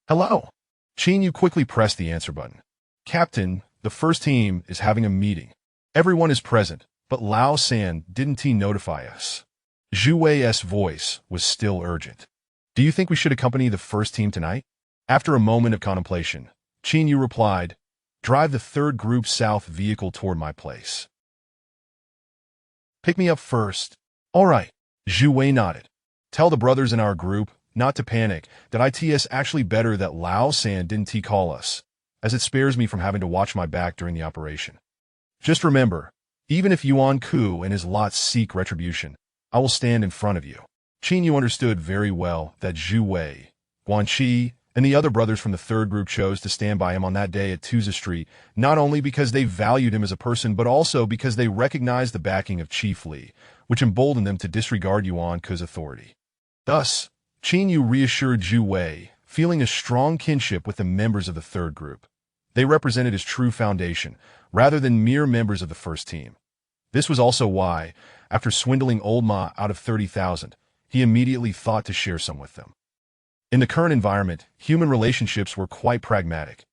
Hello. Qin Yu quickly pressed the answer button. Captain, the first team is having a meeting. Everyone is present, but Lao San didn't notify us. Zhu Wei's voice was still urgent. Do you think we should accompany the first team tonight? After a moment of contemplation, Qin Yu replied, Drive the third group south vehicle toward my place. Pick me up first. All right. Zhu Wei nodded. Tell the brothers in our group not to panic, that it's actually better that Lao San didn't call us, as it spares me from having to watch my back during the operation. Just remember, even if Yuan Ku and his lot seek retribution, I will stand in front of you. Qin Yu understood very well that Zhu Wei, Guanqi, and the other brothers from the third group chose to stand by him on that day at Tuza Street, not only because they valued him as a person, but also because they recognized the backing of Chief Li, which emboldened them to disregard Yuan Ku's authority. Thus, Qin Yu reassured Zhu Wei, feeling a strong kinship with the members of the third group. They represented his true foundation, rather than mere members of the first team. This was also why, after swindling Old Ma out of 30,000, he immediately thought to share some with them. In the current environment, human relationships were quite pragmatic.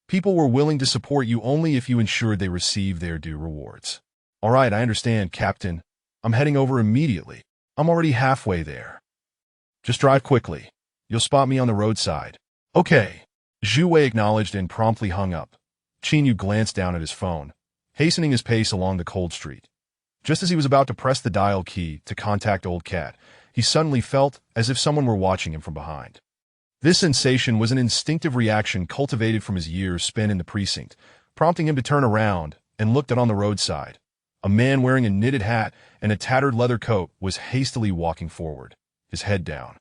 People were willing to support you only if you ensured they received their due rewards. All right, I understand, Captain. I'm heading over immediately. I'm already halfway there. Just drive quickly. You'll spot me on the roadside. Okay. Zhu Wei acknowledged and promptly hung up. Qin Yu glanced down at his phone, hastening his pace along the cold street. Just as he was about to press the dial key to contact Old Cat, he suddenly felt as if someone were watching him from behind. This sensation was an instinctive reaction cultivated from his years spent in the precinct, prompting him to turn around and look on the roadside. A man wearing a knitted hat and a tattered leather coat was hastily walking forward, his head down.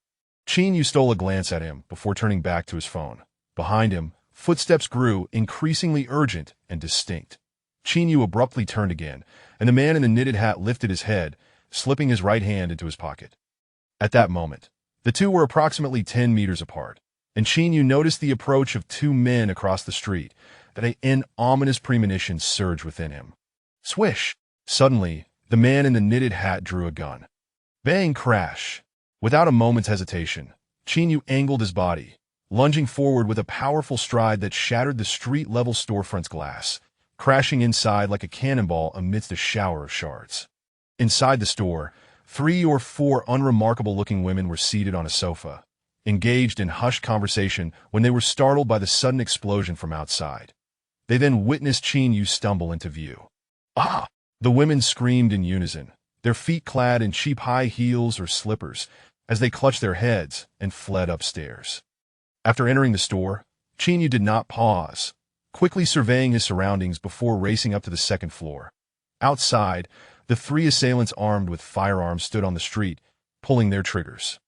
Qin Yu stole a glance at him before turning back to his phone. Behind him, footsteps grew increasingly urgent and distinct. Qin Yu abruptly turned again, and the man in the knitted hat lifted his head, slipping his right hand into his pocket. At that moment, the two were approximately 10 meters apart, and Qin Yu noticed the approach of two men across the street, that an ominous premonition surged within him. Swish! Suddenly, the man in the knitted hat drew a gun. Bang crash! Without a moment's hesitation, Qin Yu angled his body, lunging forward with a powerful stride that shattered the street-level storefront's glass, crashing inside like a cannonball amidst a shower of shards. Inside the store, 3 or 4 unremarkable-looking women were seated on a sofa, engaged in hushed conversation when they were startled by the sudden explosion from outside. They then witnessed Qin Yu stumble into view. Ah! The women screamed in unison, their feet clad in cheap high heels or slippers, as they clutched their heads and fled upstairs. After entering the store, Chinyu did not pause, quickly surveying his surroundings before racing up to the second floor. Outside, the three assailants armed with firearms stood on the street, pulling their triggers.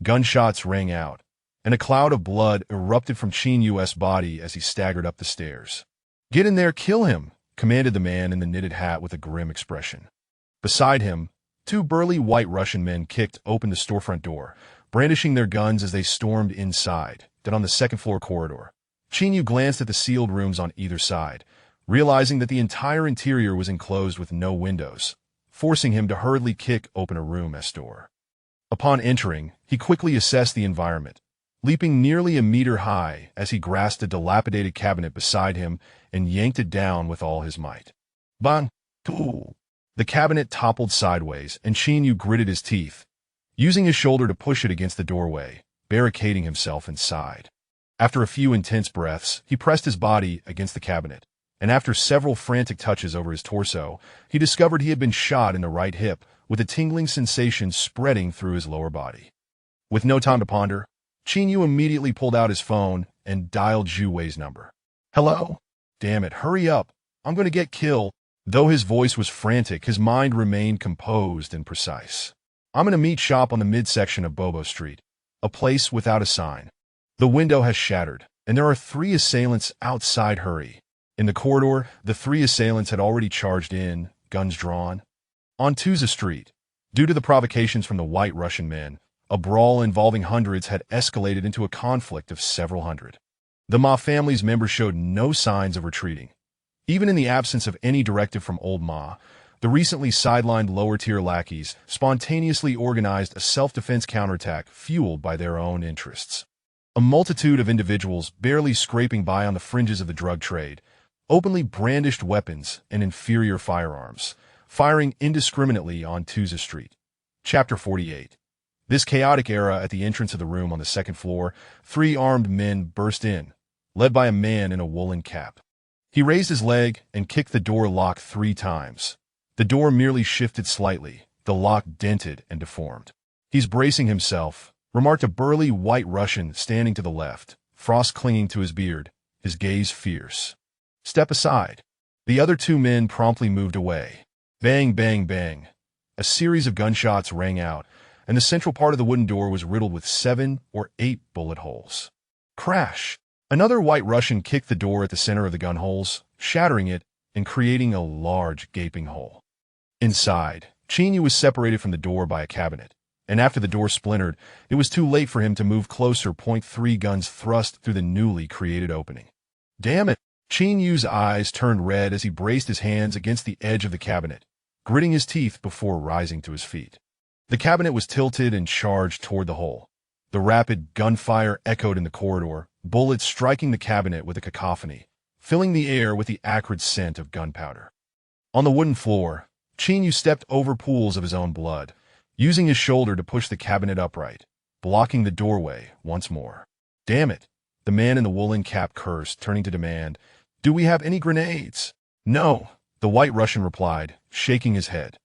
Gunshots rang out, and a cloud of blood erupted from Chinyu's body as he staggered up the stairs. "Get in there, kill him," commanded the man in the knitted hat with a grim expression. Beside him, two burly white Russian men kicked open the storefront door, brandishing their guns as they stormed inside. Then on the second-floor corridor, Chinyu glanced at the sealed rooms on either side, realizing that the entire interior was enclosed with no windows, forcing him to hurriedly kick open a room-s door. Upon entering, he quickly assessed the environment, leaping nearly a meter high as he grasped a dilapidated cabinet beside him and yanked it down with all his might. Bang! Tool! The cabinet toppled sideways, and Chinyu gritted his teeth, using his shoulder to push it against the doorway, barricading himself inside. After a few intense breaths, he pressed his body against the cabinet, and after several frantic touches over his torso, he discovered he had been shot in the right hip, with a tingling sensation spreading through his lower body. With no time to ponder, Chinyu immediately pulled out his phone and dialed Zhu Wei's number. "Hello? Damn it, hurry up. I'm going to get killed." Though his voice was frantic, his mind remained composed and precise. "I'm in a meat shop on the midsection of Bobo Street, a place without a sign. The window has shattered, and there are three assailants outside. Hurry." In the corridor, the three assailants had already charged in, guns drawn. On Tuza Street, due to the provocations from the white Russian men, a brawl involving hundreds had escalated into a conflict of several hundred. The Ma family's members showed no signs of retreating. Even in the absence of any directive from Old Ma, the recently sidelined lower-tier lackeys spontaneously organized a self-defense counterattack fueled by their own interests. A multitude of individuals barely scraping by on the fringes of the drug trade openly brandished weapons and inferior firearms, firing indiscriminately on Tuza Street. Chapter 48. This chaotic era at the entrance of the room on the second floor, three armed men burst in, led by a man in a woolen cap. He raised his leg and kicked the door lock 3 times. The door merely shifted slightly, the lock dented and deformed. "He's bracing himself," remarked a burly white Russian standing to the left, frost clinging to his beard, his gaze fierce. "Step aside." The other 2 men promptly moved away. Bang, bang, bang. A series of gunshots rang out, and the central part of the wooden door was riddled with 7 or 8 bullet holes. Crash! Another white Russian kicked the door at the center of the gun holes, shattering it and creating a large gaping hole. Inside, Chinyu was separated from the door by a cabinet, and after the door splintered, it was too late for him to move closer. .3 guns thrust through the newly created opening. "Damn it!" Chinyu's eyes turned red as he braced his hands against the edge of the cabinet, gritting his teeth before rising to his feet. The cabinet was tilted and charged toward the hole. The rapid gunfire echoed in the corridor, bullets striking the cabinet with a cacophony, filling the air with the acrid scent of gunpowder. On the wooden floor, Chinyu stepped over pools of his own blood, using his shoulder to push the cabinet upright, blocking the doorway once more. "Damn it!" The man in the woolen cap cursed, turning to demand, "Do we have any grenades?" "No," the white Russian replied, shaking his head.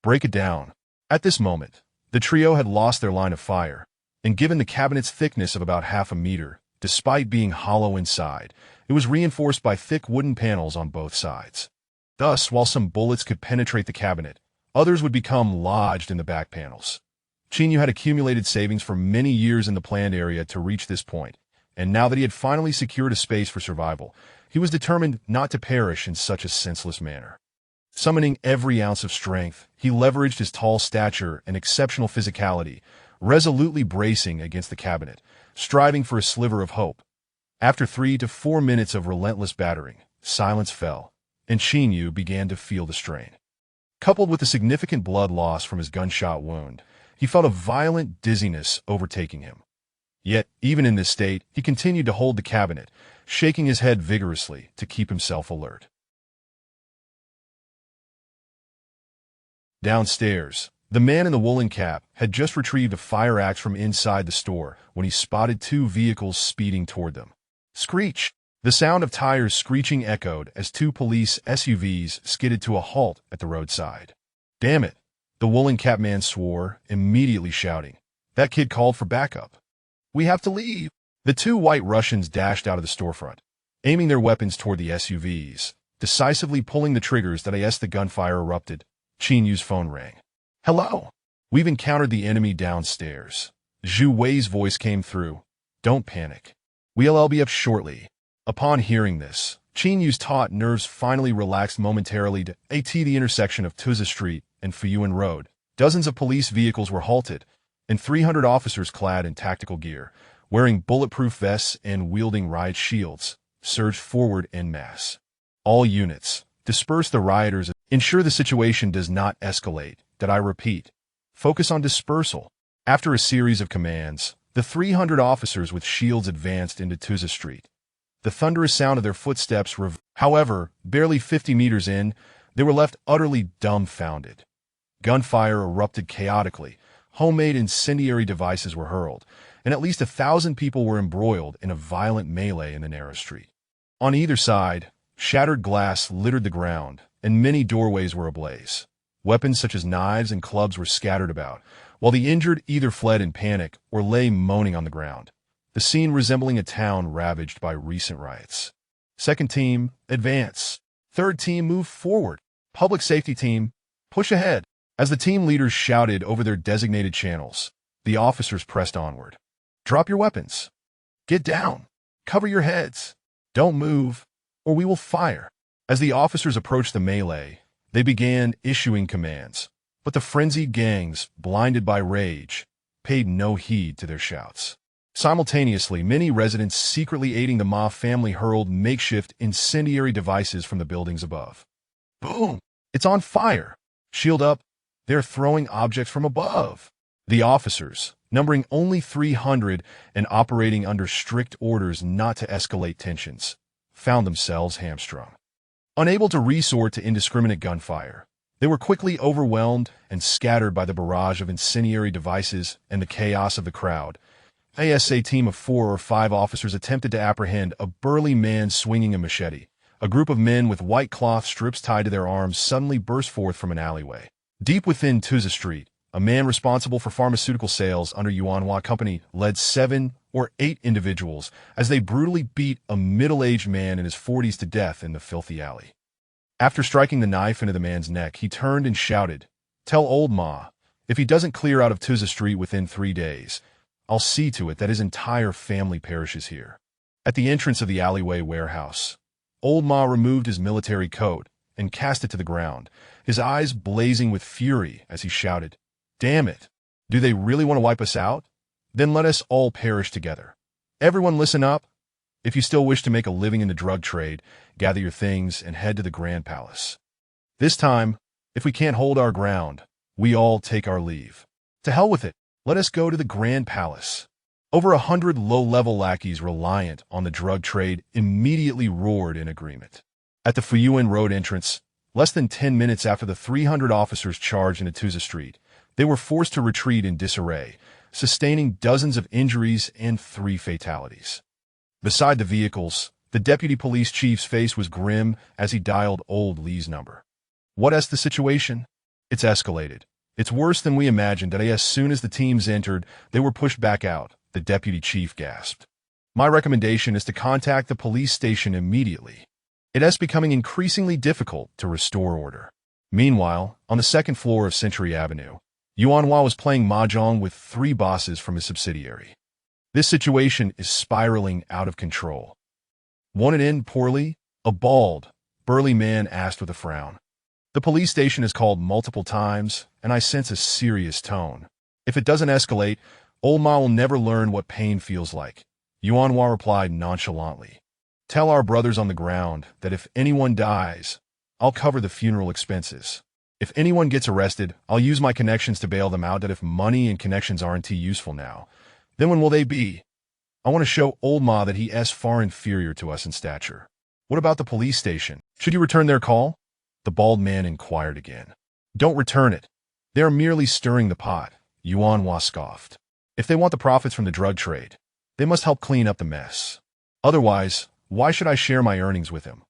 "Break it down." At this moment, the trio had lost their line of fire, and given the cabinet's thickness of about half a meter, despite being hollow inside, it was reinforced by thick wooden panels on both sides. Thus, while some bullets could penetrate the cabinet, others would become lodged in the back panels. Chinyu had accumulated savings for many years in the planned area to reach this point, and now that he had finally secured a space for survival, he was determined not to perish in such a senseless manner. Summoning every ounce of strength, he leveraged his tall stature and exceptional physicality, resolutely bracing against the cabinet, striving for a sliver of hope. After 3 to 4 minutes of relentless battering, silence fell, and Chinyu began to feel the strain. Coupled with the significant blood loss from his gunshot wound, he felt a violent dizziness overtaking him. Yet, even in this state, he continued to hold the cabinet, shaking his head vigorously to keep himself alert. Downstairs, the man in the woolen cap had just retrieved a fire axe from inside the store when he spotted 2 vehicles speeding toward them. Screech! The sound of tires screeching echoed as two police SUVs skidded to a halt at the roadside. "Damn it," the woolen cap man swore, immediately shouting. "That kid called for backup. We have to leave." The two white Russians dashed out of the storefront, aiming their weapons toward the SUVs, decisively pulling the triggers that as the gunfire erupted. Qin Yu's phone rang. "Hello. We've encountered the enemy downstairs." Zhu Wei's voice came through. "Don't panic. We'll be up shortly." Upon hearing this, Qin Yu's taut nerves finally relaxed momentarily. At the intersection of Tuza Street and Fuyuan Road, dozens of police vehicles were halted, and 300 officers clad in tactical gear, wearing bulletproof vests and wielding riot shields, surged forward en masse. "All units, disperse the rioters. Ensure the situation does not escalate. That I repeat. Focus on dispersal." After a series of commands, the 300 officers with shields advanced into Tuza Street. The thunderous sound of their footsteps However, barely 50 meters in, they were left utterly dumbfounded. Gunfire erupted chaotically, homemade incendiary devices were hurled, and at least 1,000 people were embroiled in a violent melee in the narrow street. On either side, shattered glass littered the ground, and many doorways were ablaze. Weapons such as knives and clubs were scattered about, while the injured either fled in panic or lay moaning on the ground, the scene resembling a town ravaged by recent riots. Second team, advance. Third team, move forward. Public safety team, push ahead. As the team leaders shouted over their designated channels, the officers pressed onward. "Drop your weapons. Get down. Cover your heads. Don't move, or we will fire." As the officers approached the melee, they began issuing commands, but the frenzied gangs, blinded by rage, paid no heed to their shouts. Simultaneously, many residents secretly aiding the Ma family hurled makeshift incendiary devices from the buildings above. "Boom! It's on fire! Shield up! They're throwing objects from above!" The officers, numbering only 300 and operating under strict orders not to escalate tensions, found themselves hamstrung. Unable to resort to indiscriminate gunfire, they were quickly overwhelmed and scattered by the barrage of incendiary devices and the chaos of the crowd. A team of 4 or 5 officers attempted to apprehend a burly man swinging a machete. A group of men with white cloth strips tied to their arms suddenly burst forth from an alleyway. Deep within Tuza Street, a man responsible for pharmaceutical sales under Yuanhua Company led 7 or 8 individuals as they brutally beat a middle-aged man in his 40s to death in the filthy alley. After striking the knife into the man's neck, he turned and shouted, "Tell old Ma, if he doesn't clear out of Tuza Street within 3 days, I'll see to it that his entire family perishes here." At the entrance of the alleyway warehouse, old Ma removed his military coat and cast it to the ground, his eyes blazing with fury as he shouted, "Damn it! Do they really want to wipe us out? Then let us all perish together. Everyone listen up. If you still wish to make a living in the drug trade, gather your things and head to the Grand Palace. This time, if we can't hold our ground, we all take our leave. To hell with it. Let us go to the Grand Palace." Over 100 low-level lackeys reliant on the drug trade immediately roared in agreement. At the Fuyuan Road entrance, less than 10 minutes after the 300 officers charged into Tuza Street, they were forced to retreat in disarray, sustaining dozens of injuries and 3 fatalities. Beside the vehicles, the deputy police chief's face was grim as he dialed old Lee's number. "What's the situation?" "It's escalated. It's worse than we imagined, and as soon as the teams entered, they were pushed back out," the deputy chief gasped. "My recommendation is to contact the police station immediately. It is becoming increasingly difficult to restore order." Meanwhile, on the second floor of Century Avenue, Yuanhua was playing mahjong with 3 bosses from his subsidiary. This situation is spiraling out of control. "Won't it end poorly?" a bald, burly man asked with a frown. "The police station is called multiple times, and I sense a serious tone. If it doesn't escalate, old Ma will never learn what pain feels like," Yuanhua replied nonchalantly. "Tell our brothers on the ground that if anyone dies, I'll cover the funeral expenses. If anyone gets arrested, I'll use my connections to bail them out. That if money and connections aren't too useful now, then when will they be? I want to show old Ma that he is far inferior to us in stature." "What about the police station? Should you return their call?" the bald man inquired again. "Don't return it. They are merely stirring the pot," Yuanhua scoffed. "If they want the profits from the drug trade, they must help clean up the mess. Otherwise, Why should I share my earnings with him?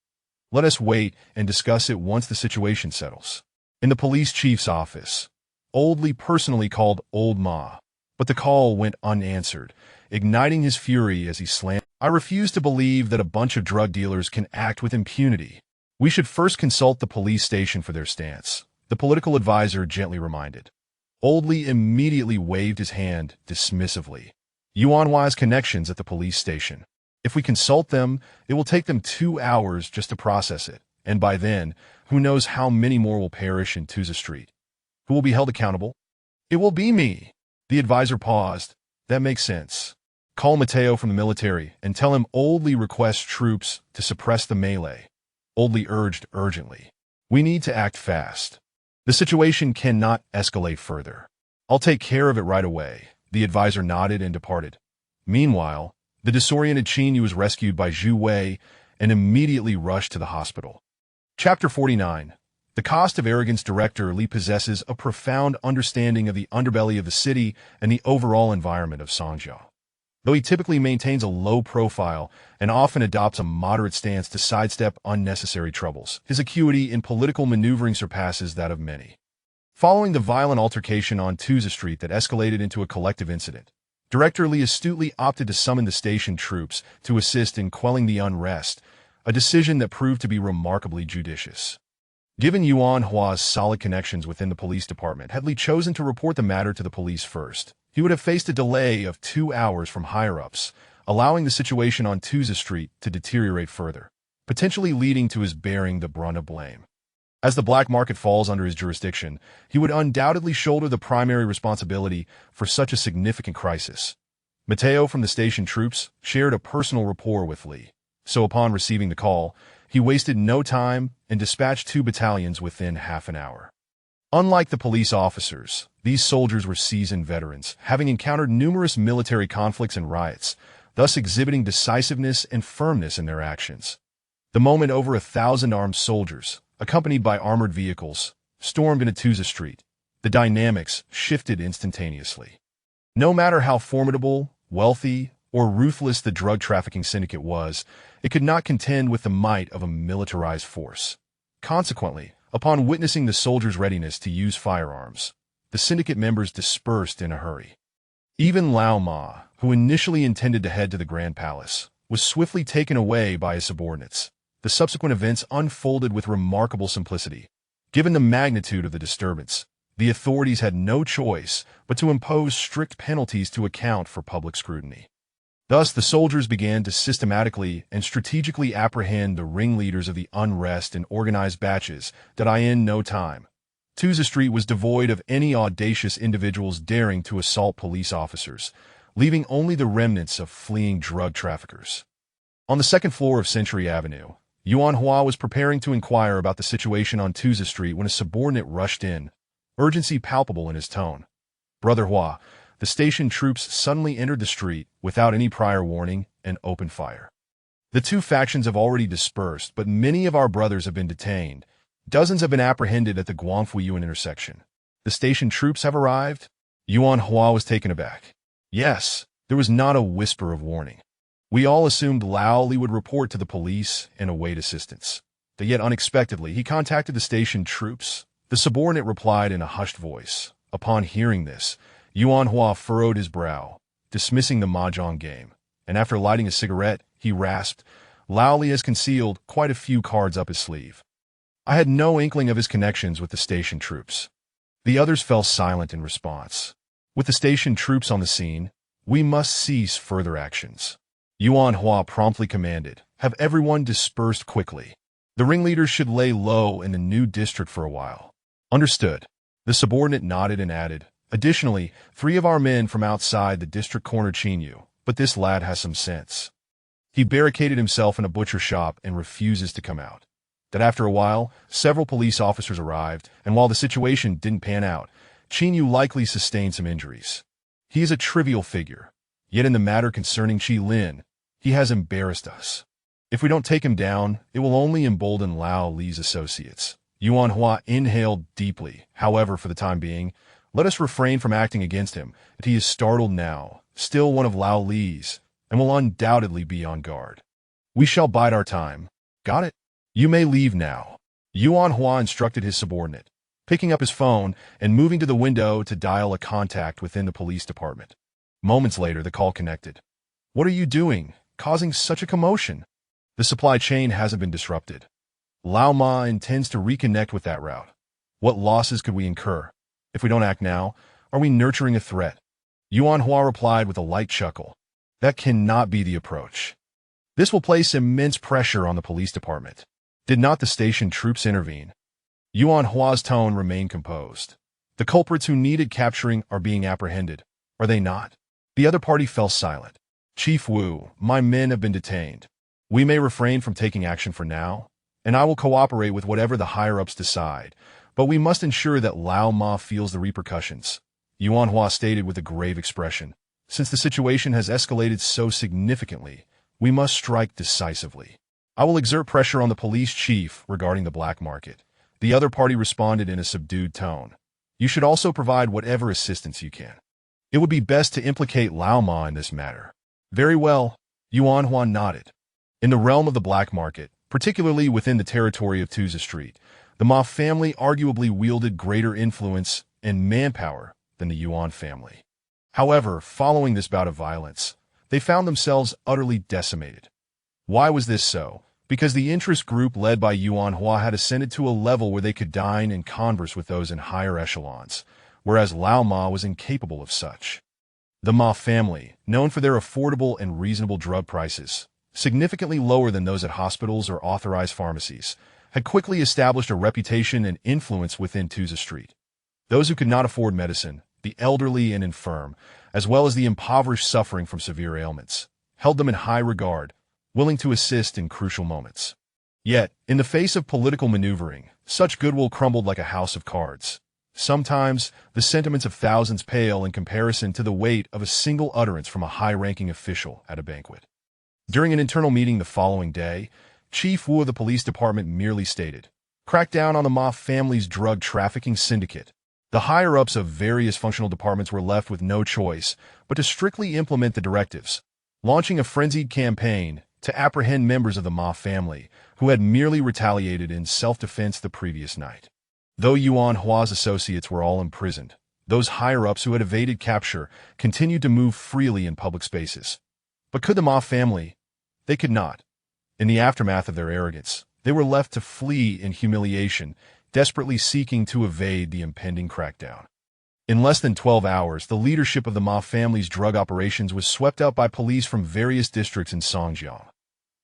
Let us wait and discuss it once the situation settles. In the police chief's office, Oldley personally called Old Ma, but the call went unanswered, igniting his fury as he slammed. I refuse to believe that a bunch of drug dealers can act with impunity. We should first consult the police station for their stance, the political advisor gently reminded. Oldley immediately waved his hand dismissively. Yuanhua's connections at the police station. If we consult them, it will take them 2 hours just to process it, and by then, who knows how many more will perish in Tuza Street. Who will be held accountable? It will be me. The advisor paused. That makes sense. Call Mateo from the military and tell him Oldley requests troops to suppress the melee. Oldley urged urgently. We need to act fast. The situation cannot escalate further. I'll take care of it right away. The advisor nodded and departed. Meanwhile, the disoriented Qin Yu was rescued by Zhu Wei and immediately rushed to the hospital. Chapter 49. The Cost of Arrogance. Director Li possesses a profound understanding of the underbelly of the city and the overall environment of Songjiao. Though he typically maintains a low profile and often adopts a moderate stance to sidestep unnecessary troubles, his acuity in political maneuvering surpasses that of many. Following the violent altercation on Tuza Street that escalated into a collective incident, Director Li astutely opted to summon the station troops to assist in quelling the unrest, a decision that proved to be remarkably judicious. Given Yuan Hua's solid connections within the police department, had Li chosen to report the matter to the police first, he would have faced a delay of 2 hours from higher-ups, allowing the situation on Tuza Street to deteriorate further, potentially leading to his bearing the brunt of blame. As the black market falls under his jurisdiction, he would undoubtedly shoulder the primary responsibility for such a significant crisis. Mateo from the station troops shared a personal rapport with Li, so upon receiving the call, he wasted no time and dispatched 2 battalions within half an hour. Unlike the police officers, these soldiers were seasoned veterans, having encountered numerous military conflicts and riots, thus exhibiting decisiveness and firmness in their actions. The moment over 1,000 armed soldiers, accompanied by armored vehicles, stormed into Tuza Street, the dynamics shifted instantaneously. No matter how formidable, wealthy, or ruthless the drug trafficking syndicate was, it could not contend with the might of a militarized force. Consequently, upon witnessing the soldiers' readiness to use firearms, the syndicate members dispersed in a hurry. Even Lao Ma, who initially intended to head to the Grand Palace, was swiftly taken away by his subordinates. The subsequent events unfolded with remarkable simplicity. Given the magnitude of the disturbance, the authorities had no choice but to impose strict penalties to account for public scrutiny. Thus, the soldiers began to systematically and strategically apprehend the ringleaders of the unrest in organized batches that in no time. Tuza Street was devoid of any audacious individuals daring to assault police officers, leaving only the remnants of fleeing drug traffickers. On the second floor of Century Avenue, Yuan Hua was preparing to inquire about the situation on Tuza Street when a subordinate rushed in, urgency palpable in his tone. Brother Hua, the station troops suddenly entered the street without any prior warning and opened fire. The 2 factions have already dispersed, but many of our brothers have been detained. Dozens have been apprehended at the Guangfu-Yuan intersection. The station troops have arrived? Yuan Hua was taken aback. Yes, there was not a whisper of warning. We all assumed Lao Li would report to the police and await assistance. But yet unexpectedly, he contacted the station troops. The subordinate replied in a hushed voice. Upon hearing this, Yuan Hua furrowed his brow, dismissing the mahjong game, and after lighting a cigarette, he rasped, Lao Li has concealed quite a few cards up his sleeve. I had no inkling of his connections with the station troops. The others fell silent in response. With the station troops on the scene, we must cease further actions. Yuan Hua promptly commanded, have everyone dispersed quickly. The ringleaders should lay low in the new district for a while. Understood. The subordinate nodded and added, additionally, 3 of our men from outside the district cornered Qin Yu, but this lad has some sense. He barricaded himself in a butcher shop and refuses to come out. That after a while, several police officers arrived, and while the situation didn't pan out, Qin Yu likely sustained some injuries. He is a trivial figure, yet in the matter concerning Qi Lin, he has embarrassed us. If we don't take him down, it will only embolden Lao Li's associates. Yuan Hua inhaled deeply. However, for the time being, let us refrain from acting against him. If he is startled now, still one of Lao Li's, and will undoubtedly be on guard. We shall bide our time. Got it? You may leave now. Yuan Hua instructed his subordinate, picking up his phone and moving to the window to dial a contact within the police department. Moments later, the call connected. What are you doing, causing such a commotion? The supply chain hasn't been disrupted. Lao Ma intends to reconnect with that route. What losses could we incur? If we don't act now, are we nurturing a threat? Yuan Hua replied with a light chuckle. That cannot be the approach. This will place immense pressure on the police department. Did not the station troops intervene? Yuan Hua's tone remained composed. The culprits who needed capturing are being apprehended, are they not? The other party fell silent. Chief Wu, my men have been detained. We may refrain from taking action for now, and I will cooperate with whatever the higher-ups decide, but we must ensure that Lao Ma feels the repercussions. Yuan Hua stated with a grave expression. Since the situation has escalated so significantly, we must strike decisively. I will exert pressure on the police chief regarding the black market. The other party responded in a subdued tone. You should also provide whatever assistance you can. It would be best to implicate Lao Ma in this matter. Very well, Yuan Hua nodded. In the realm of the black market, particularly within the territory of Tuza Street, the Ma family arguably wielded greater influence and manpower than the Yuan family. However, following this bout of violence, they found themselves utterly decimated. Why was this so? Because the interest group led by Yuan Hua had ascended to a level where they could dine and converse with those in higher echelons, whereas Lao Ma was incapable of such. The Ma family, known for their affordable and reasonable drug prices, significantly lower than those at hospitals or authorized pharmacies, had quickly established a reputation and influence within Tuza Street. Those who could not afford medicine, the elderly and infirm, as well as the impoverished suffering from severe ailments, held them in high regard, willing to assist in crucial moments. Yet, in the face of political maneuvering, such goodwill crumbled like a house of cards. Sometimes, the sentiments of thousands pale in comparison to the weight of a single utterance from a high-ranking official at a banquet. During an internal meeting the following day, Chief Wu of the police department merely stated, "Crack down on the Ma family's drug trafficking syndicate." The higher-ups of various functional departments were left with no choice but to strictly implement the directives, launching a frenzied campaign to apprehend members of the Ma family who had merely retaliated in self-defense the previous night. Though Yuan Hua's associates were all imprisoned, those higher-ups who had evaded capture continued to move freely in public spaces. But could the Ma family? They could not. In the aftermath of their arrogance, they were left to flee in humiliation, desperately seeking to evade the impending crackdown. In less than 12 hours, the leadership of the Ma family's drug operations was swept up by police from various districts in Songjiang.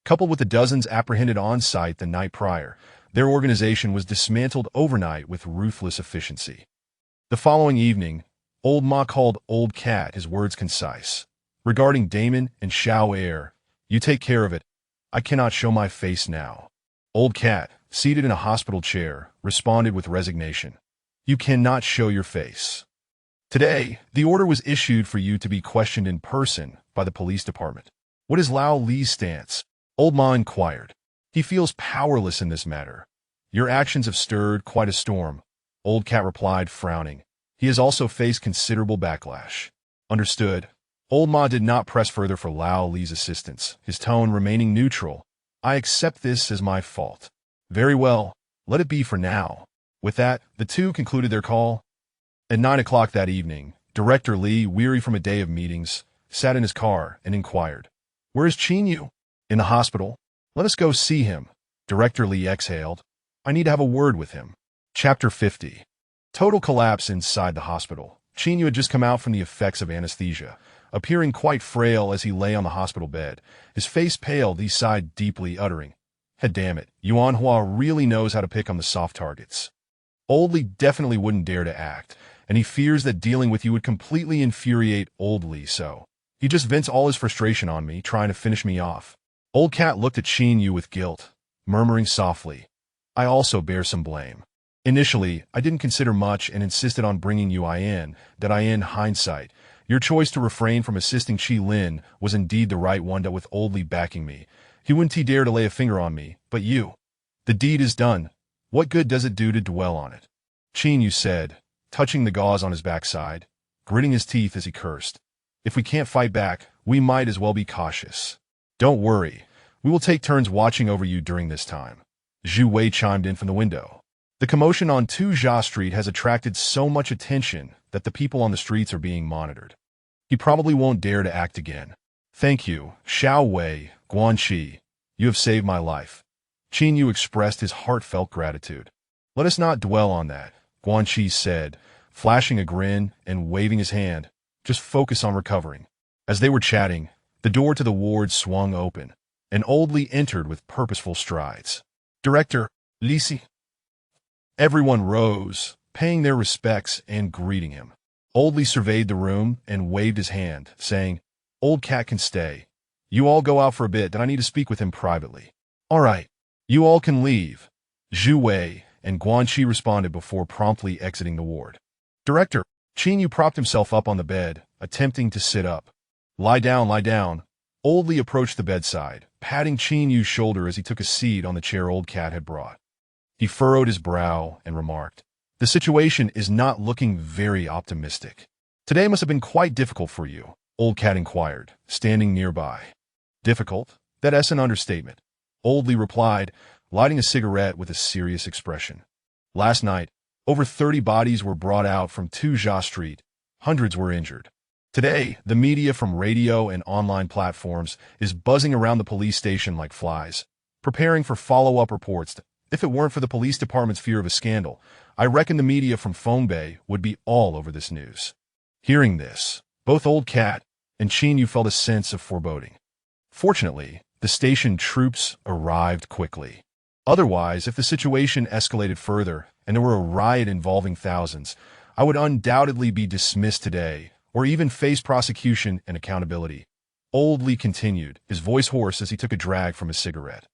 Coupled with the dozens apprehended on-site the night prior, their organization was dismantled overnight with ruthless efficiency. The following evening, Old Ma called Old Cat, his words concise. Regarding Damon and Xiao Air, you take care of it. I cannot show my face now. Old Cat, seated in a hospital chair, responded with resignation. You cannot show your face. Today, the order was issued for you to be questioned in person by the police department. What is Lao Li's stance? Old Ma inquired. He feels powerless in this matter. Your actions have stirred quite a storm. Old Cat replied, frowning. He has also faced considerable backlash. Understood. Old Ma did not press further for Lao Li's assistance, his tone remaining neutral. I accept this as my fault. Very well, let it be for now. With that, the two concluded their call. At 9 o'clock that evening, Director Li, weary from a day of meetings, sat in his car and inquired, Where is Qinyu? In the hospital. Let us go see him. Director Li exhaled. I need to have a word with him. Chapter 50. Total collapse inside the hospital. Qinyu had just come out from the effects of anesthesia, appearing quite frail as he lay on the hospital bed. His face paled, he sighed deeply, uttering, Head damn it, Yuan Hua really knows how to pick on the soft targets. Old Li definitely wouldn't dare to act, and he fears that dealing with you would completely infuriate Old Li, so he just vents all his frustration on me, trying to finish me off. Old Cat looked at Qinyu with guilt, murmuring softly, I also bear some blame. Initially, I didn't consider much and insisted on bringing you in, that in hindsight, your choice to refrain from assisting Qi Lin was indeed the right one, that with Old Li backing me, he wouldn't dare to lay a finger on me, but you. The deed is done. What good does it do to dwell on it? Qinyu said, touching the gauze on his backside, gritting his teeth as he cursed. If we can't fight back, we might as well be cautious. Don't worry. We will take turns watching over you during this time. Zhu Wei chimed in from the window. The commotion on Tujia Street has attracted so much attention that the people on the streets are being monitored. He probably won't dare to act again. Thank you, Xiao Wei, Guanxi. You have saved my life. Qin Yu expressed his heartfelt gratitude. Let us not dwell on that, Guanxi said, flashing a grin and waving his hand. Just focus on recovering. As they were chatting, the door to the ward swung open, and Old Li entered with purposeful strides. Director, Lisi. Everyone rose, paying their respects and greeting him. Old Li surveyed the room and waved his hand, saying, Old Cat can stay. You all go out for a bit, then I need to speak with him privately. All right, you all can leave. Zhu Wei and Guanxi responded before promptly exiting the ward. Director, Qin Yu propped himself up on the bed, attempting to sit up. Lie down, lie down. Old Li approached the bedside, patting Qin Yu's shoulder as he took a seat on the chair Old Cat had brought. He furrowed his brow and remarked, The situation is not looking very optimistic. Today must have been quite difficult for you, Old Cat inquired, standing nearby. Difficult? That's an understatement. Old Li replied, lighting a cigarette with a serious expression. Last night, over 30 bodies were brought out from Tujia Street. Hundreds were injured. Today, the media from radio and online platforms is buzzing around the police station like flies, preparing for follow-up reports. If it weren't for the police department's fear of a scandal, I reckon the media from Fongbei would be all over this news. Hearing this, both Old Cat and Qin Yu felt a sense of foreboding. Fortunately, the station troops arrived quickly. Otherwise, if the situation escalated further and there were a riot involving thousands, I would undoubtedly be dismissed today or even face prosecution and accountability. Old Li continued, his voice hoarse as he took a drag from his cigarette.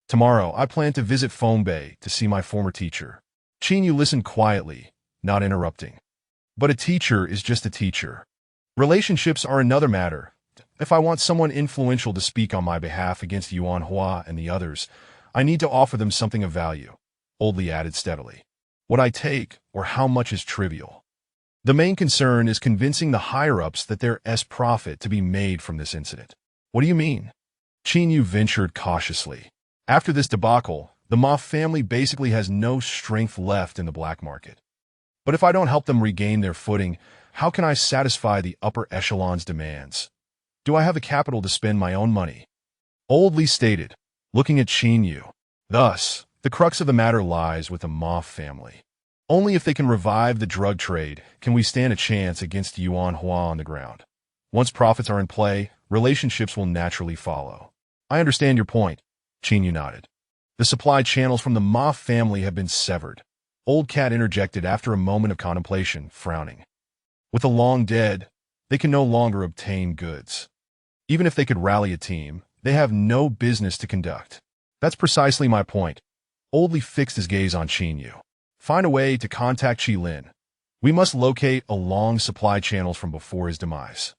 Tomorrow, I plan to visit Fongbei to see my former teacher. Qin Yu listened quietly, not interrupting. But a teacher is just a teacher. Relationships are another matter. If I want someone influential to speak on my behalf against Yuan Hua and the others, I need to offer them something of value, Old Li added steadily. What I take, or how much, is trivial. The main concern is convincing the higher-ups that there is profit to be made from this incident. What do you mean? Qin Yu ventured cautiously. After this debacle, the Ma family basically has no strength left in the black market. But if I don't help them regain their footing, how can I satisfy the upper echelon's demands? Do I have the capital to spend my own money? Old Li stated, looking at Qin Yu. Thus, the crux of the matter lies with the Ma family. Only if they can revive the drug trade can we stand a chance against Yuan Hua on the ground. Once profits are in play, relationships will naturally follow. I understand your point, Qin Yu nodded. The supply channels from the Ma family have been severed. Old Cat interjected after a moment of contemplation, frowning. With the long dead, they can no longer obtain goods. Even if they could rally a team, they have no business to conduct. That's precisely my point. Old Li fixed his gaze on Qin Yu. Find a way to contact Qi Lin. We must locate along supply channels from before his demise.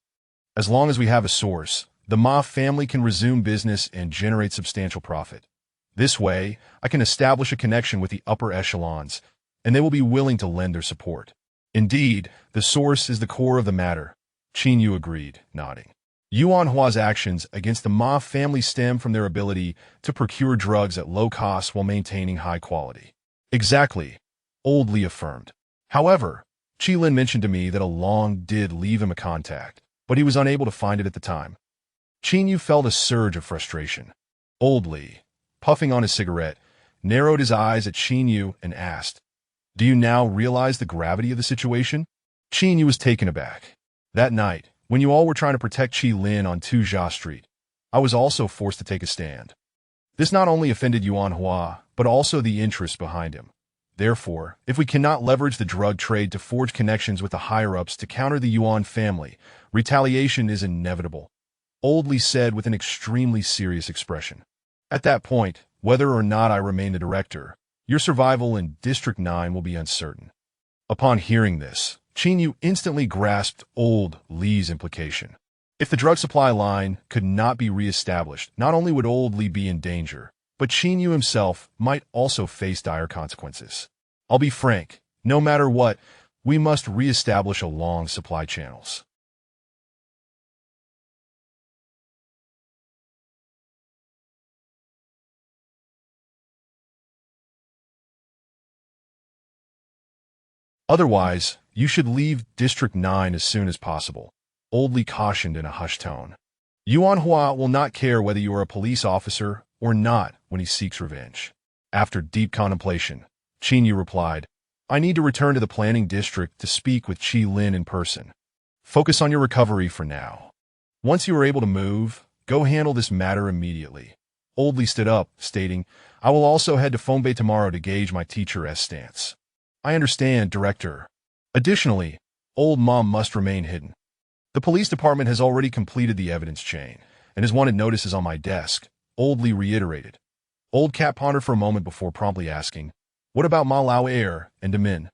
As long as we have a source, the Ma family can resume business and generate substantial profit. This way, I can establish a connection with the upper echelons, and they will be willing to lend their support. Indeed, the source is the core of the matter, Qin Yu agreed, nodding. Yuan Hua's actions against the Ma family stem from their ability to procure drugs at low cost while maintaining high quality. Exactly, Old Li affirmed. However, Qi Lin mentioned to me that a Long did leave him a contact, but he was unable to find it at the time. Qin Yu felt a surge of frustration. Old Li, puffing on his cigarette, narrowed his eyes at Qin Yu and asked, Do you now realize the gravity of the situation? Qin Yu was taken aback. That night, when you all were trying to protect Qi Lin on Tujia Street, I was also forced to take a stand. This not only offended Yuan Hua, but also the interests behind him. Therefore, if we cannot leverage the drug trade to forge connections with the higher-ups to counter the Yuan family, retaliation is inevitable, Old Li said with an extremely serious expression. At that point, whether or not I remain the director, your survival in District 9 will be uncertain. Upon hearing this, Qin Yu instantly grasped Old Li's implication. If the drug supply line could not be re-established, not only would Old Li be in danger, but Qin Yu himself might also face dire consequences. I'll be frank, no matter what, we must re-establish along supply channels. Otherwise, you should leave District 9 as soon as possible, Oldly cautioned in a hushed tone. Yuan Hua will not care whether you are a police officer or not when he seeks revenge. After deep contemplation, Qin Yu replied, I need to return to the planning district to speak with Qi Lin in person. Focus on your recovery for now. Once you are able to move, go handle this matter immediately. Oldly stood up, stating, I will also head to Fongbei tomorrow to gauge my teacher's stance. I understand, Director. Additionally, Old Mom must remain hidden. The police department has already completed the evidence chain, and his wanted notice is on my desk, Oldly reiterated. Old Cat pondered for a moment before promptly asking, What about Ma Lao Air and Demin?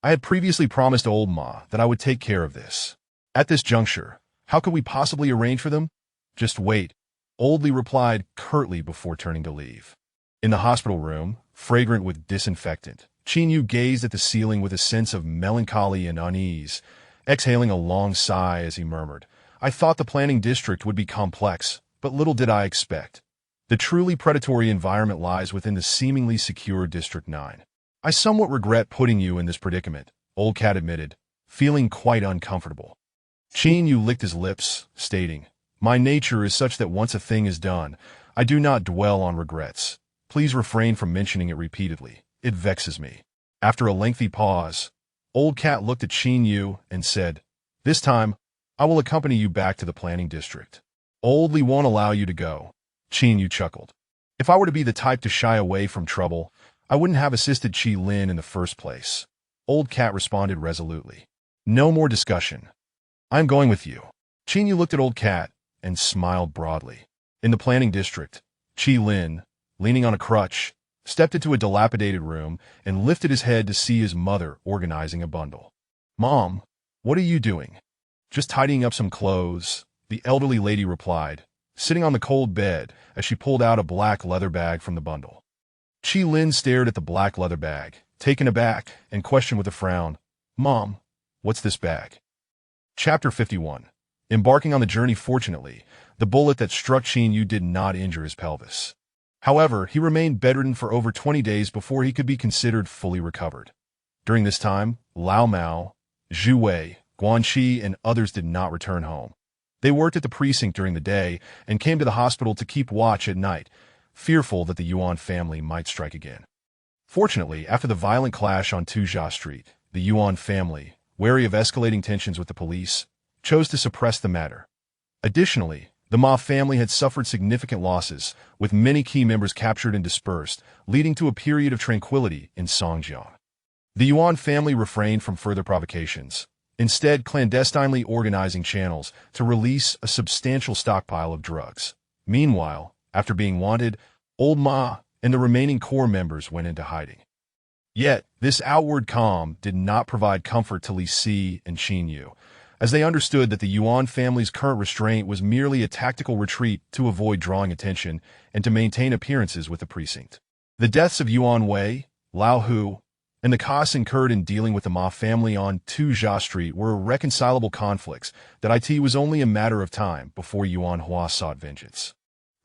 I had previously promised Old Ma that I would take care of this. At this juncture, how could we possibly arrange for them? Just wait, Oldly replied curtly before turning to leave. In the hospital room, fragrant with disinfectant, Qin Yu gazed at the ceiling with a sense of melancholy and unease, exhaling a long sigh as he murmured, I thought the planning district would be complex, but little did I expect. The truly predatory environment lies within the seemingly secure District 9. I somewhat regret putting you in this predicament, Old Cat admitted, feeling quite uncomfortable. Qin Yu licked his lips, stating, My nature is such that once a thing is done, I do not dwell on regrets. Please refrain from mentioning it repeatedly. It vexes me. After a lengthy pause, Old Cat looked at Qin Yu and said, This time, I will accompany you back to the planning district. Oldly won't allow you to go. Qin Yu chuckled. If I were to be the type to shy away from trouble, I wouldn't have assisted Qi Lin in the first place. Old Cat responded resolutely. No more discussion. I'm going with you. Qin Yu looked at Old Cat and smiled broadly. In the planning district, Qi Lin, leaning on a crutch, stepped into a dilapidated room and lifted his head to see his mother organizing a bundle. Mom, what are you doing? Just tidying up some clothes, the elderly lady replied, sitting on the cold bed as she pulled out a black leather bag from the bundle. Qi Lin stared at the black leather bag, taken aback, and questioned with a frown, Mom, what's this bag? Chapter 51. Embarking on the journey. Fortunately, the bullet that struck Qin Yu did not injure his pelvis. However, he remained bedridden for over 20 days before he could be considered fully recovered. During this time, Lao Mao, Zhu Wei, Guanxi, and others did not return home. They worked at the precinct during the day and came to the hospital to keep watch at night, fearful that the Yuan family might strike again. Fortunately, after the violent clash on Tuzhou Street, the Yuan family, wary of escalating tensions with the police, chose to suppress the matter. Additionally, the Ma family had suffered significant losses, with many key members captured and dispersed, leading to a period of tranquility in Songjiang. The Yuan family refrained from further provocations, instead clandestinely organizing channels to release a substantial stockpile of drugs. Meanwhile, after being wanted, Old Ma and the remaining core members went into hiding. Yet, this outward calm did not provide comfort to Li Si and Qin Yu, as they understood that the Yuan family's current restraint was merely a tactical retreat to avoid drawing attention and to maintain appearances with the precinct. The deaths of Yuan Wei, Lao Hu, and the costs incurred in dealing with the Ma family on Tuzhou Street were irreconcilable conflicts that it was only a matter of time before Yuan Hua sought vengeance.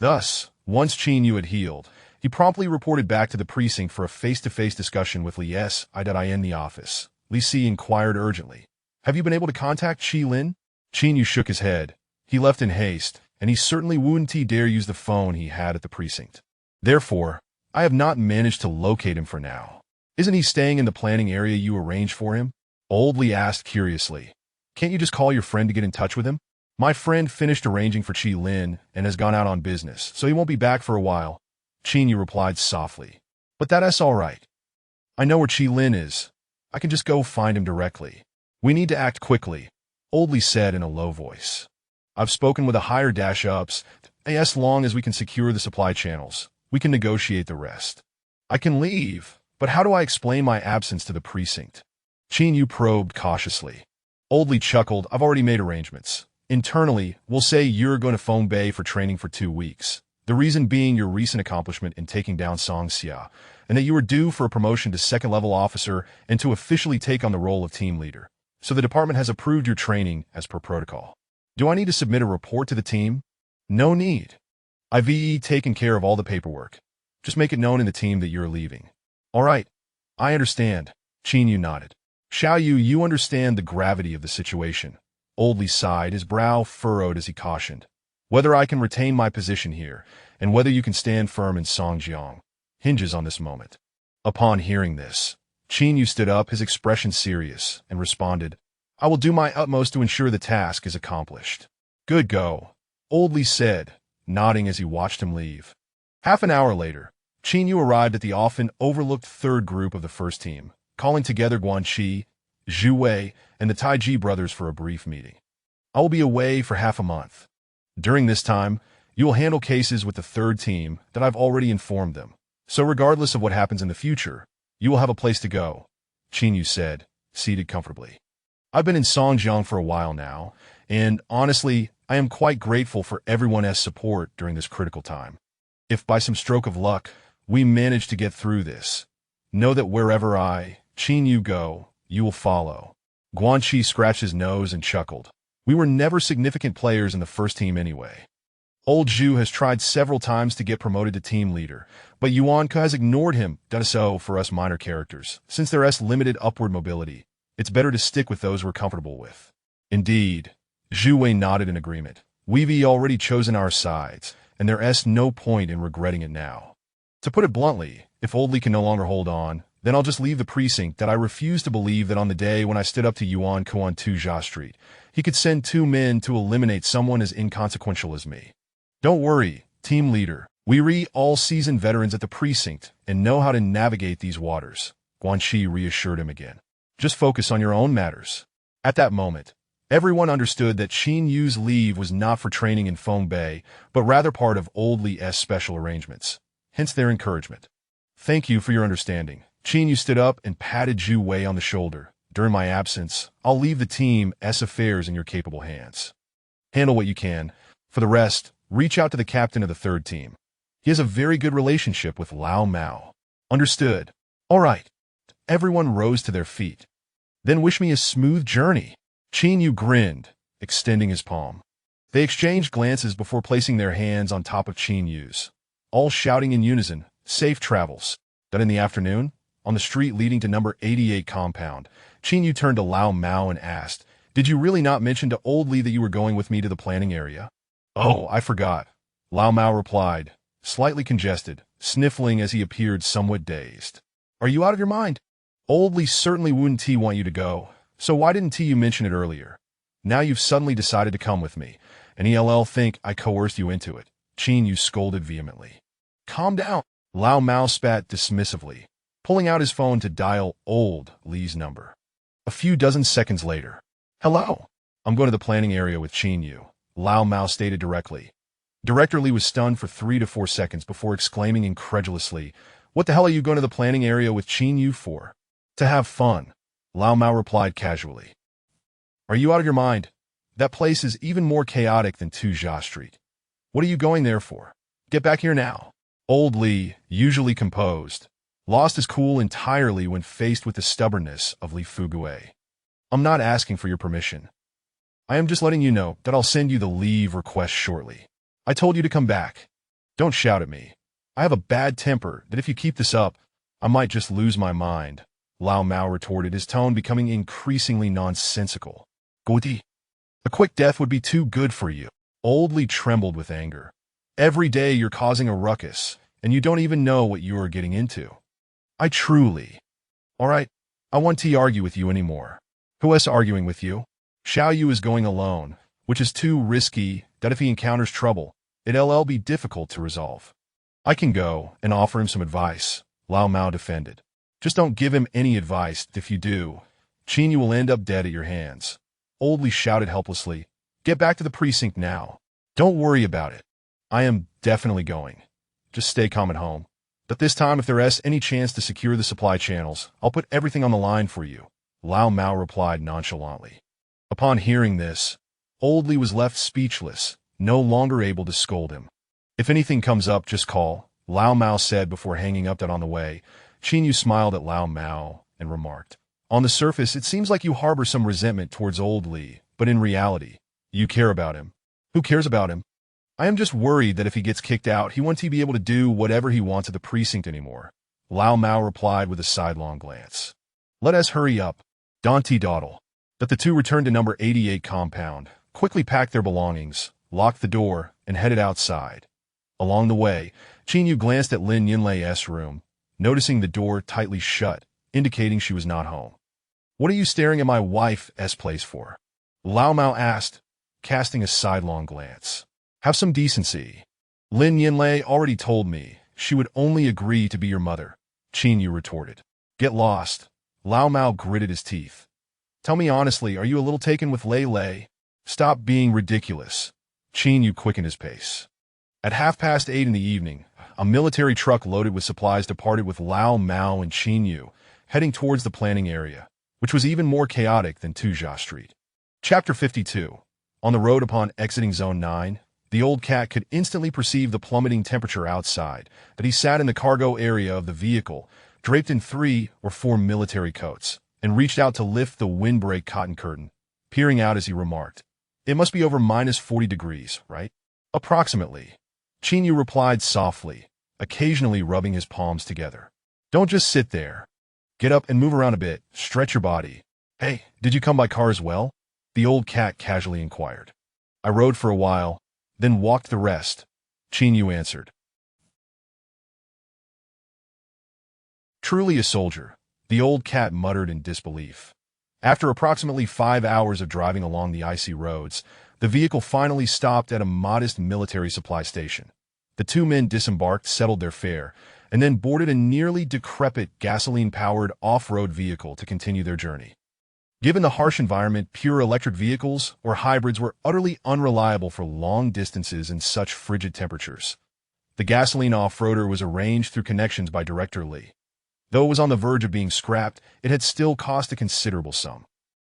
Thus, once Qin Yu had healed, he promptly reported back to the precinct for a face-to-face discussion with Li Si in the office. Li Si inquired urgently, Have you been able to contact Qi Lin? Qin Yu shook his head. He left in haste, and he certainly wouldn't dare use the phone he had at the precinct. Therefore, I have not managed to locate him for now. Isn't he staying in the planning area you arranged for him? Old Li asked curiously. Can't you just call your friend to get in touch with him? My friend finished arranging for Qi Lin and has gone out on business, so he won't be back for a while. Qin Yu replied softly. But that's all right. I know where Qi Lin is. I can just go find him directly. We need to act quickly, Old Li said in a low voice. I've spoken with a higher dash-ups. As long as we can secure the supply channels, we can negotiate the rest. I can leave, but how do I explain my absence to the precinct? Qin Yu probed cautiously. Old Li chuckled. I've already made arrangements. Internally, we'll say you're going to Fongbei for training for 2 weeks. The reason being your recent accomplishment in taking down Song Xia, and that you were due for a promotion to second-level officer and to officially take on the role of team leader. So the department has approved your training as per protocol. Do I need to submit a report to the team? No need. I've taken care of all the paperwork. Just make it known in the team that you're leaving. All right. I understand. Qin Yu nodded. Xiao Yu, you understand the gravity of the situation. Old Li sighed, his brow furrowed as he cautioned. Whether I can retain my position here, and whether you can stand firm in Songjiang, hinges on this moment. Upon hearing this, Qin Yu stood up, his expression serious, and responded, I will do my utmost to ensure the task is accomplished. Good go, Old Li said, nodding as he watched him leave. Half an hour later, Qin Yu arrived at the often overlooked third group of the first team, calling together Guanqi, Zhu Wei, and the Taiji brothers for a brief meeting. I will be away for half a month. During this time, you will handle cases with the third team that I've already informed them. So regardless of what happens in the future, you will have a place to go, Qin Yu said, seated comfortably. I've been in Songjiang for a while now, and honestly, I am quite grateful for everyone's support during this critical time. If by some stroke of luck, we manage to get through this, know that wherever I, Qin Yu, go, you will follow. Guanqi scratched his nose and chuckled. We were never significant players in the first team anyway. Old Zhu has tried several times to get promoted to team leader, but Yuan Ke has ignored him. Done so for us minor characters. Since there is limited upward mobility, it's better to stick with those we're comfortable with. Indeed, Zhu Wei nodded in agreement. We've already chosen our sides, and there is no point in regretting it now. To put it bluntly, if Old Li can no longer hold on, then I'll just leave the precinct. That I refuse to believe that on the day when I stood up to Yuan Ke on Tujia Street, he could send 2 men to eliminate someone as inconsequential as me. Don't worry, team leader. We all seasoned veterans at the precinct and know how to navigate these waters, Guanqi reassured him again. Just focus on your own matters. At that moment, everyone understood that Qin Yu's leave was not for training in Feng Bei, but rather part of Old Li's special arrangements, hence their encouragement. Thank you for your understanding. Qin Yu stood up and patted Zhu Wei on the shoulder. During my absence, I'll leave the team's affairs in your capable hands. Handle what you can. For the rest, reach out to the captain of the third team. He has a very good relationship with Lao Mao. Understood. All right. Everyone rose to their feet. Then wish me a smooth journey. Qin Yu grinned, extending his palm. They exchanged glances before placing their hands on top of Qin Yu's, all shouting in unison, safe travels. Then in the afternoon, on the street leading to number 88 compound, Qin Yu turned to Lao Mao and asked, Did you really not mention to Old Li that you were going with me to the planning area? Oh, I forgot. Lao Mao replied, slightly congested, sniffling as he appeared somewhat dazed. Are you out of your mind? Old Li certainly wouldn't want you to go, so why didn't you mention it earlier? Now you've suddenly decided to come with me, and he'll think I coerced you into it. Qin Yu scolded vehemently. Calm down. Lao Mao spat dismissively, pulling out his phone to dial Old Li's number. A few dozen seconds later. Hello. I'm going to the planning area with Qin Yu, Lao Mao stated directly. Director Li was stunned for 3 to 4 seconds before exclaiming incredulously, What the hell are you going to the planning area with Qin Yu for? To have fun, Lao Mao replied casually. Are you out of your mind? That place is even more chaotic than Tujia Street. What are you going there for? Get back here now. Old Li, usually composed, lost his cool entirely when faced with the stubbornness of Li Fugue. I'm not asking for your permission. I am just letting you know that I'll send you the leave request shortly. I told you to come back. Don't shout at me. I have a bad temper that if you keep this up, I might just lose my mind, Lao Mao retorted, his tone becoming increasingly nonsensical. Godi, a quick death would be too good for you. Old Li trembled with anger. Every day you're causing a ruckus, and you don't even know what you are getting into. I truly... All right, I won't argue with you anymore. Who is arguing with you? Xiao Yu is going alone, which is too risky that if he encounters trouble, it'll be difficult to resolve. I can go and offer him some advice, Lao Mao defended. Just don't give him any advice. If you do, Qin Yu will end up dead at your hands. Old Li shouted helplessly. Get back to the precinct now. Don't worry about it. I am definitely going. Just stay calm at home. But this time, if there is any chance to secure the supply channels, I'll put everything on the line for you, Lao Mao replied nonchalantly. Upon hearing this, Old Li was left speechless, no longer able to scold him. If anything comes up, just call, Lao Mao said before hanging up. That on the way, Qin Yu smiled at Lao Mao and remarked, On the surface, it seems like you harbor some resentment towards Old Li, but in reality, you care about him. Who cares about him? I am just worried that if he gets kicked out, he won't be able to do whatever he wants at the precinct anymore, Lao Mao replied with a sidelong glance. Let us hurry up. Dante dawdle. But the two returned to number 88 compound, quickly packed their belongings, locked the door, and headed outside. Along the way, Chinyu glanced at Lin Yinlei's room, noticing the door tightly shut, indicating she was not home. "What are you staring at my wife's place for?" Lao Mao asked, casting a sidelong glance. "Have some decency. Lin Yinlei already told me she would only agree to be your mother," Chinyu retorted. "Get lost." Lao Mao gritted his teeth. "Tell me honestly, are you a little taken with Lei Lei?" "Stop being ridiculous." Chinyu quickened his pace. At 8:30 in the evening, a military truck loaded with supplies departed with Lao Mao and Chinyu, heading towards the planning area, which was even more chaotic than Tujia Street. Chapter 52. On the road upon exiting Zone 9, the old cat could instantly perceive the plummeting temperature outside, that he sat in the cargo area of the vehicle, draped in 3 or 4 military coats, and reached out to lift the windbreak cotton curtain, peering out as he remarked, "It must be over -40 degrees, right?" "Approximately," Chinyu replied softly, occasionally rubbing his palms together. "Don't just sit there. Get up and move around a bit, stretch your body." "Hey, did you come by car as well?" the old cat casually inquired. "I rode for a while, then walked the rest," Chinyu answered. "Truly a soldier," the old cat muttered in disbelief. After approximately 5 hours of driving along the icy roads, the vehicle finally stopped at a modest military supply station. The two men disembarked, settled their fare, and then boarded a nearly decrepit gasoline-powered off-road vehicle to continue their journey. Given the harsh environment, pure electric vehicles or hybrids were utterly unreliable for long distances in such frigid temperatures. The gasoline off-roader was arranged through connections by Director Li. Though it was on the verge of being scrapped, it had still cost a considerable sum.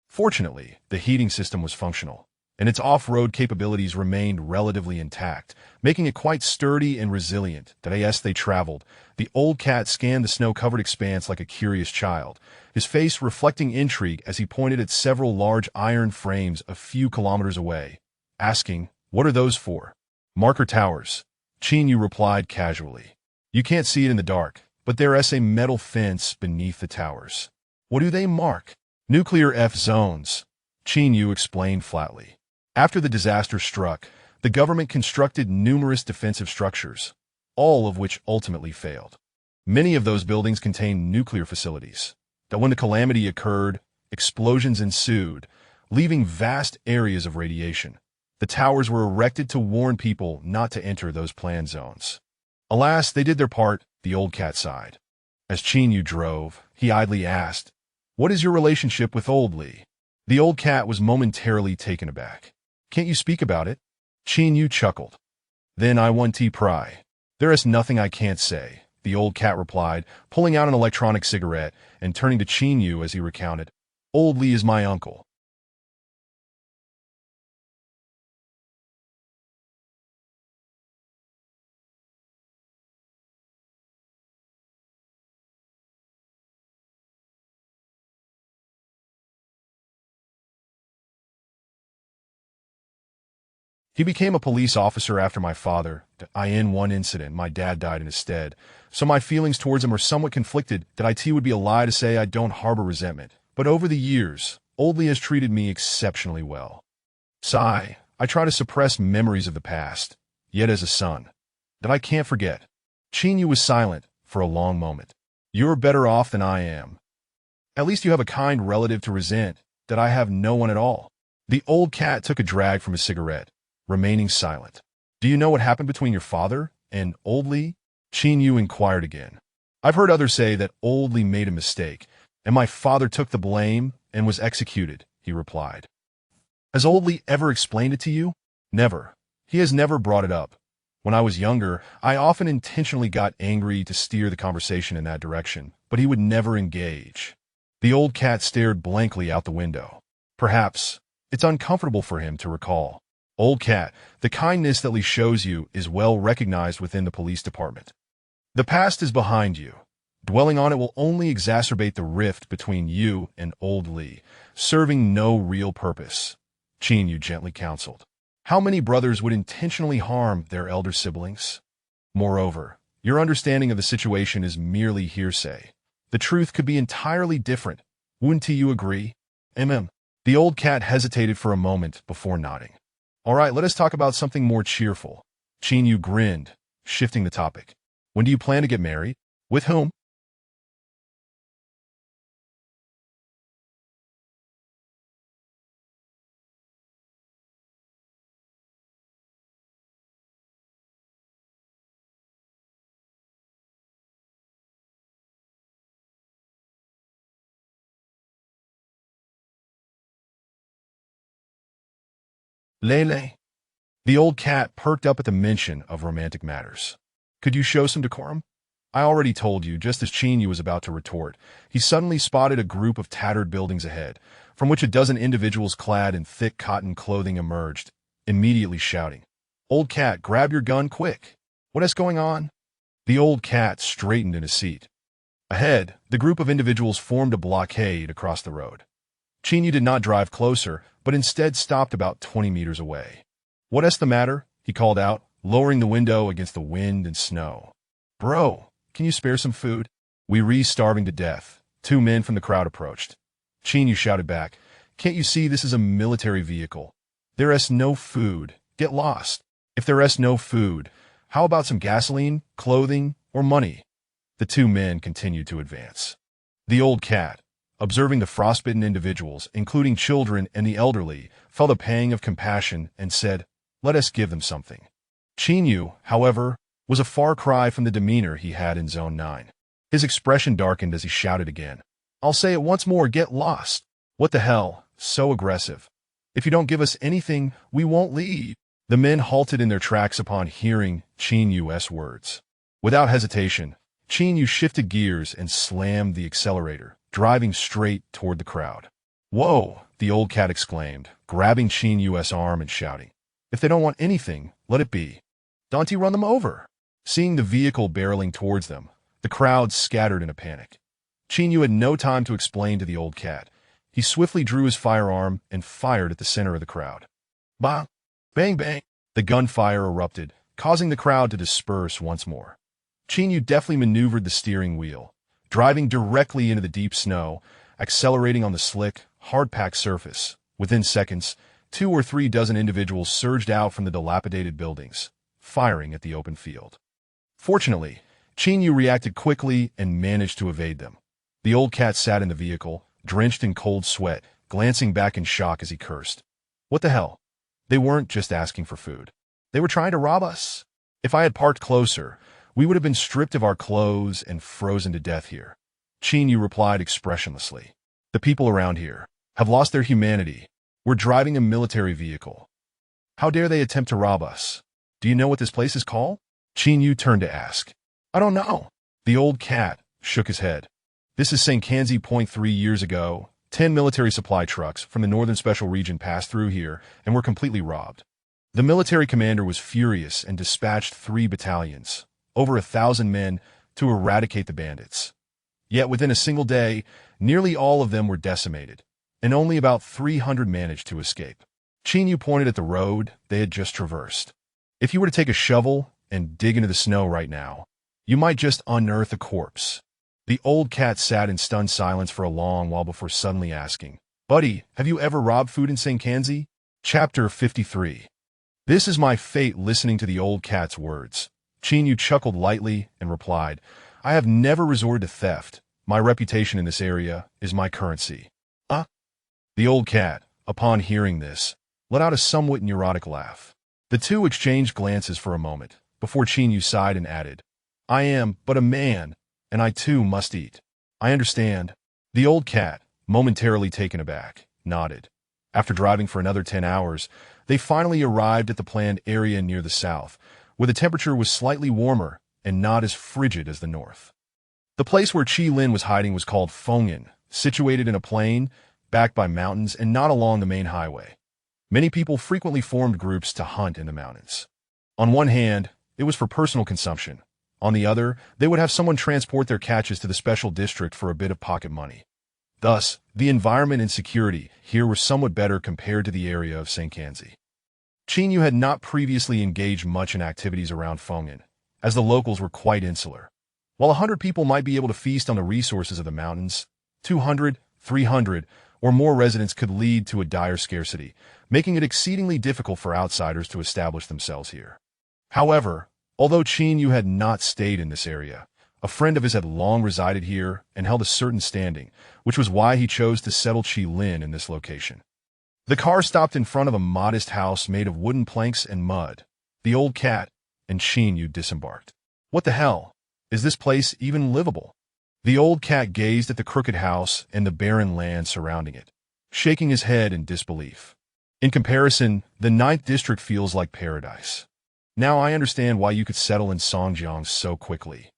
Fortunately, the heating system was functional, and its off-road capabilities remained relatively intact, making it quite sturdy and resilient. As they traveled, the old cat scanned the snow-covered expanse like a curious child, his face reflecting intrigue as he pointed at several large iron frames a few kilometers away, asking, "What are those for?" "Marker towers," Chinyu replied casually. "You can't see it in the dark, but there is a metal fence beneath the towers." "What do they mark?" "Nuclear F zones," Chinyu explained flatly. After the disaster struck, the government constructed numerous defensive structures, all of which ultimately failed. Many of those buildings contained nuclear facilities. That when the calamity occurred, explosions ensued, leaving vast areas of radiation. The towers were erected to warn people not to enter those planned zones. Alas, they did their part, the old cat sighed. As Chinyu drove, he idly asked, "What is your relationship with old Li?" The old cat was momentarily taken aback. "Can't you speak about it?" Chinyu chuckled. "Then I want to pry. There is nothing I can't say," the old cat replied, pulling out an electronic cigarette and turning to Chinyu as he recounted, "Old Li is my uncle." He became a police officer after my father. In one incident, my dad died in his stead, so my feelings towards him are somewhat conflicted. It would be a lie to say I don't harbor resentment. But over the years, Old Lee has treated me exceptionally well. Sigh, I try to suppress memories of the past, yet as a son, that I can't forget. Chinyu was silent for a long moment. "You're better off than I am. At least you have a kind relative to resent, that I have no one at all." The old cat took a drag from his cigarette, remaining silent. "Do you know what happened between your father and Old Lee?" Chinyu inquired again. "I've heard others say that Old Lee made a mistake, and my father took the blame and was executed," he replied. "Has Old Lee ever explained it to you?" "Never. He has never brought it up. When I was younger, I often intentionally got angry to steer the conversation in that direction, but he would never engage." The old cat stared blankly out the window. "Perhaps it's uncomfortable for him to recall." "Old cat, the kindness that Lee shows you is well recognized within the police department. The past is behind you. Dwelling on it will only exacerbate the rift between you and Old Lee, serving no real purpose," Chinyu gently counseled. "How many brothers would intentionally harm their elder siblings? Moreover, your understanding of the situation is merely hearsay. The truth could be entirely different. Wouldn't you agree?" Amen. The old cat hesitated for a moment before nodding. All right, let us talk about something more cheerful. Chinyu grinned, shifting the topic. When do you plan to get married? With whom? Lele. The old cat perked up at the mention of romantic matters. Could you show some decorum? I already told you, just as Chinyu was about to retort, he suddenly spotted a group of tattered buildings ahead, from which a dozen individuals clad in thick cotton clothing emerged, immediately shouting, "Old cat, grab your gun quick! What is going on?" The old cat straightened in his seat. Ahead, the group of individuals formed a blockade across the road. Chinyu did not drive closer, but instead stopped about 20 meters away. "What is the matter?" he called out, lowering the window against the wind and snow. "Bro, can you spare some food? We're starving to death." Two men from the crowd approached. Chinyu shouted back, "Can't you see this is a military vehicle? There is no food. Get lost. If there is no food, how about some gasoline, clothing, or money?" The two men continued to advance. The old cat, observing the frostbitten individuals, including children and the elderly, felt a pang of compassion and said, "Let us give them something." Chinyu, however, was a far cry from the demeanor he had in Zone 9. His expression darkened as he shouted again, "I'll say it once more, get lost." "What the hell? So aggressive. If you don't give us anything, we won't leave." The men halted in their tracks upon hearing Chinyu's words. Without hesitation, Chinyu shifted gears and slammed the accelerator, driving straight toward the crowd. "Whoa!" the old cat exclaimed, grabbing Chinyu's arm and shouting, "If they don't want anything, let it be. Don't you run them over." Seeing the vehicle barreling towards them, the crowd scattered in a panic. Chinyu had no time to explain to the old cat. He swiftly drew his firearm and fired at the center of the crowd. Bang! Bang bang! The gunfire erupted, causing the crowd to disperse once more. Chinyu deftly maneuvered the steering wheel, driving directly into the deep snow, accelerating on the slick, hard-packed surface. Within seconds, 2 or 3 dozen individuals surged out from the dilapidated buildings, firing at the open field. Fortunately, Chinyu reacted quickly and managed to evade them. The old cat sat in the vehicle, drenched in cold sweat, glancing back in shock as he cursed. "What the hell? They weren't just asking for food. They were trying to rob us. If I had parked closer, we would have been stripped of our clothes and frozen to death here." Chinyu replied expressionlessly. "The people around here have lost their humanity. We're driving a military vehicle. How dare they attempt to rob us? Do you know what this place is called?" Chinyu turned to ask. "I don't know." The old cat shook his head. "This is St. Kanzi Point. 3 years ago, 10 military supply trucks from the Northern Special Region passed through here and were completely robbed. The military commander was furious and dispatched 3 battalions, over 1,000 men, to eradicate the bandits. Yet within a single day, nearly all of them were decimated, and only about 300 managed to escape." Chinyu pointed at the road they had just traversed. "If you were to take a shovel and dig into the snow right now, you might just unearth a corpse." The old cat sat in stunned silence for a long while before suddenly asking, "Buddy, have you ever robbed food in St. Kanzi?" Chapter 53. This is my fate. Listening to the old cat's words, Chinyu chuckled lightly and replied, "I have never resorted to theft. My reputation in this area is my currency." The old cat, upon hearing this, let out a somewhat neurotic laugh. The two exchanged glances for a moment, before Chinyu sighed and added, "I am but a man, and I too must eat." "I understand." The old cat, momentarily taken aback, nodded. After driving for another 10 hours, they finally arrived at the planned area near the south, where the temperature was slightly warmer and not as frigid as the north. The place where Chi Lin was hiding was called Feng'an, situated in a plain, backed by mountains and not along the main highway. Many people frequently formed groups to hunt in the mountains. On one hand, it was for personal consumption. On the other, they would have someone transport their catches to the special district for a bit of pocket money. Thus, the environment and security here were somewhat better compared to the area of St. Kanzi. Chinyu had not previously engaged much in activities around Feng'an, as the locals were quite insular. While 100 people might be able to feast on the resources of the mountains, 200, 300 or more residents could lead to a dire scarcity, making it exceedingly difficult for outsiders to establish themselves here. However, although Qin Yu had not stayed in this area, a friend of his had long resided here and held a certain standing, which was why he chose to settle Qi Lin in this location. The car stopped in front of a modest house made of wooden planks and mud. The old cat and Qin Yu disembarked. What the hell? Is this place even livable? The old cat gazed at the crooked house and the barren land surrounding it, shaking his head in disbelief. In comparison, the 9th district feels like paradise. Now I understand why you could settle in Songjiang so quickly.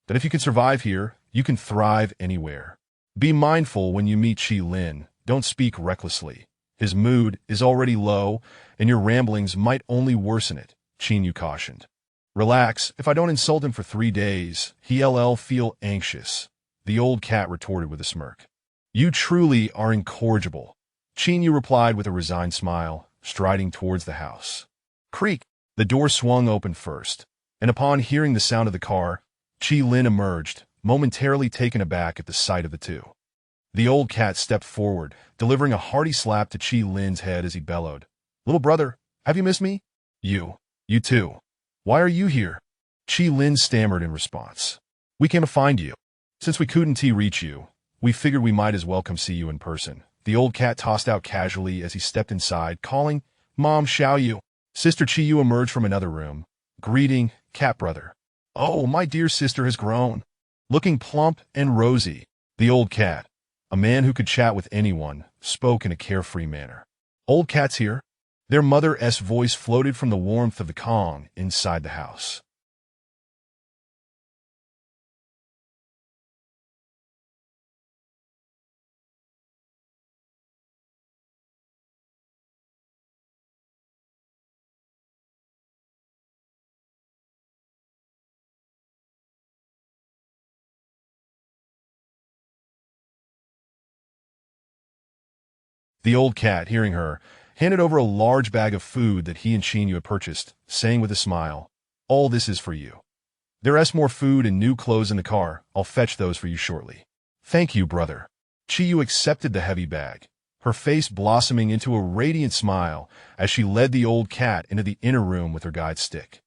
That if you can survive here, you can thrive anywhere. Be mindful when you meet Qi Lin. Don't speak recklessly. His mood is already low, and your ramblings might only worsen it, Qin Yu cautioned. Relax, if I don't insult him for 3 days, he'll feel anxious, the old cat retorted with a smirk. You truly are incorrigible, Qin Yu replied with a resigned smile, striding towards the house. Creak! The door swung open first, and upon hearing the sound of the car, Qi Lin emerged, momentarily taken aback at the sight of the two. The old cat stepped forward, delivering a hearty slap to Qi Lin's head as he bellowed. Little brother, have you missed me? You too. Why are you here? Qi Lin stammered in response. We came to find you. Since we couldn't reach you, we figured we might as well come see you in person. The old cat tossed out casually as he stepped inside, calling, Mom, Xiao Yu. Sister Qi Yu emerged from another room, greeting, cat brother. Oh, my dear sister has grown. Looking plump and rosy, the old cat, a man who could chat with anyone, spoke in a carefree manner. Old cat's here? Their mother's voice floated from the warmth of the Kong inside the house. The old cat, hearing her, handed over a large bag of food that he and Qin Yu had purchased, saying with a smile, All this is for you. There's more food and new clothes in the car. I'll fetch those for you shortly. Thank you, brother. Qi Yu accepted the heavy bag, her face blossoming into a radiant smile as she led the old cat into the inner room with her guide stick.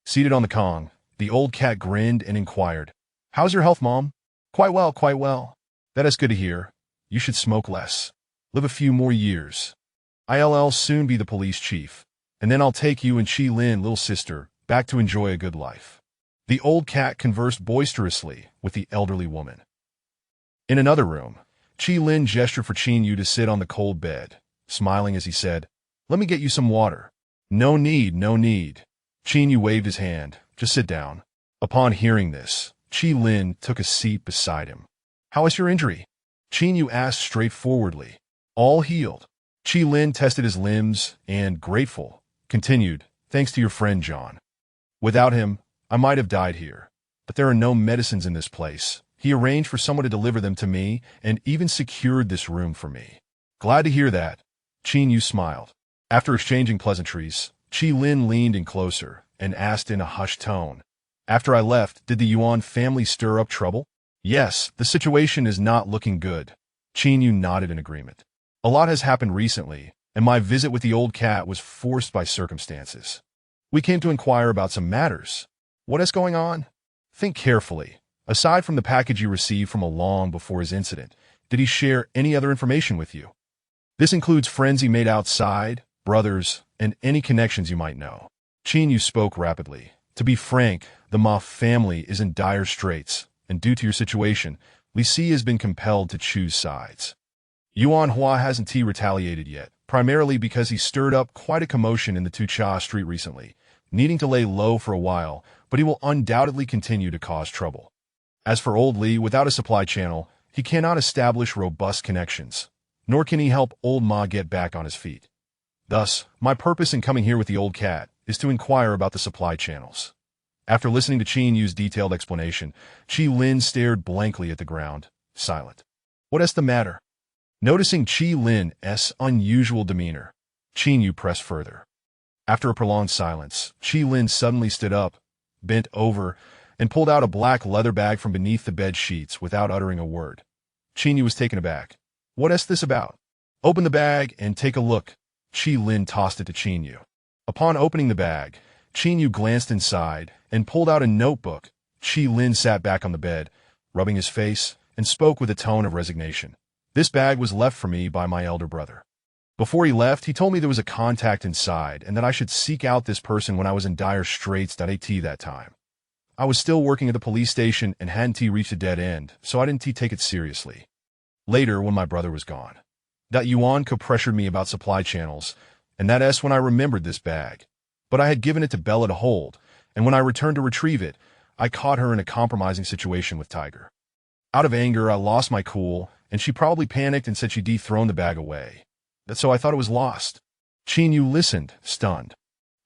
Seated on the Kong, the old cat grinned and inquired, How's your health, Mom? Quite well, quite well. That is good to hear. You should smoke less. Live a few more years. I'll soon be the police chief, and then I'll take you and Qi Lin, little sister, back to enjoy a good life. The old cat conversed boisterously with the elderly woman. In another room, Qi Lin gestured for Qin Yu to sit on the cold bed, smiling as he said, Let me get you some water. No need, no need. Qin Yu waved his hand. Just sit down. Upon hearing this, Qi Lin took a seat beside him. How is your injury? Qin Yu asked straightforwardly. All healed. Qi Lin tested his limbs and, grateful, continued, Thanks to your friend John. Without him, I might have died here. But there are no medicines in this place. He arranged for someone to deliver them to me and even secured this room for me. Glad to hear that. Qin Yu smiled. After exchanging pleasantries, Qi Lin leaned in closer and asked in a hushed tone, After I left, did the Yuan family stir up trouble? Yes, the situation is not looking good. Qin Yu nodded in agreement. A lot has happened recently, and my visit with the old cat was forced by circumstances. We came to inquire about some matters. What is going on? Think carefully. Aside from the package you received from long before his incident, did he share any other information with you? This includes friends he made outside, brothers, and any connections you might know. Qin Yu spoke rapidly. To be frank, the Ma family is in dire straits, and due to your situation, Li Si has been compelled to choose sides. Yuan Hua hasn't retaliated yet, primarily because he stirred up quite a commotion in the Tucha street recently, needing to lay low for a while, but he will undoubtedly continue to cause trouble. As for old Li, without a supply channel, he cannot establish robust connections, nor can he help old Ma get back on his feet. Thus, my purpose in coming here with the old cat is to inquire about the supply channels. After listening to Qin Yu's detailed explanation, Qi Lin stared blankly at the ground, silent. What is the matter? Noticing Qi Lin's unusual demeanor, Qin Yu pressed further. After a prolonged silence, Qi Lin suddenly stood up, bent over, and pulled out a black leather bag from beneath the bed sheets without uttering a word. Qin Yu was taken aback. What's this about? Open the bag and take a look. Chi Lin tossed it to Qin Yu. Upon opening the bag, Qin Yu glanced inside and pulled out a notebook. Chi Lin sat back on the bed, rubbing his face, and spoke with a tone of resignation. This bag was left for me by my elder brother. Before he left, he told me there was a contact inside and that I should seek out this person when I was in dire straits. At that time, I was still working at the police station and hadn't reached a dead end, so I didn't take it seriously. Later, when my brother was gone, that Yuan pressured me about supply channels, and that's when I remembered this bag. But I had given it to Bella to hold, and when I returned to retrieve it, I caught her in a compromising situation with Tiger. Out of anger, I lost my cool, and she probably panicked and said she'd thrown the bag away. So I thought it was lost. Qin Yu listened, stunned.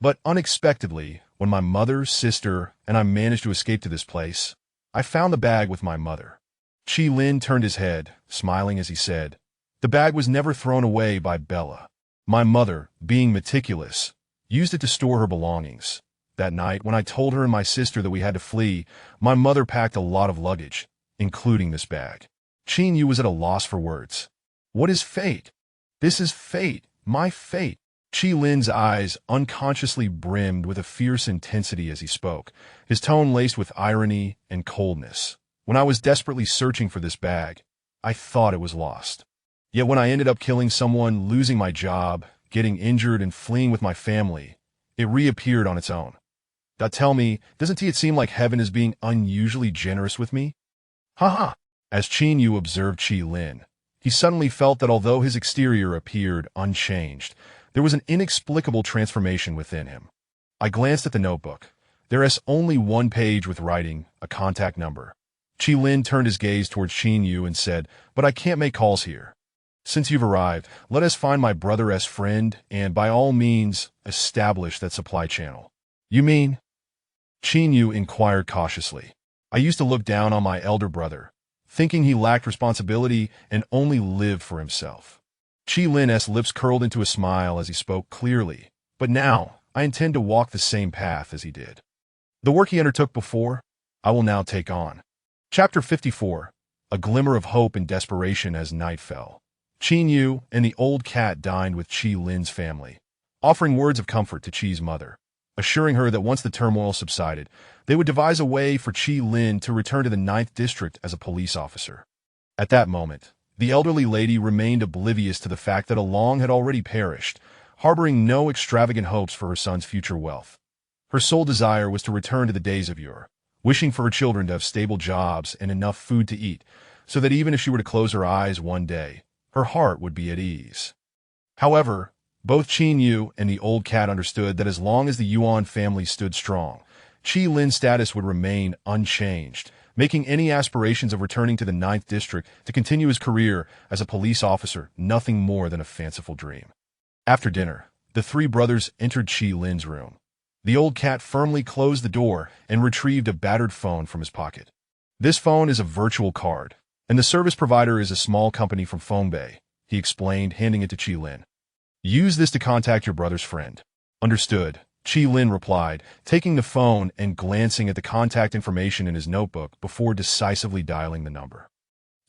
But unexpectedly, when my mother, sister, and I managed to escape to this place, I found the bag with my mother. Chi Lin turned his head, smiling as he said, "The bag was never thrown away by Bella. My mother, being meticulous, used it to store her belongings. That night, when I told her and my sister that we had to flee, my mother packed a lot of luggage, including this bag." Qin Yu was at a loss for words. What is fate? This is fate, my fate. Chi Lin's eyes unconsciously brimmed with a fierce intensity as he spoke, his tone laced with irony and coldness. When I was desperately searching for this bag, I thought it was lost. Yet when I ended up killing someone, losing my job, getting injured, and fleeing with my family, it reappeared on its own. Tell me, doesn't it seem like heaven is being unusually generous with me? Ha! As Qin Yu observed Chi Lin, he suddenly felt that although his exterior appeared unchanged, there was an inexplicable transformation within him. I glanced at the notebook. There is only one page with writing, a contact number. Chi Lin turned his gaze towards Qin Yu and said, "But I can't make calls here. Since you've arrived, let us find my brother's friend and, by all means, establish that supply channel." "You mean?" Qin Yu inquired cautiously. "I used to look down on my elder brother, thinking he lacked responsibility and only lived for himself." Chi Lin's lips curled into a smile as he spoke clearly, "But now, I intend to walk the same path as he did. The work he undertook before, I will now take on." Chapter 54. A glimmer of hope and desperation as night fell. Qin Yu and the old cat dined with Chi Lin's family, offering words of comfort to Chi's mother, assuring her that once the turmoil subsided, they would devise a way for Chi Lin to return to the 9th District as a police officer. At that moment, the elderly lady remained oblivious to the fact that Along had already perished, harboring no extravagant hopes for her son's future wealth. Her sole desire was to return to the days of yore, wishing for her children to have stable jobs and enough food to eat, so that even if she were to close her eyes one day, her heart would be at ease. However, both Qin Yu and the old cat understood that as long as the Yuan family stood strong, Chi Lin's status would remain unchanged, making any aspirations of returning to the 9th District to continue his career as a police officer nothing more than a fanciful dream. After dinner, the three brothers entered Chi Lin's room. The old cat firmly closed the door and retrieved a battered phone from his pocket. "This phone is a virtual card, and the service provider is a small company from Fongbei," he explained, handing it to Chi Lin. "Use this to contact your brother's friend." "Understood," Chi Lin replied, taking the phone and glancing at the contact information in his notebook before decisively dialing the number.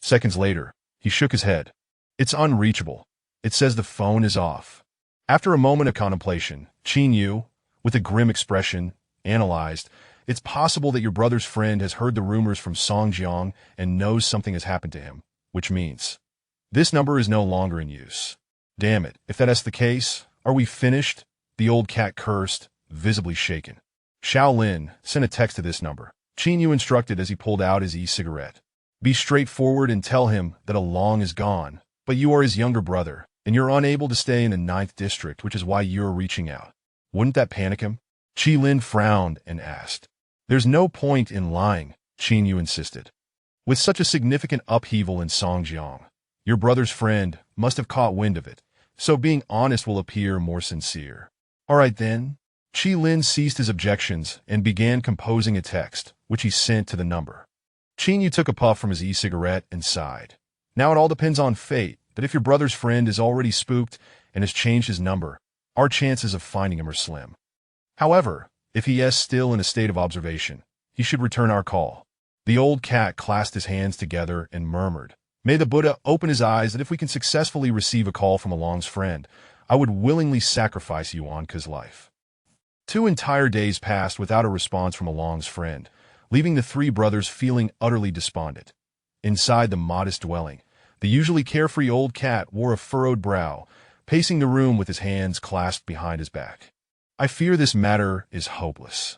Seconds later, he shook his head. "It's unreachable. It says the phone is off." After a moment of contemplation, Qin Yu, with a grim expression, analyzed, "It's possible that your brother's friend has heard the rumors from Songjiang and knows something has happened to him, which means this number is no longer in use." "Damn it, if that's the case, are we finished?" The old cat cursed, visibly shaken. "Shaolin, send a text to this number," Qin Yu instructed as he pulled out his e-cigarette. "Be straightforward and tell him that Along is gone, but you are his younger brother, and you're unable to stay in the 9th District, which is why you're reaching out." "Wouldn't that panic him?" Chi Lin frowned and asked. "There's no point in lying," Qin Yu insisted. "With such a significant upheaval in Songjiang, your brother's friend must have caught wind of it, so being honest will appear more sincere." "All right then." Chi Lin ceased his objections and began composing a text, which he sent to the number. Qin Yu took a puff from his e-cigarette and sighed. "Now it all depends on fate, but if your brother's friend is already spooked and has changed his number, our chances of finding him are slim. However, if he is still in a state of observation, he should return our call." The old cat clasped his hands together and murmured, May the Buddha open his eyes that if we can successfully receive a call from a Long's friend, I would willingly sacrifice Yuanka's life. 2 entire days passed without a response from a Long's friend, leaving the 3 brothers feeling utterly despondent. Inside the modest dwelling, the usually carefree old cat wore a furrowed brow, pacing the room with his hands clasped behind his back. I fear this matter is hopeless.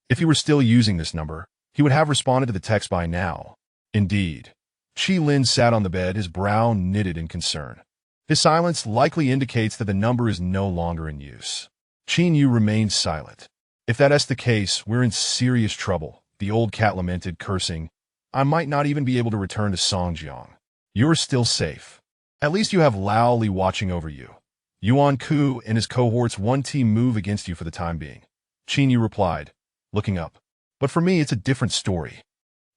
If he were still using this number, he would have responded to the text by now. Indeed. Chi Lin sat on the bed, his brow knitted in concern. His silence likely indicates that the number is no longer in use. Qin Yu remained silent. If that's the case, we're in serious trouble, the old cat lamented, cursing. I might not even be able to return to Songjiang. You're still safe. At least you have Lao Li watching over you. Yuan Ku and his cohorts won't move against you for the time being. Qin Yu replied, looking up. But for me, it's a different story.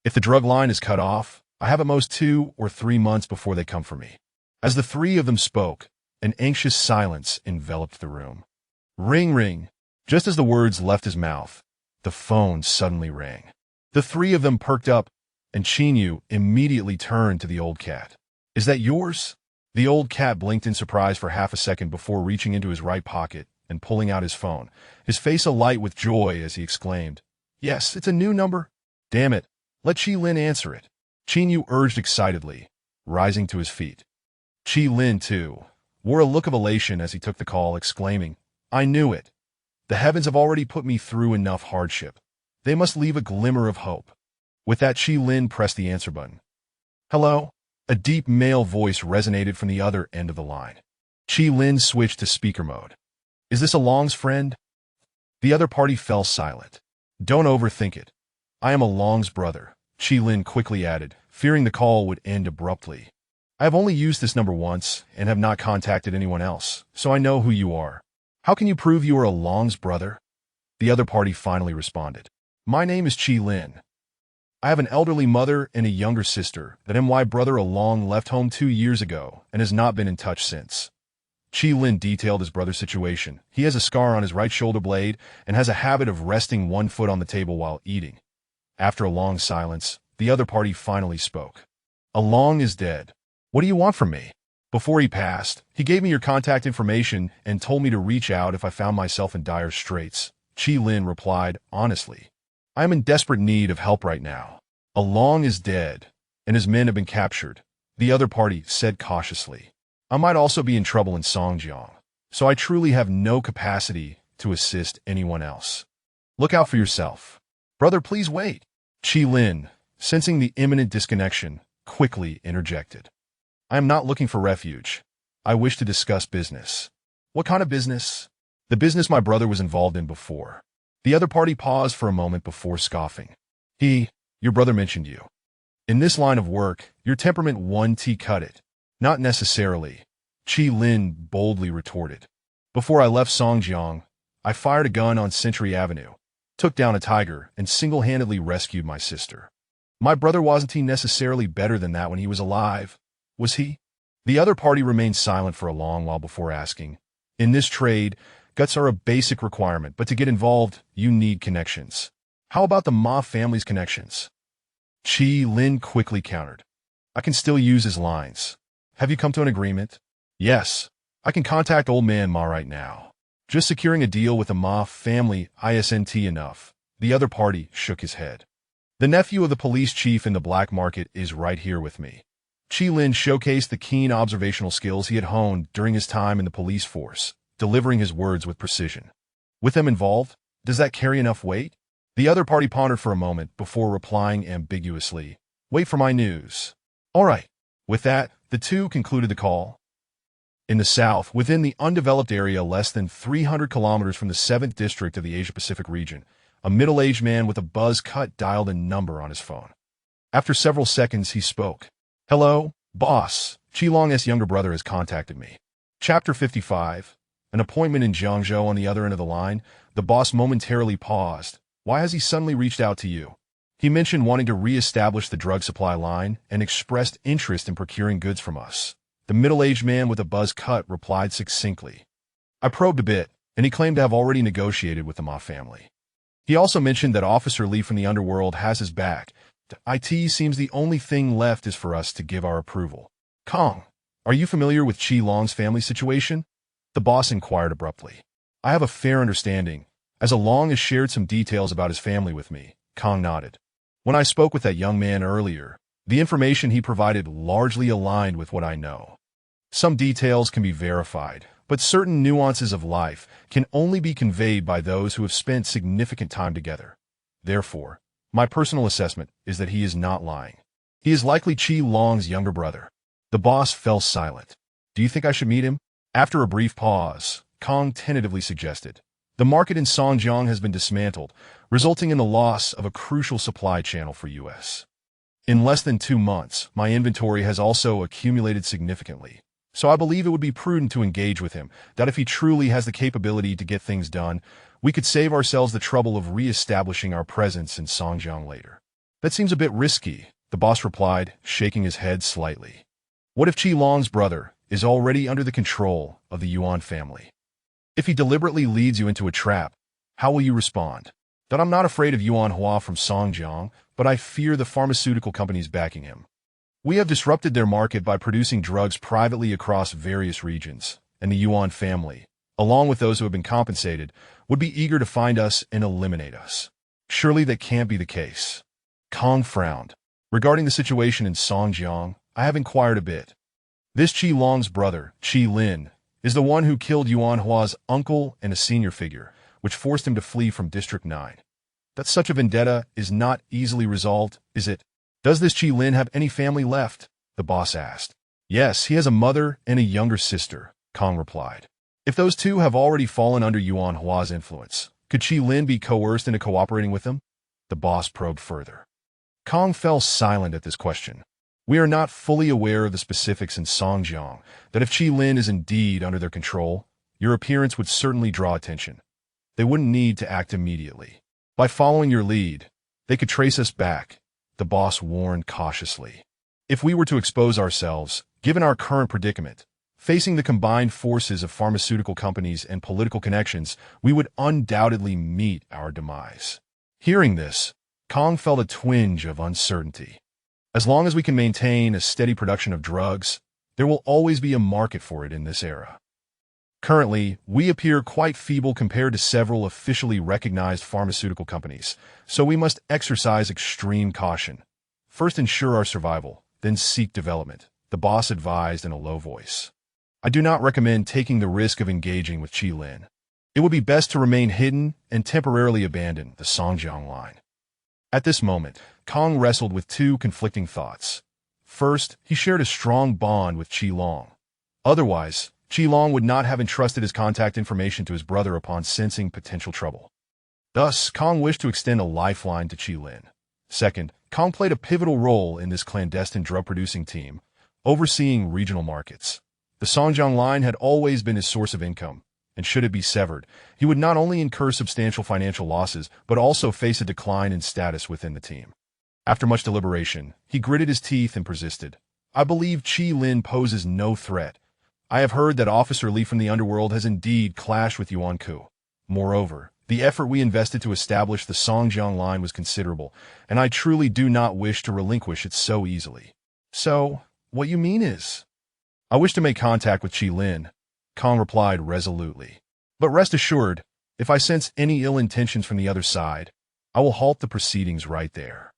If the drug line is cut off, I have at most 2 or 3 months before they come for me. As the 3 of them spoke, an anxious silence enveloped the room. Ring, ring. Just as the words left his mouth, the phone suddenly rang. The 3 of them perked up, and Qin Yu immediately turned to the old cat. Is that yours? The old cat blinked in surprise for half a second before reaching into his right pocket and pulling out his phone, his face alight with joy as he exclaimed, Yes, it's a new number. Damn it, let Chi Lin answer it. Qin Yu urged excitedly, rising to his feet. Chi Lin, too, wore a look of elation as he took the call, exclaiming, I knew it. The heavens have already put me through enough hardship. They must leave a glimmer of hope. With that, Chi Lin pressed the answer button. Hello? A deep male voice resonated from the other end of the line. Chi Lin switched to speaker mode. Is this a Long's friend? The other party fell silent. Don't overthink it. I am a Long's brother, Chi Lin quickly added, fearing the call would end abruptly. I have only used this number once and have not contacted anyone else, so I know who you are. How can you prove you are a Long's brother? The other party finally responded. My name is Chi Lin. I have an elderly mother and a younger sister that my brother Long left home 2 years ago and has not been in touch since. Chi Lin detailed his brother's situation. He has a scar on his right shoulder blade and has a habit of resting one foot on the table while eating. After a long silence, the other party finally spoke. Long is dead. What do you want from me? Before he passed, he gave me your contact information and told me to reach out if I found myself in dire straits. Chi Lin replied, honestly. I am in desperate need of help right now. Long is dead, and his men have been captured, the other party said cautiously. I might also be in trouble in Songjiang, so I truly have no capacity to assist anyone else. Look out for yourself. Brother, please wait. Chi Lin, sensing the imminent disconnection, quickly interjected. I am not looking for refuge. I wish to discuss business. What kind of business? The business my brother was involved in before. The other party paused for a moment before scoffing. Your brother mentioned you. In this line of work, your temperament won't cut it. Not necessarily, Chi Lin boldly retorted. Before I left Songjiang, I fired a gun on Century Avenue, took down a tiger, and single-handedly rescued my sister. My brother wasn't necessarily better than that when he was alive, was he? The other party remained silent for a long while before asking. In this trade, guts are a basic requirement, but to get involved, you need connections. How about the Ma family's connections? Chi Lin quickly countered. I can still use his lines. Have you come to an agreement? Yes, I can contact old man Ma right now. Just securing a deal with the Ma family isn't enough. The other party shook his head. The nephew of the police chief in the black market is right here with me. Chi Lin showcased the keen observational skills he had honed during his time in the police force, delivering his words with precision. With them involved, does that carry enough weight? The other party pondered for a moment before replying ambiguously. Wait for my news. All right. With that, the two concluded the call. In the south, within the undeveloped area less than 300 kilometers from the 7th district of the Asia-Pacific region, a middle-aged man with a buzz cut dialed a number on his phone. After several seconds, he spoke. Hello, boss. Qilong's younger brother has contacted me. Chapter 55. An appointment in Jiangzhou on the other end of the line. The boss momentarily paused. Why has he suddenly reached out to you? He mentioned wanting to re-establish the drug supply line and expressed interest in procuring goods from us. The middle-aged man with a buzz cut replied succinctly. I probed a bit, and he claimed to have already negotiated with the Ma family. He also mentioned that Officer Lee from the underworld has his back, IT seems the only thing left is for us to give our approval. Kong, are you familiar with Qi Long's family situation? The boss inquired abruptly. I have a fair understanding, as Long has shared some details about his family with me. Kong nodded. When I spoke with that young man earlier, the information he provided largely aligned with what I know. Some details can be verified, but certain nuances of life can only be conveyed by those who have spent significant time together. Therefore, my personal assessment is that he is not lying. He is likely Qi Long's younger brother. The boss fell silent. Do you think I should meet him? After a brief pause, Kong tentatively suggested. The market in Songjiang has been dismantled, resulting in the loss of a crucial supply channel for U.S. In less than 2 months, my inventory has also accumulated significantly. So I believe it would be prudent to engage with him, that if he truly has the capability to get things done, we could save ourselves the trouble of re-establishing our presence in Songjiang later. That seems a bit risky, the boss replied, shaking his head slightly. What if Qi Long's brother is already under the control of the Yuan family? If he deliberately leads you into a trap, how will you respond? That I'm not afraid of Yuan Hua from Songjiang, but I fear the pharmaceutical companies backing him. We have disrupted their market by producing drugs privately across various regions, and the Yuan family, along with those who have been compensated, would be eager to find us and eliminate us. Surely that can't be the case. Kong frowned. Regarding the situation in Songjiang, I have inquired a bit. This Qi Long's brother, Qi Lin, is the one who killed Yuan Hua's uncle and a senior figure, which forced him to flee from District 9. That such a vendetta is not easily resolved, is it? Does this Qi Lin have any family left? The boss asked. Yes, he has a mother and a younger sister, Kong replied. If those two have already fallen under Yuan Hua's influence, could Qi Lin be coerced into cooperating with them? The boss probed further. Kong fell silent at this question. We are not fully aware of the specifics in Songjiang, that if Qi Lin is indeed under their control, your appearance would certainly draw attention. They wouldn't need to act immediately. By following your lead, they could trace us back, the boss warned cautiously. If we were to expose ourselves, given our current predicament, facing the combined forces of pharmaceutical companies and political connections, we would undoubtedly meet our demise. Hearing this, Kong felt a twinge of uncertainty. As long as we can maintain a steady production of drugs, there will always be a market for it in this era. Currently, we appear quite feeble compared to several officially recognized pharmaceutical companies, so we must exercise extreme caution. First ensure our survival, then seek development, the boss advised in a low voice. I do not recommend taking the risk of engaging with Qi Lin. It would be best to remain hidden and temporarily abandon the Songjiang line. At this moment, Kong wrestled with two conflicting thoughts. First, he shared a strong bond with Qi Long. Otherwise, Qi Long would not have entrusted his contact information to his brother upon sensing potential trouble. Thus, Kong wished to extend a lifeline to Qi Lin. Second, Kong played a pivotal role in this clandestine drug-producing team, overseeing regional markets. The Songjiang line had always been his source of income, and should it be severed, he would not only incur substantial financial losses, but also face a decline in status within the team. After much deliberation, he gritted his teeth and persisted. I believe Qi Lin poses no threat. I have heard that Officer Li from the underworld has indeed clashed with Yuan Ku. Moreover, the effort we invested to establish the Songjiang line was considerable, and I truly do not wish to relinquish it so easily. So, what you mean is? I wish to make contact with Qi Lin, Kong replied resolutely. But rest assured, if I sense any ill intentions from the other side, I will halt the proceedings right there.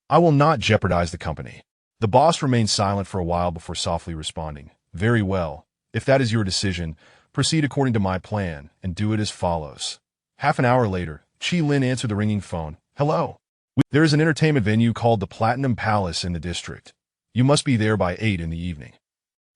I will not jeopardize the company. The boss remained silent for a while before softly responding. Very well. If that is your decision, proceed according to my plan, and do it as follows. Half an hour later, Qi Lin answered the ringing phone. Hello. There is an entertainment venue called the Platinum Palace in the district. You must be there by 8 in the evening.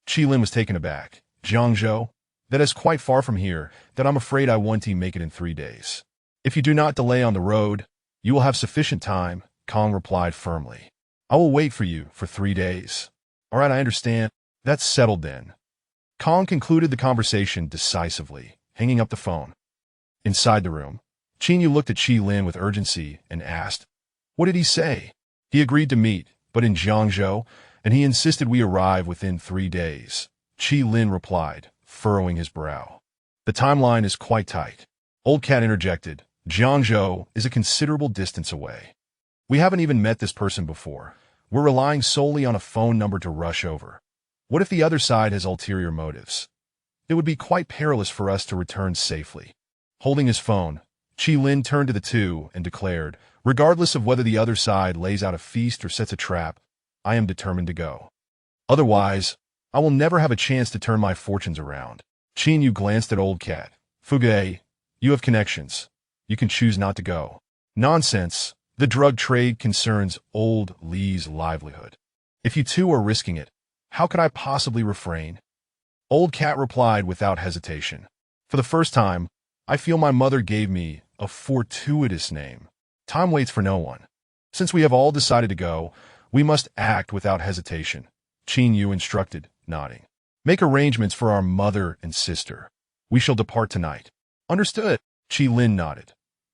Qi Lin was taken aback. Jiangzhou? That is quite far from here, that I'm afraid I won't make it in 3 days. If you do not delay on the road, you will have sufficient time, Kong replied firmly. I will wait for you for 3 days. All right, I understand. That's settled then. Kong concluded the conversation decisively, hanging up the phone. Inside the room, Qin Yu looked at Qi Lin with urgency and asked, What did he say? He agreed to meet, but in Jiangzhou, and he insisted we arrive within 3 days. Qi Lin replied, furrowing his brow. The timeline is quite tight. Old Cat interjected, Jiangzhou is a considerable distance away. We haven't even met this person before. We're relying solely on a phone number to rush over. What if the other side has ulterior motives? It would be quite perilous for us to return safely. Holding his phone, Lin turned to the two and declared, regardless of whether the other side lays out a feast or sets a trap, I am determined to go. Otherwise, I will never have a chance to turn my fortunes around. Yu glanced at Old Cat. Fugue, you have connections. You can choose not to go. Nonsense. The drug trade concerns Old Li's livelihood. If you two are risking it, how could I possibly refrain? Old Cat replied without hesitation. For the first time, I feel my mother gave me a fortuitous name. Time waits for no one. Since we have all decided to go, we must act without hesitation. Yu instructed, nodding. Make arrangements for our mother and sister. We shall depart tonight. Understood. Lin nodded.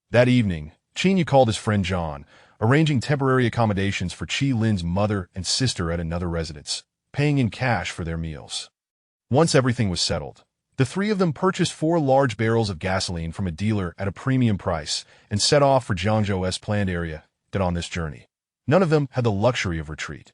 That evening, Yu called his friend John, arranging temporary accommodations for Lin's mother and sister at another residence, paying in cash for their meals. Once everything was settled, the three of them purchased 4 large barrels of gasoline from a dealer at a premium price and set off for Jiangzhou's planned area. That on this journey, none of them had the luxury of retreat.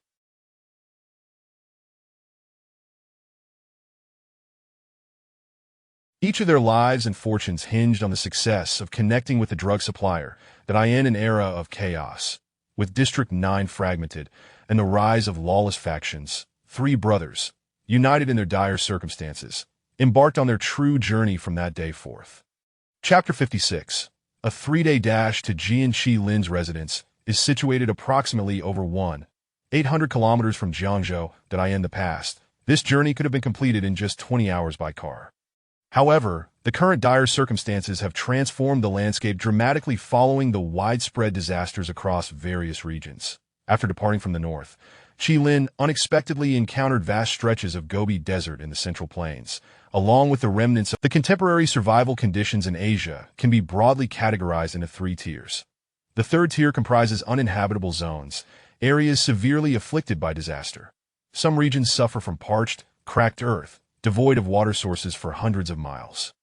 Each of their lives and fortunes hinged on the success of connecting with the drug supplier, that in an era of chaos. With District 9 fragmented and the rise of lawless factions, 3 brothers, united in their dire circumstances, embarked on their true journey from that day forth. Chapter 56. A 3-day dash to Lin's residence is situated approximately over 800 kilometers from Jiangzhou. That in the past, this journey could have been completed in just 20 hours by car. However, the current dire circumstances have transformed the landscape dramatically following the widespread disasters across various regions. After departing from the north, Lin unexpectedly encountered vast stretches of Gobi Desert in the Central Plains, along with the remnants of the contemporary survival conditions in Asia can be broadly categorized into 3 tiers. The third tier comprises uninhabitable zones, areas severely afflicted by disaster. Some regions suffer from parched, cracked earth, devoid of water sources for hundreds of miles.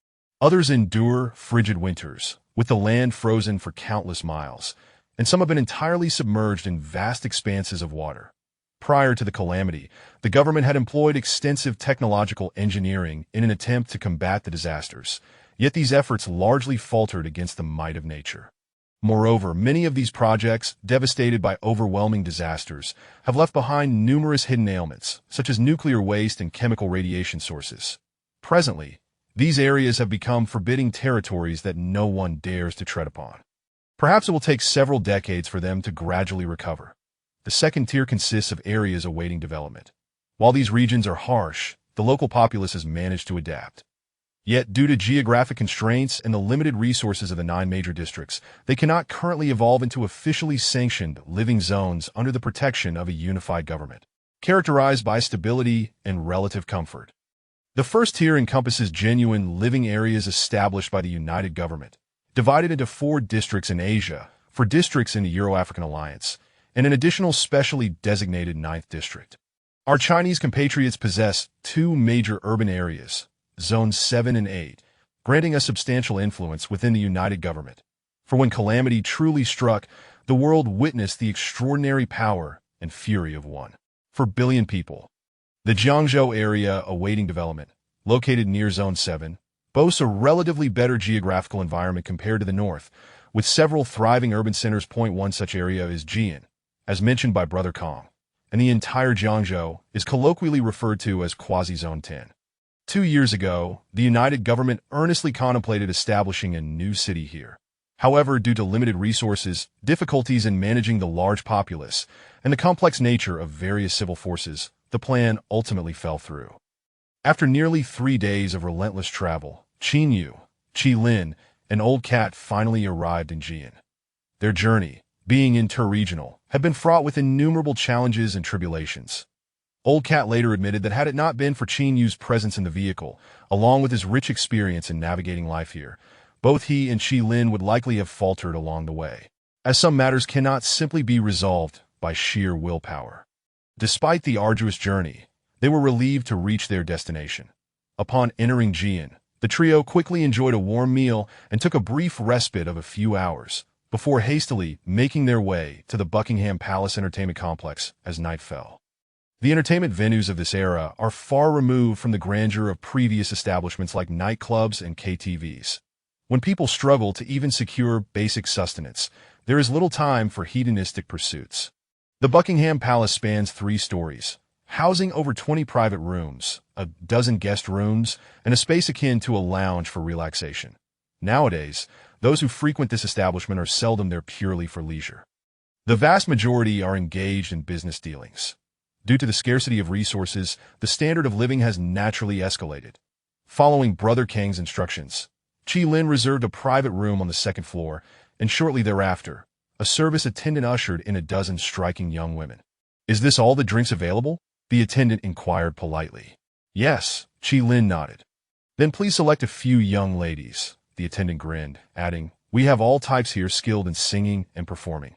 Others endure frigid winters, with the land frozen for countless miles, and some have been entirely submerged in vast expanses of water. Prior to the calamity, the government had employed extensive technological engineering in an attempt to combat the disasters, yet these efforts largely faltered against the might of nature. Moreover, many of these projects, devastated by overwhelming disasters, have left behind numerous hidden ailments, such as nuclear waste and chemical radiation sources. Presently, these areas have become forbidding territories that no one dares to tread upon. Perhaps it will take several decades for them to gradually recover. The second tier consists of areas awaiting development. While these regions are harsh, the local populace has managed to adapt. Yet, due to geographic constraints and the limited resources of the 9 major districts, they cannot currently evolve into officially sanctioned living zones under the protection of a unified government, characterized by stability and relative comfort. The first tier encompasses genuine living areas established by the united government, divided into 4 districts in Asia, 4 districts in the Euro-African Alliance, and an additional specially designated 9th district. Our Chinese compatriots possess 2 major urban areas, Zones 7 and 8, granting us substantial influence within the united government. For when calamity truly struck, the world witnessed the extraordinary power and fury of 1 billion people. The Jiangzhou area awaiting development, located near Zone 7, boasts a relatively better geographical environment compared to the north, with several thriving urban centers. One such area is Jian, as mentioned by Brother Kong, and the entire Jiangzhou is colloquially referred to as Quasi-Zone 10. 2 years ago, the united government earnestly contemplated establishing a new city here. However, due to limited resources, difficulties in managing the large populace, and the complex nature of various civil forces, the plan ultimately fell through. After nearly 3 days of relentless travel, Lin, and Old Cat finally arrived in Jian. Their journey, being interregional, had been fraught with innumerable challenges and tribulations. Old Cat later admitted that had it not been for Yu's presence in the vehicle, along with his rich experience in navigating life here, both he and Lin would likely have faltered along the way, as some matters cannot simply be resolved by sheer willpower. Despite the arduous journey, they were relieved to reach their destination. Upon entering Jian, the trio quickly enjoyed a warm meal and took a brief respite of a few hours, before hastily making their way to the Buckingham Palace Entertainment Complex as night fell. The entertainment venues of this era are far removed from the grandeur of previous establishments like nightclubs and KTVs. When people struggle to even secure basic sustenance, there is little time for hedonistic pursuits. The Buckingham Palace spans 3 stories, housing over 20 private rooms, a dozen guest rooms, and a space akin to a lounge for relaxation. Nowadays, those who frequent this establishment are seldom there purely for leisure. The vast majority are engaged in business dealings. Due to the scarcity of resources, the standard of living has naturally escalated. Following Brother Kang's instructions, Chi Lin reserved a private room on the 2nd floor, and shortly thereafter, a service attendant ushered in a dozen striking young women. "Is this all the drinks available?" the attendant inquired politely. "Yes," Chi Lin nodded. "Then please select a few young ladies," the attendant grinned, adding, "We have all types here skilled in singing and performing."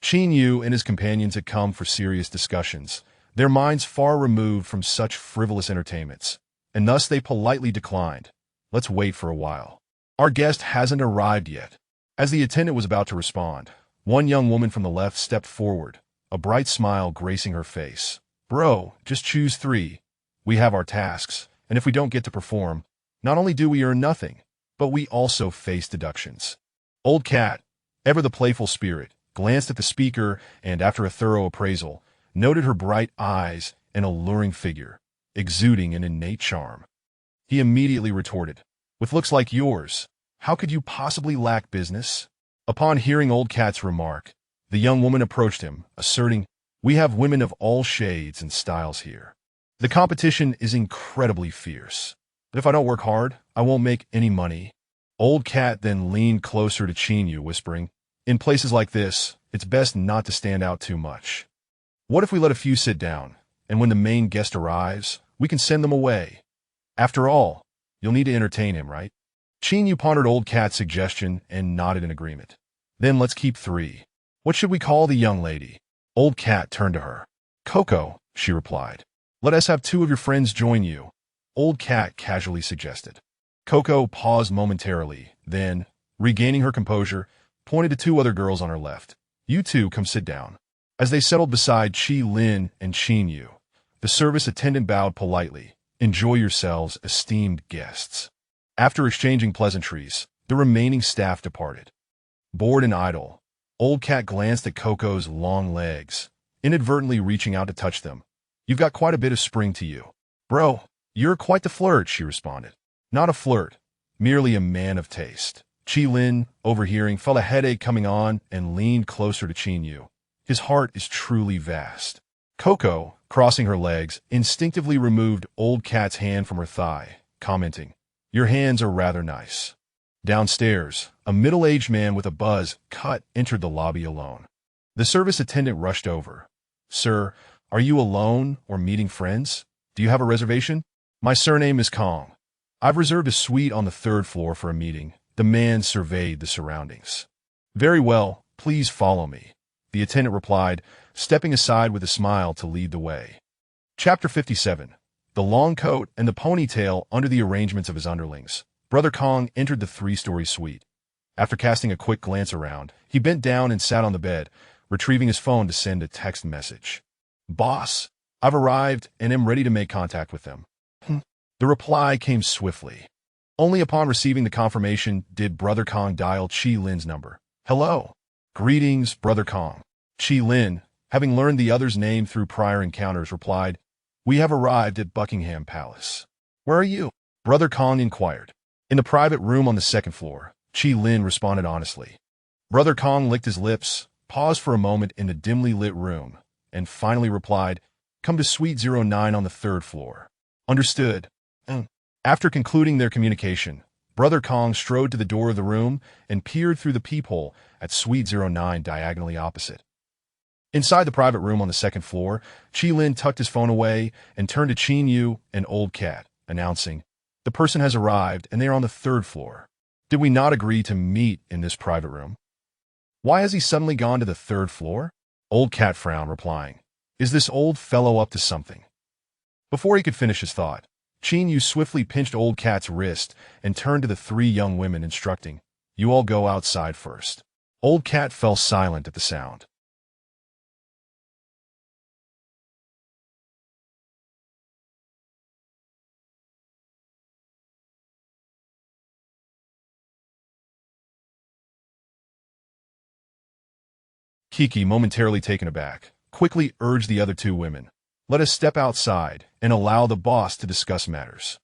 Qin Yu and his companions had come for serious discussions, their minds far removed from such frivolous entertainments, and thus they politely declined. "Let's wait for a while. Our guest hasn't arrived yet." As the attendant was about to respond, one young woman from the left stepped forward, a bright smile gracing her face. "Bro, just choose 3. We have our tasks, and if we don't get to perform, not only do we earn nothing, but we also face deductions." Old Cat, ever the playful spirit, glanced at the speaker and, after a thorough appraisal, noted her bright eyes and alluring figure, exuding an innate charm. He immediately retorted, "With looks like yours, how could you possibly lack business?" Upon hearing Old Cat's remark, the young woman approached him, asserting, "We have women of all shades and styles here. The competition is incredibly fierce. But if I don't work hard, I won't make any money." Old Cat then leaned closer to Chinyu, whispering, "In places like this, it's best not to stand out too much. What if we let a few sit down, and when the main guest arrives, we can send them away? After all, you'll need to entertain him, right?" Chinyu pondered Old Cat's suggestion and nodded in agreement. "Then let's keep 3. What should we call the young lady?" Old Cat turned to her. "Coco," she replied. "Let us have 2 of your friends join you," Old Cat casually suggested. Coco paused momentarily, then, regaining her composure, pointed to 2 other girls on her left. "You 2 come sit down." As they settled beside Chi Lin and Qin Yu, the service attendant bowed politely. "Enjoy yourselves, esteemed guests." After exchanging pleasantries, the remaining staff departed. Bored and idle, Old Cat glanced at Coco's long legs, inadvertently reaching out to touch them. "You've got quite a bit of spring to you." "Bro, you're quite the flirt," she responded. "Not a flirt, merely a man of taste." Chi Lin, overhearing, felt a headache coming on and leaned closer to Qin Yu. "His heart is truly vast." Coco, crossing her legs, instinctively removed Old Cat's hand from her thigh, commenting, "Your hands are rather nice." Downstairs, a middle-aged man with a buzz cut entered the lobby alone. The service attendant rushed over. "Sir, are you alone or meeting friends? Do you have a reservation?" "My surname is Kong. I've reserved a suite on the 3rd floor for a meeting." The man surveyed the surroundings. "Very well, please follow me," the attendant replied, stepping aside with a smile to lead the way. Chapter 57. The long coat and the ponytail under the arrangements of his underlings. Brother Kong entered the 3-story suite. After casting a quick glance around, he bent down and sat on the bed, retrieving his phone to send a text message. "Boss, I've arrived and am ready to make contact with them." The reply came swiftly. Only upon receiving the confirmation did Brother Kong dial Chi Lin's number. "Hello." "Greetings, Brother Kong." Chi Lin, having learned the other's name through prior encounters, replied, "We have arrived at Buckingham Palace." "Where are you?" Brother Kong inquired. "In the private room on the 2nd floor," Chi Lin responded honestly. Brother Kong licked his lips, paused for a moment in the dimly lit room, and finally replied, "Come to Suite 09 on the 3rd floor." "Understood." After concluding their communication, Brother Kong strode to the door of the room and peered through the peephole at Suite 09 diagonally opposite. Inside the private room on the 2nd floor, Chi Lin tucked his phone away and turned to Qin Yu and Old Cat, announcing, "The person has arrived and they are on the 3rd floor. Did we not agree to meet in this private room? Why has he suddenly gone to the 3rd floor?" Old Cat frowned, replying, "Is this old fellow up to something?" Before he could finish his thought, Qin Yu swiftly pinched Old Cat's wrist and turned to the 3 young women, instructing, "You all go outside first." Old Cat fell silent at the sound. Kiki, momentarily taken aback, quickly urged the other two women, "Let us step outside and allow the boss to discuss matters."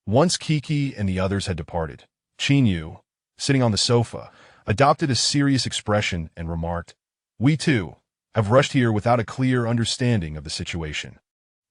Once Kiki and the others had departed, Chinyu, sitting on the sofa, adopted a serious expression and remarked, "We too have rushed here without a clear understanding of the situation.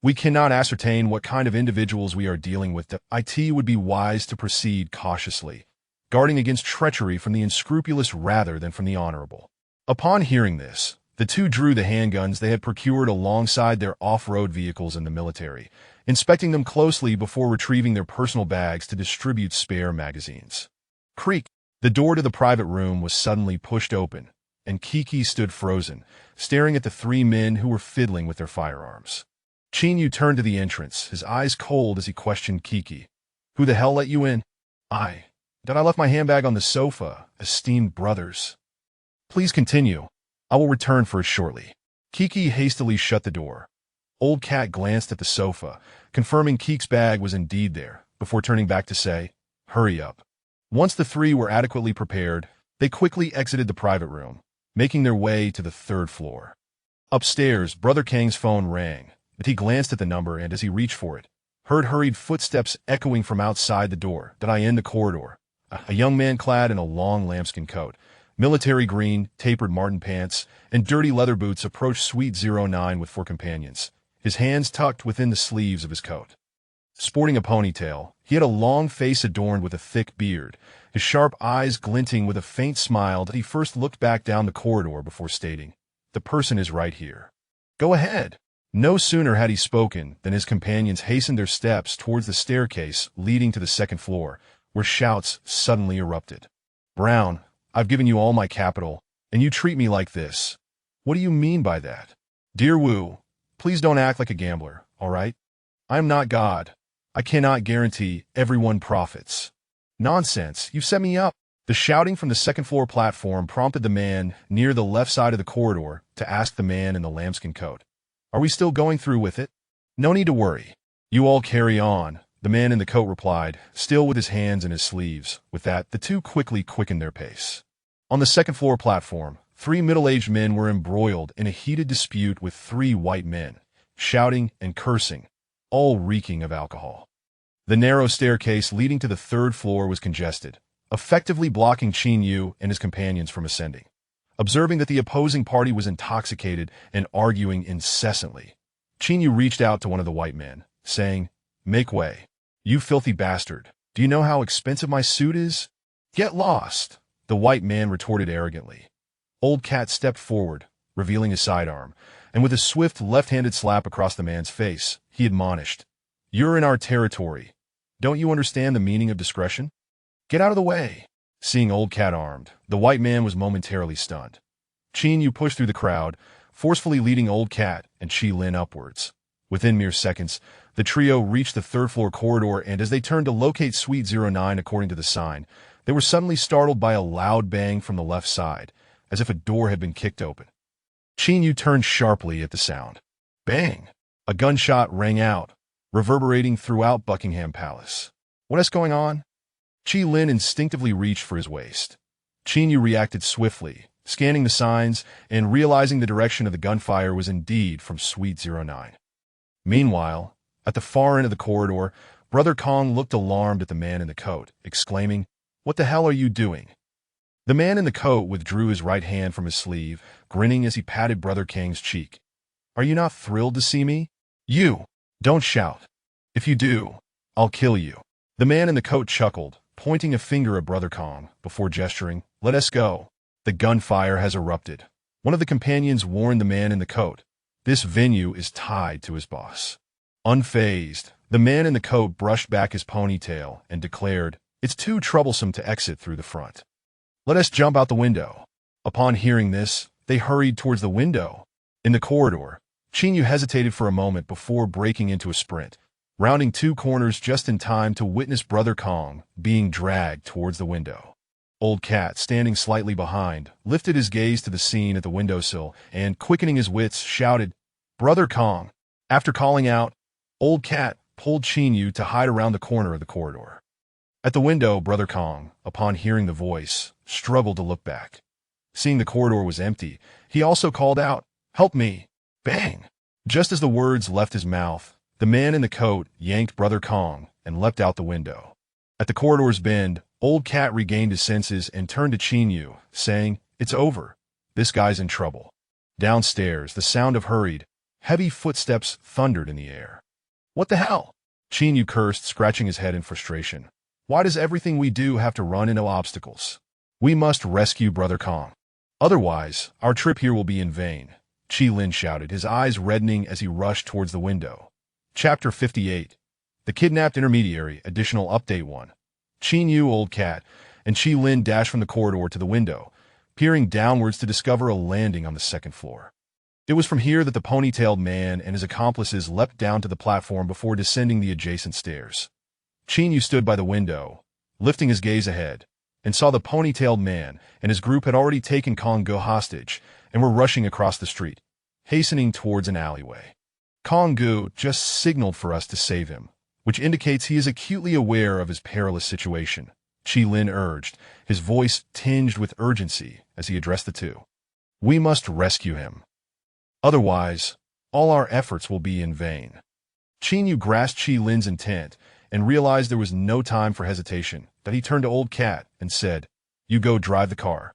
We cannot ascertain what kind of individuals we are dealing with. It would be wise to proceed cautiously, guarding against treachery from the unscrupulous rather than from the honorable." Upon hearing this, the two drew the handguns they had procured alongside their off-road vehicles in the military, inspecting them closely before retrieving their personal bags to distribute spare magazines. Creak! The door to the private room was suddenly pushed open, and Kiki stood frozen, staring at the three men who were fiddling with their firearms. Chinyu turned to the entrance, his eyes cold as he questioned Kiki. "Who the hell let you in?" I left my handbag on the sofa, esteemed brothers." "Please continue. I will return for it shortly." Kiki hastily shut the door. Old Cat glanced at the sofa, confirming Kiki's bag was indeed there, before turning back to say, "Hurry up." Once the three were adequately prepared, they quickly exited the private room, making their way to the third floor. Upstairs, Brother Kang's phone rang, but he glanced at the number and, as he reached for it, heard hurried footsteps echoing from outside the door in the corridor. A young man clad in a long lambskin coat, military green, tapered marten pants, and dirty leather boots approached Suite 09 with four companions, his hands tucked within the sleeves of his coat. Sporting a ponytail, he had a long face adorned with a thick beard, his sharp eyes glinting with a faint smile that he first looked back down the corridor before stating, "The person is right here. Go ahead." No sooner had he spoken than his companions hastened their steps towards the staircase leading to the second floor, where shouts suddenly erupted. "Brown, I've given you all my capital, and you treat me like this. What do you mean by that? Dear Wu, please don't act like a gambler, all right? I am not God. I cannot guarantee everyone profits." "Nonsense, you set me up." The shouting from the second-floor platform prompted the man near the left side of the corridor to ask the man in the lambskin coat, "Are we still going through with it?" "No need to worry. You all carry on," the man in the coat replied, still with his hands in his sleeves. With that, the two quickly quickened their pace. On the second-floor platform, three middle-aged men were embroiled in a heated dispute with three white men, shouting and cursing, all reeking of alcohol. The narrow staircase leading to the third floor was congested, effectively blocking Chinyu and his companions from ascending. Observing that the opposing party was intoxicated and arguing incessantly, Chinyu reached out to one of the white men, saying, "Make way. You filthy bastard. Do you know how expensive my suit is?" "Get lost," the white man retorted arrogantly. Old Cat stepped forward, revealing his sidearm, and with a swift left-handed slap across the man's face, he admonished, "You're in our territory. Don't you understand the meaning of discretion? Get out of the way." Seeing Old Cat armed, the white man was momentarily stunned. Chinyu pushed through the crowd, forcefully leading Old Cat and Chi Lin upwards. Within mere seconds, the trio reached the third-floor corridor, and as they turned to locate Suite 09 according to the sign, they were suddenly startled by a loud bang from the left side, as if a door had been kicked open. Chinyu turned sharply at the sound. Bang! A gunshot rang out, reverberating throughout Buckingham Palace. "What is going on?" Chi Lin instinctively reached for his waist. Chinyu reacted swiftly, scanning the signs and realizing the direction of the gunfire was indeed from Suite 09. Meanwhile, at the far end of the corridor, Brother Kong looked alarmed at the man in the coat, exclaiming, "What the hell are you doing?" The man in the coat withdrew his right hand from his sleeve, grinning as he patted Brother Kang's cheek. "Are you not thrilled to see me? You! Don't shout. If you do, I'll kill you." The man in the coat chuckled, pointing a finger at Brother Kong, before gesturing, "Let us go. The gunfire has erupted." One of the companions warned the man in the coat, "This venue is tied to his boss." Unfazed, the man in the coat brushed back his ponytail and declared, "It's too troublesome to exit through the front. Let us jump out the window." Upon hearing this, they hurried towards the window. In the corridor, Chinyu hesitated for a moment before breaking into a sprint, rounding two corners just in time to witness Brother Kong being dragged towards the window. Old Cat, standing slightly behind, lifted his gaze to the scene at the windowsill and, quickening his wits, shouted, "Brother Kong!" After calling out, Old Cat pulled Chinyu to hide around the corner of the corridor. At the window, Brother Kong, upon hearing the voice, struggled to look back. Seeing the corridor was empty, he also called out, "Help me!" Bang! Just as the words left his mouth, the man in the coat yanked Brother Kong and leapt out the window. At the corridor's bend, Old Cat regained his senses and turned to Chinyu, saying, "It's over. This guy's in trouble." Downstairs, the sound of hurried, heavy footsteps thundered in the air. "What the hell?" Chinyu cursed, scratching his head in frustration. "Why does everything we do have to run into obstacles? We must rescue Brother Kong. Otherwise, our trip here will be in vain," Lin shouted, his eyes reddening as he rushed towards the window. Chapter 58. The Kidnapped Intermediary, Additional Update 1. Chinyu, Old Cat, and Lin dashed from the corridor to the window, peering downwards to discover a landing on the second floor. It was from here that the ponytailed man and his accomplices leapt down to the platform before descending the adjacent stairs. Chinyu stood by the window, lifting his gaze ahead, and saw the ponytailed man and his group had already taken Kongo hostage and were rushing across the street, hastening towards an alleyway. "Kongo just signaled for us to save him, which indicates he is acutely aware of his perilous situation," Lin urged, his voice tinged with urgency as he addressed the two. "We must rescue him. Otherwise, all our efforts will be in vain." Chinyu grasped Lin's intent and realized there was no time for hesitation, that he turned to Old Cat and said, "You go drive the car.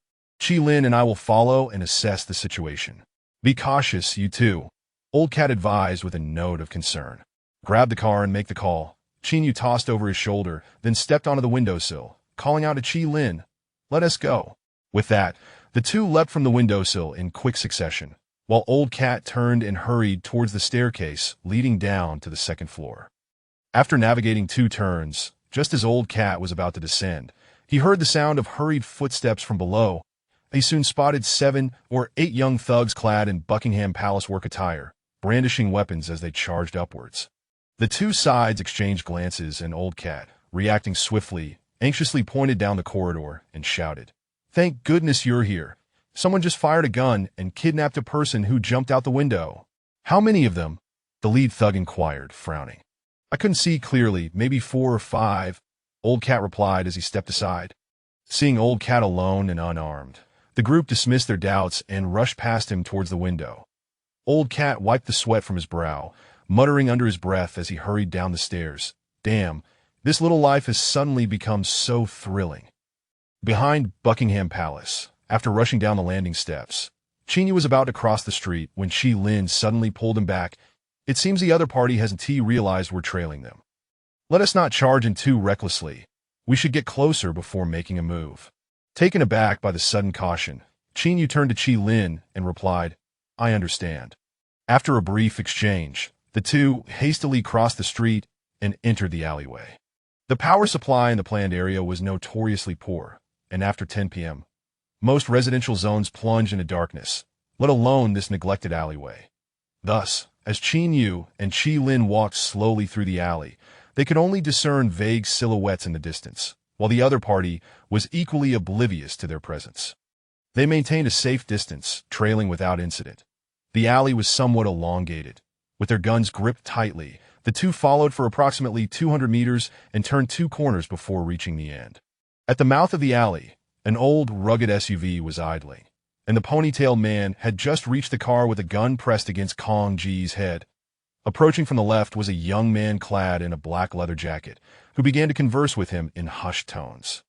Lin and I will follow and assess the situation. Be cautious, you two," Old Cat advised with a note of concern. "Grab the car and make the call." Chinyu tossed over his shoulder, then stepped onto the windowsill, calling out to Lin, "Let us go." With that, the two leapt from the windowsill in quick succession, while Old Cat turned and hurried towards the staircase leading down to the second floor. After navigating 2 turns, just as Old Cat was about to descend, he heard the sound of hurried footsteps from below. He soon spotted 7 or 8 young thugs clad in Buckingham Palace work attire, brandishing weapons as they charged upwards. The two sides exchanged glances, and Old Cat, reacting swiftly, anxiously pointed down the corridor and shouted, "Thank goodness you're here. Someone just fired a gun and kidnapped a person who jumped out the window." "How many of them?" the lead thug inquired, frowning. "I couldn't see clearly, maybe 4 or 5, Old Cat replied as he stepped aside. Seeing Old Cat alone and unarmed, the group dismissed their doubts and rushed past him towards the window. Old Cat wiped the sweat from his brow, muttering under his breath as he hurried down the stairs, "Damn, this little life has suddenly become so thrilling." Behind Buckingham Palace, after rushing down the landing steps, Chinyu was about to cross the street when Lin suddenly pulled him back. "It seems the other party hasn't realized we're trailing them. Let us not charge in too recklessly. We should get closer before making a move." Taken aback by the sudden caution, Chinyu turned to Lin and replied, "I understand." After a brief exchange, the two hastily crossed the street and entered the alleyway. The power supply in the planned area was notoriously poor, and after 10 p.m., most residential zones plunged into darkness, let alone this neglected alleyway. Thus, as Chinyu and Lin walked slowly through the alley, they could only discern vague silhouettes in the distance, while the other party was equally oblivious to their presence. They maintained a safe distance, trailing without incident. The alley was somewhat elongated. With their guns gripped tightly, the two followed for approximately 200 meters and turned 2 corners before reaching the end. At the mouth of the alley, an old, rugged SUV was idling, and the ponytailed man had just reached the car with a gun pressed against Kong Ji's head. Approaching from the left was a young man clad in a black leather jacket, who began to converse with him in hushed tones.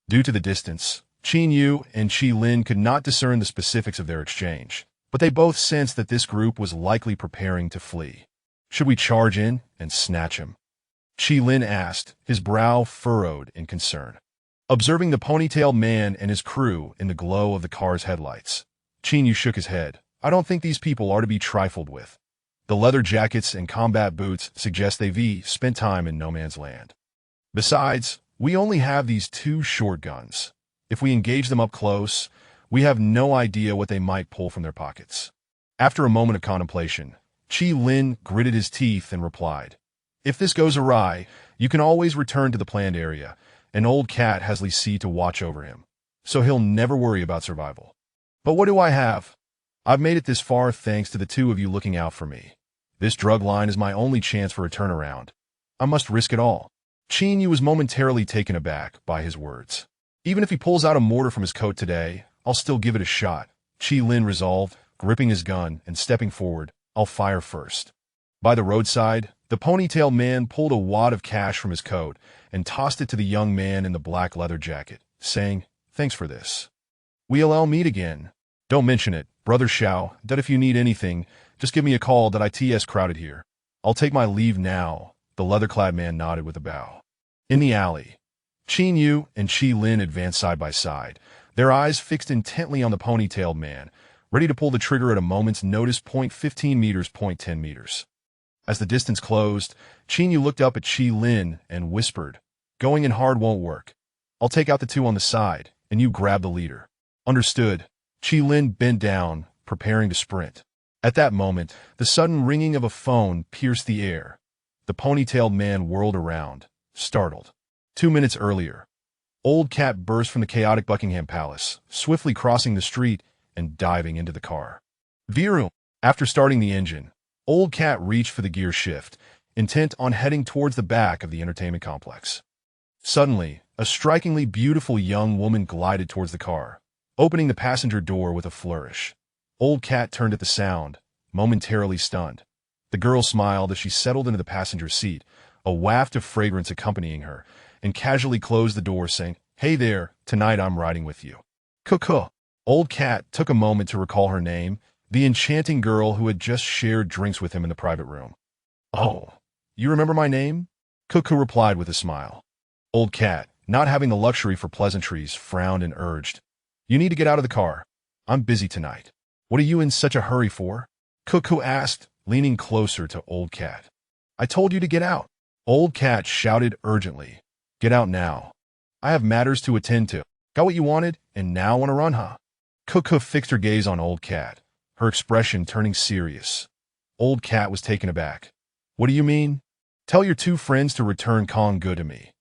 Due to the distance, Chinyu and Lin could not discern the specifics of their exchange, but they both sensed that this group was likely preparing to flee. "Should we charge in and snatch him?" Lin asked, his brow furrowed in concern. Observing the ponytailed man and his crew in the glow of the car's headlights, Chinyu shook his head. "I don't think these people are to be trifled with. The leather jackets and combat boots suggest they've spent time in no man's land. Besides, we only have these 2 short guns. If we engage them up close, we have no idea what they might pull from their pockets." After a moment of contemplation, Lin gritted his teeth and replied, "If this goes awry, you can always return to the planned area, and Old Cat has Lee to watch over him. so he'll never worry about survival. But what do I have? I've made it this far thanks to the two of you looking out for me. This drug line is my only chance for a turnaround. I must risk it all. Qin Yu was momentarily taken aback by his words. Even if he pulls out a mortar from his coat today, I'll still give it a shot. Qi Lin resolved, gripping his gun and stepping forward. I'll fire first. By the roadside, the ponytail man pulled a wad of cash from his coat and tossed it to the young man in the black leather jacket, saying, "Thanks for this. We'll meet again. Don't mention it, Brother Xiao, that if you need anything, just give me a call that it's crowded here. I'll take my leave now." The leather-clad man nodded with a bow. In the alley, Qin Yu and Qi Lin advanced side by side, their eyes fixed intently on the ponytailed man, ready to pull the trigger at a moment's notice. 15 meters, 10 meters. As the distance closed, Qin Yu looked up at Qi Lin and whispered, "Going in hard won't work. I'll take out the two on the side, and you grab the leader." Understood. Qi Lin bent down, preparing to sprint. At that moment, the sudden ringing of a phone pierced the air. The ponytailed man whirled around, startled. 2 minutes earlier, Old Cat burst from the chaotic Buckingham Palace, swiftly crossing the street and diving into the car. Viru. After starting the engine, Old Cat reached for the gear shift, intent on heading towards the back of the entertainment complex. Suddenly, a strikingly beautiful young woman glided towards the car, opening the passenger door with a flourish. Old Cat turned at the sound, momentarily stunned. The girl smiled as she settled into the passenger seat, a waft of fragrance accompanying her, and casually closed the door, saying, "Hey there, tonight I'm riding with you." Cuckoo. Old Cat took a moment to recall her name, the enchanting girl who had just shared drinks with him in the private room. "Oh, you remember my name?" Cuckoo replied with a smile. Old Cat, not having the luxury for pleasantries, frowned and urged, "You need to get out of the car. I'm busy tonight." "What are you in such a hurry for?" Cuckoo asked, leaning closer to Old Cat. "I told you to get out." Old Cat shouted urgently, "Get out now. I have matters to attend to." "Got what you wanted, and now want to run, huh?" Cuckoo fixed her gaze on Old Cat, her expression turning serious. Old Cat was taken aback. "What do you mean?" "Tell your two friends to return Kong Good to me."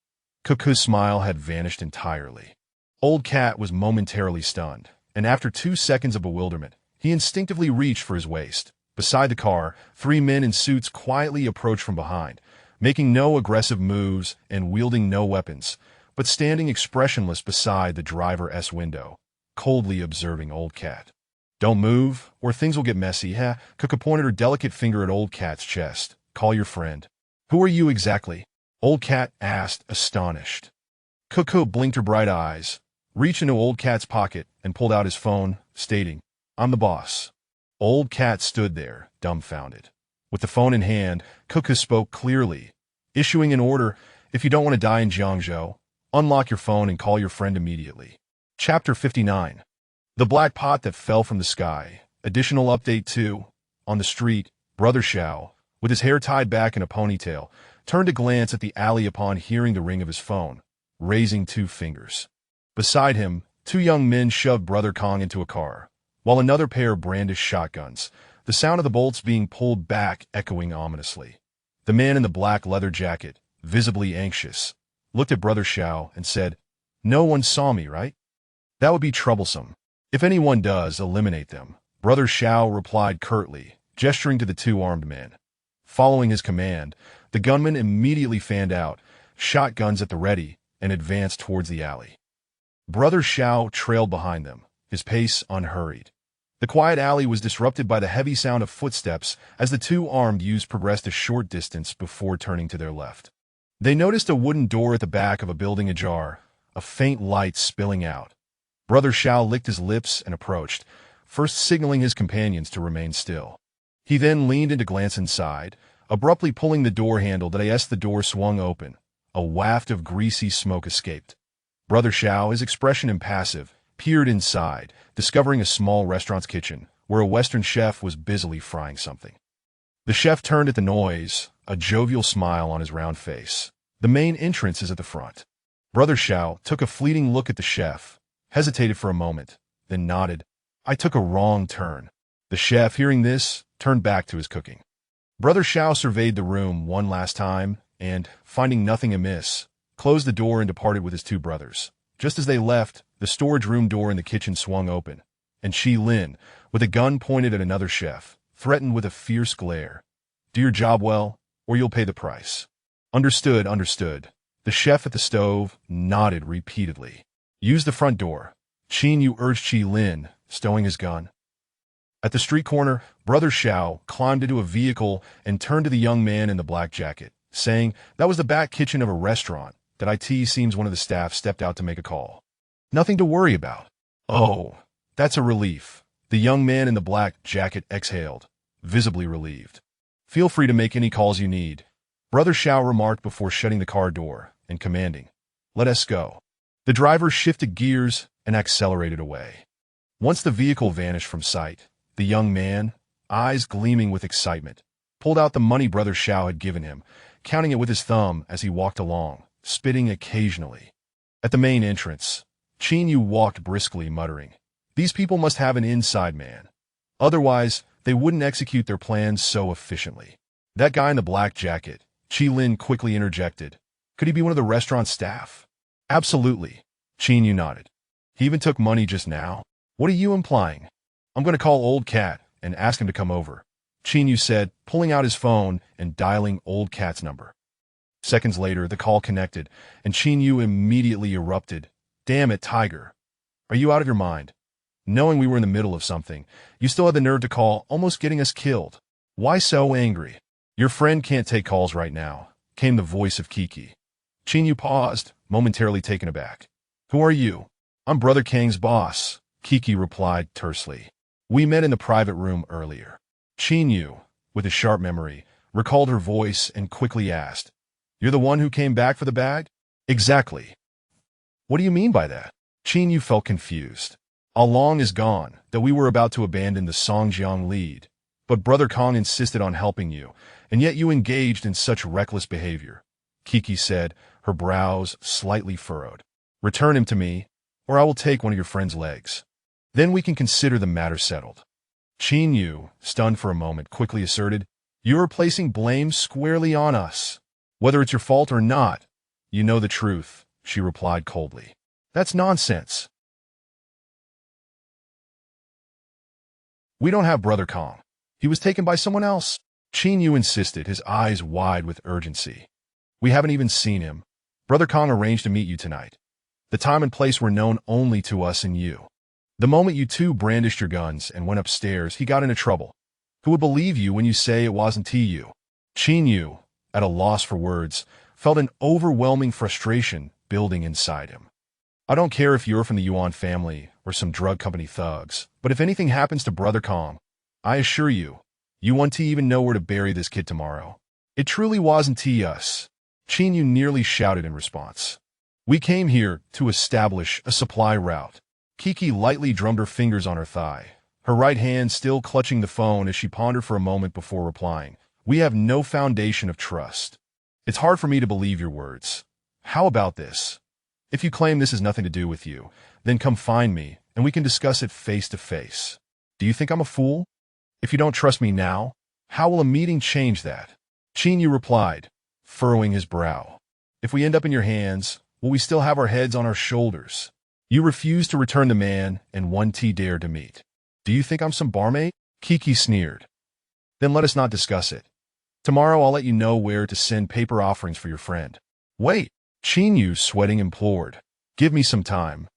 Cuckoo's smile had vanished entirely. Old Cat was momentarily stunned, and after 2 seconds of bewilderment, he instinctively reached for his waist. Beside the car, 3 men in suits quietly approached from behind, making no aggressive moves and wielding no weapons, but standing expressionless beside the driver's window, coldly observing Old Cat. "Don't move, or things will get messy, huh?" Cuckoo pointed her delicate finger at Old Cat's chest. "Call your friend." "Who are you exactly?" Old Cat asked, astonished. Cuckoo blinked her bright eyes, reached into Old Cat's pocket, and pulled out his phone, stating, "I'm the boss." Old Cat stood there, dumbfounded. With the phone in hand, Cuckoo spoke clearly, issuing an order, "If you don't want to die in Jiangzhou, unlock your phone and call your friend immediately." Chapter 59. The Black Pot That Fell from the Sky. Additional update 2. On the street, Brother Xiao, with his hair tied back in a ponytail, turned to glance at the alley upon hearing the ring of his phone, raising 2 fingers. Beside him, 2 young men shoved Brother Kong into a car, while another pair brandished shotguns, the sound of the bolts being pulled back echoing ominously. The man in the black leather jacket, visibly anxious, looked at Brother Xiao and said, "No one saw me, right? That would be troublesome. If anyone does, eliminate them." Brother Xiao replied curtly, gesturing to the 2 armed men. Following his command, the gunmen immediately fanned out, shotguns at the ready, and advanced towards the alley. Brother Xiao trailed behind them, his pace unhurried. The quiet alley was disrupted by the heavy sound of footsteps as the 2 armed youths progressed a short distance before turning to their left. They noticed a wooden door at the back of a building ajar, a faint light spilling out. Brother Xiao licked his lips and approached, first signaling his companions to remain still. He then leaned in to glance inside, abruptly pulling the door handle as the door swung open. A waft of greasy smoke escaped. Brother Xiao, his expression impassive, peered inside, discovering a small restaurant's kitchen, where a Western chef was busily frying something. The chef turned at the noise, a jovial smile on his round face. "The main entrance is at the front." Brother Xiao took a fleeting look at the chef, hesitated for a moment, then nodded. "I took a wrong turn." The chef, hearing this, turned back to his cooking. Brother Xiao surveyed the room one last time, and, finding nothing amiss, closed the door and departed with his 2 brothers. Just as they left, the storage room door in the kitchen swung open, and Chi Lin, with a gun pointed at another chef, threatened with a fierce glare. Do your job well, or you'll pay the price. Understood, understood. The chef at the stove nodded repeatedly. Use the front door. Qin Yu urged Chi Lin, stowing his gun. At the street corner, Brother Xiao climbed into a vehicle and turned to the young man in the black jacket, saying that was the back kitchen of a restaurant, that IT seems one of the staff stepped out to make a call. Nothing to worry about. Oh, that's a relief. The young man in the black jacket exhaled, visibly relieved. Feel free to make any calls you need, Brother Xiao remarked before shutting the car door and commanding, let us go. The driver shifted gears and accelerated away. Once the vehicle vanished from sight, the young man, eyes gleaming with excitement, pulled out the money Brother Xiao had given him, counting it with his thumb as he walked along, spitting occasionally. At the main entrance, Qin Yu walked briskly, muttering, these people must have an inside man. Otherwise, they wouldn't execute their plans so efficiently. That guy in the black jacket, Chi Lin quickly interjected. Could he be one of the restaurant staff? Absolutely, Qin Yu nodded. He even took money just now. What are you implying? I'm going to call Old Cat and ask him to come over, Qin Yu said, pulling out his phone and dialing Old Cat's number. Seconds later, the call connected, and Qin Yu immediately erupted. Damn it, Tiger. Are you out of your mind? Knowing we were in the middle of something, you still had the nerve to call, almost getting us killed. Why so angry? Your friend can't take calls right now, came the voice of Kiki. Qin Yu paused, momentarily taken aback. Who are you? I'm Brother Kang's boss, Kiki replied tersely. We met in the private room earlier. Qin Yu, with a sharp memory, recalled her voice and quickly asked, You're the one who came back for the bag? Exactly. What do you mean by that? Qin Yu felt confused. Along is gone, that we were about to abandon the Songjiang lead, but Brother Kong insisted on helping you, and yet you engaged in such reckless behavior, Kiki said, her brows slightly furrowed. Return him to me, or I will take one of your friend's legs. Then we can consider the matter settled. Qin Yu, stunned for a moment, quickly asserted, You are placing blame squarely on us. Whether it's your fault or not, you know the truth, she replied coldly. That's nonsense. We don't have Brother Kong. He was taken by someone else. Qin Yu insisted, his eyes wide with urgency. We haven't even seen him. Brother Kong arranged to meet you tonight. The time and place were known only to us and you. The moment you two brandished your guns and went upstairs, he got into trouble. Who would believe you when you say it wasn't you? Qin Yu, at a loss for words, felt an overwhelming frustration building inside him. I don't care if you're from the Yuan family or some drug company thugs, but if anything happens to Brother Kong, I assure you, you won't even know where to bury this kid tomorrow. It truly wasn't us. Qin Yu nearly shouted in response. We came here to establish a supply route. Kiki lightly drummed her fingers on her thigh, her right hand still clutching the phone as she pondered for a moment before replying. We have no foundation of trust. It's hard for me to believe your words. How about this? If you claim this has nothing to do with you, then come find me, and we can discuss it face to face. Do you think I'm a fool? If you don't trust me now, how will a meeting change that? Qin Yu replied, furrowing his brow. If we end up in your hands, will we still have our heads on our shoulders? You refuse to return the man and one T dare to meet. Do you think I'm some barmaid? Kiki sneered. Then let us not discuss it. Tomorrow I'll let you know where to send paper offerings for your friend. Wait, Qin Yu, sweating, implored. Give me some time.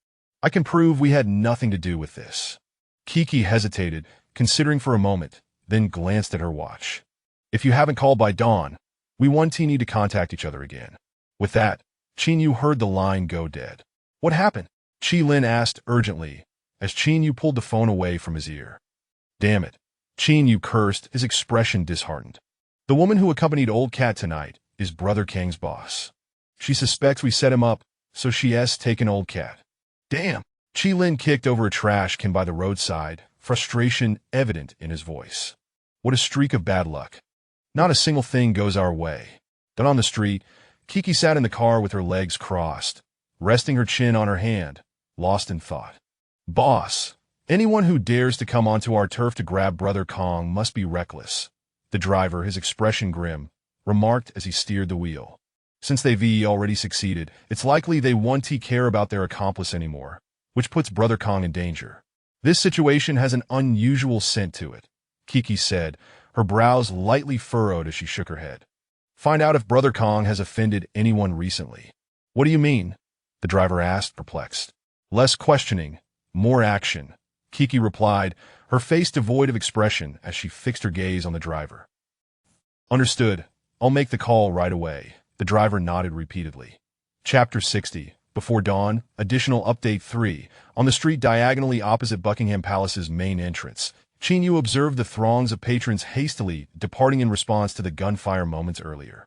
I can prove we had nothing to do with this. Kiki hesitated, considering for a moment, then glanced at her watch. If you haven't called by dawn, we need to contact each other again. With that, Qin Yu heard the line go dead. What happened? Chi Lin asked urgently, as Qin Yu pulled the phone away from his ear. Damn it, Qin Yu cursed, his expression disheartened. The woman who accompanied Old Cat tonight is Brother Kang's boss. She suspects we set him up, so she's taken Old Cat. Damn! Chi Lin kicked over a trash can by the roadside, frustration evident in his voice. What a streak of bad luck. Not a single thing goes our way. Then on the street, Kiki sat in the car with her legs crossed, resting her chin on her hand, lost in thought. Boss, anyone who dares to come onto our turf to grab Brother Kong must be reckless. The driver, his expression grim, remarked as he steered the wheel. Since they've already succeeded, it's likely they won't care about their accomplice anymore, which puts Brother Kong in danger. This situation has an unusual scent to it, Kiki said, her brows lightly furrowed as she shook her head. Find out if Brother Kong has offended anyone recently. What do you mean? The driver asked, perplexed. Less questioning, more action, Kiki replied, her face devoid of expression as she fixed her gaze on the driver. Understood. I'll make the call right away. The driver nodded repeatedly. Chapter 60. Before dawn, additional update 3. On the street diagonally opposite Buckingham Palace's main entrance, Qin observed the throngs of patrons hastily departing in response to the gunfire moments earlier.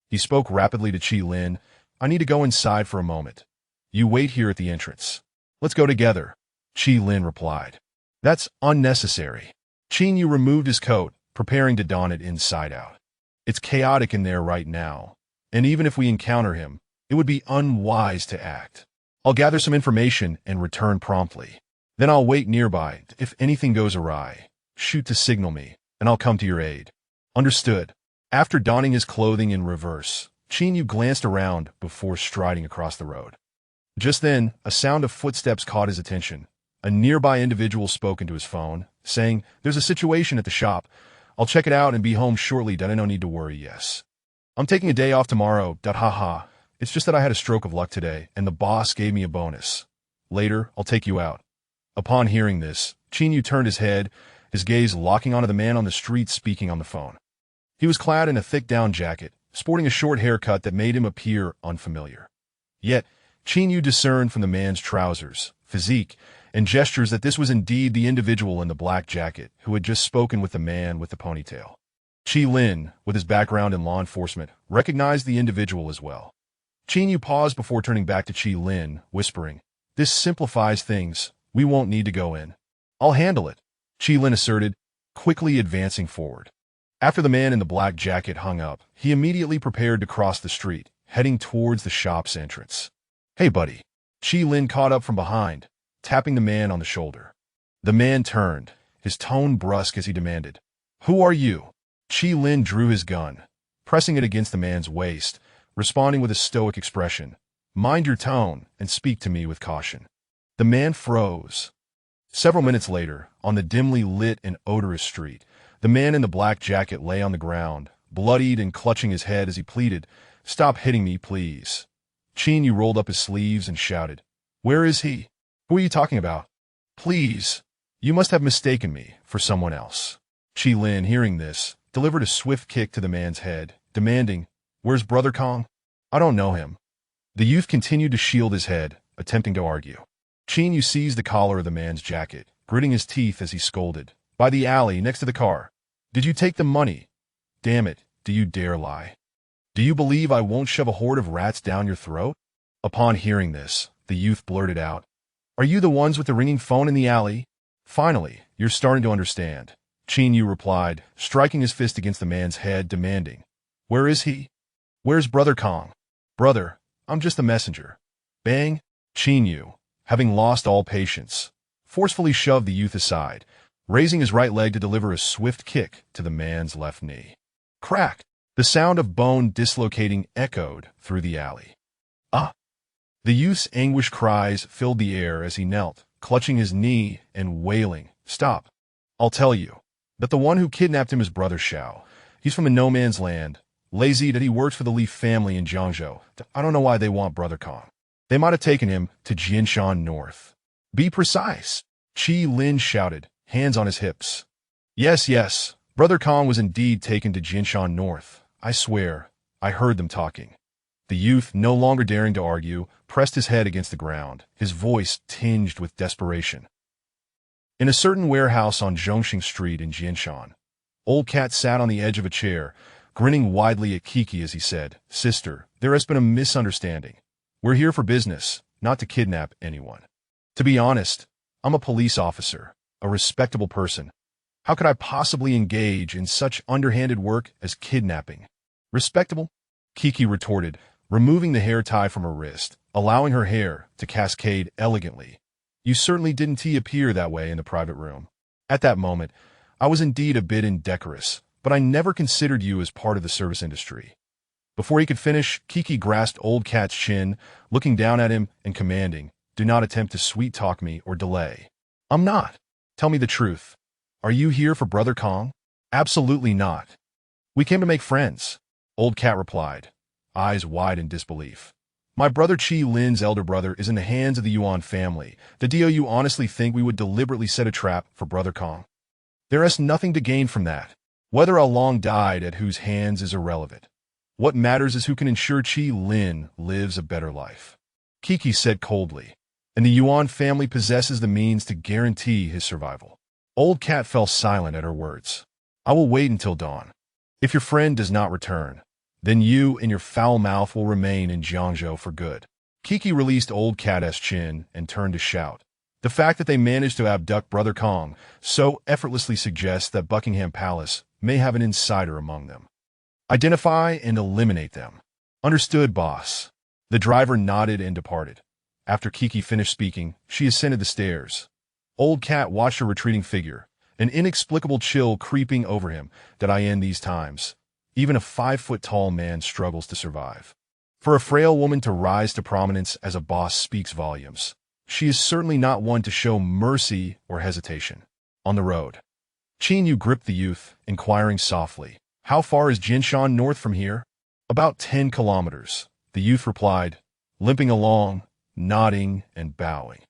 He spoke rapidly to Qi Lin. I need to go inside for a moment. You wait here at the entrance. Let's go together, Qi Lin replied. That's unnecessary. Qin removed his coat, preparing to don it inside out. It's chaotic in there right now, and even if we encounter him, it would be unwise to act. I'll gather some information and return promptly. Then I'll wait nearby. If anything goes awry, shoot to signal me, and I'll come to your aid. Understood. After donning his clothing in reverse, Qin glanced around before striding across the road. Just then, a sound of footsteps caught his attention. A nearby individual spoke into his phone, saying, There's a situation at the shop. I'll check it out and be home shortly. No need to worry, yes. I'm taking a day off tomorrow. Haha. It's just that I had a stroke of luck today, and the boss gave me a bonus. Later, I'll take you out. Upon hearing this, Qin turned his head, his gaze locking onto the man on the street speaking on the phone. He was clad in a thick down jacket, sporting a short haircut that made him appear unfamiliar. Yet, Qin discerned from the man's trousers, physique, and gestures that this was indeed the individual in the black jacket who had just spoken with the man with the ponytail. Qi Lin, with his background in law enforcement, recognized the individual as well. Qin paused before turning back to Qi Lin, whispering, This simplifies things. We won't need to go in. I'll handle it, Qi Lin asserted, quickly advancing forward. After the man in the black jacket hung up, he immediately prepared to cross the street, heading towards the shop's entrance. Hey, buddy. Qi Lin caught up from behind, tapping the man on the shoulder. The man turned, his tone brusque as he demanded, Who are you? Qi Lin drew his gun, pressing it against the man's waist, responding with a stoic expression. Mind your tone and speak to me with caution. The man froze. Several minutes later, on the dimly lit and odorous street, the man in the black jacket lay on the ground, bloodied and clutching his head as he pleaded, Stop hitting me, please. Qin rolled up his sleeves and shouted, Where is he? Who are you talking about? Please. You must have mistaken me for someone else. Qi Lin, hearing this, delivered a swift kick to the man's head, demanding, Where's Brother Kong? I don't know him. The youth continued to shield his head, attempting to argue. Qin seized the collar of the man's jacket, gritting his teeth as he scolded. By the alley, next to the car. Did you take the money? Damn it, do you dare lie? Do you believe I won't shove a horde of rats down your throat? Upon hearing this, the youth blurted out, Are you the ones with the ringing phone in the alley? Finally, you're starting to understand. Qin replied, striking his fist against the man's head, demanding, Where is he? Where's Brother Kong? Brother, I'm just the messenger. Bang! Qin, having lost all patience, forcefully shoved the youth aside, raising his right leg to deliver a swift kick to the man's left knee. Crack! The sound of bone dislocating echoed through the alley. Ah! The youth's anguished cries filled the air as he knelt, clutching his knee and wailing, Stop! I'll tell you that the one who kidnapped him is Brother Xiao. He's from a no-man's land, lazy that he works for the Li family in Jiangzhou. I don't know why they want Brother Kong. They might have taken him to Jianshan North. Be precise, Qi Lin shouted, hands on his hips. Yes, Brother Kong was indeed taken to Jianshan North. I swear, I heard them talking. The youth, no longer daring to argue, pressed his head against the ground, his voice tinged with desperation. In a certain warehouse on Zhongxing Street in Jianshan, Old Cat sat on the edge of a chair, grinning widely at Kiki as he said, Sister, there has been a misunderstanding. We're here for business, not to kidnap anyone. To be honest, I'm a police officer, a respectable person. How could I possibly engage in such underhanded work as kidnapping? Respectable? Kiki retorted, removing the hair tie from her wrist, allowing her hair to cascade elegantly. You certainly didn't appear that way in the private room. At that moment, I was indeed a bit indecorous, but I never considered you as part of the service industry. Before he could finish, Kiki grasped Old Cat's chin, looking down at him and commanding, "Do not attempt to sweet-talk me or delay." "I'm not. Tell me the truth. Are you here for Brother Kong?" "Absolutely not. We came to make friends," Old Cat replied, eyes wide in disbelief. "My brother Chi Lin's elder brother is in the hands of the Yuan family. Do you honestly think we would deliberately set a trap for Brother Kong? There is nothing to gain from that. Whether Long died at whose hands is irrelevant. What matters is who can ensure Chi Lin lives a better life," Kiki said coldly. "And the Yuan family possesses the means to guarantee his survival." Old Cat fell silent at her words. "I will wait until dawn. If your friend does not return, then you and your foul mouth will remain in Jiangzhou for good." Kiki released Old Cat's chin and turned to shout. The fact that they managed to abduct Brother Kong so effortlessly suggests that Buckingham Palace may have an insider among them. "Identify and eliminate them." "Understood, boss." The driver nodded and departed. After Kiki finished speaking, she ascended the stairs. Old Cat watched her retreating figure, an inexplicable chill creeping over him. That in these times, even a 5-foot-tall man struggles to survive. For a frail woman to rise to prominence as a boss speaks volumes. She is certainly not one to show mercy or hesitation. On the road, Qin Yu gripped the youth, inquiring softly, "How far is Jinshan north from here?" "About 10 kilometers, the youth replied, limping along, nodding and bowing.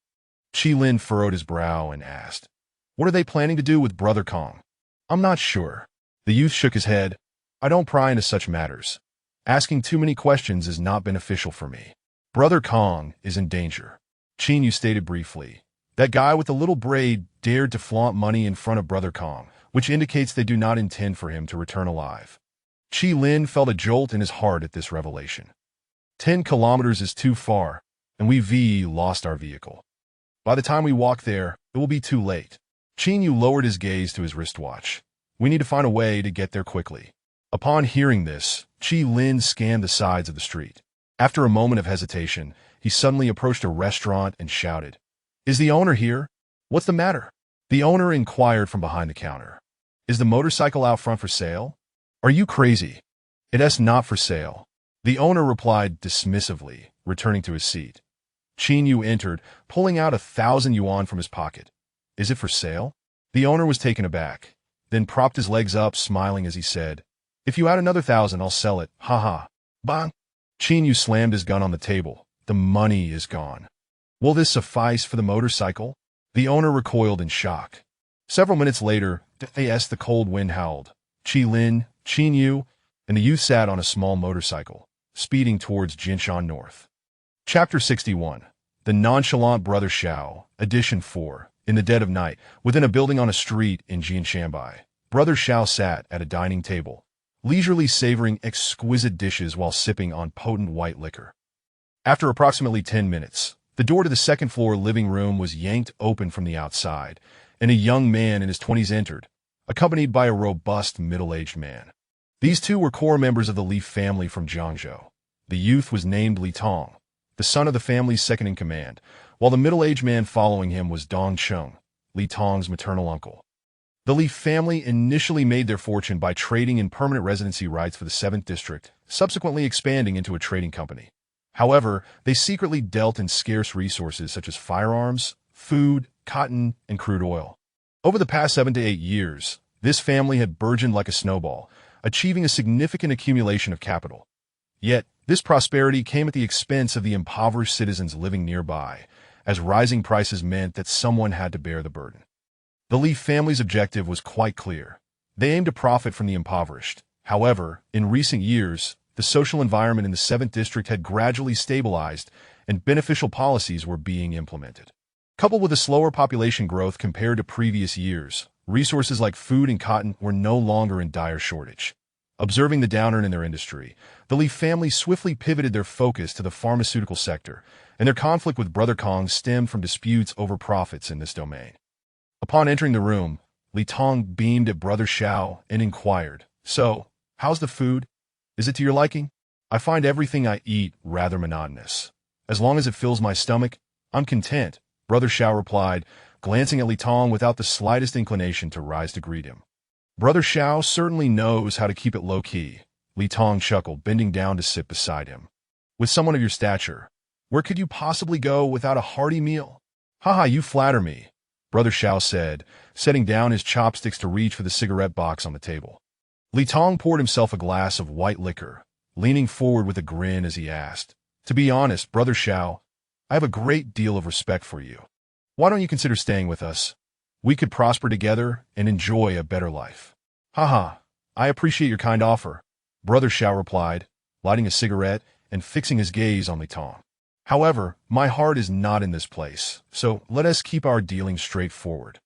Chi Lin furrowed his brow and asked, "What are they planning to do with Brother Kong?" "I'm not sure." The youth shook his head. "I don't pry into such matters. Asking too many questions is not beneficial for me. Brother Kong is in danger," Qin Yu stated briefly. "That guy with the little braid dared to flaunt money in front of Brother Kong, which indicates they do not intend for him to return alive." Chi Lin felt a jolt in his heart at this revelation. 10 kilometers is too far, and we've lost our vehicle. By the time we walk there, it will be too late. Qin Yu lowered his gaze to his wristwatch. "We need to find a way to get there quickly." Upon hearing this, Chi Lin scanned the sides of the street. After a moment of hesitation, he suddenly approached a restaurant and shouted, "Is the owner here?" "What's the matter?" The owner inquired from behind the counter. "Is the motorcycle out front for sale?" "Are you crazy?" "It's not for sale," the owner replied dismissively, returning to his seat. Qin Yu entered, pulling out 1,000 yuan from his pocket. "Is it for sale?" The owner was taken aback, then propped his legs up, smiling as he said, "If you add another 1,000, I'll sell it. Ha ha. Bang." Qin Yu slammed his gun on the table. "The money is gone." "Will this suffice for the motorcycle?" The owner recoiled in shock. Several minutes later, the cold wind howled. Chi Lin, Qin Yu, and the youth sat on a small motorcycle, speeding towards Jinshan North. Chapter 61. The Nonchalant Brother Xiao, Edition 4. In the dead of night, within a building on a street in Jinshanbai, Brother Xiao sat at a dining table, leisurely savoring exquisite dishes while sipping on potent white liquor. After approximately 10 minutes, the door to the second-floor living room was yanked open from the outside, and a young man in his 20s entered, accompanied by a robust middle-aged man. These two were core members of the Li family from Jiangzhou. The youth was named Li Tong, the son of the family's second-in-command, while the middle-aged man following him was Dong Chung, Li Tong's maternal uncle. The Li family initially made their fortune by trading in permanent residency rights for the 7th District, subsequently expanding into a trading company. However, they secretly dealt in scarce resources such as firearms, food, cotton, and crude oil. Over the past 7 to 8 years, this family had burgeoned like a snowball, achieving a significant accumulation of capital. Yet, this prosperity came at the expense of the impoverished citizens living nearby, as rising prices meant that someone had to bear the burden. The Li family's objective was quite clear. They aimed to profit from the impoverished. However, in recent years, the social environment in the 7th District had gradually stabilized, and beneficial policies were being implemented. Coupled with a slower population growth compared to previous years, resources like food and cotton were no longer in dire shortage. Observing the downturn in their industry, the Li family swiftly pivoted their focus to the pharmaceutical sector, and their conflict with Brother Kong stemmed from disputes over profits in this domain. Upon entering the room, Li Tong beamed at Brother Xiao and inquired, "So, how's the food? Is it to your liking?" "I find everything I eat rather monotonous. As long as it fills my stomach, I'm content," Brother Xiao replied, glancing at Li Tong without the slightest inclination to rise to greet him. Brother Xiao certainly knows how to keep it low-key. Li Tong chuckled, bending down to sit beside him. With someone of your stature, where could you possibly go without a hearty meal? Haha, you flatter me, Brother Xiao said, setting down his chopsticks to reach for the cigarette box on the table. Li Tong poured himself a glass of white liquor, leaning forward with a grin as he asked, "To be honest, Brother Xiao, I have a great deal of respect for you. Why don't you consider staying with us? We could prosper together and enjoy a better life." "Haha, I appreciate your kind offer," Brother Xiao replied, lighting a cigarette and fixing his gaze on Li Tong. "However, my heart is not in this place, so let us keep our dealings straightforward."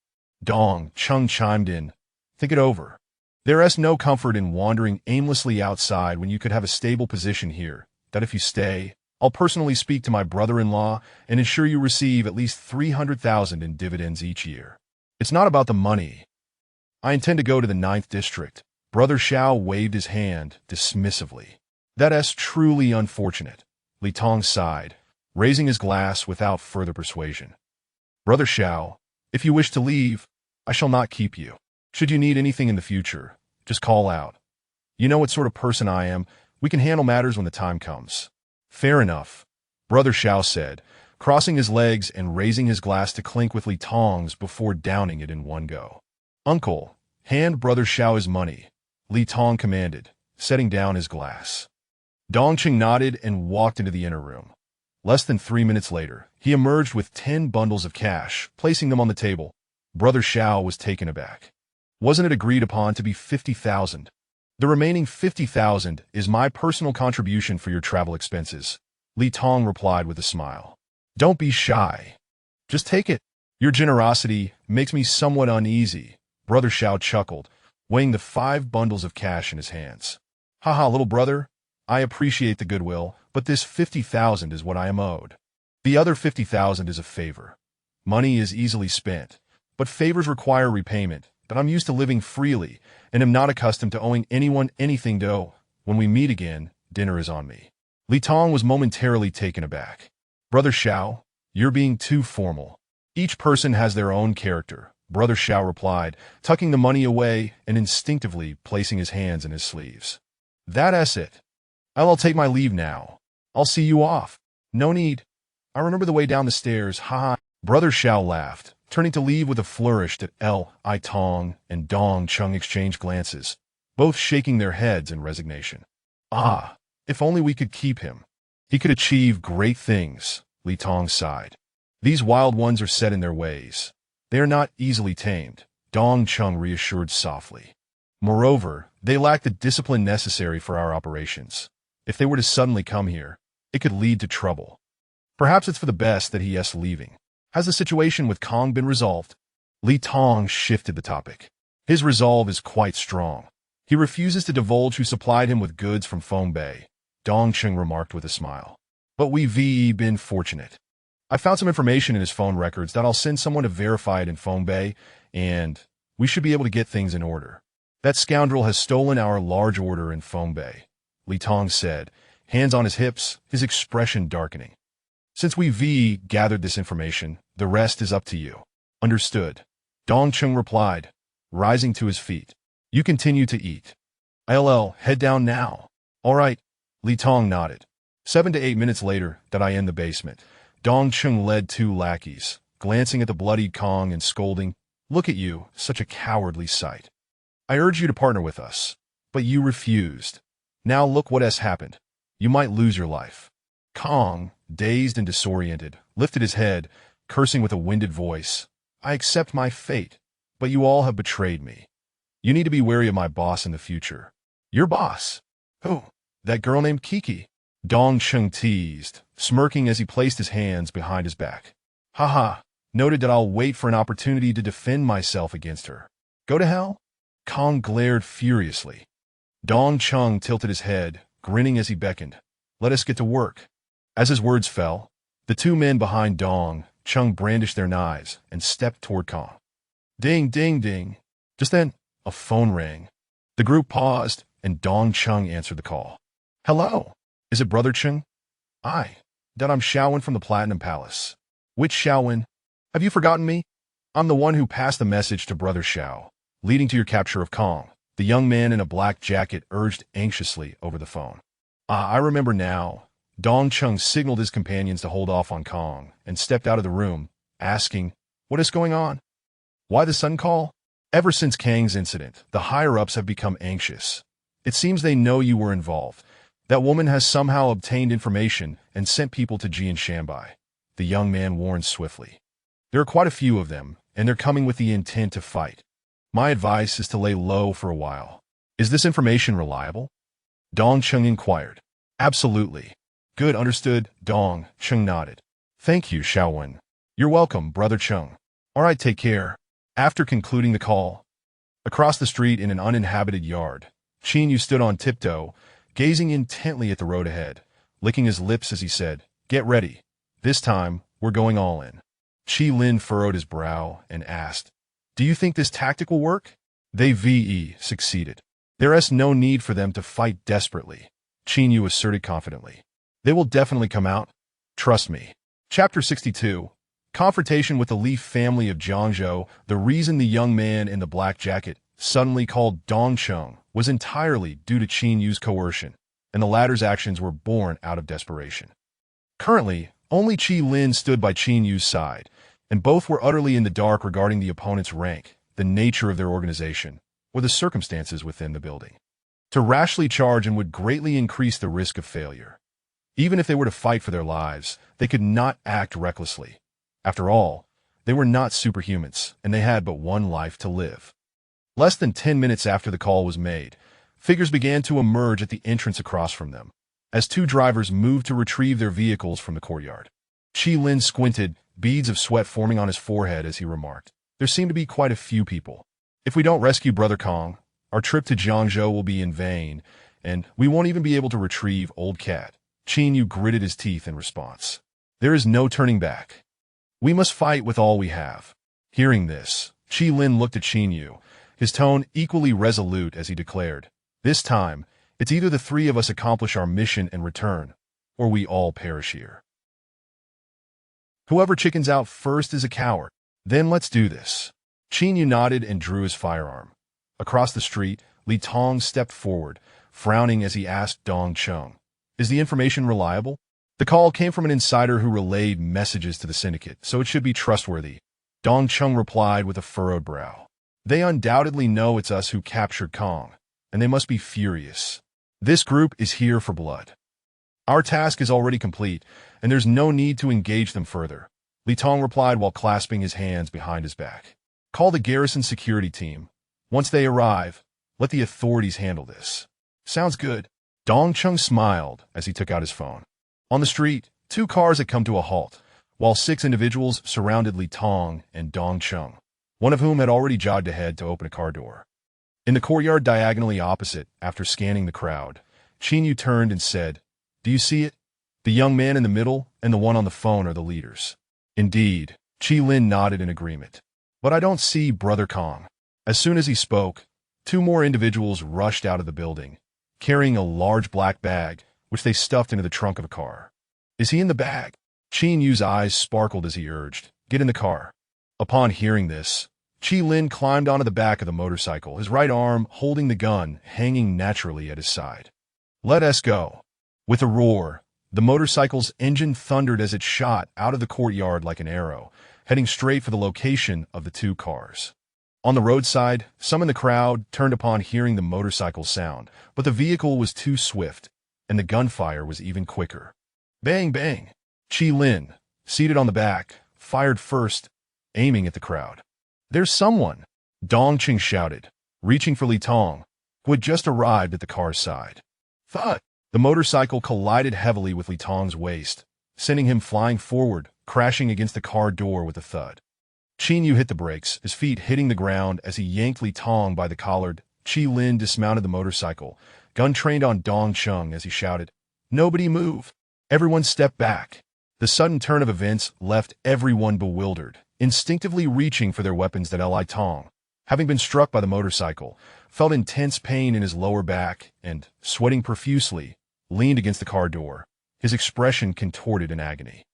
Dong Chung chimed in, "Think it over. There is no comfort in wandering aimlessly outside when you could have a stable position here, that if you stay, I'll personally speak to my brother-in-law and ensure you receive at least 300,000 in dividends each year. It's not about the money. I intend to go to the 9th district." Brother Xiao waved his hand dismissively. "That is truly unfortunate," Li Tong sighed, raising his glass without further persuasion. "Brother Xiao, if you wish to leave, I shall not keep you. Should you need anything in the future, just call out. You know what sort of person I am. We can handle matters when the time comes." "Fair enough," Brother Xiao said, crossing his legs and raising his glass to clink with Li Tong's before downing it in one go. "Uncle, hand Brother Xiao his money," Li Tong commanded, setting down his glass. Dongqing nodded and walked into the inner room. Less than 3 minutes later, he emerged with 10 bundles of cash, placing them on the table. Brother Xiao was taken aback. "Wasn't it agreed upon to be 50,000? The remaining 50,000 is my personal contribution for your travel expenses," Li Tong replied with a smile. "Don't be shy. Just take it. Your generosity makes me somewhat uneasy," Brother Xiao chuckled, weighing the 5 bundles of cash in his hands. "Haha, little brother, I appreciate the goodwill, but this 50,000 is what I am owed. The other 50,000 is a favor. Money is easily spent, but favors require repayment, but I'm used to living freely and am not accustomed to owing anyone anything to owe. When we meet again, dinner is on me." Li Tong was momentarily taken aback. "Brother Xiao, you're being too formal. Each person has their own character," Brother Xiao replied, tucking the money away and instinctively placing his hands in his sleeves. "That's it. I'll take my leave now. I'll see you off." "No need. I remember the way down the stairs, ha." Brother Xiao laughed, turning to leave with a flourish that Li Tong and Dong Chung exchanged glances, both shaking their heads in resignation. "Ah, if only we could keep him. He could achieve great things," Li Tong sighed. "These wild ones are set in their ways. They are not easily tamed," Dong Chung reassured softly. "Moreover, they lack the discipline necessary for our operations. If they were to suddenly come here, it could lead to trouble. Perhaps it's for the best that he is leaving. Has the situation with Kong been resolved?" Li Tong shifted the topic. "His resolve is quite strong. He refuses to divulge who supplied him with goods from Feng Bei," Dongqing remarked with a smile. "But we've been fortunate. I found some information in his phone records that I'll send someone to verify it in Feng Bei, and we should be able to get things in order. That scoundrel has stolen our large order in Feng Bei," Li Tong said, hands on his hips, his expression darkening. "Since we've gathered this information, the rest is up to you." "Understood," Dongqing replied, rising to his feet. "You continue to eat. I'll head down now." "All right," Li Tong nodded. 7 to 8 minutes later, that I in the basement, Dongqing led 2 lackeys, glancing at the bloodied Kong and scolding, "Look at you, such a cowardly sight. I urged you to partner with us, but you refused. Now look what has happened. You might lose your life." Kong, dazed and disoriented, lifted his head, cursing with a winded voice. "I accept my fate, but you all have betrayed me. You need to be wary of my boss in the future." "Your boss? Who?" "That girl named Kiki," Dongqing teased, smirking as he placed his hands behind his back. "Haha, noted that I'll wait for an opportunity to defend myself against her. Go to hell?" Kong glared furiously. Dongqing tilted his head, grinning as he beckoned. "Let us get to work." As his words fell, the 2 men behind Dongqing brandished their knives and stepped toward Kong. Ding, ding, ding. Just then, a phone rang. The group paused, and Dongqing answered the call. "Hello. Is it Brother Chung?" "Aye. That I'm Xiaowen from the Platinum Palace." "Which Xiaowen? Have you forgotten me? I'm the one who passed the message to Brother Xiao, leading to your capture of Kong. the young man in a black jacket urged anxiously over the phone. I remember now. Dong Chung signaled his companions to hold off on Kong and stepped out of the room, asking, "What is going on? Why the sudden call?" Ever since Kang's incident, the higher-ups have become anxious. It seems they know you were involved. That woman has somehow obtained information and sent people to Jian Shanbai, the young man warned swiftly. There are quite a few of them, and they're coming with the intent to fight. My advice is to lay low for a while. Is this information reliable? Dong Chung inquired. Absolutely. Good, understood. Dong Chung nodded. Thank you, Xiaowen. You're welcome, Brother Chung. All right, take care. After concluding the call, across the street in an uninhabited yard, Qin Yu stood on tiptoe, gazing intently at the road ahead, licking his lips as he said, "Get ready. This time, we're going all in." Qi Lin furrowed his brow and asked, "Do you think this tactic will work?" They succeeded. There's no need for them to fight desperately, Qin Yu asserted confidently. They will definitely come out. Trust me. Chapter 62. Confrontation with the Leaf family of Jiangzhou. The reason the young man in the black jacket, suddenly called Dong Chung, was entirely due to Qin Yu's coercion, and the latter's actions were born out of desperation. Currently, only Qi Lin stood by Qin Yu's side, and both were utterly in the dark regarding the opponent's rank, the nature of their organization, or the circumstances within the building. To rashly charge and would greatly increase the risk of failure. Even if they were to fight for their lives, they could not act recklessly. After all, they were not superhumans, and they had but one life to live. Less than 10 minutes after the call was made, figures began to emerge at the entrance across from them, as two drivers moved to retrieve their vehicles from the courtyard. Qi Lin squinted, beads of sweat forming on his forehead as he remarked, "There seem to be quite a few people. If we don't rescue Brother Kong, our trip to Jiangzhou will be in vain, and we won't even be able to retrieve Old Cat." Qin Yu gritted his teeth in response. "There is no turning back. We must fight with all we have." Hearing this, Qi Lin looked at Qin Yu, his tone equally resolute as he declared, "This time, it's either the three of us accomplish our mission and return, or we all perish here. Whoever chickens out first is a coward. Then let's do this." Qin Yu nodded and drew his firearm. Across the street, Li Tong stepped forward, frowning as he asked Dong Chung, "Is the information reliable?" The call came from an insider who relayed messages to the syndicate, so it should be trustworthy. Dong Chung replied with a furrowed brow. "They undoubtedly know it's us who captured Kong, and they must be furious. This group is here for blood. Our task is already complete, and there's no need to engage them further," Li Tong replied while clasping his hands behind his back. "Call the garrison security team. Once they arrive, let the authorities handle this." "Sounds good." Dong Chung smiled as he took out his phone. On the street, two cars had come to a halt, while 6 individuals surrounded Li Tong and Dong Chung, one of whom had already jogged ahead to open a car door. In the courtyard diagonally opposite, after scanning the crowd, Qin Yu turned and said, "Do you see it? The young man in the middle and the one on the phone are the leaders." "Indeed," Qi Lin nodded in agreement. "But I don't see Brother Kong." As soon as he spoke, 2 more individuals rushed out of the building, carrying a large black bag, which they stuffed into the trunk of a car. "Is he in the bag?" Qin Yu's eyes sparkled as he urged, "Get in the car." Upon hearing this, Qi Lin climbed onto the back of the motorcycle, his right arm holding the gun hanging naturally at his side. "Let us go." With a roar, the motorcycle's engine thundered as it shot out of the courtyard like an arrow, heading straight for the location of the 2 cars. On the roadside, some in the crowd turned upon hearing the motorcycle sound, but the vehicle was too swift, and the gunfire was even quicker. Bang, bang! Qi Lin, seated on the back, fired first, aiming at the crowd. "There's someone!" Dong Chung shouted, reaching for Li Tong, who had just arrived at the car's side. Thud! The motorcycle collided heavily with Li Tong's waist, sending him flying forward, crashing against the car door with a thud. Qin Yu hit the brakes, his feet hitting the ground as he yanked Li Tong by the collar. Qi Lin dismounted the motorcycle, gun trained on Dong Chung as he shouted, "Nobody move! Everyone step back!" The sudden turn of events left everyone bewildered, instinctively reaching for their weapons that Li Tong, having been struck by the motorcycle, felt intense pain in his lower back and, sweating profusely, leaned against the car door, his expression contorted in agony.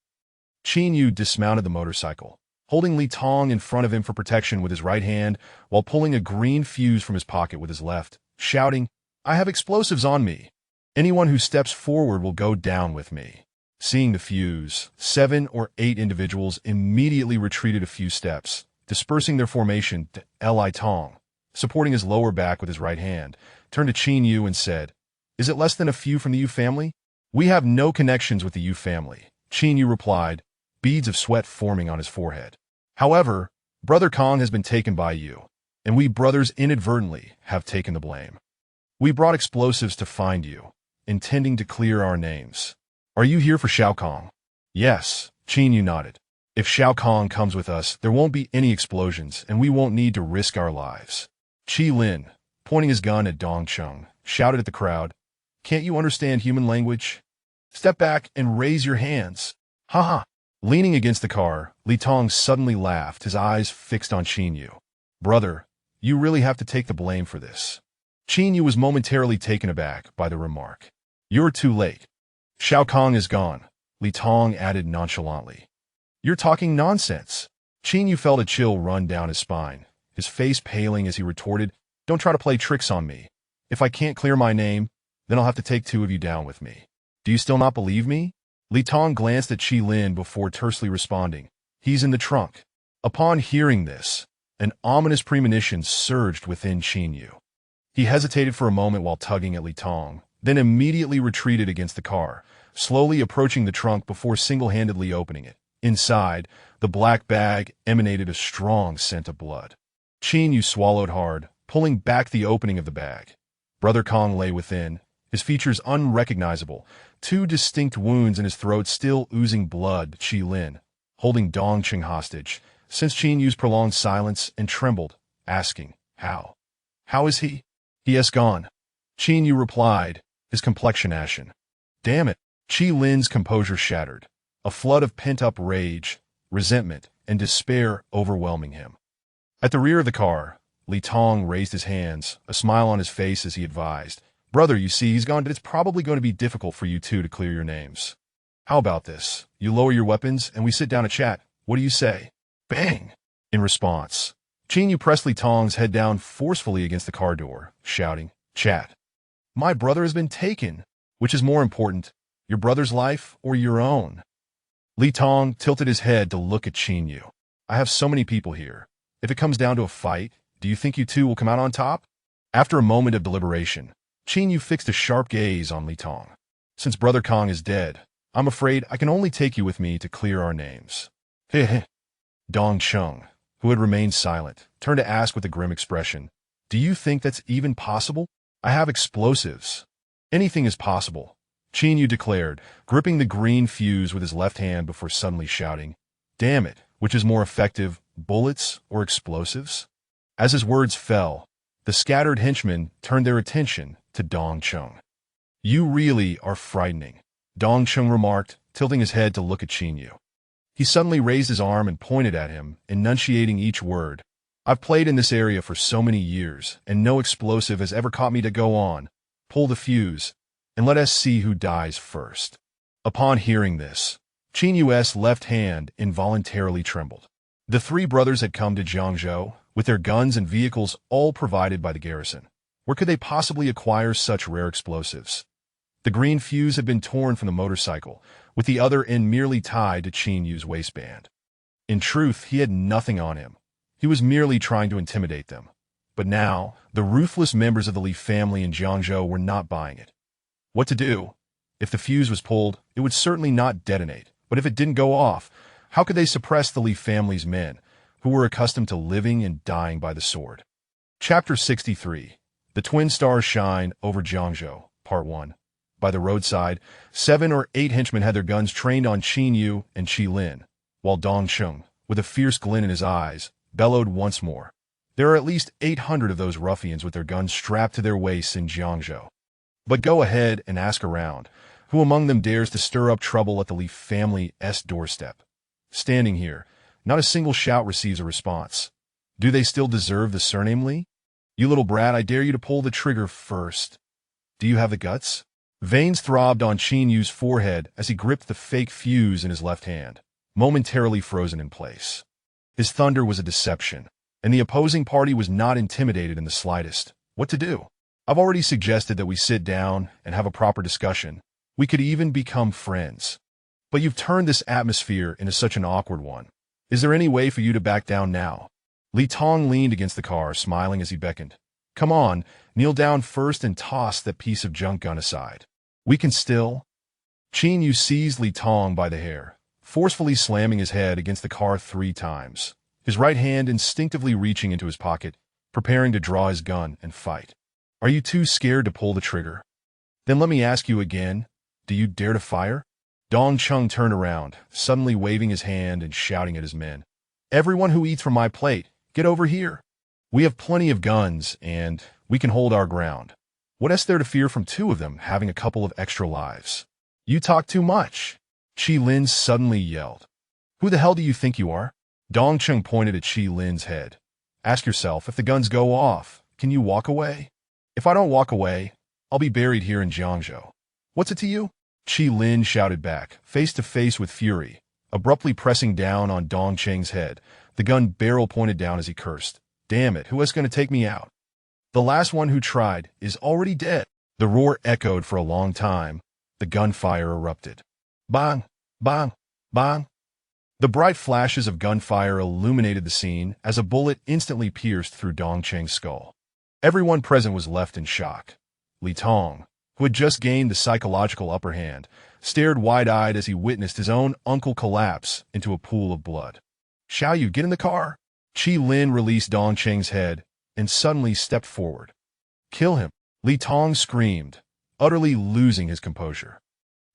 Qin Yu dismounted the motorcycle, holding Li Tong in front of him for protection with his right hand while pulling a green fuse from his pocket with his left, shouting, "I have explosives on me. Anyone who steps forward will go down with me." Seeing the fuse, 7 or 8 individuals immediately retreated a few steps, dispersing their formation to Li Tong, supporting his lower back with his right hand, turned to Qin Yu and said, "Is it less than a few from the Yu family?" "We have no connections with the Yu family," Qin Yu replied, beads of sweat forming on his forehead. "However, Brother Kong has been taken by you, and we brothers inadvertently have taken the blame. We brought explosives to find you, intending to clear our names. Are you here for Shao Kong?" "Yes," Qin Yu nodded. "If Shao Kong comes with us, there won't be any explosions, and we won't need to risk our lives." Qi Lin, pointing his gun at Dong Chung, shouted at the crowd, "Can't you understand human language? Step back and raise your hands." "Ha ha." Leaning against the car, Li Tong suddenly laughed, his eyes fixed on Qin Yu. "Brother, you really have to take the blame for this." Qin Yu was momentarily taken aback by the remark. "You're too late. Shao Kong is gone," Li Tong added nonchalantly. "You're talking nonsense." Qin Yu felt a chill run down his spine, his face paling as he retorted, "Don't try to play tricks on me. If I can't clear my name, then I'll have to take 2 of you down with me. Do you still not believe me?" Li Tong glanced at Qi Lin before tersely responding, "He's in the trunk." Upon hearing this, an ominous premonition surged within Qin Yu. He hesitated for a moment while tugging at Li Tong, then immediately retreated against the car, slowly approaching the trunk before single-handedly opening it. Inside, the black bag emanated a strong scent of blood. Qin Yu swallowed hard, pulling back the opening of the bag. Brother Kong lay within, his features unrecognizable, 2 distinct wounds in his throat still oozing blood. Qi Lin, holding Dong Chung hostage, sensed Qin Yu's prolonged silence and trembled, asking, "How? How is he?" "He has gone," Qin Yu replied, his complexion ashen. "Damn it." Qi Lin's composure shattered, a flood of pent-up rage, resentment, and despair overwhelming him. At the rear of the car, Li Tong raised his hands, a smile on his face as he advised, "Brother, you see, he's gone, but it's probably going to be difficult for you two to clear your names. How about this? You lower your weapons, and we sit down to chat. What do you say?" Bang! In response, Qin Yu pressed Li Tong's head down forcefully against the car door, shouting, "Chat. My brother has been taken. Which is more important, your brother's life or your own?" Li Tong tilted his head to look at Qin Yu. "I have so many people here. If it comes down to a fight, do you think you two will come out on top?" After a moment of deliberation, Qin Yu fixed a sharp gaze on Li Tong. "Since Brother Kong is dead, I'm afraid I can only take you with me to clear our names." Heh. Dong Chung, who had remained silent, turned to ask with a grim expression, "Do you think that's even possible? I have explosives." "Anything is possible," Qin Yu declared, gripping the green fuse with his left hand before suddenly shouting, "Damn it, which is more effective, bullets or explosives?" As his words fell, the scattered henchmen turned their attention to Dong Chung. "You really are frightening," Dong Chung remarked, tilting his head to look at Qin Yu. He suddenly raised his arm and pointed at him, enunciating each word. "I've played in this area for so many years, and no explosive has ever caught me to go on. Pull the fuse, and let us see who dies first." Upon hearing this, Qin Yu's left hand involuntarily trembled. The 3 brothers had come to Jiangzhou with their guns and vehicles all provided by the garrison. Where could they possibly acquire such rare explosives? The green fuse had been torn from the motorcycle, with the other end merely tied to Qin Yu's waistband. In truth, he had nothing on him. He was merely trying to intimidate them. But now, the ruthless members of the Li family in Jiangzhou were not buying it. What to do? If the fuse was pulled, it would certainly not detonate. But if it didn't go off, how could they suppress the Li family's men, who were accustomed to living and dying by the sword? Chapter 63. The Twin Stars Shine Over Jiangzhou, Part 1. By the roadside, 7 or 8 henchmen had their guns trained on Qin Yu and Qi Lin, while Dong Chung, with a fierce glint in his eyes, bellowed once more. There are at least 800 of those ruffians with their guns strapped to their waists in Jiangzhou. But go ahead and ask around, who among them dares to stir up trouble at the Li family's doorstep? Standing here, not a single shout receives a response. Do they still deserve the surname Li? "You little brat, I dare you to pull the trigger first. Do you have the guts?" Veins throbbed on Qin Yu's forehead as he gripped the fake fuse in his left hand, momentarily frozen in place. His thunder was a deception, and the opposing party was not intimidated in the slightest. What to do? I've already suggested that we sit down and have a proper discussion. We could even become friends. But you've turned this atmosphere into such an awkward one. Is there any way for you to back down now? Li Tong leaned against the car, smiling as he beckoned. Come on, kneel down first and toss that piece of junk gun aside. We can still... Qin Yu seized Li Tong by the hair, forcefully slamming his head against the car 3 times, his right hand instinctively reaching into his pocket, preparing to draw his gun and fight. Are you too scared to pull the trigger? Then let me ask you again, do you dare to fire? Dong Chung turned around, suddenly waving his hand and shouting at his men. Everyone who eats from my plate, get over here. We have plenty of guns, and we can hold our ground. What is there to fear from 2 of them having a couple of extra lives? You talk too much. Qi Lin suddenly yelled. Who the hell do you think you are? Dong Chung pointed at Qi Lin's head. Ask yourself, if the guns go off, can you walk away? If I don't walk away, I'll be buried here in Jiangzhou. What's it to you? Qi Lin shouted back, face to face with fury, abruptly pressing down on Dong Cheng's head, the gun barrel pointed down as he cursed. Damn it, who is going to take me out? The last one who tried is already dead. The roar echoed for a long time. The gunfire erupted. Bang! Bang! Bang! The bright flashes of gunfire illuminated the scene as a bullet instantly pierced through Dong Cheng's skull. Everyone present was left in shock. Li Tong, who had just gained the psychological upper hand, stared wide-eyed as he witnessed his own uncle collapse into a pool of blood. Xiaoyu, get in the car! Qi Lin released Dong Cheng's head and suddenly stepped forward. Kill him! Li Tong screamed, utterly losing his composure.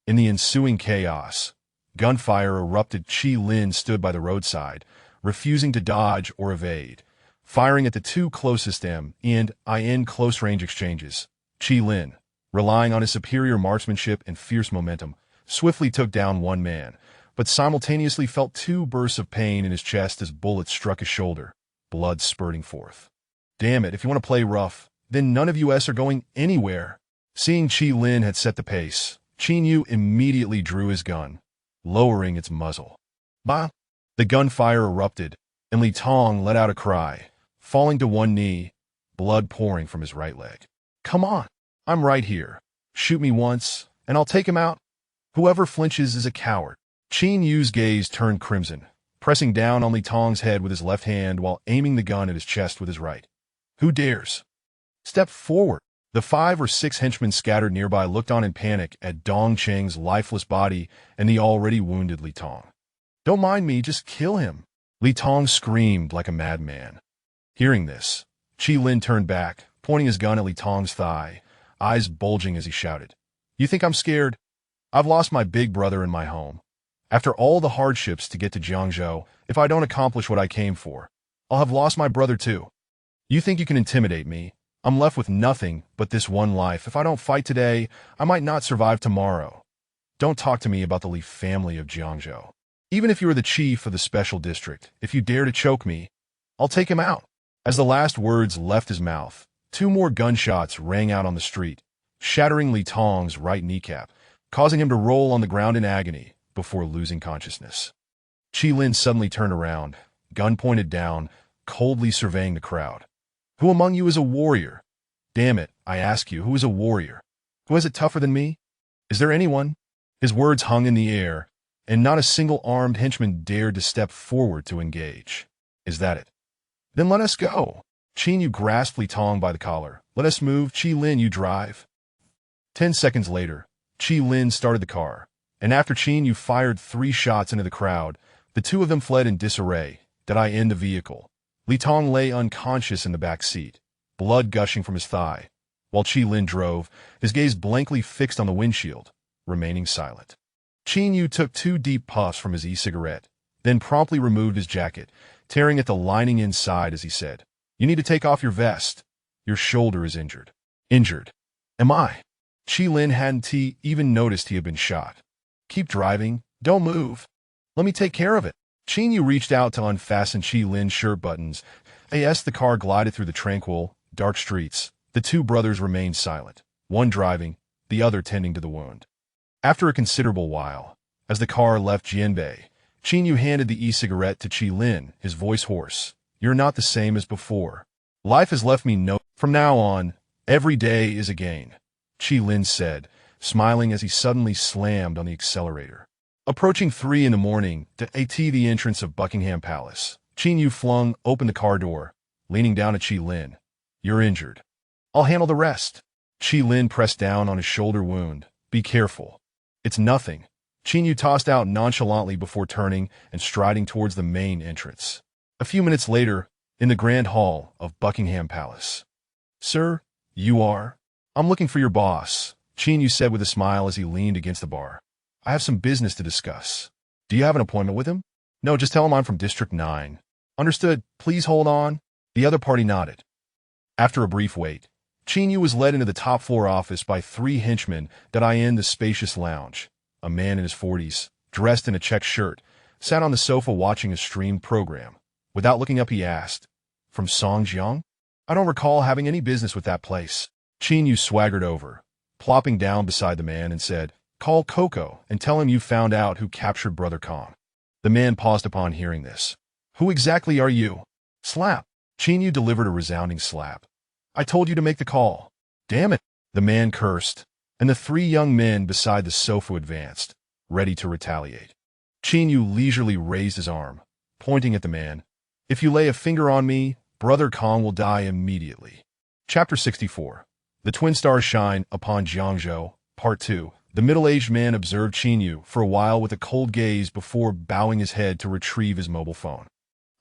In the ensuing chaos, gunfire erupted. Qi Lin stood by the roadside, refusing to dodge or evade, firing at the 2 closest M and IN close-range exchanges. Qi Lin, relying on his superior marksmanship and fierce momentum, swiftly took down 1 man, but simultaneously felt 2 bursts of pain in his chest as bullets struck his shoulder, blood spurting forth. Damn it, if you want to play rough, then none of us are going anywhere. Seeing Qi Lin had set the pace, Qin Yu immediately drew his gun, lowering its muzzle. Bah! The gunfire erupted, and Li Tong let out a cry, falling to 1 knee, blood pouring from his right leg. Come on, I'm right here. Shoot me once, and I'll take him out. Whoever flinches is a coward. Qin Yu's gaze turned crimson, pressing down on Li Tong's head with his left hand while aiming the gun at his chest with his right. Who dares? Step forward. The 5 or 6 henchmen scattered nearby looked on in panic at Dong Cheng's lifeless body and the already wounded Li Tong. Don't mind me, just kill him. Li Tong screamed like a madman. Hearing this, Qi Lin turned back, pointing his gun at Li Tong's thigh, eyes bulging as he shouted. You think I'm scared? I've lost my big brother and my home. After all the hardships to get to Jiangzhou, if I don't accomplish what I came for, I'll have lost my brother too. You think you can intimidate me? I'm left with nothing but this 1 life. If I don't fight today, I might not survive tomorrow. Don't talk to me about the Li family of Jiangzhou. Even if you are the chief of the special district, if you dare to choke me, I'll take him out. As the last words left his mouth, 2 more gunshots rang out on the street, shattering Li Tong's right kneecap, causing him to roll on the ground in agony before losing consciousness. Qi Lin suddenly turned around, gun pointed down, coldly surveying the crowd. Who among you is a warrior? Damn it, I ask you, who is a warrior? Who has it tougher than me? Is there anyone? His words hung in the air, and not a single armed henchman dared to step forward to engage. Is that it? Then let us go. Qin Yu grasped Li Tong by the collar. Let us move. Qi Lin, you drive. 10 seconds later, Qi Lin started the car, and after Qin Yu fired 3 shots into the crowd, the 2 of them fled in disarray. Did I end the vehicle? Li Tong lay unconscious in the back seat, blood gushing from his thigh, while Qi Lin drove, his gaze blankly fixed on the windshield, remaining silent. Qin Yu took 2 deep puffs from his e-cigarette, then promptly removed his jacket, tearing at the lining inside as he said, You need to take off your vest. Your shoulder is injured. Injured? Am I? Qi Lin hadn't even noticed he had been shot. Keep driving. Don't move. Let me take care of it. Qin Yu reached out to unfasten Qi Lin's shirt buttons. As the car glided through the tranquil, dark streets, the 2 brothers remained silent, one driving, the other tending to the wound. After a considerable while, as the car left Jianbei, Qin Yu handed the e-cigarette to Qi Lin, his voice hoarse. You're not the same as before. Life has left me no... From now on, every day is a gain, Qi Lin said, smiling as he suddenly slammed on the accelerator. Approaching 3 in the morning, at the entrance of Buckingham Palace, Qin Yu flung open the car door, leaning down at Qi Lin. You're injured. I'll handle the rest. Qi Lin pressed down on his shoulder wound. Be careful. It's nothing. Qin Yu tossed out nonchalantly before turning and striding towards the main entrance. A few minutes later, in the grand hall of Buckingham Palace. Sir, you are? I'm looking for your boss, Qin Yu said with a smile as he leaned against the bar. I have some business to discuss. Do you have an appointment with him? No, just tell him I'm from District 9. Understood. Please hold on. The other party nodded. After a brief wait, Qin Yu was led into the top-floor office by 3 henchmen that in the spacious lounge. A man in his 40s, dressed in a check shirt, sat on the sofa watching a streamed program. Without looking up, he asked, From Songjiang? I don't recall having any business with that place. Qin Yu swaggered over, plopping down beside the man and said, Call Coco and tell him you found out who captured Brother Kong. The man paused upon hearing this. Who exactly are you? Slap. Qin Yu delivered a resounding slap. I told you to make the call. Damn it. The man cursed, and the 3 young men beside the sofa advanced, ready to retaliate. Qin Yu leisurely raised his arm, pointing at the man. If you lay a finger on me, Brother Kong will die immediately. Chapter 64. The Twin Stars Shine upon Jiangzhou, Part 2. The middle-aged man observed Qin Yu for a while with a cold gaze before bowing his head to retrieve his mobile phone.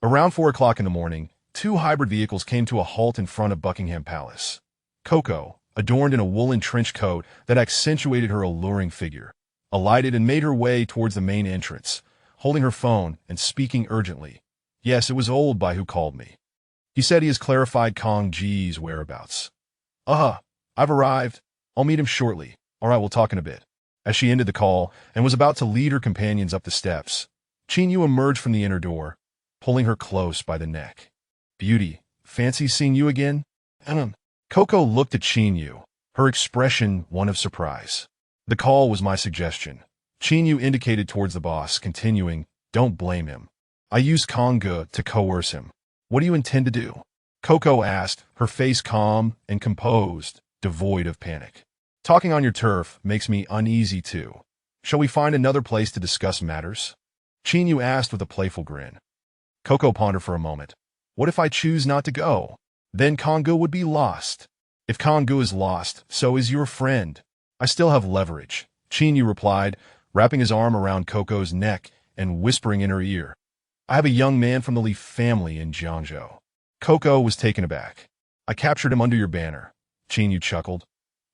Around 4 o'clock in the morning, 2 hybrid vehicles came to a halt in front of Buckingham Palace. Coco, adorned in a woolen trench coat that accentuated her alluring figure, alighted and made her way towards the main entrance, holding her phone and speaking urgently. Yes, it was Old Bai who called me. He said he has clarified Kong Ji's whereabouts. I've arrived. I'll meet him shortly. All right, we'll talk in a bit. As she ended the call and was about to lead her companions up the steps, Qin Yu emerged from the inner door, pulling her close by the neck. Beauty, fancy seeing you again? Coco looked at Qin Yu, her expression one of surprise. The call was my suggestion. Qin Yu indicated towards the boss, continuing, Don't blame him. I used Kong Ge to coerce him. What do you intend to do? Coco asked, her face calm and composed, devoid of panic. Talking on your turf makes me uneasy too. Shall we find another place to discuss matters? Qin Yu asked with a playful grin. Coco pondered for a moment. What if I choose not to go? Then Kong Ge would be lost. If Kong Ge is lost, so is your friend. I still have leverage, Qin Yu replied, wrapping his arm around Coco's neck and whispering in her ear. I have a young man from the Li family in Jiangzhou. Coco was taken aback. I captured him under your banner. Qin Yu chuckled.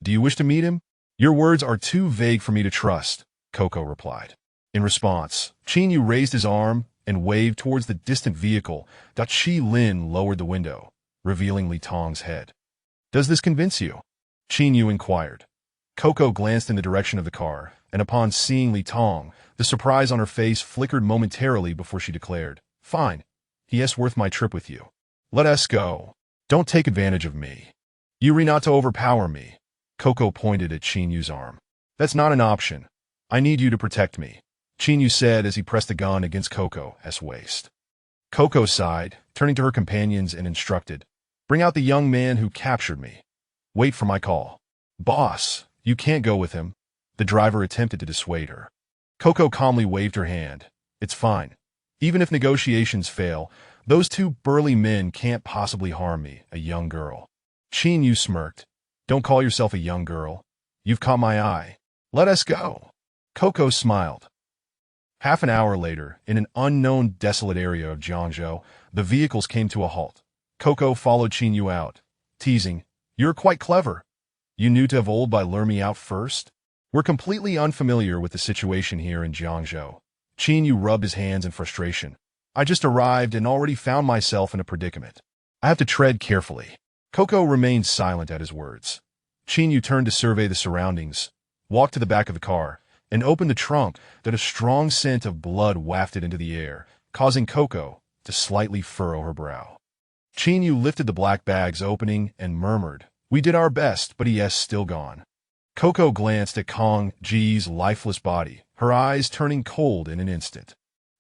Do you wish to meet him? Your words are too vague for me to trust, Coco replied. In response, Qin Yu raised his arm and waved towards the distant vehicle. Qi Lin lowered the window, revealing Li Tong's head. Does this convince you? Qin Yu inquired. Coco glanced in the direction of the car, and upon seeing Li Tong, the surprise on her face flickered momentarily before she declared, Fine. He is worth my trip with you. Let us go. Don't take advantage of me. You are not to overpower me. Coco pointed at Qin Yu's arm. That's not an option. I need you to protect me, Qin Yu said as he pressed the gun against Coco's waist. Coco sighed, turning to her companions and instructed, Bring out the young man who captured me. Wait for my call. Boss, you can't go with him. The driver attempted to dissuade her. Coco calmly waved her hand. It's fine. Even if negotiations fail, those 2 burly men can't possibly harm me, a young girl. Qin Yu smirked. Don't call yourself a young girl. You've caught my eye. Let us go. Coco smiled. Half an hour later, in an unknown desolate area of Jiangzhou, the vehicles came to a halt. Coco followed Qin Yu out, teasing, You're quite clever. You knew to have Old Bai lure me out first? We're completely unfamiliar with the situation here in Jiangzhou. Qin Yu rubbed his hands in frustration. I just arrived and already found myself in a predicament. I have to tread carefully. Coco remained silent at his words. Qin Yu turned to survey the surroundings, walked to the back of the car, and opened the trunk that a strong scent of blood wafted into the air, causing Coco to slightly furrow her brow. Qin Yu lifted the black bag's opening and murmured, We did our best, but he is still gone. Coco glanced at Kong Ji's lifeless body, her eyes turning cold in an instant.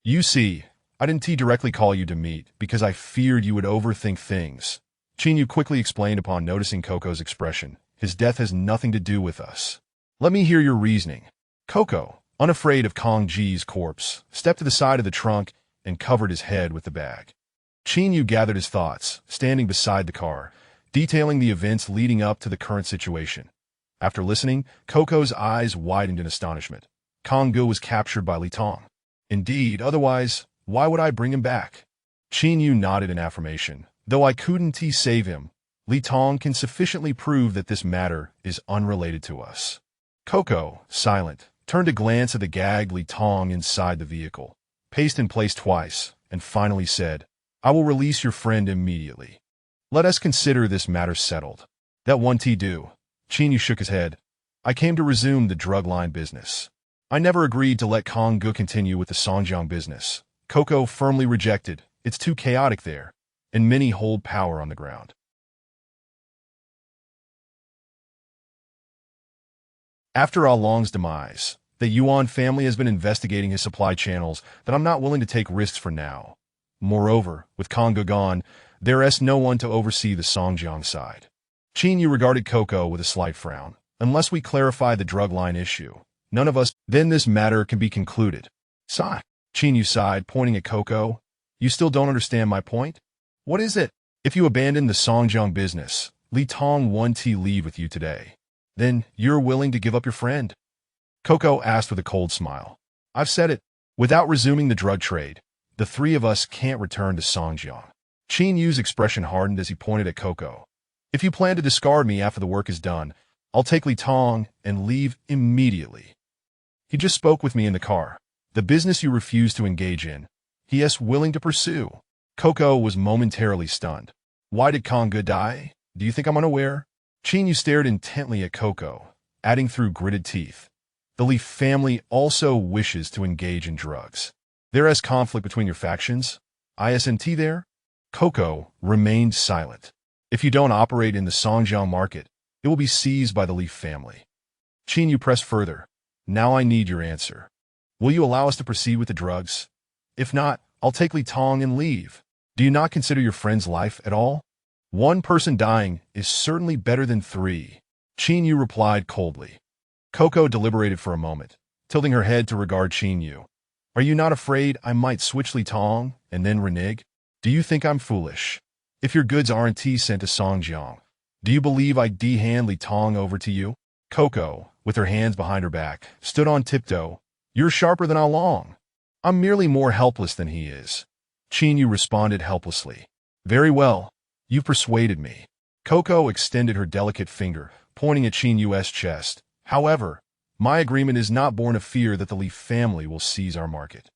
You see, I didn't directly call you to meet because I feared you would overthink things. Chin Yu quickly explained upon noticing Coco's expression. His death has nothing to do with us. Let me hear your reasoning. Coco, unafraid of Kong Ji's corpse, stepped to the side of the trunk and covered his head with the bag. Chin Yu gathered his thoughts, standing beside the car, detailing the events leading up to the current situation. After listening, Coco's eyes widened in astonishment. Kong Gu was captured by Li Tong. Indeed, otherwise, why would I bring him back? Chin Yu nodded in affirmation. Though I couldn't save him, Li Tong can sufficiently prove that this matter is unrelated to us. Coco, silent, turned to glance at the gagged Li Tong inside the vehicle, paced in place twice, and finally said, I will release your friend immediately. Let us consider this matter settled. That won't do. Chin Yu shook his head. I came to resume the drug line business. I never agreed to let Kong Gu continue with the Songjiang business. Coco firmly rejected. It's too chaotic there, and many hold power on the ground. After Long's demise, the Yuan family has been investigating his supply channels that I'm not willing to take risks for now. Moreover, with Kong Gu gone, there is no one to oversee the Songjiang side. Chin Yu regarded Coco with a slight frown. Unless we clarify the drug line issue, none of us, then this matter can be concluded. Sigh. Chin Yu sighed, pointing at Coco. You still don't understand my point? What is it? If you abandon the Songjiang business, Li Tong won't leave with you today. Then you're willing to give up your friend? Coco asked with a cold smile. I've said it. Without resuming the drug trade, the three of us can't return to Songjiang. Chin Yu's expression hardened as he pointed at Coco. If you plan to discard me after the work is done, I'll take Li Tong and leave immediately. He just spoke with me in the car. The business you refuse to engage in, he is willing to pursue. Coco was momentarily stunned. Why did Kong Gu die? Do you think I'm unaware? Chin Yu stared intently at Coco, adding through gritted teeth. The Li family also wishes to engage in drugs. There is conflict between your factions? Isn't there? Coco remained silent. If you don't operate in the Songjiang market, it will be seized by the Li family. Chin Yu pressed further. Now I need your answer. Will you allow us to proceed with the drugs? If not, I'll take Li Tong and leave. Do you not consider your friend's life at all? One person dying is certainly better than three. Chin Yu replied coldly. Coco deliberated for a moment, tilting her head to regard Chin Yu. Are you not afraid I might switch Li Tong and then renege? Do you think I'm foolish? If your goods aren't sent to Songjiang, do you believe I'd hand Li Tong over to you? Coco, with her hands behind her back, stood on tiptoe. You're sharper than Long. I'm merely more helpless than he is. Chin Yu responded helplessly. Very well. You've persuaded me. Coco extended her delicate finger, pointing at Chin Yu's chest. However, my agreement is not born of fear that the Li family will seize our market.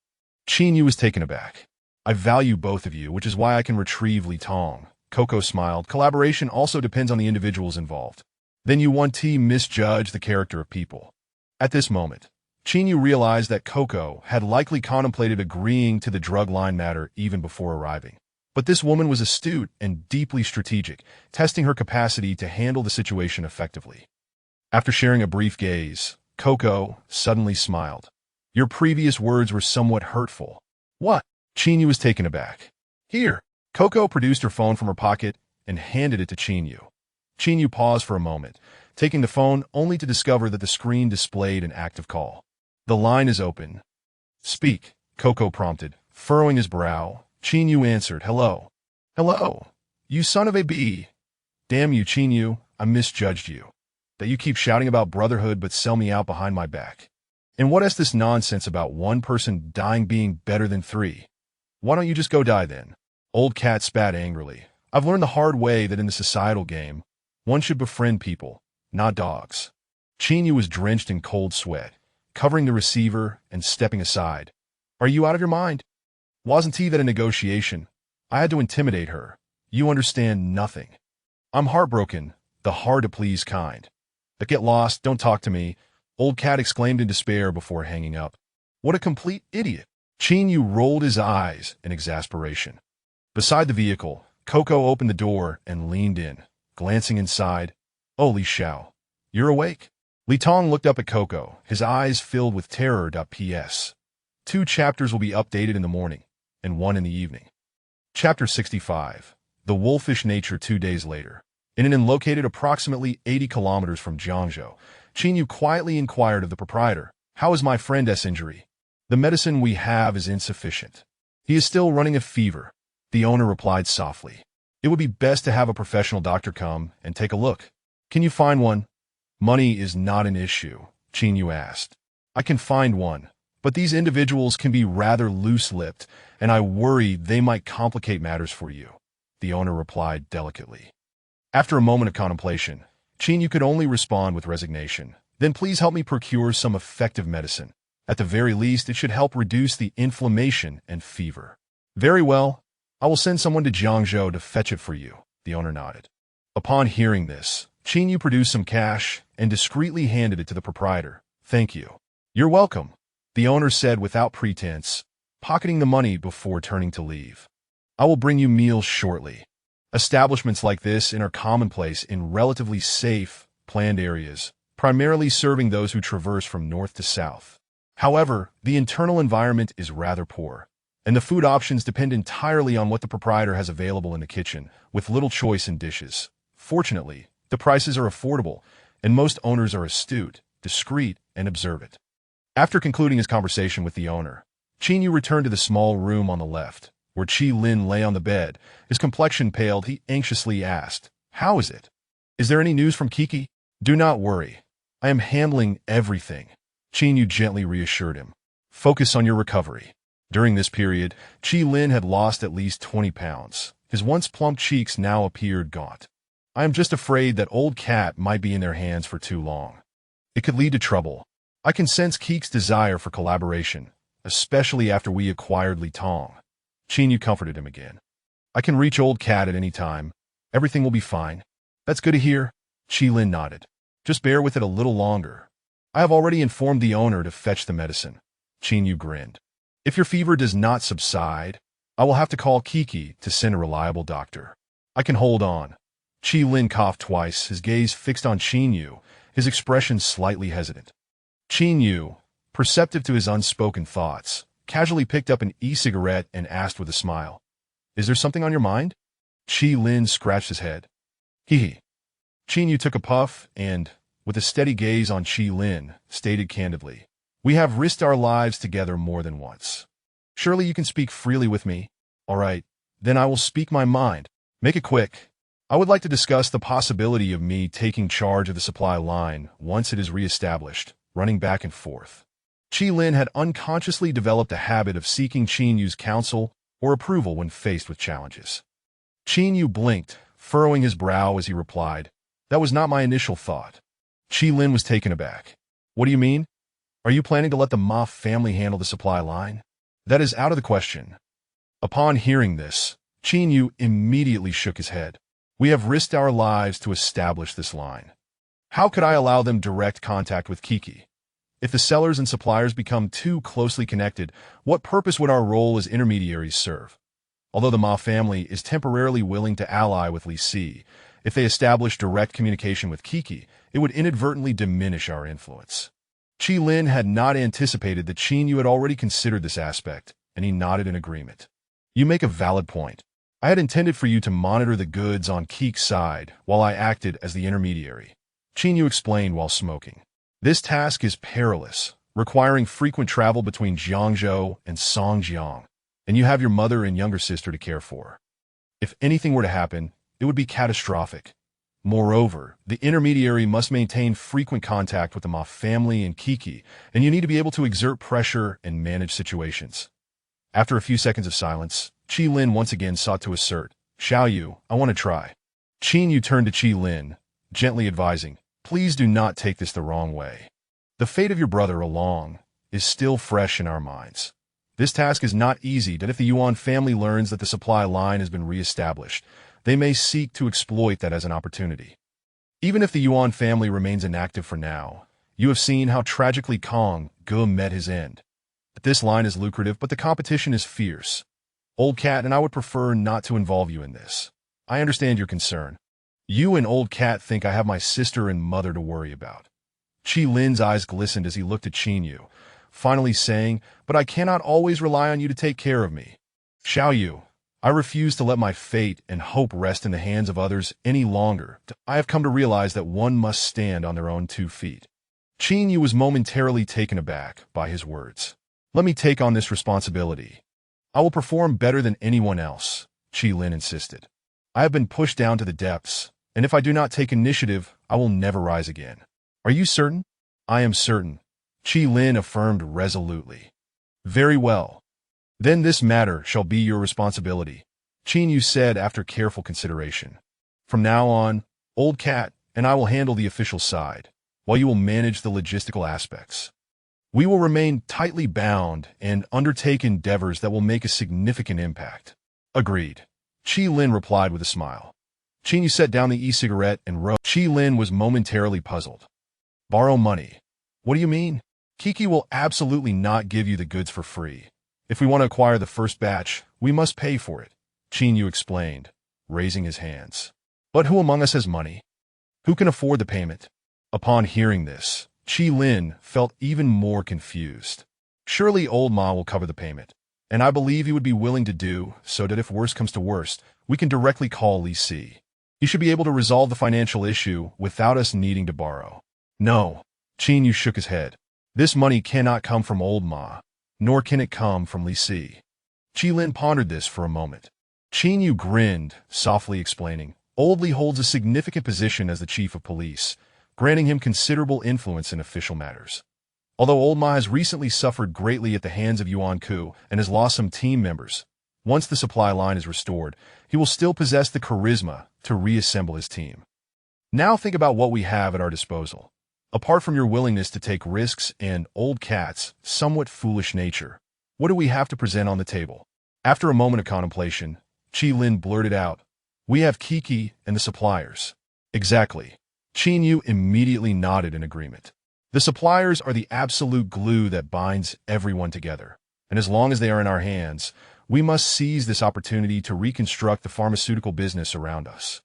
Chin Yu was taken aback. I value both of you, which is why I can retrieve Li Tong. Coco smiled. Collaboration also depends on the individuals involved. Then you want to misjudge the character of people. At this moment, Chin Yu realized that Coco had likely contemplated agreeing to the drug line matter even before arriving. But this woman was astute and deeply strategic, testing her capacity to handle the situation effectively. After sharing a brief gaze, Coco suddenly smiled. Your previous words were somewhat hurtful. What? Chin Yu was taken aback. Here. Coco produced her phone from her pocket and handed it to Chin Yu. Chin Yu paused for a moment, taking the phone only to discover that the screen displayed an active call. The line is open. Speak, Coco prompted, furrowing his brow. Chin Yu answered, Hello. Hello. You son of a bee. Damn you, Chin Yu, I misjudged you. That you keep shouting about brotherhood but sell me out behind my back. And what is this nonsense about one person dying being better than three? Why don't you just go die then? Old Cat spat angrily. I've learned the hard way that in the societal game, one should befriend people, not dogs. Chin Yu was drenched in cold sweat, covering the receiver and stepping aside. Are you out of your mind? Wasn't he that a negotiation? I had to intimidate her. You understand nothing. I'm heartbroken, the hard-to-please kind. But get lost, don't talk to me, Old Cat exclaimed in despair before hanging up. What a complete idiot. Chin Yu rolled his eyes in exasperation. Beside the vehicle, Coco opened the door and leaned in, glancing inside. Oh, Li Xiao, you're awake? Li Tong looked up at Coco, his eyes filled with terror. P.S. 2 chapters will be updated in the morning, and 1 in the evening. Chapter 65. The Wolfish Nature 2 days later. In an inn located approximately 80 kilometers from Jiangzhou, Qinyu quietly inquired of the proprietor, "How is my friend S. injury? The medicine we have is insufficient. He is still running a fever." The owner replied softly, "It would be best to have a professional doctor come and take a look. Can you find one?" "Money is not an issue," Qinyu asked. "I can find one, but these individuals can be rather loose-lipped, and I worry they might complicate matters for you," the owner replied delicately. After a moment of contemplation, Qinyu could only respond with resignation. "Then please help me procure some effective medicine. At the very least, it should help reduce the inflammation and fever." "Very well. I will send someone to Jiangzhou to fetch it for you," the owner nodded. Upon hearing this, Qinyu produced some cash and discreetly handed it to the proprietor. "Thank you." "You're welcome," the owner said without pretense, pocketing the money before turning to leave. "I will bring you meals shortly." Establishments like this are commonplace in relatively safe, planned areas, primarily serving those who traverse from north to south. However, the internal environment is rather poor, and the food options depend entirely on what the proprietor has available in the kitchen, with little choice in dishes. Fortunately, the prices are affordable, and most owners are astute, discreet, and observant. After concluding his conversation with the owner, Qinyu returned to the small room on the left, where Qi Lin lay on the bed. His complexion paled. He anxiously asked, "How is it? Is there any news from Kiki?" "Do not worry. I am handling everything," Qinyu gently reassured him. "Focus on your recovery." During this period, Qi Lin had lost at least 20 pounds. His once plump cheeks now appeared gaunt. "I am just afraid that old Cat might be in their hands for too long. It could lead to trouble. I can sense Keek's desire for collaboration, especially after we acquired Li Tong." Qinyu comforted him again. "I can reach old Cat at any time. Everything will be fine." "That's good to hear," Qi Lin nodded. "Just bear with it a little longer. I have already informed the owner to fetch the medicine." Qinyu grinned. "If your fever does not subside, I will have to call Kiki to send a reliable doctor. I can hold on." Qi Lin coughed twice, his gaze fixed on Qinyu, his expression slightly hesitant. Qinyu, perceptive to his unspoken thoughts, casually picked up an e-cigarette and asked with a smile, "Is there something on your mind?" Qi Lin scratched his head. Hee. Qinyu took a puff and, with a steady gaze on Qi Lin, stated candidly, "We have risked our lives together more than once. Surely you can speak freely with me? All right, then I will speak my mind. Make it quick. I would like to discuss the possibility of me taking charge of the supply line once it is reestablished, running back and forth." Qi Lin had unconsciously developed a habit of seeking Qinyu's counsel or approval when faced with challenges. Qinyu blinked, furrowing his brow as he replied, "That was not my initial thought." Qi Lin was taken aback. "What do you mean? Are you planning to let the Ma family handle the supply line?" "That is out of the question." Upon hearing this, Qinyu immediately shook his head. "We have risked our lives to establish this line. How could I allow them direct contact with Kiki? If the sellers and suppliers become too closely connected, what purpose would our role as intermediaries serve? Although the Ma family is temporarily willing to ally with Li Si, if they establish direct communication with Kiki, it would inadvertently diminish our influence." Qi Lin had not anticipated that Qinyu had already considered this aspect, and he nodded in agreement. "You make a valid point. I had intended for you to monitor the goods on Keek's side while I acted as the intermediary," Qinyu explained while smoking. "This task is perilous, requiring frequent travel between Jiangzhou and Songjiang, and you have your mother and younger sister to care for. If anything were to happen, it would be catastrophic. Moreover, the intermediary must maintain frequent contact with the Ma family and Kiki, and you need to be able to exert pressure and manage situations." After a few seconds of silence, Qi Lin once again sought to assert, "Xiaoyu, I want to try." Qinyu turned to Qi Lin, gently advising, "Please do not take this the wrong way. The fate of your brother Along is still fresh in our minds. This task is not easy, but if the Yuan family learns that the supply line has been reestablished, they may seek to exploit that as an opportunity. Even if the Yuan family remains inactive for now, you have seen how tragically Kong Ge met his end. This line is lucrative, but the competition is fierce. Old Cat and I would prefer not to involve you in this. I understand your concern. You and Old Cat think I have my sister and mother to worry about." Qi Lin's eyes glistened as he looked at Qinyu, finally saying, "But I cannot always rely on you to take care of me. Shall you? I refuse to let my fate and hope rest in the hands of others any longer. I have come to realize that one must stand on their own 2 feet." Qin Yu was momentarily taken aback by his words. "Let me take on this responsibility. I will perform better than anyone else," Qi Lin insisted. "I have been pushed down to the depths, and if I do not take initiative, I will never rise again." "Are you certain?" "I am certain," Qi Lin affirmed resolutely. "Very well. Then this matter shall be your responsibility," Qin Yu said after careful consideration. "From now on, Old Cat and I will handle the official side, while you will manage the logistical aspects. We will remain tightly bound and undertake endeavors that will make a significant impact." "Agreed," Qi Lin replied with a smile. Qin Yu set down the e-cigarette and wrote. Qi Lin was momentarily puzzled. "Borrow money? What do you mean?" "Kiki will absolutely not give you the goods for free. If we want to acquire the first batch, we must pay for it," Qin Yu explained, raising his hands. "But who among us has money? Who can afford the payment?" Upon hearing this, Qi Lin felt even more confused. "Surely Old Ma will cover the payment, and I believe he would be willing to do so that if worst comes to worst, we can directly call Li Si. He should be able to resolve the financial issue without us needing to borrow." "No," Qin Yu shook his head. "This money cannot come from Old Ma, nor can it come from Li Si." Qi Lin pondered this for a moment. Qin Yu grinned, softly explaining, "Old Li holds a significant position as the chief of police, granting him considerable influence in official matters. Although Old Ma has recently suffered greatly at the hands of Yuan Ku and has lost some team members, once the supply line is restored, he will still possess the charisma to reassemble his team. Now think about what we have at our disposal. Apart from your willingness to take risks and Old Cat's somewhat foolish nature, what do we have to present on the table?" After a moment of contemplation, Qi Lin blurted out, "We have Kiki and the suppliers." "Exactly." Qin Yu immediately nodded in agreement. "The suppliers are the absolute glue that binds everyone together, and as long as they are in our hands, we must seize this opportunity to reconstruct the pharmaceutical business around us.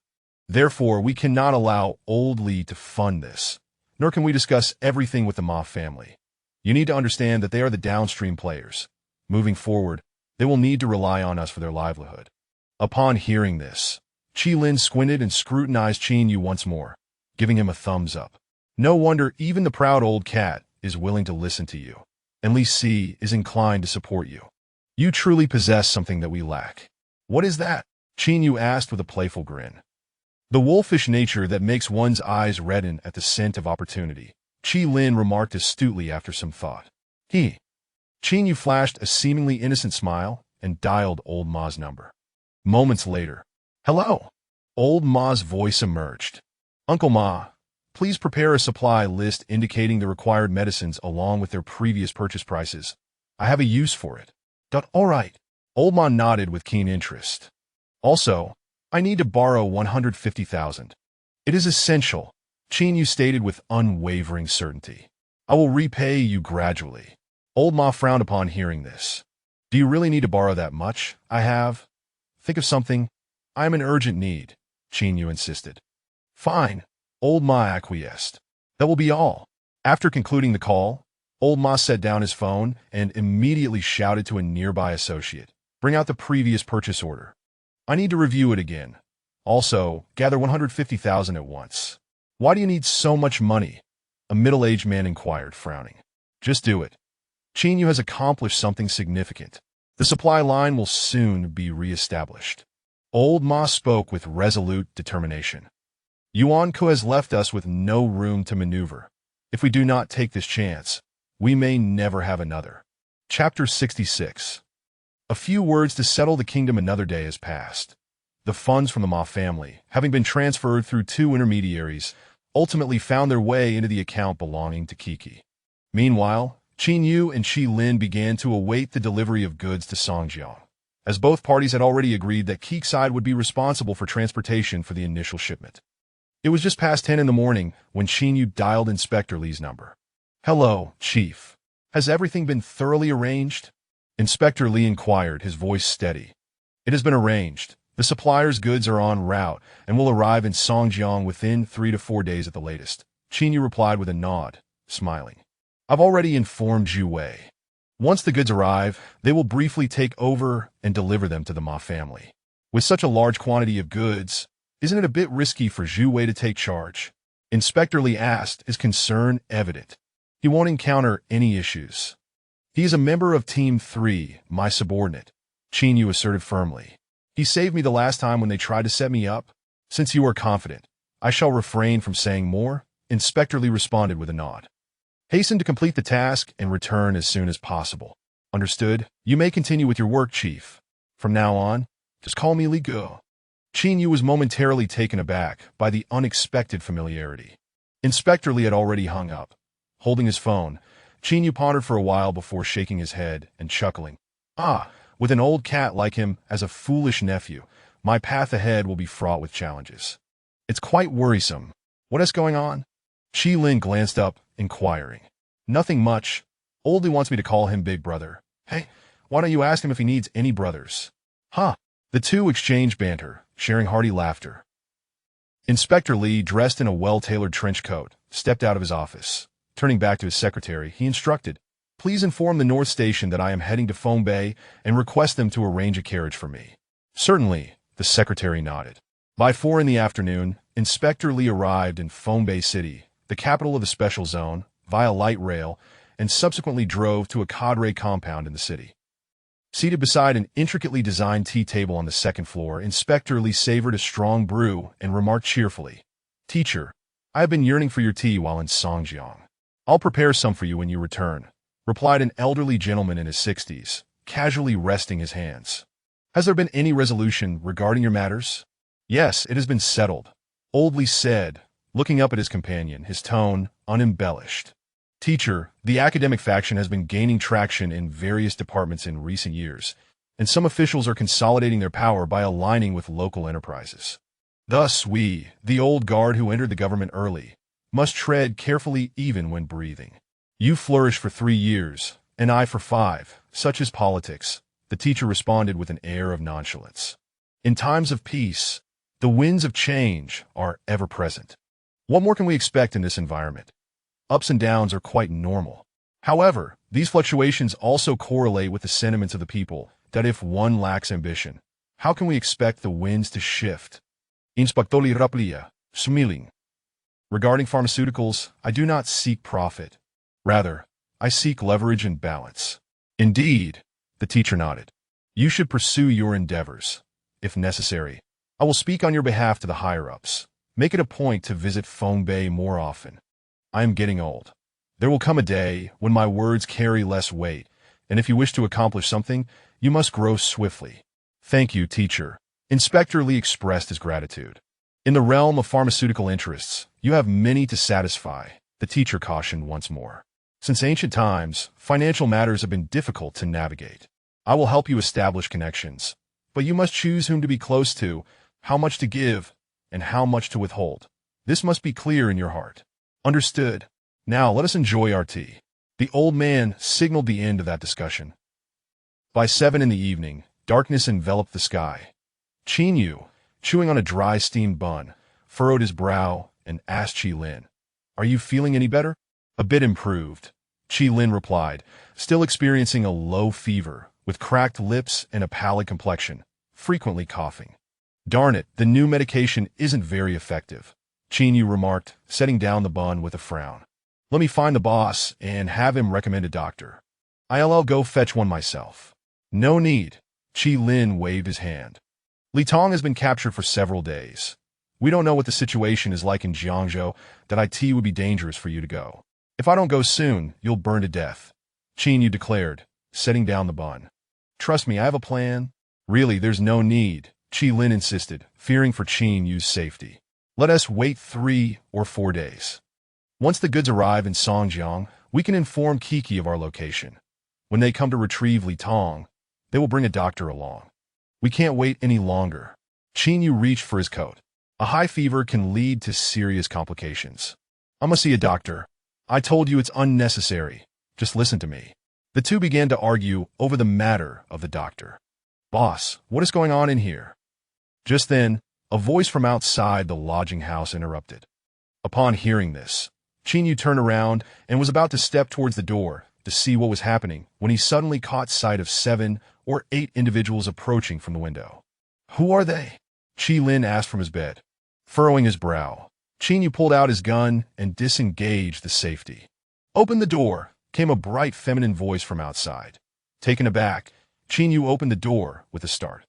Therefore, we cannot allow Old Li to fund this, nor can we discuss everything with the Ma family. You need to understand that they are the downstream players. Moving forward, they will need to rely on us for their livelihood." Upon hearing this, Qi Lin squinted and scrutinized Qin Yu once more, giving him a thumbs up. "No wonder even the proud Old Cat is willing to listen to you, and Li Si is inclined to support you. You truly possess something that we lack." "What is that?" Qin Yu asked with a playful grin. "The wolfish nature that makes one's eyes redden at the scent of opportunity," Qi Lin remarked astutely after some thought. Qin Yu flashed a seemingly innocent smile and dialed Old Ma's number. Moments later, "Hello." Old Ma's voice emerged. "Uncle Ma, please prepare a supply list indicating the required medicines along with their previous purchase prices. I have a use for it." "All right." Old Ma nodded with keen interest. "Also, I need to borrow 150,000. It is essential," Qin Yu stated with unwavering certainty. "I will repay you gradually." Old Ma frowned upon hearing this. "Do you really need to borrow that much?" Think of something. I am in urgent need," Qin Yu insisted. "Fine," Old Ma acquiesced. "That will be all." After concluding the call, Old Ma set down his phone and immediately shouted to a nearby associate, "Bring out the previous purchase order. I need to review it again. Also, gather 150,000 at once." "Why do you need so much money?" a middle-aged man inquired, frowning. "Just do it. Qin Yu has accomplished something significant. The supply line will soon be re-established." Old Ma spoke with resolute determination. "Yuan Ku has left us with no room to maneuver. If we do not take this chance, we may never have another." Chapter 66. A few words to settle the kingdom. Another day has passed. The funds from the Ma family, having been transferred through 2 intermediaries, ultimately found their way into the account belonging to Kiki. Meanwhile, Qin Yu and Qi Lin began to await the delivery of goods to Songjiang, as both parties had already agreed that Kiki's side would be responsible for transportation for the initial shipment. It was just past 10 in the morning when Qin Yu dialed Inspector Li's number. "Hello, Chief. Has everything been thoroughly arranged?" Inspector Li inquired, his voice steady. "It has been arranged. The supplier's goods are en route and will arrive in Songjiang within 3 to 4 days at the latest," Qin Yu replied with a nod, smiling. I've already informed Zhu Wei. Once the goods arrive, they will briefly take over and deliver them to the Ma family. With such a large quantity of goods, isn't it a bit risky for Zhu Wei to take charge? Inspector Li asked, his concern evident. He won't encounter any issues. He is a member of Team 3, my subordinate, Qin Yu asserted firmly. He saved me the last time when they tried to set me up. Since you are confident, I shall refrain from saying more, Inspector Li responded with a nod. Hasten to complete the task and return as soon as possible. Understood? You may continue with your work, Chief. From now on, just call me Li Go. Qin Yu was momentarily taken aback by the unexpected familiarity. Inspector Li had already hung up. Holding his phone, Qin Yu pondered for a while before shaking his head and chuckling. With an old cat like him as a foolish nephew, my path ahead will be fraught with challenges. It's quite worrisome. What is going on? Qi Lin glanced up, inquiring. Nothing much. Oldie wants me to call him Big Brother. Hey, why don't you ask him if he needs any brothers? The two exchanged banter, sharing hearty laughter. Inspector Li, dressed in a well-tailored trench coat, stepped out of his office. Turning back to his secretary, he instructed, "Please inform the North Station that I am heading to Feng Bay and request them to arrange a carriage for me." Certainly, the secretary nodded. By 4 in the afternoon, Inspector Li arrived in Feng Bay City, the capital of the special zone, via light rail, and subsequently drove to a cadre compound in the city. Seated beside an intricately designed tea table on the second floor, Inspector Li savored a strong brew and remarked cheerfully, "Teacher, I have been yearning for your tea while in Songjiang. I'll prepare some for you when you return," replied an elderly gentleman in his 60s, casually resting his hands. "Has there been any resolution regarding your matters?" "Yes, it has been settled," Old Li said, looking up at his companion, his tone unembellished. "Teacher, the academic faction has been gaining traction in various departments in recent years, and some officials are consolidating their power by aligning with local enterprises. Thus we, the old guard who entered the government early, must tread carefully even when breathing. You flourished for 3 years, and I for 5, such is politics," the teacher responded with an air of nonchalance. "In times of peace, the winds of change are ever present. What more can we expect in this environment? Ups and downs are quite normal. However, these fluctuations also correlate with the sentiments of the people that if one lacks ambition, how can we expect the winds to shift?" Inspector Li replied, smiling. "Regarding pharmaceuticals, I do not seek profit. Rather, I seek leverage and balance." "Indeed," the teacher nodded. "You should pursue your endeavors. If necessary, I will speak on your behalf to the higher-ups. Make it a point to visit Feng Bay more often. I am getting old. There will come a day when my words carry less weight, and if you wish to accomplish something, you must grow swiftly." "Thank you, teacher." Inspector Li expressed his gratitude. "In the realm of pharmaceutical interests, you have many to satisfy," the teacher cautioned once more. "Since ancient times, financial matters have been difficult to navigate. I will help you establish connections, but you must choose whom to be close to, how much to give, and how much to withhold. This must be clear in your heart." "Understood. Now let us enjoy our tea." The old man signaled the end of that discussion. By 7 in the evening, darkness enveloped the sky. Qin Yu, chewing on a dry steamed bun, furrowed his brow and asked Qi Lin, "Are you feeling any better?" "A bit improved," Qi Lin replied, still experiencing a low fever, with cracked lips and a pallid complexion, frequently coughing. "Darn it, the new medication isn't very effective," Qin Yu remarked, setting down the bun with a frown. "Let me find the boss and have him recommend a doctor. I'll go fetch one myself." "No need," Qi Lin waved his hand. "Li Tong has been captured for several days. We don't know what the situation is like in Jiangzhou, that it would be dangerous for you to go. If I don't go soon, you'll burn to death," Qin Yu declared, setting down the bun. "Trust me, I have a plan." "Really, there's no need," Qi Lin insisted, fearing for Qin Yu's safety. "Let us wait 3 or 4 days. Once the goods arrive in Songjiang, we can inform Kiki of our location. When they come to retrieve Li Tong, they will bring a doctor along. We can't wait any longer." Qin Yu reached for his coat. "A high fever can lead to serious complications. I must see a doctor." "I told you it's unnecessary. Just listen to me." The two began to argue over the matter of the doctor. "Boss, what is going on in here?" Just then, a voice from outside the lodging house interrupted. Upon hearing this, Qin Yu turned around and was about to step towards the door to see what was happening when he suddenly caught sight of 7 or 8 individuals approaching from the window. "Who are they?" Qi Lin asked from his bed. Furrowing his brow, Qin Yu pulled out his gun and disengaged the safety. "Open the door," came a bright feminine voice from outside. Taken aback, Qin Yu opened the door with a start.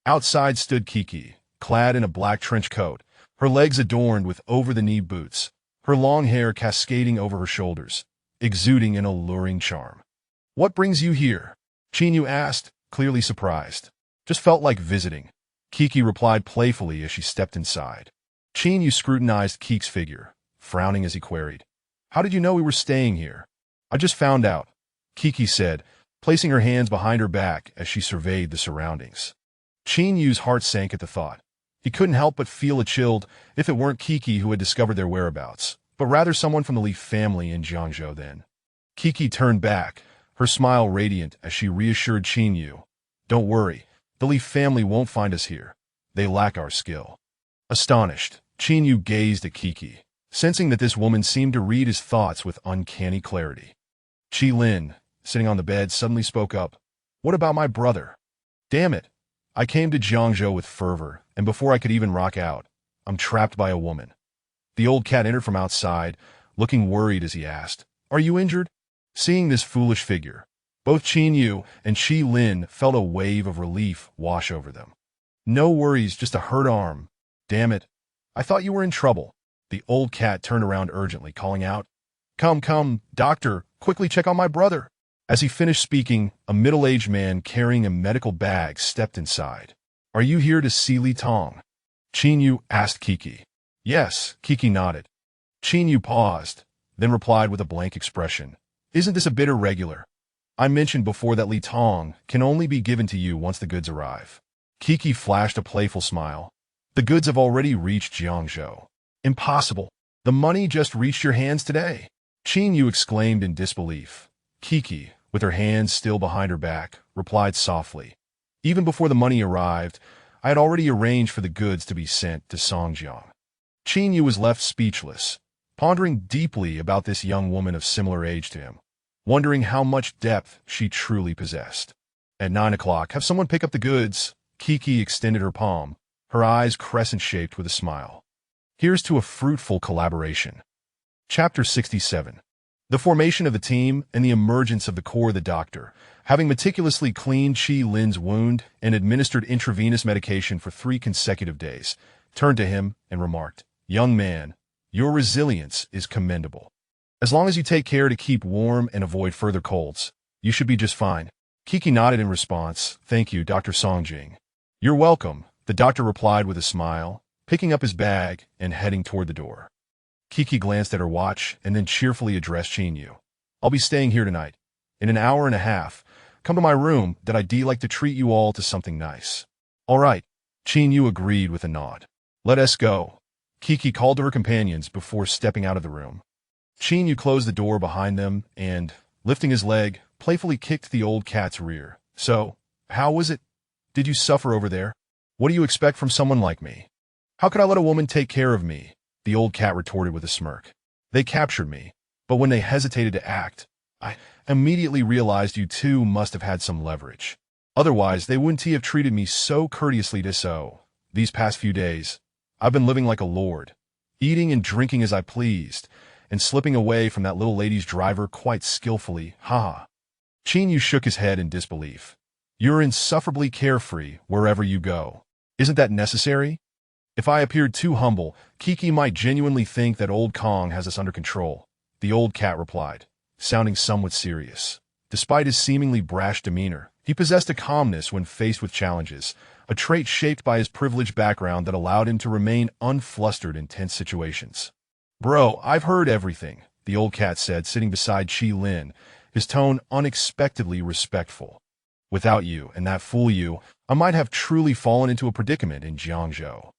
Outside stood Kiki, clad in a black trench coat, her legs adorned with over-the-knee boots, her long hair cascading over her shoulders, exuding an alluring charm. "What brings you here?" Qin Yu asked, clearly surprised. "Just felt like visiting," Kiki replied playfully as she stepped inside. Qin Yu scrutinized Kiki's figure, frowning as he queried, "How did you know we were staying here?" "I just found out," Kiki said, placing her hands behind her back as she surveyed the surroundings. Qin Yu's heart sank at the thought. He couldn't help but feel a chilled if it weren't Kiki who had discovered their whereabouts, but rather someone from the Li family in Jiangzhou then. Kiki turned back, her smile radiant as she reassured Qin Yu. "Don't worry, the Li family won't find us here. They lack our skill." Astonished, Qin Yu gazed at Kiki, sensing that this woman seemed to read his thoughts with uncanny clarity. Qi Lin, sitting on the bed, suddenly spoke up. "What about my brother? Damn it. I came to Jiangzhou with fervor, and before I could even rock out, I'm trapped by a woman." The old cat entered from outside, looking worried as he asked, "Are you injured?" Seeing this foolish figure, both Qin Yu and Qi Lin felt a wave of relief wash over them. "No worries, just a hurt arm." "Damn it. I thought you were in trouble." The old cat turned around urgently, calling out, Come, doctor, quickly check on my brother." As he finished speaking, a middle-aged man carrying a medical bag stepped inside. "Are you here to see Li Tong?" Qin Yu asked Kiki. "Yes," Kiki nodded. Qin Yu paused, then replied with a blank expression. "Isn't this a bit irregular? I mentioned before that Li Tong can only be given to you once the goods arrive." Kiki flashed a playful smile. "The goods have already reached Jiangzhou." "Impossible. The money just reached your hands today." Qin Yu exclaimed in disbelief. Kiki, with her hands still behind her back, replied softly. "Even before the money arrived, I had already arranged for the goods to be sent to Songjiang." Qin Yu was left speechless, pondering deeply about this young woman of similar age to him, wondering how much depth she truly possessed. "At 9 o'clock, have someone pick up the goods." Kiki extended her palm, her eyes crescent-shaped with a smile. "Here's to a fruitful collaboration." Chapter 67. The formation of the team and the emergence of the core of the doctor, having meticulously cleaned Qi Lin's wound and administered intravenous medication for 3 consecutive days, turned to him and remarked, "Young man, your resilience is commendable. As long as you take care to keep warm and avoid further colds, you should be just fine." Kiki nodded in response. "Thank you, Dr. Songjing." "You're welcome," the doctor replied with a smile, picking up his bag and heading toward the door. Kiki glanced at her watch and then cheerfully addressed Qin Yu. "I'll be staying here tonight. In an hour and a half, come to my room that I'd like to treat you all to something nice." "All right," Qin Yu agreed with a nod. "Let us go," Kiki called to her companions before stepping out of the room. Qin Yu closed the door behind them and, lifting his leg, playfully kicked the old cat's rear. "So, how was it? Did you suffer over there? What do you expect from someone like me?" "How could I let a woman take care of me?" the old cat retorted with a smirk. "They captured me, but when they hesitated to act, I immediately realized you two must have had some leverage. Otherwise, they wouldn't have treated me so courteously. These past few days, I've been living like a lord, eating and drinking as I pleased, and slipping away from that little lady's driver quite skillfully. Ha!" Qin Yu shook his head in disbelief. "You're insufferably carefree wherever you go. Isn't that necessary?" "If I appeared too humble, Kiki might genuinely think that old Kong has us under control," the old cat replied, sounding somewhat serious. Despite his seemingly brash demeanor, he possessed a calmness when faced with challenges, a trait shaped by his privileged background that allowed him to remain unflustered in tense situations. "Bro, I've heard everything," the old cat said, sitting beside Qi Lin, his tone unexpectedly respectful. "Without you and that fool you, I might have truly fallen into a predicament in Jiangzhou.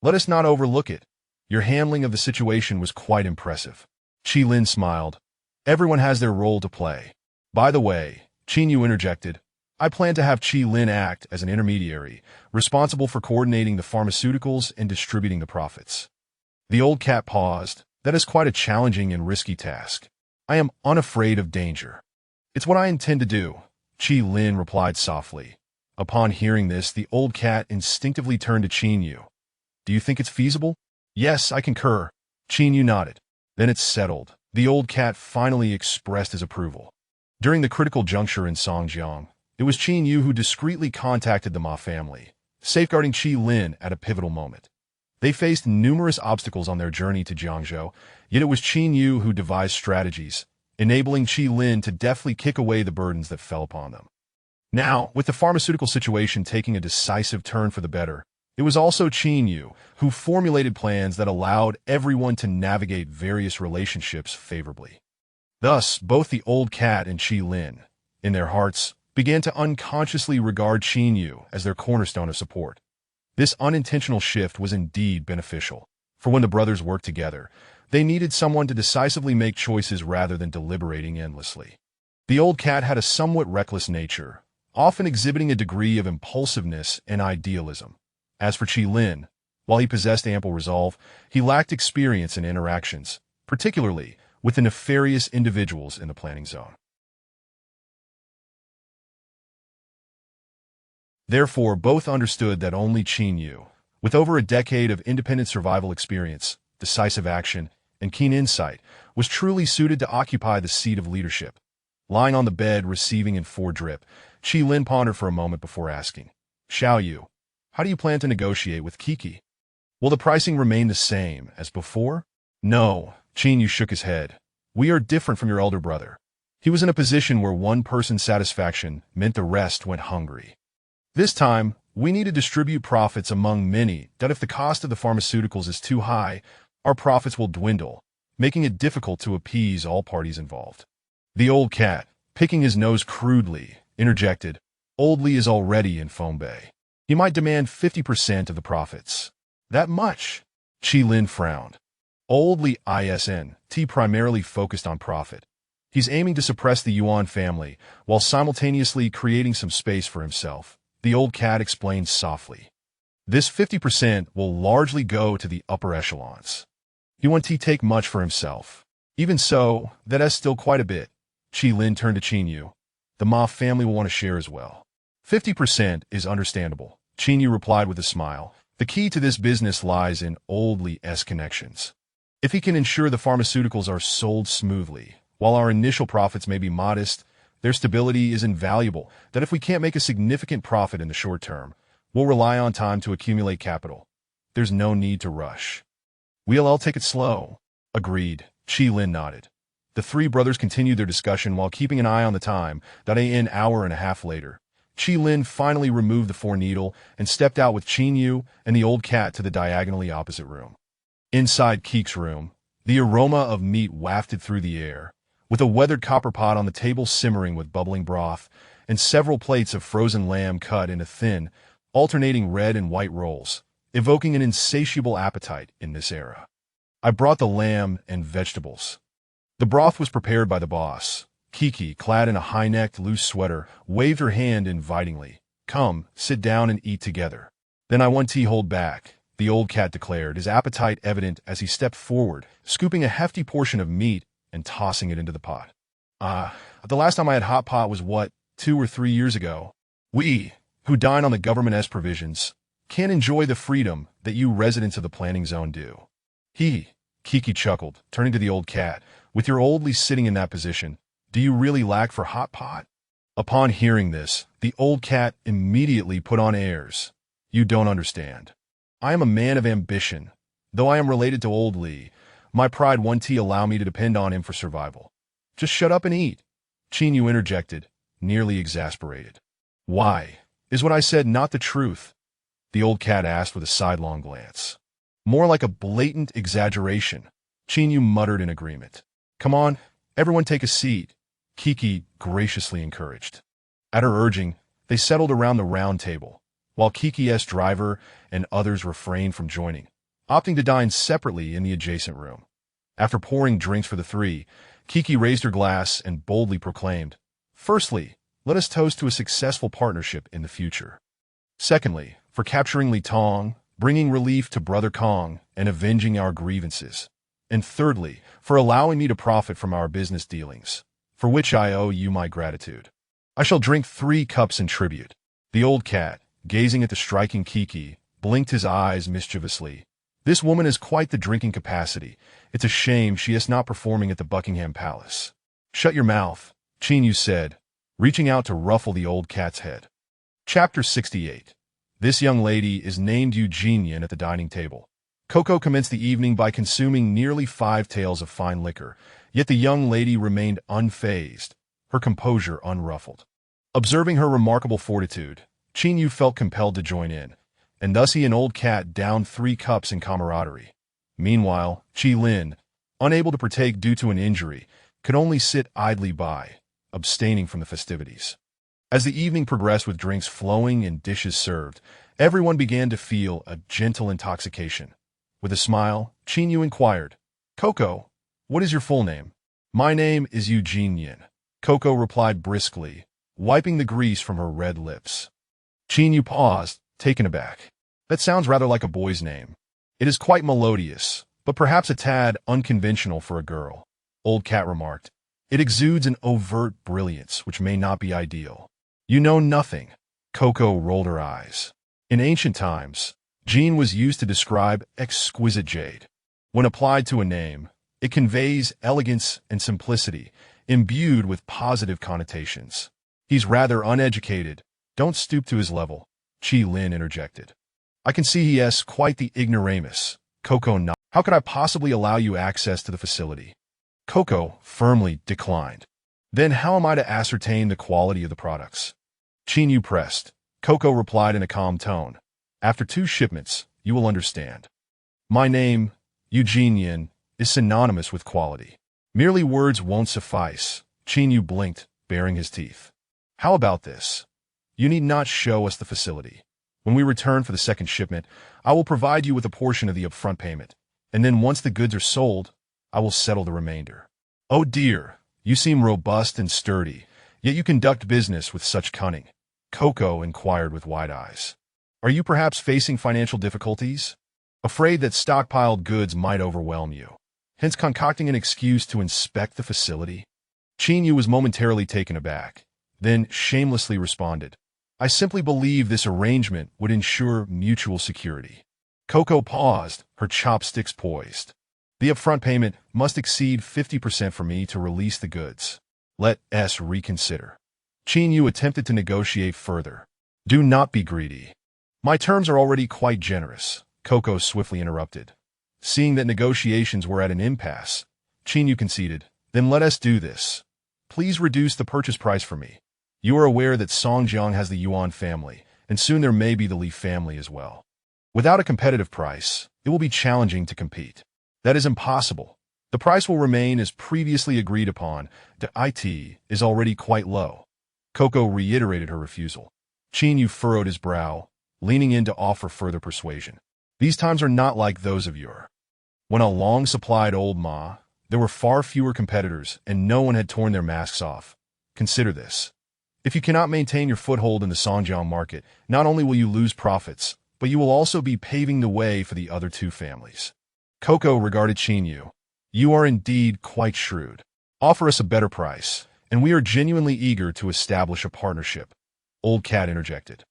Let us not overlook it. Your handling of the situation was quite impressive." Qi Lin smiled. "Everyone has their role to play. By the way," Qin Yu interjected, "I plan to have Qi Lin act as an intermediary, responsible for coordinating the pharmaceuticals and distributing the profits." The old cat paused, That is quite a challenging and risky task. I am unafraid of danger. It's what I intend to do, Qi Lin replied softly. Upon hearing this, the old cat instinctively turned to Qin Yu. Do you think it's feasible? Yes, I concur. Qin Yu nodded. Then it's settled. The old cat finally expressed his approval. During the critical juncture in Songjiang, it was Qin Yu who discreetly contacted the Ma family, safeguarding Qi Lin at a pivotal moment. They faced numerous obstacles on their journey to Jiangzhou, yet it was Qin Yu who devised strategies, enabling Qi Lin to deftly kick away the burdens that fell upon them. Now, with the pharmaceutical situation taking a decisive turn for the better, it was also Qin Yu who formulated plans that allowed everyone to navigate various relationships favorably. Thus, both the old cat and Qi Lin, in their hearts, began to unconsciously regard Qin Yu as their cornerstone of support. This unintentional shift was indeed beneficial, for when the brothers worked together, they needed someone to decisively make choices rather than deliberating endlessly. The old cat had a somewhat reckless nature, often exhibiting a degree of impulsiveness and idealism. As for Qi Lin, while he possessed ample resolve, he lacked experience in interactions, particularly with the nefarious individuals in the planning zone. Therefore, both understood that only Qin Yu, with over a decade of independent survival experience, decisive action, and keen insight, was truly suited to occupy the seat of leadership. Lying on the bed, receiving in 4-drip, Qi Lin pondered for a moment before asking, Xiao Yu, how do you plan to negotiate with Kiki? Will the pricing remain the same as before? No, Qin Yu shook his head. We are different from your elder brother. He was in a position where one person's satisfaction meant the rest went hungry. This time, we need to distribute profits among many that if the cost of the pharmaceuticals is too high, our profits will dwindle, making it difficult to appease all parties involved. The old cat, picking his nose crudely, interjected, Old Li is already in Foam Bay. He might demand 50% of the profits. That much? Qi Lin frowned. Old Li isn't primarily focused on profit. He's aiming to suppress the Yuan family while simultaneously creating some space for himself, the old cat explained softly. This 50% will largely go to the upper echelons. He won't take much for himself. Even so, that is still quite a bit. Qi Lin turned to Qin Yu. The Ma family will want to share as well. 50% is understandable, Qin Yu replied with a smile. The key to this business lies in Old Li's connections. If he can ensure the pharmaceuticals are sold smoothly, while our initial profits may be modest, their stability is invaluable, that if we can't make a significant profit in the short term, we'll rely on time to accumulate capital. There's no need to rush. We'll all take it slow. Agreed, Qi Lin nodded. The three brothers continued their discussion while keeping an eye on the time. An hour and a half later, Qi Lin finally removed the 4-needle and stepped out with Qin Yu and the old cat to the diagonally opposite room. Inside Keek's room, the aroma of meat wafted through the air, with a weathered copper pot on the table simmering with bubbling broth, and several plates of frozen lamb cut into thin, alternating red and white rolls, evoking an insatiable appetite in this era. I brought the lamb and vegetables. The broth was prepared by the boss. Kiki, clad in a high-necked, loose sweater, waved her hand invitingly. Come, sit down and eat together. Then I want tea hold back, the old cat declared, his appetite evident as he stepped forward, scooping a hefty portion of meat and tossing it into the pot. The last time I had hot pot was 2 or 3 years ago. We, who dine on the government's provisions, can't enjoy the freedom that you residents of the planning zone do. Kiki chuckled, turning to the old cat. With your old Li sitting in that position, do you really lack for hot pot? Upon hearing this, the old cat immediately put on airs. You don't understand. I am a man of ambition. Though I am related to Old Li, my pride won't allow me to depend on him for survival. Just shut up and eat. Qin Yu interjected, nearly exasperated. Why? Is what I said not the truth? The old cat asked with a sidelong glance. More like a blatant exaggeration, Qin Yu muttered in agreement. Come on, everyone take a seat, Kiki graciously encouraged. At her urging, they settled around the round table, while Kiki's driver and others refrained from joining, opting to dine separately in the adjacent room. After pouring drinks for the three, Kiki raised her glass and boldly proclaimed, Firstly, let us toast to a successful partnership in the future. Secondly, for capturing Li Tong, bringing relief to Brother Kong, and avenging our grievances. And thirdly, for allowing me to profit from our business dealings, for which I owe you my gratitude. I shall drink 3 cups in tribute." The old cat, gazing at the striking Kiki, blinked his eyes mischievously. "This woman has quite the drinking capacity. It's a shame she is not performing at the Buckingham Palace." "Shut your mouth," Chinyu said, reaching out to ruffle the old cat's head. Chapter 68. This young lady is named Eugenian at the dining table. Coco commenced the evening by consuming nearly 5 taels of fine liquor, yet the young lady remained unfazed, her composure unruffled. Observing her remarkable fortitude, Chinyu felt compelled to join in, and thus he and old cat downed 3 cups in camaraderie. Meanwhile, Lin, unable to partake due to an injury, could only sit idly by, abstaining from the festivities. As the evening progressed with drinks flowing and dishes served, everyone began to feel a gentle intoxication. With a smile, Chinyu inquired, "Coco, what is your full name?" "My name is Eugenian," Coco replied briskly, wiping the grease from her red lips. Chinyu paused, taken aback. "That sounds rather like a boy's name. It is quite melodious, but perhaps a tad unconventional for a girl," old cat remarked. "It exudes an overt brilliance which may not be ideal." "You know nothing," Coco rolled her eyes. In ancient times, Jean was used to describe exquisite jade. When applied to a name, it conveys elegance and simplicity, imbued with positive connotations. "He's rather uneducated. Don't stoop to his level," Lin interjected. "I can see he has quite the ignoramus," Coco nodded. "How could I possibly allow you access to the facility?" Coco firmly declined. "Then how am I to ascertain the quality of the products?" Chinyu pressed. Coco replied in a calm tone, "After 2 shipments, you will understand. My name, Eugenian, is synonymous with quality. Merely words won't suffice." Chinyu blinked, baring his teeth. "How about this? You need not show us the facility. When we return for the 2nd shipment, I will provide you with a portion of the upfront payment, and then once the goods are sold, I will settle the remainder." "Oh dear, you seem robust and sturdy, yet you conduct business with such cunning," Coco inquired with wide eyes. "Are you perhaps facing financial difficulties? Afraid that stockpiled goods might overwhelm you, hence concocting an excuse to inspect the facility?" Chinyu was momentarily taken aback, then shamelessly responded, "I simply believe this arrangement would ensure mutual security." Coco paused, her chopsticks poised. "The upfront payment must exceed 50% for me to release the goods. Let us reconsider." Chinyu attempted to negotiate further. "Do not be greedy. My terms are already quite generous," Coco swiftly interrupted. Seeing that negotiations were at an impasse, Chinyu conceded, "Then let us do this. Please reduce the purchase price for me. You are aware that Songjiang has the Yuan family, and soon there may be the Li family as well. Without a competitive price, it will be challenging to compete." "That is impossible. The price will remain as previously agreed upon. The IT is already quite low." Coco reiterated her refusal. Chinyu furrowed his brow, leaning in to offer further persuasion. "These times are not like those of yore. When a long-supplied old ma, there were far fewer competitors and no one had torn their masks off. Consider this. If you cannot maintain your foothold in the Songjiang market, not only will you lose profits, but you will also be paving the way for the other 2 families." Coco regarded Chinyu. "You are indeed quite shrewd. Offer us a better price, and we are genuinely eager to establish a partnership," old cat interjected.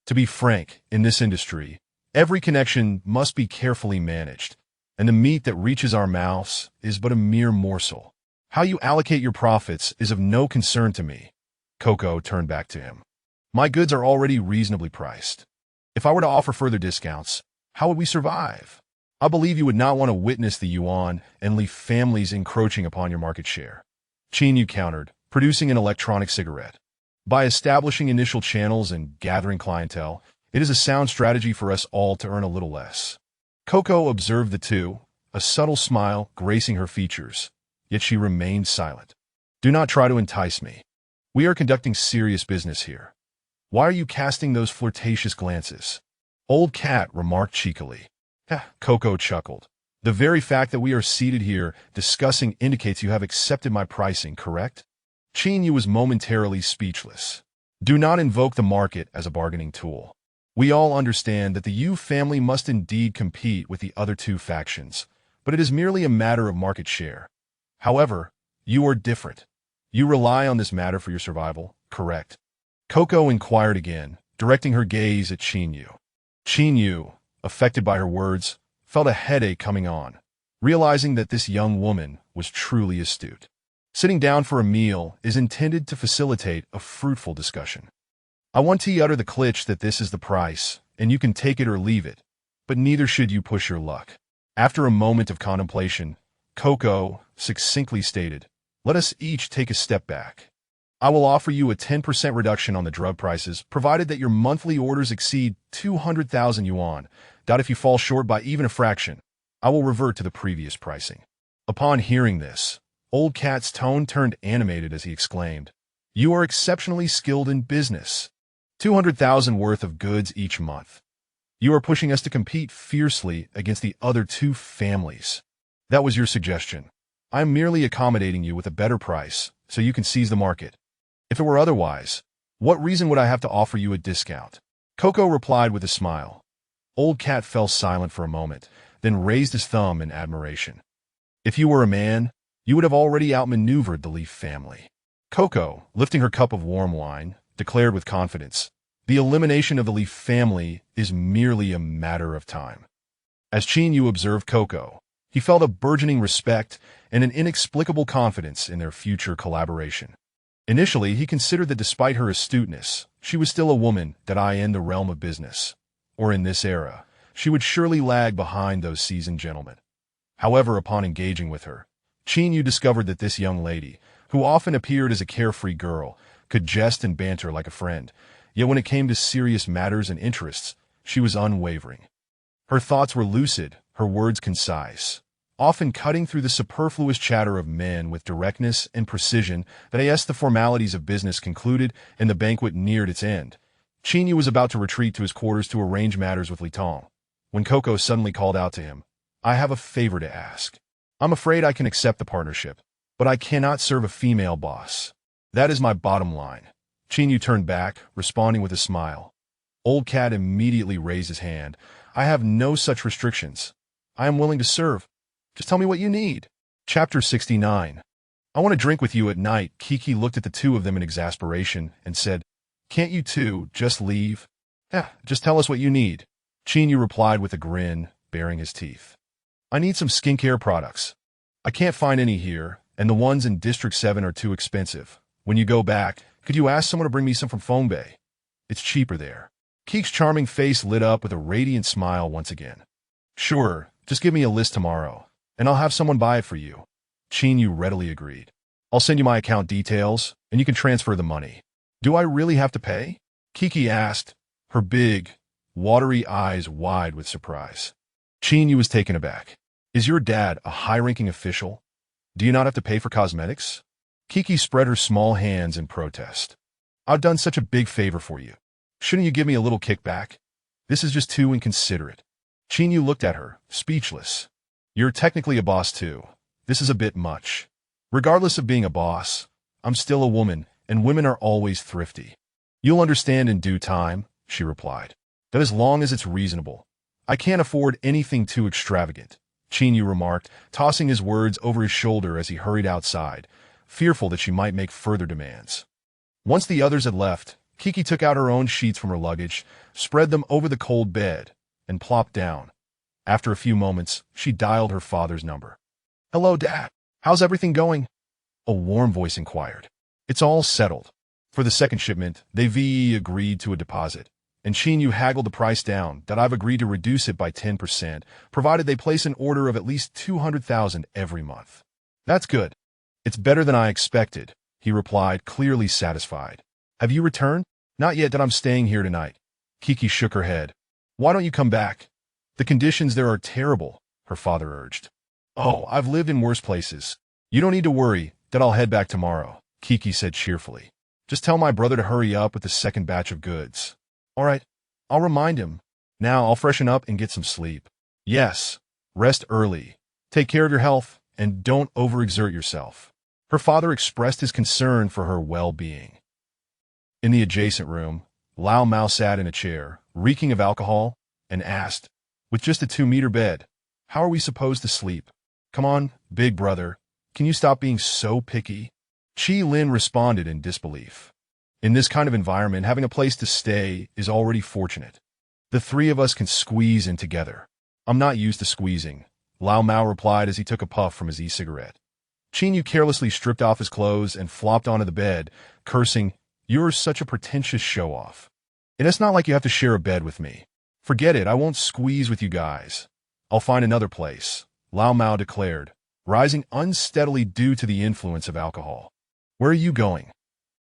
"To be frank, in this industry, every connection must be carefully managed, and the meat that reaches our mouths is but a mere morsel. How you allocate your profits is of no concern to me." Coco turned back to him. "My goods are already reasonably priced. If I were to offer further discounts, how would we survive? I believe you would not want to witness the Yuan and Li families encroaching upon your market share." Chinyu countered, producing an electronic cigarette. "By establishing initial channels and gathering clientele, it is a sound strategy for us all to earn a little less." Coco observed the two, a subtle smile gracing her features, yet she remained silent. "Do not try to entice me. We are conducting serious business here. Why are you casting those flirtatious glances?" Old cat remarked cheekily. Coco chuckled. "The very fact that we are seated here discussing indicates you have accepted my pricing, correct?" Chinyu was momentarily speechless. "Do not invoke the market as a bargaining tool. We all understand that the Yu family must indeed compete with the other 2 factions, but it is merely a matter of market share. However, you are different. You rely on this matter for your survival, correct? Coco inquired again, directing her gaze at Chinyu. Chinyu, affected by her words, felt a headache coming on, realizing that this young woman was truly astute. Sitting down for a meal is intended to facilitate a fruitful discussion. I want to utter the cliché that this is the price, and you can take it or leave it, but neither should you push your luck. After a moment of contemplation, Coco succinctly stated, "Let us each take a step back. I will offer you a 10% reduction on the drug prices, provided that your monthly orders exceed 200,000 yuan. If you fall short by even a fraction, I will revert to the previous pricing." Upon hearing this, Old Cat's tone turned animated as he exclaimed, "You are exceptionally skilled in business. 200,000 worth of goods each month. You are pushing us to compete fiercely against the other two families. That was your suggestion. I am merely accommodating you with a better price, so you can seize the market. If it were otherwise, what reason would I have to offer you a discount?" Coco replied with a smile. Old Cat fell silent for a moment, then raised his thumb in admiration. "If you were a man, you would have already outmaneuvered the Leaf family." Coco, lifting her cup of warm wine, declared with confidence, "The elimination of the Leaf family is merely a matter of time." As Chinyu observed Coco, he felt a burgeoning respect and an inexplicable confidence in their future collaboration. Initially, he considered that despite her astuteness, she was still a woman that in the realm of business, or in this era, she would surely lag behind those seasoned gentlemen. However, upon engaging with her, Chinyu discovered that this young lady, who often appeared as a carefree girl, could jest and banter like a friend, yet when it came to serious matters and interests, she was unwavering. Her thoughts were lucid, her words concise, often cutting through the superfluous chatter of men with directness and precision that as the formalities of business concluded and the banquet neared its end, Chinyu was about to retreat to his quarters to arrange matters with Li Tong, when Coco suddenly called out to him, "I have a favor to ask. I'm afraid I can accept the partnership, but I cannot serve a female boss. That is my bottom line." Chinyu turned back, responding with a smile. Old Cat immediately raised his hand. "I have no such restrictions. I am willing to serve. Just tell me what you need." Chapter 69. "I want to drink with you at night." Kiki looked at the two of them in exasperation and said, "Can't you two just leave?" Just tell us what you need." Chinyu replied with a grin, baring his teeth. "I need some skincare products. I can't find any here, and the ones in District 7 are too expensive. When you go back, could you ask someone to bring me some from Fongbei? It's cheaper there." Keek's charming face lit up with a radiant smile once again. "Sure, just give me a list tomorrow, and I'll have someone buy it for you." Chinyu readily agreed. "I'll send you my account details, and you can transfer the money." "Do I really have to pay?" Kiki asked, her big, watery eyes wide with surprise. Chinyu was taken aback. "Is your dad a high-ranking official? Do you not have to pay for cosmetics?" Kiki spread her small hands in protest. "I've done such a big favor for you. Shouldn't you give me a little kickback? This is just too inconsiderate." Chinyu looked at her, speechless. "You're technically a boss too. This is a bit much. Regardless of being a boss, I'm still a woman, and women are always thrifty." "You'll understand in due time," she replied. "That as long as it's reasonable. I can't afford anything too extravagant," Chinyu remarked, tossing his words over his shoulder as he hurried outside, fearful that she might make further demands. Once the others had left, Kiki took out her own sheets from her luggage, spread them over the cold bed, and plopped down. After a few moments, she dialed her father's number. "Hello, Dad. How's everything going?" a warm voice inquired. "It's all settled. For the second shipment, they've agreed to a deposit, and Chinyu haggled the price down that I've agreed to reduce it by 10%, provided they place an order of at least 200,000 every month." "That's good. It's better than I expected," he replied, clearly satisfied. "Have you returned?" "Not yet, that I'm staying here tonight." Kiki shook her head. "Why don't you come back? The conditions there are terrible," her father urged. "Oh, I've lived in worse places. You don't need to worry that I'll head back tomorrow," Kiki said cheerfully. "Just tell my brother to hurry up with the second batch of goods." "All right, I'll remind him. Now I'll freshen up and get some sleep." "Yes, rest early. Take care of your health, and don't overexert yourself." Her father expressed his concern for her well-being. In the adjacent room, Lao Mao sat in a chair, reeking of alcohol, and asked, "With just a 2-meter bed, how are we supposed to sleep?" Come on, big brother. Can you stop being so picky? Chi Lin responded in disbelief. In this kind of environment, having a place to stay is already fortunate. The three of us can squeeze in together. I'm not used to squeezing, Lao Mao replied as he took a puff from his e-cigarette. Qin Yu carelessly stripped off his clothes and flopped onto the bed, cursing, "You're such a pretentious show-off. And it's not like you have to share a bed with me. Forget it, I won't squeeze with you guys. I'll find another place," Lao Mao declared, rising unsteadily due to the influence of alcohol. "Where are you going?"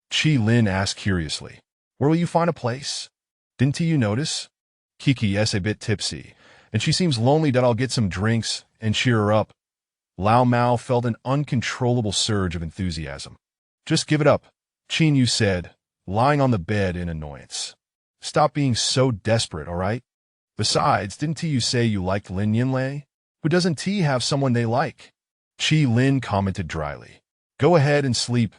Chi Lin asked curiously. "Where will you find a place? Didn't you notice? Kiki is a bit tipsy, and she seems lonely that I'll get some drinks and cheer her up." Lao Mao felt an uncontrollable surge of enthusiasm. "Just give it up," Qin Yu said, lying on the bed in annoyance. "Stop being so desperate, all right? Besides, didn't you say you liked Lin Yinlei? Who doesn't T have someone they like?" Chi Lin commented dryly. "Go ahead and sleep,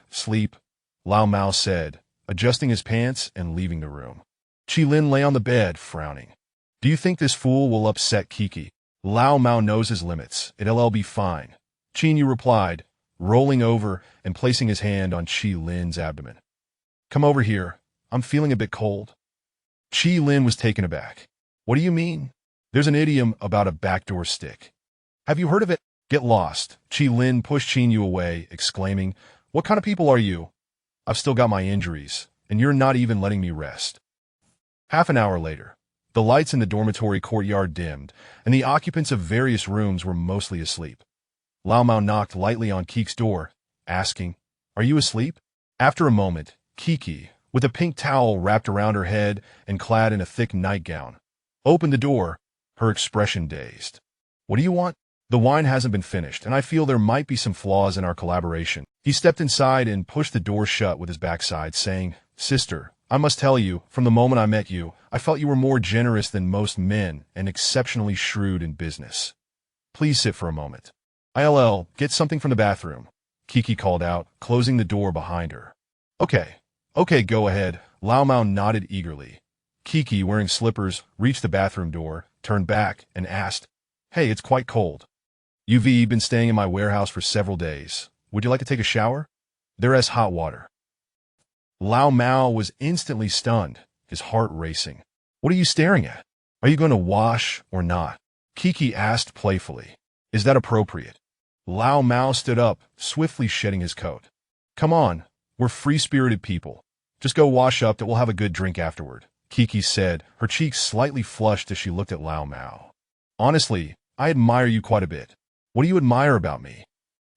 Lao Mao said, adjusting his pants and leaving the room. Chi Lin lay on the bed, frowning. "Do you think this fool will upset Kiki?" "Lao Mao knows his limits. It'll be fine," Qin Yu replied, rolling over and placing his hand on Chi Lin's abdomen. "Come over here. I'm feeling a bit cold." Chi Lin was taken aback. "What do you mean? There's an idiom about a backdoor stick. Have you heard of it? Get lost." Chi Lin pushed Qin Yu away, exclaiming, "What kind of people are you? I've still got my injuries, and you're not even letting me rest." Half an hour later, the lights in the dormitory courtyard dimmed, and the occupants of various rooms were mostly asleep. Lao Mao knocked lightly on Kik's door, asking, "Are you asleep?" After a moment, Kiki, with a pink towel wrapped around her head and clad in a thick nightgown, opened the door, her expression dazed. "What do you want?" "The wine hasn't been finished, and I feel there might be some flaws in our collaboration." He stepped inside and pushed the door shut with his backside, saying, "Sister, I must tell you, from the moment I met you, I felt you were more generous than most men and exceptionally shrewd in business. Please sit for a moment." "I'll get something from the bathroom," Kiki called out, closing the door behind her. Okay, go ahead." Lao Mao nodded eagerly. Kiki, wearing slippers, reached the bathroom door, turned back, and asked, "Hey, it's quite cold. You've been staying in my warehouse for several days. Would you like to take a shower? There is hot water." Lao Mao was instantly stunned, his heart racing. "What are you staring at? Are you going to wash or not?" Kiki asked playfully. "Is that appropriate?" Lao Mao stood up, swiftly shedding his coat. "Come on, we're free-spirited people. Just go wash up that we'll have a good drink afterward," Kiki said, her cheeks slightly flushed as she looked at Lao Mao. "Honestly, I admire you quite a bit. What do you admire about me?"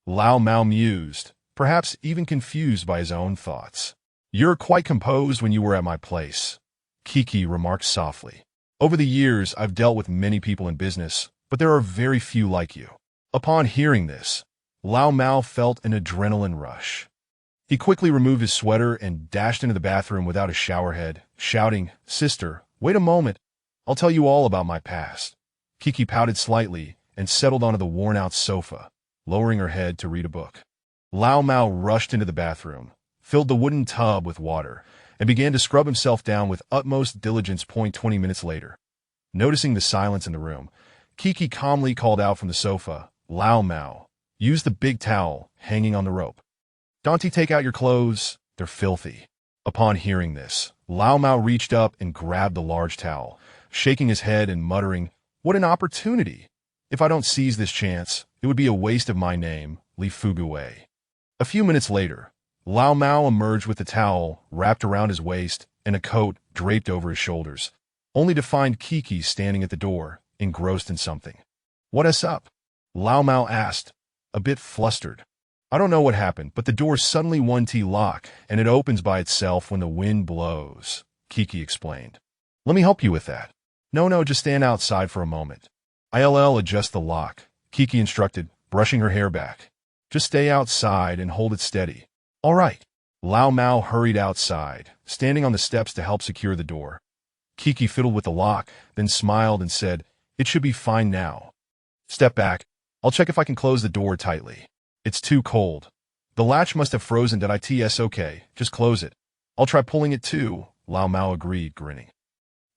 Lao Mao mused, perhaps even confused by his own thoughts. "You're quite composed when you were at my place," Kiki remarked softly. "Over the years, I've dealt with many people in business, but there are very few like you." Upon hearing this, Lao Mao felt an adrenaline rush. He quickly removed his sweater and dashed into the bathroom without a showerhead, shouting, "Sister, wait a moment. I'll tell you all about my past." Kiki pouted slightly and settled onto the worn-out sofa, lowering her head to read a book. Lao Mao rushed into the bathroom, filled the wooden tub with water, and began to scrub himself down with utmost diligence. 20 minutes later, noticing the silence in the room, Kiki calmly called out from the sofa, "Lao Mao, use the big towel hanging on the rope. Don't take out your clothes, they're filthy." Upon hearing this, Lao Mao reached up and grabbed the large towel, shaking his head and muttering, "What an opportunity! If I don't seize this chance, it would be a waste of my name, Li Fuguwei." A few minutes later, Lao Mao emerged with the towel wrapped around his waist and a coat draped over his shoulders, only to find Kiki standing at the door, engrossed in something. "What is up?" Lao Mao asked, a bit flustered. "I don't know what happened, but the door suddenly 1T lock, and it opens by itself when the wind blows," Kiki explained. "Let me help you with that." No, just stand outside for a moment." "I'll adjust the lock," Kiki instructed, brushing her hair back. "Just stay outside and hold it steady." "All right." Lao Mao hurried outside, standing on the steps to help secure the door. Kiki fiddled with the lock, then smiled and said, "It should be fine now." "Step back. I'll check if I can close the door tightly." "It's too cold. The latch must have frozen. It's okay. Just close it." "I'll try pulling it too," Lao Mao agreed, grinning.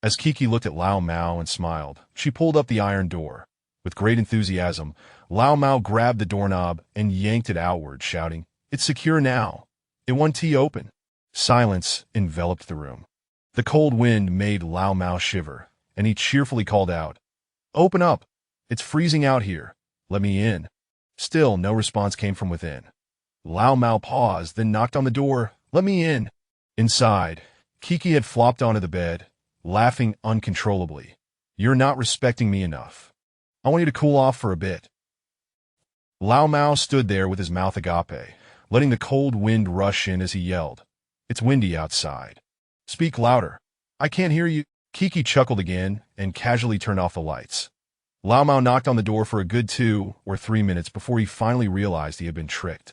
As Kiki looked at Lao Mao and smiled, she pulled up the iron door. With great enthusiasm, Lao Mao grabbed the doorknob and yanked it outward, shouting, "It's secure now. It won't tee open." Silence enveloped the room. The cold wind made Lao Mao shiver, and he cheerfully called out, "Open up! It's freezing out here. Let me in." Still, no response came from within. Lao Mao paused, then knocked on the door. "Let me in." Inside, Kiki had flopped onto the bed, laughing uncontrollably. "You're not respecting me enough. I want you to cool off for a bit." Lao Mao stood there with his mouth agape, letting the cold wind rush in as he yelled, "It's windy outside. Speak louder. I can't hear you." Kiki chuckled again and casually turned off the lights. Lao Mao knocked on the door for a good 2 or 3 minutes before he finally realized he had been tricked.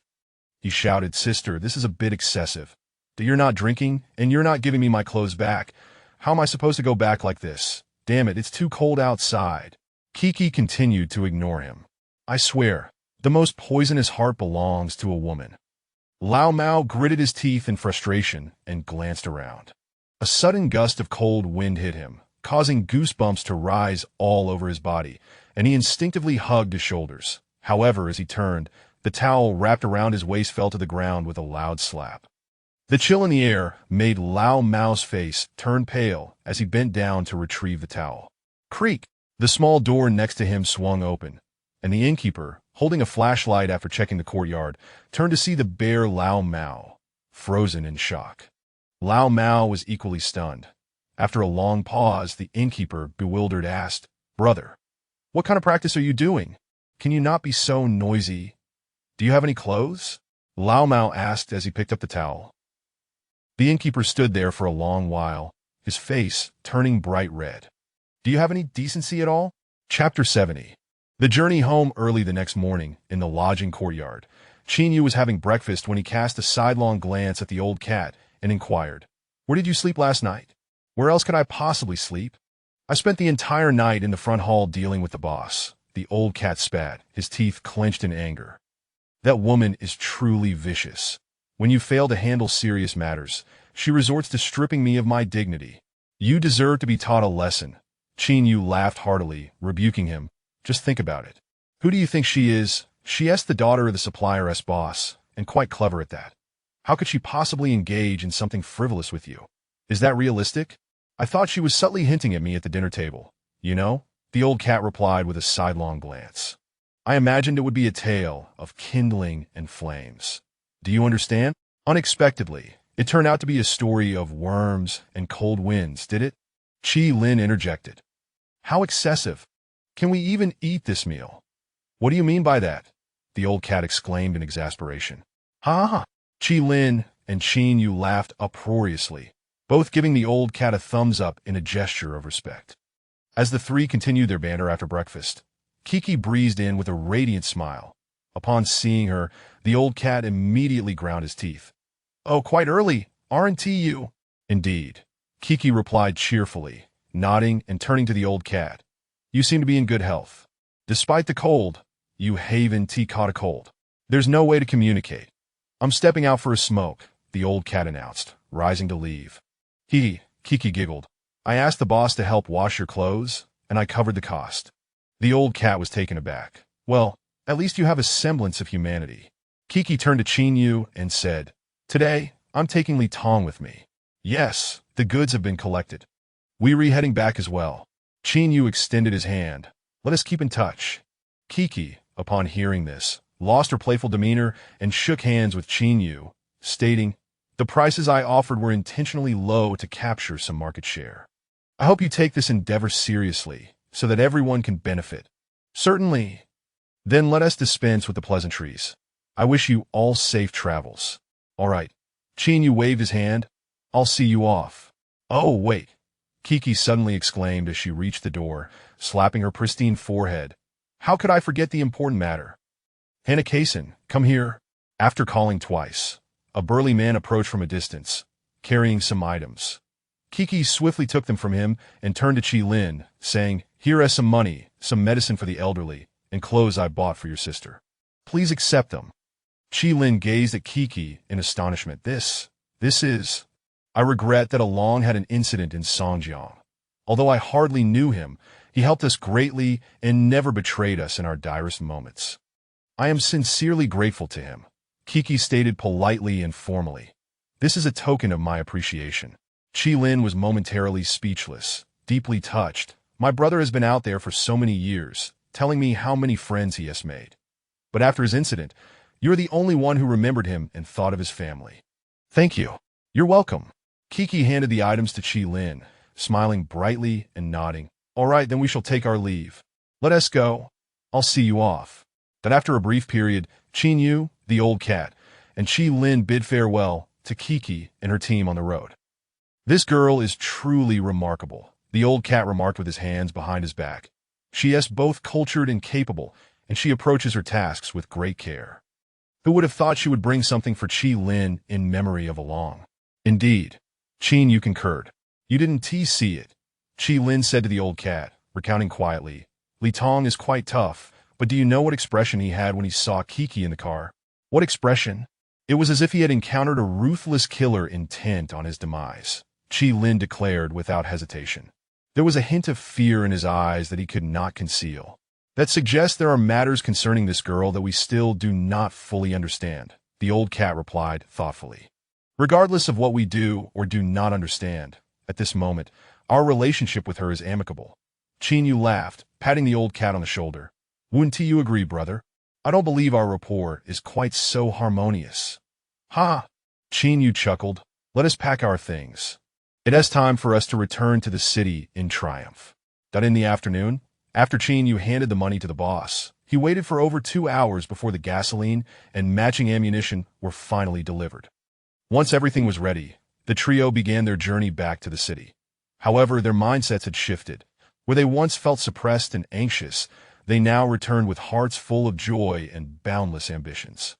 He shouted, "Sister, this is a bit excessive. You're not drinking, and you're not giving me my clothes back. How am I supposed to go back like this? Damn it, it's too cold outside." Kiki continued to ignore him. "I swear, the most poisonous heart belongs to a woman." Lao Mao gritted his teeth in frustration and glanced around. A sudden gust of cold wind hit him, causing goosebumps to rise all over his body, and he instinctively hugged his shoulders. However, as he turned, the towel wrapped around his waist fell to the ground with a loud slap. The chill in the air made Lao Mao's face turn pale as he bent down to retrieve the towel. Creak! The small door next to him swung open, and the innkeeper, holding a flashlight after checking the courtyard, turned to see the bare Lao Mao, frozen in shock. Lao Mao was equally stunned. After a long pause, the innkeeper, bewildered, asked, "Brother, what kind of practice are you doing? Can you not be so noisy? Do you have any clothes?" Lao Mao asked as he picked up the towel. The innkeeper stood there for a long while, his face turning bright red. "Do you have any decency at all?" Chapter 70. The journey home early the next morning, in the lodging courtyard, Chinyu was having breakfast when he cast a sidelong glance at the old cat and inquired, "Where did you sleep last night?" "Where else could I possibly sleep? I spent the entire night in the front hall dealing with the boss." The old cat spat, his teeth clenched in anger. "That woman is truly vicious. When you fail to handle serious matters, she resorts to stripping me of my dignity. You deserve to be taught a lesson." Chinyu laughed heartily, rebuking him. "Just think about it. Who do you think she is? She's the daughter of the supplier's boss, and quite clever at that. How could she possibly engage in something frivolous with you? Is that realistic? I thought she was subtly hinting at me at the dinner table. You know?" The old cat replied with a sidelong glance. "I imagined it would be a tale of kindling and flames. Do you understand?" Unexpectedly, it turned out to be a story of worms and cold winds, did it? Chi Lin interjected. "How excessive. Can we even eat this meal?" "What do you mean by that?" the old cat exclaimed in exasperation. "Ha ha!" Chi Lin and Chin Yu laughed uproariously, both giving the old cat a thumbs up in a gesture of respect. As the three continued their banter after breakfast, Kiki breezed in with a radiant smile. Upon seeing her, the old cat immediately ground his teeth. "Oh, quite early, aren't you?" "Indeed," Kiki replied cheerfully, nodding and turning to the old cat. "You seem to be in good health. Despite the cold, you haven't caught a cold. There's no way to communicate." "I'm stepping out for a smoke," the old cat announced, rising to leave. Kiki giggled. "I asked the boss to help wash your clothes, and I covered the cost." The old cat was taken aback. "Well, at least you have a semblance of humanity." Kiki turned to Chinyu and said, "Today, I'm taking Li Tong with me." "Yes, the goods have been collected. We're heading back as well." Chinyu extended his hand. "Let us keep in touch." Kiki, upon hearing this, lost her playful demeanor and shook hands with Chinyu, stating, "The prices I offered were intentionally low to capture some market share. I hope you take this endeavor seriously, so that everyone can benefit." "Certainly." "Then let us dispense with the pleasantries. I wish you all safe travels." "All right." Chinyu waved his hand. "I'll see you off." "Oh, wait," Kiki suddenly exclaimed as she reached the door, slapping her pristine forehead. "How could I forget the important matter? Hanakasen, come here." After calling twice, a burly man approached from a distance, carrying some items. Kiki swiftly took them from him and turned to Chi Lin, saying, "Here is some money, some medicine for the elderly, and clothes I bought for your sister. Please accept them." Chi Lin gazed at Kiki in astonishment. This is... I regret that Along had an incident in Songjiang. Although I hardly knew him, He helped us greatly and never betrayed us in our direst moments. I am sincerely grateful to him, Kiki stated politely and formally. This is a token of my appreciation. Qi-Lin was momentarily speechless, deeply touched. My brother has been out there for so many years, telling me how many friends he has made. But after his incident, you're the only one who remembered him and thought of his family. Thank you. You're welcome. Kiki handed the items to Qi-Lin, smiling brightly and nodding. All right, then we shall take our leave. Let us go. I'll see you off. That after a brief period, Qin Yu, the old cat, and Qi-Lin bid farewell to Kiki and her team on the road. This girl is truly remarkable, the old cat remarked with his hands behind his back. She is both cultured and capable, and she approaches her tasks with great care. Who would have thought she would bring something for Qi-Lin in memory of Along? Indeed. Qin Yu concurred. You didn't see it. Qi-Lin said to the old cat, recounting quietly. Li Tong is quite tough, but do you know what expression he had when he saw Kiki in the car? What expression? It was as if he had encountered a ruthless killer intent on his demise, Qi-Lin declared without hesitation. There was a hint of fear in his eyes that he could not conceal. That suggests there are matters concerning this girl that we still do not fully understand, the old cat replied thoughtfully. Regardless of what we do or do not understand, at this moment, our relationship with her is amicable. Qin Yu laughed, patting the old cat on the shoulder. Wouldn't you agree, brother? I don't believe our rapport is quite so harmonious. Ha! Qin Yu chuckled. Let us pack our things. It is time for us to return to the city in triumph. That in the afternoon, after Qin Yu handed the money to the boss, he waited for over 2 hours before the gasoline and matching ammunition were finally delivered. Once everything was ready, the trio began their journey back to the city. However, their mindsets had shifted. Where they once felt suppressed and anxious, they now returned with hearts full of joy and boundless ambitions.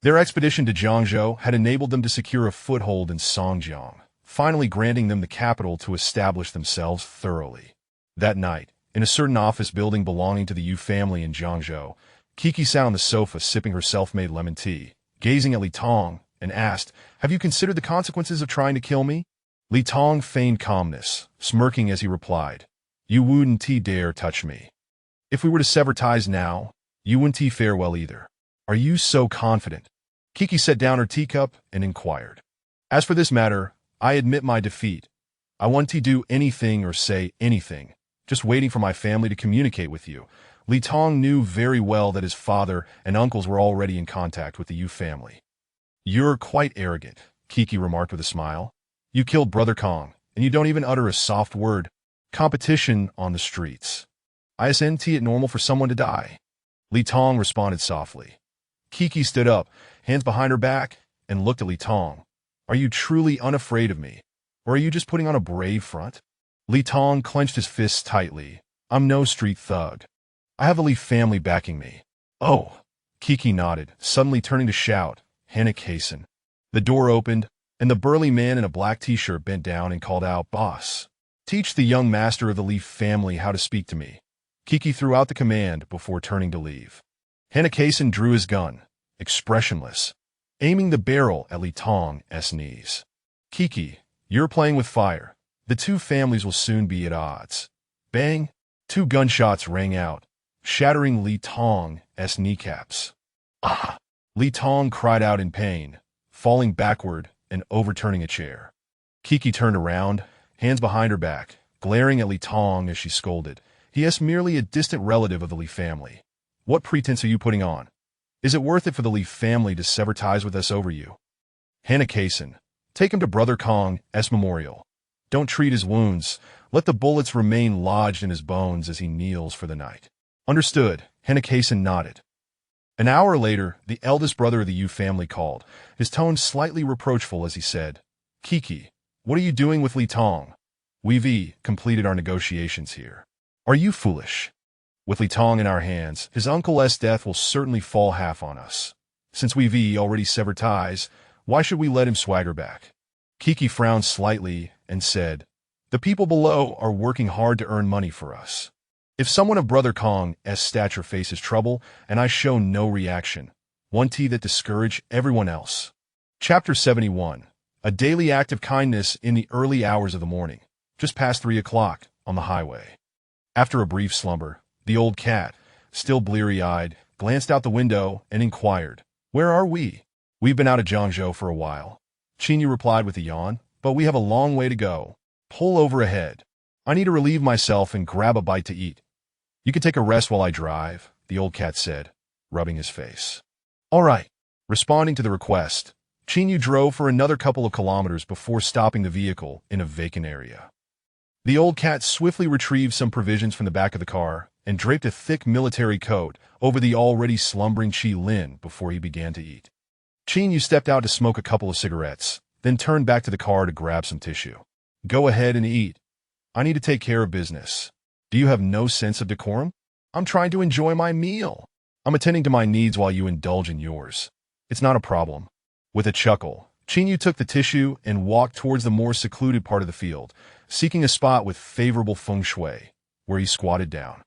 Their expedition to Jiangzhou had enabled them to secure a foothold in Songjiang, finally granting them the capital to establish themselves thoroughly. That night, in a certain office building belonging to the Yu family in Jiangzhou, Kiki sat on the sofa sipping her self-made lemon tea, gazing at Li Tong, and asked, Have you considered the consequences of trying to kill me? Li Tong feigned calmness, smirking as he replied, You wouldn't dare touch me. If we were to sever ties now, you wouldn't farewell either. Are you so confident? Kiki set down her teacup and inquired. As for this matter, I admit my defeat. I want to do anything or say anything, just waiting for my family to communicate with you. Li Tong knew very well that his father and uncles were already in contact with the Yu family. You're quite arrogant, Kiki remarked with a smile. You killed Brother Kong, and you don't even utter a soft word. Competition on the streets. Isn't it normal for someone to die? Li Tong responded softly. Kiki stood up, hands behind her back, and looked at Li Tong. Are you truly unafraid of me, or are you just putting on a brave front? Li Tong clenched his fists tightly. I'm no street thug. I have a Li family backing me. Oh, Kiki nodded, suddenly turning to shout, Hannock hasten. The door opened, and the burly man in a black t-shirt bent down and called out, Boss, teach the young master of the Li family how to speak to me. Kiki threw out the command before turning to leave. Hannock hasten drew his gun, expressionless, aiming the barrel at Li Tong's knees. Kiki, you're playing with fire. The two families will soon be at odds. Bang! 2 gunshots rang out, shattering Li Tong's kneecaps. Ah! Li Tong cried out in pain, falling backward and overturning a chair. Kiki turned around, hands behind her back, glaring at Li Tong as she scolded. He is merely a distant relative of the Li family. What pretense are you putting on? Is it worth it for the Li family to sever ties with us over you? Hannock hasten. Take him to Brother Kong's memorial. Don't treat his wounds. Let the bullets remain lodged in his bones as he kneels for the night. Understood. Hannock hasten nodded. An hour later, the eldest brother of the Yu family called, his tone slightly reproachful as he said, Kiki, what are you doing with Li Tong? We've completed our negotiations here. Are you foolish? With Li Tong in our hands, his uncle's death will certainly fall half on us. Since we've already severed ties, why should we let him swagger back? Kiki frowned slightly and said, The people below are working hard to earn money for us. If someone of Brother Kong's stature faces trouble and I show no reaction, one tea that discourage everyone else. Chapter 71. A daily act of kindness in the early hours of the morning, just past 3 o'clock, on the highway. After a brief slumber, the old cat, still bleary-eyed, glanced out the window and inquired, "Where are we?" "We've been out of Zhangzhou for a while," Qingyu replied with a yawn, "but we have a long way to go. Pull over ahead. I need to relieve myself and grab a bite to eat." "You can take a rest while I drive," the old cat said, rubbing his face. "All right." Responding to the request, Qingyu drove for another couple of kilometers before stopping the vehicle in a vacant area. The old cat swiftly retrieved some provisions from the back of the car and draped a thick military coat over the already slumbering Qi Lin before he began to eat. Qingyu stepped out to smoke a couple of cigarettes, then turned back to the car to grab some tissue. "Go ahead and eat. I need to take care of business. Do you have no sense of decorum? I'm trying to enjoy my meal. I'm attending to my needs while you indulge in yours. It's not a problem." With a chuckle, Qingyu took the tissue and walked towards the more secluded part of the field, seeking a spot with favorable feng shui, where he squatted down.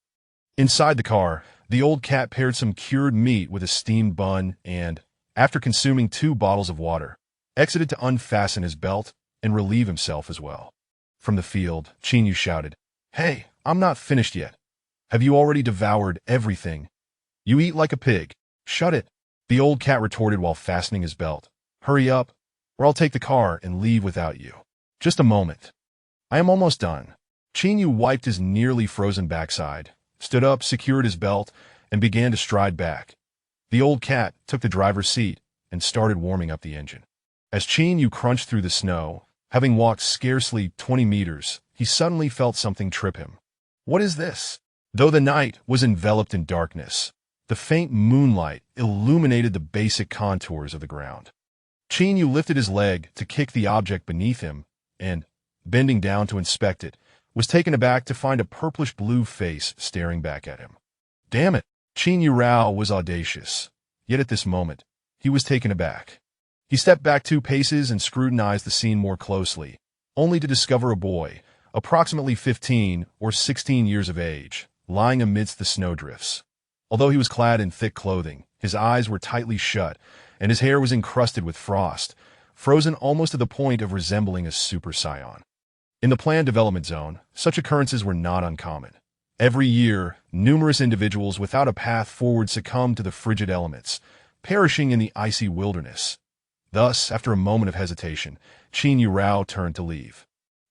Inside the car, the old cat paired some cured meat with a steamed bun and, after consuming 2 bottles of water, exited to unfasten his belt and relieve himself as well. From the field, Qingyu shouted, "Hey, I'm not finished yet. Have you already devoured everything? You eat like a pig. Shut it." The old cat retorted while fastening his belt. "Hurry up, or I'll take the car and leave without you." "Just a moment. I am almost done." Qingyu wiped his nearly frozen backside, stood up, secured his belt, and began to stride back. The old cat took the driver's seat and started warming up the engine. As Qingyu crunched through the snow, having walked scarcely 20 meters, he suddenly felt something trip him. What is this? Though the night was enveloped in darkness, the faint moonlight illuminated the basic contours of the ground. Qingyu lifted his leg to kick the object beneath him and, bending down to inspect it, was taken aback to find a purplish-blue face staring back at him. Damn it! Qingyu Rao was audacious, yet at this moment, he was taken aback. He stepped back 2 paces and scrutinized the scene more closely, only to discover a boy, approximately 15 or 16 years of age, lying amidst the snowdrifts. Although he was clad in thick clothing, his eyes were tightly shut, and his hair was encrusted with frost, frozen almost to the point of resembling a super scion. In the planned development zone, such occurrences were not uncommon. Every year, numerous individuals without a path forward succumbed to the frigid elements, perishing in the icy wilderness. Thus, after a moment of hesitation, Qingyu Rao turned to leave.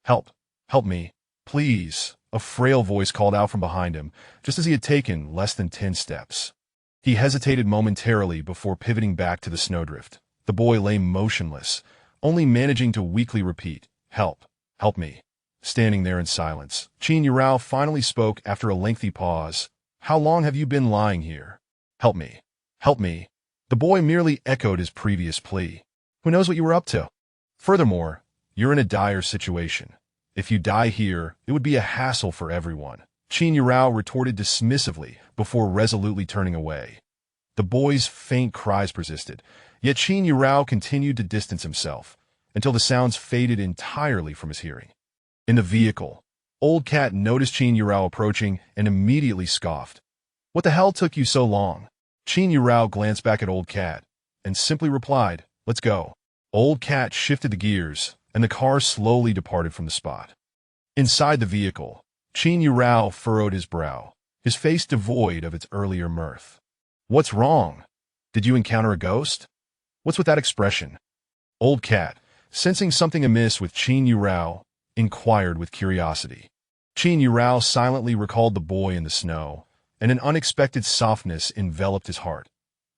"Help! Help me! Please!" A frail voice called out from behind him, just as he had taken less than 10 steps. He hesitated momentarily before pivoting back to the snowdrift. The boy lay motionless, only managing to weakly repeat, "Help! Help me!" Standing there in silence, Qingyu Rao finally spoke after a lengthy pause. "How long have you been lying here? Help me! Help me!" The boy merely echoed his previous plea. "Who knows what you were up to? Furthermore, you're in a dire situation. If you die here, it would be a hassle for everyone." Qingyu Rao retorted dismissively before resolutely turning away. The boy's faint cries persisted, yet Qingyu Rao continued to distance himself until the sounds faded entirely from his hearing. In the vehicle, Old Cat noticed Qingyu Rao approaching and immediately scoffed. "What the hell took you so long?" Qingyu Rao glanced back at Old Cat and simply replied, "Let's go." Old Cat shifted the gears, and the car slowly departed from the spot. Inside the vehicle, Qingyu Rao furrowed his brow, his face devoid of its earlier mirth. "What's wrong? Did you encounter a ghost? What's with that expression?" Old Cat, sensing something amiss with Qingyu Rao, inquired with curiosity. Qingyu Rao silently recalled the boy in the snow, and an unexpected softness enveloped his heart.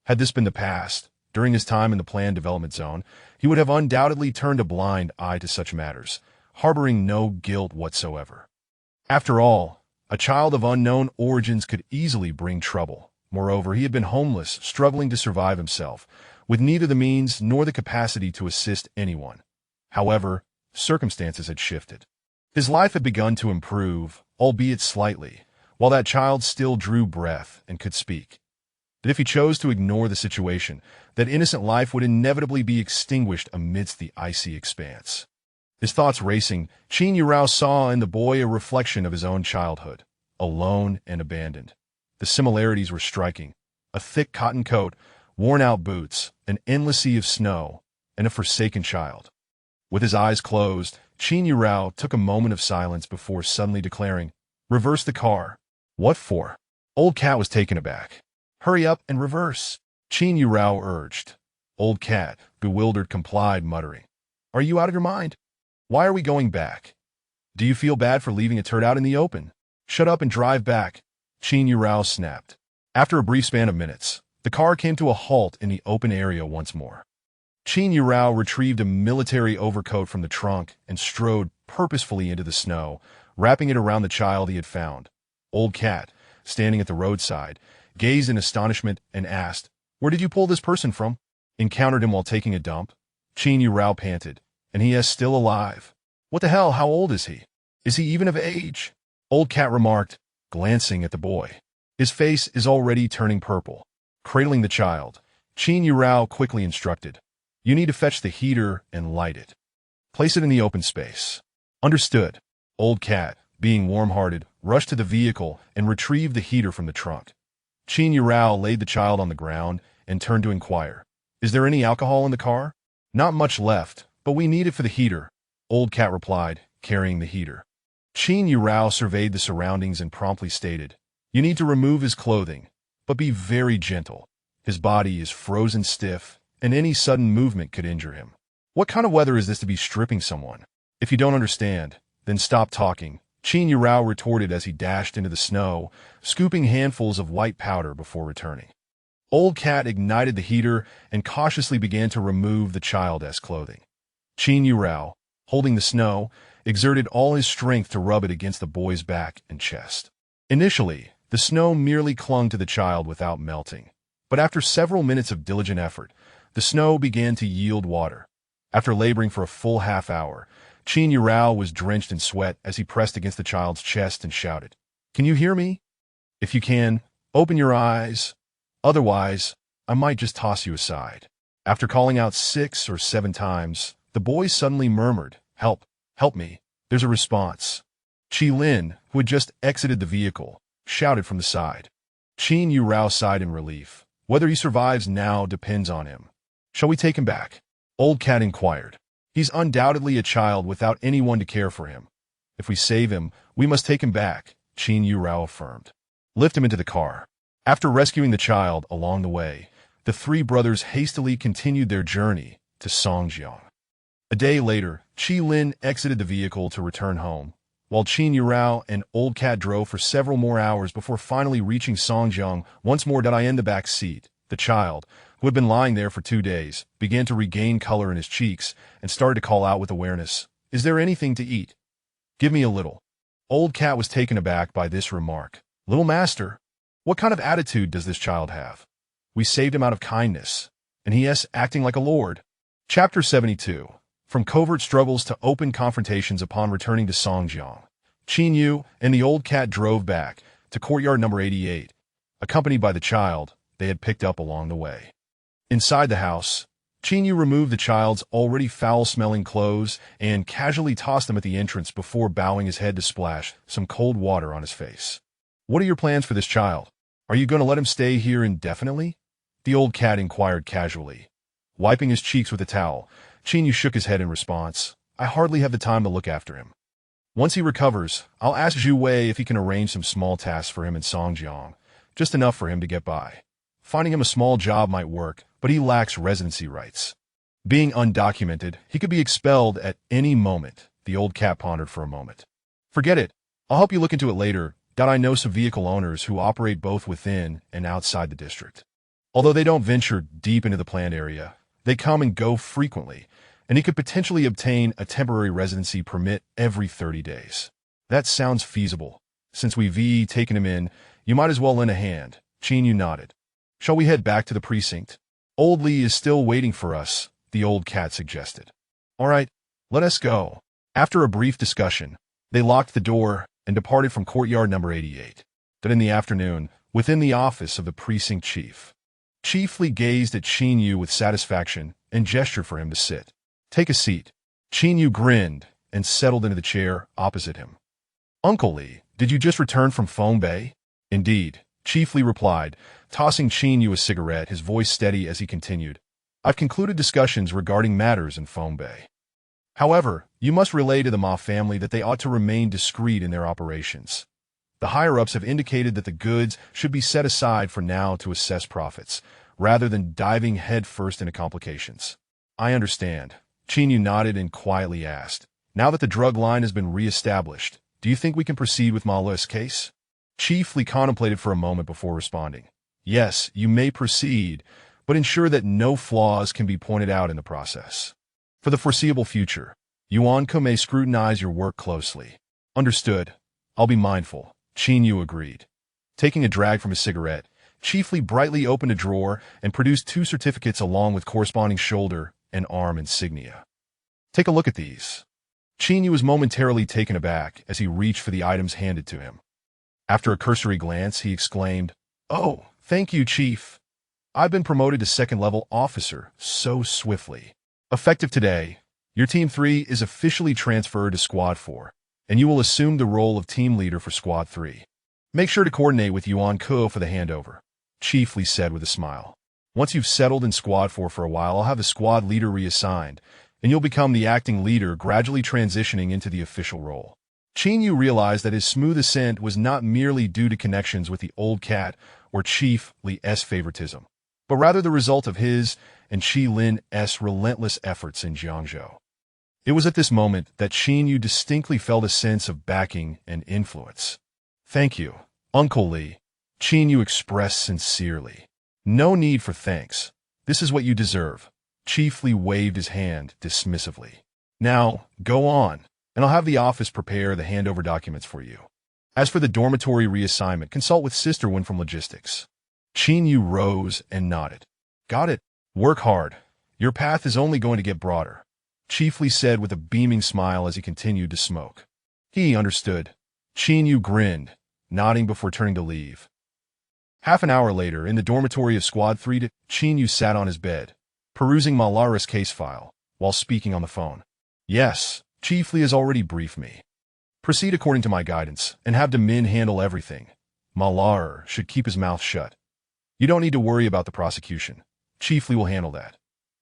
Had this been the past, during his time in the planned development zone, he would have undoubtedly turned a blind eye to such matters, harboring no guilt whatsoever. After all, a child of unknown origins could easily bring trouble. Moreover, he had been homeless, struggling to survive himself, with neither the means nor the capacity to assist anyone. However, circumstances had shifted. His life had begun to improve, albeit slightly, while that child still drew breath and could speak. That if he chose to ignore the situation, that innocent life would inevitably be extinguished amidst the icy expanse. His thoughts racing, Qingyu Rao saw in the boy a reflection of his own childhood, alone and abandoned. The similarities were striking. A thick cotton coat, worn-out boots, an endless sea of snow, and a forsaken child. With his eyes closed, Qingyu Rao took a moment of silence before suddenly declaring, Reverse the car. What for? Old Cat was taken aback. Hurry up and reverse, Qin Yurao urged. Old Cat, bewildered, complied, muttering, Are you out of your mind? Why are we going back? Do you feel bad for leaving a turd out in the open? Shut up and drive back, Qin Yurao snapped. After a brief span of minutes, the car came to a halt in the open area once more. Qin Yurao retrieved a military overcoat from the trunk and strode purposefully into the snow, wrapping it around the child he had found. Old Cat, standing at the roadside, gazed in astonishment and asked, Where did you pull this person from? Encountered him while taking a dump? Qin Yurao panted, And he is still alive. What the hell, how old is he? Is he even of age? Old Cat remarked, glancing at the boy. His face is already turning purple. Cradling the child, Qin Yurao quickly instructed, You need to fetch the heater and light it. Place it in the open space. Understood. Old Cat, being warm-hearted, rushed to the vehicle and retrieved the heater from the trunk. Qin Yurao laid the child on the ground and turned to inquire, Is there any alcohol in the car? Not much left, but we need it for the heater, Old Cat replied, carrying the heater. Qin Yurao surveyed the surroundings and promptly stated, You need to remove his clothing, but be very gentle. His body is frozen stiff, and any sudden movement could injure him. What kind of weather is this to be stripping someone? If you don't understand, then stop talking, Qin Yurao retorted as he dashed into the snow, scooping handfuls of white powder before returning. Old Cat ignited the heater and cautiously began to remove the child's clothing. Qin Yurao, holding the snow, exerted all his strength to rub it against the boy's back and chest. Initially, the snow merely clung to the child without melting, but after several minutes of diligent effort, the snow began to yield water. After laboring for a full half-hour, Qin Yurao was drenched in sweat as he pressed against the child's chest and shouted, Can you hear me? If you can, open your eyes. Otherwise, I might just toss you aside. After calling out 6 or 7 times, the boy suddenly murmured, Help, help me. There's a response. Qi Lin, who had just exited the vehicle, shouted from the side. Qin Yurao sighed in relief. Whether he survives now depends on him. Shall we take him back? Old Cat inquired. He's undoubtedly a child without anyone to care for him. If we save him, we must take him back, Qin Yurao affirmed. Lift him into the car. After rescuing the child along the way, the 3 brothers hastily continued their journey to Songjiang. A day later, Qi Lin exited the vehicle to return home, while Qin Yurao and Old Cat drove for several more hours before finally reaching Songjiang. Once more did I in the back seat. The child, who had been lying there for 2 days, began to regain color in his cheeks and started to call out with awareness, Is there anything to eat? Give me a little. Old Cat was taken aback by this remark. Little master, what kind of attitude does this child have? We saved him out of kindness, and he is acting like a lord. Chapter 72. From covert struggles to open confrontations upon returning to Songjiang, Qin Yu and the Old Cat drove back to courtyard number 88, accompanied by the child they had picked up along the way. Inside the house, Qin Yu removed the child's already foul-smelling clothes and casually tossed them at the entrance before bowing his head to splash some cold water on his face. What are your plans for this child? Are you going to let him stay here indefinitely? The Old Cat inquired casually. Wiping his cheeks with a towel, Qin Yu shook his head in response. I hardly have the time to look after him. Once he recovers, I'll ask Zhu Wei if he can arrange some small tasks for him in Songjiang, just enough for him to get by. Finding him a small job might work, but he lacks residency rights. Being undocumented, he could be expelled at any moment, the Old Cat pondered for a moment. Forget it. I'll help you look into it later. I know some vehicle owners who operate both within and outside the district. Although they don't venture deep into the planned area, they come and go frequently, and he could potentially obtain a temporary residency permit every 30 days. That sounds feasible. Since we've taken him in, you might as well lend a hand. Qin Yu nodded. Shall we head back to the precinct? Old Li is still waiting for us, the Old Cat suggested. All right, let us go. After a brief discussion, they locked the door and departed from courtyard number 88. Then in the afternoon, within the office of the precinct chief, Chief Li gazed at Qin Yu with satisfaction and gestured for him to sit. Take a seat. Qin Yu grinned and settled into the chair opposite him. Uncle Li, did you just return from Feng Bei? Indeed, Chief Li replied, tossing Qin Yu a cigarette, his voice steady as he continued. I've concluded discussions regarding matters in Feng Bei. However, you must relay to the Ma family that they ought to remain discreet in their operations. The higher-ups have indicated that the goods should be set aside for now to assess profits, rather than diving headfirst into complications. I understand. Chinyu nodded and quietly asked, now that the drug line has been re-established, do you think we can proceed with Malu's case? Chief Li contemplated for a moment before responding. Yes, you may proceed, but ensure that no flaws can be pointed out in the process. For the foreseeable future, Yuanko may scrutinize your work closely. Understood. I'll be mindful, Chinyu agreed. Taking a drag from his cigarette, Chief Li brightly opened a drawer and produced 2 certificates along with corresponding shoulder and arm insignia. Take a look at these. Chinyu was momentarily taken aback as he reached for the items handed to him. After a cursory glance, he exclaimed, "Oh, thank you, Chief. I've been promoted to second-level officer so swiftly. Effective today, your Team 3 is officially transferred to Squad 4, and you will assume the role of team leader for Squad 3. Make sure to coordinate with Yuan Ko for the handover," Chief Li said with a smile. "Once you've settled in Squad 4 for a while, I'll have the squad leader reassigned, and you'll become the acting leader, gradually transitioning into the official role." Chinyu realized that his smooth ascent was not merely due to connections with the old cat or Chief Li's favoritism, but rather the result of his and Qi Lin's relentless efforts in Jiangzhou. It was at this moment that Chinyu distinctly felt a sense of backing and influence. "Thank you, Uncle Li," Chinyu expressed sincerely. "No need for thanks. This is what you deserve." Chief Li waved his hand dismissively. "Now, go on, and I'll have the office prepare the handover documents for you. As for the dormitory reassignment, consult with Sister Wen from logistics." Chinyu rose and nodded. "Got it. Work hard. Your path is only going to get broader," Chief Li said with a beaming smile as he continued to smoke. He understood. Chinyu grinned, nodding before turning to leave. Half an hour later, in the dormitory of Squad 3, Chinyu sat on his bed, perusing Malara's case file, while speaking on the phone. "Yes, Chief Li has already briefed me. Proceed according to my guidance, and have Demin handle everything. Malar should keep his mouth shut. You don't need to worry about the prosecution. Chief Li will handle that.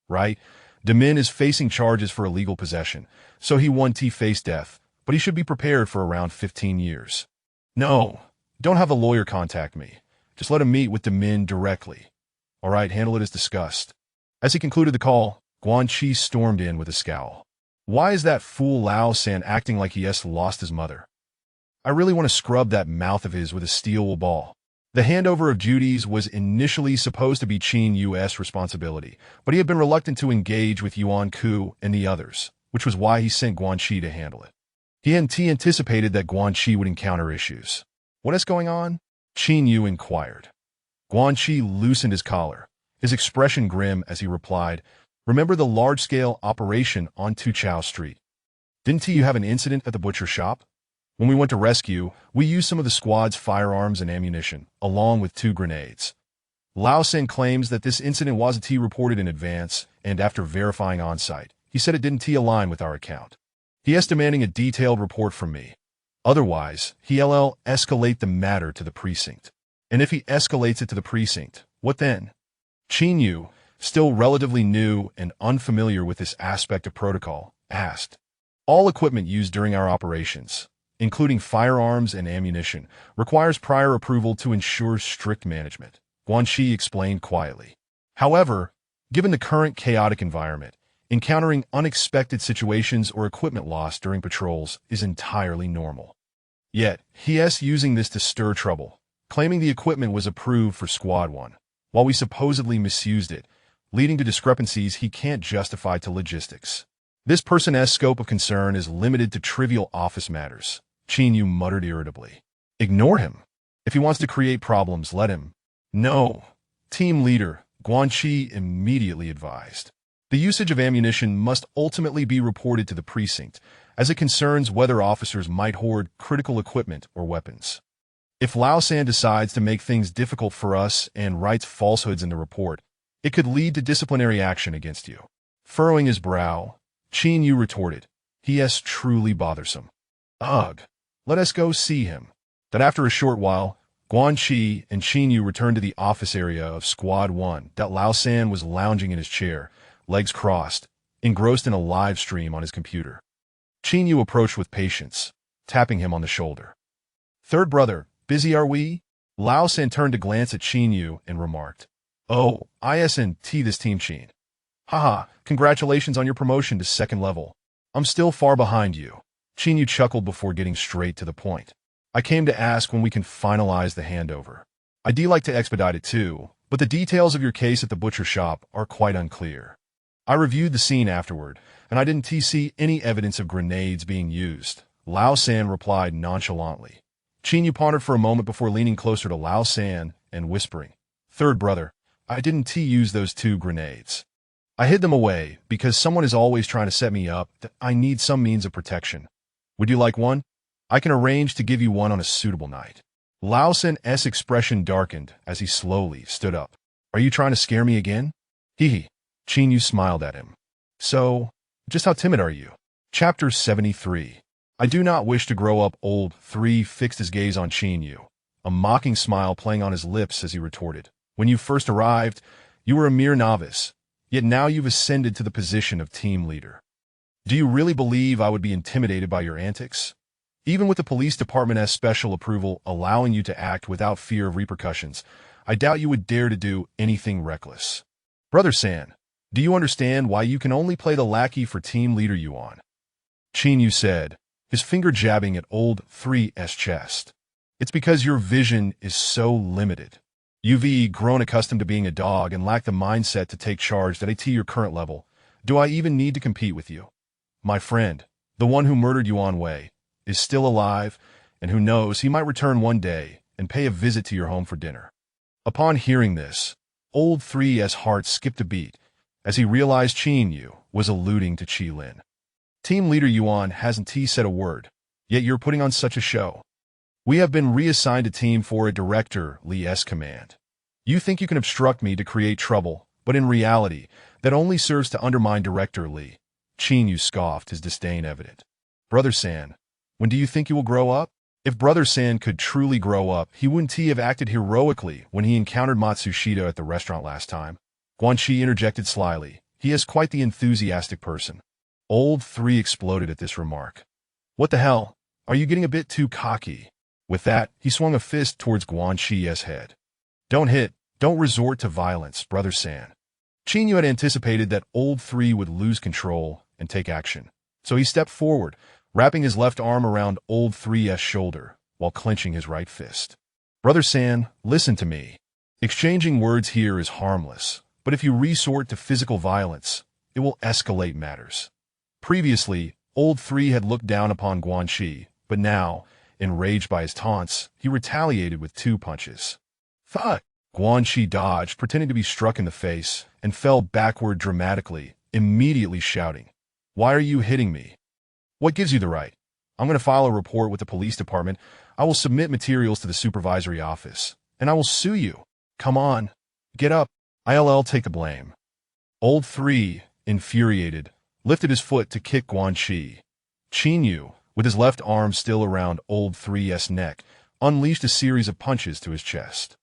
Right? Demin is facing charges for illegal possession, so he won't face death, but he should be prepared for around 15 years. No, don't have the lawyer contact me. Just let him meet with Demin directly. All right, handle it as discussed." As he concluded the call, Guanqi stormed in with a scowl. "Why is that fool Lao San acting like he has lost his mother? I really want to scrub that mouth of his with a steel ball." The handover of duties was initially supposed to be Qin Yu's responsibility, but he had been reluctant to engage with Yuan Ku and the others, which was why he sent Guanqi to handle it. He anticipated that Guanqi would encounter issues. "What is going on?" Qin Yu inquired. Guanqi loosened his collar, his expression grim as he replied, "Remember the large-scale operation on Tuchao Street? Didn't you have an incident at the butcher shop? When we went to rescue, we used some of the squad's firearms and ammunition, along with 2 grenades. Lao San claims that this incident wasn't reported in advance, and after verifying on-site, he said it didn't align with our account. He is demanding a detailed report from me. Otherwise, he'll escalate the matter to the precinct. And if he escalates it to the precinct, what then?" Qin Yu, still relatively new and unfamiliar with this aspect of protocol, asked. "All equipment used during our operations, including firearms and ammunition, requires prior approval to ensure strict management," Guanqi explained quietly. "However, given the current chaotic environment, encountering unexpected situations or equipment loss during patrols is entirely normal. Yet, he is using this to stir trouble, claiming the equipment was approved for Squad 1, while we supposedly misused it, leading to discrepancies he can't justify to logistics. This person's scope of concern is limited to trivial office matters," Qin Yu muttered irritably. "Ignore him. If he wants to create problems, let him." "No, team leader," Guanqi immediately advised. "The usage of ammunition must ultimately be reported to the precinct, as it concerns whether officers might hoard critical equipment or weapons. If Lao San decides to make things difficult for us and writes falsehoods in the report, it could lead to disciplinary action against you." Furrowing his brow, Qin Yu retorted, "He is truly bothersome. Ugh, let us go see him." Then after a short while, Guanqi and Qin Yu returned to the office area of Squad 1. Lao San was lounging in his chair, legs crossed, engrossed in a live stream on his computer. Qin Yu approached with patience, tapping him on the shoulder. Third brother, busy are we? Lao San turned to glance at Qin Yu and remarked, "Oh, ISNT this team, Qin. Haha, congratulations on your promotion to second level. I'm still far behind you." Qin Yu chuckled before getting straight to the point. "I came to ask when we can finalize the handover. I'd like to expedite it too, but the details of your case at the butcher shop are quite unclear. I reviewed the scene afterward, and I didn't see any evidence of grenades being used." Lao San replied nonchalantly. Qin Yu pondered for a moment before leaning closer to Lao San and whispering, "Third brother, I didn't use those 2 grenades. I hid them away because someone is always trying to set me up that I need some means of protection. Would you like one? I can arrange to give you one on a suitable night." Lao San's expression darkened as he slowly stood up. "Are you trying to scare me again?" Hee hee. Qin Yu smiled at him. "So, just how timid are you?" Chapter 73. "I do not wish to grow up old." 3 fixed his gaze on Qin Yu, a mocking smile playing on his lips as he retorted, "When you first arrived, you were a mere novice, yet now you've ascended to the position of team leader. Do you really believe I would be intimidated by your antics? Even with the police department's special approval allowing you to act without fear of repercussions, I doubt you would dare to do anything reckless. Brother San, do you understand why you can only play the lackey for team leader Yuan?" Qin Yu said, his finger jabbing at old 3's chest. "It's because your vision is so limited. You've grown accustomed to being a dog and lack the mindset to take charge that at your current level. Do I even need to compete with you? My friend, the one who murdered Yuan Wei, is still alive, and who knows, he might return one day and pay a visit to your home for dinner." Upon hearing this, old 3's heart skipped a beat as he realized Qin Yu was alluding to Qi Lin. "Team leader Yuan hasn't said a word, yet you're putting on such a show. We have been reassigned a team for a director Li's command. You think you can obstruct me to create trouble, but in reality, that only serves to undermine Director Li." Qin Yu scoffed, his disdain evident. "Brother San, when do you think you will grow up?" If Brother San could truly grow up, he wouldn't have acted heroically when he encountered Matsushita at the restaurant last time. Guanxi interjected slyly. "He is quite the enthusiastic person." Old 3 exploded at this remark. "What the hell? Are you getting a bit too cocky?" With that, he swung a fist towards Guanxi's head. "Don't hit, don't resort to violence, Brother San." Qin Yu had anticipated that old 3 would lose control and take action, so he stepped forward, wrapping his left arm around old 3's shoulder while clenching his right fist. "Brother San, listen to me. Exchanging words here is harmless, but if you resort to physical violence, it will escalate matters." Previously, old 3 had looked down upon Guanxi, but now, enraged by his taunts, he retaliated with 2 punches. Thud! Guanxi dodged, pretending to be struck in the face, and fell backward dramatically, immediately shouting, "Why are you hitting me? What gives you the right? I'm going to file a report with the police department. I will submit materials to the supervisory office, and I will sue you. Come on, get up. I'll take the blame." Old 3, infuriated, lifted his foot to kick Guanxi. Qin Yu, with his left arm still around old 3's neck, unleashed a series of punches to his chest.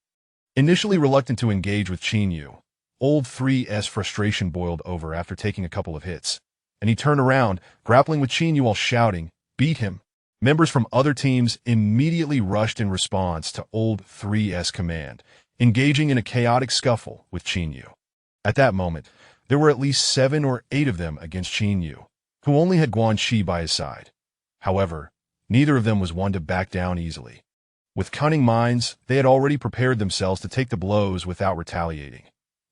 Initially reluctant to engage with Qin Yu, old 3's frustration boiled over after taking a couple of hits, and he turned around, grappling with Qin Yu while shouting, "Beat him." Members from other teams immediately rushed in response to old 3's command, engaging in a chaotic scuffle with Qin Yu. At that moment, there were at least 7 or 8 of them against Qin Yu, who only had Guanxi by his side. However, neither of them was one to back down easily. With cunning minds, they had already prepared themselves to take the blows without retaliating.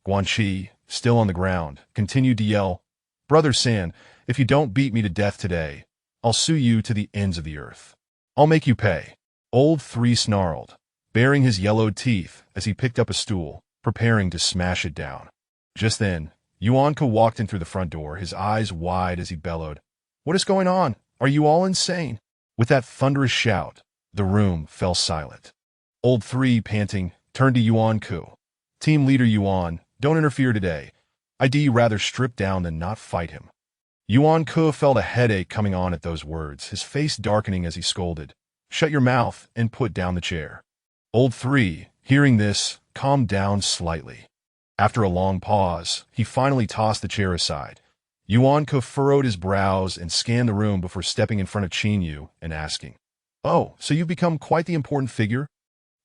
Guanxi, still on the ground, continued to yell, "Brother San, if you don't beat me to death today, I'll sue you to the ends of the earth. I'll make you pay." Old 3 snarled, baring his yellowed teeth as he picked up a stool, preparing to smash it down. Just then, Yuanko walked in through the front door, his eyes wide as he bellowed, "What is going on? Are you all insane?" With that thunderous shout, the room fell silent. Old 3, panting, turned to Yuanko. "Team leader Yuan, don't interfere today. I'd rather strip down than not fight him." Yuanko felt a headache coming on at those words, his face darkening as he scolded, "Shut your mouth and put down the chair." Old 3, hearing this, calmed down slightly. After a long pause, he finally tossed the chair aside. Yuanko furrowed his brows and scanned the room before stepping in front of Qin Yu and asking, Oh, so you've become quite the important figure?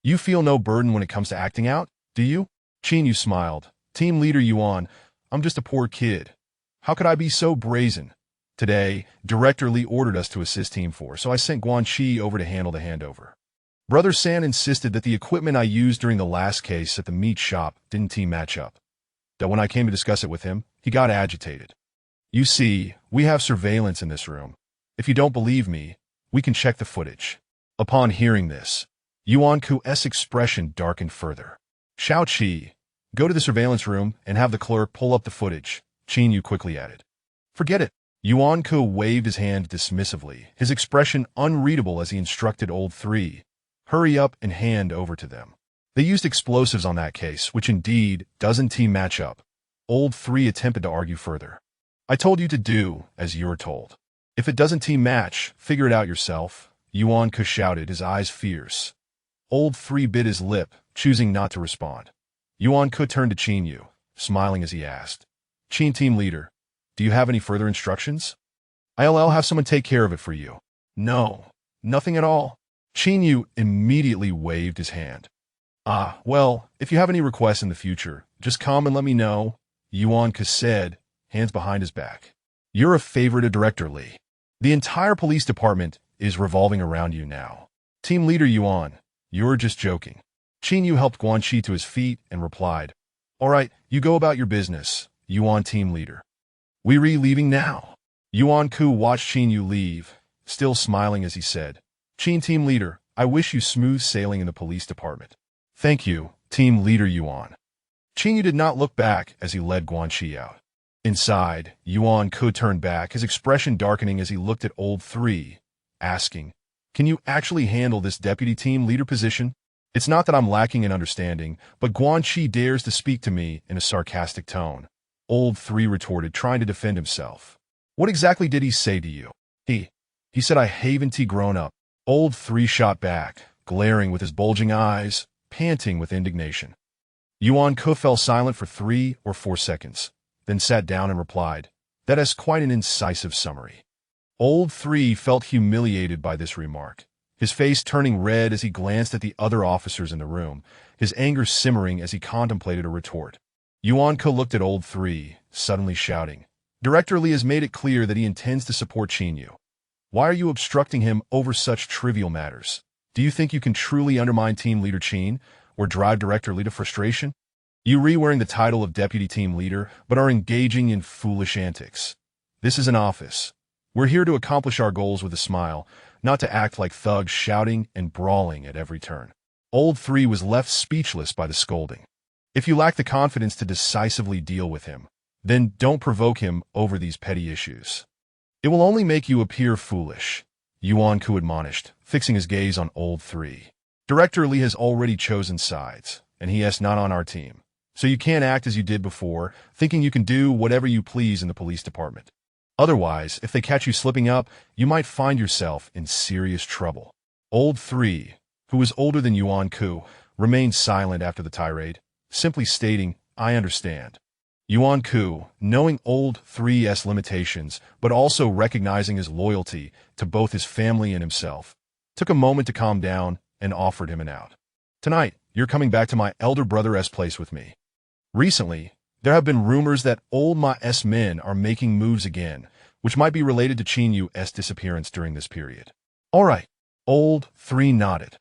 You feel no burden when it comes to acting out, do you? Chin Yu smiled. Team leader Yuan, I'm just a poor kid. How could I be so brazen? Today, Director Li ordered us to assist Team 4, so I sent Guanxi over to handle the handover. Brother San insisted that the equipment I used during the last case at the meat shop didn't team match up. That when I came to discuss it with him, he got agitated. You see, we have surveillance in this room. If you don't believe me, we can check the footage. Upon hearing this, Yuan Ku's expression darkened further. Shao Qi, go to the surveillance room and have the clerk pull up the footage, Qin Yu quickly added. Forget it. Yuan Ku waved his hand dismissively, his expression unreadable as he instructed Old Three. Hurry up and hand over to them. They used explosives on that case, which indeed doesn't team match up. Old Three attempted to argue further. I told you to do as you're told. If it doesn't team match, figure it out yourself, Yuan Ku shouted, his eyes fierce. Old Three bit his lip, choosing not to respond. Yuan Ku turned to Qin Yu, smiling as he asked, Qin team leader, do you have any further instructions? I'll have someone take care of it for you. No, nothing at all. Qin Yu immediately waved his hand. Ah, well, if you have any requests in the future, just come and let me know, Yuan Ku said, hands behind his back. You're a favorite of Director Li. The entire police department is revolving around you now. Team leader Yuan, you're just joking. Qin Yu helped Guanxi to his feet and replied, All right, you go about your business, Yuan team leader. We're leaving now. Yuan Ku watched Qin Yu leave, still smiling as he said, Qin team leader, I wish you smooth sailing in the police department. Thank you, team leader Yuan. Qin Yu did not look back as he led Guanxi out. Inside, Yuan Ku turned back, his expression darkening as he looked at Old Three, asking, Can you actually handle this deputy team leader position? It's not that I'm lacking in understanding, but Guanxi dares to speak to me in a sarcastic tone. Old Three retorted, trying to defend himself. What exactly did he say to you? He said I haven't grown up. Old Three shot back, glaring with his bulging eyes, panting with indignation. Yuan Ku fell silent for 3 or 4 seconds, then sat down and replied, That is quite an incisive summary. Old Three felt humiliated by this remark, his face turning red as he glanced at the other officers in the room, his anger simmering as he contemplated a retort. Yuan Ku looked at Old Three, suddenly shouting, Director Li has made it clear that he intends to support Qin Yu. Why are you obstructing him over such trivial matters? Do you think you can truly undermine Team Leader Qin, or drive Director Li to frustration? You wearing the title of Deputy Team Leader, but are engaging in foolish antics. This is an office. We're here to accomplish our goals with a smile, not to act like thugs shouting and brawling at every turn. Old Three was left speechless by the scolding. If you lack the confidence to decisively deal with him, then don't provoke him over these petty issues. It will only make you appear foolish, Yuan Ku admonished, fixing his gaze on Old Three. Director Li has already chosen sides, and he is not on our team. So you can't act as you did before, thinking you can do whatever you please in the police department. Otherwise, if they catch you slipping up, you might find yourself in serious trouble. Old Three, who was older than Yuan Ku, remained silent after the tirade, simply stating, I understand. Yuan Ku, knowing Old Three's limitations, but also recognizing his loyalty to both his family and himself, took a moment to calm down and offered him an out. Tonight, you're coming back to my elder brother's place with me. Recently, there have been rumors that Old Ma's men are making moves again, which might be related to Qin Yu's disappearance during this period. All right, Old Three nodded.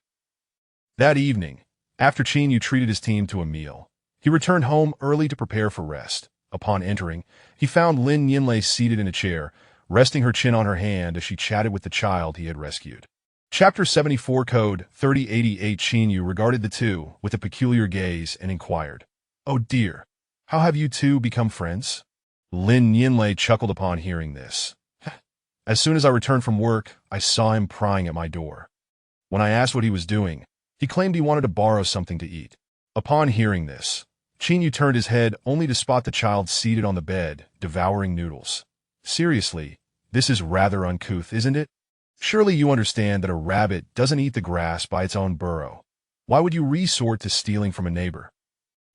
That evening, after Qin Yu treated his team to a meal, he returned home early to prepare for rest. Upon entering, he found Lin Yinlei seated in a chair, resting her chin on her hand as she chatted with the child he had rescued. Chapter 74 Code 3088 Qin Yu regarded the two with a peculiar gaze and inquired, Oh dear, how have you two become friends? Lin Yinlei chuckled upon hearing this. As soon as I returned from work, I saw him prying at my door. When I asked what he was doing, he claimed he wanted to borrow something to eat. Upon hearing this, Qin Yu turned his head only to spot the child seated on the bed, devouring noodles. Seriously, this is rather uncouth, isn't it? Surely you understand that a rabbit doesn't eat the grass by its own burrow. Why would you resort to stealing from a neighbor?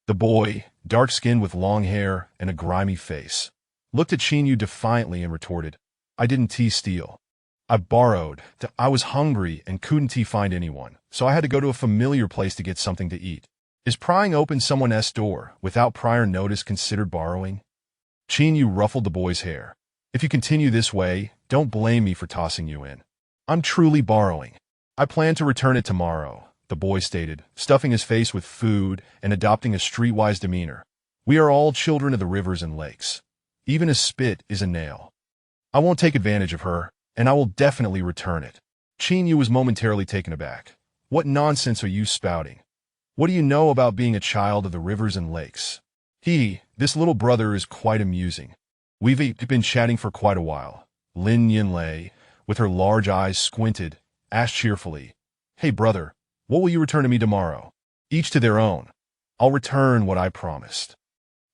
The boy, dark-skinned with long hair and a grimy face, looked at Qin Yu defiantly and retorted, I didn't steal. I borrowed. I was hungry and couldn't find anyone, so I had to go to a familiar place to get something to eat. Is prying open someone else's door without prior notice considered borrowing? Chinyu ruffled the boy's hair. If you continue this way, don't blame me for tossing you in. I'm truly borrowing. I plan to return it tomorrow, the boy stated, stuffing his face with food and adopting a streetwise demeanor. We are all children of the rivers and lakes. Even a spit is a nail. I won't take advantage of her, and I will definitely return it. Chinyu was momentarily taken aback. What nonsense are you spouting? What do you know about being a child of the rivers and lakes? This little brother is quite amusing. We've been chatting for quite a while. Lin Yinlei, with her large eyes squinted, asked cheerfully, Hey brother, what will you return to me tomorrow? Each to their own. I'll return what I promised.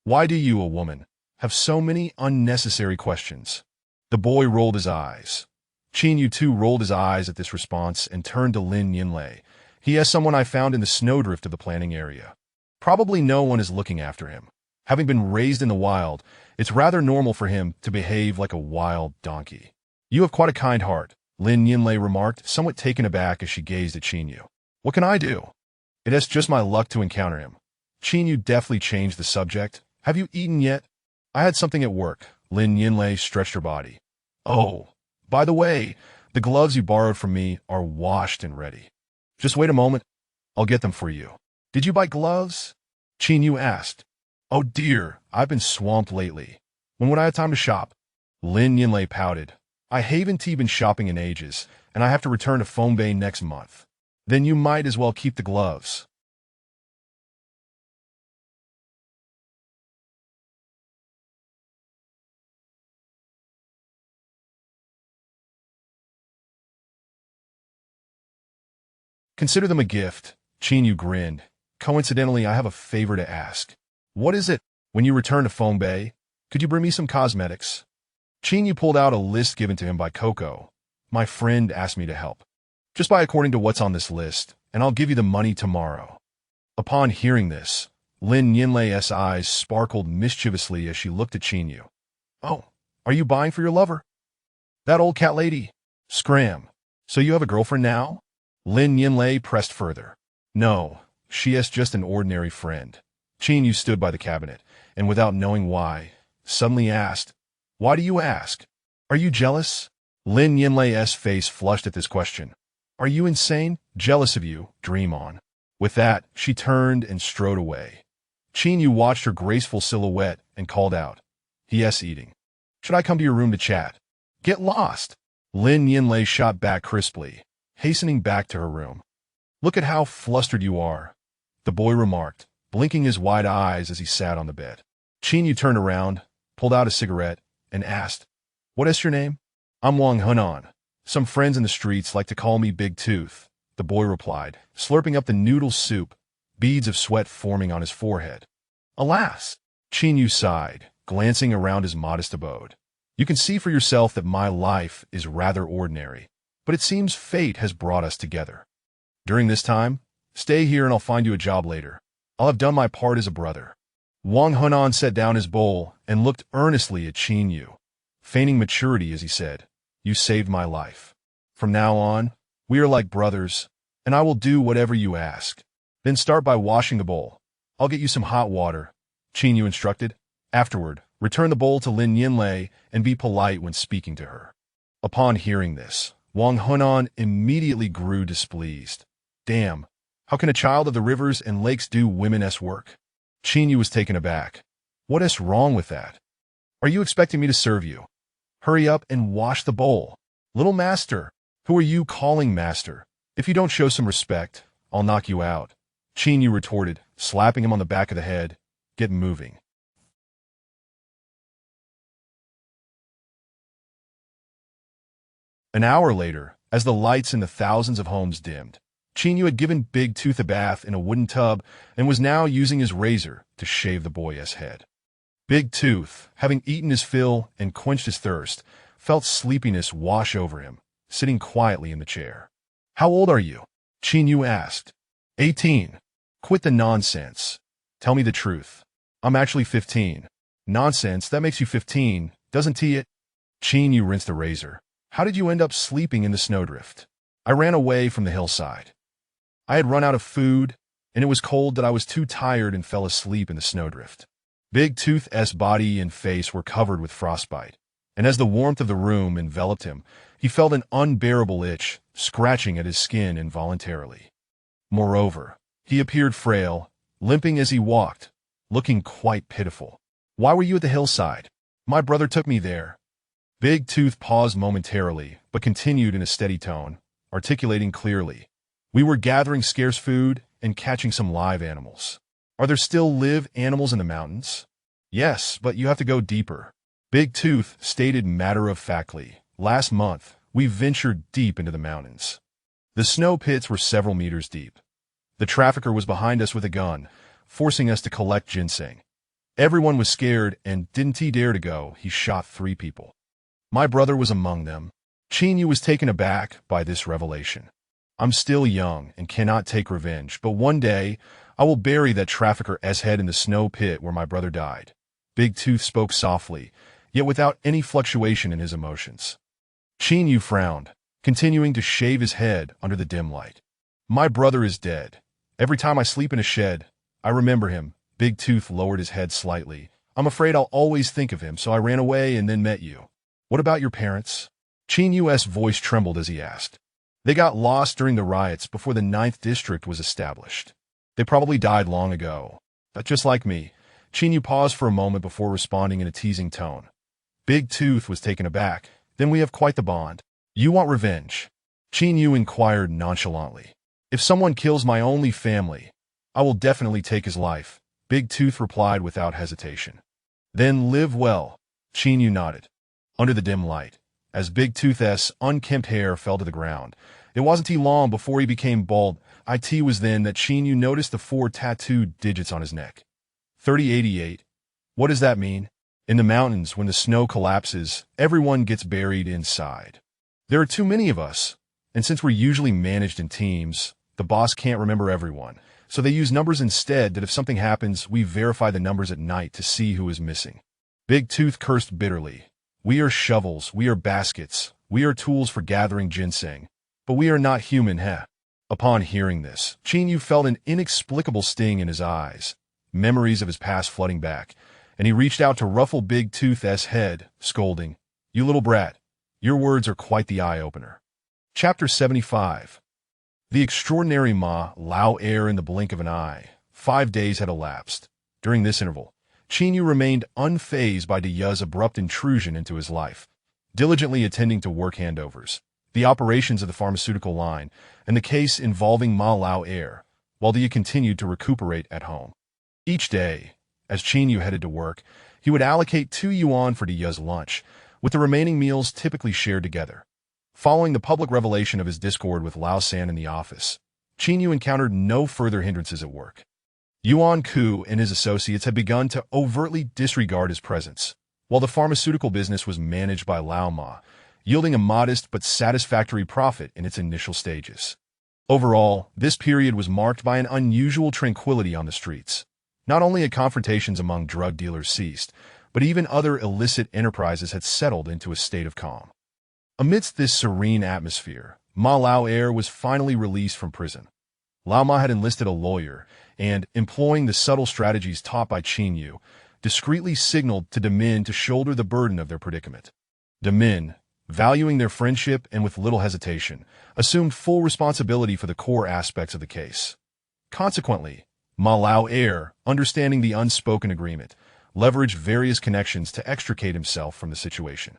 Why do you, a woman, have so many unnecessary questions? The boy rolled his eyes. Chinyu too rolled his eyes at this response and turned to Lin Yinlei. He has someone I found in the snowdrift of the planning area. Probably no one is looking after him. Having been raised in the wild, it's rather normal for him to behave like a wild donkey. You have quite a kind heart, Lin Yinlei remarked, somewhat taken aback as she gazed at Chinyu. What can I do? It has just my luck to encounter him. Chinyu deftly changed the subject. Have you eaten yet? I had something at work. Lin Yinlei stretched her body. Oh, by the way, the gloves you borrowed from me are washed and ready. Just wait a moment. I'll get them for you. Did you buy gloves? Chinyu asked. Oh dear, I've been swamped lately. When would I have time to shop? Lin Yinlei pouted. I haven't been shopping in ages, and I have to return to Fongbei next month. Then you might as well keep the gloves. Consider them a gift. Chinyu grinned. Coincidentally, I have a favor to ask. What is it? When you return to Fongbei, could you bring me some cosmetics? Chinyu pulled out a list given to him by Coco. My friend asked me to help. Just buy according to what's on this list, and I'll give you the money tomorrow. Upon hearing this, Lin Yinlei's eyes sparkled mischievously as she looked at Chinyu. Oh, are you buying for your lover? That old cat lady? Scram. So you have a girlfriend now? Lin Yinlei pressed further. No, she is just an ordinary friend. Chinyu stood by the cabinet, and without knowing why, suddenly asked, Why do you ask? Are you jealous? Lin Yinlei's face flushed at this question. Are you insane? Jealous of you, dream on. With that, she turned and strode away. Chinyu watched her graceful silhouette and called out, Yes, eating. Should I come to your room to chat? Get lost. Lin Yinlei shot back crisply, hastening back to her room. Look at how flustered you are, the boy remarked, blinking his wide eyes as he sat on the bed. Chinyu turned around, pulled out a cigarette, and asked, What is your name? I'm Wang Hunan. Some friends in the streets like to call me Big Tooth, the boy replied, slurping up the noodle soup, beads of sweat forming on his forehead. Alas, Chinyu sighed, glancing around his modest abode. You can see for yourself that my life is rather ordinary, but it seems fate has brought us together. During this time, stay here and I'll find you a job later. I'll have done my part as a brother. Wang Hunan set down his bowl and looked earnestly at Chinyu, feigning maturity as he said, You saved my life. From now on, we are like brothers, and I will do whatever you ask. Then start by washing the bowl. I'll get you some hot water, Chinyu instructed. Afterward, return the bowl to Lin Yinlei and be polite when speaking to her. Upon hearing this, Wang Hunan immediately grew displeased. Damn, how can a child of the rivers and lakes do women's work? Chinyu was taken aback. What is wrong with that? Are you expecting me to serve you? Hurry up and wash the bowl. Little master, who are you calling master? If you don't show some respect, I'll knock you out. Chinyu retorted, slapping him on the back of the head. Get moving. An hour later, as the lights in the thousands of homes dimmed, Chinyu had given Big Tooth a bath in a wooden tub and was now using his razor to shave the boy's head. Big Tooth, having eaten his fill and quenched his thirst, felt sleepiness wash over him, sitting quietly in the chair. How old are you? Chinyu asked. 18. Quit the nonsense. Tell me the truth. I'm actually 15. Nonsense, that makes you 15, doesn't it? Chinyu rinsed the razor. How did you end up sleeping in the snowdrift? I ran away from the hillside. I had run out of food, and it was cold that I was too tired and fell asleep in the snowdrift. Big Tooth's body and face were covered with frostbite, and as the warmth of the room enveloped him, he felt an unbearable itch, scratching at his skin involuntarily. Moreover, he appeared frail, limping as he walked, looking quite pitiful. Why were you at the hillside? My brother took me there. Big Tooth paused momentarily, but continued in a steady tone, articulating clearly. We were gathering scarce food and catching some live animals. Are there still live animals in the mountains? Yes, but you have to go deeper. Big Tooth stated matter-of-factly. Last month, we ventured deep into the mountains. The snow pits were several meters deep. The trafficker was behind us with a gun, forcing us to collect ginseng. Everyone was scared, and didn't he dare to go, he shot 3 people. My brother was among them. Chinyu was taken aback by this revelation. I'm still young and cannot take revenge, but one day I will bury that trafficker's head in the snow pit where my brother died. Big Tooth spoke softly, yet without any fluctuation in his emotions. Chinyu frowned, continuing to shave his head under the dim light. My brother is dead. Every time I sleep in a shed, I remember him. Big Tooth lowered his head slightly. I'm afraid I'll always think of him, so I ran away and then met you. What about your parents? Chinyu's voice trembled as he asked. They got lost during the riots before the 9th District was established. They probably died long ago. But just like me. Chinyu paused for a moment before responding in a teasing tone. Big Tooth was taken aback. Then we have quite the bond. You want revenge? Chinyu inquired nonchalantly. If someone kills my only family, I will definitely take his life, Big Tooth replied without hesitation. Then live well, Chinyu nodded. Under the dim light, as Big Tooth's unkempt hair fell to the ground, it wasn't long before he became bald. It was then that Chinyu noticed the 4 tattooed digits on his neck. 3088. What does that mean? In the mountains, when the snow collapses, everyone gets buried inside. There are too many of us, and since we're usually managed in teams, the boss can't remember everyone, so they use numbers instead that if something happens, we verify the numbers at night to see who is missing. Big Tooth cursed bitterly. We are shovels, we are baskets, we are tools for gathering ginseng, but we are not human, heh? Upon hearing this, Chinyu felt an inexplicable sting in his eyes, memories of his past flooding back, and he reached out to ruffle Big Tooth's head, scolding, You little brat, your words are quite the eye-opener. Chapter 75. The extraordinary Ma Lao heir in the blink of an eye. 5 days had elapsed. During this interval, Chinyu remained unfazed by Diya's abrupt intrusion into his life, diligently attending to work handovers, the operations of the pharmaceutical line, and the case involving Ma Lao heir, while Diya continued to recuperate at home. Each day, as Chinyu headed to work, he would allocate 2 yuan for Diya's lunch, with the remaining meals typically shared together. Following the public revelation of his discord with Lao San in the office, Chinyu encountered no further hindrances at work. Yuan Ku and his associates had begun to overtly disregard his presence, while the pharmaceutical business was managed by Lao Ma, yielding a modest but satisfactory profit in its initial stages. Overall, this period was marked by an unusual tranquility on the streets. Not only had confrontations among drug dealers ceased, but even other illicit enterprises had settled into a state of calm. Amidst this serene atmosphere, Ma Lao heir was finally released from prison. Lao Ma had enlisted a lawyer and, employing the subtle strategies taught by Chinyu, discreetly signaled to Demin to shoulder the burden of their predicament. Demin, valuing their friendship and with little hesitation, assumed full responsibility for the core aspects of the case. Consequently, Ma Lao heir, understanding the unspoken agreement, leveraged various connections to extricate himself from the situation.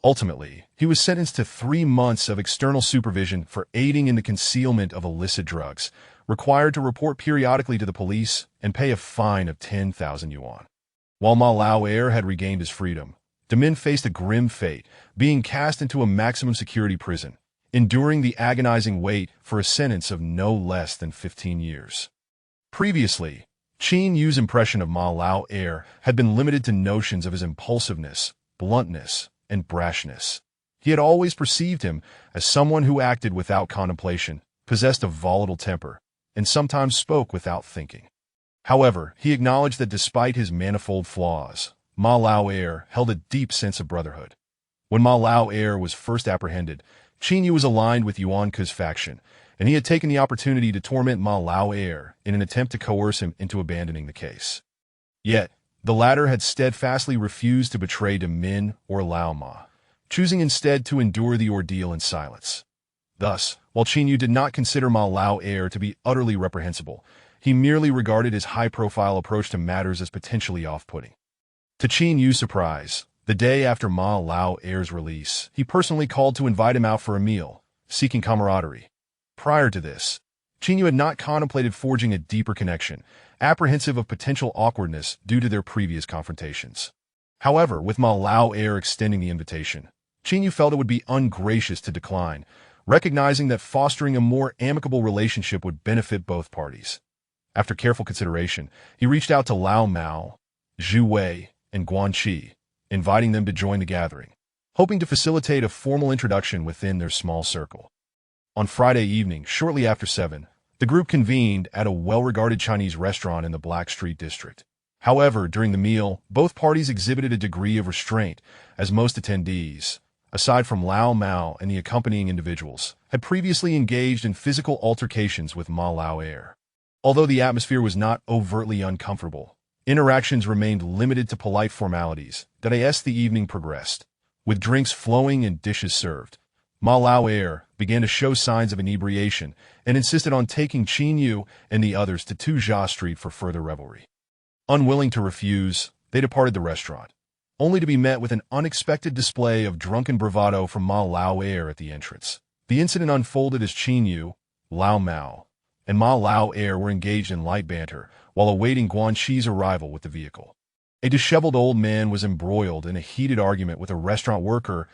Ultimately, he was sentenced to 3 months of external supervision for aiding in the concealment of illicit drugs, required to report periodically to the police, and pay a fine of 10,000 yuan. While Ma Lao heir had regained his freedom, Demin faced a grim fate, being cast into a maximum security prison, enduring the agonizing wait for a sentence of no less than 15 years. Previously, Chinyu's impression of Ma Lao heir had been limited to notions of his impulsiveness, bluntness, and brashness. He had always perceived him as someone who acted without contemplation, possessed a volatile temper, and sometimes spoke without thinking. However, he acknowledged that despite his manifold flaws, Ma Lao heir held a deep sense of brotherhood. When Ma Lao Air was first apprehended, Qin Yu was aligned with Yuan Ke's faction, and he had taken the opportunity to torment Ma Lao Air in an attempt to coerce him into abandoning the case. Yet, the latter had steadfastly refused to betray to Min or Lao Ma, choosing instead to endure the ordeal in silence. Thus, while Qin Yu did not consider Ma Lao Air to be utterly reprehensible, he merely regarded his high-profile approach to matters as potentially off-putting. To Qin Yu's surprise, the day after Ma Lao Air's release, he personally called to invite him out for a meal, seeking camaraderie. Prior to this, Qin Yu had not contemplated forging a deeper connection, apprehensive of potential awkwardness due to their previous confrontations. However, with Ma Lao Air extending the invitation, Qin Yu felt it would be ungracious to decline, recognizing that fostering a more amicable relationship would benefit both parties. After careful consideration, he reached out to Lao Mao, Zhu Wei, and Guan Qi, inviting them to join the gathering, hoping to facilitate a formal introduction within their small circle. On Friday evening, shortly after 7, the group convened at a well-regarded Chinese restaurant in the Black Street district. However, during the meal, both parties exhibited a degree of restraint, as most attendees, aside from Lao Mao and the accompanying individuals, had previously engaged in physical altercations with Ma Lao Air. Although the atmosphere was not overtly uncomfortable, interactions remained limited to polite formalities as the evening progressed. With drinks flowing and dishes served, Ma Lao Air began to show signs of inebriation and insisted on taking Qin Yu and the others to Tujia Street for further revelry. Unwilling to refuse, they departed the restaurant, only to be met with an unexpected display of drunken bravado from Ma Lao Air at the entrance. The incident unfolded as Qin Yu, Lao Mao, and Ma Lao Air were engaged in light banter while awaiting Guan Qi's arrival with the vehicle. A disheveled old man was embroiled in a heated argument with a restaurant worker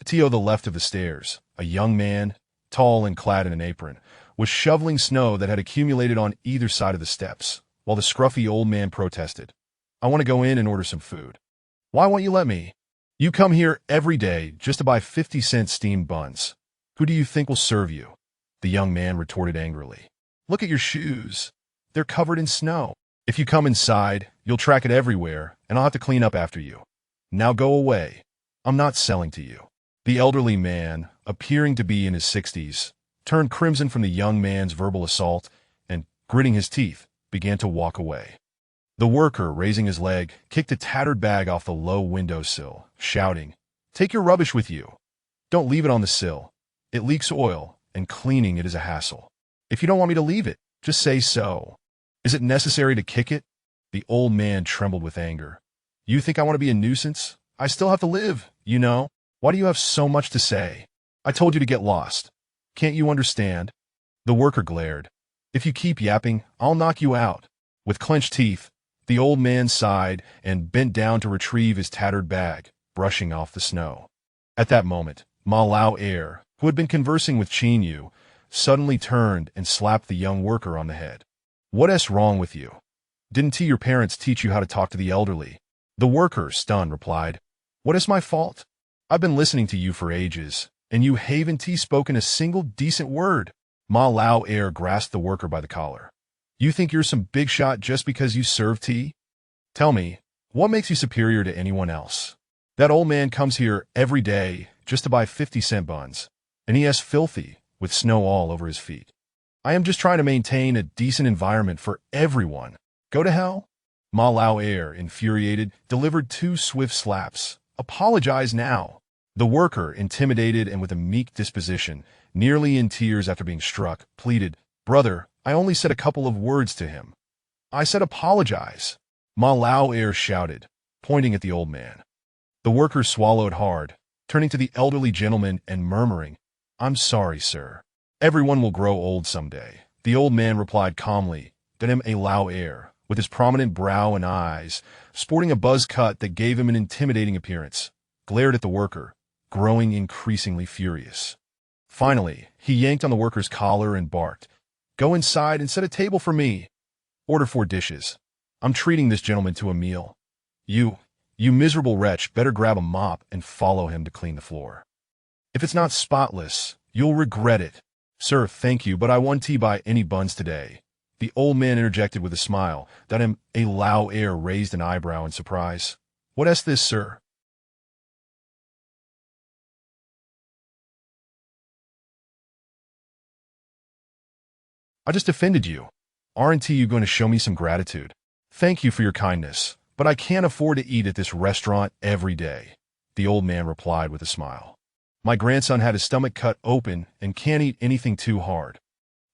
to the left of the stairs. A young man, tall and clad in an apron, was shoveling snow that had accumulated on either side of the steps, while the scruffy old man protested, "I want to go in and order some food." "Why won't you let me? You come here every day just to buy 50-cent steamed buns. Who do you think will serve you?" The young man retorted angrily. "Look at your shoes. They're covered in snow. If you come inside, you'll track it everywhere, and I'll have to clean up after you. Now go away. I'm not selling to you." The elderly man, appearing to be in his 60s, turned crimson from the young man's verbal assault and, gritting his teeth, began to walk away. The worker, raising his leg, kicked a tattered bag off the low windowsill, shouting, "Take your rubbish with you. Don't leave it on the sill. It leaks oil, and cleaning it is a hassle. If you don't want me to leave it, just say so. Is it necessary to kick it?" The old man trembled with anger. "You think I want to be a nuisance? I still have to live, you know. Why do you have so much to say? I told you to get lost. Can't you understand?" The worker glared. "If you keep yapping, I'll knock you out." With clenched teeth, the old man sighed and bent down to retrieve his tattered bag, brushing off the snow. At that moment, Ma Lao Air, who had been conversing with Qin Yu, suddenly turned and slapped the young worker on the head. "What's wrong with you? Didn't your parents teach you how to talk to the elderly?" The worker, stunned, replied, "What is my fault? I've been listening to you for ages, and you haven't spoken a single decent word." Ma Lao Air grasped the worker by the collar. "You think you're some big shot just because you serve tea? Tell me, what makes you superior to anyone else? That old man comes here every day just to buy 50-cent buns, and he is filthy, with snow all over his feet. I am just trying to maintain a decent environment for everyone. Go to hell." Ma Lao Air, infuriated, delivered 2 swift slaps. "Apologize now." The worker, intimidated and with a meek disposition, nearly in tears after being struck, pleaded, "Brother, I only said a couple of words to him. I said apologize." Ma Lao Air shouted, pointing at the old man. The worker swallowed hard, turning to the elderly gentleman and murmuring, "I'm sorry, sir. Everyone will grow old someday." The old man replied calmly, "A Lao Air," with his prominent brow and eyes, sporting a buzz cut that gave him an intimidating appearance, glared at the worker, growing increasingly furious. Finally, he yanked on the worker's collar and barked, "Go inside and set a table for me. Order 4 dishes. I'm treating this gentleman to a meal. You miserable wretch, better grab a mop and follow him to clean the floor. If it's not spotless, you'll regret it." "Sir, thank you, but I won't buy any buns today." The old man interjected with a smile. A Lao Air raised an eyebrow in surprise. "What's this, sir?" I just offended you. Aren't you going to show me some gratitude? Thank you for your kindness, but I can't afford to eat at this restaurant every day, the old man replied with a smile. My grandson had his stomach cut open and can't eat anything too hard.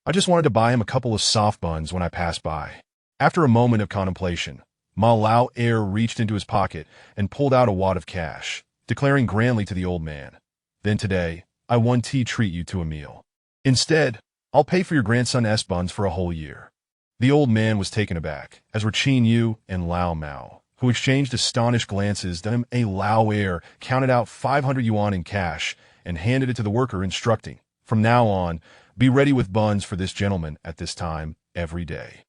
I just wanted to buy him a couple of soft buns when I passed by. After a moment of contemplation, Ma Lao Air reached into his pocket and pulled out a wad of cash, declaring grandly to the old man, "Then today, I one tea treat you to a meal. Instead, I'll pay for your grandson's buns for a whole year." The old man was taken aback, as were Qin Yu and Lao Mao, who exchanged astonished glances. Then a Lao Air counted out 500 yuan in cash and handed it to the worker, instructing, "From now on, be ready with buns for this gentleman at this time every day.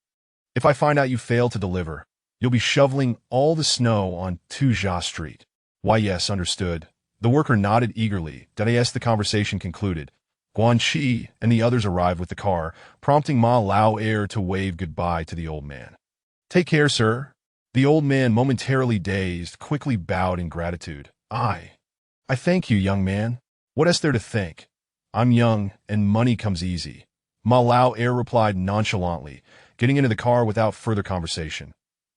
If I find out you fail to deliver, you'll be shoveling all the snow on Tuzha Street." "Why, yes, understood." The worker nodded eagerly. As the conversation concluded, Guanxi and the others arrived with the car, prompting Ma Lao Air to wave goodbye to the old man. "Take care, sir." The old man, momentarily dazed, quickly bowed in gratitude. I thank you, young man. What is there to thank? I'm young, and money comes easy." Ma Lao Air replied nonchalantly, getting into the car without further conversation.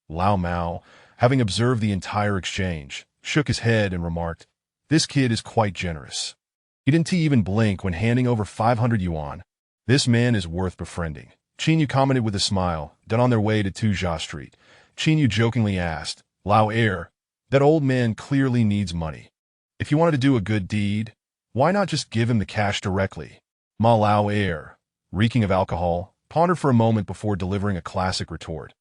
Lao Mao, having observed the entire exchange, shook his head and remarked, "This kid is quite generous." He didn't even blink when handing over 500 yuan. "This man is worth befriending," Qin Yu commented with a smile. Then on their way to Tuzha Street, Qin Yu jokingly asked, "Lao Air, that old man clearly needs money. If you wanted to do a good deed, why not just give him the cash directly?" Ma Lao Air, reeking of alcohol, pondered for a moment before delivering a classic retort.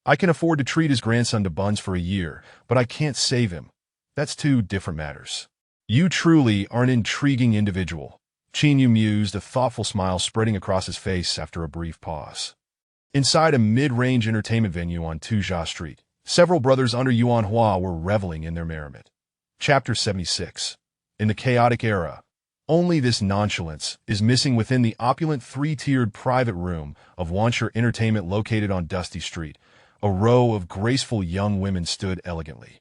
"I can afford to treat his grandson to buns for a year, but I can't save him. That's two different matters." "You truly are an intriguing individual," Qin Yu mused, a thoughtful smile spreading across his face after a brief pause. Inside a mid-range entertainment venue on Tuzha Street, several brothers under Yuan Hua were reveling in their merriment. Chapter 76. In the chaotic era, only this nonchalance is missing within the opulent three-tiered private room of Wanshur Entertainment located on Dusty Street. A row of graceful young women stood elegantly.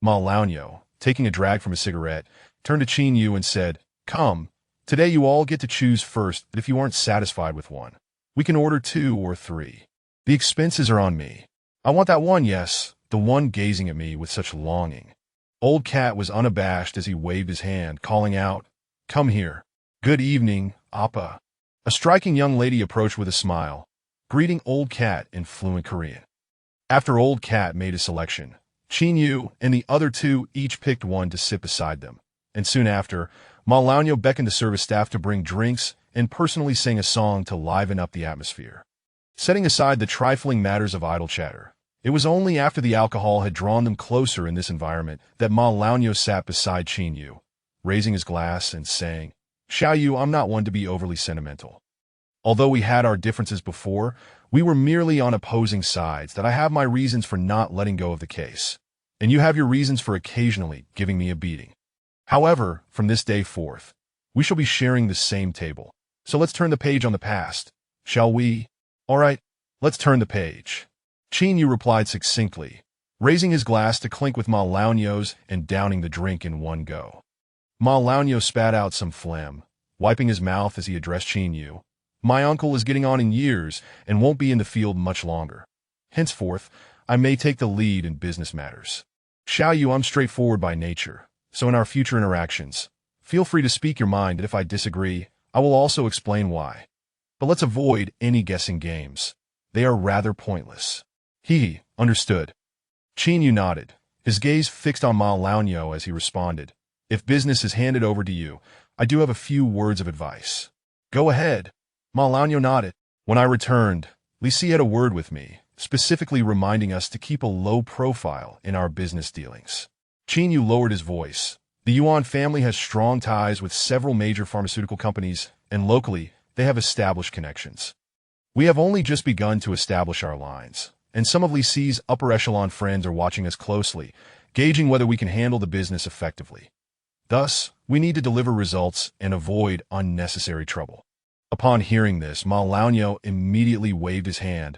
Ma Laonyo, taking a drag from a cigarette, turned to Qin Yu and said, "Come, today you all get to choose first, and if you aren't satisfied with one, we can order 2 or 3. The expenses are on me. I want that one, yes," the one gazing at me with such longing. Old Cat was unabashed as he waved his hand, calling out, "Come here." "Good evening, Appa." A striking young lady approached with a smile, greeting Old Cat in fluent Korean. After Old Cat made his selection, Qin Yu and the other two each picked one to sit beside them, and soon after, Ma Laonyo beckoned the service staff to bring drinks and personally sang a song to liven up the atmosphere. Setting aside the trifling matters of idle chatter, it was only after the alcohol had drawn them closer in this environment that Ma Laonyo sat beside Qin Yu, raising his glass and saying, "Xiao Yu, I'm not one to be overly sentimental. Although we had our differences before, we were merely on opposing sides. That I have my reasons for not letting go of the case, and you have your reasons for occasionally giving me a beating. However, from this day forth, we shall be sharing the same table. So let's turn the page on the past, shall we?" "All right, let's turn the page," Qin Yu replied succinctly, raising his glass to clink with Ma Laonyo's and downing the drink in one go. Ma Laonyo spat out some phlegm, wiping his mouth as he addressed Qin Yu. "My uncle is getting on in years and won't be in the field much longer. Henceforth, I may take the lead in business matters. Xiao Yu, I'm straightforward by nature, so in our future interactions, feel free to speak your mind, and if I disagree, I will also explain why. But let's avoid any guessing games. They are rather pointless." "He understood." Qin Yu nodded, his gaze fixed on Ma Laonyo as he responded, "If business is handed over to you, I do have a few words of advice." "Go ahead." Ma Laonyo nodded. "When I returned, Li Si had a word with me, specifically reminding us to keep a low profile in our business dealings." Qin Yu lowered his voice. "The Yuan family has strong ties with several major pharmaceutical companies, and locally, they have established connections. We have only just begun to establish our lines, and some of Li Si's upper echelon friends are watching us closely, gauging whether we can handle the business effectively. Thus, we need to deliver results and avoid unnecessary trouble." Upon hearing this, Ma Laonyo immediately waved his hand.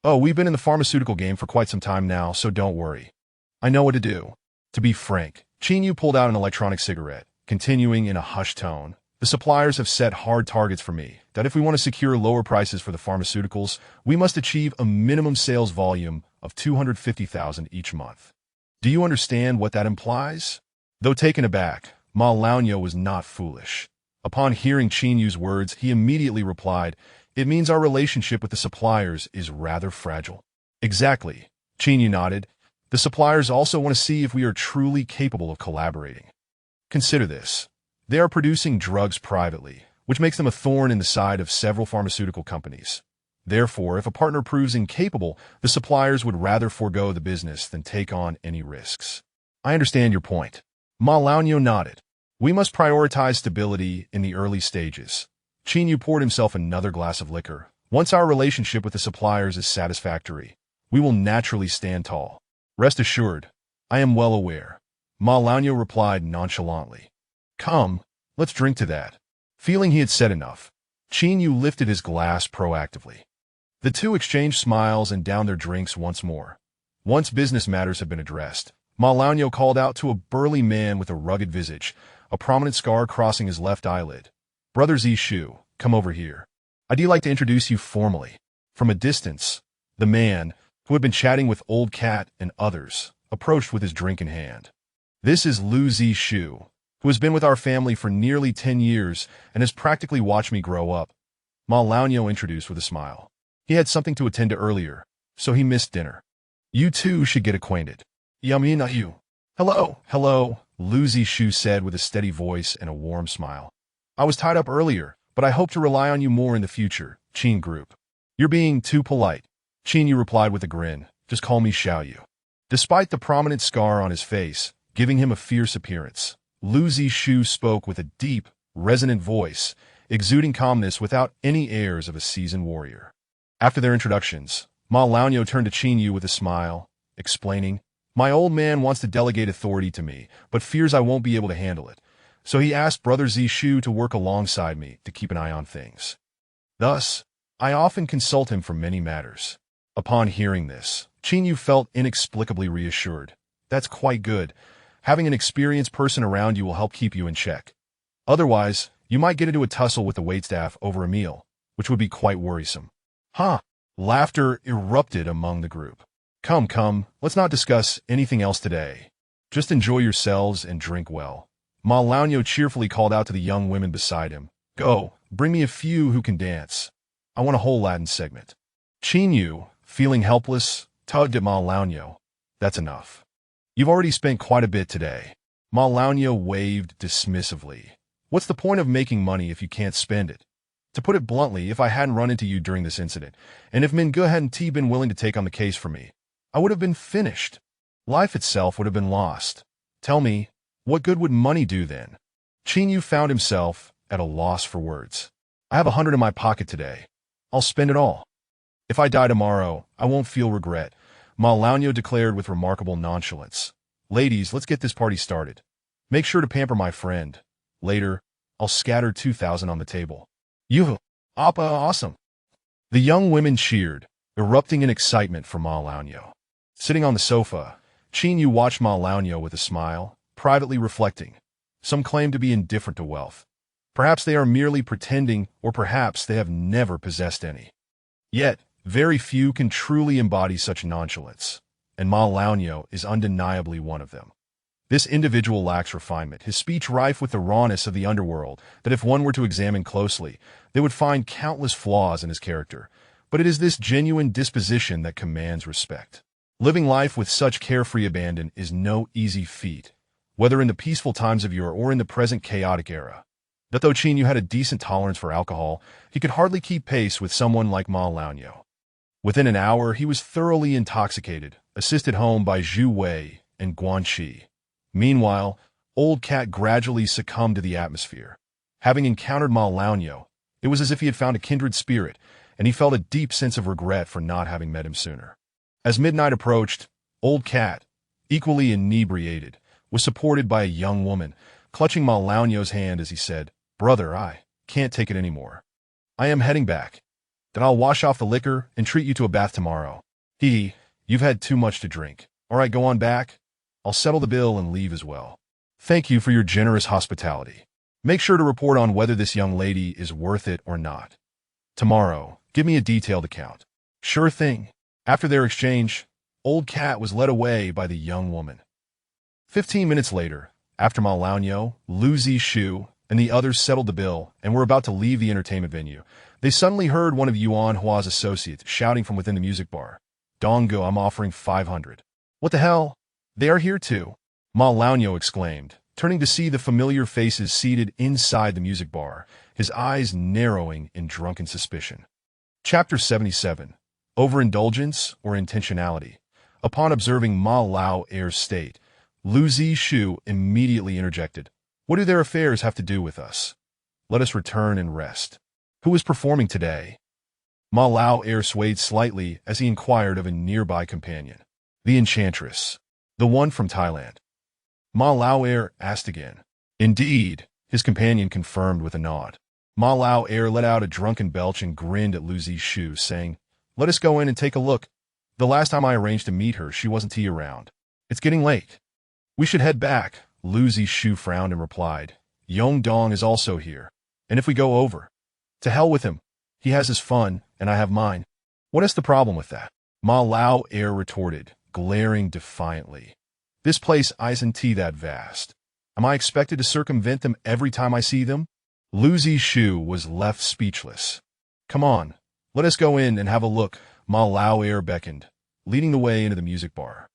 "Oh, we've been in the pharmaceutical game for quite some time now, so don't worry. I know what to do." To be frank, Qin Yu pulled out an electronic cigarette, continuing in a hushed tone, The suppliers have set hard targets for me, that if we want to secure lower prices for the pharmaceuticals, we must achieve a minimum sales volume of 250,000 each month. Do you understand what that implies? Though taken aback, Ma Laonyo was not foolish. Upon hearing Qin Yu's words, he immediately replied, "It means our relationship with the suppliers is rather fragile." "Exactly," Qin Yu nodded. "The suppliers also want to see if we are truly capable of collaborating. Consider this. They are producing drugs privately, which makes them a thorn in the side of several pharmaceutical companies. Therefore, if a partner proves incapable, the suppliers would rather forego the business than take on any risks." "I understand your point." Ma Laonyo nodded. "We must prioritize stability in the early stages." Qin Yu poured himself another glass of liquor. "Once our relationship with the suppliers is satisfactory, we will naturally stand tall." "Rest assured, I am well aware," Ma Laonyo replied nonchalantly. "Come, let's drink to that." Feeling he had said enough, Qin Yu lifted his glass proactively. The two exchanged smiles and downed their drinks once more. Once business matters had been addressed, Ma Laonyo called out to a burly man with a rugged visage, a prominent scar crossing his left eyelid. "Brother Zishu, come over here. I'd like to introduce you formally." From a distance, the man, who had been chatting with Old Cat and others, approached with his drink in hand. "This is Lu Zishu, who has been with our family for nearly 10 years and has practically watched me grow up," Ma Laonyo introduced with a smile. He had something to attend to earlier, so he missed dinner. "You two should get acquainted." "Yamina you." Hello, Lu Zishu said with a steady voice and a warm smile. "I was tied up earlier, but I hope to rely on you more in the future, Qin Group." "You're being too polite," Qin Yu replied with a grin. "Just call me Xiao Yu." Despite the prominent scar on his face, giving him a fierce appearance, Lu Zishu spoke with a deep, resonant voice, exuding calmness without any airs of a seasoned warrior. After their introductions, Ma Laonyo turned to Qin Yu with a smile, explaining, "My old man wants to delegate authority to me, but fears I won't be able to handle it. So he asked Brother Zishu to work alongside me to keep an eye on things. Thus, I often consult him for many matters." Upon hearing this, Qin Yu felt inexplicably reassured. "That's quite good. Having an experienced person around you will help keep you in check. Otherwise, you might get into a tussle with the waitstaff over a meal, which would be quite worrisome." "Huh!" Laughter erupted among the group. Come, let's not discuss anything else today. Just enjoy yourselves and drink well." Ma Laonyo cheerfully called out to the young women beside him. "Go, bring me a few who can dance. I want a whole Latin segment." Qin Yu, feeling helpless, tugged at Ma Laonyo. "That's enough. You've already spent quite a bit today." Ma Laonyo waved dismissively. "What's the point of making money if you can't spend it? To put it bluntly, if I hadn't run into you during this incident, and if Minge hadn't been willing to take on the case for me, I would have been finished. Life itself would have been lost. Tell me, what good would money do then?" Qin Yu found himself at a loss for words. "I have 100 in my pocket today. I'll spend it all. If I die tomorrow, I won't feel regret," Ma Laonyo declared with remarkable nonchalance. "Ladies, let's get this party started. Make sure to pamper my friend. Later, I'll scatter 2,000 on the table." "Yoo-hoo! Appa, awesome!" The young women cheered, erupting in excitement for Ma Laonyo. Sitting on the sofa, Qin Yu watched Ma Laonyo with a smile, privately reflecting. Some claim to be indifferent to wealth. Perhaps they are merely pretending, or perhaps they have never possessed any. Yet, very few can truly embody such nonchalance, and Ma Laonyo is undeniably one of them. This individual lacks refinement, his speech rife with the rawness of the underworld, that if one were to examine closely, they would find countless flaws in his character, but it is this genuine disposition that commands respect. Living life with such carefree abandon is no easy feat, whether in the peaceful times of yore or in the present chaotic era. That though Qin Yu had a decent tolerance for alcohol, he could hardly keep pace with someone like Ma Laonyo. Within an hour, he was thoroughly intoxicated, assisted home by Zhu Wei and Guan Qi. Meanwhile, Old Cat gradually succumbed to the atmosphere. Having encountered Ma Laonyo, it was as if he had found a kindred spirit, and he felt a deep sense of regret for not having met him sooner. As midnight approached, Old Cat, equally inebriated, was supported by a young woman, clutching Ma Laonyo's hand as he said, "Brother, I can't take it anymore. I am heading back. Then I'll wash off the liquor and treat you to a bath tomorrow." You've had too much to drink. All right, go on back. I'll settle the bill and leave as well. Thank you for your generous hospitality." Make sure to report on whether this young lady is worth it or not. Tomorrow, give me a detailed account. Sure thing. After their exchange, Old Cat was led away by the young woman. 15 minutes later, after Ma Laonyo, Lu Zishu, and the others settled the bill and were about to leave the entertainment venue, they suddenly heard one of Yuan Hua's associates shouting from within the music bar, "Donggo, I'm offering 500. What the hell? They are here too," Ma Laonyo exclaimed, turning to see the familiar faces seated inside the music bar, his eyes narrowing in drunken suspicion. Chapter 77. Overindulgence or Intentionality. Upon observing Ma Lao Air's state, Lu Zishu immediately interjected, "What do their affairs have to do with us? Let us return and rest. Who is performing today?" Ma Lao Air swayed slightly as he inquired of a nearby companion. "The Enchantress. The one from Thailand." Ma Lao Air asked again. "Indeed," his companion confirmed with a nod. Ma Lao Air let out a drunken belch and grinned at Lu Zishu, saying, "Let us go in and take a look. The last time I arranged to meet her, she wasn't around. It's getting late." "We should head back," Lu Zishu frowned and replied. "Yong Dong is also here. And if we go over, to hell with him. He has his fun, and I have mine. What is the problem with that?" Ma Lao Air retorted, glaring defiantly. "This place isn't that vast. Am I expected to circumvent them every time I see them?" Lu Zishu was left speechless. "Come on, let us go in and have a look," Ma Lao Air beckoned, leading the way into the music bar.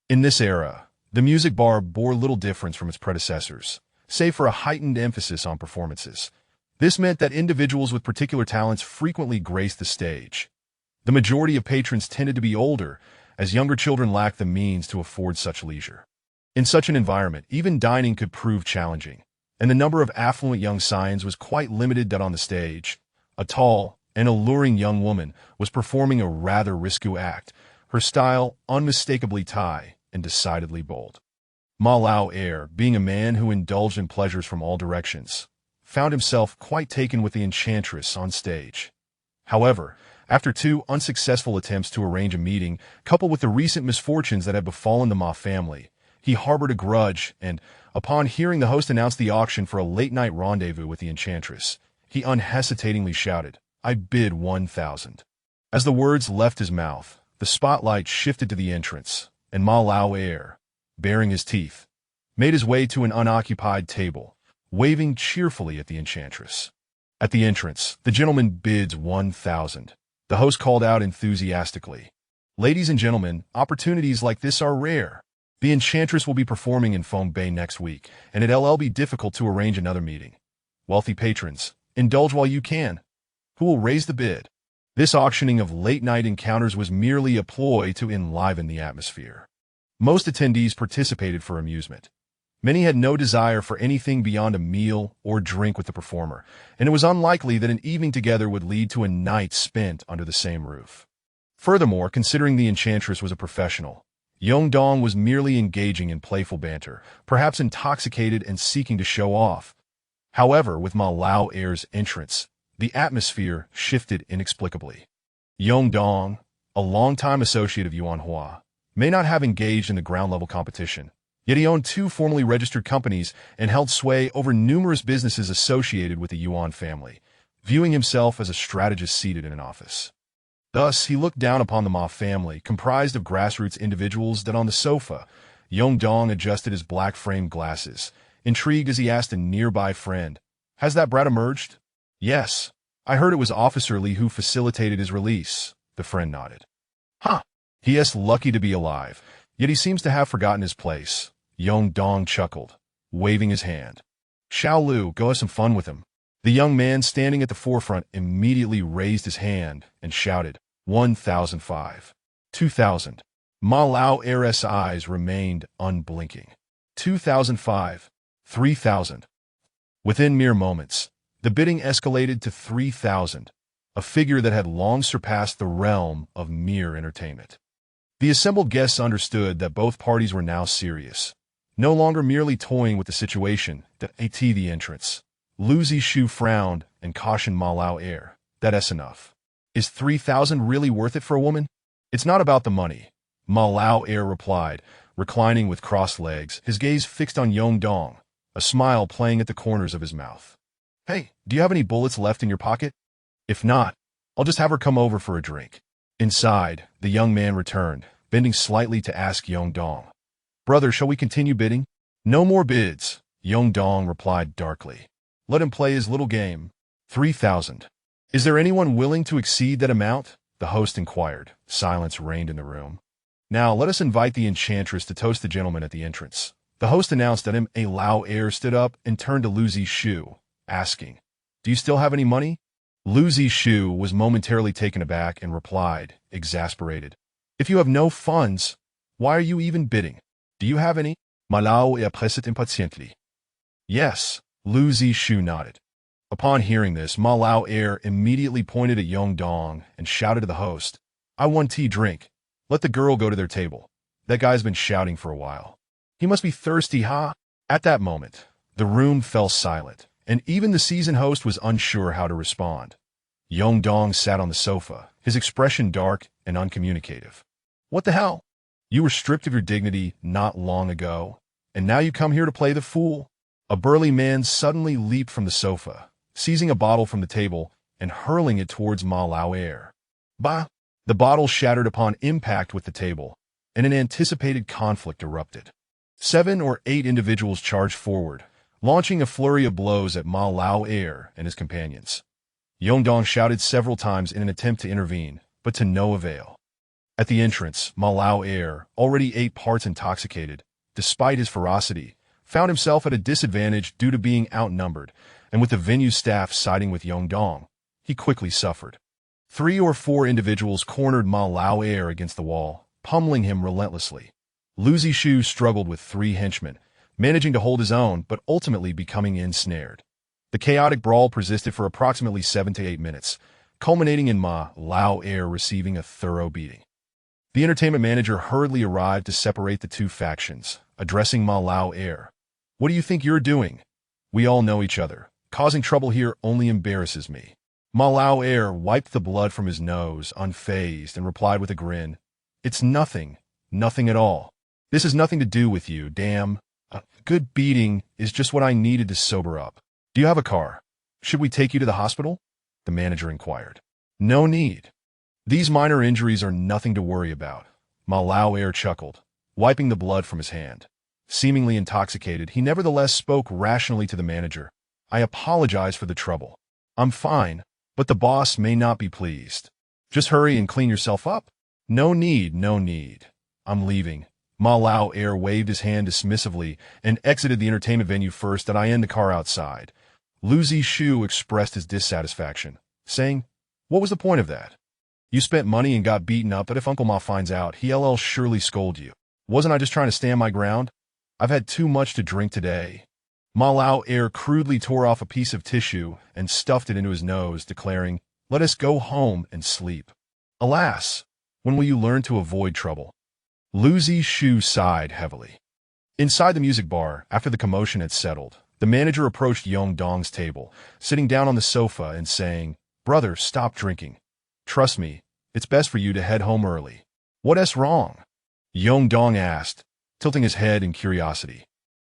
In this era, the music bar bore little difference from its predecessors, save for a heightened emphasis on performances. This meant that individuals with particular talents frequently graced the stage. The majority of patrons tended to be older, as younger children lacked the means to afford such leisure. In such an environment, even dining could prove challenging, and the number of affluent young scions was quite limited. On the stage, a tall and alluring young woman was performing a rather risque act, her style unmistakably Thai and decidedly bold. Ma Lao Air, being a man who indulged in pleasures from all directions, found himself quite taken with the enchantress on stage. However, after 2 unsuccessful attempts to arrange a meeting, coupled with the recent misfortunes that had befallen the Ma family, he harbored a grudge and, upon hearing the host announce the auction for a late-night rendezvous with the enchantress, he unhesitatingly shouted, "I bid 1,000. As the words left his mouth, the spotlight shifted to the entrance, and Ma Lao Air, baring his teeth, made his way to an unoccupied table, waving cheerfully at the enchantress. At the entrance, the gentleman bids 1,000. The host called out enthusiastically, "Ladies and gentlemen, opportunities like this are rare. The enchantress will be performing in Foam Bay next week, and it'll be difficult to arrange another meeting. Wealthy patrons, indulge while you can. Who will raise the bid?" This auctioning of late-night encounters was merely a ploy to enliven the atmosphere. Most attendees participated for amusement. Many had no desire for anything beyond a meal or drink with the performer, and it was unlikely that an evening together would lead to a night spent under the same roof. Furthermore, considering the enchantress was a professional, Yong Dong was merely engaging in playful banter, perhaps intoxicated and seeking to show off. However, with Ma Lao Air's entrance, the atmosphere shifted inexplicably. Yong Dong, a longtime associate of Yuan Hua, may not have engaged in the ground-level competition, yet he owned 2 formally registered companies and held sway over numerous businesses associated with the Yuan family, viewing himself as a strategist seated in an office. Thus, he looked down upon the Ma family, comprised of grassroots individuals. That on the sofa, Yong Dong adjusted his black-framed glasses, intrigued as he asked a nearby friend, "Has that brat emerged?" "Yes. I heard it was Officer Lee who facilitated his release," the friend nodded. "Huh. He is lucky to be alive, yet he seems to have forgotten his place," Yong Dong chuckled, waving his hand. "Xiao Lu, go have some fun with him." The young man standing at the forefront immediately raised his hand and shouted, 1,005. 2,000. Ma Lao Air's eyes remained unblinking. 2,005. 3,000. Within mere moments, the bidding escalated to 3,000, a figure that had long surpassed the realm of mere entertainment. The assembled guests understood that both parties were now serious, no longer merely toying with the situation. At the entrance, Lu Zishu frowned and cautioned Ma Lao Air, "That's enough. Is 3,000 really worth it for a woman?" "It's not about the money," Ma Lao Air replied, reclining with crossed legs, his gaze fixed on Yong Dong, a smile playing at the corners of his mouth. Hey, do you have any bullets left in your pocket? If not, I'll just have her come over for a drink. Inside, the young man returned, bending slightly to ask Yong Dong. Brother, shall we continue bidding? No more bids, Yong Dong replied darkly. Let him play his little game. 3,000. Is there anyone willing to exceed that amount? The host inquired. Silence reigned in the room. Now let us invite the enchantress to toast the gentleman at the entrance. The host announced that a Lao heir stood up and turned to Lu Zishu, asking, Do you still have any money? Lu Zishu was momentarily taken aback and replied, exasperated, If you have no funds, why are you even bidding? Do you have any? Ma Lao pressed impatiently. Yes, Lu Zishu nodded. Upon hearing this, Ma Lao heir immediately pointed at Yong Dong and shouted to the host, I want tea drink. Let the girl go to their table. That guy's been shouting for a while. He must be thirsty, huh? At that moment, the room fell silent, and even the seasoned host was unsure how to respond. Yong Dong sat on the sofa, his expression dark and uncommunicative. What the hell? You were stripped of your dignity not long ago, and now you come here to play the fool? A burly man suddenly leaped from the sofa, seizing a bottle from the table and hurling it towards Ma Lao heir. Bah! The bottle shattered upon impact with the table, and an anticipated conflict erupted. 7 or 8 individuals charged forward, launching a flurry of blows at Ma Lao heir and his companions. Yong Dong shouted several times in an attempt to intervene, but to no avail. At the entrance, Ma Lao heir, already 8 parts intoxicated, despite his ferocity, found himself at a disadvantage due to being outnumbered, and with the venue staff siding with Yong Dong, he quickly suffered. 3 or 4 individuals cornered Ma Lao heir against the wall, pummeling him relentlessly. Lu Zishu struggled with 3 henchmen, managing to hold his own but ultimately becoming ensnared. The chaotic brawl persisted for approximately 7 to 8 minutes, culminating in Ma Lao heir receiving a thorough beating. The entertainment manager hurriedly arrived to separate the 2 factions, addressing Ma Lao heir. What do you think you're doing? We all know each other. Causing trouble here only embarrasses me. Ma Lao heir wiped the blood from his nose, unfazed, and replied with a grin, It's nothing. Nothing at all. This has nothing to do with you, damn. A good beating is just what I needed to sober up. Do you have a car? Should we take you to the hospital? The manager inquired. No need. These minor injuries are nothing to worry about. Ma Lao heir chuckled, wiping the blood from his hand. Seemingly intoxicated, he nevertheless spoke rationally to the manager. I apologize for the trouble. I'm fine, but the boss may not be pleased. Just hurry and clean yourself up. No need, no need. I'm leaving. Ma Lao heir waved his hand dismissively and exited the entertainment venue first, and I in the car outside. Lu Zishu expressed his dissatisfaction, saying, What was the point of that? You spent money and got beaten up, but if Uncle Ma finds out, he'll surely scold you. Wasn't I just trying to stand my ground? I've had too much to drink today. Ma Lao heir crudely tore off a piece of tissue and stuffed it into his nose, declaring, Let us go home and sleep. Alas, when will you learn to avoid trouble? Lu Zishu sighed heavily. Inside the music bar, after the commotion had settled, the manager approached Yong Dong's table, sitting down on the sofa and saying, Brother, stop drinking. Trust me, it's best for you to head home early. What's wrong? Yong Dong asked, tilting his head in curiosity.